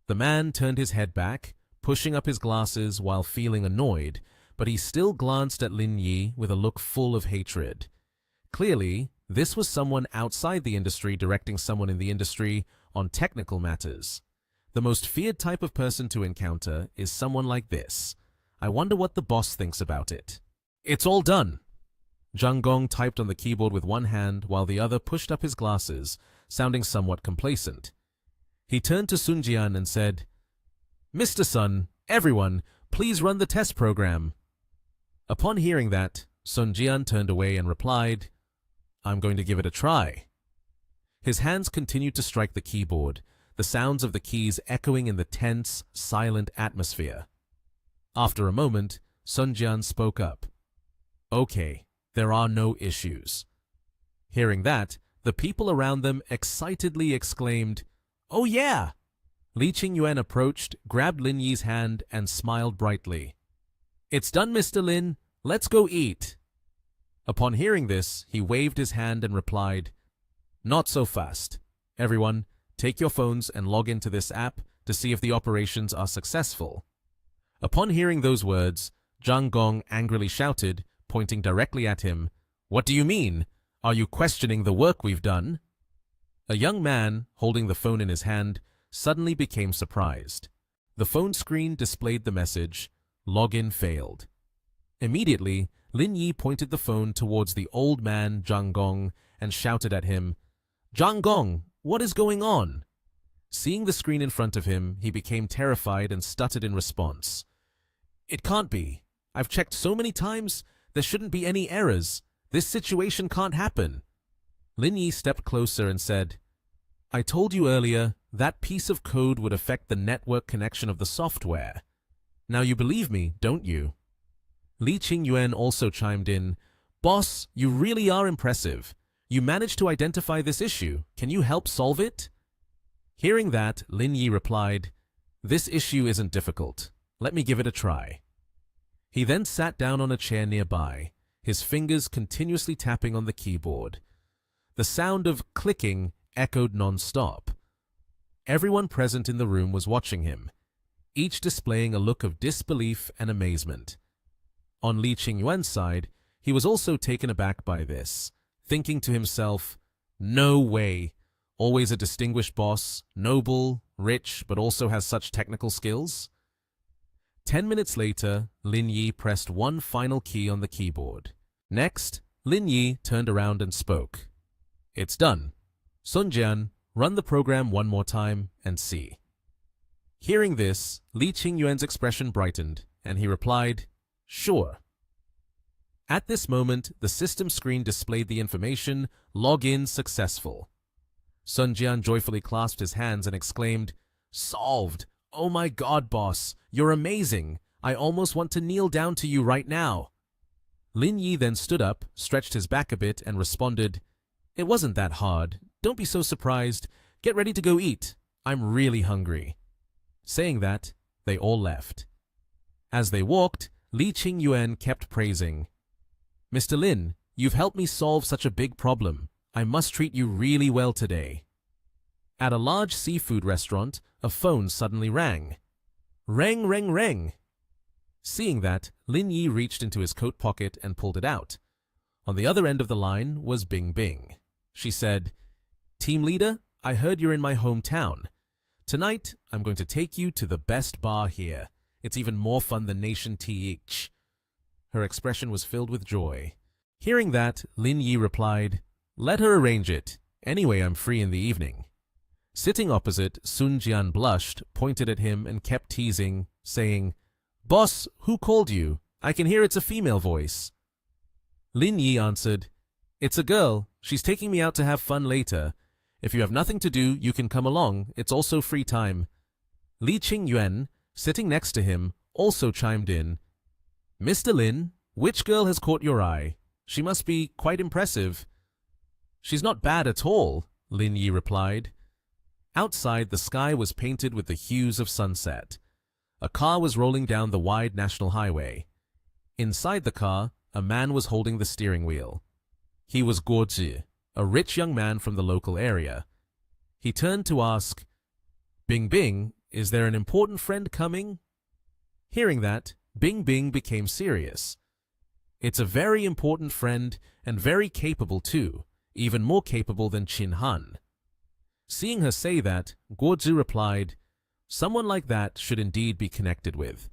The man turned his head back, pushing up his glasses while feeling annoyed, but he still glanced at Lin Yi with a look full of hatred. Clearly, this was someone outside the industry directing someone in the industry on technical matters. The most feared type of person to encounter is someone like this. I wonder what the boss thinks about it. It's all done. Zhang Gong typed on the keyboard with one hand while the other pushed up his glasses, sounding somewhat complacent. He turned to Sun Jian and said, Mr. Sun, everyone, please run the test program. Upon hearing that, Sun Jian turned away and replied, I'm going to give it a try. His hands continued to strike the keyboard, the sounds of the keys echoing in the tense, silent atmosphere. After a moment, Sun Jian spoke up. Okay, there are no issues. Hearing that, the people around them excitedly exclaimed, Oh yeah! Li Qingyuan approached, grabbed Lin Yi's hand, and smiled brightly. It's done, Mr. Lin. Let's go eat. Upon hearing this, he waved his hand and replied, Not so fast. Everyone, take your phones and log into this app to see if the operations are successful. Upon hearing those words, Zhang Gong angrily shouted, pointing directly at him, "What do you mean? Are you questioning the work we've done?" A young man, holding the phone in his hand, suddenly became surprised. The phone screen displayed the message, "Login failed." Immediately, Lin Yi pointed the phone towards the old man Zhang Gong and shouted at him, "Zhang Gong, what is going on?" Seeing the screen in front of him, he became terrified and stuttered in response. "It can't be. I've checked so many times. There shouldn't be any errors. This situation can't happen." Lin Yi stepped closer and said, "I told you earlier that piece of code would affect the network connection of the software. Now you believe me, don't you?" Li Qingyuan also chimed in, "Boss, you really are impressive. You managed to identify this issue. Can you help solve it?" Hearing that, Lin Yi replied, "This issue isn't difficult. Let me give it a try." He then sat down on a chair nearby, his fingers continuously tapping on the keyboard. The sound of clicking echoed non-stop. Everyone present in the room was watching him, each displaying a look of disbelief and amazement. On Li Qingyuan's side, he was also taken aback by this, thinking to himself, "No way! Always a distinguished boss, noble, rich, but also has such technical skills?" 10 minutes later, Lin Yi pressed one final key on the keyboard. Next, Lin Yi turned around and spoke. "It's done. Sun Jian, run the program one more time and see." Hearing this, Li Qingyuan's expression brightened, and he replied, "Sure." At this moment, the system screen displayed the information, "Login successful." Sun Jian joyfully clasped his hands and exclaimed, "Solved! Oh my God, boss! You're amazing! I almost want to kneel down to you right now." Lin Yi then stood up, stretched his back a bit, and responded, "It wasn't that hard. Don't be so surprised. Get ready to go eat. I'm really hungry." Saying that, they all left. As they walked, Li Qingyuan kept praising, "Mr. Lin, you've helped me solve such a big problem. I must treat you really well today." At a large seafood restaurant, a phone suddenly rang. Rang, rang, rang. Seeing that, Lin Yi reached into his coat pocket and pulled it out. On the other end of the line was Bing Bing. She said, "Team leader, I heard you're in my hometown. Tonight, I'm going to take you to the best bar here. It's even more fun than Nation TH." Her expression was filled with joy. Hearing that, Lin Yi replied, "Let her arrange it. Anyway, I'm free in the evening." Sitting opposite, Sun Jian blushed, pointed at him, and kept teasing, saying, "Boss, who called you? I can hear it's a female voice." Lin Yi answered, "It's a girl. She's taking me out to have fun later. If you have nothing to do, you can come along. It's also free time." Li Qingyuan, sitting next to him, also chimed in, "Mr. Lin, which girl has caught your eye? She must be quite impressive." "She's not bad at all," Lin Yi replied. Outside, the sky was painted with the hues of sunset. A car was rolling down the wide national highway. Inside the car, a man was holding the steering wheel. He was Guo Zhi, a rich young man from the local area. He turned to ask, "Bing Bing, is there an important friend coming?" Hearing that, Bing Bing became serious. "It's a very important friend and very capable too, even more capable than Qin Han." Seeing her say that, Guo Zhi replied, "Someone like that should indeed be connected with.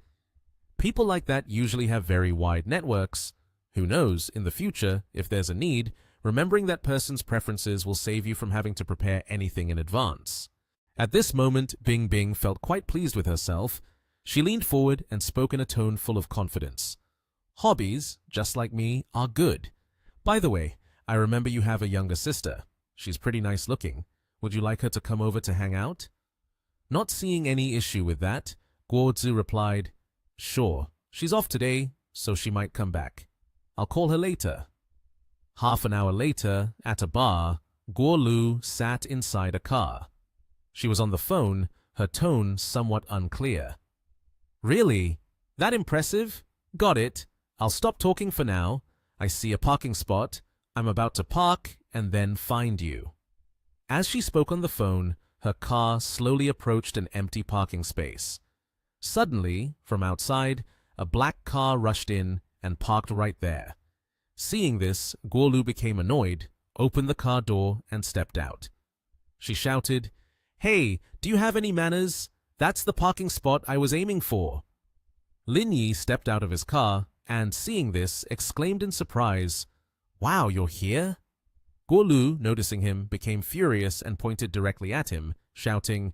People like that usually have very wide networks. Who knows, in the future, if there's a need, remembering that person's preferences will save you from having to prepare anything in advance." At this moment, Bing Bing felt quite pleased with herself. She leaned forward and spoke in a tone full of confidence. "Hobbies, just like me, are good. By the way, I remember you have a younger sister. She's pretty nice looking. Would you like her to come over to hang out?" Not seeing any issue with that, Guo Zhi replied, "Sure, she's off today, so she might come back. I'll call her later." Half an hour later, at a bar, Guo Lu sat inside a car. She was on the phone, her tone somewhat unclear. "Really? That impressive? Got it. I'll stop talking for now. I see a parking spot. I'm about to park and then find you." As she spoke on the phone, her car slowly approached an empty parking space. Suddenly, from outside, a black car rushed in and parked right there. Seeing this, Guolu became annoyed, opened the car door, and stepped out. She shouted, "Hey, do you have any manners? That's the parking spot I was aiming for." Lin Yi stepped out of his car and, seeing this, exclaimed in surprise, "Wow, you're here?" Guolu, noticing him, became furious and pointed directly at him, shouting,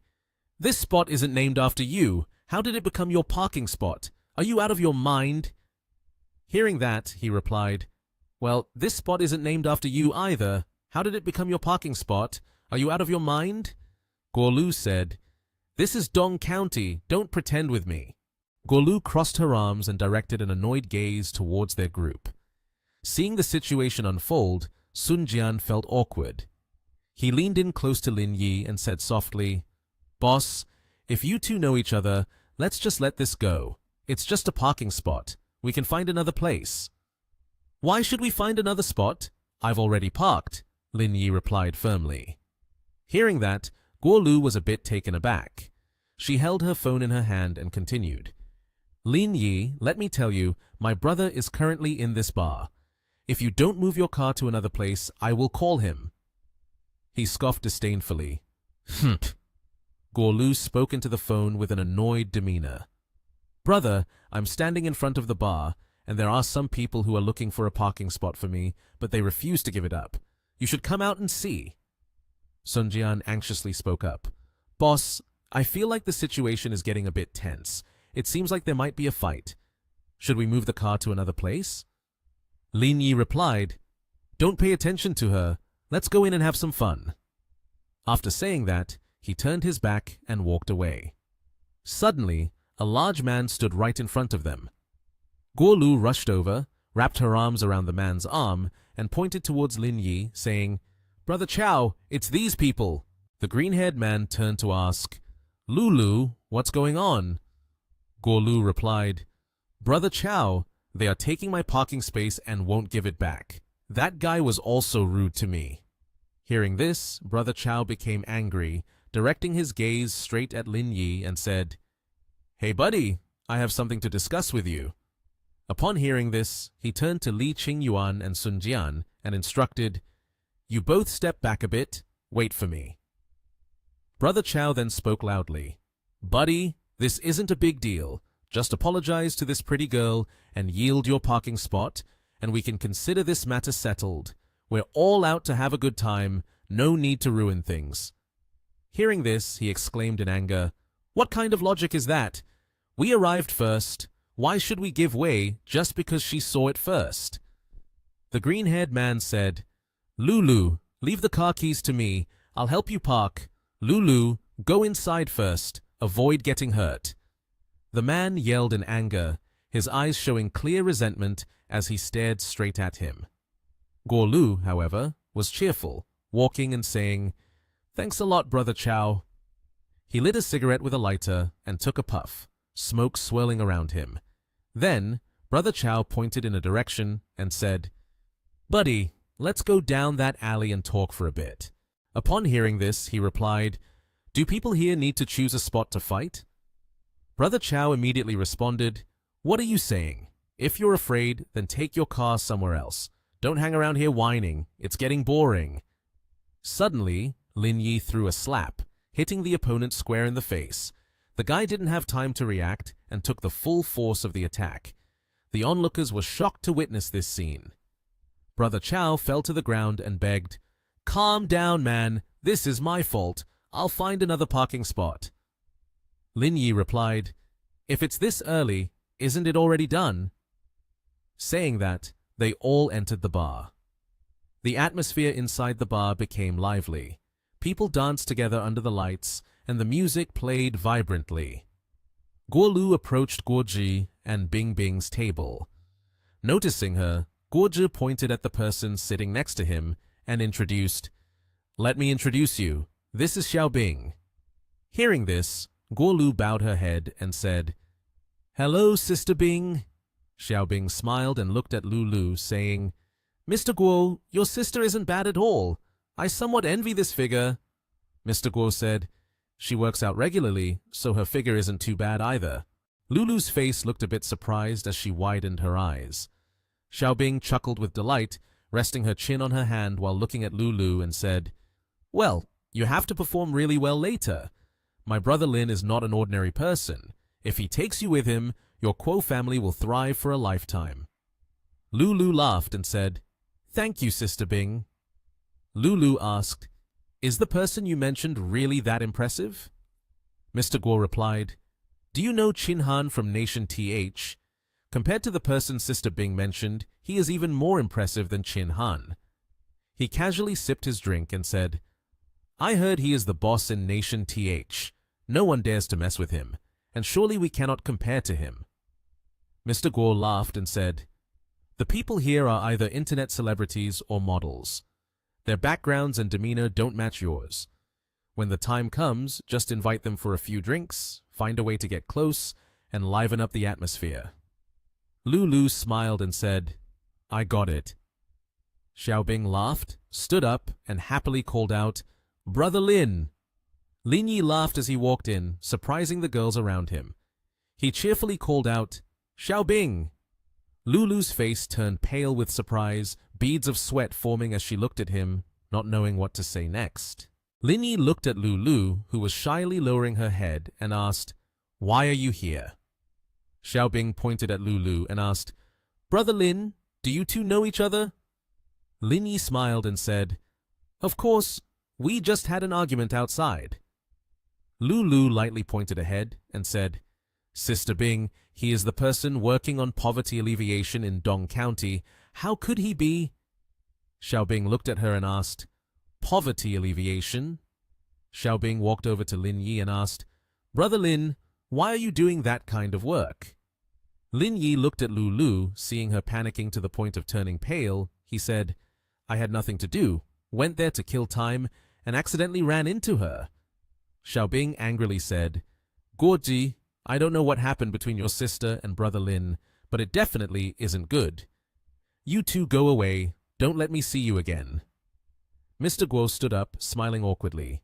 "This spot isn't named after you. How did it become your parking spot? Are you out of your mind?" Hearing that, he replied, "Well, this spot isn't named after you either. How did it become your parking spot? Are you out of your mind?" Guolu said, "This is Dong County. Don't pretend with me." Guolu crossed her arms and directed an annoyed gaze towards their group. Seeing the situation unfold, Sun Jian felt awkward. He leaned in close to Lin Yi and said softly, "Boss, if you two know each other, let's just let this go. It's just a parking spot. We can find another place." "Why should we find another spot? I've already parked," Lin Yi replied firmly. Hearing that, Guolu was a bit taken aback. She held her phone in her hand and continued, "Lin Yi, let me tell you, my brother is currently in this bar. If you don't move your car to another place, I will call him." He scoffed disdainfully. "Humph." Guolu spoke into the phone with an annoyed demeanor. "Brother, I'm standing in front of the bar, and there are some people who are looking for a parking spot for me, but they refuse to give it up. You should come out and see." Sun Jian anxiously spoke up. "Boss, I feel like the situation is getting a bit tense. It seems like there might be a fight. Should we move the car to another place?" Lin Yi replied, "Don't pay attention to her. Let's go in and have some fun." After saying that, he turned his back and walked away. Suddenly, a large man stood right in front of them. Guolu rushed over, wrapped her arms around the man's arm, and pointed towards Lin Yi, saying, "Brother Chow, it's these people." The green-haired man turned to ask, "Lulu, what's going on?" Guolu replied, "Brother Chow, they are taking my parking space and won't give it back. That guy was also rude to me." Hearing this, Brother Chow became angry, directing his gaze straight at Lin Yi and said, "Hey buddy, I have something to discuss with you." Upon hearing this, he turned to Li Qingyuan and Sun Jian and instructed, "You both step back a bit, wait for me." Brother Chow then spoke loudly, "Buddy, this isn't a big deal. Just apologize to this pretty girl and yield your parking spot, and we can consider this matter settled. We're all out to have a good time, no need to ruin things." Hearing this, he exclaimed in anger, "What kind of logic is that? We arrived first. Why should we give way just because she saw it first?" The green-haired man said, "Lulu, leave the car keys to me. I'll help you park. Lulu, go inside first. Avoid getting hurt." The man yelled in anger, his eyes showing clear resentment as he stared straight at him. Guolu, however, was cheerful, walking and saying, "Thanks a lot, Brother Chow." He lit a cigarette with a lighter and took a puff, smoke swirling around him. Then, Brother Chow pointed in a direction and said, "Buddy, let's go down that alley and talk for a bit." Upon hearing this, he replied, "Do people here need to choose a spot to fight?" Brother Chow immediately responded, "What are you saying? If you're afraid, then take your car somewhere else. Don't hang around here whining. It's getting boring." Suddenly, Lin Yi threw a slap, hitting the opponent square in the face. The guy didn't have time to react and took the full force of the attack. The onlookers were shocked to witness this scene. Brother Chow fell to the ground and begged, "Calm down, man. This is my fault. I'll find another parking spot." Lin Yi replied, "If it's this early, isn't it already done?" Saying that, they all entered the bar. The atmosphere inside the bar became lively. People danced together under the lights, and the music played vibrantly. Guolu approached Guoji and Bingbing's table. Noticing her, Guoji pointed at the person sitting next to him and introduced, "Let me introduce you. This is Xiaobing." Hearing this, Guolu bowed her head and said, "Hello, Sister Bing." Xiaobing smiled and looked at Lulu, saying, "Mr. Guo, your sister isn't bad at all. I somewhat envy this figure. Mr. Guo said, "She works out regularly, so her figure isn't too bad either." Lulu's face looked a bit surprised as she widened her eyes. Xiaobing chuckled with delight, resting her chin on her hand while looking at Lulu, and said, "Well, you have to perform really well later. My brother Lin is not an ordinary person. If he takes you with him, your Kuo family will thrive for a lifetime." Lulu laughed and said, "Thank you, Sister Bing." Lulu asked, "Is the person you mentioned really that impressive?" Mr. Guo replied, "Do you know Qin Han from Nation TH? Compared to the person Sister Bing mentioned, he is even more impressive than Qin Han." He casually sipped his drink and said, "I heard he is the boss in Nation TH. No one dares to mess with him, and surely we cannot compare to him." Mr. Guo laughed and said, "The people here are either internet celebrities or models. Their backgrounds and demeanor don't match yours. When the time comes, just invite them for a few drinks, find a way to get close, and liven up the atmosphere." Lulu smiled and said, "I got it." Xiaobing laughed, stood up, and happily called out, "Brother Lin!" Lin Yi laughed as he walked in, surprising the girls around him. He cheerfully called out, "Xiaobing!" Lulu's face turned pale with surprise, beads of sweat forming as she looked at him, not knowing what to say next. Lin Yi looked at Lulu, who was shyly lowering her head, and asked, "Why are you here?" Xiaobing pointed at Lulu and asked, "Brother Lin, do you two know each other?" Lin Yi smiled and said, "Of course, we just had an argument outside." Lulu lightly pointed ahead and said, "Sister Bing, he is the person working on poverty alleviation in Dong County. How could he be?" Xiaobing looked at her and asked, "Poverty alleviation?" Xiaobing walked over to Lin Yi and asked, "Brother Lin, why are you doing that kind of work?" Lin Yi looked at Lulu, seeing her panicking to the point of turning pale. He said, "I had nothing to do, went there to kill time, and accidentally ran into her." Xiaobing angrily said, "Guoji, I don't know what happened between your sister and Brother Lin, but it definitely isn't good. You two go away, don't let me see you again." Mr. Guo stood up, smiling awkwardly.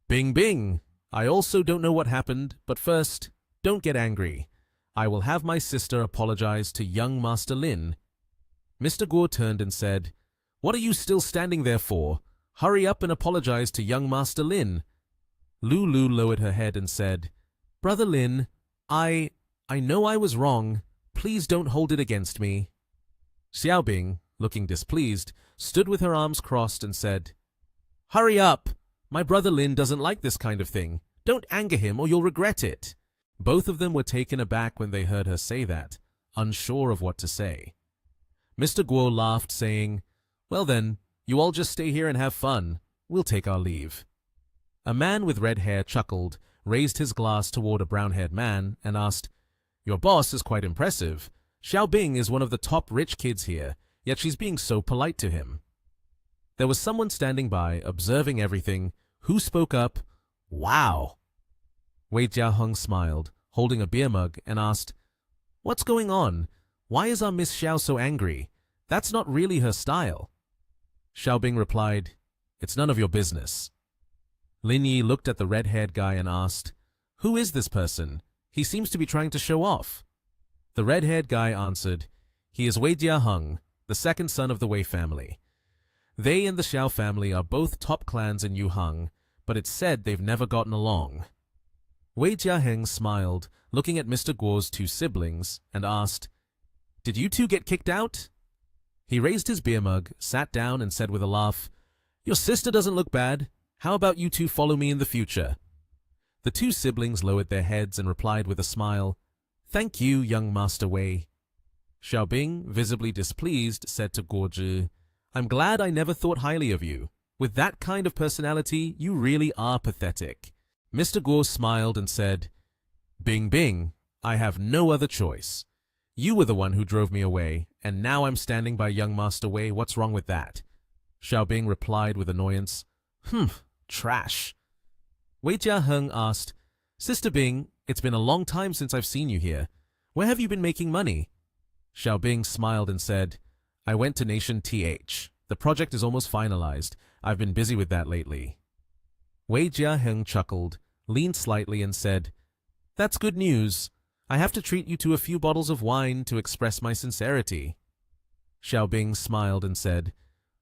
"Bing Bing, I also don't know what happened, but first, don't get angry. I will have my sister apologize to young Master Lin." Mr. Guo turned and said, "What are you still standing there for? Hurry up and apologize to young Master Lin." Lulu lowered her head and said, "Brother Lin, I know I was wrong. Please don't hold it against me." Xiaobing, looking displeased, stood with her arms crossed and said, "Hurry up! My brother Lin doesn't like this kind of thing. Don't anger him or you'll regret it." Both of them were taken aback when they heard her say that, unsure of what to say. Mr. Guo laughed, saying, "Well then, you all just stay here and have fun. We'll take our leave." A man with red hair chuckled, raised his glass toward a brown-haired man, and asked, "Your boss is quite impressive. Xiaobing is one of the top rich kids here, yet she's being so polite to him." There was someone standing by, observing everything, who spoke up, "Wow!" Wei Jiaheng smiled, holding a beer mug, and asked, "What's going on? Why is our Miss Xiao so angry? That's not really her style." Xiaobing replied, "It's none of your business." Lin Yi looked at the red-haired guy and asked, "Who is this person? He seems to be trying to show off." The red-haired guy answered, "He is Wei Jiaheng, the second son of the Wei family. They and the Xiao family are both top clans in Yuhang, but it's said they've never gotten along." Wei Jiaheng smiled, looking at Mr. Guo's two siblings, and asked, "Did you two get kicked out?" He raised his beer mug, sat down, and said with a laugh, "Your sister doesn't look bad. How about you two follow me in the future?" The two siblings lowered their heads and replied with a smile, "Thank you, young Master Wei." Xiaobing, visibly displeased, said to Guozhi, "I'm glad I never thought highly of you. With that kind of personality, you really are pathetic." Mr. Guo smiled and said, "Bing Bing, I have no other choice. You were the one who drove me away, and now I'm standing by young Master Wei. What's wrong with that?" Xiaobing replied with annoyance, Trash." Wei Jiaheng asked, "Sister Bing, it's been a long time since I've seen you here. Where have you been making money?" Xiaobing smiled and said, "I went to Nation TH. The project is almost finalized. I've been busy with that lately." Wei Jiaheng chuckled, leaned slightly and said, "That's good news. I have to treat you to a few bottles of wine to express my sincerity." Xiaobing smiled and said,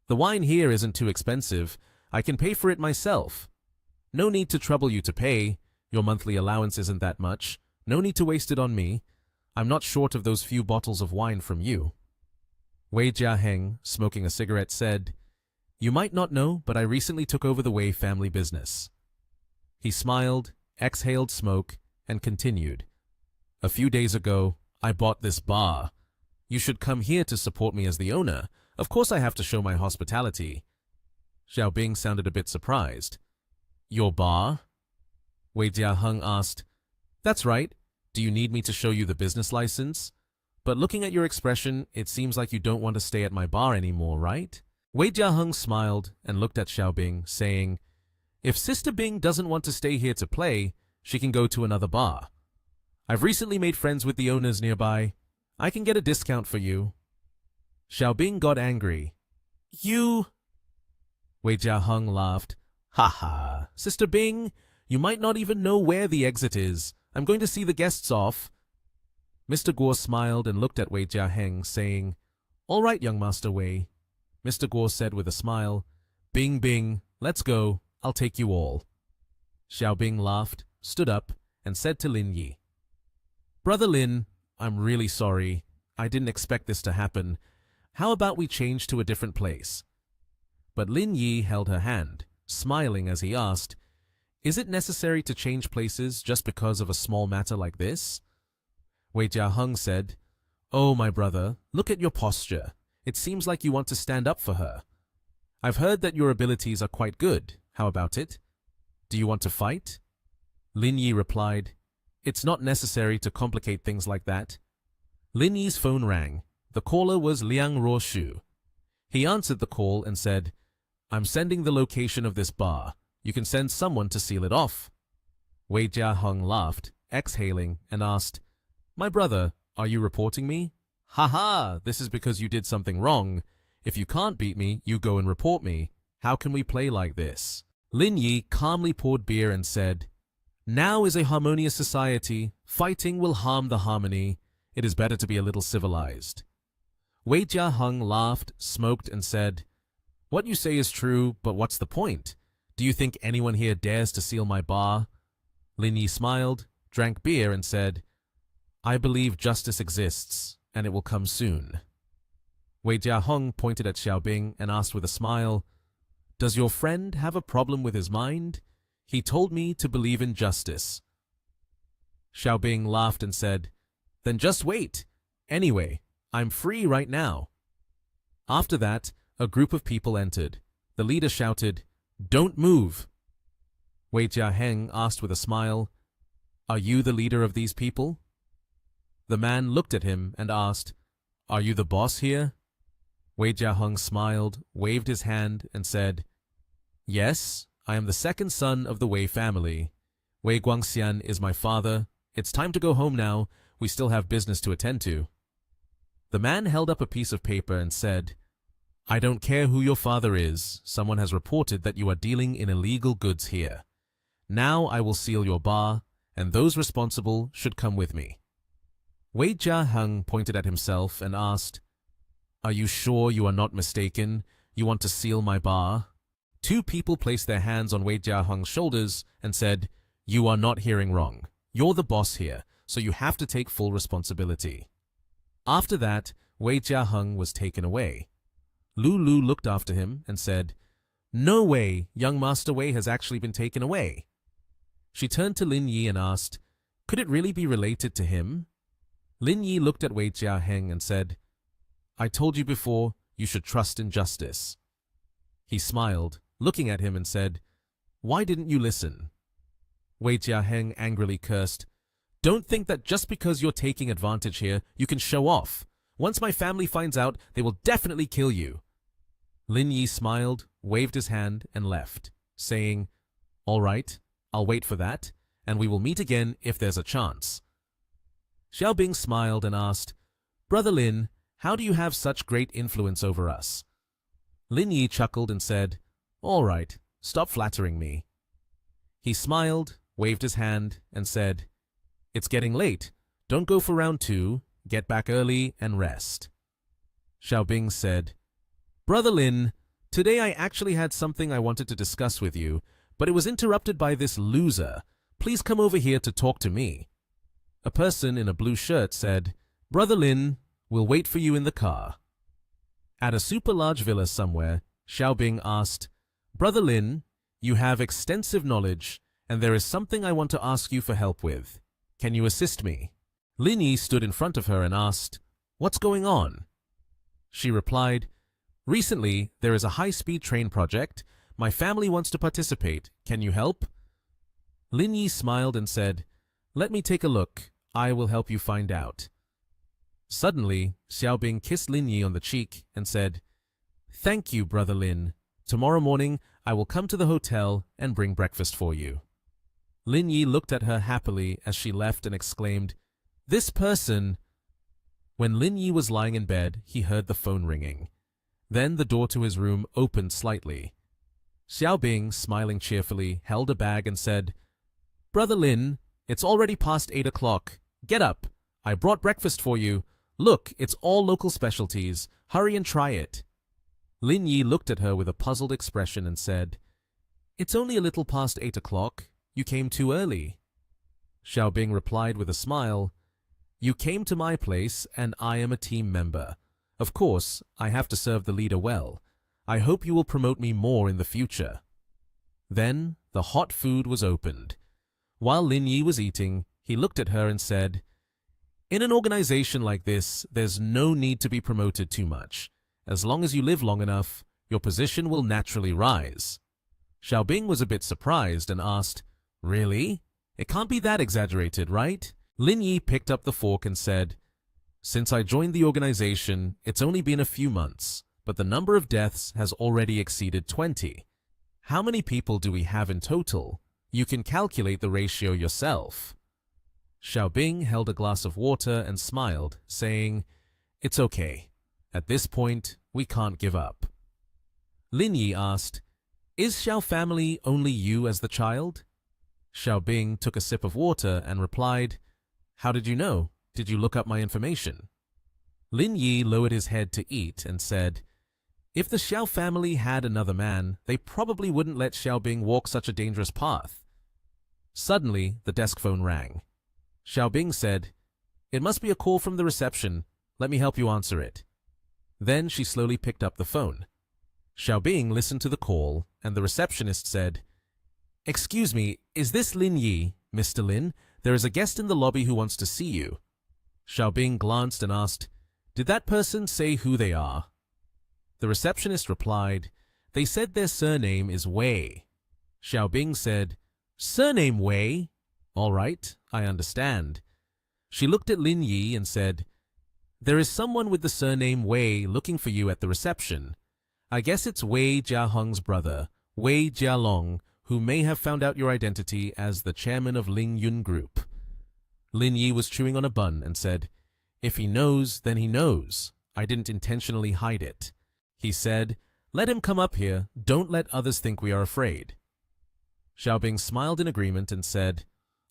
"The wine here isn't too expensive. I can pay for it myself. No need to trouble you to pay. Your monthly allowance isn't that much. No need to waste it on me. I'm not short of those few bottles of wine from you." Wei Jiaheng, smoking a cigarette, said, "You might not know, but I recently took over the Wei family business." He smiled, exhaled smoke, and continued, "A few days ago, I bought this bar. You should come here to support me as the owner. Of course I have to show my hospitality." Xiaobing sounded a bit surprised. "Your bar?" Wei Jiaheng asked. "That's right. Do you need me to show you the business license? But looking at your expression, it seems like you don't want to stay at my bar anymore, right?" Wei Jiaheng smiled and looked at Xiaobing, saying, "If Sister Bing doesn't want to stay here to play, she can go to another bar. I've recently made friends with the owners nearby. I can get a discount for you." Xiaobing got angry. "You—" Wei Jiaheng laughed. "Ha ha, Sister Bing, you might not even know where the exit is. I'm going to see the guests off." Mr. Guo smiled and looked at Wei Jiaheng, saying, "All right, young Master Wei." Mr. Guo said with a smile, "Bing Bing, let's go. I'll take you all." Xiaobing laughed, stood up, and said to Lin Yi, "Brother Lin, I'm really sorry. I didn't expect this to happen. How about we change to a different place?" But Lin Yi held her hand, smiling as he asked, "Is it necessary to change places just because of a small matter like this?" Wei Jiaheng said, "Oh, my brother, look at your posture. It seems like you want to stand up for her. I've heard that your abilities are quite good. How about it? Do you want to fight?" Lin Yi replied, "It's not necessary to complicate things like that." Lin Yi's phone rang. The caller was Liang Ruoshu. He answered the call and said, "I'm sending the location of this bar. You can send someone to seal it off." Wei Jiaheng laughed, exhaling, and asked, "My brother, are you reporting me?" "Ha ha, this is because you did something wrong. If you can't beat me, you go and report me. How can we play like this?" Lin Yi calmly poured beer and said, "Now is a harmonious society. Fighting will harm the harmony. It is better to be a little civilized." Wei Jiaheng laughed, smoked, and said, "What you say is true, but what's the point? Do you think anyone here dares to seal my bar?" Lin Yi smiled, drank beer, and said, "I believe justice exists, and it will come soon." Wei Jiaheng pointed at Xiaobing and asked with a smile, "Does your friend have a problem with his mind? He told me to believe in justice." Xiaobing laughed and said, "Then just wait. Anyway, I'm free right now." After that, a group of people entered. The leader shouted, "Don't move." Wei Jiaheng asked with a smile, "Are you the leader of these people?" The man looked at him and asked, "Are you the boss here?" Wei Jiaheng smiled, waved his hand, and said, "Yes, I am the second son of the Wei family. Wei Guangxian is my father. It's time to go home now. We still have business to attend to." The man held up a piece of paper and said, "I don't care who your father is. Someone has reported that you are dealing in illegal goods here. Now I will seal your bar, and those responsible should come with me." Wei Jiaheng pointed at himself and asked, "Are you sure you are not mistaken? You want to seal my bar?" Two people placed their hands on Wei Jiaheng's shoulders and said, "You are not hearing wrong. You're the boss here, so you have to take full responsibility." After that, Wei Jiaheng was taken away. Lu looked after him and said, "No way, young Master Wei has actually been taken away." She turned to Lin Yi and asked, "Could it really be related to him?" Lin Yi looked at Wei Jiaheng and said, "I told you before, you should trust in justice." He smiled, looking at him, and said, "Why didn't you listen?" Wei Jiaheng angrily cursed, "Don't think that just because you're taking advantage here, you can show off. Once my family finds out, they will definitely kill you." Lin Yi smiled, waved his hand, and left, saying, "All right, I'll wait for that, and we will meet again if there's a chance." Xiaobing smiled and asked, "Brother Lin, how do you have such great influence over us?" Lin Yi chuckled and said, "All right, stop flattering me." He smiled, waved his hand, and said, "It's getting late. Don't go for round 2. Get back early and rest." Xiaobing said, "Brother Lin, today I actually had something I wanted to discuss with you, but it was interrupted by this loser. Please come over here to talk to me." A person in a blue shirt said, "Brother Lin, we'll wait for you in the car." At a super large villa somewhere, Xiaobing asked, "Brother Lin, you have extensive knowledge, and there is something I want to ask you for help with. Can you assist me?" Lin Yi stood in front of her and asked, "What's going on?" She replied, "Recently, there is a high-speed train project. My family wants to participate. Can you help?" Lin Yi smiled and said, "Let me take a look. I will help you find out." Suddenly, Xiaobing kissed Lin Yi on the cheek and said, "Thank you, Brother Lin. Tomorrow morning, I will come to the hotel and bring breakfast for you." Lin Yi looked at her happily as she left and exclaimed, "This person—" When Lin Yi was lying in bed, he heard the phone ringing. Then the door to his room opened slightly. Xiaobing, smiling cheerfully, held a bag and said, "Brother Lin, it's already past 8 o'clock. Get up. I brought breakfast for you. Look, it's all local specialties. Hurry and try it." Lin Yi looked at her with a puzzled expression and said, "It's only a little past 8 o'clock. You came too early." Xiaobing replied with a smile, "You came to my place and I am a team member. Of course, I have to serve the leader well. I hope you will promote me more in the future." Then the hot food was opened. While Lin Yi was eating, he looked at her and said, "In an organization like this, there's no need to be promoted too much. As long as you live long enough, your position will naturally rise." Xiaobing was a bit surprised and asked, "Really? It can't be that exaggerated, right?" Lin Yi picked up the fork and said, "Since I joined the organization, it's only been a few months, but the number of deaths has already exceeded 20. How many people do we have in total? You can calculate the ratio yourself." Xiaobing held a glass of water and smiled, saying, "It's okay. At this point, we can't give up." Lin Yi asked, "Is Xiao family only you as the child?" Xiaobing took a sip of water and replied, "How did you know? Did you look up my information?" Lin Yi lowered his head to eat and said, "If the Xiao family had another man, they probably wouldn't let Xiaobing walk such a dangerous path." Suddenly, the desk phone rang. Xiaobing said, "It must be a call from the reception. Let me help you answer it." Then she slowly picked up the phone. Xiaobing listened to the call, and the receptionist said, "Excuse me, is this Lin Yi, Mr. Lin? There is a guest in the lobby who wants to see you." Xiaobing glanced and asked, "Did that person say who they are?" The receptionist replied, "They said their surname is Wei." Xiaobing said, "Surname Wei? All right, I understand." She looked at Lin Yi and said, "There is someone with the surname Wei looking for you at the reception. I guess it's Wei Jiahong's brother, Wei Jialong, who may have found out your identity as the chairman of Ling Yun Group." Lin Yi was chewing on a bun and said, "If he knows, then he knows. I didn't intentionally hide it." He said, "Let him come up here. Don't let others think we are afraid." Xiaobing smiled in agreement and said,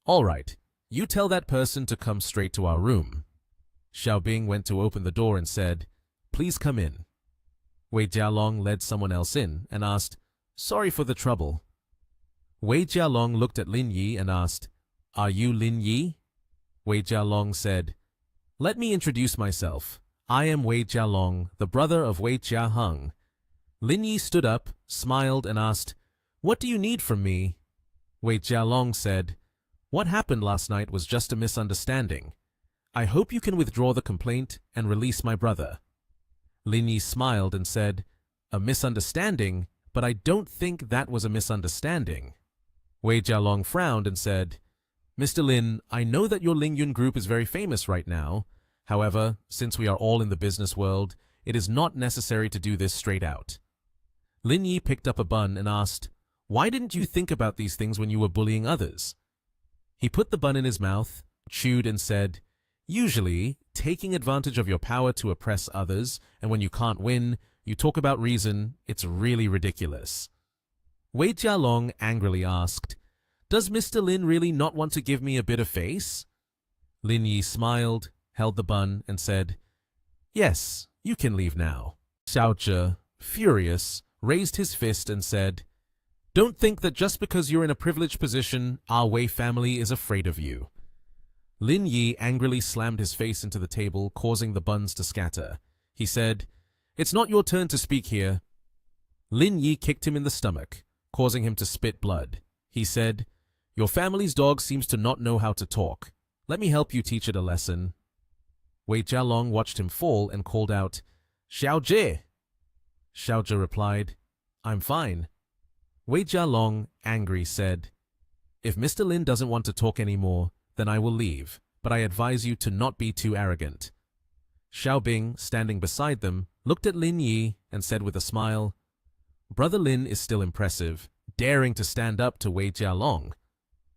"All right, you tell that person to come straight to our room." Xiaobing went to open the door and said, "Please come in." Wei Jialong led someone else in and asked, "Sorry for the trouble." Wei Jialong looked at Lin Yi and asked, "Are you Lin Yi?" Wei Jialong said, "Let me introduce myself. I am Wei Jialong, the brother of Wei Jiahong." Lin Yi stood up, smiled, and asked, "What do you need from me?" Wei Jialong said, "What happened last night was just a misunderstanding. I hope you can withdraw the complaint and release my brother." Lin Yi smiled and said, "A misunderstanding? But I don't think that was a misunderstanding." Wei Jialong frowned and said, "Mr. Lin, I know that your Ling Yun Group is very famous right now. However, since we are all in the business world, it is not necessary to do this straight out." Lin Yi picked up a bun and asked, "Why didn't you think about these things when you were bullying others?" He put the bun in his mouth, chewed and said, "Usually, taking advantage of your power to oppress others, and when you can't win, you talk about reason, it's really ridiculous." Wei Jialong angrily asked, Does Mr. Lin really not want to give me a bit of face? Lin Yi smiled, held the bun, and said, Yes, you can leave now. Xiao Zhe, furious, raised his fist and said, Don't think that just because you're in a privileged position, our Wei family is afraid of you. Lin Yi angrily slammed his face into the table, causing the buns to scatter. He said, It's not your turn to speak here. Lin Yi kicked him in the stomach, causing him to spit blood. He said, Your family's dog seems to not know how to talk. Let me help you teach it a lesson. Wei Jialong watched him fall and called out, Xiao Zhe. Xiao Zhe replied, I'm fine. Wei Jialong, angry, said, If Mr. Lin doesn't want to talk anymore, then I will leave, but I advise you to not be too arrogant. Xiao Bing, standing beside them, looked at Lin Yi and said with a smile, Brother Lin is still impressive, daring to stand up to Wei Jialong.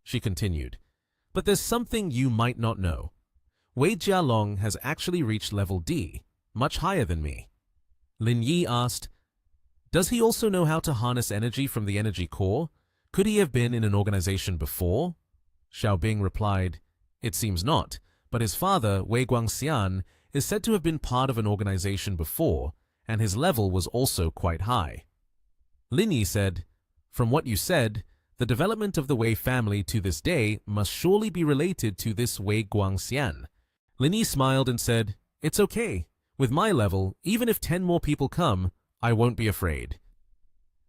She continued, But there's something you might not know. Wei Jialong has actually reached level D, much higher than me. Lin Yi asked, Does he also know how to harness energy from the energy core? Could he have been in an organization before? Xiao Bing replied, It seems not, but his father, Wei Guangxian, is said to have been part of an organization before, and his level was also quite high. Lin Yi said, From what you said, the development of the Wei family to this day must surely be related to this Wei Guangxian. Lin Yi smiled and said, It's okay. With my level, even if 10 more people come, I won't be afraid.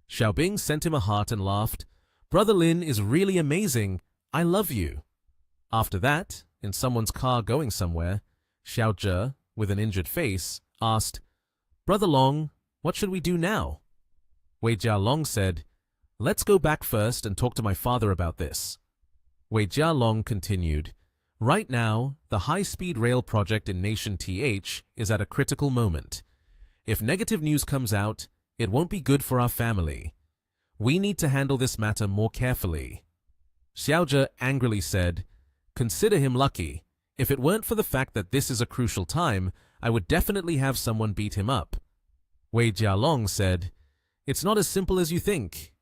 Xiao Bing sent him a heart and laughed, Brother Lin is really amazing. I love you. After that, in someone's car going somewhere, Xiao Zhe, with an injured face, asked, Brother Long, what should we do now? Wei Jialong said, Let's go back first and talk to my father about this. Wei Jialong continued, Right now, the high-speed rail project in Nation TH is at a critical moment. If negative news comes out, it won't be good for our family. We need to handle this matter more carefully. Xiao Zhe angrily said, Consider him lucky. If it weren't for the fact that this is a crucial time, I would definitely have someone beat him up. Wei Jialong said, It's not as simple as you think.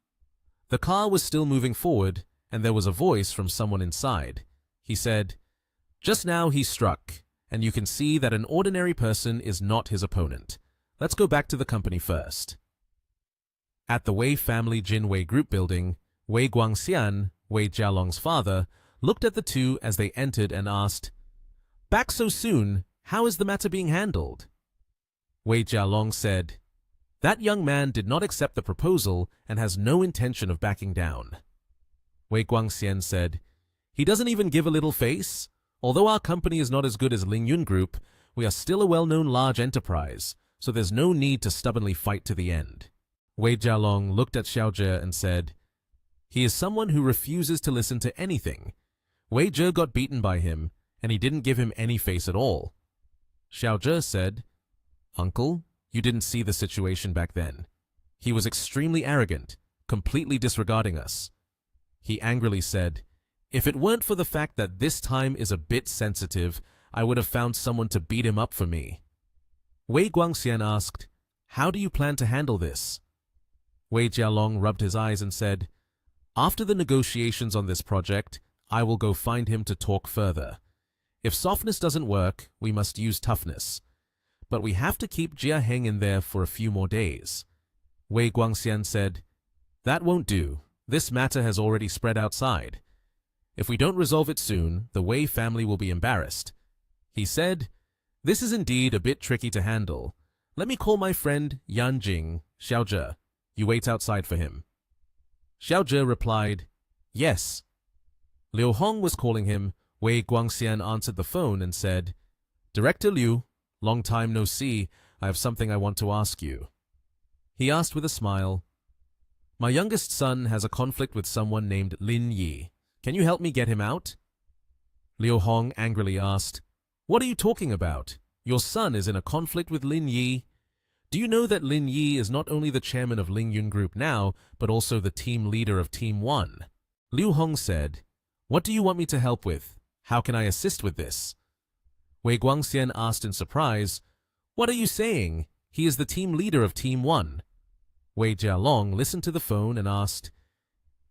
The car was still moving forward, and there was a voice from someone inside. He said, Just now he struck, and you can see that an ordinary person is not his opponent. Let's go back to the company first. At the Wei family Jinwei group building, Wei Guangxian, Wei Jialong's father, looked at the two as they entered and asked, Back so soon, how is the matter being handled? Wei Jialong said, That young man did not accept the proposal and has no intention of backing down. Wei Guangxian said, He doesn't even give a little face. Although our company is not as good as Lingyun Group, we are still a well-known large enterprise, so there's no need to stubbornly fight to the end. Wei Jialong looked at Xiao Zhe and said, He is someone who refuses to listen to anything. Wei Zhe got beaten by him, and he didn't give him any face at all. Xiao Zhe said, Uncle, you didn't see the situation back then. He was extremely arrogant, completely disregarding us. He angrily said, If it weren't for the fact that this time is a bit sensitive, I would have found someone to beat him up for me. Wei Guangxian asked, How do you plan to handle this? Wei Jialong rubbed his eyes and said, After the negotiations on this project, I will go find him to talk further. If softness doesn't work, we must use toughness. But we have to keep Jia Heng in there for a few more days. Wei Guangxian said, That won't do. This matter has already spread outside. If we don't resolve it soon, the Wei family will be embarrassed. He said, This is indeed a bit tricky to handle. Let me call my friend Yan Jing, Xiao Zhe. You wait outside for him. Xiao Zhe replied, Yes. Liu Hong was calling him. Wei Guangxian answered the phone and said, Director Liu, long time no see. I have something I want to ask you. He asked with a smile, My youngest son has a conflict with someone named Lin Yi. Can you help me get him out? Liu Hong angrily asked, What are you talking about? Your son is in a conflict with Lin Yi. Do you know that Lin Yi is not only the chairman of Lingyun Group now, but also the team leader of Team 1? Liu Hong said, What do you want me to help with? How can I assist with this? Wei Guangxian asked in surprise, What are you saying? He is the team leader of Team 1. Wei Jialong listened to the phone and asked,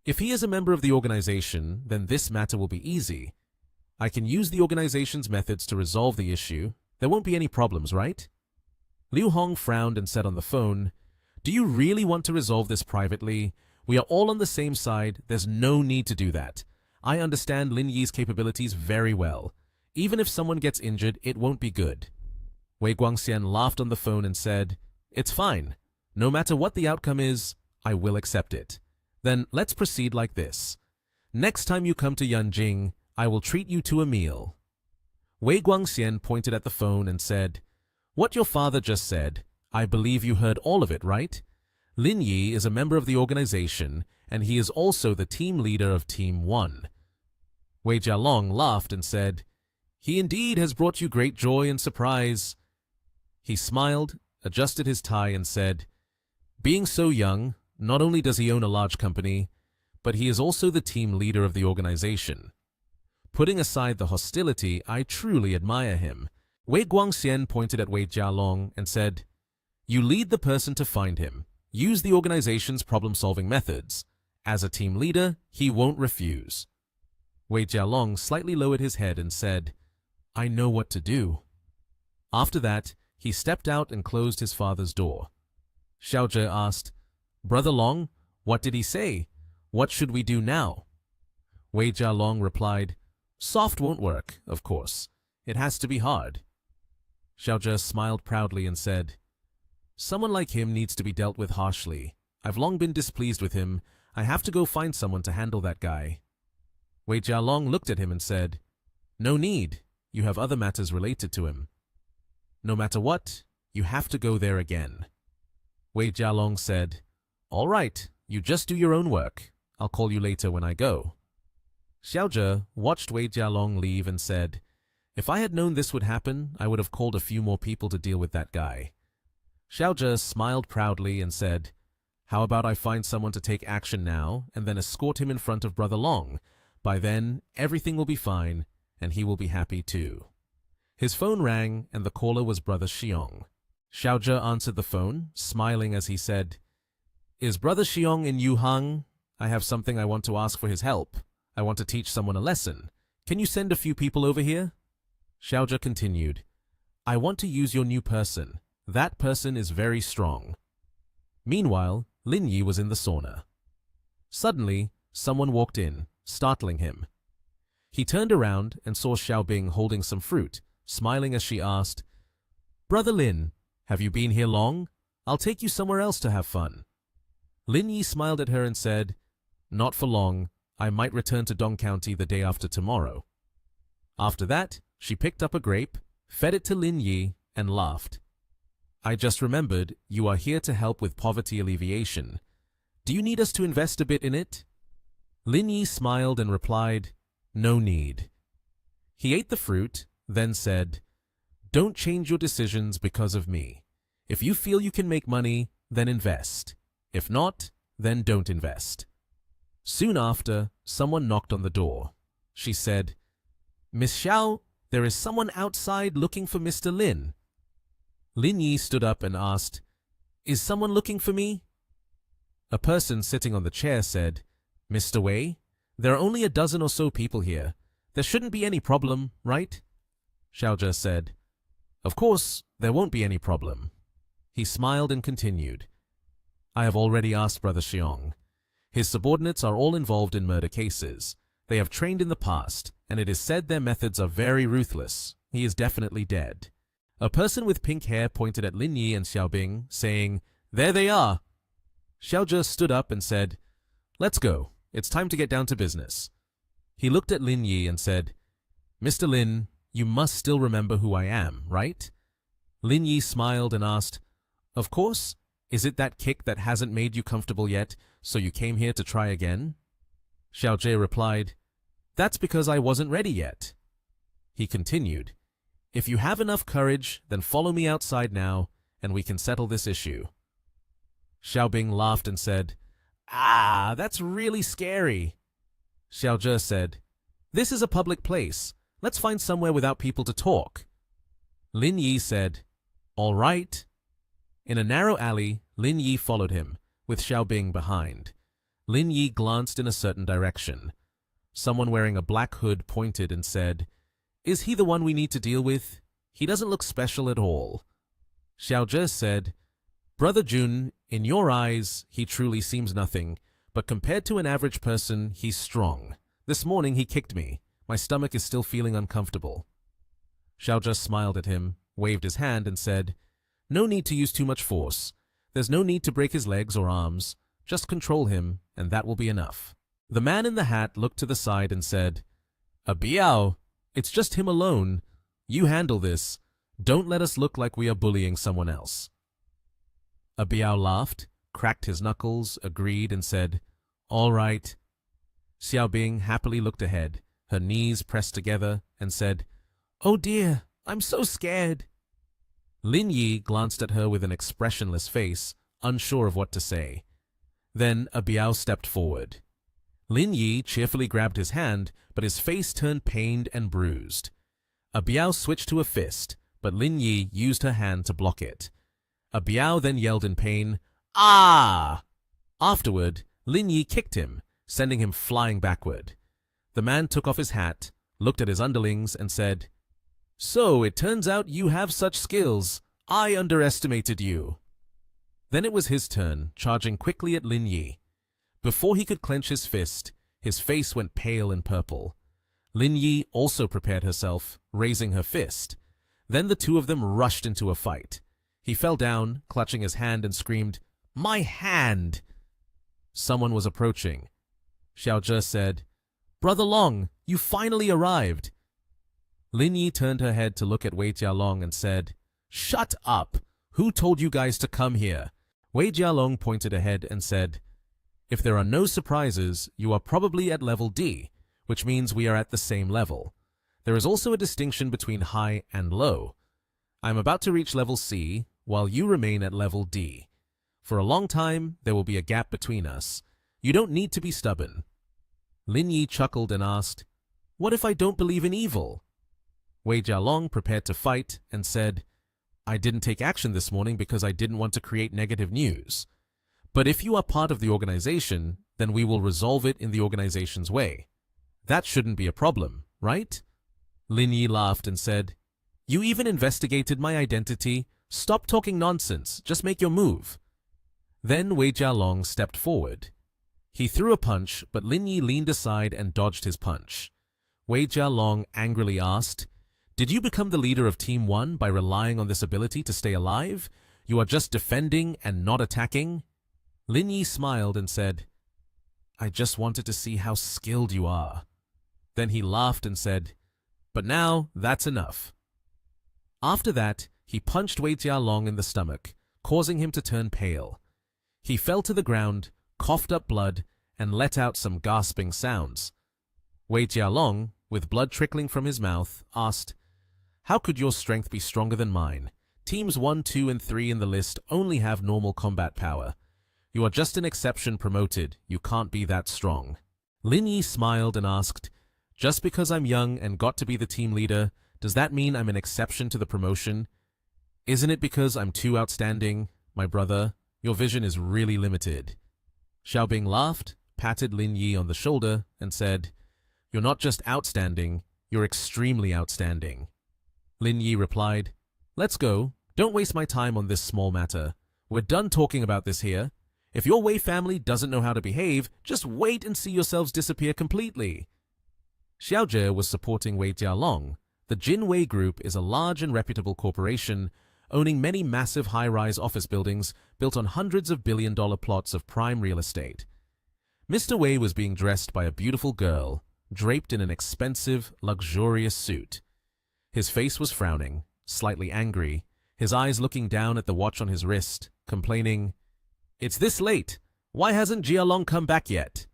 If he is a member of the organization, then this matter will be easy. I can use the organization's methods to resolve the issue. There won't be any problems, right? Liu Hong frowned and said on the phone, "Do you really want to resolve this privately? We are all on the same side. There's no need to do that. I understand Lin Yi's capabilities very well. Even if someone gets injured, it won't be good." Wei Guangxian laughed on the phone and said, "It's fine. No matter what the outcome is, I will accept it. Then let's proceed like this. Next time you come to Yanjing, I will treat you to a meal." Wei Guangxian pointed at the phone and said, "What your father just said, I believe you heard all of it, right? Lin Yi is a member of the organization, and he is also the team leader of Team 1. Wei Jialong laughed and said, "He indeed has brought you great joy and surprise." He smiled, adjusted his tie, and said, "Being so young, not only does he own a large company, but he is also the team leader of the organization. Putting aside the hostility, I truly admire him." Wei Guangxian pointed at Wei Jialong and said, "You lead the person to find him. Use the organization's problem-solving methods. As a team leader, he won't refuse." Wei Jialong slightly lowered his head and said, "I know what to do." After that, he stepped out and closed his father's door. Xiao Zhe asked, "Brother Long, what did he say? What should we do now?" Wei Jialong replied, "Soft won't work, of course. It has to be hard." Xiao Zhe smiled proudly and said, "Someone like him needs to be dealt with harshly. I've long been displeased with him. I have to go find someone to handle that guy." Wei Jialong looked at him and said, "No need. You have other matters related to him. No matter what, you have to go there again." Wei Jialong said, "All right, you just do your own work. I'll call you later when I go." Xiao Zhe watched Wei Jialong leave and said, "If I had known this would happen, I would have called a few more people to deal with that guy." Xiao Zhe smiled proudly and said, "How about I find someone to take action now and then escort him in front of Brother Long? By then, everything will be fine, and he will be happy too." His phone rang, and the caller was Brother Xiong. Xiao Zhe answered the phone, smiling as he said, "Is Brother Xiong in Yuhang? I have something I want to ask for his help. I want to teach someone a lesson. Can you send a few people over here?" Xiao Zhe continued, "I want to use your new person. That person is very strong." Meanwhile, Lin Yi was in the sauna. Suddenly, someone walked in, startling him. He turned around and saw Xiaobing holding some fruit, smiling as she asked, "Brother Lin, have you been here long? I'll take you somewhere else to have fun." Lin Yi smiled at her and said, "Not for long. I might return to Dong County the day after tomorrow." After that, she picked up a grape, fed it to Lin Yi, and laughed. "I just remembered you are here to help with poverty alleviation. Do you need us to invest a bit in it?" Lin Yi smiled and replied, "No need." He ate the fruit, then said, "Don't change your decisions because of me. If you feel you can make money, then invest. If not, then don't invest." Soon after, someone knocked on the door. She said, "Miss Xiao, there is someone outside looking for Mr. Lin." Lin Yi stood up and asked, "Is someone looking for me?" A person sitting on the chair said, "Mr. Wei, there are only a dozen or so people here. There shouldn't be any problem, right?" Xiao Zhe said, "Of course, there won't be any problem." He smiled and continued, "I have already asked Brother Xiong. His subordinates are all involved in murder cases. They have trained in the past, and it is said their methods are very ruthless. He is definitely dead." A person with pink hair pointed at Lin Yi and Xiaobing, saying, "There they are." Xiao Zhe stood up and said, "Let's go. It's time to get down to business." He looked at Lin Yi and said, "Mr. Lin, you must still remember who I am, right?" Lin Yi smiled and asked, "Of course. Is it that kick that hasn't made you comfortable yet, so you came here to try again?" Xiao Zhe replied, "That's because I wasn't ready yet." He continued, "If you have enough courage, then follow me outside now, and we can settle this issue." Xiaobing laughed and said, "Ah, that's really scary." Xiao Zhe said, "This is a public place. Let's find somewhere without people to talk." Lin Yi said, "All right." In a narrow alley, Lin Yi followed him, with Xiaobing behind. Lin Yi glanced in a certain direction. Someone wearing a black hood pointed and said, "Is he the one we need to deal with? He doesn't look special at all." Xiao Zhe said, "Brother Jun, in your eyes, he truly seems nothing, but compared to an average person, he's strong. This morning he kicked me. My stomach is still feeling uncomfortable." Xiao Zhe smiled at him, waved his hand and said, "No need to use too much force. There's no need to break his legs or arms. Just control him, and that will be enough." The man in the hat looked to the side and said, "A Biao, it's just him alone. You handle this. Don't let us look like we are bullying someone else." A Biao laughed, cracked his knuckles, agreed, and said, "All right." Xiao Bing happily looked ahead, her knees pressed together, and said, "Oh dear, I'm so scared." Lin Yi glanced at her with an expressionless face, unsure of what to say. Then a Biao stepped forward. Lin Yi cheerfully grabbed his hand, but his face turned pained and bruised. A Biao switched to a fist, but Lin Yi used her hand to block it. A Biao then yelled in pain, "Ah!" Afterward, Lin Yi kicked him, sending him flying backward. The man took off his hat, looked at his underlings, and said, "So it turns out you have such skills. I underestimated you." Then it was his turn, charging quickly at Lin Yi. Before he could clench his fist, his face went pale and purple. Lin Yi also prepared herself, raising her fist. Then the two of them rushed into a fight. He fell down, clutching his hand, and screamed, "My hand!" Someone was approaching. Xiao Zhe said, "Brother Long, you finally arrived." Lin Yi turned her head to look at Wei Jialong and said, "Shut up! Who told you guys to come here?" Wei Jialong pointed ahead and said, "If there are no surprises, you are probably at level D, which means we are at the same level. There is also a distinction between high and low. I am about to reach level C, while you remain at level D. For a long time, there will be a gap between us. You don't need to be stubborn." Lin Yi chuckled and asked, "What if I don't believe in evil?" Wei Jialong prepared to fight and said, "I didn't take action this morning because I didn't want to create negative news. But if you are part of the organization, then we will resolve it in the organization's way. That shouldn't be a problem, right?" Lin Yi laughed and said, "You even investigated my identity? Stop talking nonsense, just make your move." Then Wei Jialong stepped forward. He threw a punch, but Lin Yi leaned aside and dodged his punch. Wei Jialong angrily asked, "Did you become the leader of Team 1 by relying on this ability to stay alive? You are just defending and not attacking?" Lin Yi smiled and said, "I just wanted to see how skilled you are." Then he laughed and said, "But now that's enough." After that, he punched Wei Jialong in the stomach, causing him to turn pale. He fell to the ground, coughed up blood, and let out some gasping sounds. Wei Jialong, with blood trickling from his mouth, asked, "How could your strength be stronger than mine? Teams 1, 2, and 3 in the list only have normal combat power. You are just an exception promoted. You can't be that strong." Lin Yi smiled and asked, "Just because I'm young and got to be the team leader, does that mean I'm an exception to the promotion? Isn't it because I'm too outstanding? My brother, your vision is really limited." Xiaobing laughed, patted Lin Yi on the shoulder, and said, "You're not just outstanding, you're extremely outstanding." Lin Yi replied, "Let's go. Don't waste my time on this small matter. We're done talking about this here. If your Wei family doesn't know how to behave, just wait and see yourselves disappear completely." Xiao Zhe was supporting Wei Jialong. The Jin Wei Group is a large and reputable corporation, owning many massive high-rise office buildings built on hundreds of billion-dollar plots of prime real estate. Mr. Wei was being dressed by a beautiful girl, draped in an expensive, luxurious suit. His face was frowning, slightly angry, his eyes looking down at the watch on his wrist, complaining, "It's this late. Why hasn't Jialong come back yet?"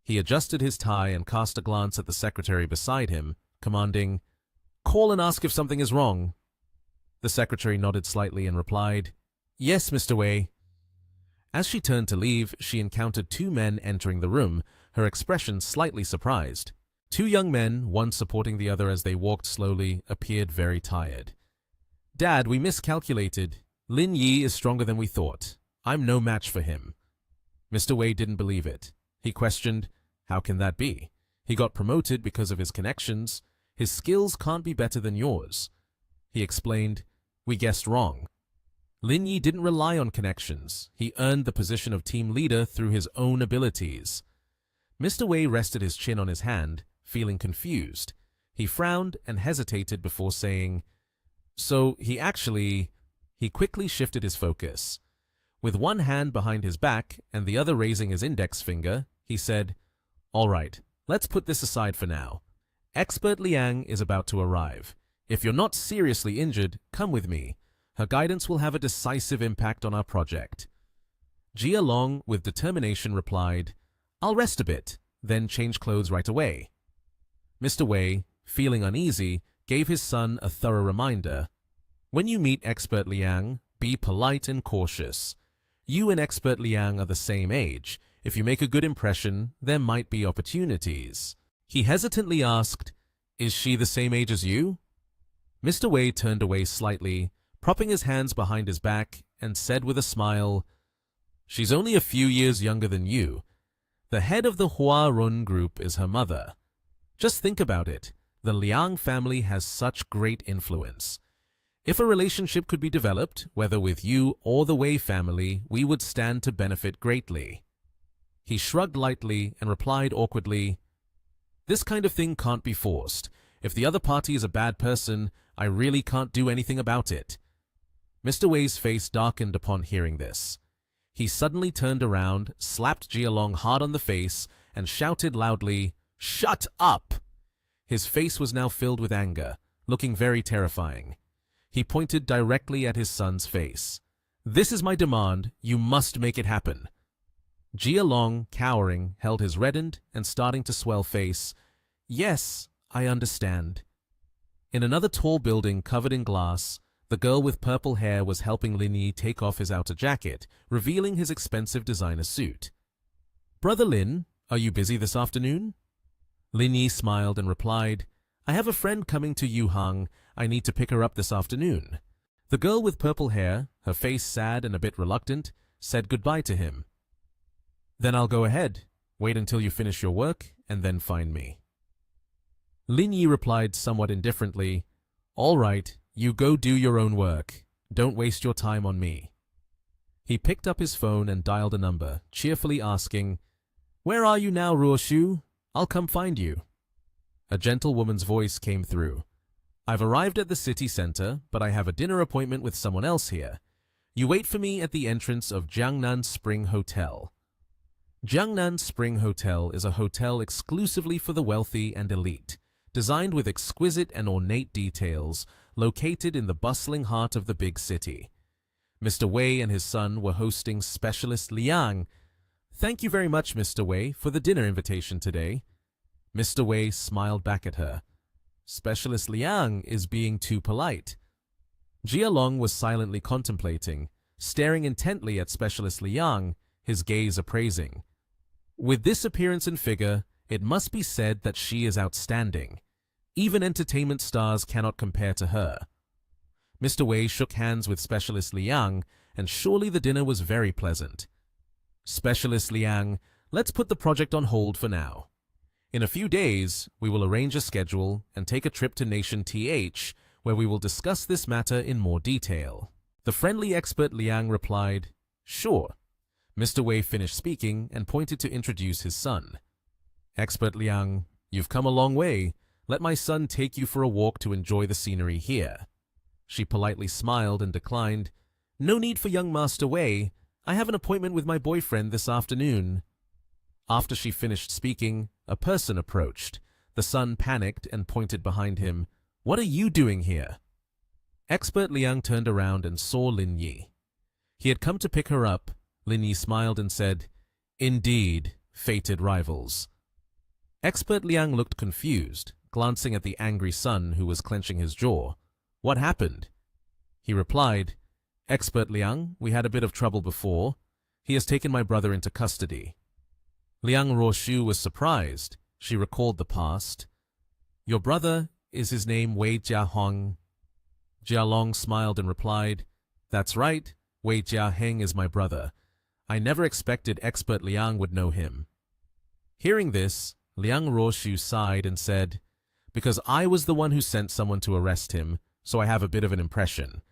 He adjusted his tie and cast a glance at the secretary beside him, commanding, "Call and ask if something is wrong." The secretary nodded slightly and replied, "Yes, Mr. Wei." As she turned to leave, she encountered two men entering the room, her expression slightly surprised. Two young men, one supporting the other as they walked slowly, appeared very tired. "Dad, we miscalculated. Lin Yi is stronger than we thought. I'm no match for him." Mr. Wei didn't believe it. He questioned, how can that be? He got promoted because of his connections. His skills can't be better than yours. He explained, we guessed wrong. Lin Yi didn't rely on connections. He earned the position of team leader through his own abilities. Mr. Wei rested his chin on his hand, feeling confused. He frowned and hesitated before saying, so he quickly shifted his focus. With one hand behind his back and the other raising his index finger, he said, all right, let's put this aside for now. Expert Liang is about to arrive. If you're not seriously injured, come with me. Her guidance will have a decisive impact on our project. Jia Long, with determination, replied, I'll rest a bit, then change clothes right away. Mr. Wei, feeling uneasy, gave his son a thorough reminder. When you meet Expert Liang, be polite and cautious. You and Expert Liang are the same age. If you make a good impression, there might be opportunities. He hesitantly asked, is she the same age as you? Mr. Wei turned away slightly, propping his hands behind his back, and said with a smile, she's only a few years younger than you. The head of the Hua Run group is her mother. Just think about it. The Liang family has such great influence. If a relationship could be developed, whether with you or the Wei family, we would stand to benefit greatly. He shrugged lightly and replied awkwardly, this kind of thing can't be forced. If the other party is a bad person, I really can't do anything about it. Mr. Wei's face darkened upon hearing this. He suddenly turned around, slapped Jia Long hard on the face, and shouted loudly, shut up! His face was now filled with anger, looking very terrifying. He pointed directly at his son's face. This is my demand. You must make it happen. Jia Long, cowering, held his reddened and starting to swell face. Yes, I understand. In another tall building covered in glass, the girl with purple hair was helping Lin Yi take off his outer jacket, revealing his expensive designer suit. Brother Lin, are you busy this afternoon? Lin Yi smiled and replied, I have a friend coming to Yuhang. I need to pick her up this afternoon. The girl with purple hair, her face sad and a bit reluctant, said goodbye to him. Then I'll go ahead. Wait until you finish your work and then find me. Lin Yi replied somewhat indifferently, all right, you go do your own work. Don't waste your time on me. He picked up his phone and dialed a number, cheerfully asking, where are you now, Ruoshu? I'll come find you. A gentle woman's voice came through. I've arrived at the city center, but I have a dinner appointment with someone else here. You wait for me at the entrance of Jiangnan Spring Hotel. Jiangnan Spring Hotel is a hotel exclusively for the wealthy and elite, designed with exquisite and ornate details, located in the bustling heart of the big city. Mr. Wei and his son were hosting Specialist Liang. Thank you very much, Mr. Wei, for the dinner invitation today. Mr. Wei smiled back at her. Specialist Liang is being too polite. Jia Long was silently contemplating, staring intently at Specialist Liang, his gaze appraising. With this appearance and figure, it must be said that she is outstanding. Even entertainment stars cannot compare to her. Mr. Wei shook hands with Specialist Liang, and surely the dinner was very pleasant. Specialist Liang, let's put the project on hold for now. In a few days, we will arrange a schedule and take a trip to Nation TH, where we will discuss this matter in more detail. The friendly expert Liang replied, sure. Mr. Wei finished speaking and pointed to introduce his son. Expert Liang, you've come a long way. Let my son take you for a walk to enjoy the scenery here. She politely smiled and declined, no need for young Master Wei. I have an appointment with my boyfriend this afternoon. After she finished speaking, a person approached. The son panicked and pointed behind him. What are you doing here? Expert Liang turned around and saw Lin Yi. He had come to pick her up. Lin Yi smiled and said, indeed, fated rivals. Expert Liang looked confused, glancing at the angry son who was clenching his jaw. What happened? He replied, Expert Liang, we had a bit of trouble before. He has taken my brother into custody. Liang Ruoshu was surprised. She recalled the past. Your brother, is his name Wei Jiahong? Jia Long smiled and replied, that's right, Wei Jiaheng is my brother. I never expected expert Liang would know him. Hearing this, Liang Ruoshu sighed and said, because I was the one who sent someone to arrest him, so I have a bit of an impression.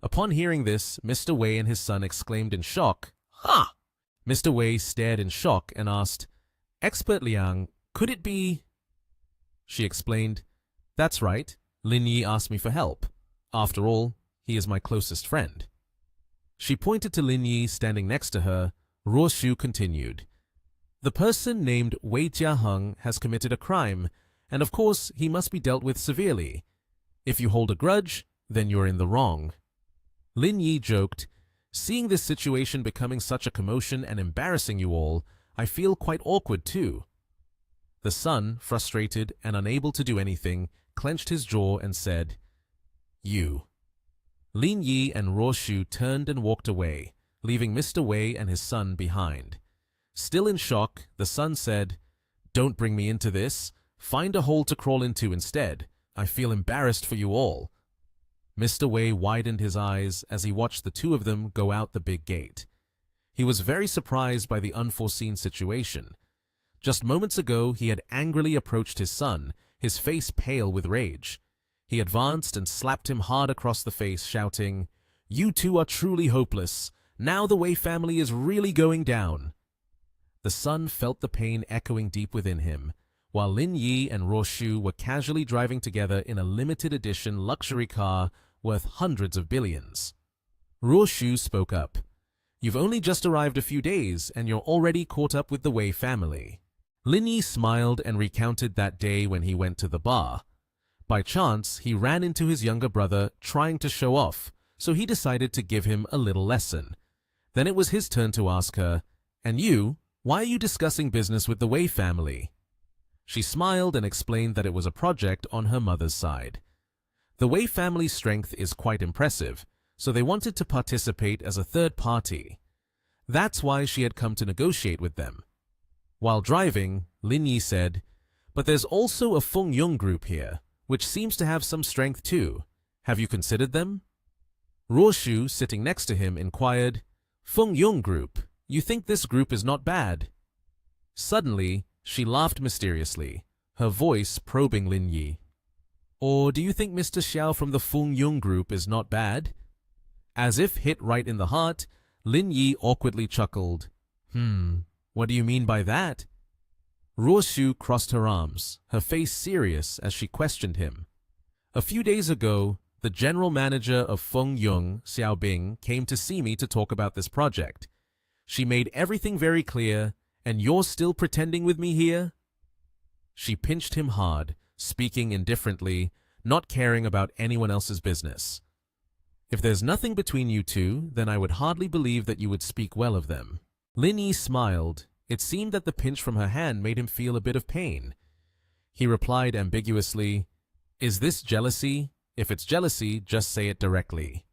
Upon hearing this, Mr. Wei and his son exclaimed in shock, "Ha!" Mr. Wei stared in shock and asked, "Expert Liang, could it be?" She explained, "That's right. Lin Yi asked me for help. After all, he is my closest friend." She pointed to Lin Yi standing next to her. Ruoshu continued, "The person named Wei Jiaheng has committed a crime, and of course he must be dealt with severely. If you hold a grudge, then you're in the wrong." Lin Yi joked, "Seeing this situation becoming such a commotion and embarrassing you all, I feel quite awkward too." The son, frustrated and unable to do anything, clenched his jaw and said, "You." Lin Yi and Ruoshu turned and walked away, leaving Mr. Wei and his son behind. Still in shock, the son said, "Don't bring me into this. Find a hole to crawl into instead. I feel embarrassed for you all." Mr. Wei widened his eyes as he watched the two of them go out the big gate. He was very surprised by the unforeseen situation. Just moments ago, he had angrily approached his son, his face pale with rage. He advanced and slapped him hard across the face, shouting, "You two are truly hopeless. Now the Wei family is really going down." The son felt the pain echoing deep within him, while Lin Yi and Ruoshu were casually driving together in a limited edition luxury car worth hundreds of billions. Ruoshu spoke up, "You've only just arrived a few days, and you're already caught up with the Wei family." Lin Yi smiled and recounted that day when he went to the bar. By chance, he ran into his younger brother trying to show off, so he decided to give him a little lesson. Then it was his turn to ask her, "And you, why are you discussing business with the Wei family?" She smiled and explained that it was a project on her mother's side. The Wei family's strength is quite impressive, so they wanted to participate as a third party. That's why she had come to negotiate with them. While driving, Lin Yi said, "But there's also a Feng Yong group here, which seems to have some strength too. Have you considered them?" Ruoshu, sitting next to him, inquired, "Feng Yong group, you think this group is not bad?" Suddenly, she laughed mysteriously, her voice probing Lin Yi. "Or do you think Mr. Xiao from the Feng Yong group is not bad?" As if hit right in the heart, Lin Yi awkwardly chuckled. What do you mean by that?" Ruoshu crossed her arms, her face serious as she questioned him. "A few days ago, the general manager of Feng Yong, Xiaobing, came to see me to talk about this project. She made everything very clear, and you're still pretending with me here?" She pinched him hard, speaking indifferently, not caring about anyone else's business. "If there's nothing between you two, then I would hardly believe that you would speak well of them." Lin Yi smiled. It seemed that the pinch from her hand made him feel a bit of pain. He replied ambiguously, "Is this jealousy? If it's jealousy, just say it directly."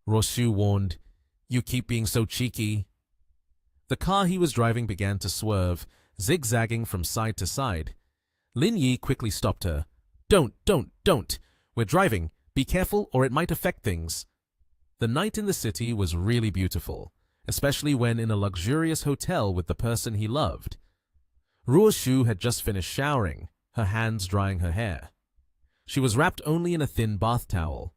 Ruoshu warned, "You keep being so cheeky." The car he was driving began to swerve, zigzagging from side to side. Lin Yi quickly stopped her. Don't. We're driving. Be careful or it might affect things." The night in the city was really beautiful, especially when in a luxurious hotel with the person he loved. Ruoshu had just finished showering, her hands drying her hair. She was wrapped only in a thin bath towel.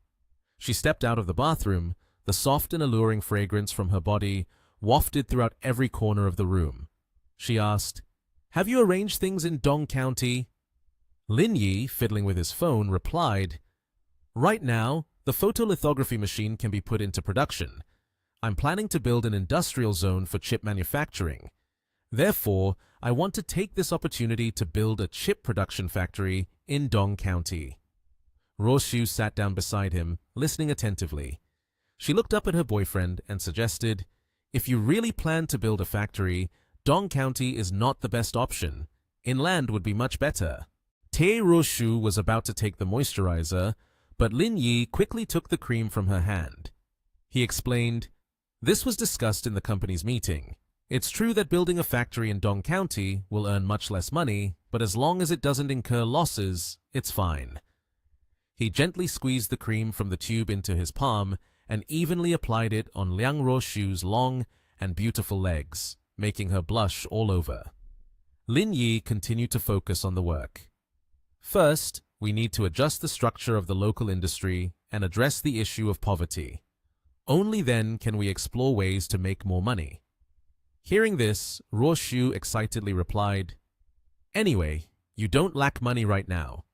She stepped out of the bathroom, the soft and alluring fragrance from her body wafted throughout every corner of the room. She asked, "Have you arranged things in Dong County?" Lin Yi, fiddling with his phone, replied, "Right now, the photolithography machine can be put into production. I'm planning to build an industrial zone for chip manufacturing. Therefore, I want to take this opportunity to build a chip production factory in Dong County." Ruoshu sat down beside him, listening attentively. She looked up at her boyfriend and suggested, "If you really plan to build a factory, Dong County is not the best option. Inland would be much better." Tae Ruoshu was about to take the moisturizer, but Lin Yi quickly took the cream from her hand. He explained, "This was discussed in the company's meeting. It's true that building a factory in Dong County will earn much less money, but as long as it doesn't incur losses, it's fine." He gently squeezed the cream from the tube into his palm and evenly applied it on Liang Ruoshu's long and beautiful legs, making her blush all over. Lin Yi continued to focus on the work. First, we need to adjust the structure of the local industry and address the issue of poverty. Only then can we explore ways to make more money. Hearing this, Ruo Shu excitedly replied, "Anyway, you don't lack money right now.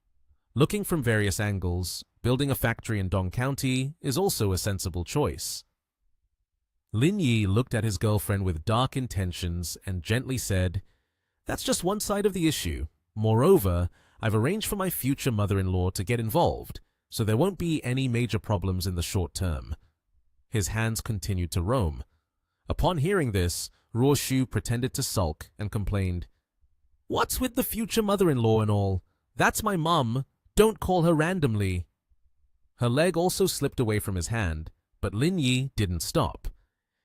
Looking from various angles, building a factory in Dong County is also a sensible choice." Lin Yi looked at his girlfriend with dark intentions and gently said, "That's just one side of the issue. Moreover, I've arranged for my future mother-in-law to get involved, so there won't be any major problems in the short term." His hands continued to roam. Upon hearing this, Ruo Shu pretended to sulk and complained, "What's with the future mother-in-law and all? That's my mum. Don't call her randomly." Her leg also slipped away from his hand, but Lin Yi didn't stop.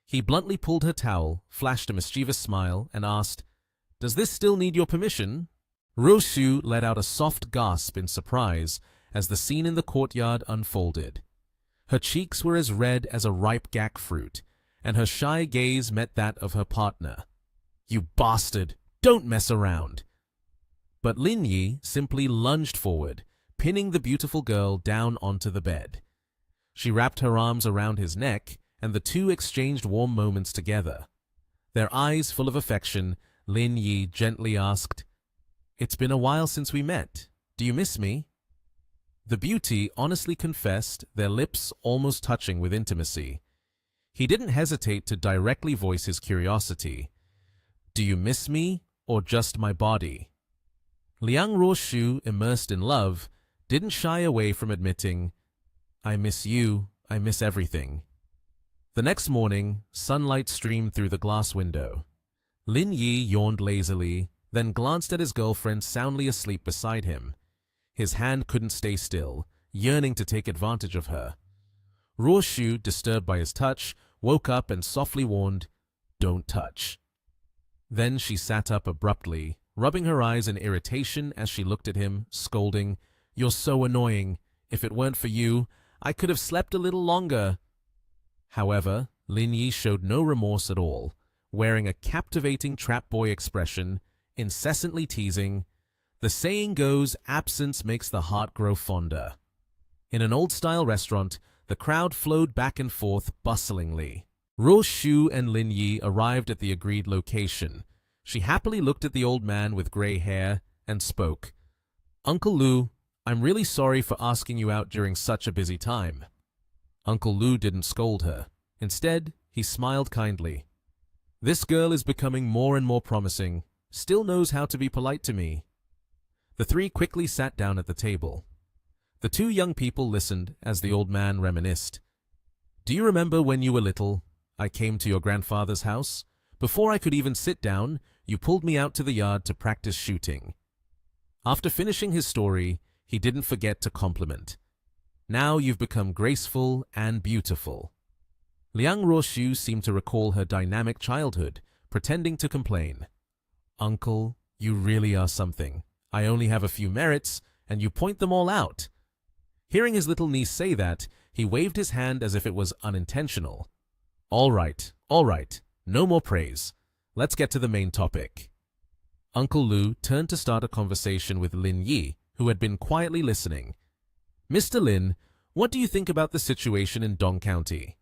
He bluntly pulled her towel, flashed a mischievous smile, and asked, "Does this still need your permission?" Ruo Shu let out a soft gasp in surprise as the scene in the courtyard unfolded. Her cheeks were as red as a ripe gak fruit, and her shy gaze met that of her partner. "You bastard! Don't mess around!" But Lin Yi simply lunged forward, pinning the beautiful girl down onto the bed. She wrapped her arms around his neck, and the two exchanged warm moments together. Their eyes full of affection, Lin Yi gently asked, "It's been a while since we met. Do you miss me?" The beauty honestly confessed, their lips almost touching with intimacy. He didn't hesitate to directly voice his curiosity. "Do you miss me, or just my body?" Liang Ruoshu, immersed in love, didn't shy away from admitting, "I miss you, I miss everything." The next morning, sunlight streamed through the glass window. Lin Yi yawned lazily, then glanced at his girlfriend soundly asleep beside him. His hand couldn't stay still, yearning to take advantage of her. Ruo Shu, disturbed by his touch, woke up and softly warned, "Don't touch." Then she sat up abruptly, rubbing her eyes in irritation as she looked at him, scolding, "You're so annoying. If it weren't for you, I could have slept a little longer." However, Lin Yi showed no remorse at all, wearing a captivating trap boy expression, incessantly teasing, "The saying goes, absence makes the heart grow fonder." In an old-style restaurant, the crowd flowed back and forth bustlingly. Ruo Shu and Lin Yi arrived at the agreed location. She happily looked at the old man with gray hair and spoke, "Uncle Lu, I'm really sorry for asking you out during such a busy time." Uncle Lu didn't scold her. Instead, he smiled kindly. "This girl is becoming more and more promising, still knows how to be polite to me." The three quickly sat down at the table. The two young people listened as the old man reminisced. "Do you remember when you were little? I came to your grandfather's house. Before I could even sit down, you pulled me out to the yard to practice shooting." After finishing his story, he didn't forget to compliment. "Now you've become graceful and beautiful." Liang Ruoshu seemed to recall her dynamic childhood, pretending to complain. "Uncle, you really are something. I only have a few merits, and you point them all out." Hearing his little niece say that, he waved his hand as if it was unintentional. All right, no more praise. Let's get to the main topic." Uncle Lu turned to start a conversation with Lin Yi, who had been quietly listening. "Mr. Lin, what do you think about the situation in Dong County?"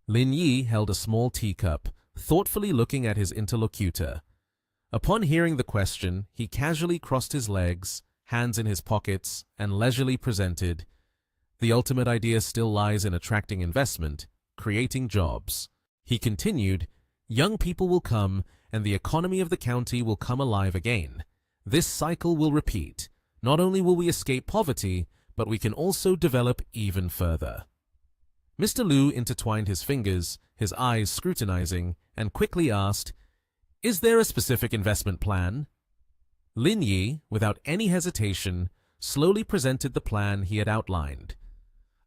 Lin Yi held a small teacup, thoughtfully looking at his interlocutor. Upon hearing the question, he casually crossed his legs, hands in his pockets, and leisurely presented, "The ultimate idea still lies in attracting investment, creating jobs." He continued, "Young people will come, and the economy of the county will come alive again. This cycle will repeat. Not only will we escape poverty, but we can also develop even further." Mr. Lu intertwined his fingers, his eyes scrutinizing, and quickly asked, "Is there a specific investment plan?" Lin Yi, without any hesitation, slowly presented the plan he had outlined.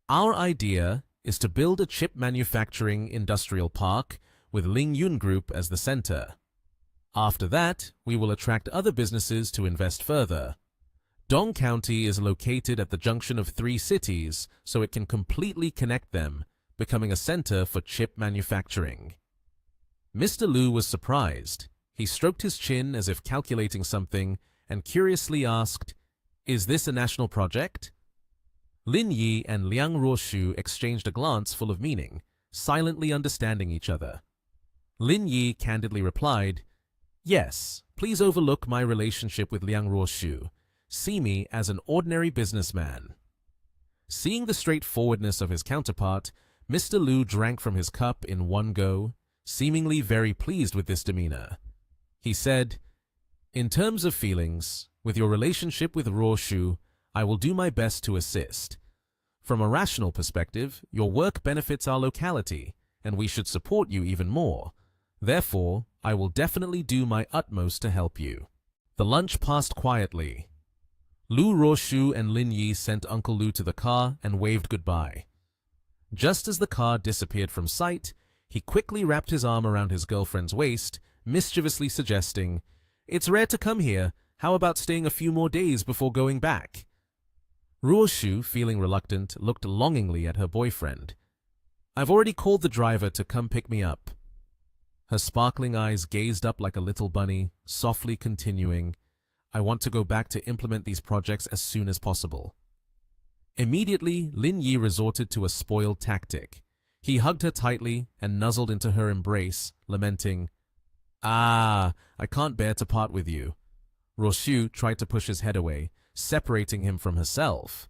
"Our idea is to build a chip manufacturing industrial park with Ling Yun Group as the center. After that, we will attract other businesses to invest further. Dong County is located at the junction of 3 cities, so it can completely connect them, becoming a center for chip manufacturing." Mr. Lu was surprised. He stroked his chin as if calculating something and curiously asked, "Is this a national project?" Lin Yi and Liang Ruoshu exchanged a glance full of meaning, silently understanding each other. Lin Yi candidly replied, "Yes, please overlook my relationship with Liang Ruoshu. See me as an ordinary businessman." Seeing the straightforwardness of his counterpart, Mr. Lu drank from his cup in one go, seemingly very pleased with this demeanor. He said, "In terms of feelings, with your relationship with Ruoshu, I will do my best to assist. From a rational perspective, your work benefits our locality, and we should support you even more. Therefore, I will definitely do my utmost to help you." The lunch passed quietly. Lu Ruoshu and Lin Yi sent Uncle Lu to the car and waved goodbye. Just as the car disappeared from sight, he quickly wrapped his arm around his girlfriend's waist, mischievously suggesting, "It's rare to come here. How about staying a few more days before going back?" Ruoshu, feeling reluctant, looked longingly at her boyfriend. "I've already called the driver to come pick me up." Her sparkling eyes gazed up like a little bunny, softly continuing, "I want to go back to implement these projects as soon as possible." Immediately, Lin Yi resorted to a spoiled tactic. He hugged her tightly and nuzzled into her embrace, lamenting, "Ah, I can't bear to part with you." Ruoshu tried to push his head away, separating him from herself.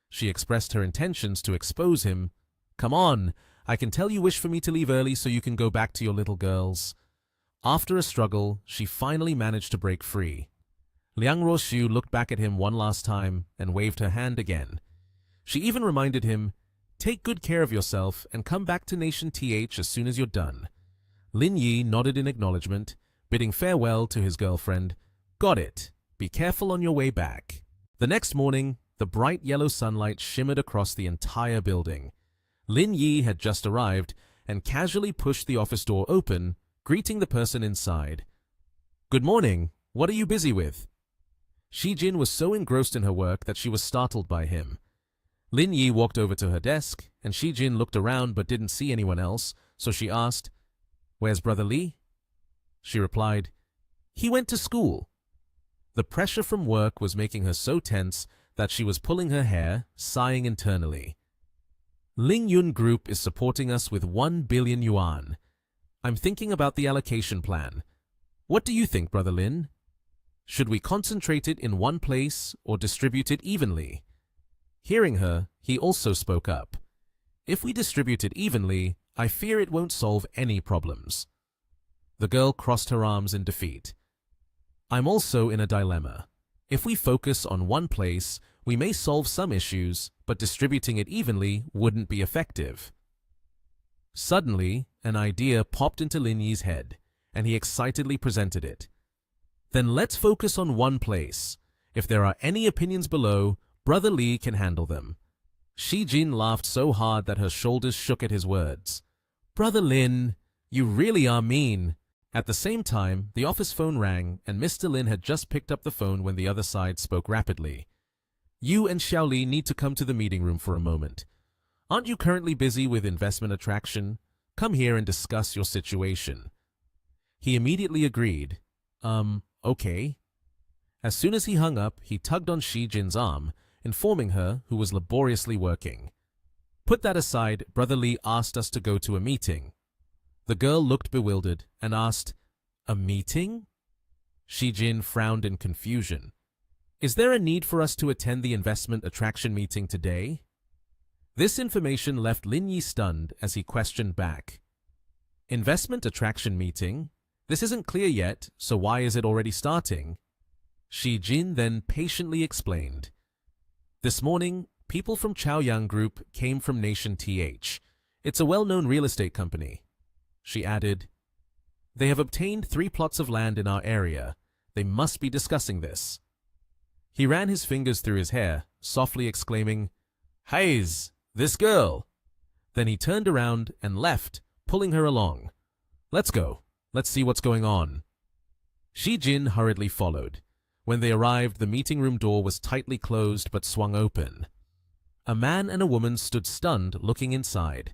She expressed her intentions to expose him. "Come on, I can tell you wish for me to leave early so you can go back to your little girls." After a struggle, she finally managed to break free. Liang Ruoshu looked back at him one last time and waved her hand again. She even reminded him, "Take good care of yourself and come back to Nation TH as soon as you're done." Lin Yi nodded in acknowledgement, bidding farewell to his girlfriend. "Got it. Be careful on your way back." The next morning, the bright yellow sunlight shimmered across the entire building. Lin Yi had just arrived and casually pushed the office door open, greeting the person inside. "Good morning. What are you busy with?" Shi Jin was so engrossed in her work that she was startled by him. Lin Yi walked over to her desk, and Shi Jin looked around but didn't see anyone else, so she asked, "Where's Brother Li?" She replied, "He went to school." The pressure from work was making her so tense that she was pulling her hair, sighing internally. "Ling Yun Group is supporting us with 1 billion yuan. I'm thinking about the allocation plan. What do you think, Brother Lin? Should we concentrate it in one place or distribute it evenly?" Hearing her, he also spoke up. "If we distribute it evenly, I fear it won't solve any problems." The girl crossed her arms in defeat. "I'm also in a dilemma. If we focus on one place, we may solve some issues, but distributing it evenly wouldn't be effective." Suddenly, an idea popped into Lin Yi's head, and he excitedly presented it. "Then let's focus on one place. If there are any opinions below, Brother Li can handle them." Shi Jin laughed so hard that her shoulders shook at his words. "Brother Lin, you really are mean." At the same time, the office phone rang, and Mr. Lin had just picked up the phone when the other side spoke rapidly. "You and Xiaoli need to come to the meeting room for a moment. Aren't you currently busy with investment attraction? Come here and discuss your situation." He immediately agreed. Okay." As soon as he hung up, he tugged on Shi Jin's arm, informing her who was laboriously working. "Put that aside, Brother Li asked us to go to a meeting." The girl looked bewildered and asked, "A meeting?" Shi Jin frowned in confusion. "Is there a need for us to attend the investment attraction meeting today?" This information left Lin Yi stunned as he questioned back. "Investment attraction meeting? This isn't clear yet, so why is it already starting?" Shi Jin then patiently explained. "This morning, people from Chaoyang Group came from Nation TH. It's a well-known real estate company." She added, "They have obtained 3 plots of land in our area. They must be discussing this." He ran his fingers through his hair, softly exclaiming, "Heiz, this girl!" Then he turned around and left, pulling her along. "Let's go. Let's see what's going on." Shi Jin hurriedly followed. When they arrived, the meeting room door was tightly closed but swung open. A man and a woman stood stunned, looking inside.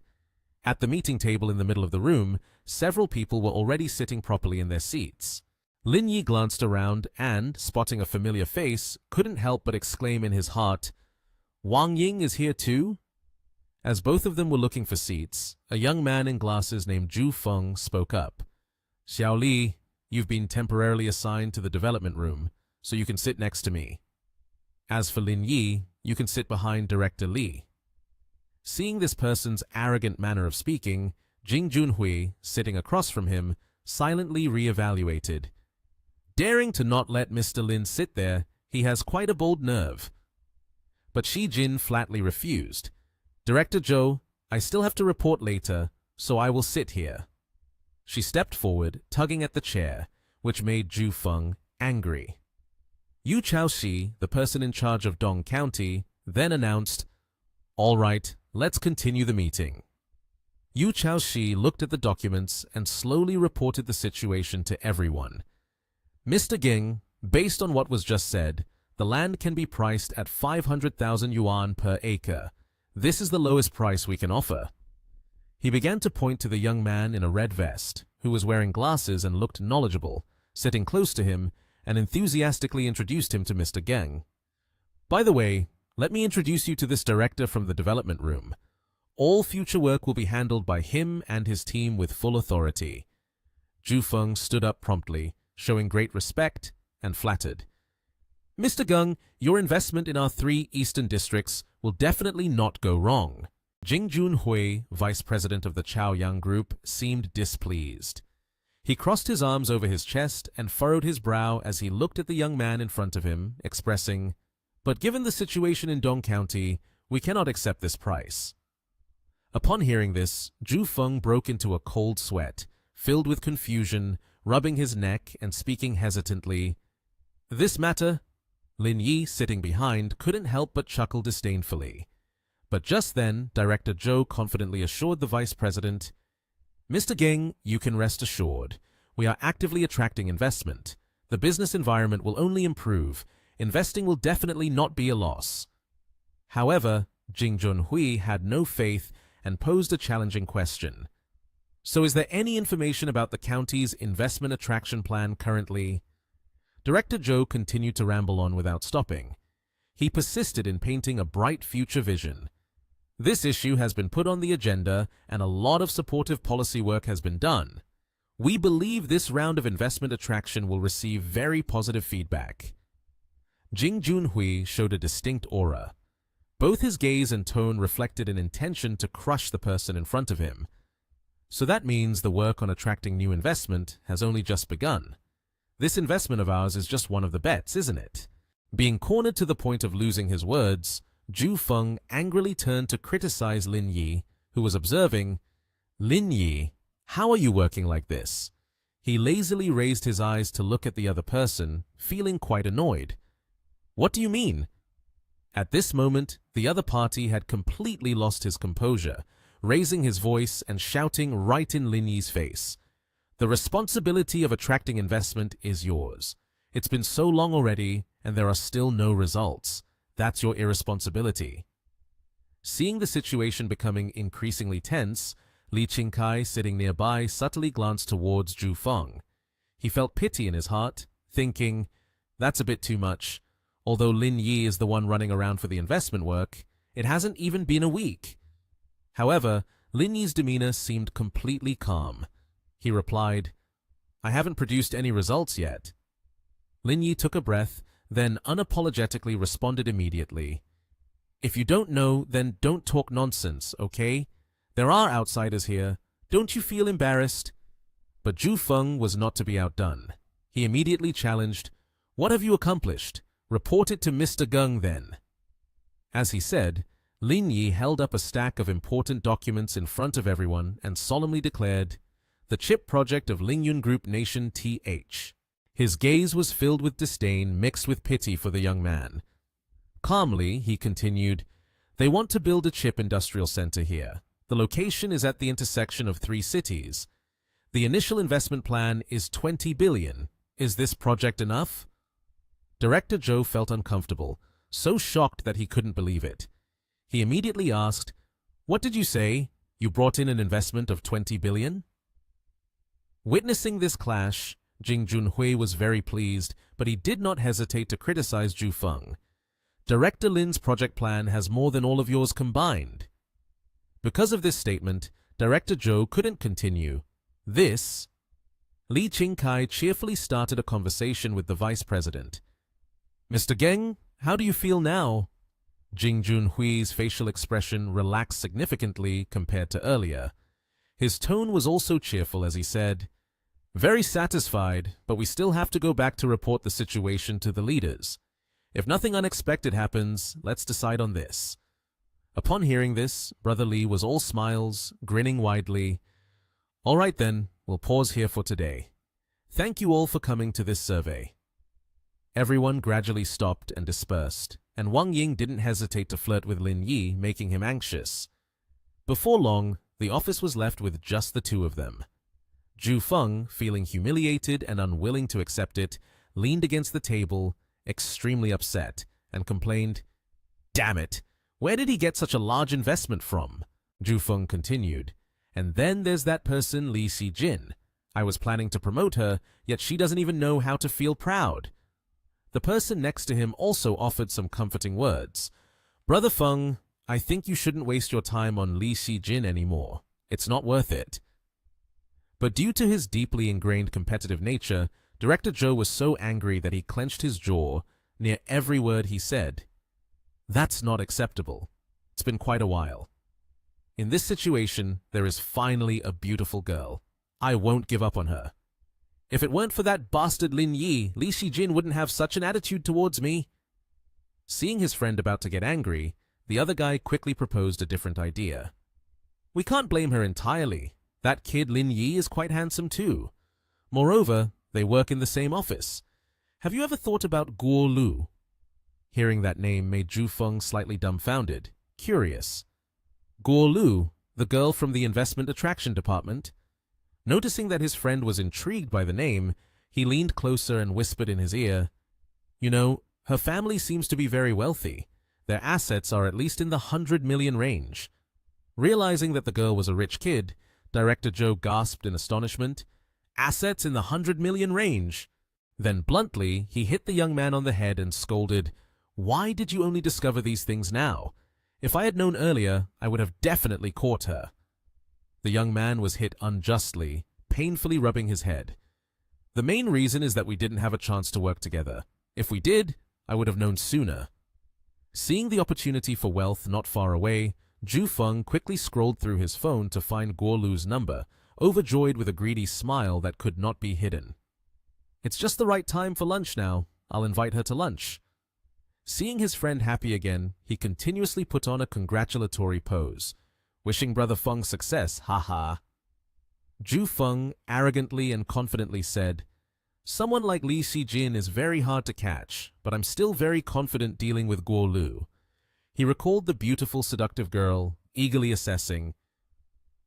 At the meeting table in the middle of the room, several people were already sitting properly in their seats. Lin Yi glanced around and, spotting a familiar face, couldn't help but exclaim in his heart, "Wang Ying is here too?" As both of them were looking for seats, a young man in glasses named Zhu Feng spoke up. "Xiao Li, you've been temporarily assigned to the development room, so you can sit next to me. As for Lin Yi, you can sit behind Director Li." Seeing this person's arrogant manner of speaking, Jing Junhui, sitting across from him, silently re-evaluated. Daring to not let Mr. Lin sit there, he has quite a bold nerve. But Shi Jin flatly refused. "Director Zhou, I still have to report later, so I will sit here." She stepped forward, tugging at the chair, which made Zhu Feng angry. Yu Chaoxi, the person in charge of Dong County, then announced, "All right, let's continue the meeting." Yu Chaoxi looked at the documents and slowly reported the situation to everyone. "Mr. Ging, based on what was just said, the land can be priced at 500,000 yuan per acre. This is the lowest price we can offer." He began to point to the young man in a red vest, who was wearing glasses and looked knowledgeable, sitting close to him, and enthusiastically introduced him to Mr. Geng. "By the way, let me introduce you to this director from the development room. All future work will be handled by him and his team with full authority." Zhu Feng stood up promptly, showing great respect and flattered. "Mr. Geng, your investment in our 3 eastern districts will definitely not go wrong." Jing Junhui, vice president of the Chaoyang Group, seemed displeased. He crossed his arms over his chest and furrowed his brow as he looked at the young man in front of him, expressing, "But given the situation in Dong County, we cannot accept this price." Upon hearing this, Zhu Feng broke into a cold sweat, filled with confusion, rubbing his neck and speaking hesitantly. "This matter?" Lin Yi, sitting behind, couldn't help but chuckle disdainfully. But just then, Director Zhou confidently assured the vice president, "Mr. Geng, you can rest assured. We are actively attracting investment. The business environment will only improve. Investing will definitely not be a loss." However, Jing Junhui had no faith and posed a challenging question. "So is there any information about the county's investment attraction plan currently?" Director Zhou continued to ramble on without stopping. He persisted in painting a bright future vision. "This issue has been put on the agenda and a lot of supportive policy work has been done. We believe this round of investment attraction will receive very positive feedback." Jing Junhui showed a distinct aura. Both his gaze and tone reflected an intention to crush the person in front of him. "So that means the work on attracting new investment has only just begun. This investment of ours is just one of the bets, isn't it?" Being cornered to the point of losing his words, Zhu Feng angrily turned to criticize Lin Yi, who was observing. "Lin Yi, how are you working like this?" He lazily raised his eyes to look at the other person, feeling quite annoyed. "What do you mean?" At this moment, the other party had completely lost his composure, raising his voice and shouting right in Lin Yi's face. "The responsibility of attracting investment is yours. It's been so long already, and there are still no results. That's your irresponsibility." Seeing the situation becoming increasingly tense, Li Qingkai, sitting nearby, subtly glanced towards Zhu Feng. He felt pity in his heart, thinking, "That's a bit too much. Although Lin Yi is the one running around for the investment work, it hasn't even been a week." However, Lin Yi's demeanor seemed completely calm. He replied, "I haven't produced any results yet." Lin Yi took a breath, then unapologetically responded immediately. "If you don't know, then don't talk nonsense, okay? There are outsiders here. Don't you feel embarrassed?" But Zhu Feng was not to be outdone. He immediately challenged, "What have you accomplished? Report it to Mr. Geng then." As he said, Lin Yi held up a stack of important documents in front of everyone and solemnly declared, "The chip project of Lingyun Group Nation TH." His gaze was filled with disdain mixed with pity for the young man. Calmly, he continued, "They want to build a chip industrial center here. The location is at the intersection of 3 cities. The initial investment plan is 20 billion. Is this project enough?" Director Zhou felt uncomfortable, so shocked that he couldn't believe it. He immediately asked, "What did you say? You brought in an investment of 20 billion? Witnessing this clash, Jing Junhui was very pleased, but he did not hesitate to criticize Zhu Feng. Director Lin's project plan has more than all of yours combined. Because of this statement, Director Zhou couldn't continue. Li Qingkai cheerfully started a conversation with the vice president. Mr. Geng, how do you feel now? Jing Junhui's facial expression relaxed significantly compared to earlier. His tone was also cheerful as he said, very satisfied, but we still have to go back to report the situation to the leaders. If nothing unexpected happens, let's decide on this. Upon hearing this, Brother Li was all smiles, grinning widely. All right then, we'll pause here for today. Thank you all for coming to this survey. Everyone gradually stopped and dispersed, and Wang Ying didn't hesitate to flirt with Lin Yi, making him anxious. Before long, the office was left with just the two of them. Zhu Feng, feeling humiliated and unwilling to accept it, leaned against the table, extremely upset, and complained, "Damn it! Where did he get such a large investment from?" Zhu Feng continued, "And then there's that person Li Xijin. I was planning to promote her, yet she doesn't even know how to feel proud." The person next to him also offered some comforting words. "Brother Feng, I think you shouldn't waste your time on Li Xijin anymore. It's not worth it." But due to his deeply ingrained competitive nature, Director Zhou was so angry that he clenched his jaw near every word he said. That's not acceptable. It's been quite a while. In this situation, there is finally a beautiful girl. I won't give up on her. If it weren't for that bastard Lin Yi, Li Xijin wouldn't have such an attitude towards me. Seeing his friend about to get angry, the other guy quickly proposed a different idea. We can't blame her entirely. That kid Lin Yi is quite handsome too. Moreover, they work in the same office. Have you ever thought about Guo Lu? Hearing that name made Zhu Feng slightly dumbfounded, curious. Guo Lu, the girl from the investment attraction department? Noticing that his friend was intrigued by the name, he leaned closer and whispered in his ear, "You know, her family seems to be very wealthy. Their assets are at least in the 100 million range." Realizing that the girl was a rich kid, Director Zhou gasped in astonishment. Assets in the 100 million range? Then bluntly, he hit the young man on the head and scolded, "Why did you only discover these things now? If I had known earlier, I would have definitely caught her." The young man was hit unjustly, painfully rubbing his head. "The main reason is that we didn't have a chance to work together. If we did, I would have known sooner." Seeing the opportunity for wealth not far away, Zhu Feng quickly scrolled through his phone to find Guo Lu's number, overjoyed with a greedy smile that could not be hidden. "It's just the right time for lunch now. I'll invite her to lunch." Seeing his friend happy again, he continuously put on a congratulatory pose. "Wishing Brother Feng success, haha." Zhu Feng arrogantly and confidently said, "Someone like Li Xijin is very hard to catch, but I'm still very confident dealing with Guo Lu." He recalled the beautiful, seductive girl, eagerly assessing.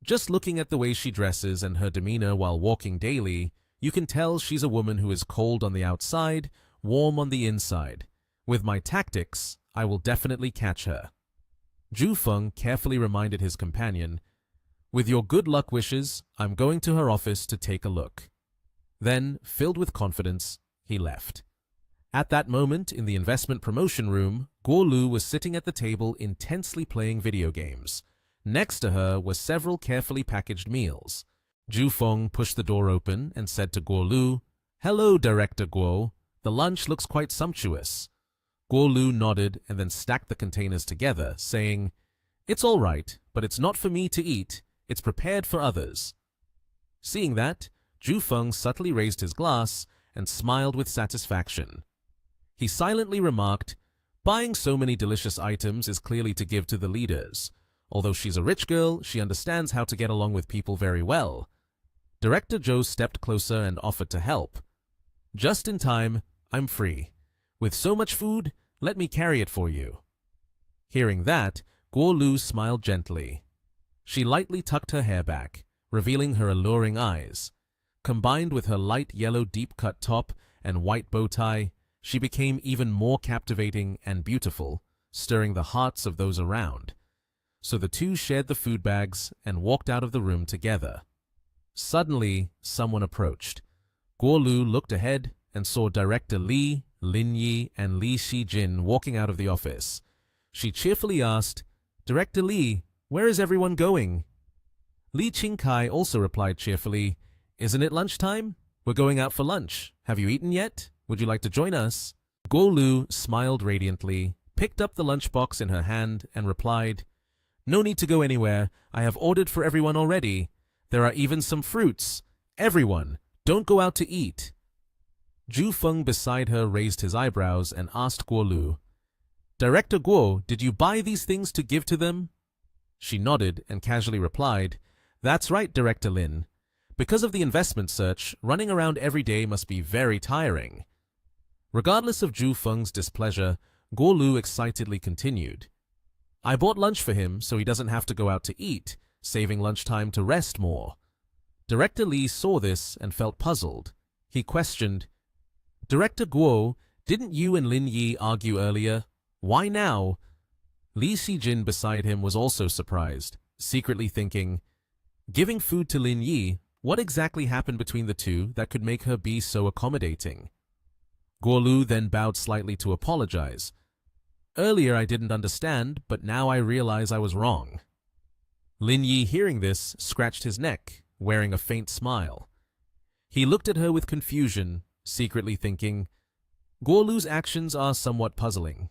"Just looking at the way she dresses and her demeanor while walking daily, you can tell she's a woman who is cold on the outside, warm on the inside. With my tactics, I will definitely catch her." Zhu Feng carefully reminded his companion, "With your good luck wishes, I'm going to her office to take a look." Then, filled with confidence, he left. At that moment, in the investment promotion room, Guo Lu was sitting at the table intensely playing video games. Next to her were several carefully packaged meals. Zhu Feng pushed the door open and said to Guo Lu, "Hello, Director Guo. The lunch looks quite sumptuous." Guo Lu nodded and then stacked the containers together, saying, "It's all right, but it's not for me to eat. It's prepared for others." Seeing that, Zhu Feng subtly raised his glass and smiled with satisfaction. He silently remarked, "Buying so many delicious items is clearly to give to the leaders. Although she's a rich girl, she understands how to get along with people very well." Director Zhou stepped closer and offered to help. "Just in time, I'm free. With so much food, let me carry it for you." Hearing that, Guo Lu smiled gently. She lightly tucked her hair back, revealing her alluring eyes. Combined with her light yellow deep-cut top and white bow tie, she became even more captivating and beautiful, stirring the hearts of those around. so the two shared the food bags and walked out of the room together. Suddenly, someone approached. Guo Lu looked ahead and saw Director Li, Lin Yi, and Li Shijin walking out of the office. She cheerfully asked, "Director Li, where is everyone going?" Li Qingkai also replied cheerfully, "Isn't it lunchtime? We're going out for lunch. Have you eaten yet? Would you like to join us?" Guo Lu smiled radiantly, picked up the lunchbox in her hand, and replied, "No need to go anywhere. I have ordered for everyone already. There are even some fruits. Everyone, don't go out to eat." Zhu Feng beside her raised his eyebrows and asked Guo Lu, "Director Guo, did you buy these things to give to them?" She nodded and casually replied, "That's right, Director Lin. Because of the investment search, running around every day must be very tiring." Regardless of Zhu Feng's displeasure, Guo Lu excitedly continued, "I bought lunch for him so he doesn't have to go out to eat, saving lunchtime to rest more." Director Li saw this and felt puzzled. He questioned, "Director Guo, didn't you and Lin Yi argue earlier? Why now?" Li Xijin beside him was also surprised, secretly thinking, giving food to Lin Yi, what exactly happened between the two that could make her be so accommodating? Guo Lu then bowed slightly to apologize. "Earlier I didn't understand, but now I realize I was wrong." Lin Yi, hearing this, scratched his neck, wearing a faint smile. He looked at her with confusion, secretly thinking, Guo Lu's actions are somewhat puzzling.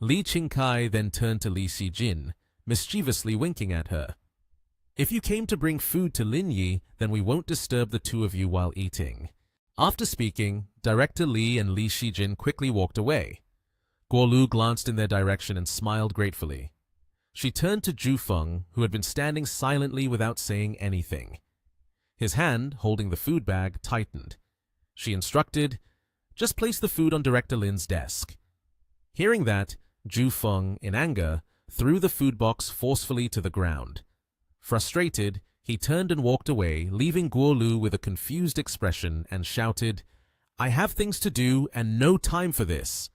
Li Qingkai then turned to Li Xijin, mischievously winking at her. "If you came to bring food to Lin Yi, then we won't disturb the two of you while eating." After speaking, Director Li and Li Xijin quickly walked away. Guo Lu glanced in their direction and smiled gratefully. She turned to Zhu Feng, who had been standing silently without saying anything. His hand, holding the food bag, tightened. She instructed, "Just place the food on Director Lin's desk." Hearing that, Zhu Feng, in anger, threw the food box forcefully to the ground. Frustrated, he turned and walked away, leaving Guo Lu with a confused expression and shouted, "I have things to do and no time for this."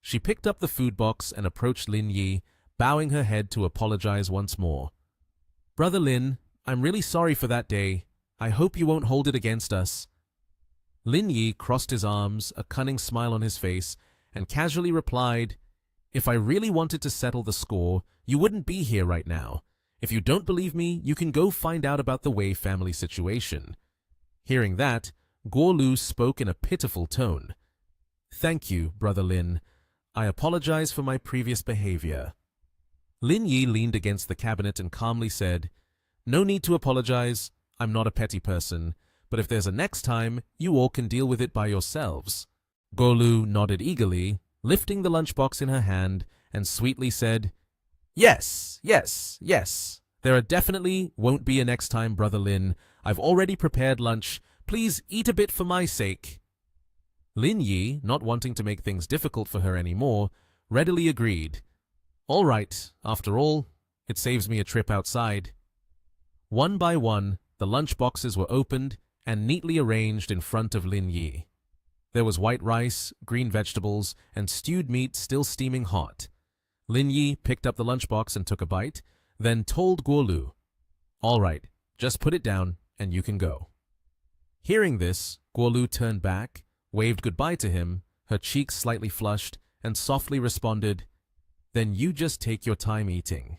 She picked up the food box and approached Lin Yi, bowing her head to apologize once more. "Brother Lin, I'm really sorry for that day. I hope you won't hold it against us." Lin Yi crossed his arms, a cunning smile on his face, and casually replied, "If I really wanted to settle the score, you wouldn't be here right now. If you don't believe me, you can go find out about the Wei family situation." Hearing that, Guo Lu spoke in a pitiful tone. "Thank you, Brother Lin. I apologize for my previous behavior." Lin Yi leaned against the cabinet and calmly said, "No need to apologize. I'm not a petty person, but if there's a next time, you all can deal with it by yourselves." Guo Lu nodded eagerly, lifting the lunchbox in her hand, and sweetly said, "Yes, yes, yes. There definitely won't be a next time, Brother Lin. I've already prepared lunch. Please eat a bit for my sake." Lin Yi, not wanting to make things difficult for her anymore, readily agreed. "All right, after all, it saves me a trip outside." One by one, the lunch boxes were opened and neatly arranged in front of Lin Yi. There was white rice, green vegetables, and stewed meat still steaming hot. Lin Yi picked up the lunchbox and took a bite, then told Guo Lu, "All right, just put it down and you can go." Hearing this, Guo Lu turned back, waved goodbye to him, her cheeks slightly flushed, and softly responded, "Then you just take your time eating."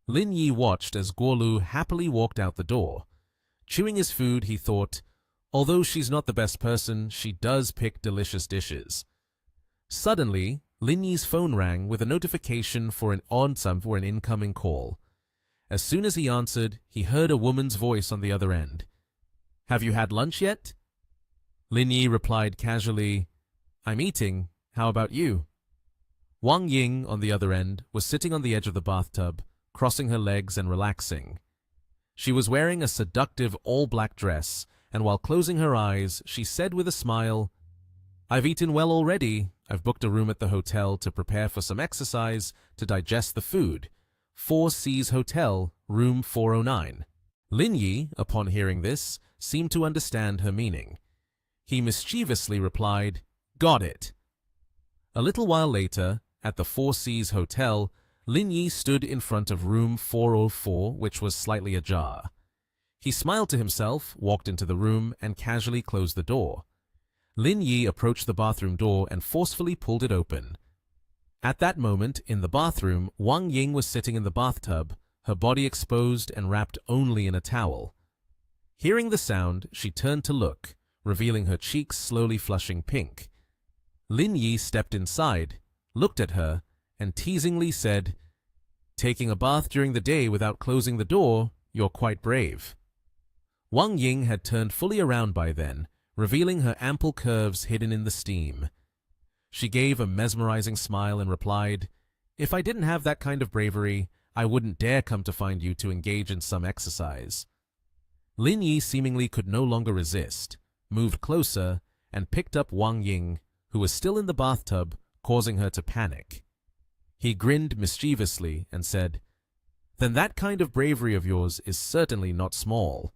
Lin Yi watched as Guo Lu happily walked out the door. Chewing his food, he thought, although she's not the best person, she does pick delicious dishes. Suddenly, Lin Yi's phone rang with a notification for an incoming call. As soon as he answered, he heard a woman's voice on the other end. "Have you had lunch yet?" Lin Yi replied casually, "I'm eating. How about you?" Wang Ying, on the other end, was sitting on the edge of the bathtub, crossing her legs and relaxing. She was wearing a seductive all-black dress, and while closing her eyes, she said with a smile, "I've eaten well already. I've booked a room at the hotel to prepare for some exercise to digest the food. 4 Seas Hotel, room 409. Lin Yi, upon hearing this, seemed to understand her meaning. He mischievously replied, "Got it." A little while later, at the 4 Seas Hotel, Lin Yi stood in front of room 404, which was slightly ajar. He smiled to himself, walked into the room, and casually closed the door. Lin Yi approached the bathroom door and forcefully pulled it open. At that moment, in the bathroom, Wang Ying was sitting in the bathtub, her body exposed and wrapped only in a towel. Hearing the sound, she turned to look, revealing her cheeks slowly flushing pink. Lin Yi stepped inside, looked at her, and teasingly said, "Taking a bath during the day without closing the door, you're quite brave." Wang Ying had turned fully around by then, revealing her ample curves hidden in the steam. She gave a mesmerizing smile and replied, "If I didn't have that kind of bravery, I wouldn't dare come to find you to engage in some exercise." Lin Yi seemingly could no longer resist, moved closer, and picked up Wang Ying, who was still in the bathtub, causing her to panic. He grinned mischievously and said, "Then that kind of bravery of yours is certainly not small."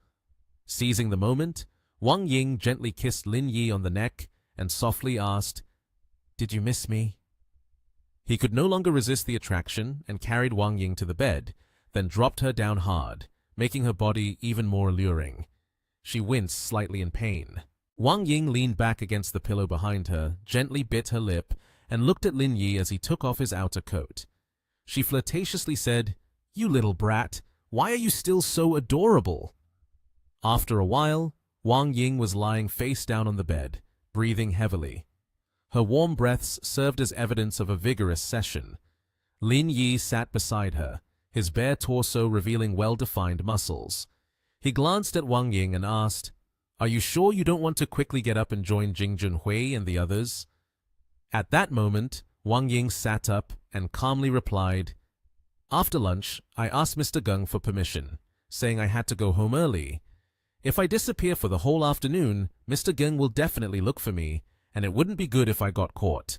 Seizing the moment, Wang Ying gently kissed Lin Yi on the neck and softly asked, "Did you miss me?" He could no longer resist the attraction and carried Wang Ying to the bed, then dropped her down hard, making her body even more alluring. She winced slightly in pain. Wang Ying leaned back against the pillow behind her, gently bit her lip, and looked at Lin Yi as he took off his outer coat. She flirtatiously said, "You little brat, why are you still so adorable?" After a while, Wang Ying was lying face down on the bed, breathing heavily. Her warm breaths served as evidence of a vigorous session. Lin Yi sat beside her, his bare torso revealing well-defined muscles. He glanced at Wang Ying and asked, "Are you sure you don't want to quickly get up and join Jing Junhui and the others?" At that moment, Wang Ying sat up and calmly replied, "After lunch, I asked Mr. Geng for permission, saying I had to go home early. If I disappear for the whole afternoon, Mr. Geng will definitely look for me, and it wouldn't be good if I got caught."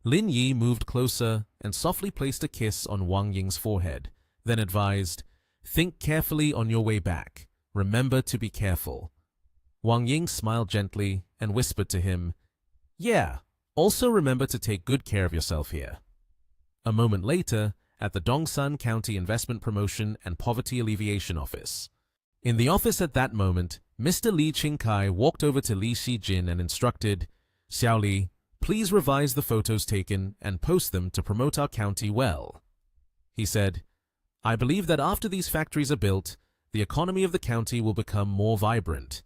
Lin Yi moved closer and softly placed a kiss on Wang Ying's forehead, then advised, "Think carefully on your way back. Remember to be careful." Wang Ying smiled gently and whispered to him, "Yeah, also remember to take good care of yourself here." A moment later, at the Dongsan County Investment Promotion and Poverty Alleviation Office. In the office at that moment, Mr. Li Qingkai walked over to Li Xijin and instructed, "Xiao Li, please revise the photos taken and post them to promote our county well." He said, "I believe that after these factories are built, the economy of the county will become more vibrant."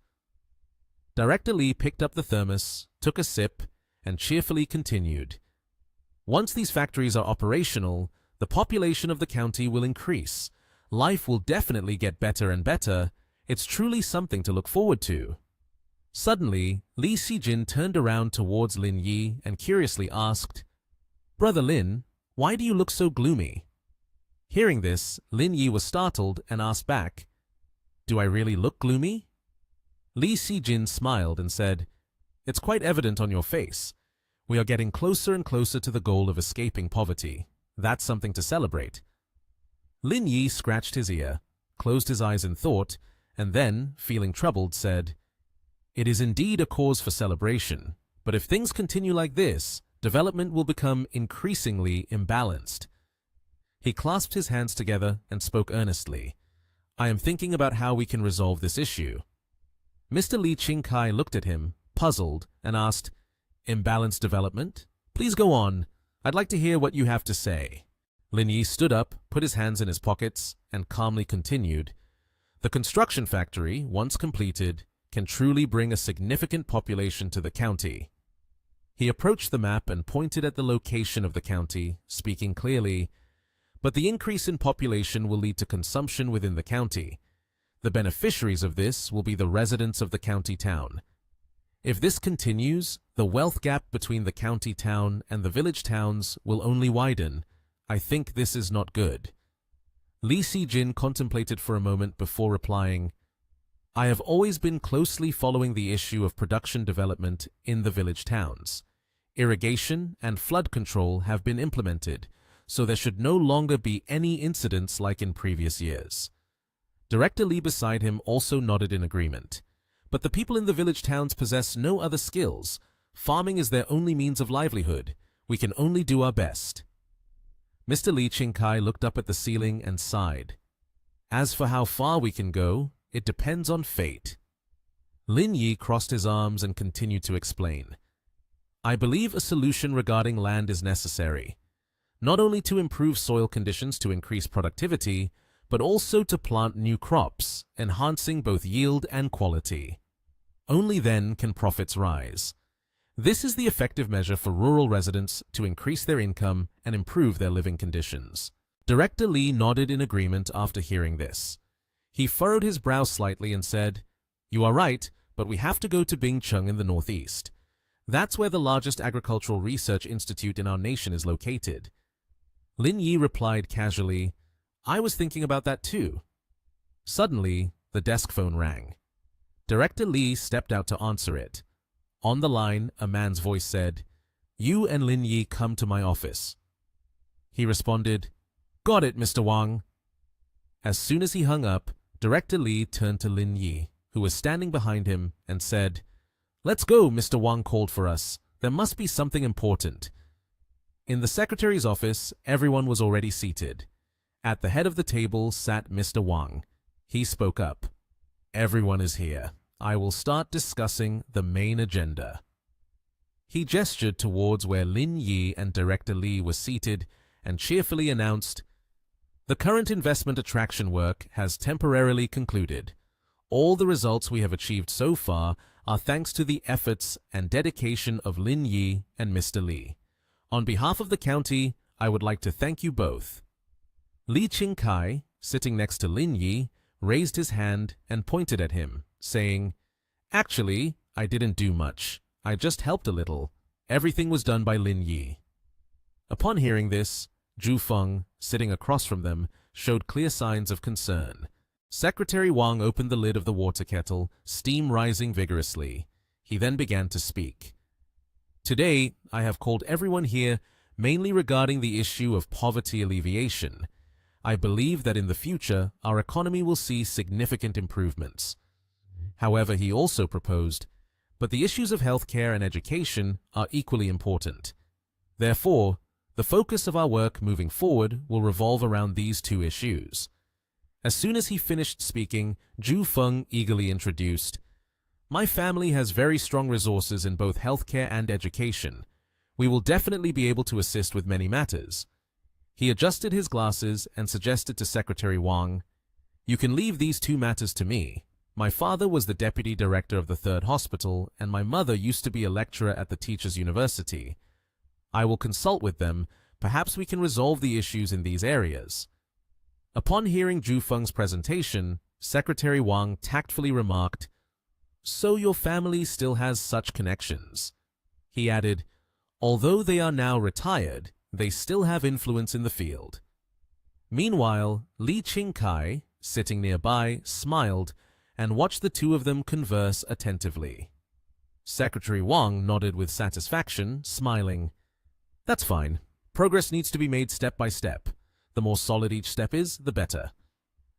Director Li picked up the thermos, took a sip, and cheerfully continued, "Once these factories are operational, the population of the county will increase. Life will definitely get better and better. It's truly something to look forward to." Suddenly, Li Xijin turned around towards Lin Yi and curiously asked, "Brother Lin, why do you look so gloomy?" Hearing this, Lin Yi was startled and asked back, "Do I really look gloomy?" Li Xijin smiled and said, "It's quite evident on your face. We are getting closer and closer to the goal of escaping poverty. That's something to celebrate." Lin Yi scratched his ear, closed his eyes in thought, and then, feeling troubled, said, "It is indeed a cause for celebration, but if things continue like this, development will become increasingly imbalanced." He clasped his hands together and spoke earnestly, "I am thinking about how we can resolve this issue." Mr. Li Qingkai looked at him, puzzled, and asked, "Imbalanced development? Please go on. I'd like to hear what you have to say." Lin Yi stood up, put his hands in his pockets, and calmly continued, "The construction factory, once completed, can truly bring a significant population to the county." He approached the map and pointed at the location of the county, speaking clearly, "But the increase in population will lead to consumption within the county. The beneficiaries of this will be the residents of the county town. If this continues, the wealth gap between the county town and the village towns will only widen. I think this is not good." Li Xijin contemplated for a moment before replying, "I have always been closely following the issue of production development in the village towns. Irrigation and flood control have been implemented, so there should no longer be any incidents like in previous years." Director Li beside him also nodded in agreement. "But the people in the village towns possess no other skills. Farming is their only means of livelihood. We can only do our best." Mr. Li Qingkai looked up at the ceiling and sighed. As for how far we can go, it depends on fate. Lin Yi crossed his arms and continued to explain. I believe a solution regarding land is necessary, not only to improve soil conditions to increase productivity, but also to plant new crops, enhancing both yield and quality. Only then can profits rise. This is the effective measure for rural residents to increase their income and improve their living conditions. Director Li nodded in agreement after hearing this. He furrowed his brow slightly and said, You are right, but we have to go to Bingcheng in the northeast. That's where the largest agricultural research institute in our nation is located. Lin Yi replied casually, I was thinking about that too. Suddenly, the desk phone rang. Director Li stepped out to answer it. On the line, a man's voice said, You and Lin Yi come to my office. He responded, Got it, Mr. Wang. As soon as he hung up, Director Li turned to Lin Yi, who was standing behind him, and said, Let's go, Mr. Wang called for us. There must be something important. In the secretary's office, everyone was already seated. At the head of the table sat Mr. Wang. He spoke up. Everyone is here. I will start discussing the main agenda. He gestured towards where Lin Yi and Director Li were seated and cheerfully announced, The current investment attraction work has temporarily concluded. All the results we have achieved so far are thanks to the efforts and dedication of Lin Yi and Mr. Li. On behalf of the county, I would like to thank you both. Li Qingkai, sitting next to Lin Yi, raised his hand and pointed at him, saying, Actually, I didn't do much. I just helped a little. Everything was done by Lin Yi. Upon hearing this, Zhu Feng, sitting across from them, showed clear signs of concern. Secretary Wang opened the lid of the water kettle, steam rising vigorously. He then began to speak. Today, I have called everyone here mainly regarding the issue of poverty alleviation. I believe that in the future, our economy will see significant improvements. However, he also proposed, but the issues of healthcare and education are equally important. Therefore, the focus of our work moving forward will revolve around these two issues. As soon as he finished speaking, Zhu Feng eagerly introduced, My family has very strong resources in both healthcare and education. We will definitely be able to assist with many matters. He adjusted his glasses and suggested to Secretary Wang, You can leave these two matters to me. My father was the deputy director of the 3rd hospital, and my mother used to be a lecturer at the Teachers' University. I will consult with them. Perhaps we can resolve the issues in these areas. Upon hearing Zhu Feng's presentation, Secretary Wang tactfully remarked, So your family still has such connections. He added, Although they are now retired, they still have influence in the field. Meanwhile, Li Qingkai, sitting nearby, smiled and watched the two of them converse attentively. Secretary Wang nodded with satisfaction, smiling. That's fine. Progress needs to be made step by step. The more solid each step is, the better.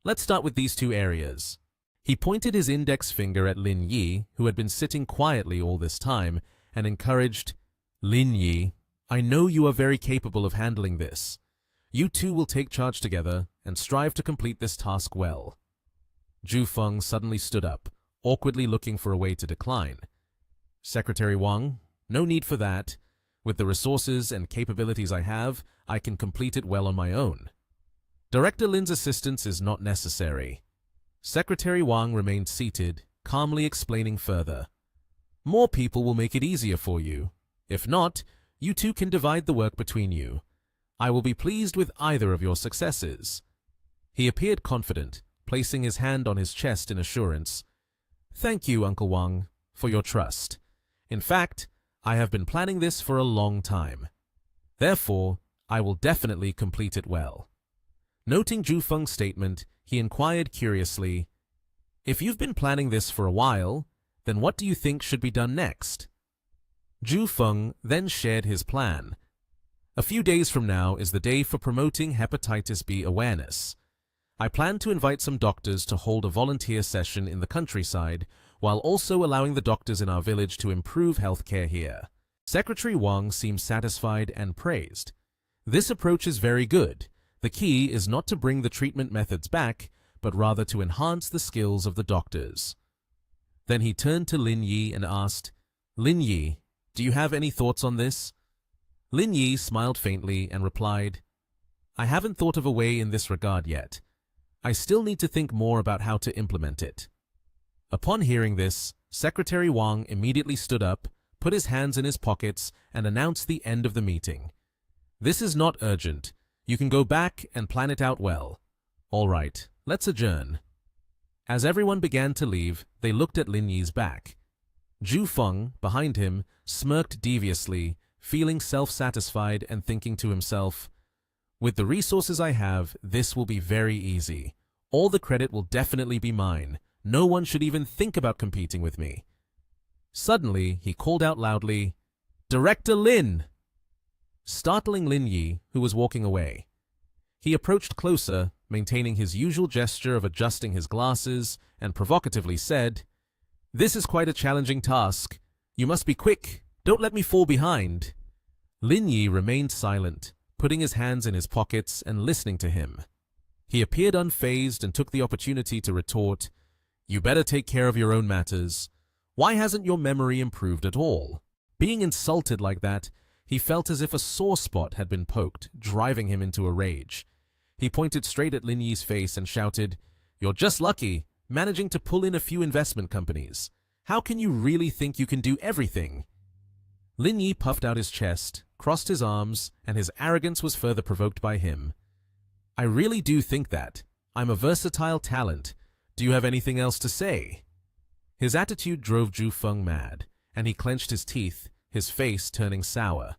Let's start with these two areas. He pointed his index finger at Lin Yi, who had been sitting quietly all this time, and encouraged, Lin Yi, I know you are very capable of handling this. You two will take charge together and strive to complete this task well. Zhu Feng suddenly stood up, awkwardly looking for a way to decline. Secretary Wang, no need for that. With the resources and capabilities I have, I can complete it well on my own. Director Lin's assistance is not necessary. Secretary Wang remained seated, calmly explaining further. More people will make it easier for you. If not, you two can divide the work between you. I will be pleased with either of your successes. He appeared confident, placing his hand on his chest in assurance. Thank you, Uncle Wang, for your trust. In fact, I have been planning this for a long time. Therefore, I will definitely complete it well. Noting Zhu Feng's statement, he inquired curiously, If you've been planning this for a while, then what do you think should be done next? Zhu Feng then shared his plan. A few days from now is the day for promoting hepatitis B awareness. I plan to invite some doctors to hold a volunteer session in the countryside, while also allowing the doctors in our village to improve healthcare here. Secretary Wang seemed satisfied and praised. This approach is very good. The key is not to bring the treatment methods back, but rather to enhance the skills of the doctors. Then he turned to Lin Yi and asked, Lin Yi, do you have any thoughts on this? Lin Yi smiled faintly and replied, I haven't thought of a way in this regard yet. I still need to think more about how to implement it. Upon hearing this, Secretary Wang immediately stood up, put his hands in his pockets, and announced the end of the meeting. This is not urgent. You can go back and plan it out well. All right, let's adjourn. As everyone began to leave, they looked at Lin Yi's back. Zhu Feng, behind him, smirked deviously, feeling self-satisfied and thinking to himself, with the resources I have, this will be very easy. All the credit will definitely be mine. No one should even think about competing with me. Suddenly, he called out loudly, Director Lin! Startling Lin Yi, who was walking away. He approached closer, maintaining his usual gesture of adjusting his glasses, and provocatively said, This is quite a challenging task. You must be quick. Don't let me fall behind. Lin Yi remained silent, putting his hands in his pockets and listening to him. He appeared unfazed and took the opportunity to retort, You better take care of your own matters. Why hasn't your memory improved at all? Being insulted like that, he felt as if a sore spot had been poked, driving him into a rage. He pointed straight at Lin Yi's face and shouted, You're just lucky, managing to pull in a few investment companies. How can you really think you can do everything? Lin Yi puffed out his chest, crossed his arms, and his arrogance was further provoked by him. I really do think that. I'm a versatile talent. Do you have anything else to say? His attitude drove Zhu Feng mad, and he clenched his teeth, his face turning sour.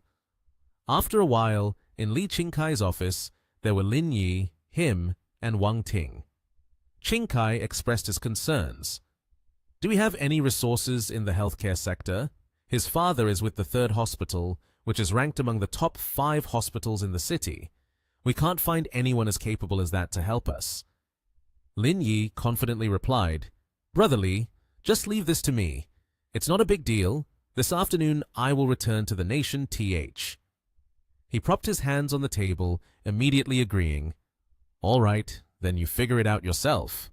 After a while, in Li Qingkai's office, there were Lin Yi, him, and Wang Ting. Qingkai expressed his concerns. Do we have any resources in the healthcare sector? His father is with the 3rd hospital, which is ranked among the top 5 hospitals in the city. We can't find anyone as capable as that to help us. Lin Yi confidently replied, Brother Li, just leave this to me. It's not a big deal. This afternoon I will return to the nation TH. He propped his hands on the table, immediately agreeing. All right, then you figure it out yourself.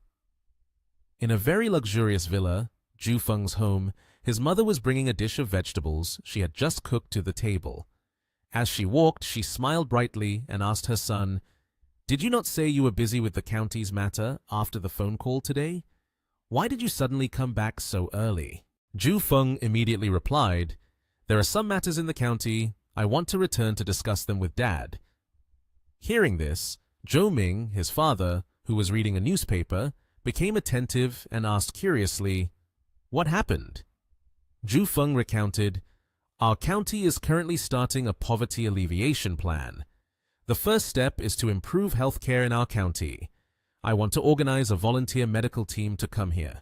In a very luxurious villa, Zhu Feng's home, his mother was bringing a dish of vegetables she had just cooked to the table. As she walked, she smiled brightly and asked her son, Did you not say you were busy with the county's matter after the phone call today? Why did you suddenly come back so early? Zhu Feng immediately replied, There are some matters in the county. I want to return to discuss them with Dad. Hearing this, Zhou Ming, his father, who was reading a newspaper, became attentive and asked curiously, What happened? Zhu Feng recounted, Our county is currently starting a poverty alleviation plan. The first step is to improve healthcare in our county. I want to organize a volunteer medical team to come here.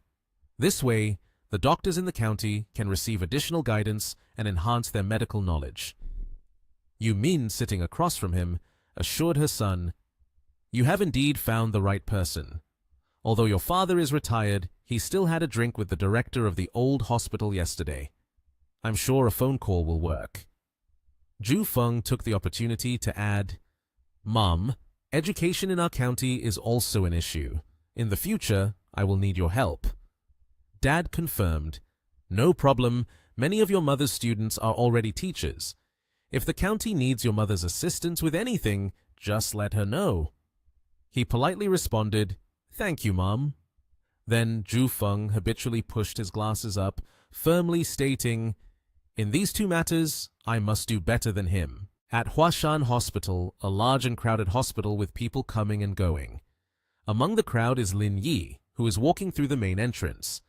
This way, the doctors in the county can receive additional guidance and enhance their medical knowledge. Yu Min, sitting across from him, assured her son, You have indeed found the right person. Although your father is retired, he still had a drink with the director of the old hospital yesterday. I'm sure a phone call will work. Zhu Feng took the opportunity to add, Mom, education in our county is also an issue. In the future, I will need your help. Dad confirmed, No problem, many of your mother's students are already teachers. If the county needs your mother's assistance with anything, just let her know. He politely responded, Thank you, Mom. Then Zhu Feng habitually pushed his glasses up, firmly stating, In these 2 matters, I must do better than him. At Huashan Hospital, a large and crowded hospital with people coming and going. Among the crowd is Lin Yi, who is walking through the main entrance.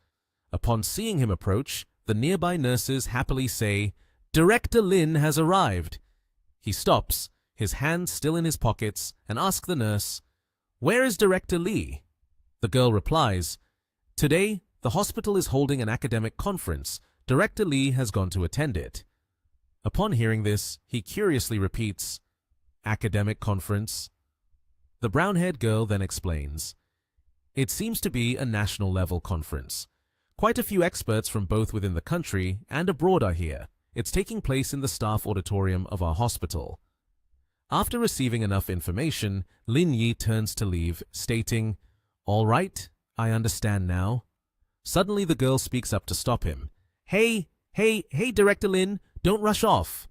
Upon seeing him approach, the nearby nurses happily say, Director Lin has arrived. He stops, his hands still in his pockets, and asks the nurse, Where is Director Li? The girl replies, Today, the hospital is holding an academic conference. Director Li has gone to attend it. Upon hearing this, he curiously repeats, Academic conference? The brown-haired girl then explains, It seems to be a national-level conference. Quite a few experts from both within the country and abroad are here. It's taking place in the staff auditorium of our hospital. After receiving enough information, Lin Yi turns to leave, stating, "All right, I understand now." Suddenly the girl speaks up to stop him. Hey, Director Lin, don't rush off.